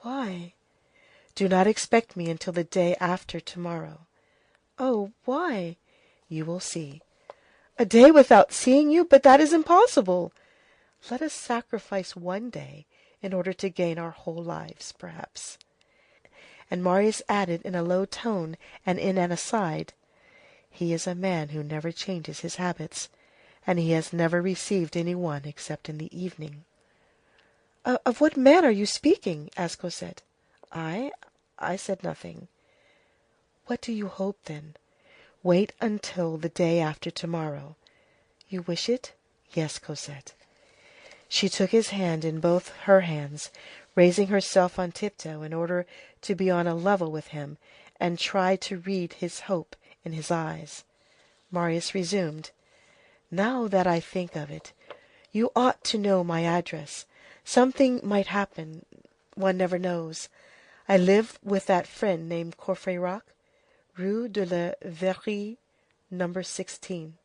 "Why?" "Do not expect me until the day after tomorrow." "Oh, why?" "You will see." "A day without seeing you? But that is impossible." "Let us sacrifice one day in order to gain our whole lives, perhaps." And Marius added in a low tone and in an aside, "He is a man who never changes his habits, and he has never received any one except in the evening." "Of what man are you speaking?" asked Cosette. "I said nothing." "What do you hope, then?" "Wait until the day after tomorrow." "You wish it?" "Yes, Cosette." She took his hand in both her hands, raising herself on tiptoe in order to be on a level with him, and tried to read his hope in his eyes. Marius resumed, "Now that I think of it, you ought to know my address. Something might happen. One never knows. I live with that friend named Courfeyrac, Rue de la Verrerie, number 16.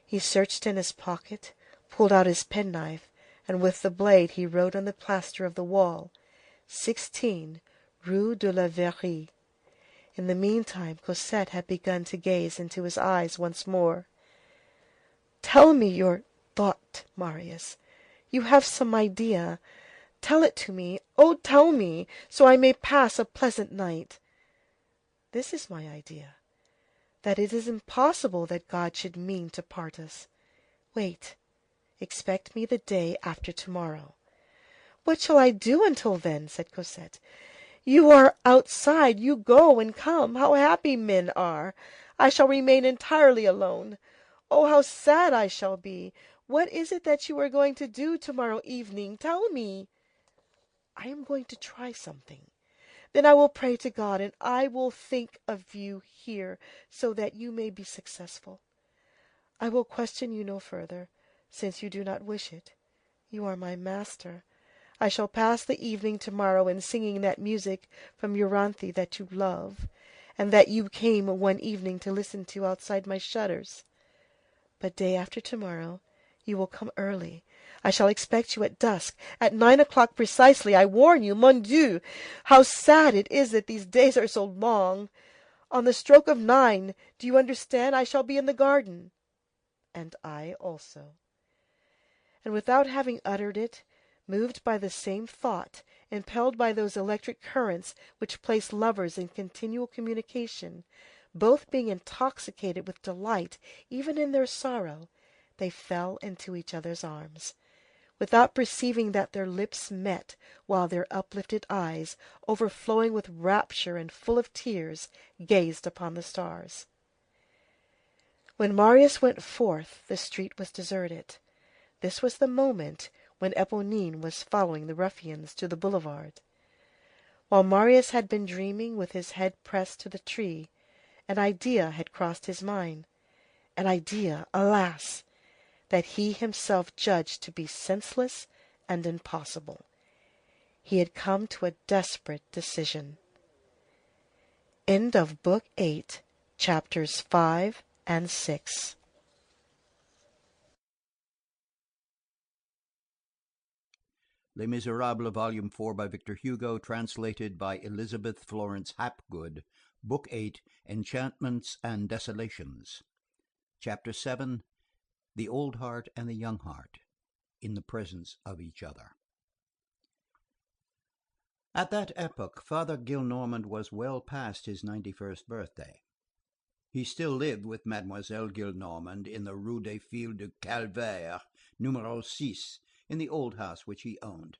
He searched in his pocket, pulled out his penknife, and with the blade he wrote on the plaster of the wall, 16 Rue de la Verrerie. In the meantime, Cosette had begun to gaze into his eyes once more. "Tell me your thought, Marius. You have some idea. Tell it to me. Oh, tell me, so I may pass a pleasant night." "This is my idea, that it is impossible that God should mean to part us. Wait. Expect me the day after tomorrow." "What shall I do until then?" said Cosette. "You are outside, you go and come. How happy men are! I shall remain entirely alone. Oh, how sad I shall be! What is it that you are going to do tomorrow evening? Tell me." "I am going to try something." "Then I will pray to God, and I will think of you here, so that you may be successful. I will question you no further, since you do not wish it. You are my master. I shall pass the evening tomorrow in singing that music from Euryanthe that you love, and that you came one evening to listen to outside my shutters. But day after tomorrow you will come early. I shall expect you at dusk, at 9 o'clock precisely, I warn you. Mon Dieu! How sad it is that these days are so long! On the stroke of 9, do you understand, I shall be in the garden." "And I also." And without having uttered it, moved by the same thought, impelled by those electric currents which place lovers in continual communication, both being intoxicated with delight even in their sorrow, they fell into each other's arms, without perceiving that their lips met, while their uplifted eyes, overflowing with rapture and full of tears, gazed upon the stars. When Marius went forth, the street was deserted. This was the moment when Éponine was following the ruffians to the boulevard. While Marius had been dreaming with his head pressed to the tree, an idea had crossed his mind, an idea, alas! that he himself judged to be senseless and impossible. He had come to a desperate decision. End of Book 8, Chapters 5 and 6. Les Misérables, Volume 4 by Victor Hugo, translated by Elizabeth Florence Hapgood, Book 8, Enchantments and Desolations. Chapter 7, The Old Heart and the Young Heart, in the presence of each other. At that epoch, Father Gillenormand was well past his 91st birthday. He still lived with Mademoiselle Gillenormand in the Rue des Filles du Calvaire, numero 6, in the old house which he owned.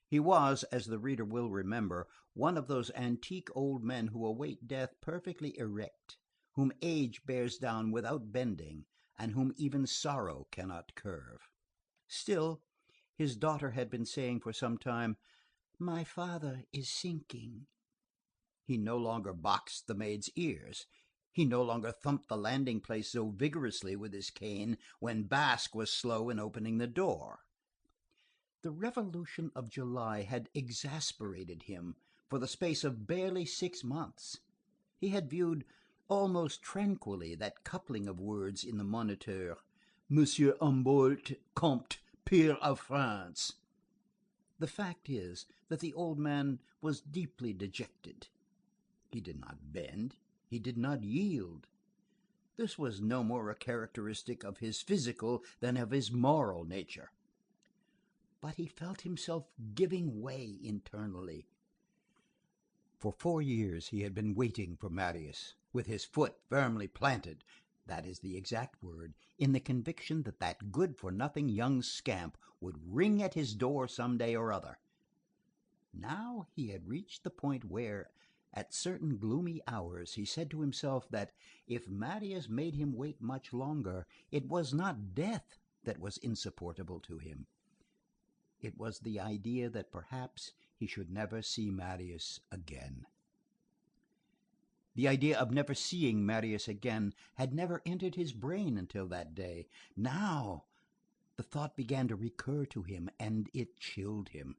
He was, as the reader will remember, one of those antique old men who await death perfectly erect, whom age bears down without bending, and whom even sorrow cannot curve. Still, his daughter had been saying for some time, "My father is sinking." He no longer boxed the maid's ears. He no longer thumped the landing place so vigorously with his cane when Basque was slow in opening the door. The Revolution of July had exasperated him for the space of barely 6 months. He had viewed almost tranquilly that coupling of words in the Moniteur, Monsieur Humboldt, Comte, Peer of France. The fact is that the old man was deeply dejected. He did not bend, he did not yield. This was no more a characteristic of his physical than of his moral nature. But he felt himself giving way internally. For 4 years he had been waiting for Marius, with his foot firmly planted, that is the exact word, in the conviction that that good-for-nothing young scamp would ring at his door some day or other. Now he had reached the point where, at certain gloomy hours, he said to himself that if Marius made him wait much longer, it was not death that was insupportable to him. It was the idea that perhaps he should never see Marius again. The idea of never seeing Marius again had never entered his brain until that day. Now the thought began to recur to him, and it chilled him.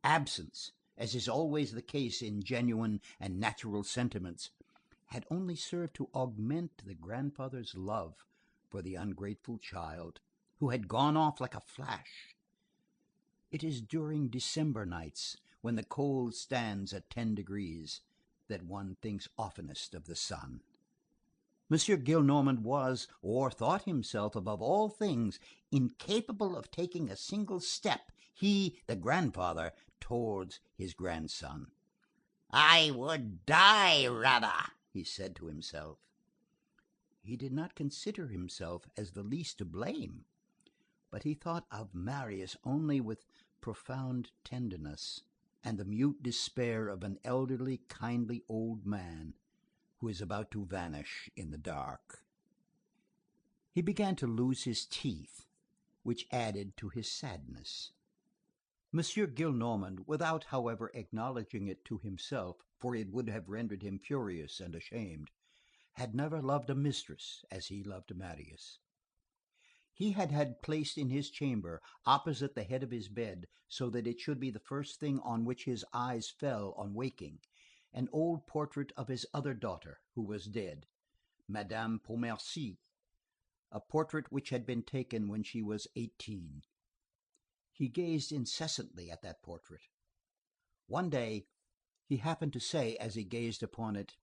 Absence, as is always the case in genuine and natural sentiments, had only served to augment the grandfather's love for the ungrateful child, who had gone off like a flash. It is during December nights, when the cold stands at 10 degrees, that one thinks oftenest of the sun. Monsieur Gillenormand was, or thought himself above all things, incapable of taking a single step, he, the grandfather, towards his grandson. "I would die rather," he said to himself. He did not consider himself as the least to blame, but he thought of Marius only with profound tenderness and the mute despair of an elderly, kindly old man who is about to vanish in the dark. He began to lose his teeth, which added to his sadness. Monsieur Gillenormand, without, however, acknowledging it to himself, for it would have rendered him furious and ashamed, had never loved a mistress as he loved Marius. He had had placed in his chamber, opposite the head of his bed, so that it should be the first thing on which his eyes fell on waking, an old portrait of his other daughter, who was dead, Madame Pontmercy, a portrait which had been taken when she was 18. He gazed incessantly at that portrait. One day, he happened to say, as he gazed upon it,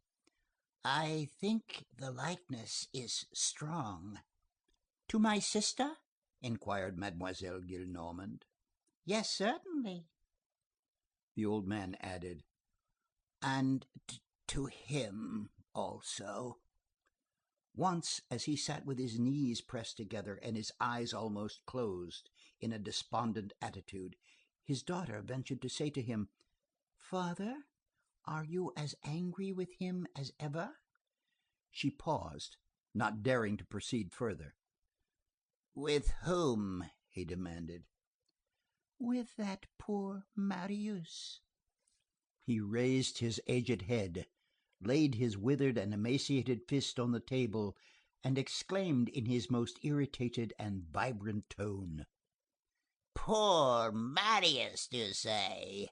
"I think the likeness is strong." "To my sister?" inquired Mademoiselle Gillenormand. "Yes, certainly." The old man added, "And to him also." Once, as he sat with his knees pressed together and his eyes almost closed, in a despondent attitude, his daughter ventured to say to him, "Father, are you as angry with him as ever?" She paused, not daring to proceed further. With whom?" he demanded. "With that poor Marius." He raised his aged head, laid his withered and emaciated fist on the table, and exclaimed in his most irritated and vibrant tone:— "Poor Marius, do you say?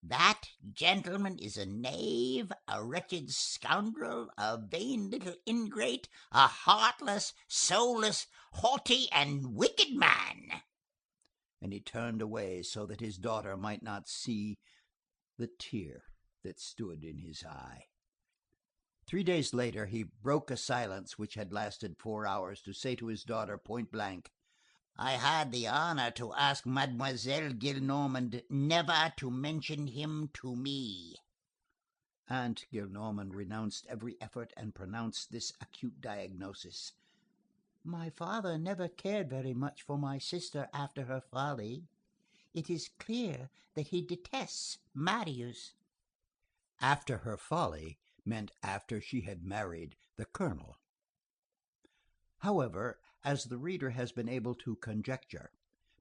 That gentleman is a knave, a wretched scoundrel, a vain little ingrate, a heartless, soulless, haughty, and wicked man." And he turned away so that his daughter might not see the tear that stood in his eye. 3 days later, he broke a silence which had lasted 4 hours to say to his daughter point blank:— "I had the honor to ask Mademoiselle Gillenormand never to mention him to me." Aunt Gillenormand renounced every effort and pronounced this acute diagnosis:— "My father never cared very much for my sister after her folly. It is clear that he detests Marius." After her folly meant after she had married the colonel. However, as the reader has been able to conjecture,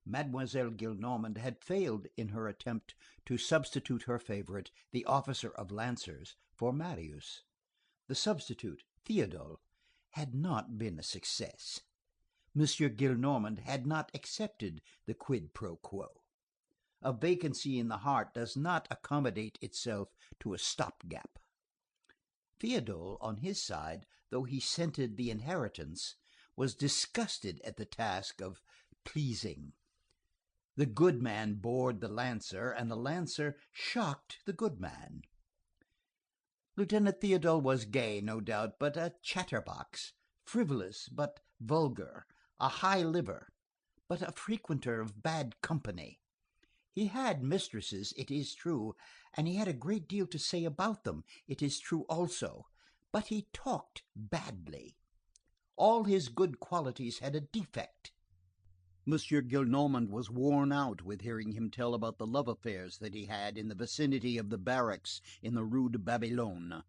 Mademoiselle Gillenormand had failed in her attempt to substitute her favorite, the officer of lancers, for Marius. The substitute, Théodule, had not been a success. Monsieur Gillenormand had not accepted the quid pro quo. A vacancy in the heart does not accommodate itself to a stopgap. Théodule, on his side, though he scented the inheritance, was disgusted at the task of pleasing. The good man bored the lancer, and the lancer shocked the good man. Lieutenant Théodule was gay, no doubt, but a chatterbox, frivolous but vulgar, a high liver, but a frequenter of bad company. He had mistresses, it is true, and he had a great deal to say about them, it is true also, but he talked badly. All his good qualities had a defect. Monsieur Gillenormand was worn out with hearing him tell about the love affairs that he had in the vicinity of the barracks in the Rue de Babylone.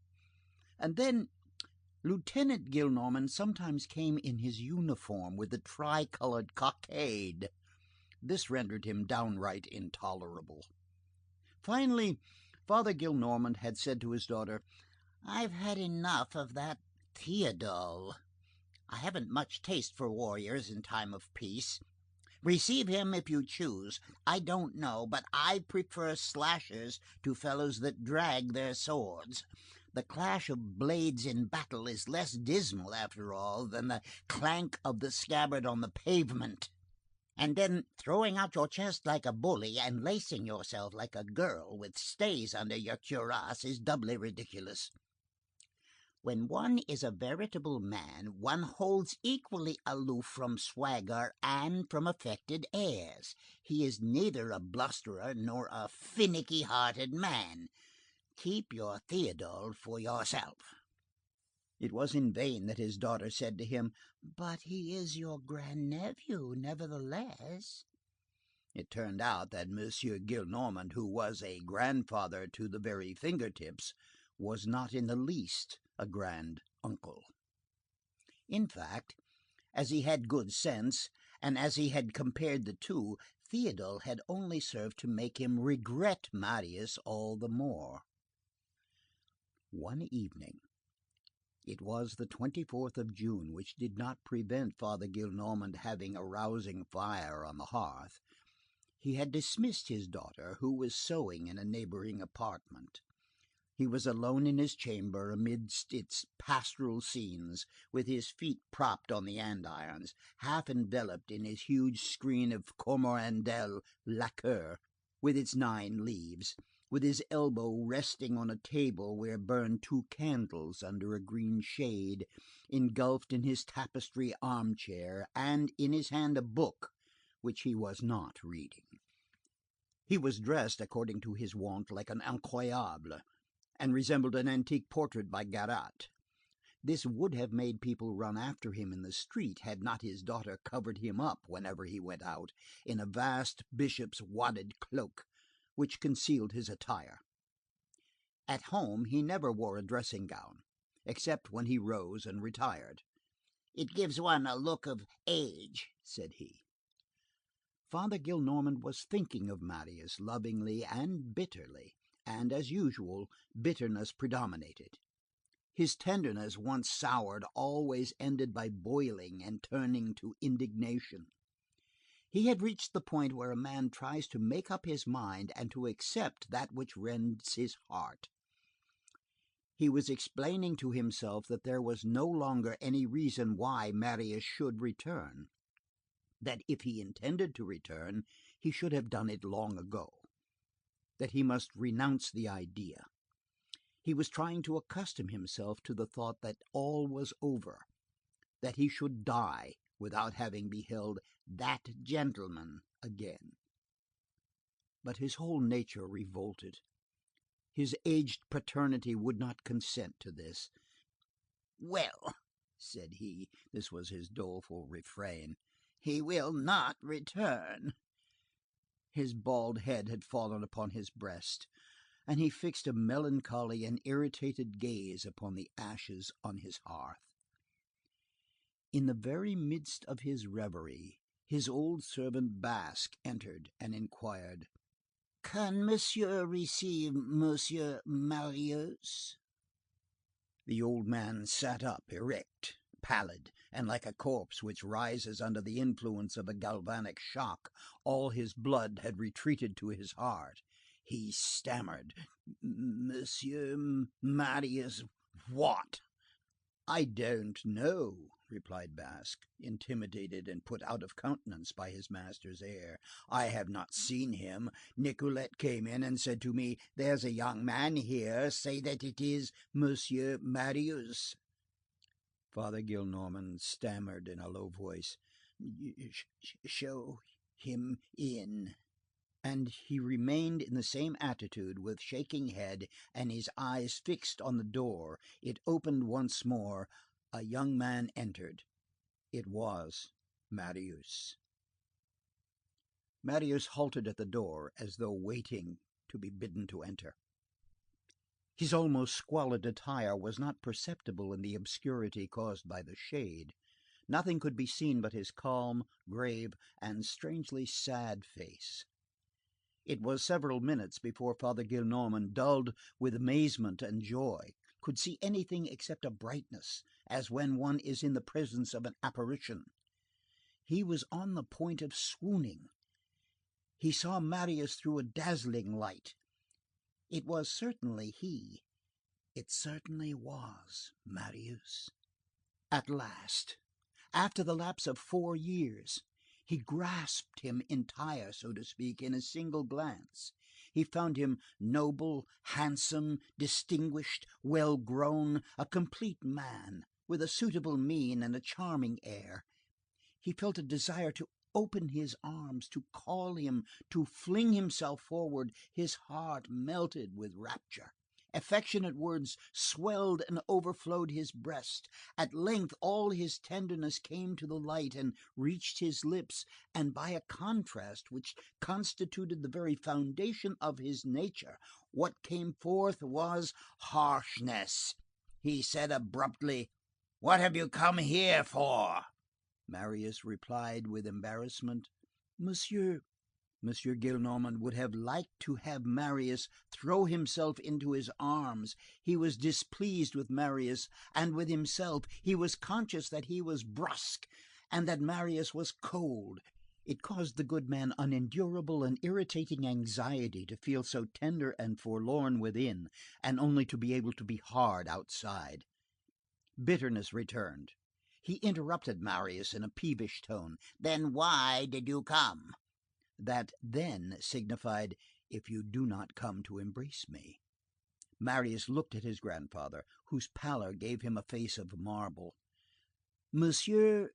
And then Lieutenant Gillenormand sometimes came in his uniform with the tricolored cockade. This rendered him downright intolerable. Finally, Father Gillenormand had said to his daughter:— "I've had enough of that Théodule. I haven't much taste for warriors in time of peace. Receive him if you choose. I don't know, but I prefer slashers to fellows that drag their swords. The clash of blades in battle is less dismal, after all, than the clank of the scabbard on the pavement. And then throwing out your chest like a bully and lacing yourself like a girl with stays under your cuirass is doubly ridiculous. When one is a veritable man, one holds equally aloof from swagger and from affected airs. He is neither a blusterer nor a finicky-hearted man. Keep your Théodule for yourself." It was in vain that his daughter said to him:— "But he is your grandnephew, nevertheless." It turned out that Monsieur Gillenormand, who was a grandfather to the very fingertips, was not in the least a grand uncle. In fact, as he had good sense, and as he had compared the two, Théodule had only served to make him regret Marius all the more. One evening, it was the 24th of June, which did not prevent Father Gillenormand having a rousing fire on the hearth, he had dismissed his daughter, who was sewing in a neighboring apartment. He was alone in his chamber amidst its pastoral scenes, with his feet propped on the andirons, half enveloped in his huge screen of Coromandel lacquer, with its 9 leaves, with his elbow resting on a table where burned 2 candles under a green shade, engulfed in his tapestry armchair, and in his hand a book which he was not reading. He was dressed according to his wont like an incroyable, and resembled an antique portrait by Garat. This would have made people run after him in the street had not his daughter covered him up whenever he went out in a vast bishop's wadded cloak, which concealed his attire. At home he never wore a dressing gown, except when he rose and retired. It gives one a look of age," said he. Father Gillenormand was thinking of Marius lovingly and bitterly, and, as usual, bitterness predominated. His tenderness, once soured, always ended by boiling and turning to indignation. He had reached the point where a man tries to make up his mind and to accept that which rends his heart. He was explaining to himself that there was no longer any reason why Marius should return, that if he intended to return, he should have done it long ago, that he must renounce the idea. He was trying to accustom himself to the thought that all was over, that he should die without having beheld that gentleman again. But his whole nature revolted. His aged paternity would not consent to this. "Well," said he, this was his doleful refrain, "he will not return." His bald head had fallen upon his breast, and he fixed a melancholy and irritated gaze upon the ashes on his hearth. In the very midst of his reverie, his old servant Basque entered and inquired, "Can monsieur receive Monsieur Marius?" The old man sat up erect, pallid, and like a corpse which rises under the influence of a galvanic shock. All his blood had retreated to his heart. He stammered, "Monsieur Marius what?" "I don't know," replied Basque, intimidated and put out of countenance by his master's air. "I have not seen him. Nicolette came in and said to me, 'There's a young man here, say that it is Monsieur Marius.'" Father Gillenormand stammered in a low voice, "Show him in." And he remained in the same attitude, with shaking head and his eyes fixed on the door. It opened once more. A young man entered. It was Marius. Marius halted at the door, as though waiting to be bidden to enter. His almost squalid attire was not perceptible in the obscurity caused by the shade. Nothing could be seen but his calm, grave, and strangely sad face. It was several minutes before Father Gillenormand, dulled with amazement and joy, could see anything except a brightness, as when one is in the presence of an apparition. He was on the point of swooning. He saw Marius through a dazzling light. It was certainly he. It certainly was Marius. At last, after the lapse of 4 years, he grasped him entire, so to speak, in a single glance. He found him noble, handsome, distinguished, well grown, a complete man, with a suitable mien and a charming air. He felt a desire to open his arms, to call him, to fling himself forward. His heart melted with rapture. Affectionate words swelled and overflowed his breast. At length all his tenderness came to the light and reached his lips, and by a contrast which constituted the very foundation of his nature, what came forth was harshness. He said abruptly:— "What have you come here for?" Marius replied with embarrassment:— "Monsieur." M. Gillenormand would have liked to have Marius throw himself into his arms. He was displeased with Marius and with himself. He was conscious that he was brusque, and that Marius was cold. It caused the good man unendurable and irritating anxiety to feel so tender and forlorn within, and only to be able to be hard outside. Bitterness returned. He interrupted Marius in a peevish tone:— "Then why did you come?" That "then" signified, "if you do not come to embrace me." Marius looked at his grandfather, whose pallor gave him a face of marble. "Monsieur—"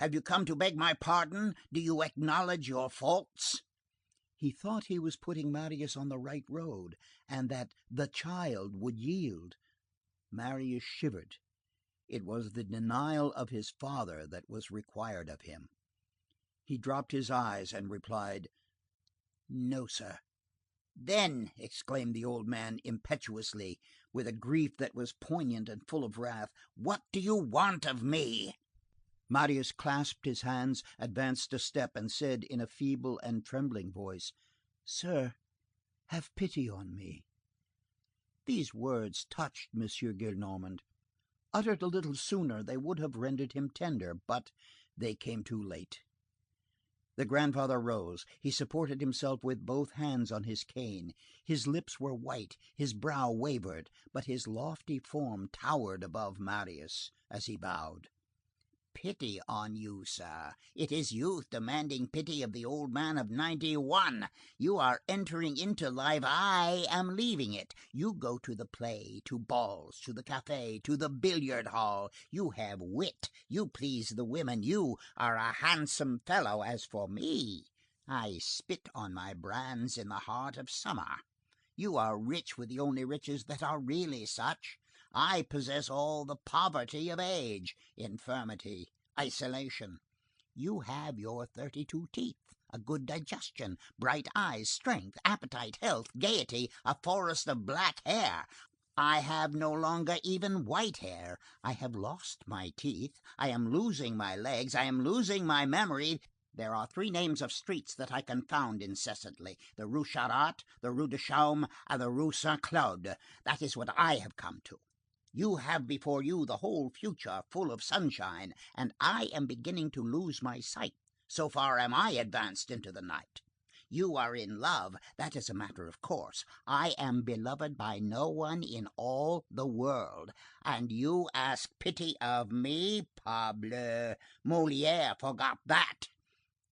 "Have you come to beg my pardon? Do you acknowledge your faults?" He thought he was putting Marius on the right road, and that the child would yield. Marius shivered. It was the denial of his father that was required of him. He dropped his eyes and replied:— "No, sir." Then, exclaimed the old man impetuously, with a grief that was poignant and full of wrath, what do you want of me? Marius clasped his hands, advanced a step, and said in a feeble and trembling voice, "Sir, have pity on me." These words touched M. Gillenormand. Uttered a little sooner, they would have rendered him tender, but they came too late. The grandfather rose. He supported himself with both hands on his cane. His lips were white, his brow wavered, but his lofty form towered above Marius as he bowed. Pity on you, sir. It is youth demanding pity of the old man of 91. You are entering into life, I am leaving it. You go to the play, to balls, to the café, to the billiard hall. You have wit, you please the women, you are a handsome fellow. As for me, I spit on my brands in the heart of summer. You are rich with the only riches that are really such. I possess all the poverty of age, infirmity, isolation. You have your 32 teeth, a good digestion, bright eyes, strength, appetite, health, gaiety, a forest of black hair. I have no longer even white hair. I have lost my teeth. I am losing my legs. I am losing my memory. There are 3 names of streets that I confound incessantly, the Rue Charette, the Rue de Chaume, and the Rue Saint-Claude. That is what I have come to. You have before you the whole future full of sunshine, and I am beginning to lose my sight. So far am I advanced into the night. You are in love, that is a matter of course. I am beloved by no one in all the world, and you ask pity of me? Parbleu, Molière forgot that.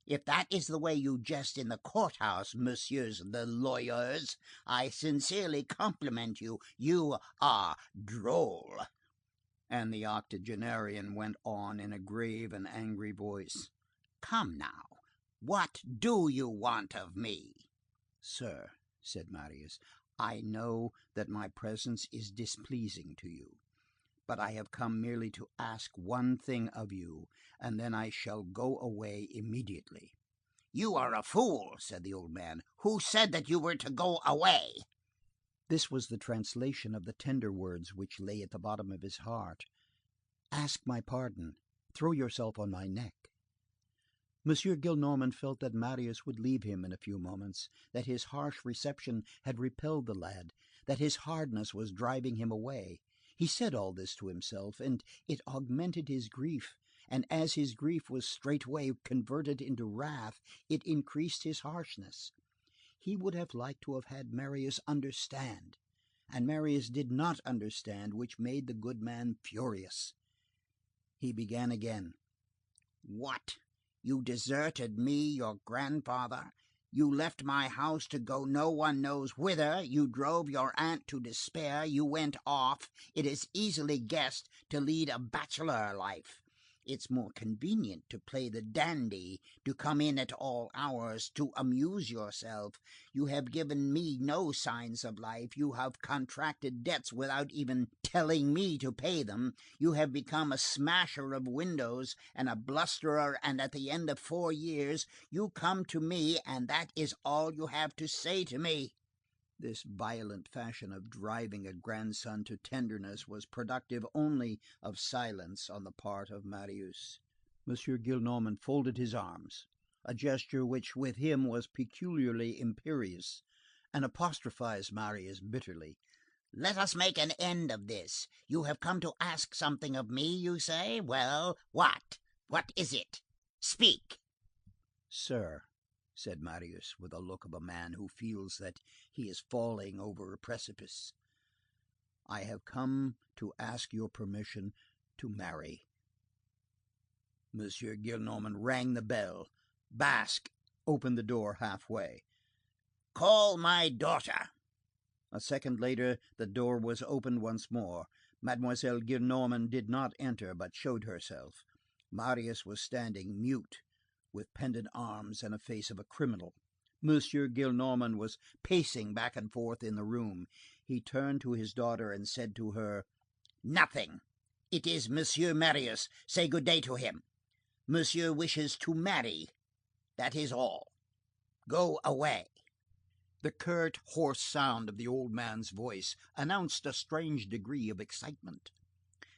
If that is the way you jest in the courthouse, messieurs the lawyers, I sincerely compliment you. You are droll. And the octogenarian went on in a grave and angry voice. Come now, what do you want of me? Sir, said Marius, I know that my presence is displeasing to you. But I have come merely to ask one thing of you, and then I shall go away immediately. You are a fool, said the old man. Who said that you were to go away? This was the translation of the tender words which lay at the bottom of his heart. Ask my pardon. Throw yourself on my neck. M. Gillenormand felt that Marius would leave him in a few moments, that his harsh reception had repelled the lad, that his hardness was driving him away. He said all this to himself, and it augmented his grief, and as his grief was straightway converted into wrath, it increased his harshness. He would have liked to have had Marius understand, and Marius did not understand, which made the good man furious. He began again. What? You deserted me, your grandfather? You left my house to go no one knows whither. You drove your aunt to despair. You went off, it is easily guessed, to lead a bachelor life. It's more convenient to play the dandy, to come in at all hours, to amuse yourself. You have given me no signs of life. You have contracted debts without even telling me to pay them. You have become a smasher of windows and a blusterer, and at the end of 4 years you come to me, and that is all you have to say to me. This violent fashion of driving a grandson to tenderness was productive only of silence on the part of Marius. M. Gillenormand folded his arms, a gesture which with him was peculiarly imperious, and apostrophized Marius bitterly. Let us make an end of this. You have come to ask something of me, you say? Well, what? What is it? Speak. Sir, said Marius, with a look of a man who feels that he is falling over a precipice, I have come to ask your permission to marry. M. Gillenormand rang the bell. Basque opened the door halfway. Call my daughter. A second later, the door was opened once more. Mademoiselle Gillenormand did not enter, but showed herself. Marius was standing mute, with pendant arms and a face of a criminal. M. Gillenormand was pacing back and forth in the room. He turned to his daughter and said to her, Nothing. It is Monsieur Marius. Say good day to him. Monsieur wishes to marry. That is all. Go away. The curt, hoarse sound of the old man's voice announced a strange degree of excitement.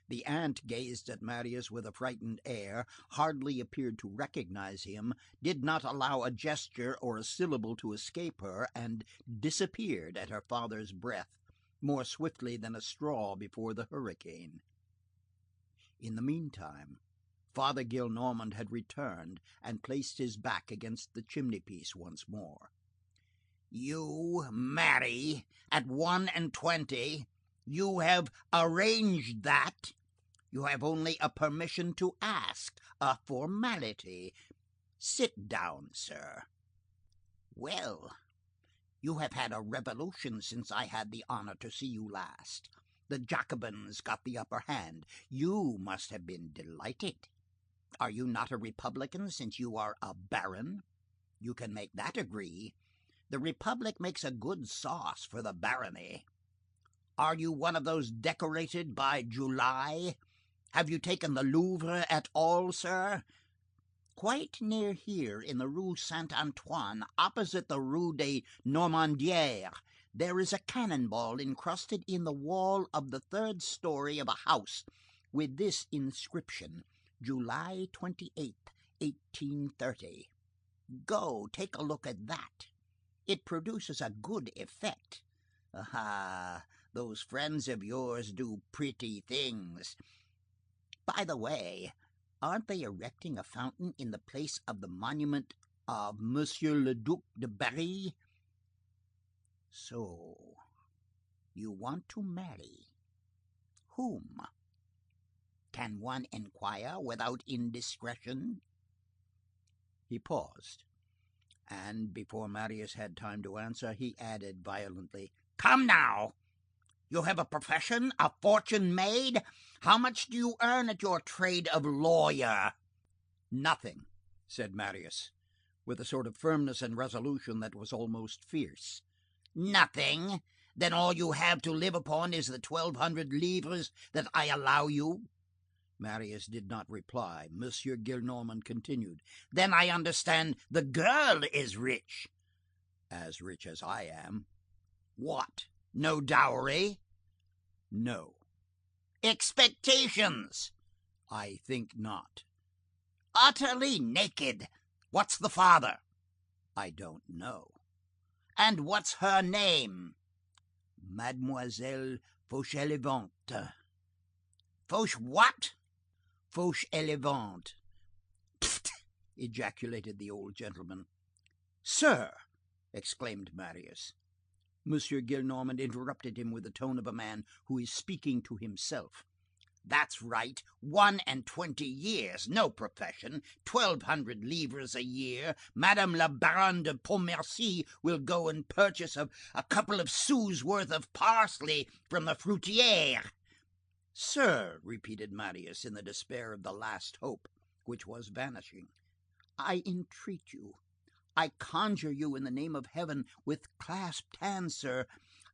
The aunt gazed at Marius with a frightened air, hardly appeared to recognize him, did not allow a gesture or a syllable to escape her, and disappeared at her father's breath, more swiftly than a straw before the hurricane. In the meantime, Father Gillenormand had returned and placed his back against the chimney-piece once more. "You marry at 21? You have arranged that? You have only a permission to ask, a formality. Sit down, sir. Well, you have had a revolution since I had the honor to see you last. The Jacobins got the upper hand. You must have been delighted. Are you not a Republican since you are a baron? You can make that agree. The Republic makes a good sauce for the barony. Are you one of those decorated by July? Have you taken the Louvre at all, sir? Quite near here, in the Rue Saint-Antoine, opposite the Rue des Normandières, there is a cannonball encrusted in the wall of the third story of a house, with this inscription, July 28th, 1830. Go, take a look at that. It produces a good effect. Ah, those friends of yours do pretty things. By the way, aren't they erecting a fountain in the place of the monument of Monsieur le Duc de Berry? So, you want to marry. Whom? Can one inquire without indiscretion?" He paused, and before Marius had time to answer, he added violently, "Come now! You have a profession, a fortune made. How much do you earn at your trade of lawyer?" "Nothing," said Marius, with a sort of firmness and resolution that was almost fierce. "Nothing? Then all you have to live upon is the 1,200 livres that I allow you?" Marius did not reply. Monsieur Gillenormand continued. "Then I understand the girl is rich?" "As rich as I am." "What? No dowry?" "No." "Expectations?" "I think not." "Utterly naked. What's the father?" "I don't know." "And what's her name?" "Mademoiselle Fauchelevent." "Fauche what?" "Fauchelevent." "Pft!" ejaculated the old gentleman. "Sir!" exclaimed Marius. Monsieur Gillenormand interrupted him with the tone of a man who is speaking to himself. "That's right, 21 years, no profession, 1,200 livres a year. Madame la Baronne de Pontmercy will go and purchase a couple of sous' worth of parsley from the fruitière." "Sir," repeated Marius, in the despair of the last hope, which was vanishing, "I entreat you, I conjure you in the name of heaven, with clasped hands, sir,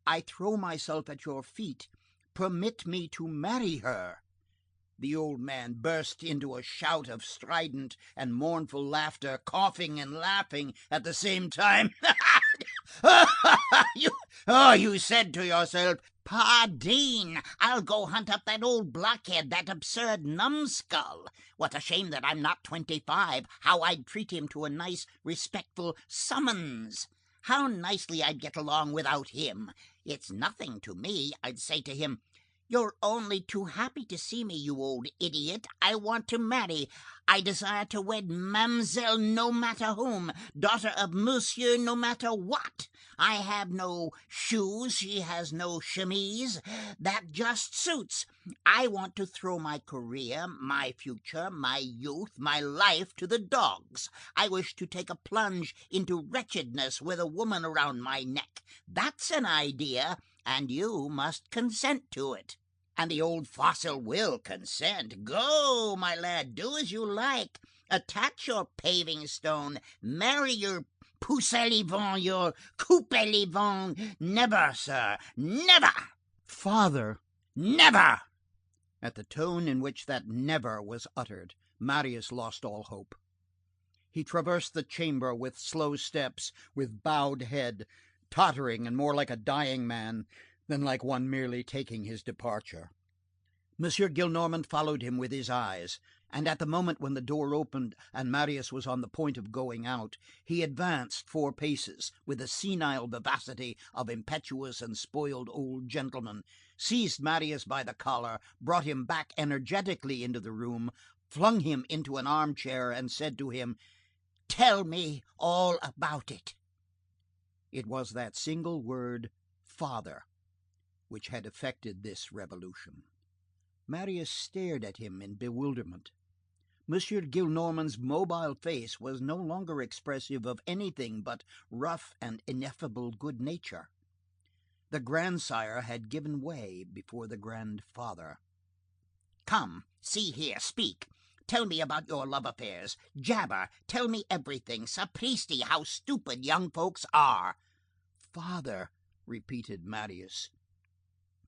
I throw myself at your feet, permit me to marry her." The old man burst into a shout of strident and mournful laughter, coughing and laughing at the same time. You said to yourself, "Pardine, I'll go hunt up that old blockhead, that absurd numbskull. What a shame that I'm not 25, how I'd treat him to a nice, respectful summons. How nicely I'd get along without him. It's nothing to me. I'd say to him, 'You're only too happy to see me, you old idiot. I want to marry. I desire to wed Mademoiselle no matter whom, daughter of Monsieur no matter what. I have no shoes, she has no chemise. That just suits. I want to throw my career, my future, my youth, my life to the dogs. I wish to take a plunge into wretchedness with a woman around my neck. That's an idea, and you must consent to it. And the old fossil will consent. Go, my lad, do as you like. Attach your paving stone. Marry your Pousselivant, your Coupelivant. Never, sir, never!" "Father!" "Never!" At the tone in which that never was uttered, Marius lost all hope. He traversed the chamber with slow steps, with bowed head, tottering and more like a dying man than like one merely taking his departure. M. Gillenormand followed him with his eyes, and at the moment when the door opened and Marius was on the point of going out, he advanced 4 paces with the senile vivacity of impetuous and spoiled old gentlemen, seized Marius by the collar, brought him back energetically into the room, flung him into an armchair, and said to him: "Tell me all about it." It was that single word, father, which had effected this revolution. Marius stared at him in bewilderment. M. Gillenormand's mobile face was no longer expressive of anything but rough and ineffable good nature. The grandsire had given way before the grandfather. "Come, see here, speak. Tell me about your love affairs. Jabber, tell me everything. Sapristi, how stupid young folks are." "Father," repeated Marius.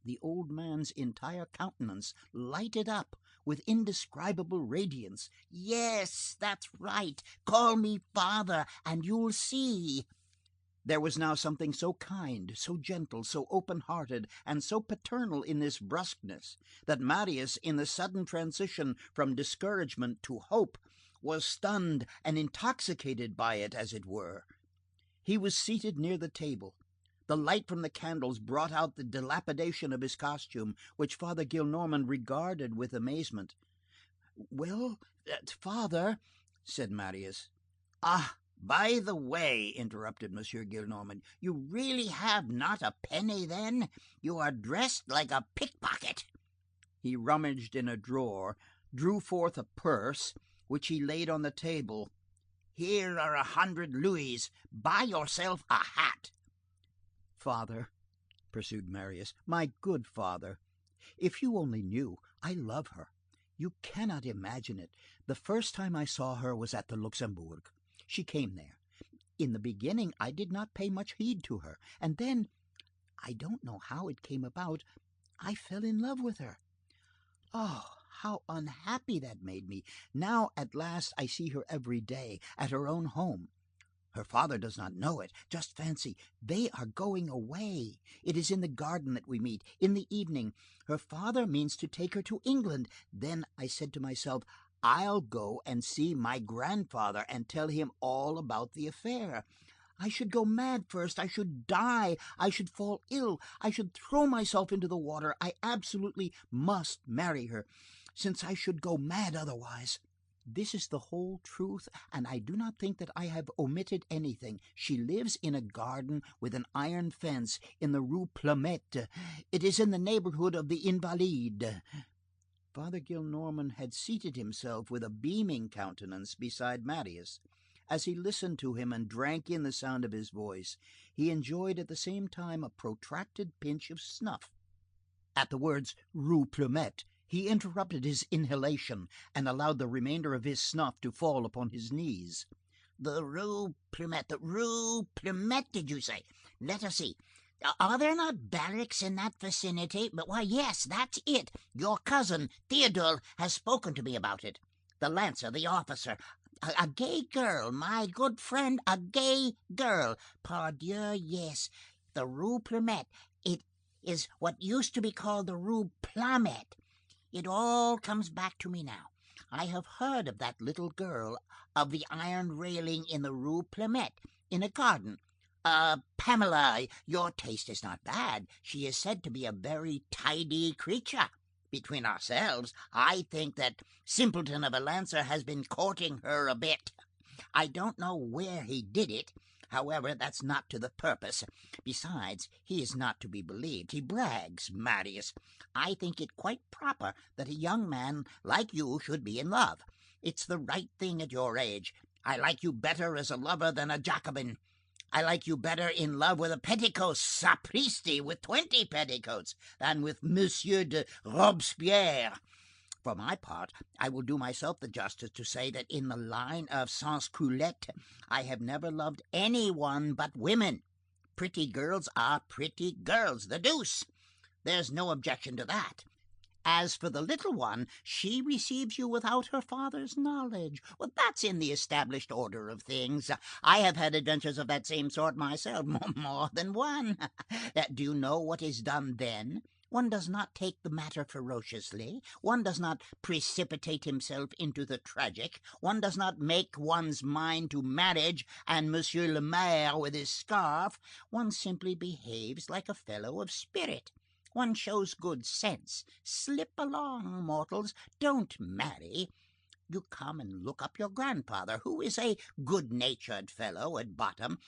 The old man's entire countenance lighted up with indescribable radiance. "Yes, that's right. Call me father, and you'll see." There was now something so kind, so gentle, so open-hearted, and so paternal in this brusqueness, that Marius, in the sudden transition from discouragement to hope, was stunned and intoxicated by it, as it were. He was seated near the table. The light from the candles brought out the dilapidation of his costume, which Father Gillenormand regarded with amazement. "Well, father," said Marius. "Ah, by the way," interrupted M. Gillenormand, "you really have not a penny, then? You are dressed like a pickpocket." He rummaged in a drawer, drew forth a purse, which he laid on the table. "Here are 100 louis. Buy yourself a hat." "Father," pursued Marius, "my good father, if you only knew, I love her. You cannot imagine it. The first time I saw her was at the Luxembourg. She came there. In the beginning, I did not pay much heed to her, and then, I don't know how it came about, I fell in love with her. Oh, how unhappy that made me! Now, at last, I see her every day, at her own home. Her father does not know it. Just fancy, they are going away. It is in the garden that we meet, in the evening. Her father means to take her to England. Then I said to myself, I'll go and see my grandfather and tell him all about the affair. I should go mad first. I should die. I should fall ill. I should throw myself into the water. I absolutely must marry her, since I should go mad otherwise. This is the whole truth, and I do not think that I have omitted anything. She lives in a garden with an iron fence in the Rue Plumet. It is in the neighborhood of the Invalides." Father Gillenormand had seated himself with a beaming countenance beside Marius. As he listened to him and drank in the sound of his voice, he enjoyed at the same time a protracted pinch of snuff. At the words Rue Plumet, he interrupted his inhalation and allowed the remainder of his snuff to fall upon his knees. The Rue Plumet, did you say? Let us see. Are there not barracks in that vicinity? But why, yes, that's it. Your cousin, Théodule, has spoken to me about it. The lancer, the officer, a gay girl, my good friend, a gay girl. Pardieu, yes. The Rue Plumet. It is what used to be called the Rue Plamet. It all comes back to me now. I have heard of that little girl, of the iron railing in the Rue Plumet, in a garden. Pamela, your taste is not bad. She is said to be a very tidy creature. Between ourselves, I think that simpleton of a lancer has been courting her a bit. I don't know where he did it. However, that's not to the purpose. Besides, he is not to be believed. He brags, Marius. I think it quite proper that a young man like you should be in love. It's the right thing at your age. I like you better as a lover than a Jacobin. I like you better in love with a petticoat, sapristi, with 20 petticoats, than with Monsieur de Robespierre. For my part, I will do myself the justice to say that in the line of sans-culotte, I have never loved any one but women. Pretty girls are pretty girls, the deuce. There's no objection to that. As for the little one, she receives you without her father's knowledge. Well, that's in the established order of things. I have had adventures of that same sort myself, more than one. Do you know what is done then? One does not take the matter ferociously. One does not precipitate himself into the tragic. One does not make one's mind to marriage and Monsieur le Maire with his scarf. One simply behaves like a fellow of spirit. One shows good sense. Slip along, mortals. Don't marry. You come and look up your grandfather, who is a good-natured fellow at bottom,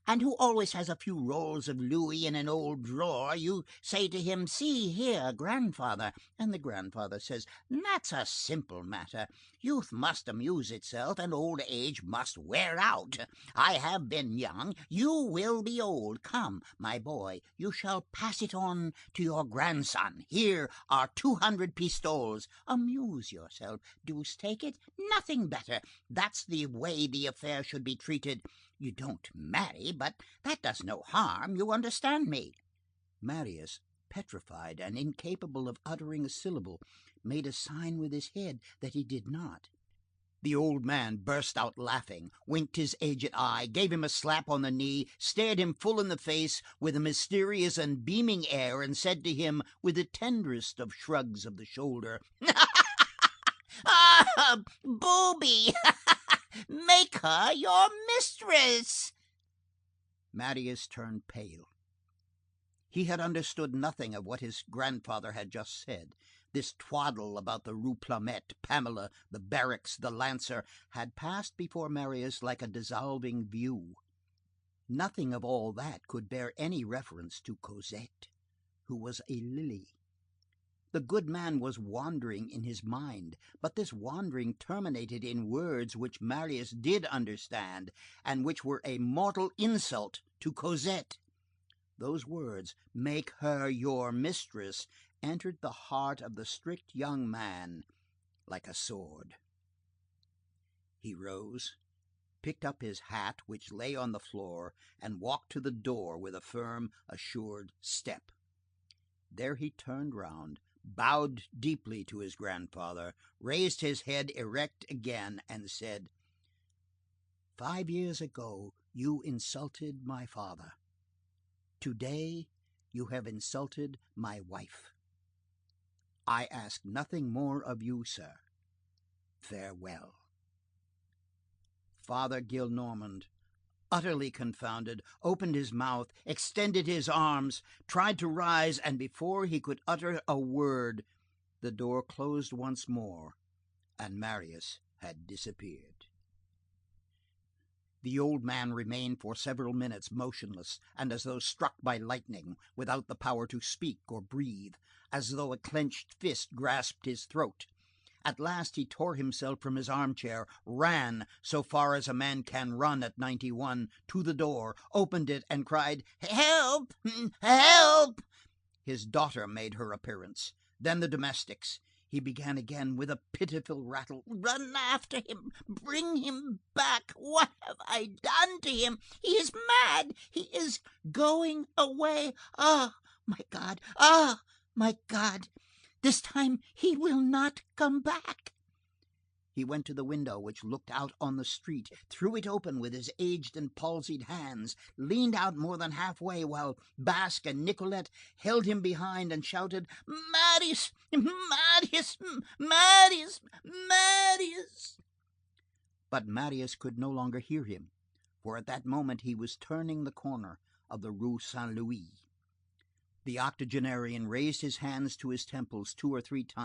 and who always has a few rolls of louis in an old drawer. You say to him, "See here, grandfather," and the grandfather says, "That's a simple matter. Youth must amuse itself, and old age must wear out. I have been young, you will be old. Come, my boy, you shall pass it on to your grandson. Here are 200 pistoles. Amuse yourself. Deuce take it, nothing better. That's the way the affair should be treated. You don't marry, but that does no harm. You understand me?" Marius, petrified and incapable of uttering a syllable, made a sign with his head that he did not. The old man burst out laughing, winked his aged eye, gave him a slap on the knee, stared him full in the face with a mysterious and beaming air, and said to him, with the tenderest of shrugs of the shoulder, "Ah, booby! Make her your mistress." Marius turned pale. He had understood nothing of what his grandfather had just said. This twaddle about the Rue Plumet, Pamela, the barracks, the lancer, had passed before Marius like a dissolving view. Nothing of all that could bear any reference to Cosette, who was a lily. The good man was wandering in his mind, but this wandering terminated in words which Marius did understand, and which were a mortal insult to Cosette. Those words, "Make her your mistress," entered the heart of the strict young man like a sword. He rose, picked up his hat, which lay on the floor, and walked to the door with a firm, assured step. There he turned round, bowed deeply to his grandfather, raised his head erect again, and said, "5 years ago you insulted my father. Today you have insulted my wife. I ask nothing more of you, sir. Farewell." Father Gillenormand, utterly confounded, opened his mouth, extended his arms, tried to rise, and before he could utter a word, the door closed once more, and Marius had disappeared. The old man remained for several minutes motionless, and as though struck by lightning, without the power to speak or breathe, as though a clenched fist grasped his throat. At last he tore himself from his armchair, ran, so far as a man can run at 91, to the door, opened it, and cried, "Help! Help!" His daughter made her appearance, then the domestics. He began again with a pitiful rattle, "Run after him, bring him back. What have I done to him? He is mad, he is going away. Ah, my God! Ah, my God! This time he will not come back." He went to the window which looked out on the street, threw it open with his aged and palsied hands, leaned out more than halfway, while Basque and Nicolette held him behind and shouted, "Marius! Marius! Marius! Marius!" But Marius could no longer hear him, for at that moment he was turning the corner of the Rue Saint Louis. The octogenarian raised his hands to his temples 2 or 3 times.